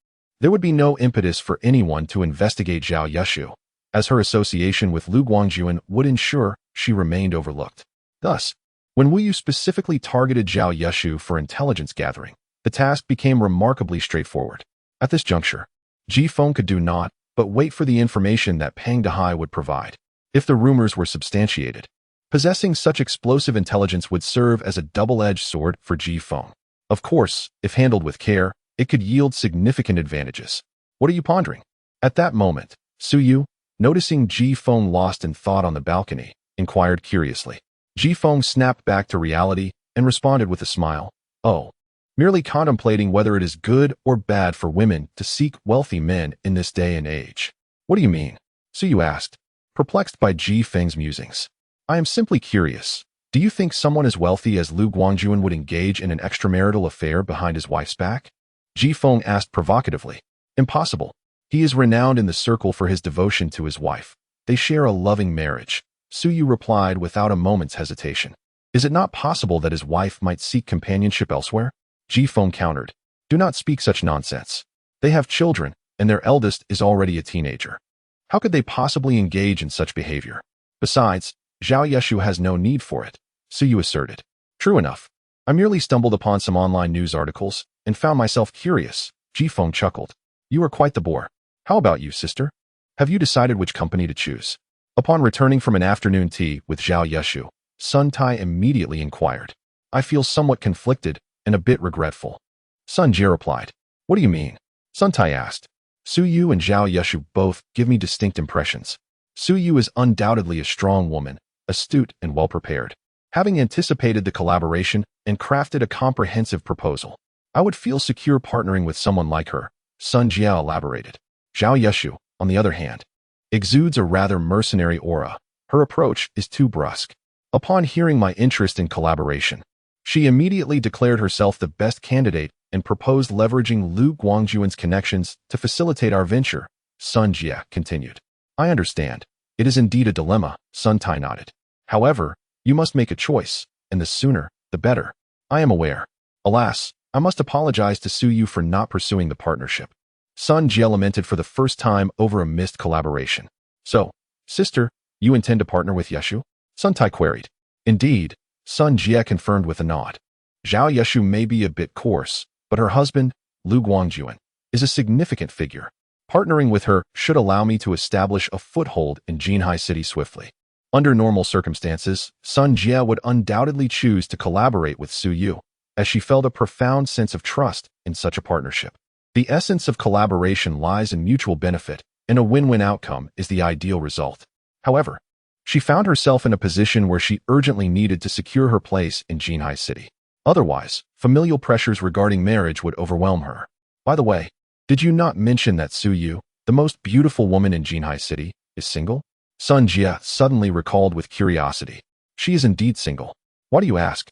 there would be no impetus for anyone to investigate Zhao Yeshu, as her association with Lu Guangjuan would ensure she remained overlooked. Thus, when Wu Yu specifically targeted Zhao Yeshu for intelligence gathering, the task became remarkably straightforward. At this juncture, Ji Feng could do naught but wait for the information that Pang Dehai would provide. If the rumors were substantiated, possessing such explosive intelligence would serve as a double-edged sword for Ji Feng. Of course, if handled with care, it could yield significant advantages. What are you pondering? At that moment, Su Yu, noticing Ji Feng lost in thought on the balcony, inquired curiously. Ji Feng snapped back to reality and responded with a smile. Oh, merely contemplating whether it is good or bad for women to seek wealthy men in this day and age. What do you mean? Su Yu asked, perplexed by Ji Feng's musings. I am simply curious. Do you think someone as wealthy as Lu Guangjuan would engage in an extramarital affair behind his wife's back? Ji Feng asked provocatively. Impossible. He is renowned in the circle for his devotion to his wife. They share a loving marriage. Su Yu replied without a moment's hesitation. Is it not possible that his wife might seek companionship elsewhere? Ji Feng countered. Do not speak such nonsense. They have children, and their eldest is already a teenager. How could they possibly engage in such behavior? Besides, Zhao Yeshu has no need for it, Su Yu asserted. True enough. I merely stumbled upon some online news articles and found myself curious. Ji Feng chuckled. You are quite the bore. How about you, sister? Have you decided which company to choose? Upon returning from an afternoon tea with Zhao Yeshu, Sun Tai immediately inquired. I feel somewhat conflicted and a bit regretful. Sun Jie replied. What do you mean? Sun Tai asked. Su Yu and Zhao Yeshu both give me distinct impressions. Su Yu is undoubtedly a strong woman, astute and well-prepared. Having anticipated the collaboration and crafted a comprehensive proposal, I would feel secure partnering with someone like her, Sun Jie elaborated. Zhao Yeshu, on the other hand, exudes a rather mercenary aura. Her approach is too brusque. Upon hearing my interest in collaboration, she immediately declared herself the best candidate and proposed leveraging Lu Guangjuan's connections to facilitate our venture, Sun Jie continued. I understand. It is indeed a dilemma, Sun Tai nodded. However, you must make a choice, and the sooner, the better. I am aware. Alas, I must apologize to Su Yu for not pursuing the partnership. Sun Jie lamented for the first time over a missed collaboration. So, sister, you intend to partner with Yeshu? Sun Tai queried. Indeed, Sun Jie confirmed with a nod. Zhao Yeshu may be a bit coarse, but her husband, Lu Guangjuan, is a significant figure. Partnering with her should allow me to establish a foothold in Jinhai City swiftly. Under normal circumstances, Sun Jie would undoubtedly choose to collaborate with Su Yu, as she felt a profound sense of trust in such a partnership. The essence of collaboration lies in mutual benefit, and a win-win outcome is the ideal result. However, she found herself in a position where she urgently needed to secure her place in Jinhai City. Otherwise, familial pressures regarding marriage would overwhelm her. By the way, did you not mention that Su Yu, the most beautiful woman in Jinhai City, is single? Sun Jie suddenly recalled with curiosity. She is indeed single. Why do you ask?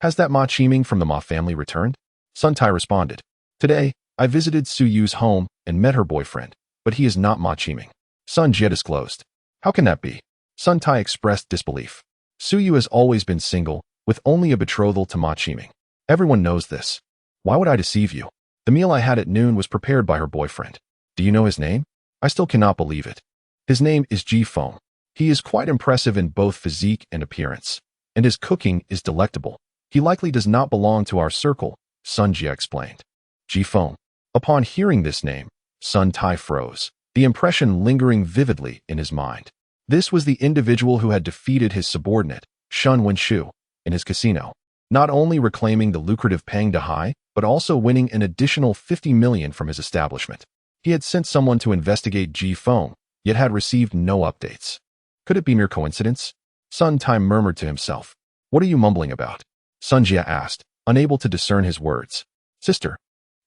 Has that Ma Qiming from the Ma family returned? Sun Tai responded. Today, I visited Su Yu's home and met her boyfriend, but he is not Ma Qiming. Sun Jie disclosed. How can that be? Sun Tai expressed disbelief. Su Yu has always been single, with only a betrothal to Ma Qiming. Everyone knows this. Why would I deceive you? The meal I had at noon was prepared by her boyfriend. Do you know his name? I still cannot believe it. His name is Ji Feng. He is quite impressive in both physique and appearance, and his cooking is delectable. He likely does not belong to our circle, Sun Jie explained. Ji Feng. Upon hearing this name, Sun Tai froze, the impression lingering vividly in his mind. This was the individual who had defeated his subordinate, Shun Wenshu, in his casino, not only reclaiming the lucrative Pang Dahai, but also winning an additional 50 million from his establishment. He had sent someone to investigate Ji Feng, yet had received no updates. Could it be mere coincidence? Sun Tai murmured to himself. What are you mumbling about? Sun Jie asked, unable to discern his words. Sister,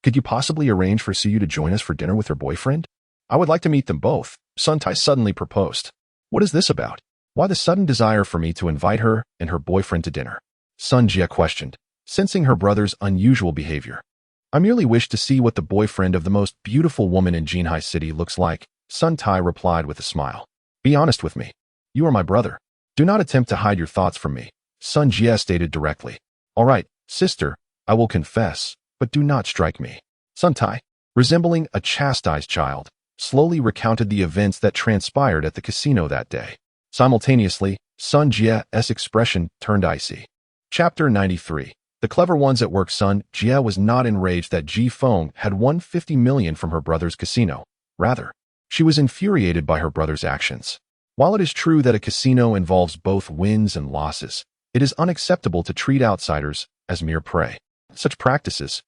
could you possibly arrange for Su Yu to join us for dinner with her boyfriend? I would like to meet them both, Sun Tai suddenly proposed. What is this about? Why the sudden desire for me to invite her and her boyfriend to dinner? Sun Jie questioned, sensing her brother's unusual behavior. I merely wish to see what the boyfriend of the most beautiful woman in Jinhai City looks like, Sun Tai replied with a smile. Be honest with me. You are my brother. Do not attempt to hide your thoughts from me, Sun Jie stated directly. All right, sister, I will confess, but do not strike me. Sun Tai, resembling a chastised child, slowly recounted the events that transpired at the casino that day. Simultaneously, Sun Jie's expression turned icy. Chapter 93. The clever ones at work. Sun Jie was not enraged that Ji Feng had won 50 million from her brother's casino. Rather, she was infuriated by her brother's actions. While it is true that a casino involves both wins and losses, it is unacceptable to treat outsiders as mere prey. Such practices,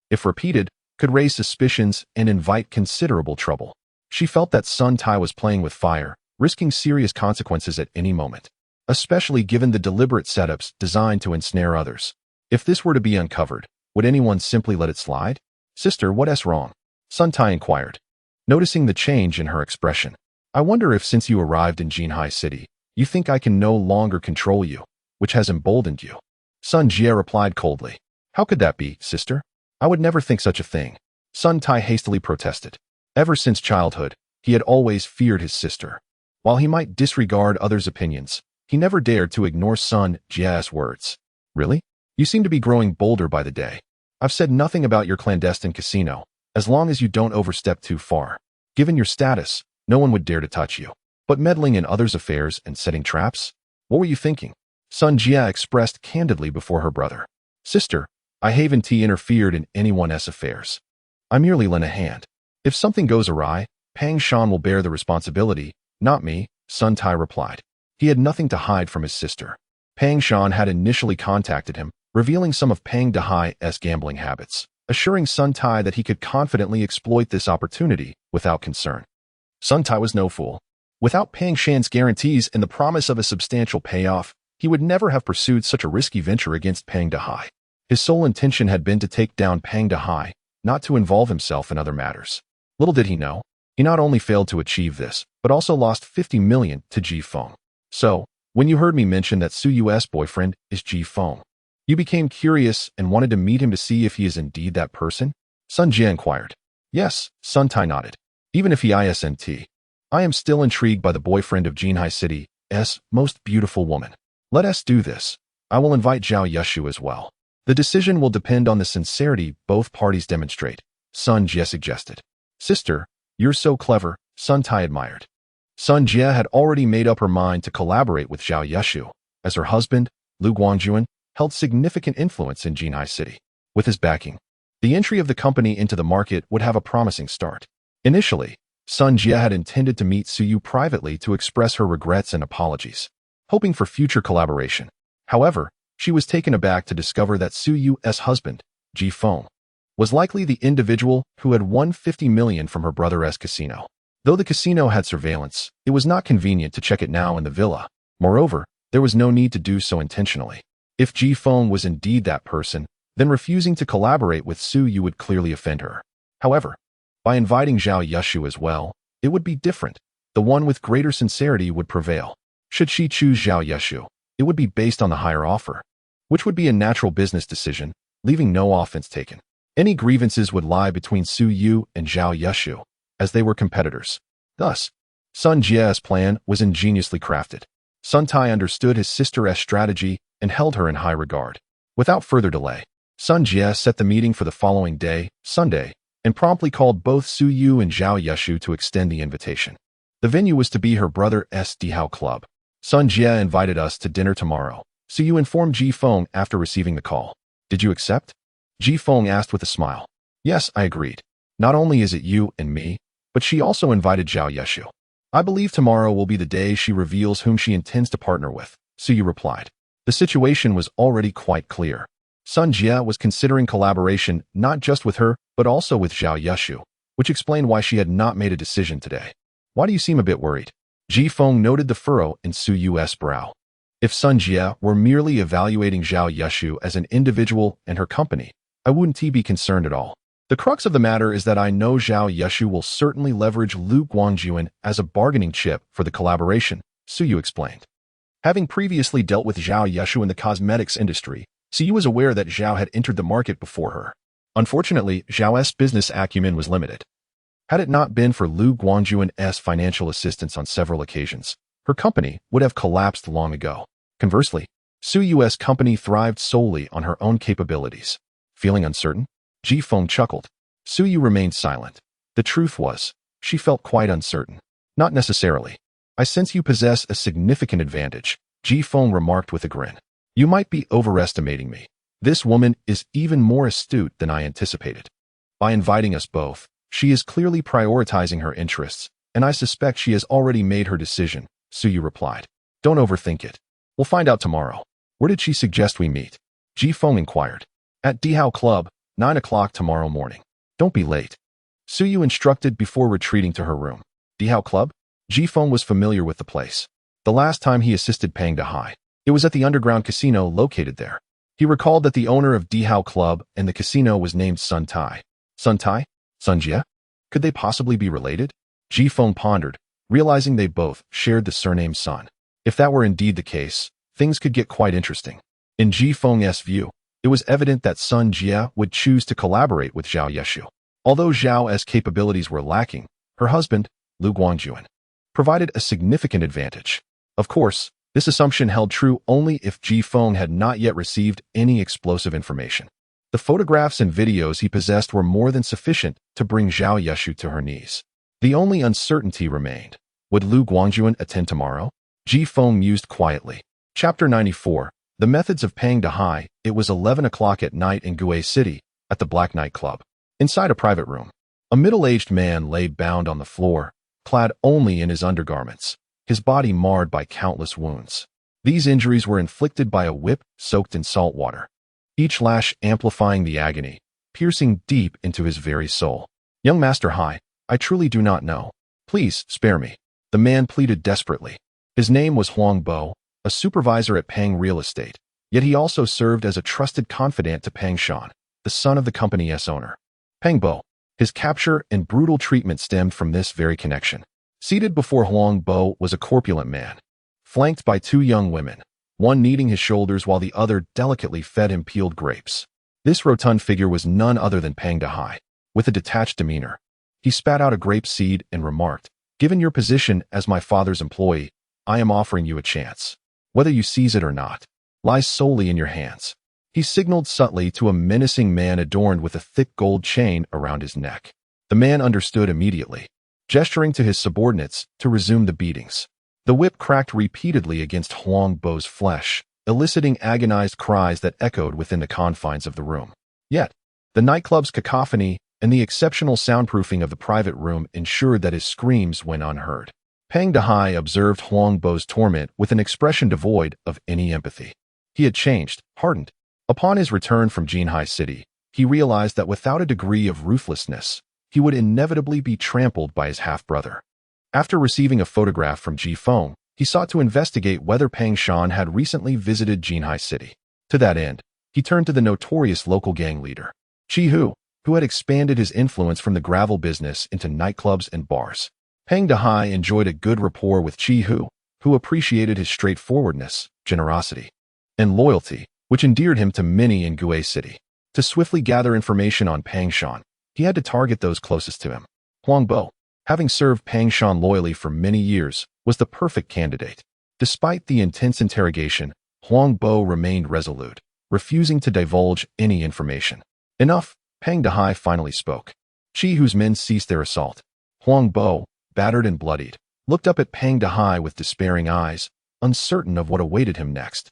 if repeated, could raise suspicions and invite considerable trouble. She felt that Sun Tai was playing with fire, risking serious consequences at any moment, especially given the deliberate setups designed to ensnare others. If this were to be uncovered, would anyone simply let it slide? Sister, what's wrong? Sun Tai inquired, noticing the change in her expression. I wonder if since you arrived in Jinhai City, you think I can no longer control you, which has emboldened you. Sun Jie replied coldly. How could that be, sister? I would never think such a thing. Sun Tai hastily protested. Ever since childhood, he had always feared his sister. While he might disregard others' opinions, he never dared to ignore Sun Jie's words. Really? You seem to be growing bolder by the day. I've said nothing about your clandestine casino, as long as you don't overstep too far. Given your status, no one would dare to touch you. But meddling in others' affairs and setting traps? What were you thinking? Sun Jie expressed candidly before her brother. Sister, I haven't interfered in anyone's affairs. I merely lent a hand. If something goes awry, Pang Shan will bear the responsibility, not me, Sun Tai replied. He had nothing to hide from his sister. Pang Shan had initially contacted him, revealing some of Pang Dahai's gambling habits. assuring Sun Tai that he could confidently exploit this opportunity without concern. Sun Tai was no fool. Without Pang Shan's guarantees and the promise of a substantial payoff, he would never have pursued such a risky venture against Pang Dehai. His sole intention had been to take down Pang Dehai, not to involve himself in other matters. Little did he know, he not only failed to achieve this, but also lost 50 million to Ji Feng. So, when you heard me mention that Su Yu's boyfriend is Ji Feng, you became curious and wanted to meet him to see if he is indeed that person? Sun Jie inquired. Yes, Sun Tai nodded. Even if he isn't, I am still intrigued by the boyfriend of Jinhai City's most beautiful woman. Let us do this. I will invite Zhao Yushu as well. The decision will depend on the sincerity both parties demonstrate, Sun Jie suggested. Sister, you're so clever, Sun Tai admired. Sun Jie had already made up her mind to collaborate with Zhao Yushu, as her husband, Lu Guangjuan, held significant influence in Jinhai City. With his backing, the entry of the company into the market would have a promising start. Initially, Sun Jie had intended to meet Su Yu privately to express her regrets and apologies, hoping for future collaboration. However, she was taken aback to discover that Su Yu's husband, Ji Feng, was likely the individual who had won 50 million from her brother's casino. Though the casino had surveillance, it was not convenient to check it now in the villa. Moreover, there was no need to do so intentionally. If Ji Feng was indeed that person, then refusing to collaborate with Su Yu would clearly offend her. However, by inviting Zhao Yushu as well, it would be different. The one with greater sincerity would prevail. Should she choose Zhao Yushu, it would be based on the higher offer, which would be a natural business decision, leaving no offense taken. Any grievances would lie between Su Yu and Zhao Yushu, as they were competitors. Thus, Sun Jie's plan was ingeniously crafted. Sun Tai understood his sister's strategy and held her in high regard. Without further delay, Sun Jie set the meeting for the following day, Sunday, and promptly called both Su Yu and Zhao Yushu to extend the invitation. The venue was to be her brother's Dihao Club. Sun Jie invited us to dinner tomorrow. Su Yu informed Ji Feng after receiving the call. Did you accept? Ji Feng asked with a smile. Yes, I agreed. Not only is it you and me, but she also invited Zhao Yushu. I believe tomorrow will be the day she reveals whom she intends to partner with, Su Yu replied. The situation was already quite clear. Sun Jie was considering collaboration not just with her, but also with Zhao Yushu, which explained why she had not made a decision today. Why do you seem a bit worried? Ji Feng noted the furrow in Su Yu's brow. If Sun Jie were merely evaluating Zhao Yushu as an individual and her company, I wouldn't be concerned at all. The crux of the matter is that I know Zhao Yushu will certainly leverage Lu Guangjuan as a bargaining chip for the collaboration, Su Yu explained. Having previously dealt with Zhao Yushu in the cosmetics industry, Su Yu was aware that Zhao had entered the market before her. Unfortunately, Zhao's business acumen was limited. Had it not been for Lu Guangjuan's financial assistance on several occasions, her company would have collapsed long ago. Conversely, Su Yu's company thrived solely on her own capabilities. Feeling uncertain, Ji Feng chuckled. Su Yu remained silent. The truth was, she felt quite uncertain. Not necessarily. I sense you possess a significant advantage, Ji Feng remarked with a grin. You might be overestimating me. This woman is even more astute than I anticipated. By inviting us both, she is clearly prioritizing her interests, and I suspect she has already made her decision, Su Yu replied. Don't overthink it. We'll find out tomorrow. Where did she suggest we meet? Ji Feng inquired. At Dihao Club, 9 o'clock tomorrow morning. Don't be late. Su Yu instructed before retreating to her room. Dihao Club? Ji Feng was familiar with the place. The last time he assisted Pang Dehai, it was at the underground casino located there. He recalled that the owner of Dihao Club and the casino was named Sun Tai. Sun Tai? Sun Jie? Could they possibly be related? Ji Feng pondered, realizing they both shared the surname Sun. If that were indeed the case, things could get quite interesting. In Ji Feng's view, it was evident that Sun Jie would choose to collaborate with Zhao Yushu. Although Zhao's capabilities were lacking, her husband, Lu Guangjuan, provided a significant advantage. Of course, this assumption held true only if Ji Feng had not yet received any explosive information. The photographs and videos he possessed were more than sufficient to bring Zhao Yushu to her knees. The only uncertainty remained. Would Lu Guangjuan attend tomorrow? Ji Feng mused quietly. Chapter 94. The Methods of Pang Dehai. It was 11 o'clock at night in Gue City, at the Black Night Club. Inside a private room, a middle-aged man lay bound on the floor, clad only in his undergarments, his body marred by countless wounds. These injuries were inflicted by a whip soaked in salt water, each lash amplifying the agony. piercing deep into his very soul. "Young Master Hai, I truly do not know. Please, spare me." The man pleaded desperately. His name was Huang Bo, a supervisor at Pang Real Estate, yet he also served as a trusted confidant to Pang Shan, the son of the company's owner. Pang Bo. His capture and brutal treatment stemmed from this very connection. Seated before Huang Bo was a corpulent man, flanked by two young women, one kneading his shoulders while the other delicately fed him peeled grapes. This rotund figure was none other than Pang Dahai, with a detached demeanor. He spat out a grape seed and remarked, "Given your position as my father's employee, I am offering you a chance. Whether you seize it or not, lies solely in your hands." He signaled subtly to a menacing man adorned with a thick gold chain around his neck. The man understood immediately, gesturing to his subordinates to resume the beatings. The whip cracked repeatedly against Huang Bo's flesh, eliciting agonized cries that echoed within the confines of the room. Yet, the nightclub's cacophony and the exceptional soundproofing of the private room ensured that his screams went unheard. Pang Dahai observed Huang Bo's torment with an expression devoid of any empathy. He had changed, hardened. Upon his return from Jinhai City, he realized that without a degree of ruthlessness, he would inevitably be trampled by his half-brother. After receiving a photograph from Ji Feng, he sought to investigate whether Pang Shan had recently visited Jinhai City. To that end, he turned to the notorious local gang leader, Chi Hu, who had expanded his influence from the gravel business into nightclubs and bars. Pang Dahai enjoyed a good rapport with Chi Hu, who appreciated his straightforwardness, generosity, and loyalty, which endeared him to many in Gue City. To swiftly gather information on Pang Shan, he had to target those closest to him. Huang Bo, having served Pang Shan loyally for many years, was the perfect candidate. Despite the intense interrogation, Huang Bo remained resolute, refusing to divulge any information. "Enough," Pang Dahai finally spoke. Chi Hu's men ceased their assault. Huang Bo, battered and bloodied, looked up at Pang Dahai with despairing eyes, uncertain of what awaited him next.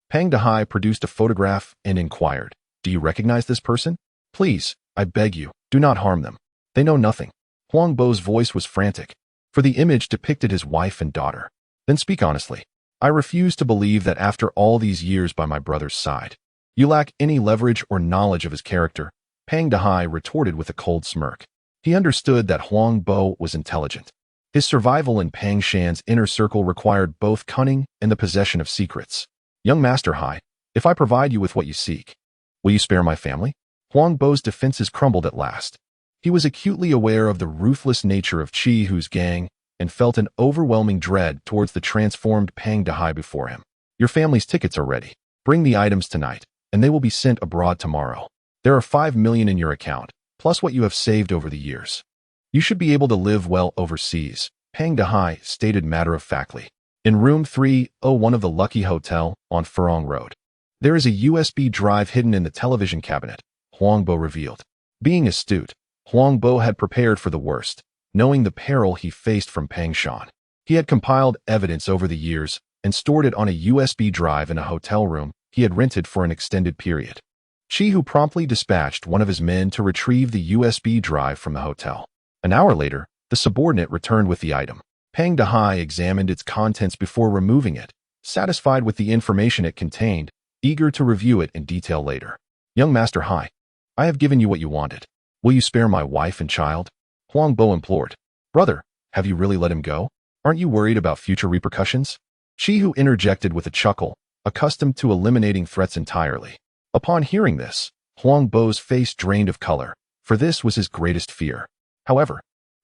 Pang Dahai produced a photograph and inquired, "Do you recognize this person? Please, I beg you, do not harm them. They know nothing." Huang Bo's voice was frantic, for the image depicted his wife and daughter. "Then speak honestly. I refuse to believe that after all these years by my brother's side, you lack any leverage or knowledge of his character," Pang Dahai retorted with a cold smirk. He understood that Huang Bo was intelligent. His survival in Pang Shan's inner circle required both cunning and the possession of secrets. "Young Master Hai, if I provide you with what you seek, will you spare my family?" Huang Bo's defenses crumbled at last. He was acutely aware of the ruthless nature of Chi Hu's gang and felt an overwhelming dread towards the transformed Pang Dahai before him. "Your family's tickets are ready. Bring the items tonight, and they will be sent abroad tomorrow. There are 5 million in your account, plus what you have saved over the years. You should be able to live well overseas," Pang Dahai stated matter-of-factly. "In room 301 of the Lucky Hotel on Furong Road, there is a USB drive hidden in the television cabinet," Huang Bo revealed. Being astute, Huang Bo had prepared for the worst, knowing the peril he faced from Pang Shan. He had compiled evidence over the years and stored it on a USB drive in a hotel room he had rented for an extended period. Chi Hu promptly dispatched one of his men to retrieve the USB drive from the hotel. An hour later, the subordinate returned with the item. Pang Dahai examined its contents before removing it, satisfied with the information it contained, eager to review it in detail later. "Young Master Hai, I have given you what you wanted. Will you spare my wife and child?" Huang Bo implored. "Brother, have you really let him go? Aren't you worried about future repercussions?" Chi Hu interjected with a chuckle, accustomed to eliminating threats entirely. Upon hearing this, Huang Bo's face drained of color, for this was his greatest fear. However,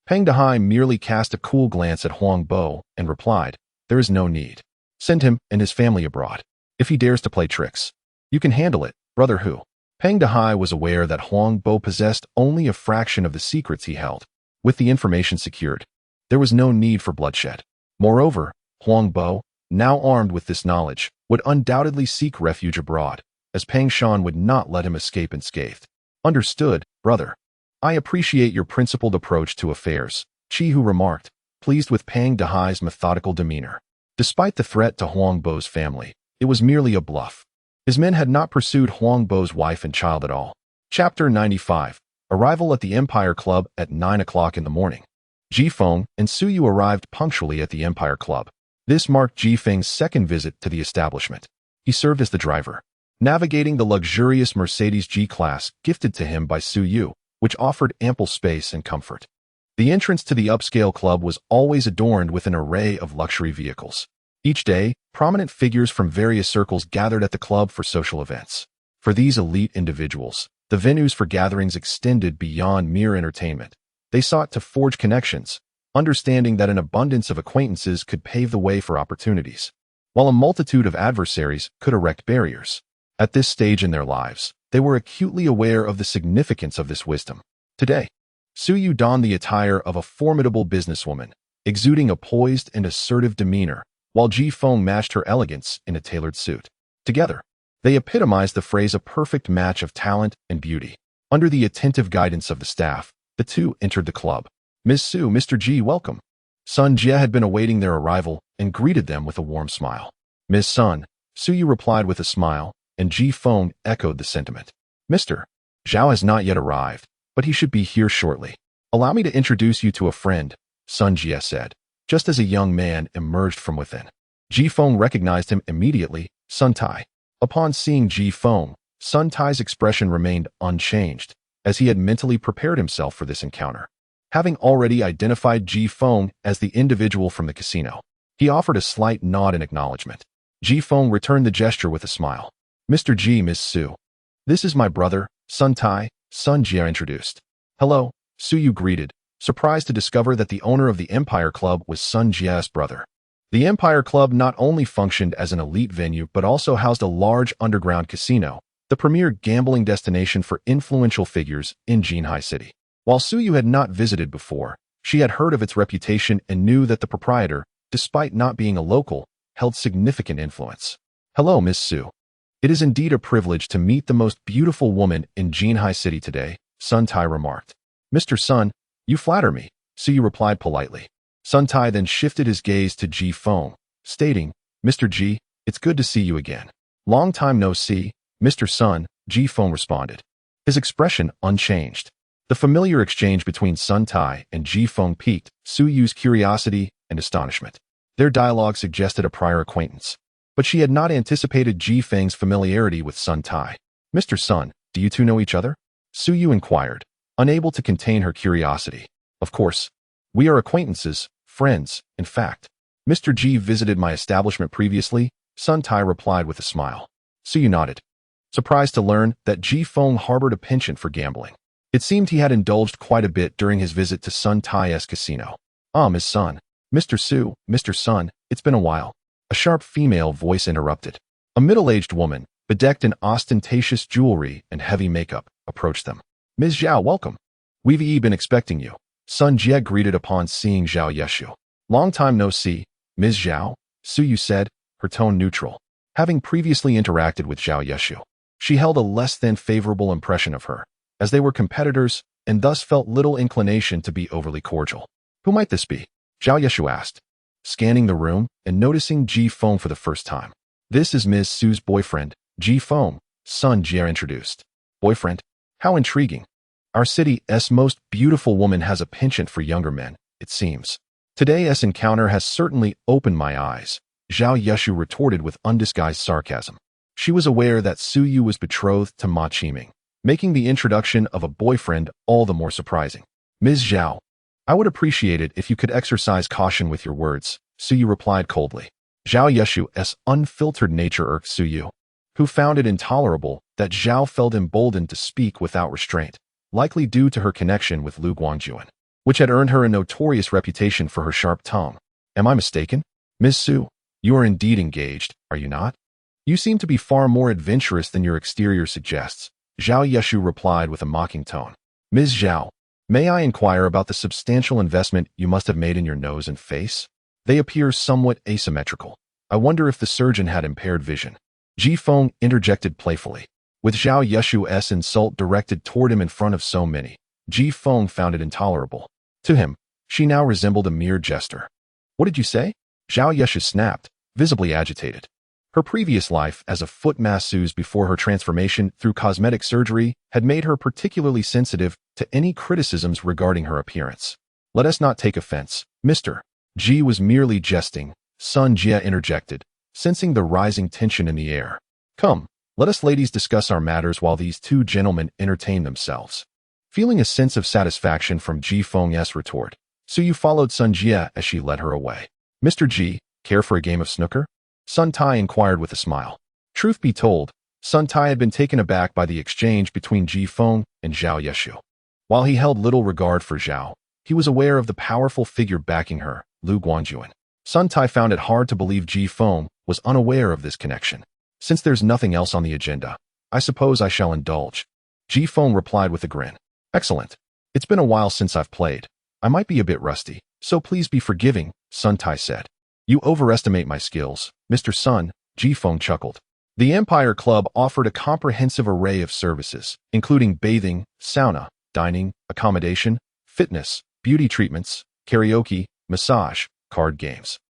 Pang Dahai merely cast a cool glance at Huang Bo and replied, "There is no need. Send him and his family abroad. If he dares to play tricks, you can handle it, Brother Hu." Pang Dahai was aware that Huang Bo possessed only a fraction of the secrets he held. With the information secured, there was no need for bloodshed. Moreover, Huang Bo, now armed with this knowledge, would undoubtedly seek refuge abroad, as Pang Shan would not let him escape unscathed. "Understood, brother. I appreciate your principled approach to affairs," Chi Hu remarked, pleased with Pang Dahai's methodical demeanor. Despite the threat to Huang Bo's family, it was merely a bluff. His men had not pursued Huang Bo's wife and child at all. Chapter 95. Arrival at the Empire Club at 9 o'clock in the morning. Ji Feng and Su Yu arrived punctually at the Empire Club. This marked Ji Feng's second visit to the establishment. He served as the driver. navigating the luxurious Mercedes G-Class gifted to him by Su Yu, which offered ample space and comfort. The entrance to the upscale club was always adorned with an array of luxury vehicles. Each day, prominent figures from various circles gathered at the club for social events. For these elite individuals, the venues for gatherings extended beyond mere entertainment. They sought to forge connections, understanding that an abundance of acquaintances could pave the way for opportunities, while a multitude of adversaries could erect barriers. At this stage in their lives, they were acutely aware of the significance of this wisdom. Today, Su Yu donned the attire of a formidable businesswoman, exuding a poised and assertive demeanor, while Ji Feng matched her elegance in a tailored suit. Together, they epitomized the phrase a perfect match of talent and beauty. Under the attentive guidance of the staff, the two entered the club. Ms. Su, Mr. Ji, welcome. Sun Jie had been awaiting their arrival and greeted them with a warm smile. Ms. Sun, Su Yu replied with a smile, and Ji Feng echoed the sentiment. Mr. Zhao has not yet arrived, but he should be here shortly. Allow me to introduce you to a friend, Sun Jie said, just as a young man emerged from within. Ji Feng recognized him immediately, Sun Tai. Upon seeing Ji Feng, Sun Tai's expression remained unchanged, as he had mentally prepared himself for this encounter. Having already identified Ji Feng as the individual from the casino, he offered a slight nod in acknowledgement. Ji Feng returned the gesture with a smile. Mr. Ji, Ms. Su. This is my brother, Sun Tai, Sun Jie introduced. Hello, Su Yu greeted, surprised to discover that the owner of the Empire Club was Sun Jie's brother. The Empire Club not only functioned as an elite venue but also housed a large underground casino, the premier gambling destination for influential figures in Jinhai City. While Su Yu had not visited before, she had heard of its reputation and knew that the proprietor, despite not being a local, held significant influence. Hello, Miss Su. It is indeed a privilege to meet the most beautiful woman in Jinhai City today, Sun Tai remarked. Mr. Sun, you flatter me, Su Yu replied politely. Sun Tai then shifted his gaze to Ji Feng, stating, Mr. Ji, it's good to see you again. Long time no see, Mr. Sun, Ji Feng responded, his expression unchanged. The familiar exchange between Sun Tai and Ji Feng piqued Su Yu's curiosity and astonishment. Their dialogue suggested a prior acquaintance, but she had not anticipated Ji Feng's familiarity with Sun Tai. Mr. Sun, do you two know each other? Su Yu inquired, unable to contain her curiosity. Of course. We are acquaintances, friends, in fact. Mr. Ji visited my establishment previously, Sun Tai replied with a smile. Su Yu nodded, surprised to learn that Ji Feng harbored a penchant for gambling. It seemed he had indulged quite a bit during his visit to Sun Tai's casino. Ms. Sun. Mr. Su, Mr. Sun, it's been a while. A sharp female voice interrupted. A middle-aged woman, bedecked in ostentatious jewelry and heavy makeup, approached them. Ms. Zhao, welcome. We've been expecting you. Sun Jie greeted upon seeing Zhao Yeshu. Long time no see, Ms. Zhao, Su Yu said, her tone neutral. Having previously interacted with Zhao Yeshu, she held a less than favorable impression of her, as they were competitors and thus felt little inclination to be overly cordial. Who might this be? Zhao Yeshu asked, scanning the room and noticing Ji Feng for the first time. This is Ms. Su's boyfriend, Ji Feng, Sun Jie introduced. Boyfriend? How intriguing. Our city's most beautiful woman has a penchant for younger men, it seems. Today's encounter has certainly opened my eyes, Zhao Yeshu retorted with undisguised sarcasm. She was aware that Su Yu was betrothed to Ma Qiming, making the introduction of a boyfriend all the more surprising. Ms. Zhao, I would appreciate it if you could exercise caution with your words, Su Yu replied coldly. Zhao Yeshu's unfiltered nature irked Su Yu, who found it intolerable that Zhao felt emboldened to speak without restraint, likely due to her connection with Lu Guangjuan, which had earned her a notorious reputation for her sharp tongue. Am I mistaken? Ms. Su, you are indeed engaged, are you not? You seem to be far more adventurous than your exterior suggests, Zhao Yeshu replied with a mocking tone. Ms. Zhao, may I inquire about the substantial investment you must have made in your nose and face? They appear somewhat asymmetrical. I wonder if the surgeon had impaired vision. Ji Feng interjected playfully. With Zhao Yeshu's insult directed toward him in front of so many, Ji Feng found it intolerable. To him, she now resembled a mere jester. What did you say? Zhao Yeshu snapped, visibly agitated. Her previous life as a foot masseuse before her transformation through cosmetic surgery had made her particularly sensitive to any criticisms regarding her appearance. Let us not take offense, Mr. Ji was merely jesting, Sun Jie interjected, sensing the rising tension in the air. Come, Let us ladies discuss our matters while these two gentlemen entertain themselves. Feeling a sense of satisfaction from Ji Feng's retort, Suyu followed Sun Jie as she led her away. Mr. Ji, care for a game of snooker? Sun Tai inquired with a smile. Truth be told, Sun Tai had been taken aback by the exchange between Ji Feng and Zhao Yeshu. While he held little regard for Zhao, he was aware of the powerful figure backing her, Lu Guanjuan. Sun Tai found it hard to believe Ji Feng was unaware of this connection. Since there's nothing else on the agenda, I suppose I shall indulge. Ji Feng replied with a grin. Excellent. It's been a while since I've played. I might be a bit rusty, so please be forgiving, Sun Tai said. You overestimate my skills, Mr. Sun, Ji Feng chuckled. The Empire Club offered a comprehensive array of services, including bathing, sauna, dining, accommodation, fitness, beauty treatments, karaoke, massage, card games,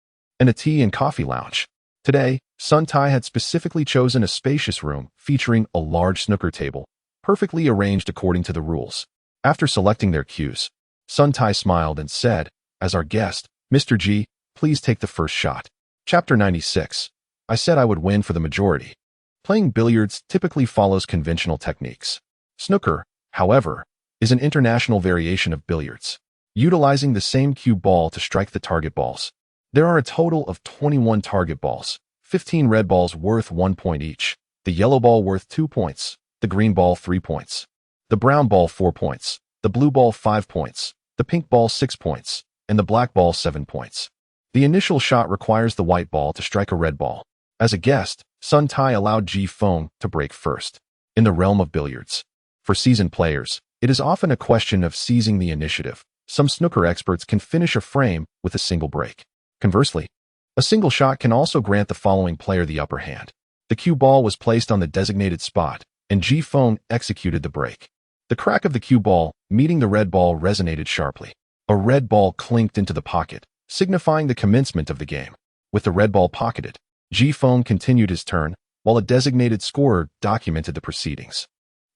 and a tea and coffee lounge. Today, Sun Tai had specifically chosen a spacious room featuring a large snooker table, perfectly arranged according to the rules. After selecting their cues, Sun Tai smiled and said, as our guest, Mr. Ji, please take the first shot. Chapter 96. I said I would win for the majority. Playing billiards typically follows conventional techniques. Snooker, however, is an international variation of billiards, utilizing the same cue ball to strike the target balls. There are a total of 21 target balls, 15 red balls worth 1 point each, the yellow ball worth 2 points, the green ball 3 points, the brown ball 4 points, the blue ball 5 points, the pink ball 6 points, and the black ball 7 points. The initial shot requires the white ball to strike a red ball. As a guest, Sun Tai allowed Ji Feng to break first. In the realm of billiards, for seasoned players, it is often a question of seizing the initiative. Some snooker experts can finish a frame with a single break. Conversely, a single shot can also grant the following player the upper hand. The cue ball was placed on the designated spot, and Ji Feng executed the break. The crack of the cue ball meeting the red ball resonated sharply. A red ball clinked into the pocket, signifying the commencement of the game. With the red ball pocketed, Ji Feng continued his turn, while a designated scorer documented the proceedings.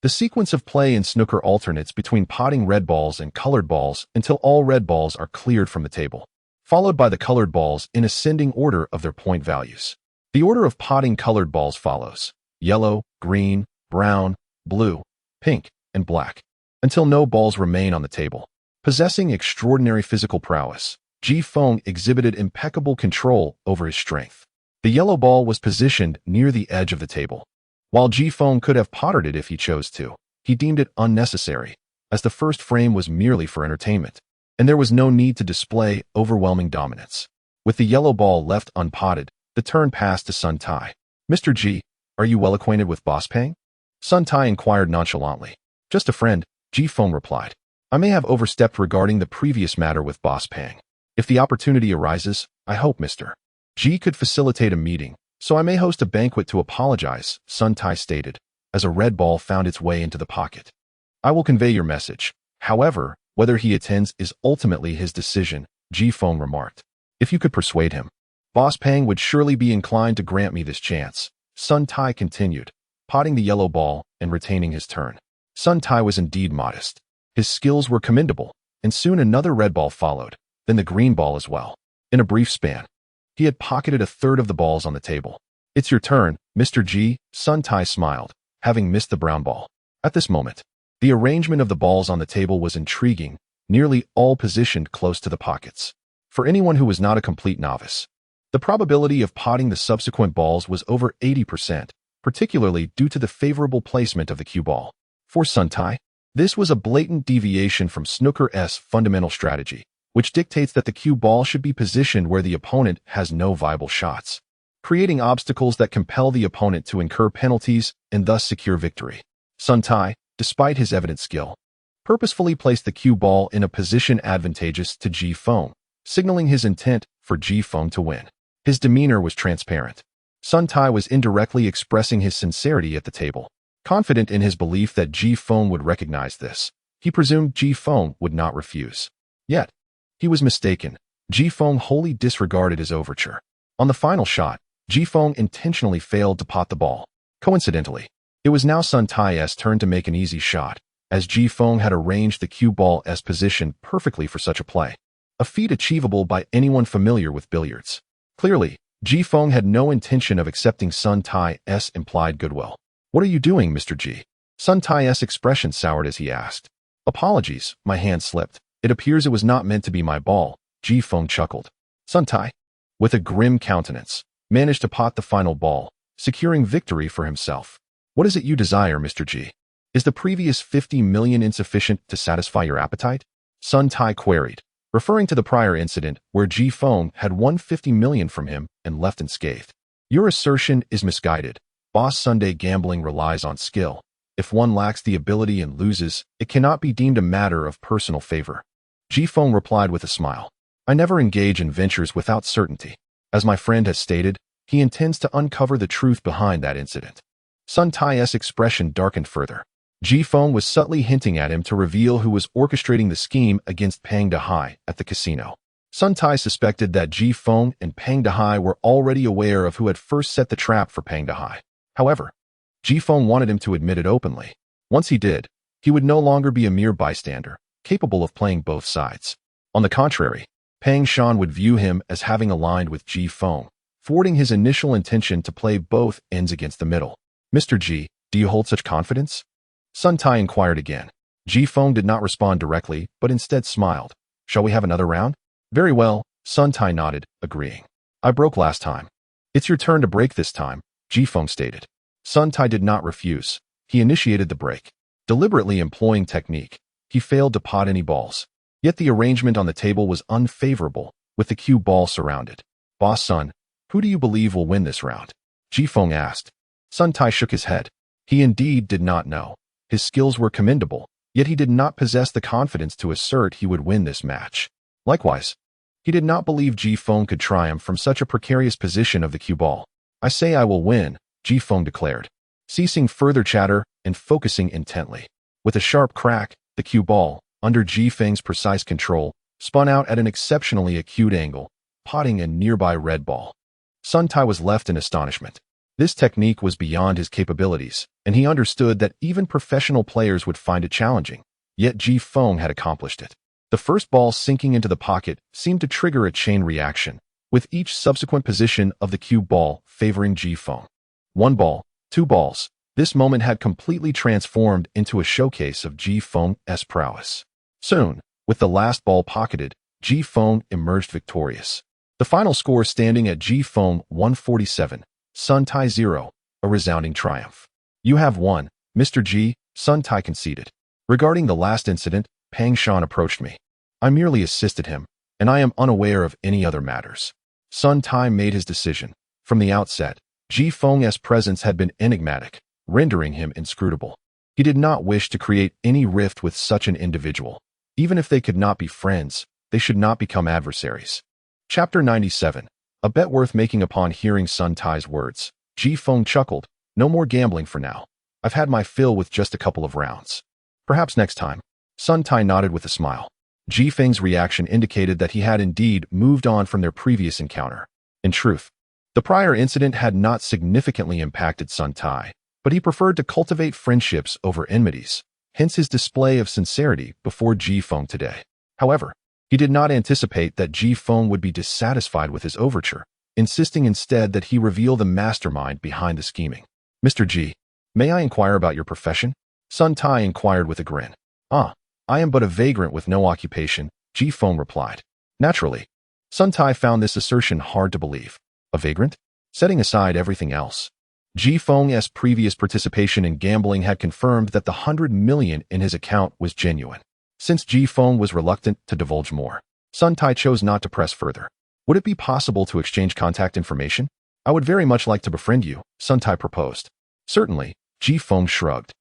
The sequence of play in snooker alternates between potting red balls and colored balls until all red balls are cleared from the table, followed by the colored balls in ascending order of their point values. The order of potting colored balls follows: yellow, green, brown, blue, pink, and black, until no balls remain on the table. Possessing extraordinary physical prowess, Ji Feng exhibited impeccable control over his strength. The yellow ball was positioned near the edge of the table. While Ji Feng could have pottered it if he chose to, he deemed it unnecessary, as the first frame was merely for entertainment, and there was no need to display overwhelming dominance. With the yellow ball left unpotted, the turn passed to Sun Tai. Mr. Ji, are you well acquainted with Boss Pang? Sun Tai inquired nonchalantly. Just a friend, Ji Feng replied. I may have overstepped regarding the previous matter with Boss Pang. If the opportunity arises, I hope Mr. Ji could facilitate a meeting, so I may host a banquet to apologize, Sun Tai stated, as a red ball found its way into the pocket. I will convey your message. However, whether he attends is ultimately his decision, Ji Feng remarked. If you could persuade him, Boss Pang would surely be inclined to grant me this chance, Sun Tai continued, potting the yellow ball and retaining his turn. Sun Tai was indeed modest. His skills were commendable, and soon another red ball followed, then the green ball as well. In a brief span, he had pocketed a third of the balls on the table. It's your turn, Mr. Ji, Sun Tai smiled, having missed the brown ball. At this moment, the arrangement of the balls on the table was intriguing, nearly all positioned close to the pockets. For anyone who was not a complete novice, the probability of potting the subsequent balls was over 80%, particularly due to the favorable placement of the cue ball. For Sun Tai, this was a blatant deviation from snooker's fundamental strategy, which dictates that the cue ball should be positioned where the opponent has no viable shots, creating obstacles that compel the opponent to incur penalties and thus secure victory. Sun Tai, despite his evident skill, purposefully placed the cue ball in a position advantageous to Ji Feng, signaling his intent for Ji Feng to win. His demeanor was transparent. Sun Tai was indirectly expressing his sincerity at the table. Confident in his belief that Ji Feng would recognize this, he presumed Ji Feng would not refuse. Yet, he was mistaken. Ji Feng wholly disregarded his overture. On the final shot, Ji Feng intentionally failed to pot the ball. Coincidentally, it was now Sun Tai's turn to make an easy shot, as Ji Feng had arranged the cue ball's position perfectly for such a play, a feat achievable by anyone familiar with billiards. Clearly, Ji Feng had no intention of accepting Sun Tai's implied goodwill. What are you doing, Mr. G? Sun Tai's expression soured as he asked. Apologies, my hand slipped. It appears it was not meant to be my ball, Ji Feng chuckled. Sun Tai, with a grim countenance, managed to pot the final ball, securing victory for himself. What is it you desire, Mr. G? Is the previous 50 million insufficient to satisfy your appetite? Sun Tai queried, referring to the prior incident where Ji Feng had won 50 million from him and left unscathed. Your assertion is misguided. Boss Sunday gambling relies on skill. If one lacks the ability and loses, it cannot be deemed a matter of personal favor. Ji Feng replied with a smile. I never engage in ventures without certainty. As my friend has stated, he intends to uncover the truth behind that incident. Sun Tai's expression darkened further. Ji Feng was subtly hinting at him to reveal who was orchestrating the scheme against Pang Dehai at the casino. Sun Tai suspected that Ji Feng and Pang Dehai were already aware of who had first set the trap for Pang Dehai. However, Ji Feng wanted him to admit it openly. Once he did, he would no longer be a mere bystander, capable of playing both sides. On the contrary, Pang Shan would view him as having aligned with Ji Feng, thwarting his initial intention to play both ends against the middle. Mr. Ji, do you hold such confidence? Sun Tai inquired again. Ji Feng did not respond directly, but instead smiled. Shall we have another round? Very well, Sun Tai nodded, agreeing. I broke last time. It's your turn to break this time, Ji Feng stated. Sun Tai did not refuse. He initiated the break. Deliberately employing technique, he failed to pot any balls. Yet the arrangement on the table was unfavorable, with the cue ball surrounded. Boss Sun, who do you believe will win this round? Ji Feng asked. Sun Tai shook his head. He indeed did not know. His skills were commendable, yet he did not possess the confidence to assert he would win this match. Likewise, he did not believe Ji Feng could triumph from such a precarious position of the cue ball. I say I will win, Ji Feng declared, ceasing further chatter and focusing intently. With a sharp crack, the cue ball, under Ji Feng's precise control, spun out at an exceptionally acute angle, potting a nearby red ball. Sun Tai was left in astonishment. This technique was beyond his capabilities, and he understood that even professional players would find it challenging. Yet Ji Feng had accomplished it. The first ball sinking into the pocket seemed to trigger a chain reaction, with each subsequent position of the cue ball favoring Ji Feng. 1 ball, 2 balls. This moment had completely transformed into a showcase of Ji Feng's prowess. Soon, with the last ball pocketed, Ji Feng emerged victorious. The final score standing at Ji Feng 147, Sun Tai 0, a resounding triumph. You have won, Mr. Ji, Sun Tai conceded. Regarding the last incident, Pang Shan approached me. I merely assisted him, and I am unaware of any other matters. Sun Tai made his decision. From the outset, Ji Feng's presence had been enigmatic, rendering him inscrutable. He did not wish to create any rift with such an individual. Even if they could not be friends, they should not become adversaries. Chapter 97. A bet worth making. Upon hearing Sun Tai's words, Ji Feng chuckled. No more gambling for now. I've had my fill with just a couple of rounds. Perhaps next time. Sun Tai nodded with a smile. Ji Feng's reaction indicated that he had indeed moved on from their previous encounter. In truth, the prior incident had not significantly impacted Sun Tai, but he preferred to cultivate friendships over enmities, hence his display of sincerity before Ji Feng today. However, he did not anticipate that Ji Feng would be dissatisfied with his overture, insisting instead that he reveal the mastermind behind the scheming. Mr. Ji, may I inquire about your profession? Sun Tai inquired with a grin. I am but a vagrant with no occupation, Ji Feng replied. Naturally, Sun Tai found this assertion hard to believe. A vagrant? Setting aside everything else, Ji Feng's previous participation in gambling had confirmed that the 100 million in his account was genuine. Since Ji Feng was reluctant to divulge more, Sun Tai chose not to press further. Would it be possible to exchange contact information? I would very much like to befriend you, Sun Tai proposed. Certainly, Ji Feng shrugged.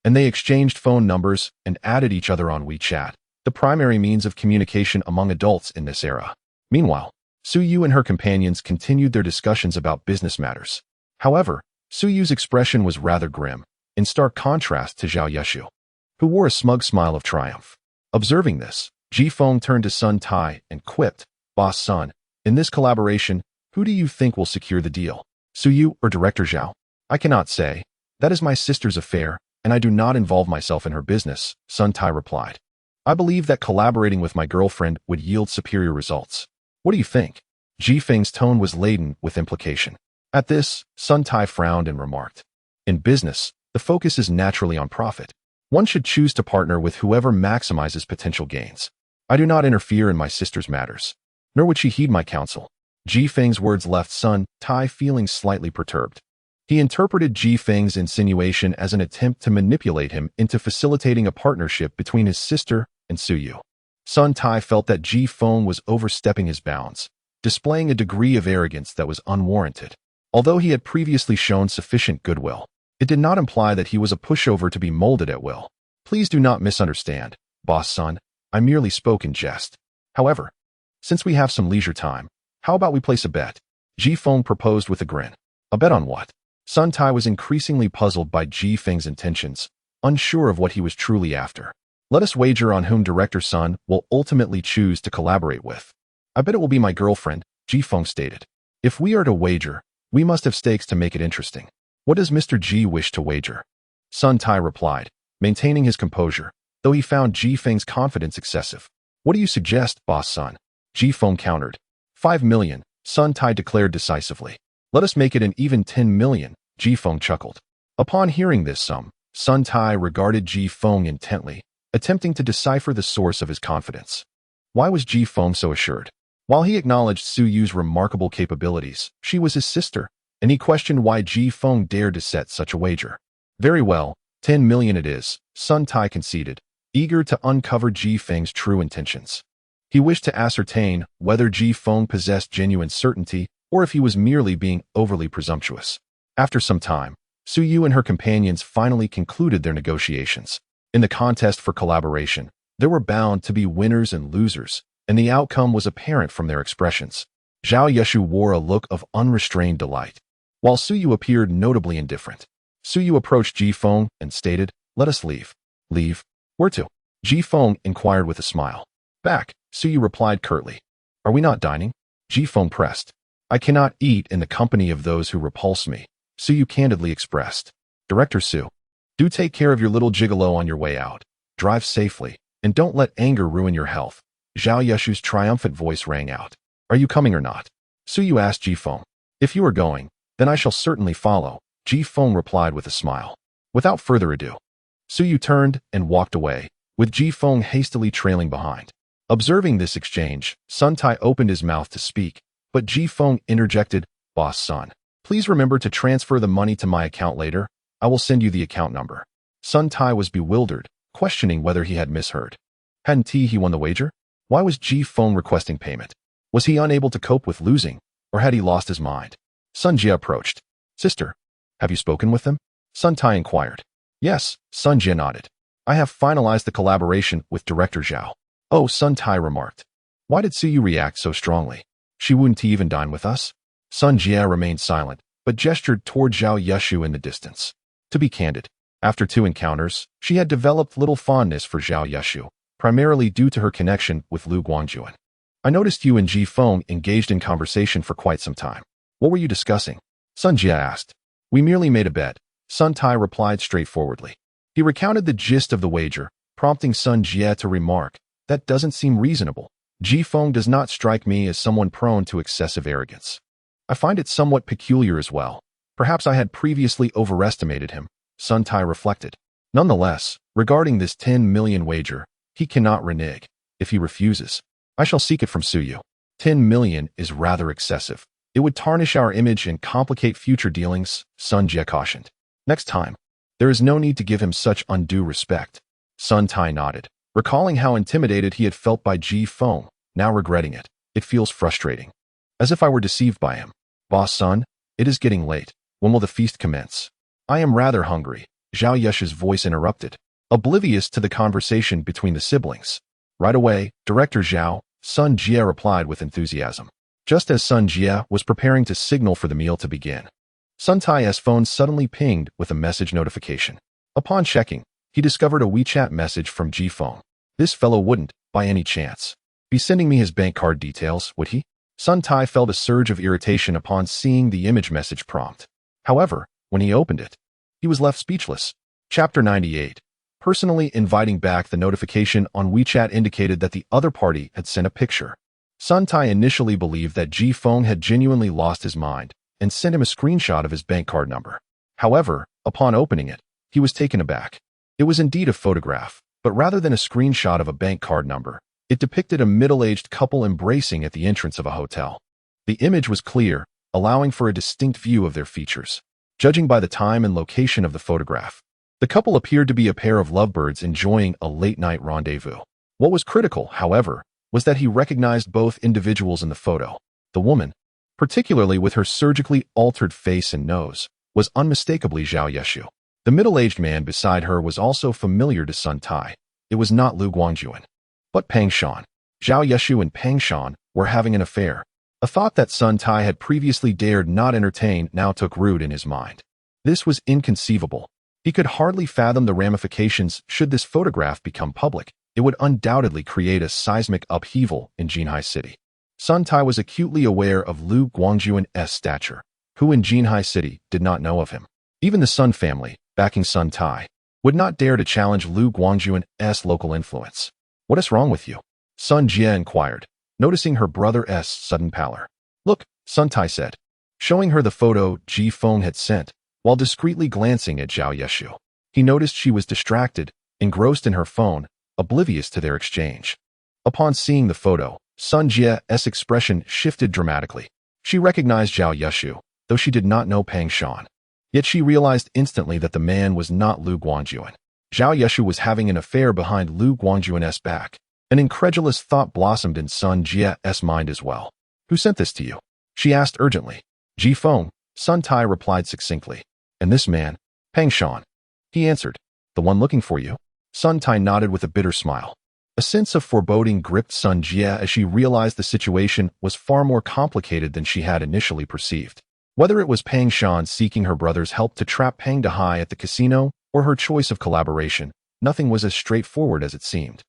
And they exchanged phone numbers and added each other on WeChat, the primary means of communication among adults in this era. Meanwhile, Su Yu and her companions continued their discussions about business matters. However, Su Yu's expression was rather grim, in stark contrast to Zhao Yeshu, who wore a smug smile of triumph. Observing this, Ji Feng turned to Sun Tai and quipped, Boss Sun, in this collaboration, who do you think will secure the deal? Su Yu or Director Zhao? I cannot say. That is my sister's affair, and I do not involve myself in her business, Sun Tai replied. I believe that collaborating with my girlfriend would yield superior results. What do you think? Ji Feng's tone was laden with implication. At this, Sun Tai frowned and remarked, In business, the focus is naturally on profit. One should choose to partner with whoever maximizes potential gains. I do not interfere in my sister's matters, nor would she heed my counsel. Ji Feng's words left Sun Tai feeling slightly perturbed. He interpreted Ji Feng's insinuation as an attempt to manipulate him into facilitating a partnership between his sister and Su Yu. Sun Tai felt that Ji Feng was overstepping his bounds, displaying a degree of arrogance that was unwarranted. Although he had previously shown sufficient goodwill, it did not imply that he was a pushover to be molded at will. Please do not misunderstand, boss Sun. I merely spoke in jest. However, since we have some leisure time, how about we place a bet? Ji Feng proposed with a grin. A bet on what? Sun Tai was increasingly puzzled by Ji Feng's intentions, unsure of what he was truly after. Let us wager on whom Director Sun will ultimately choose to collaborate with. I bet it will be my girlfriend, Ji Feng stated. If we are to wager, we must have stakes to make it interesting. What does Mr. Ji wish to wager? Sun Tai replied, maintaining his composure, though he found Ji Feng's confidence excessive. What do you suggest, boss Sun? Ji Feng countered. 5 million, Sun Tai declared decisively. Let us make it an even 10 million, Ji Feng chuckled. Upon hearing this sum, Sun Tai regarded Ji Feng intently, attempting to decipher the source of his confidence. Why was Ji Feng so assured? While he acknowledged Su Yu's remarkable capabilities, she was his sister, and he questioned why Ji Feng dared to set such a wager. Very well, 10 million it is, Sun Tai conceded, eager to uncover Ji Feng's true intentions. He wished to ascertain whether Ji Feng possessed genuine certainty or if he was merely being overly presumptuous. After some time, Su Yu and her companions finally concluded their negotiations. In the contest for collaboration, there were bound to be winners and losers, and the outcome was apparent from their expressions. Zhao Yeshu wore a look of unrestrained delight, while Su Yu appeared notably indifferent. Su Yu approached Ji Feng and stated, "Let us leave." "Leave? Where to?" Ji Feng inquired with a smile. "Back," Su Yu replied curtly. "Are we not dining?" Ji Feng pressed. "I cannot eat in the company of those who repulse me," Su Yu candidly expressed. "Director Su, do take care of your little gigolo on your way out. Drive safely, and don't let anger ruin your health." Zhao Yeshu's triumphant voice rang out. "Are you coming or not?" Su Yu asked Ji Feng. "If you are going, then I shall certainly follow," Ji Feng replied with a smile. Without further ado, Su Yu turned and walked away, with Ji Feng hastily trailing behind. Observing this exchange, Sun Tai opened his mouth to speak, but Ji Feng interjected, "Boss Sun, please remember to transfer the money to my account later. I will send you the account number." Sun Tai was bewildered, questioning whether he had misheard. Hadn't he won the wager? Why was Ji Feng requesting payment? Was he unable to cope with losing, or had he lost his mind? Sun Jie approached. "Sister, have you spoken with them?" Sun Tai inquired. "Yes," Sun Jie nodded. "I have finalized the collaboration with Director Zhao." "Oh," Sun Tai remarked. "Why did Su Yu react so strongly? She wouldn't even dine with us?" Sun Jie remained silent, but gestured toward Zhao Yeshu in the distance. To be candid, after 2 encounters, she had developed little fondness for Zhao Yeshu, primarily due to her connection with Lu Guangjuan. "I noticed you and Ji Feng engaged in conversation for quite some time. What were you discussing?" Sun Jie asked. "We merely made a bet," Sun Tai replied straightforwardly. He recounted the gist of the wager, prompting Sun Jie to remark, "That doesn't seem reasonable. Ji Feng does not strike me as someone prone to excessive arrogance. I find it somewhat peculiar as well. Perhaps I had previously overestimated him," Sun Tai reflected. "Nonetheless, regarding this 10 million wager, he cannot renege. If he refuses, I shall seek it from Su Yu. 10 million is rather excessive. It would tarnish our image and complicate future dealings," Sun Jie cautioned. "Next time, there is no need to give him such undue respect." Sun Tai nodded, recalling how intimidated he had felt by Ji Feng, now regretting it. "It feels frustrating. As if I were deceived by him. Boss Sun, it is getting late. When will the feast commence?" "I am rather hungry," Zhao Yeshu's voice interrupted, oblivious to the conversation between the siblings. "Right away, Director Zhao," Sun Jie replied with enthusiasm. Just as Sun Jie was preparing to signal for the meal to begin, Sun Tai's phone suddenly pinged with a message notification. Upon checking, he discovered a WeChat message from Ji Feng. This fellow wouldn't, by any chance, be sending me his bank card details, would he? Sun Tai felt a surge of irritation upon seeing the image message prompt. However, when he opened it, he was left speechless. Chapter 98. Personally inviting back. The notification on WeChat indicated that the other party had sent a picture. Sun Tai initially believed that Ji Feng had genuinely lost his mind and sent him a screenshot of his bank card number. However, upon opening it, he was taken aback. It was indeed a photograph, but rather than a screenshot of a bank card number, it depicted a middle-aged couple embracing at the entrance of a hotel. The image was clear, allowing for a distinct view of their features. Judging by the time and location of the photograph, the couple appeared to be a pair of lovebirds enjoying a late-night rendezvous. What was critical, however, was that he recognized both individuals in the photo. The woman, particularly with her surgically altered face and nose, was unmistakably Zhao Yeshu. The middle-aged man beside her was also familiar to Sun Tai. It was not Lu Guangjuan, but Pang Shan. Zhao Yeshu and Pang Shan were having an affair. A thought that Sun Tai had previously dared not entertain now took root in his mind. This was inconceivable. He could hardly fathom the ramifications should this photograph become public. It would undoubtedly create a seismic upheaval in Jinhai City. Sun Tai was acutely aware of Lu Guangjuan's stature. Who in Jinhai City did not know of him? Even the Sun family, backing Sun Tai, would not dare to challenge Lu Guangjuan's local influence. What is wrong with you? Sun Jie inquired, noticing her brother's sudden pallor. Look, Sun Tai said, showing her the photo Ji Feng had sent, while discreetly glancing at Zhao Yeshu. He noticed she was distracted, engrossed in her phone, oblivious to their exchange. Upon seeing the photo, Sun Jie's expression shifted dramatically. She recognized Zhao Yeshu, though she did not know Pang Shan. Yet she realized instantly that the man was not Lu Guangjuan. Zhao Yeshu was having an affair behind Lu Guangjuan's back. An incredulous thought blossomed in Sun Jie's mind as well. Who sent this to you? She asked urgently. Ji Feng, Sun Tai replied succinctly. And this man? Pang Shan. He answered. The one looking for you? Sun Tai nodded with a bitter smile. A sense of foreboding gripped Sun Jie as she realized the situation was far more complicated than she had initially perceived. Whether it was Pang Shan seeking her brother's help to trap Pang Dehai at the casino or her choice of collaboration, nothing was as straightforward as it seemed.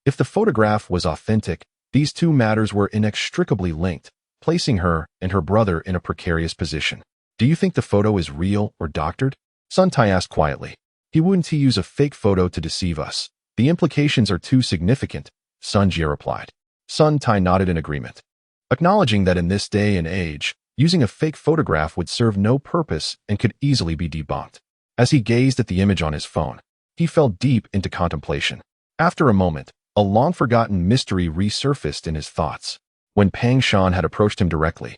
If the photograph was authentic, these two matters were inextricably linked, placing her and her brother in a precarious position. Do you think the photo is real or doctored? Sun Tai asked quietly. He wouldn't use a fake photo to deceive us. The implications are too significant, Sun Jie replied. Sun Tai nodded in agreement, acknowledging that in this day and age, using a fake photograph would serve no purpose and could easily be debunked. As he gazed at the image on his phone, he fell deep into contemplation. After a moment, a long-forgotten mystery resurfaced in his thoughts. When Pang Shan had approached him directly,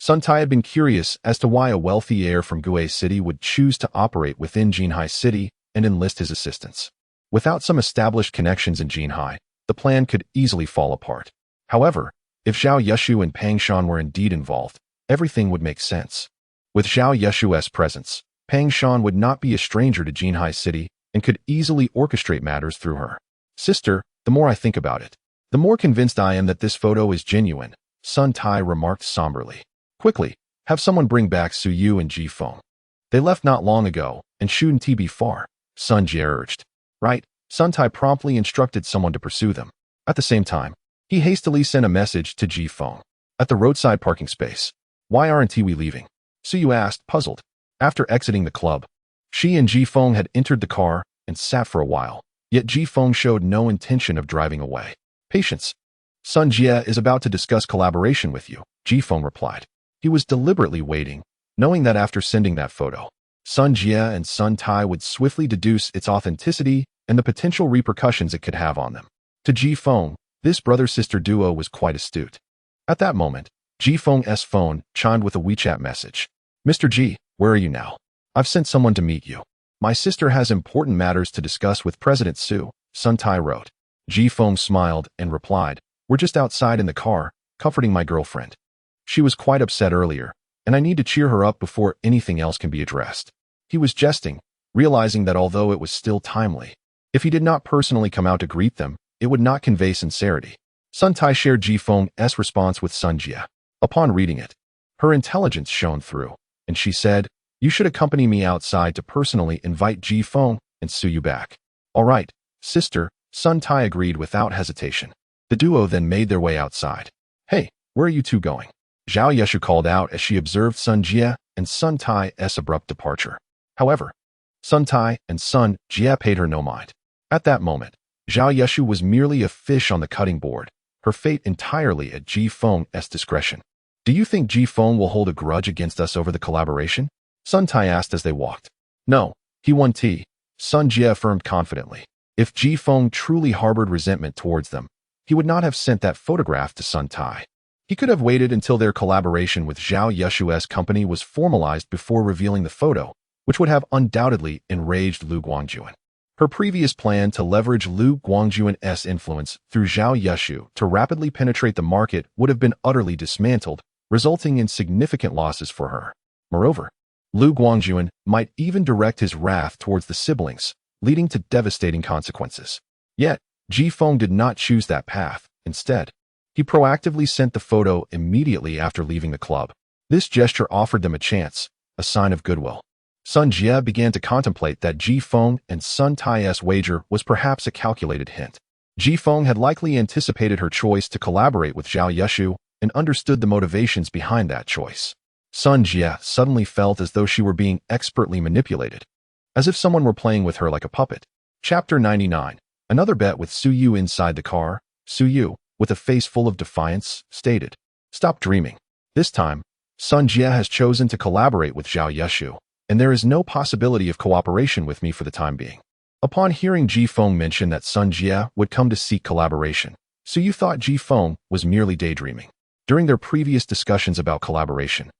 Sun Tai had been curious as to why a wealthy heir from Gue City would choose to operate within Jinhai City and enlist his assistance. Without some established connections in Jinhai, the plan could easily fall apart. However, if Zhao Yeshu and Pang Shan were indeed involved, everything would make sense. With Zhao Yeshu's presence, Pang Shan would not be a stranger to Jinhai City and could easily orchestrate matters through her. Sister, the more I think about it, the more convinced I am that this photo is genuine, Sun Tai remarked somberly. Quickly, have someone bring back Su Yu and Ji Feng. They left not long ago, and shouldn't be far, Sun Jie urged. Right, Sun Tai promptly instructed someone to pursue them. At the same time, he hastily sent a message to Ji Feng. At the roadside parking space. Why aren't we leaving? Su Yu asked, puzzled. After exiting the club, she and Ji Feng had entered the car and sat for a while, yet Ji Feng showed no intention of driving away. Patience. Sun Jie is about to discuss collaboration with you, Ji Feng replied. He was deliberately waiting, knowing that after sending that photo, Sun Jie and Sun Tai would swiftly deduce its authenticity and the potential repercussions it could have on them. To Ji Feng, this brother-sister duo was quite astute. At that moment, Ji Feng's phone chimed with a WeChat message. Mr. Ji, where are you now? I've sent someone to meet you. My sister has important matters to discuss with President Su, Sun Tai wrote. Ji Feng smiled and replied, we're just outside in the car, comforting my girlfriend. She was quite upset earlier, and I need to cheer her up before anything else can be addressed. He was jesting, realizing that although it was still timely, if he did not personally come out to greet them, it would not convey sincerity. Sun Tai shared Ji Feng's response with Sun Jie. Upon reading it, her intelligence shone through, and she said, you should accompany me outside to personally invite Ji Feng and Su Yu back. All right, sister, Sun Tai agreed without hesitation. The duo then made their way outside. Hey, where are you two going? Zhao Yeshu called out as she observed Sun Jie and Sun Tai's abrupt departure. However, Sun Tai and Sun Jie paid her no mind. At that moment, Zhao Yeshu was merely a fish on the cutting board, her fate entirely at Ji Feng's discretion. Do you think Ji Feng will hold a grudge against us over the collaboration? Sun Tai asked as they walked. No, he won T. Sun Jie affirmed confidently. If Ji Feng truly harbored resentment towards them, he would not have sent that photograph to Sun Tai. He could have waited until their collaboration with Zhao Yeshu's company was formalized before revealing the photo, which would have undoubtedly enraged Lu Guangjuan. Her previous plan to leverage Lu Guangjuan's influence through Zhao Yeshu to rapidly penetrate the market would have been utterly dismantled, resulting in significant losses for her. Moreover, Lu Guangjuan might even direct his wrath towards the siblings, leading to devastating consequences. Yet, Ji Feng did not choose that path. Instead, he proactively sent the photo immediately after leaving the club. This gesture offered them a chance, a sign of goodwill. Sun Jie began to contemplate that Ji Feng and Sun Tai's wager was perhaps a calculated hint. Ji Feng had likely anticipated her choice to collaborate with Zhao Yeshu and understood the motivations behind that choice. Sun Jie suddenly felt as though she were being expertly manipulated, as if someone were playing with her like a puppet. Chapter 99. Another bet with Su Yu inside the car. Su Yu, with a face full of defiance, stated, "Stop dreaming. This time, Sun Jie has chosen to collaborate with Zhao Yeshu, and there is no possibility of cooperation with me for the time being." Upon hearing Ji Feng mention that Sun Jie would come to seek collaboration, Su Yu thought Ji Feng was merely daydreaming. During their previous discussions about collaboration,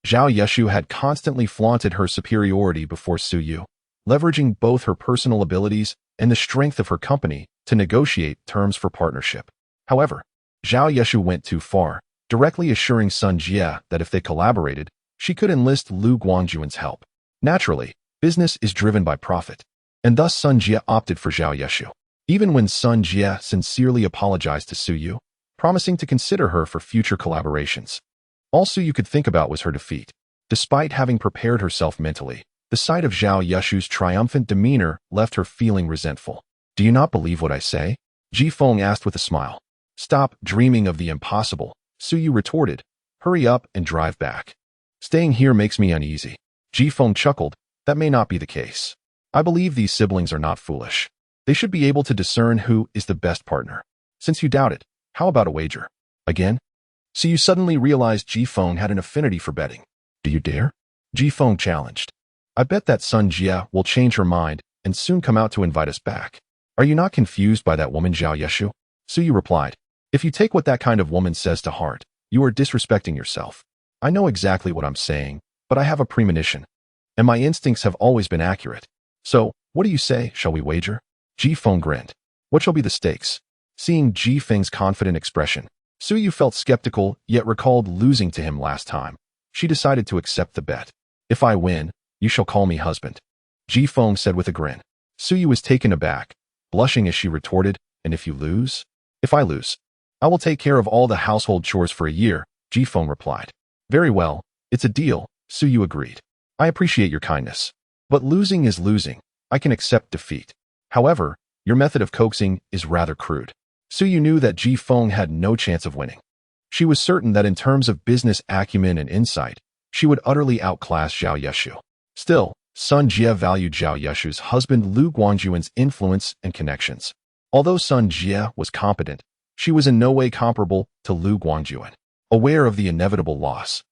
Zhao Yeshu had constantly flaunted her superiority before Su Yu, leveraging both her personal abilities and the strength of her company to negotiate terms for partnership. However, Zhao Yeshu went too far, directly assuring Sun Jie that if they collaborated, she could enlist Lu Guangjuan's help. Naturally, business is driven by profit, and thus Sun Jie opted for Zhao Yeshu. Even when Sun Jie sincerely apologized to Su Yu, promising to consider her for future collaborations, all Su Yu could think about was her defeat. Despite having prepared herself mentally, the sight of Zhao Yeshu's triumphant demeanor left her feeling resentful. "Do you not believe what I say?" Ji Feng asked with a smile. "Stop dreaming of the impossible," Su Yu retorted. "Hurry up and drive back. Staying here makes me uneasy." Ji Feng chuckled. "That may not be the case. I believe these siblings are not foolish. They should be able to discern who is the best partner. Since you doubt it, how about a wager?" "Again?" Su Yu suddenly realized Ji Feng had an affinity for betting. "Do you dare?" Ji Feng challenged. "I bet that Sun Jie will change her mind and soon come out to invite us back." "Are you not confused by that woman Zhao Yeshu?" Su Yu replied. "If you take what that kind of woman says to heart, you are disrespecting yourself. I know exactly what I'm saying, but I have a premonition, and my instincts have always been accurate. So, what do you say, shall we wager?" Ji Feng grinned. "What shall be the stakes?" Seeing Ji Feng's confident expression, Su Yu felt skeptical yet recalled losing to him last time. She decided to accept the bet. "If I win, you shall call me husband," Ji Feng said with a grin. Su Yu was taken aback, blushing as she retorted, "And if you lose?" "If I lose, I will take care of all the household chores for a year," Ji Feng replied. "Very well, it's a deal," Su Yu agreed. "I appreciate your kindness. But losing is losing. I can accept defeat. However, your method of coaxing is rather crude." Su Yu knew that Ji Feng had no chance of winning. She was certain that in terms of business acumen and insight, she would utterly outclass Zhao Yeshu. Still, Sun Jie valued Zhao Yeshu's husband Lu Guangjuan's influence and connections. Although Sun Jie was competent, she was in no way comparable to Lu Guangjuan. Aware of the inevitable loss,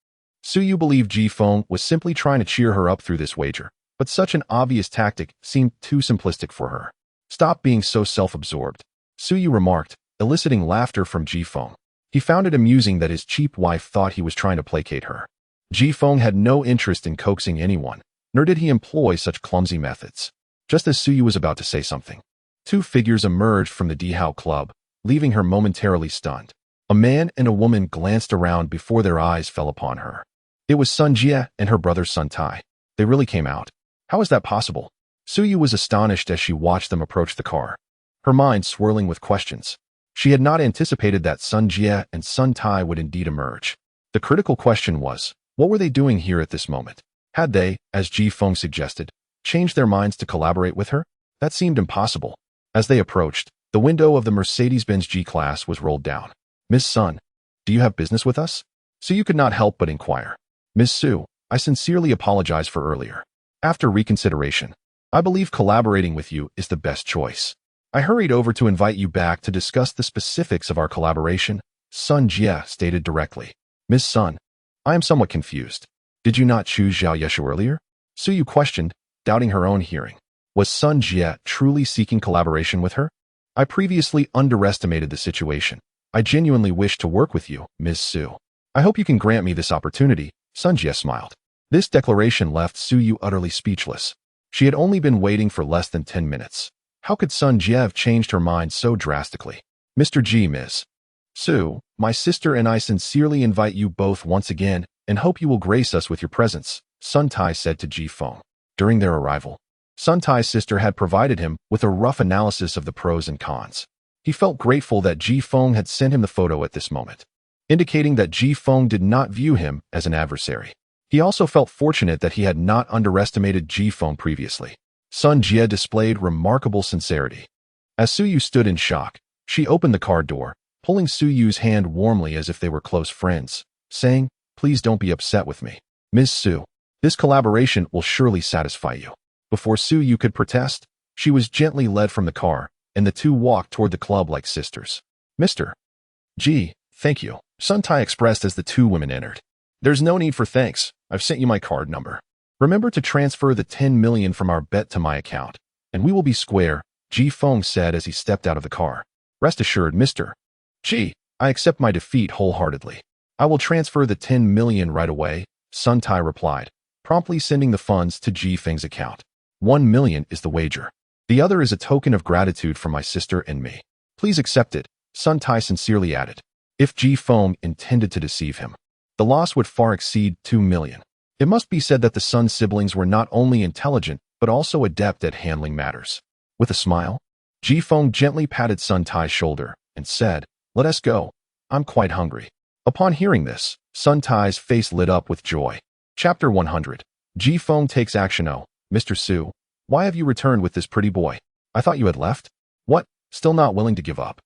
Su Yu believed Ji Feng was simply trying to cheer her up through this wager, but such an obvious tactic seemed too simplistic for her. "Stop being so self-absorbed," Su Yu remarked, eliciting laughter from Ji Feng. He found it amusing that his cheap wife thought he was trying to placate her. Ji Feng had no interest in coaxing anyone, nor did he employ such clumsy methods. Just as Su Yu was about to say something, two figures emerged from the Dihao Club, leaving her momentarily stunned. A man and a woman glanced around before their eyes fell upon her. It was Sun Jie and her brother Sun Tai. They really came out. How is that possible? Su Yu was astonished as she watched them approach the car, her mind swirling with questions. She had not anticipated that Sun Jie and Sun Tai would indeed emerge. The critical question was, what were they doing here at this moment? Had they, as Ji Feng suggested, changed their minds to collaborate with her? That seemed impossible. As they approached, the window of the Mercedes-Benz G-Class was rolled down. "Miss Sun, do you have business with us?" Su Yu could not help but inquire. "Miss Su, I sincerely apologize for earlier. After reconsideration, I believe collaborating with you is the best choice. I hurried over to invite you back to discuss the specifics of our collaboration," Sun Jie stated directly. "Miss Sun, I am somewhat confused. Did you not choose Zhao Yeshu earlier? Suyu questioned, doubting her own hearing. Was Sun Jie truly seeking collaboration with her? I previously underestimated the situation. I genuinely wish to work with you, Ms. Su. I hope you can grant me this opportunity, Sun Jie smiled. This declaration left Suyu utterly speechless. She had only been waiting for less than 10 minutes. How could Sun Jie have changed her mind so drastically? Mr. G, Ms. Su, my sister and I sincerely invite you both once again and hope you will grace us with your presence, Sun Tai said to Ji Feng. During their arrival, Sun Tai's sister had provided him with a rough analysis of the pros and cons. He felt grateful that Ji Feng had sent him the photo at this moment, indicating that Ji Feng did not view him as an adversary. He also felt fortunate that he had not underestimated Ji Feng previously. Sun Jie displayed remarkable sincerity. As Suyu stood in shock, she opened the car door, pulling Suyu's hand warmly as if they were close friends, saying, "Please don't be upset with me. Ms. Su, this collaboration will surely satisfy you." Before Suyu could protest, she was gently led from the car, and the two walked toward the club like sisters. Mr. G, thank you, Sun Tai expressed as the two women entered. There's no need for thanks. I've sent you my card number. Remember to transfer the 10 million from our bet to my account, and we will be square, Ji Feng said as he stepped out of the car. Rest assured, Mr. G, I accept my defeat wholeheartedly. I will transfer the 10 million right away, Sun Tai replied, promptly sending the funds to Ji Feng's account. 1 million is the wager. The other is a token of gratitude from my sister and me. Please accept it, Sun Tai sincerely added. If Ji Feng intended to deceive him, the loss would far exceed 2 million. It must be said that the Sun siblings were not only intelligent, but also adept at handling matters. With a smile, Ji Feng gently patted Sun Tai's shoulder and said, "Let us go. I'm quite hungry." Upon hearing this, Sun Tai's face lit up with joy. Chapter 100. Ji Feng takes action. Oh, Mr. Su, why have you returned with this pretty boy? I thought you had left? What? Still not willing to give up?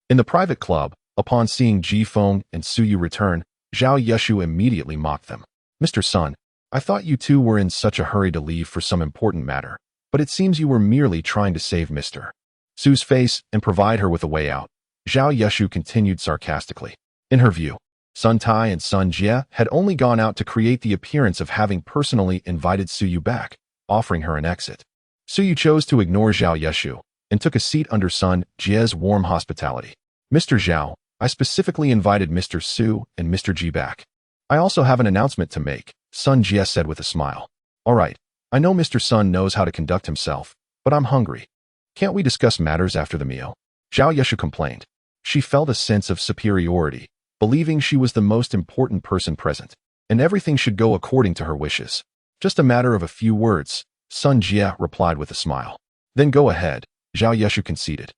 In the private club, upon seeing Ji Feng and Suyu return, Zhao Yeshu immediately mocked them. Mr. Sun, I thought you two were in such a hurry to leave for some important matter, but it seems you were merely trying to save Mr. Su's face and provide her with a way out. Zhao Yeshu continued sarcastically. In her view, Sun Tai and Sun Jie had only gone out to create the appearance of having personally invited Suyu back, offering her an exit. Suyu chose to ignore Zhao Yeshu and took a seat under Sun Jie's warm hospitality. Mr. Zhao, I specifically invited Mr. Su and Mr. Ji back. I also have an announcement to make, Sun Jie said with a smile. All right, I know Mr. Sun knows how to conduct himself, but I'm hungry. Can't we discuss matters after the meal? Zhao Yeshu complained. She felt a sense of superiority, believing she was the most important person present, and everything should go according to her wishes. Just a matter of a few words, Sun Jie replied with a smile. Then go ahead, Zhao Yeshu conceded,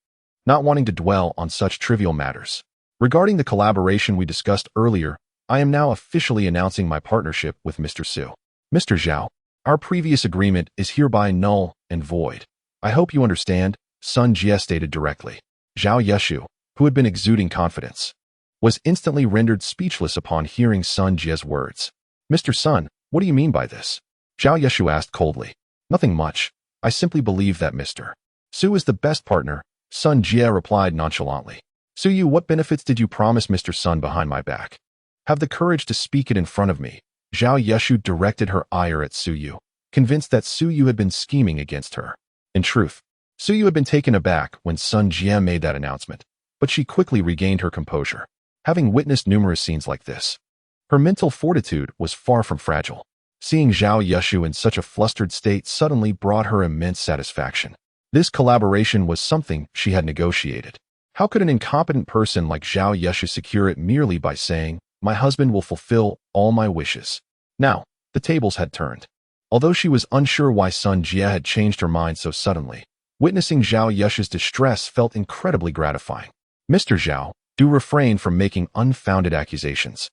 not wanting to dwell on such trivial matters. Regarding the collaboration we discussed earlier, I am now officially announcing my partnership with Mr. Su. Mr. Zhao, our previous agreement is hereby null and void. I hope you understand, Sun Jie stated directly. Zhao Yeshu, who had been exuding confidence, was instantly rendered speechless upon hearing Sun Jie's words. Mr. Sun, what do you mean by this? Zhao Yeshu asked coldly. Nothing much. I simply believe that Mr. Su is the best partner, Sun Jie replied nonchalantly. Suyu, what benefits did you promise Mr. Sun behind my back? Have the courage to speak it in front of me. Zhao Yeshu directed her ire at Suyu, convinced that Suyu had been scheming against her. In truth, Suyu had been taken aback when Sun Jie made that announcement, but she quickly regained her composure. Having witnessed numerous scenes like this, her mental fortitude was far from fragile. Seeing Zhao Yeshu in such a flustered state suddenly brought her immense satisfaction. This collaboration was something she had negotiated. How could an incompetent person like Zhao Yeshu secure it merely by saying, "My husband will fulfill all my wishes"? Now, the tables had turned. Although she was unsure why Sun Jie had changed her mind so suddenly, witnessing Zhao Yeshu's distress felt incredibly gratifying. Mr. Zhao, do refrain from making unfounded accusations.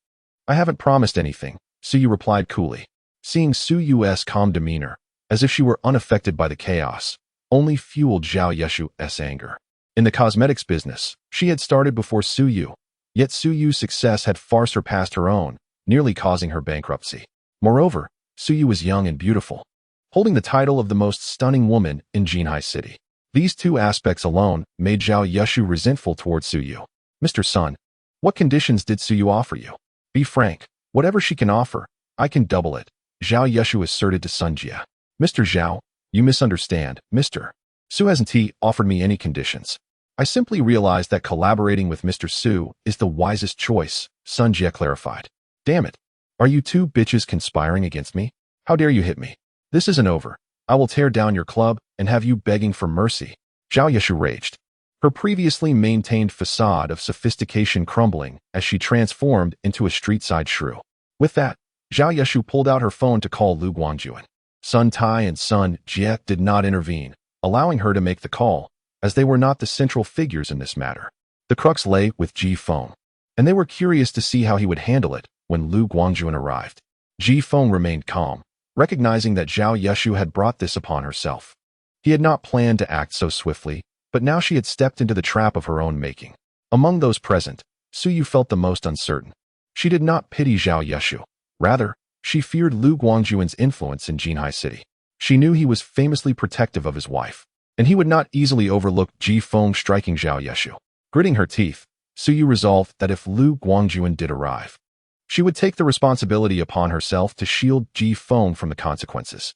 I haven't promised anything, Suyu replied coolly. Seeing Suyu's calm demeanor, as if she were unaffected by the chaos, only fueled Zhao Yeshu's anger. In the cosmetics business, she had started before Suyu, yet Suyu's success had far surpassed her own, nearly causing her bankruptcy. Moreover, Suyu was young and beautiful, holding the title of the most stunning woman in Jinhai City. These two aspects alone made Zhao Yeshu resentful towards Suyu. Mr. Sun, what conditions did Suyu offer you? Be frank, whatever she can offer, I can double it, Zhao Yeshu asserted to Sun Jie. Mr. Zhao, you misunderstand, Mr. Su hasn't he offered me any conditions. I simply realized that collaborating with Mr. Su is the wisest choice, Sun Jie clarified. Damn it. Are you two bitches conspiring against me? How dare you hit me? This isn't over. I will tear down your club and have you begging for mercy. Zhao Yeshu raged, her previously maintained facade of sophistication crumbling as she transformed into a street-side shrew. With that, Zhao Yeshu pulled out her phone to call Lu Guangjuan. Sun Tai and Sun Jie did not intervene, allowing her to make the call, as they were not the central figures in this matter. The crux lay with Ji Feng, and they were curious to see how he would handle it when Lu Guangjuan arrived. Ji Feng remained calm, recognizing that Zhao Yeshu had brought this upon herself. He had not planned to act so swiftly, but now she had stepped into the trap of her own making. Among those present, Su Yu felt the most uncertain. She did not pity Zhao Yeshu. Rather, she feared Lu Guangjuan's influence in Jinhai City. She knew he was famously protective of his wife, and he would not easily overlook Ji Feng striking Zhao Yeshu. Gritting her teeth, Su Yu resolved that if Lu Guangjuan did arrive, she would take the responsibility upon herself to shield Ji Feng from the consequences.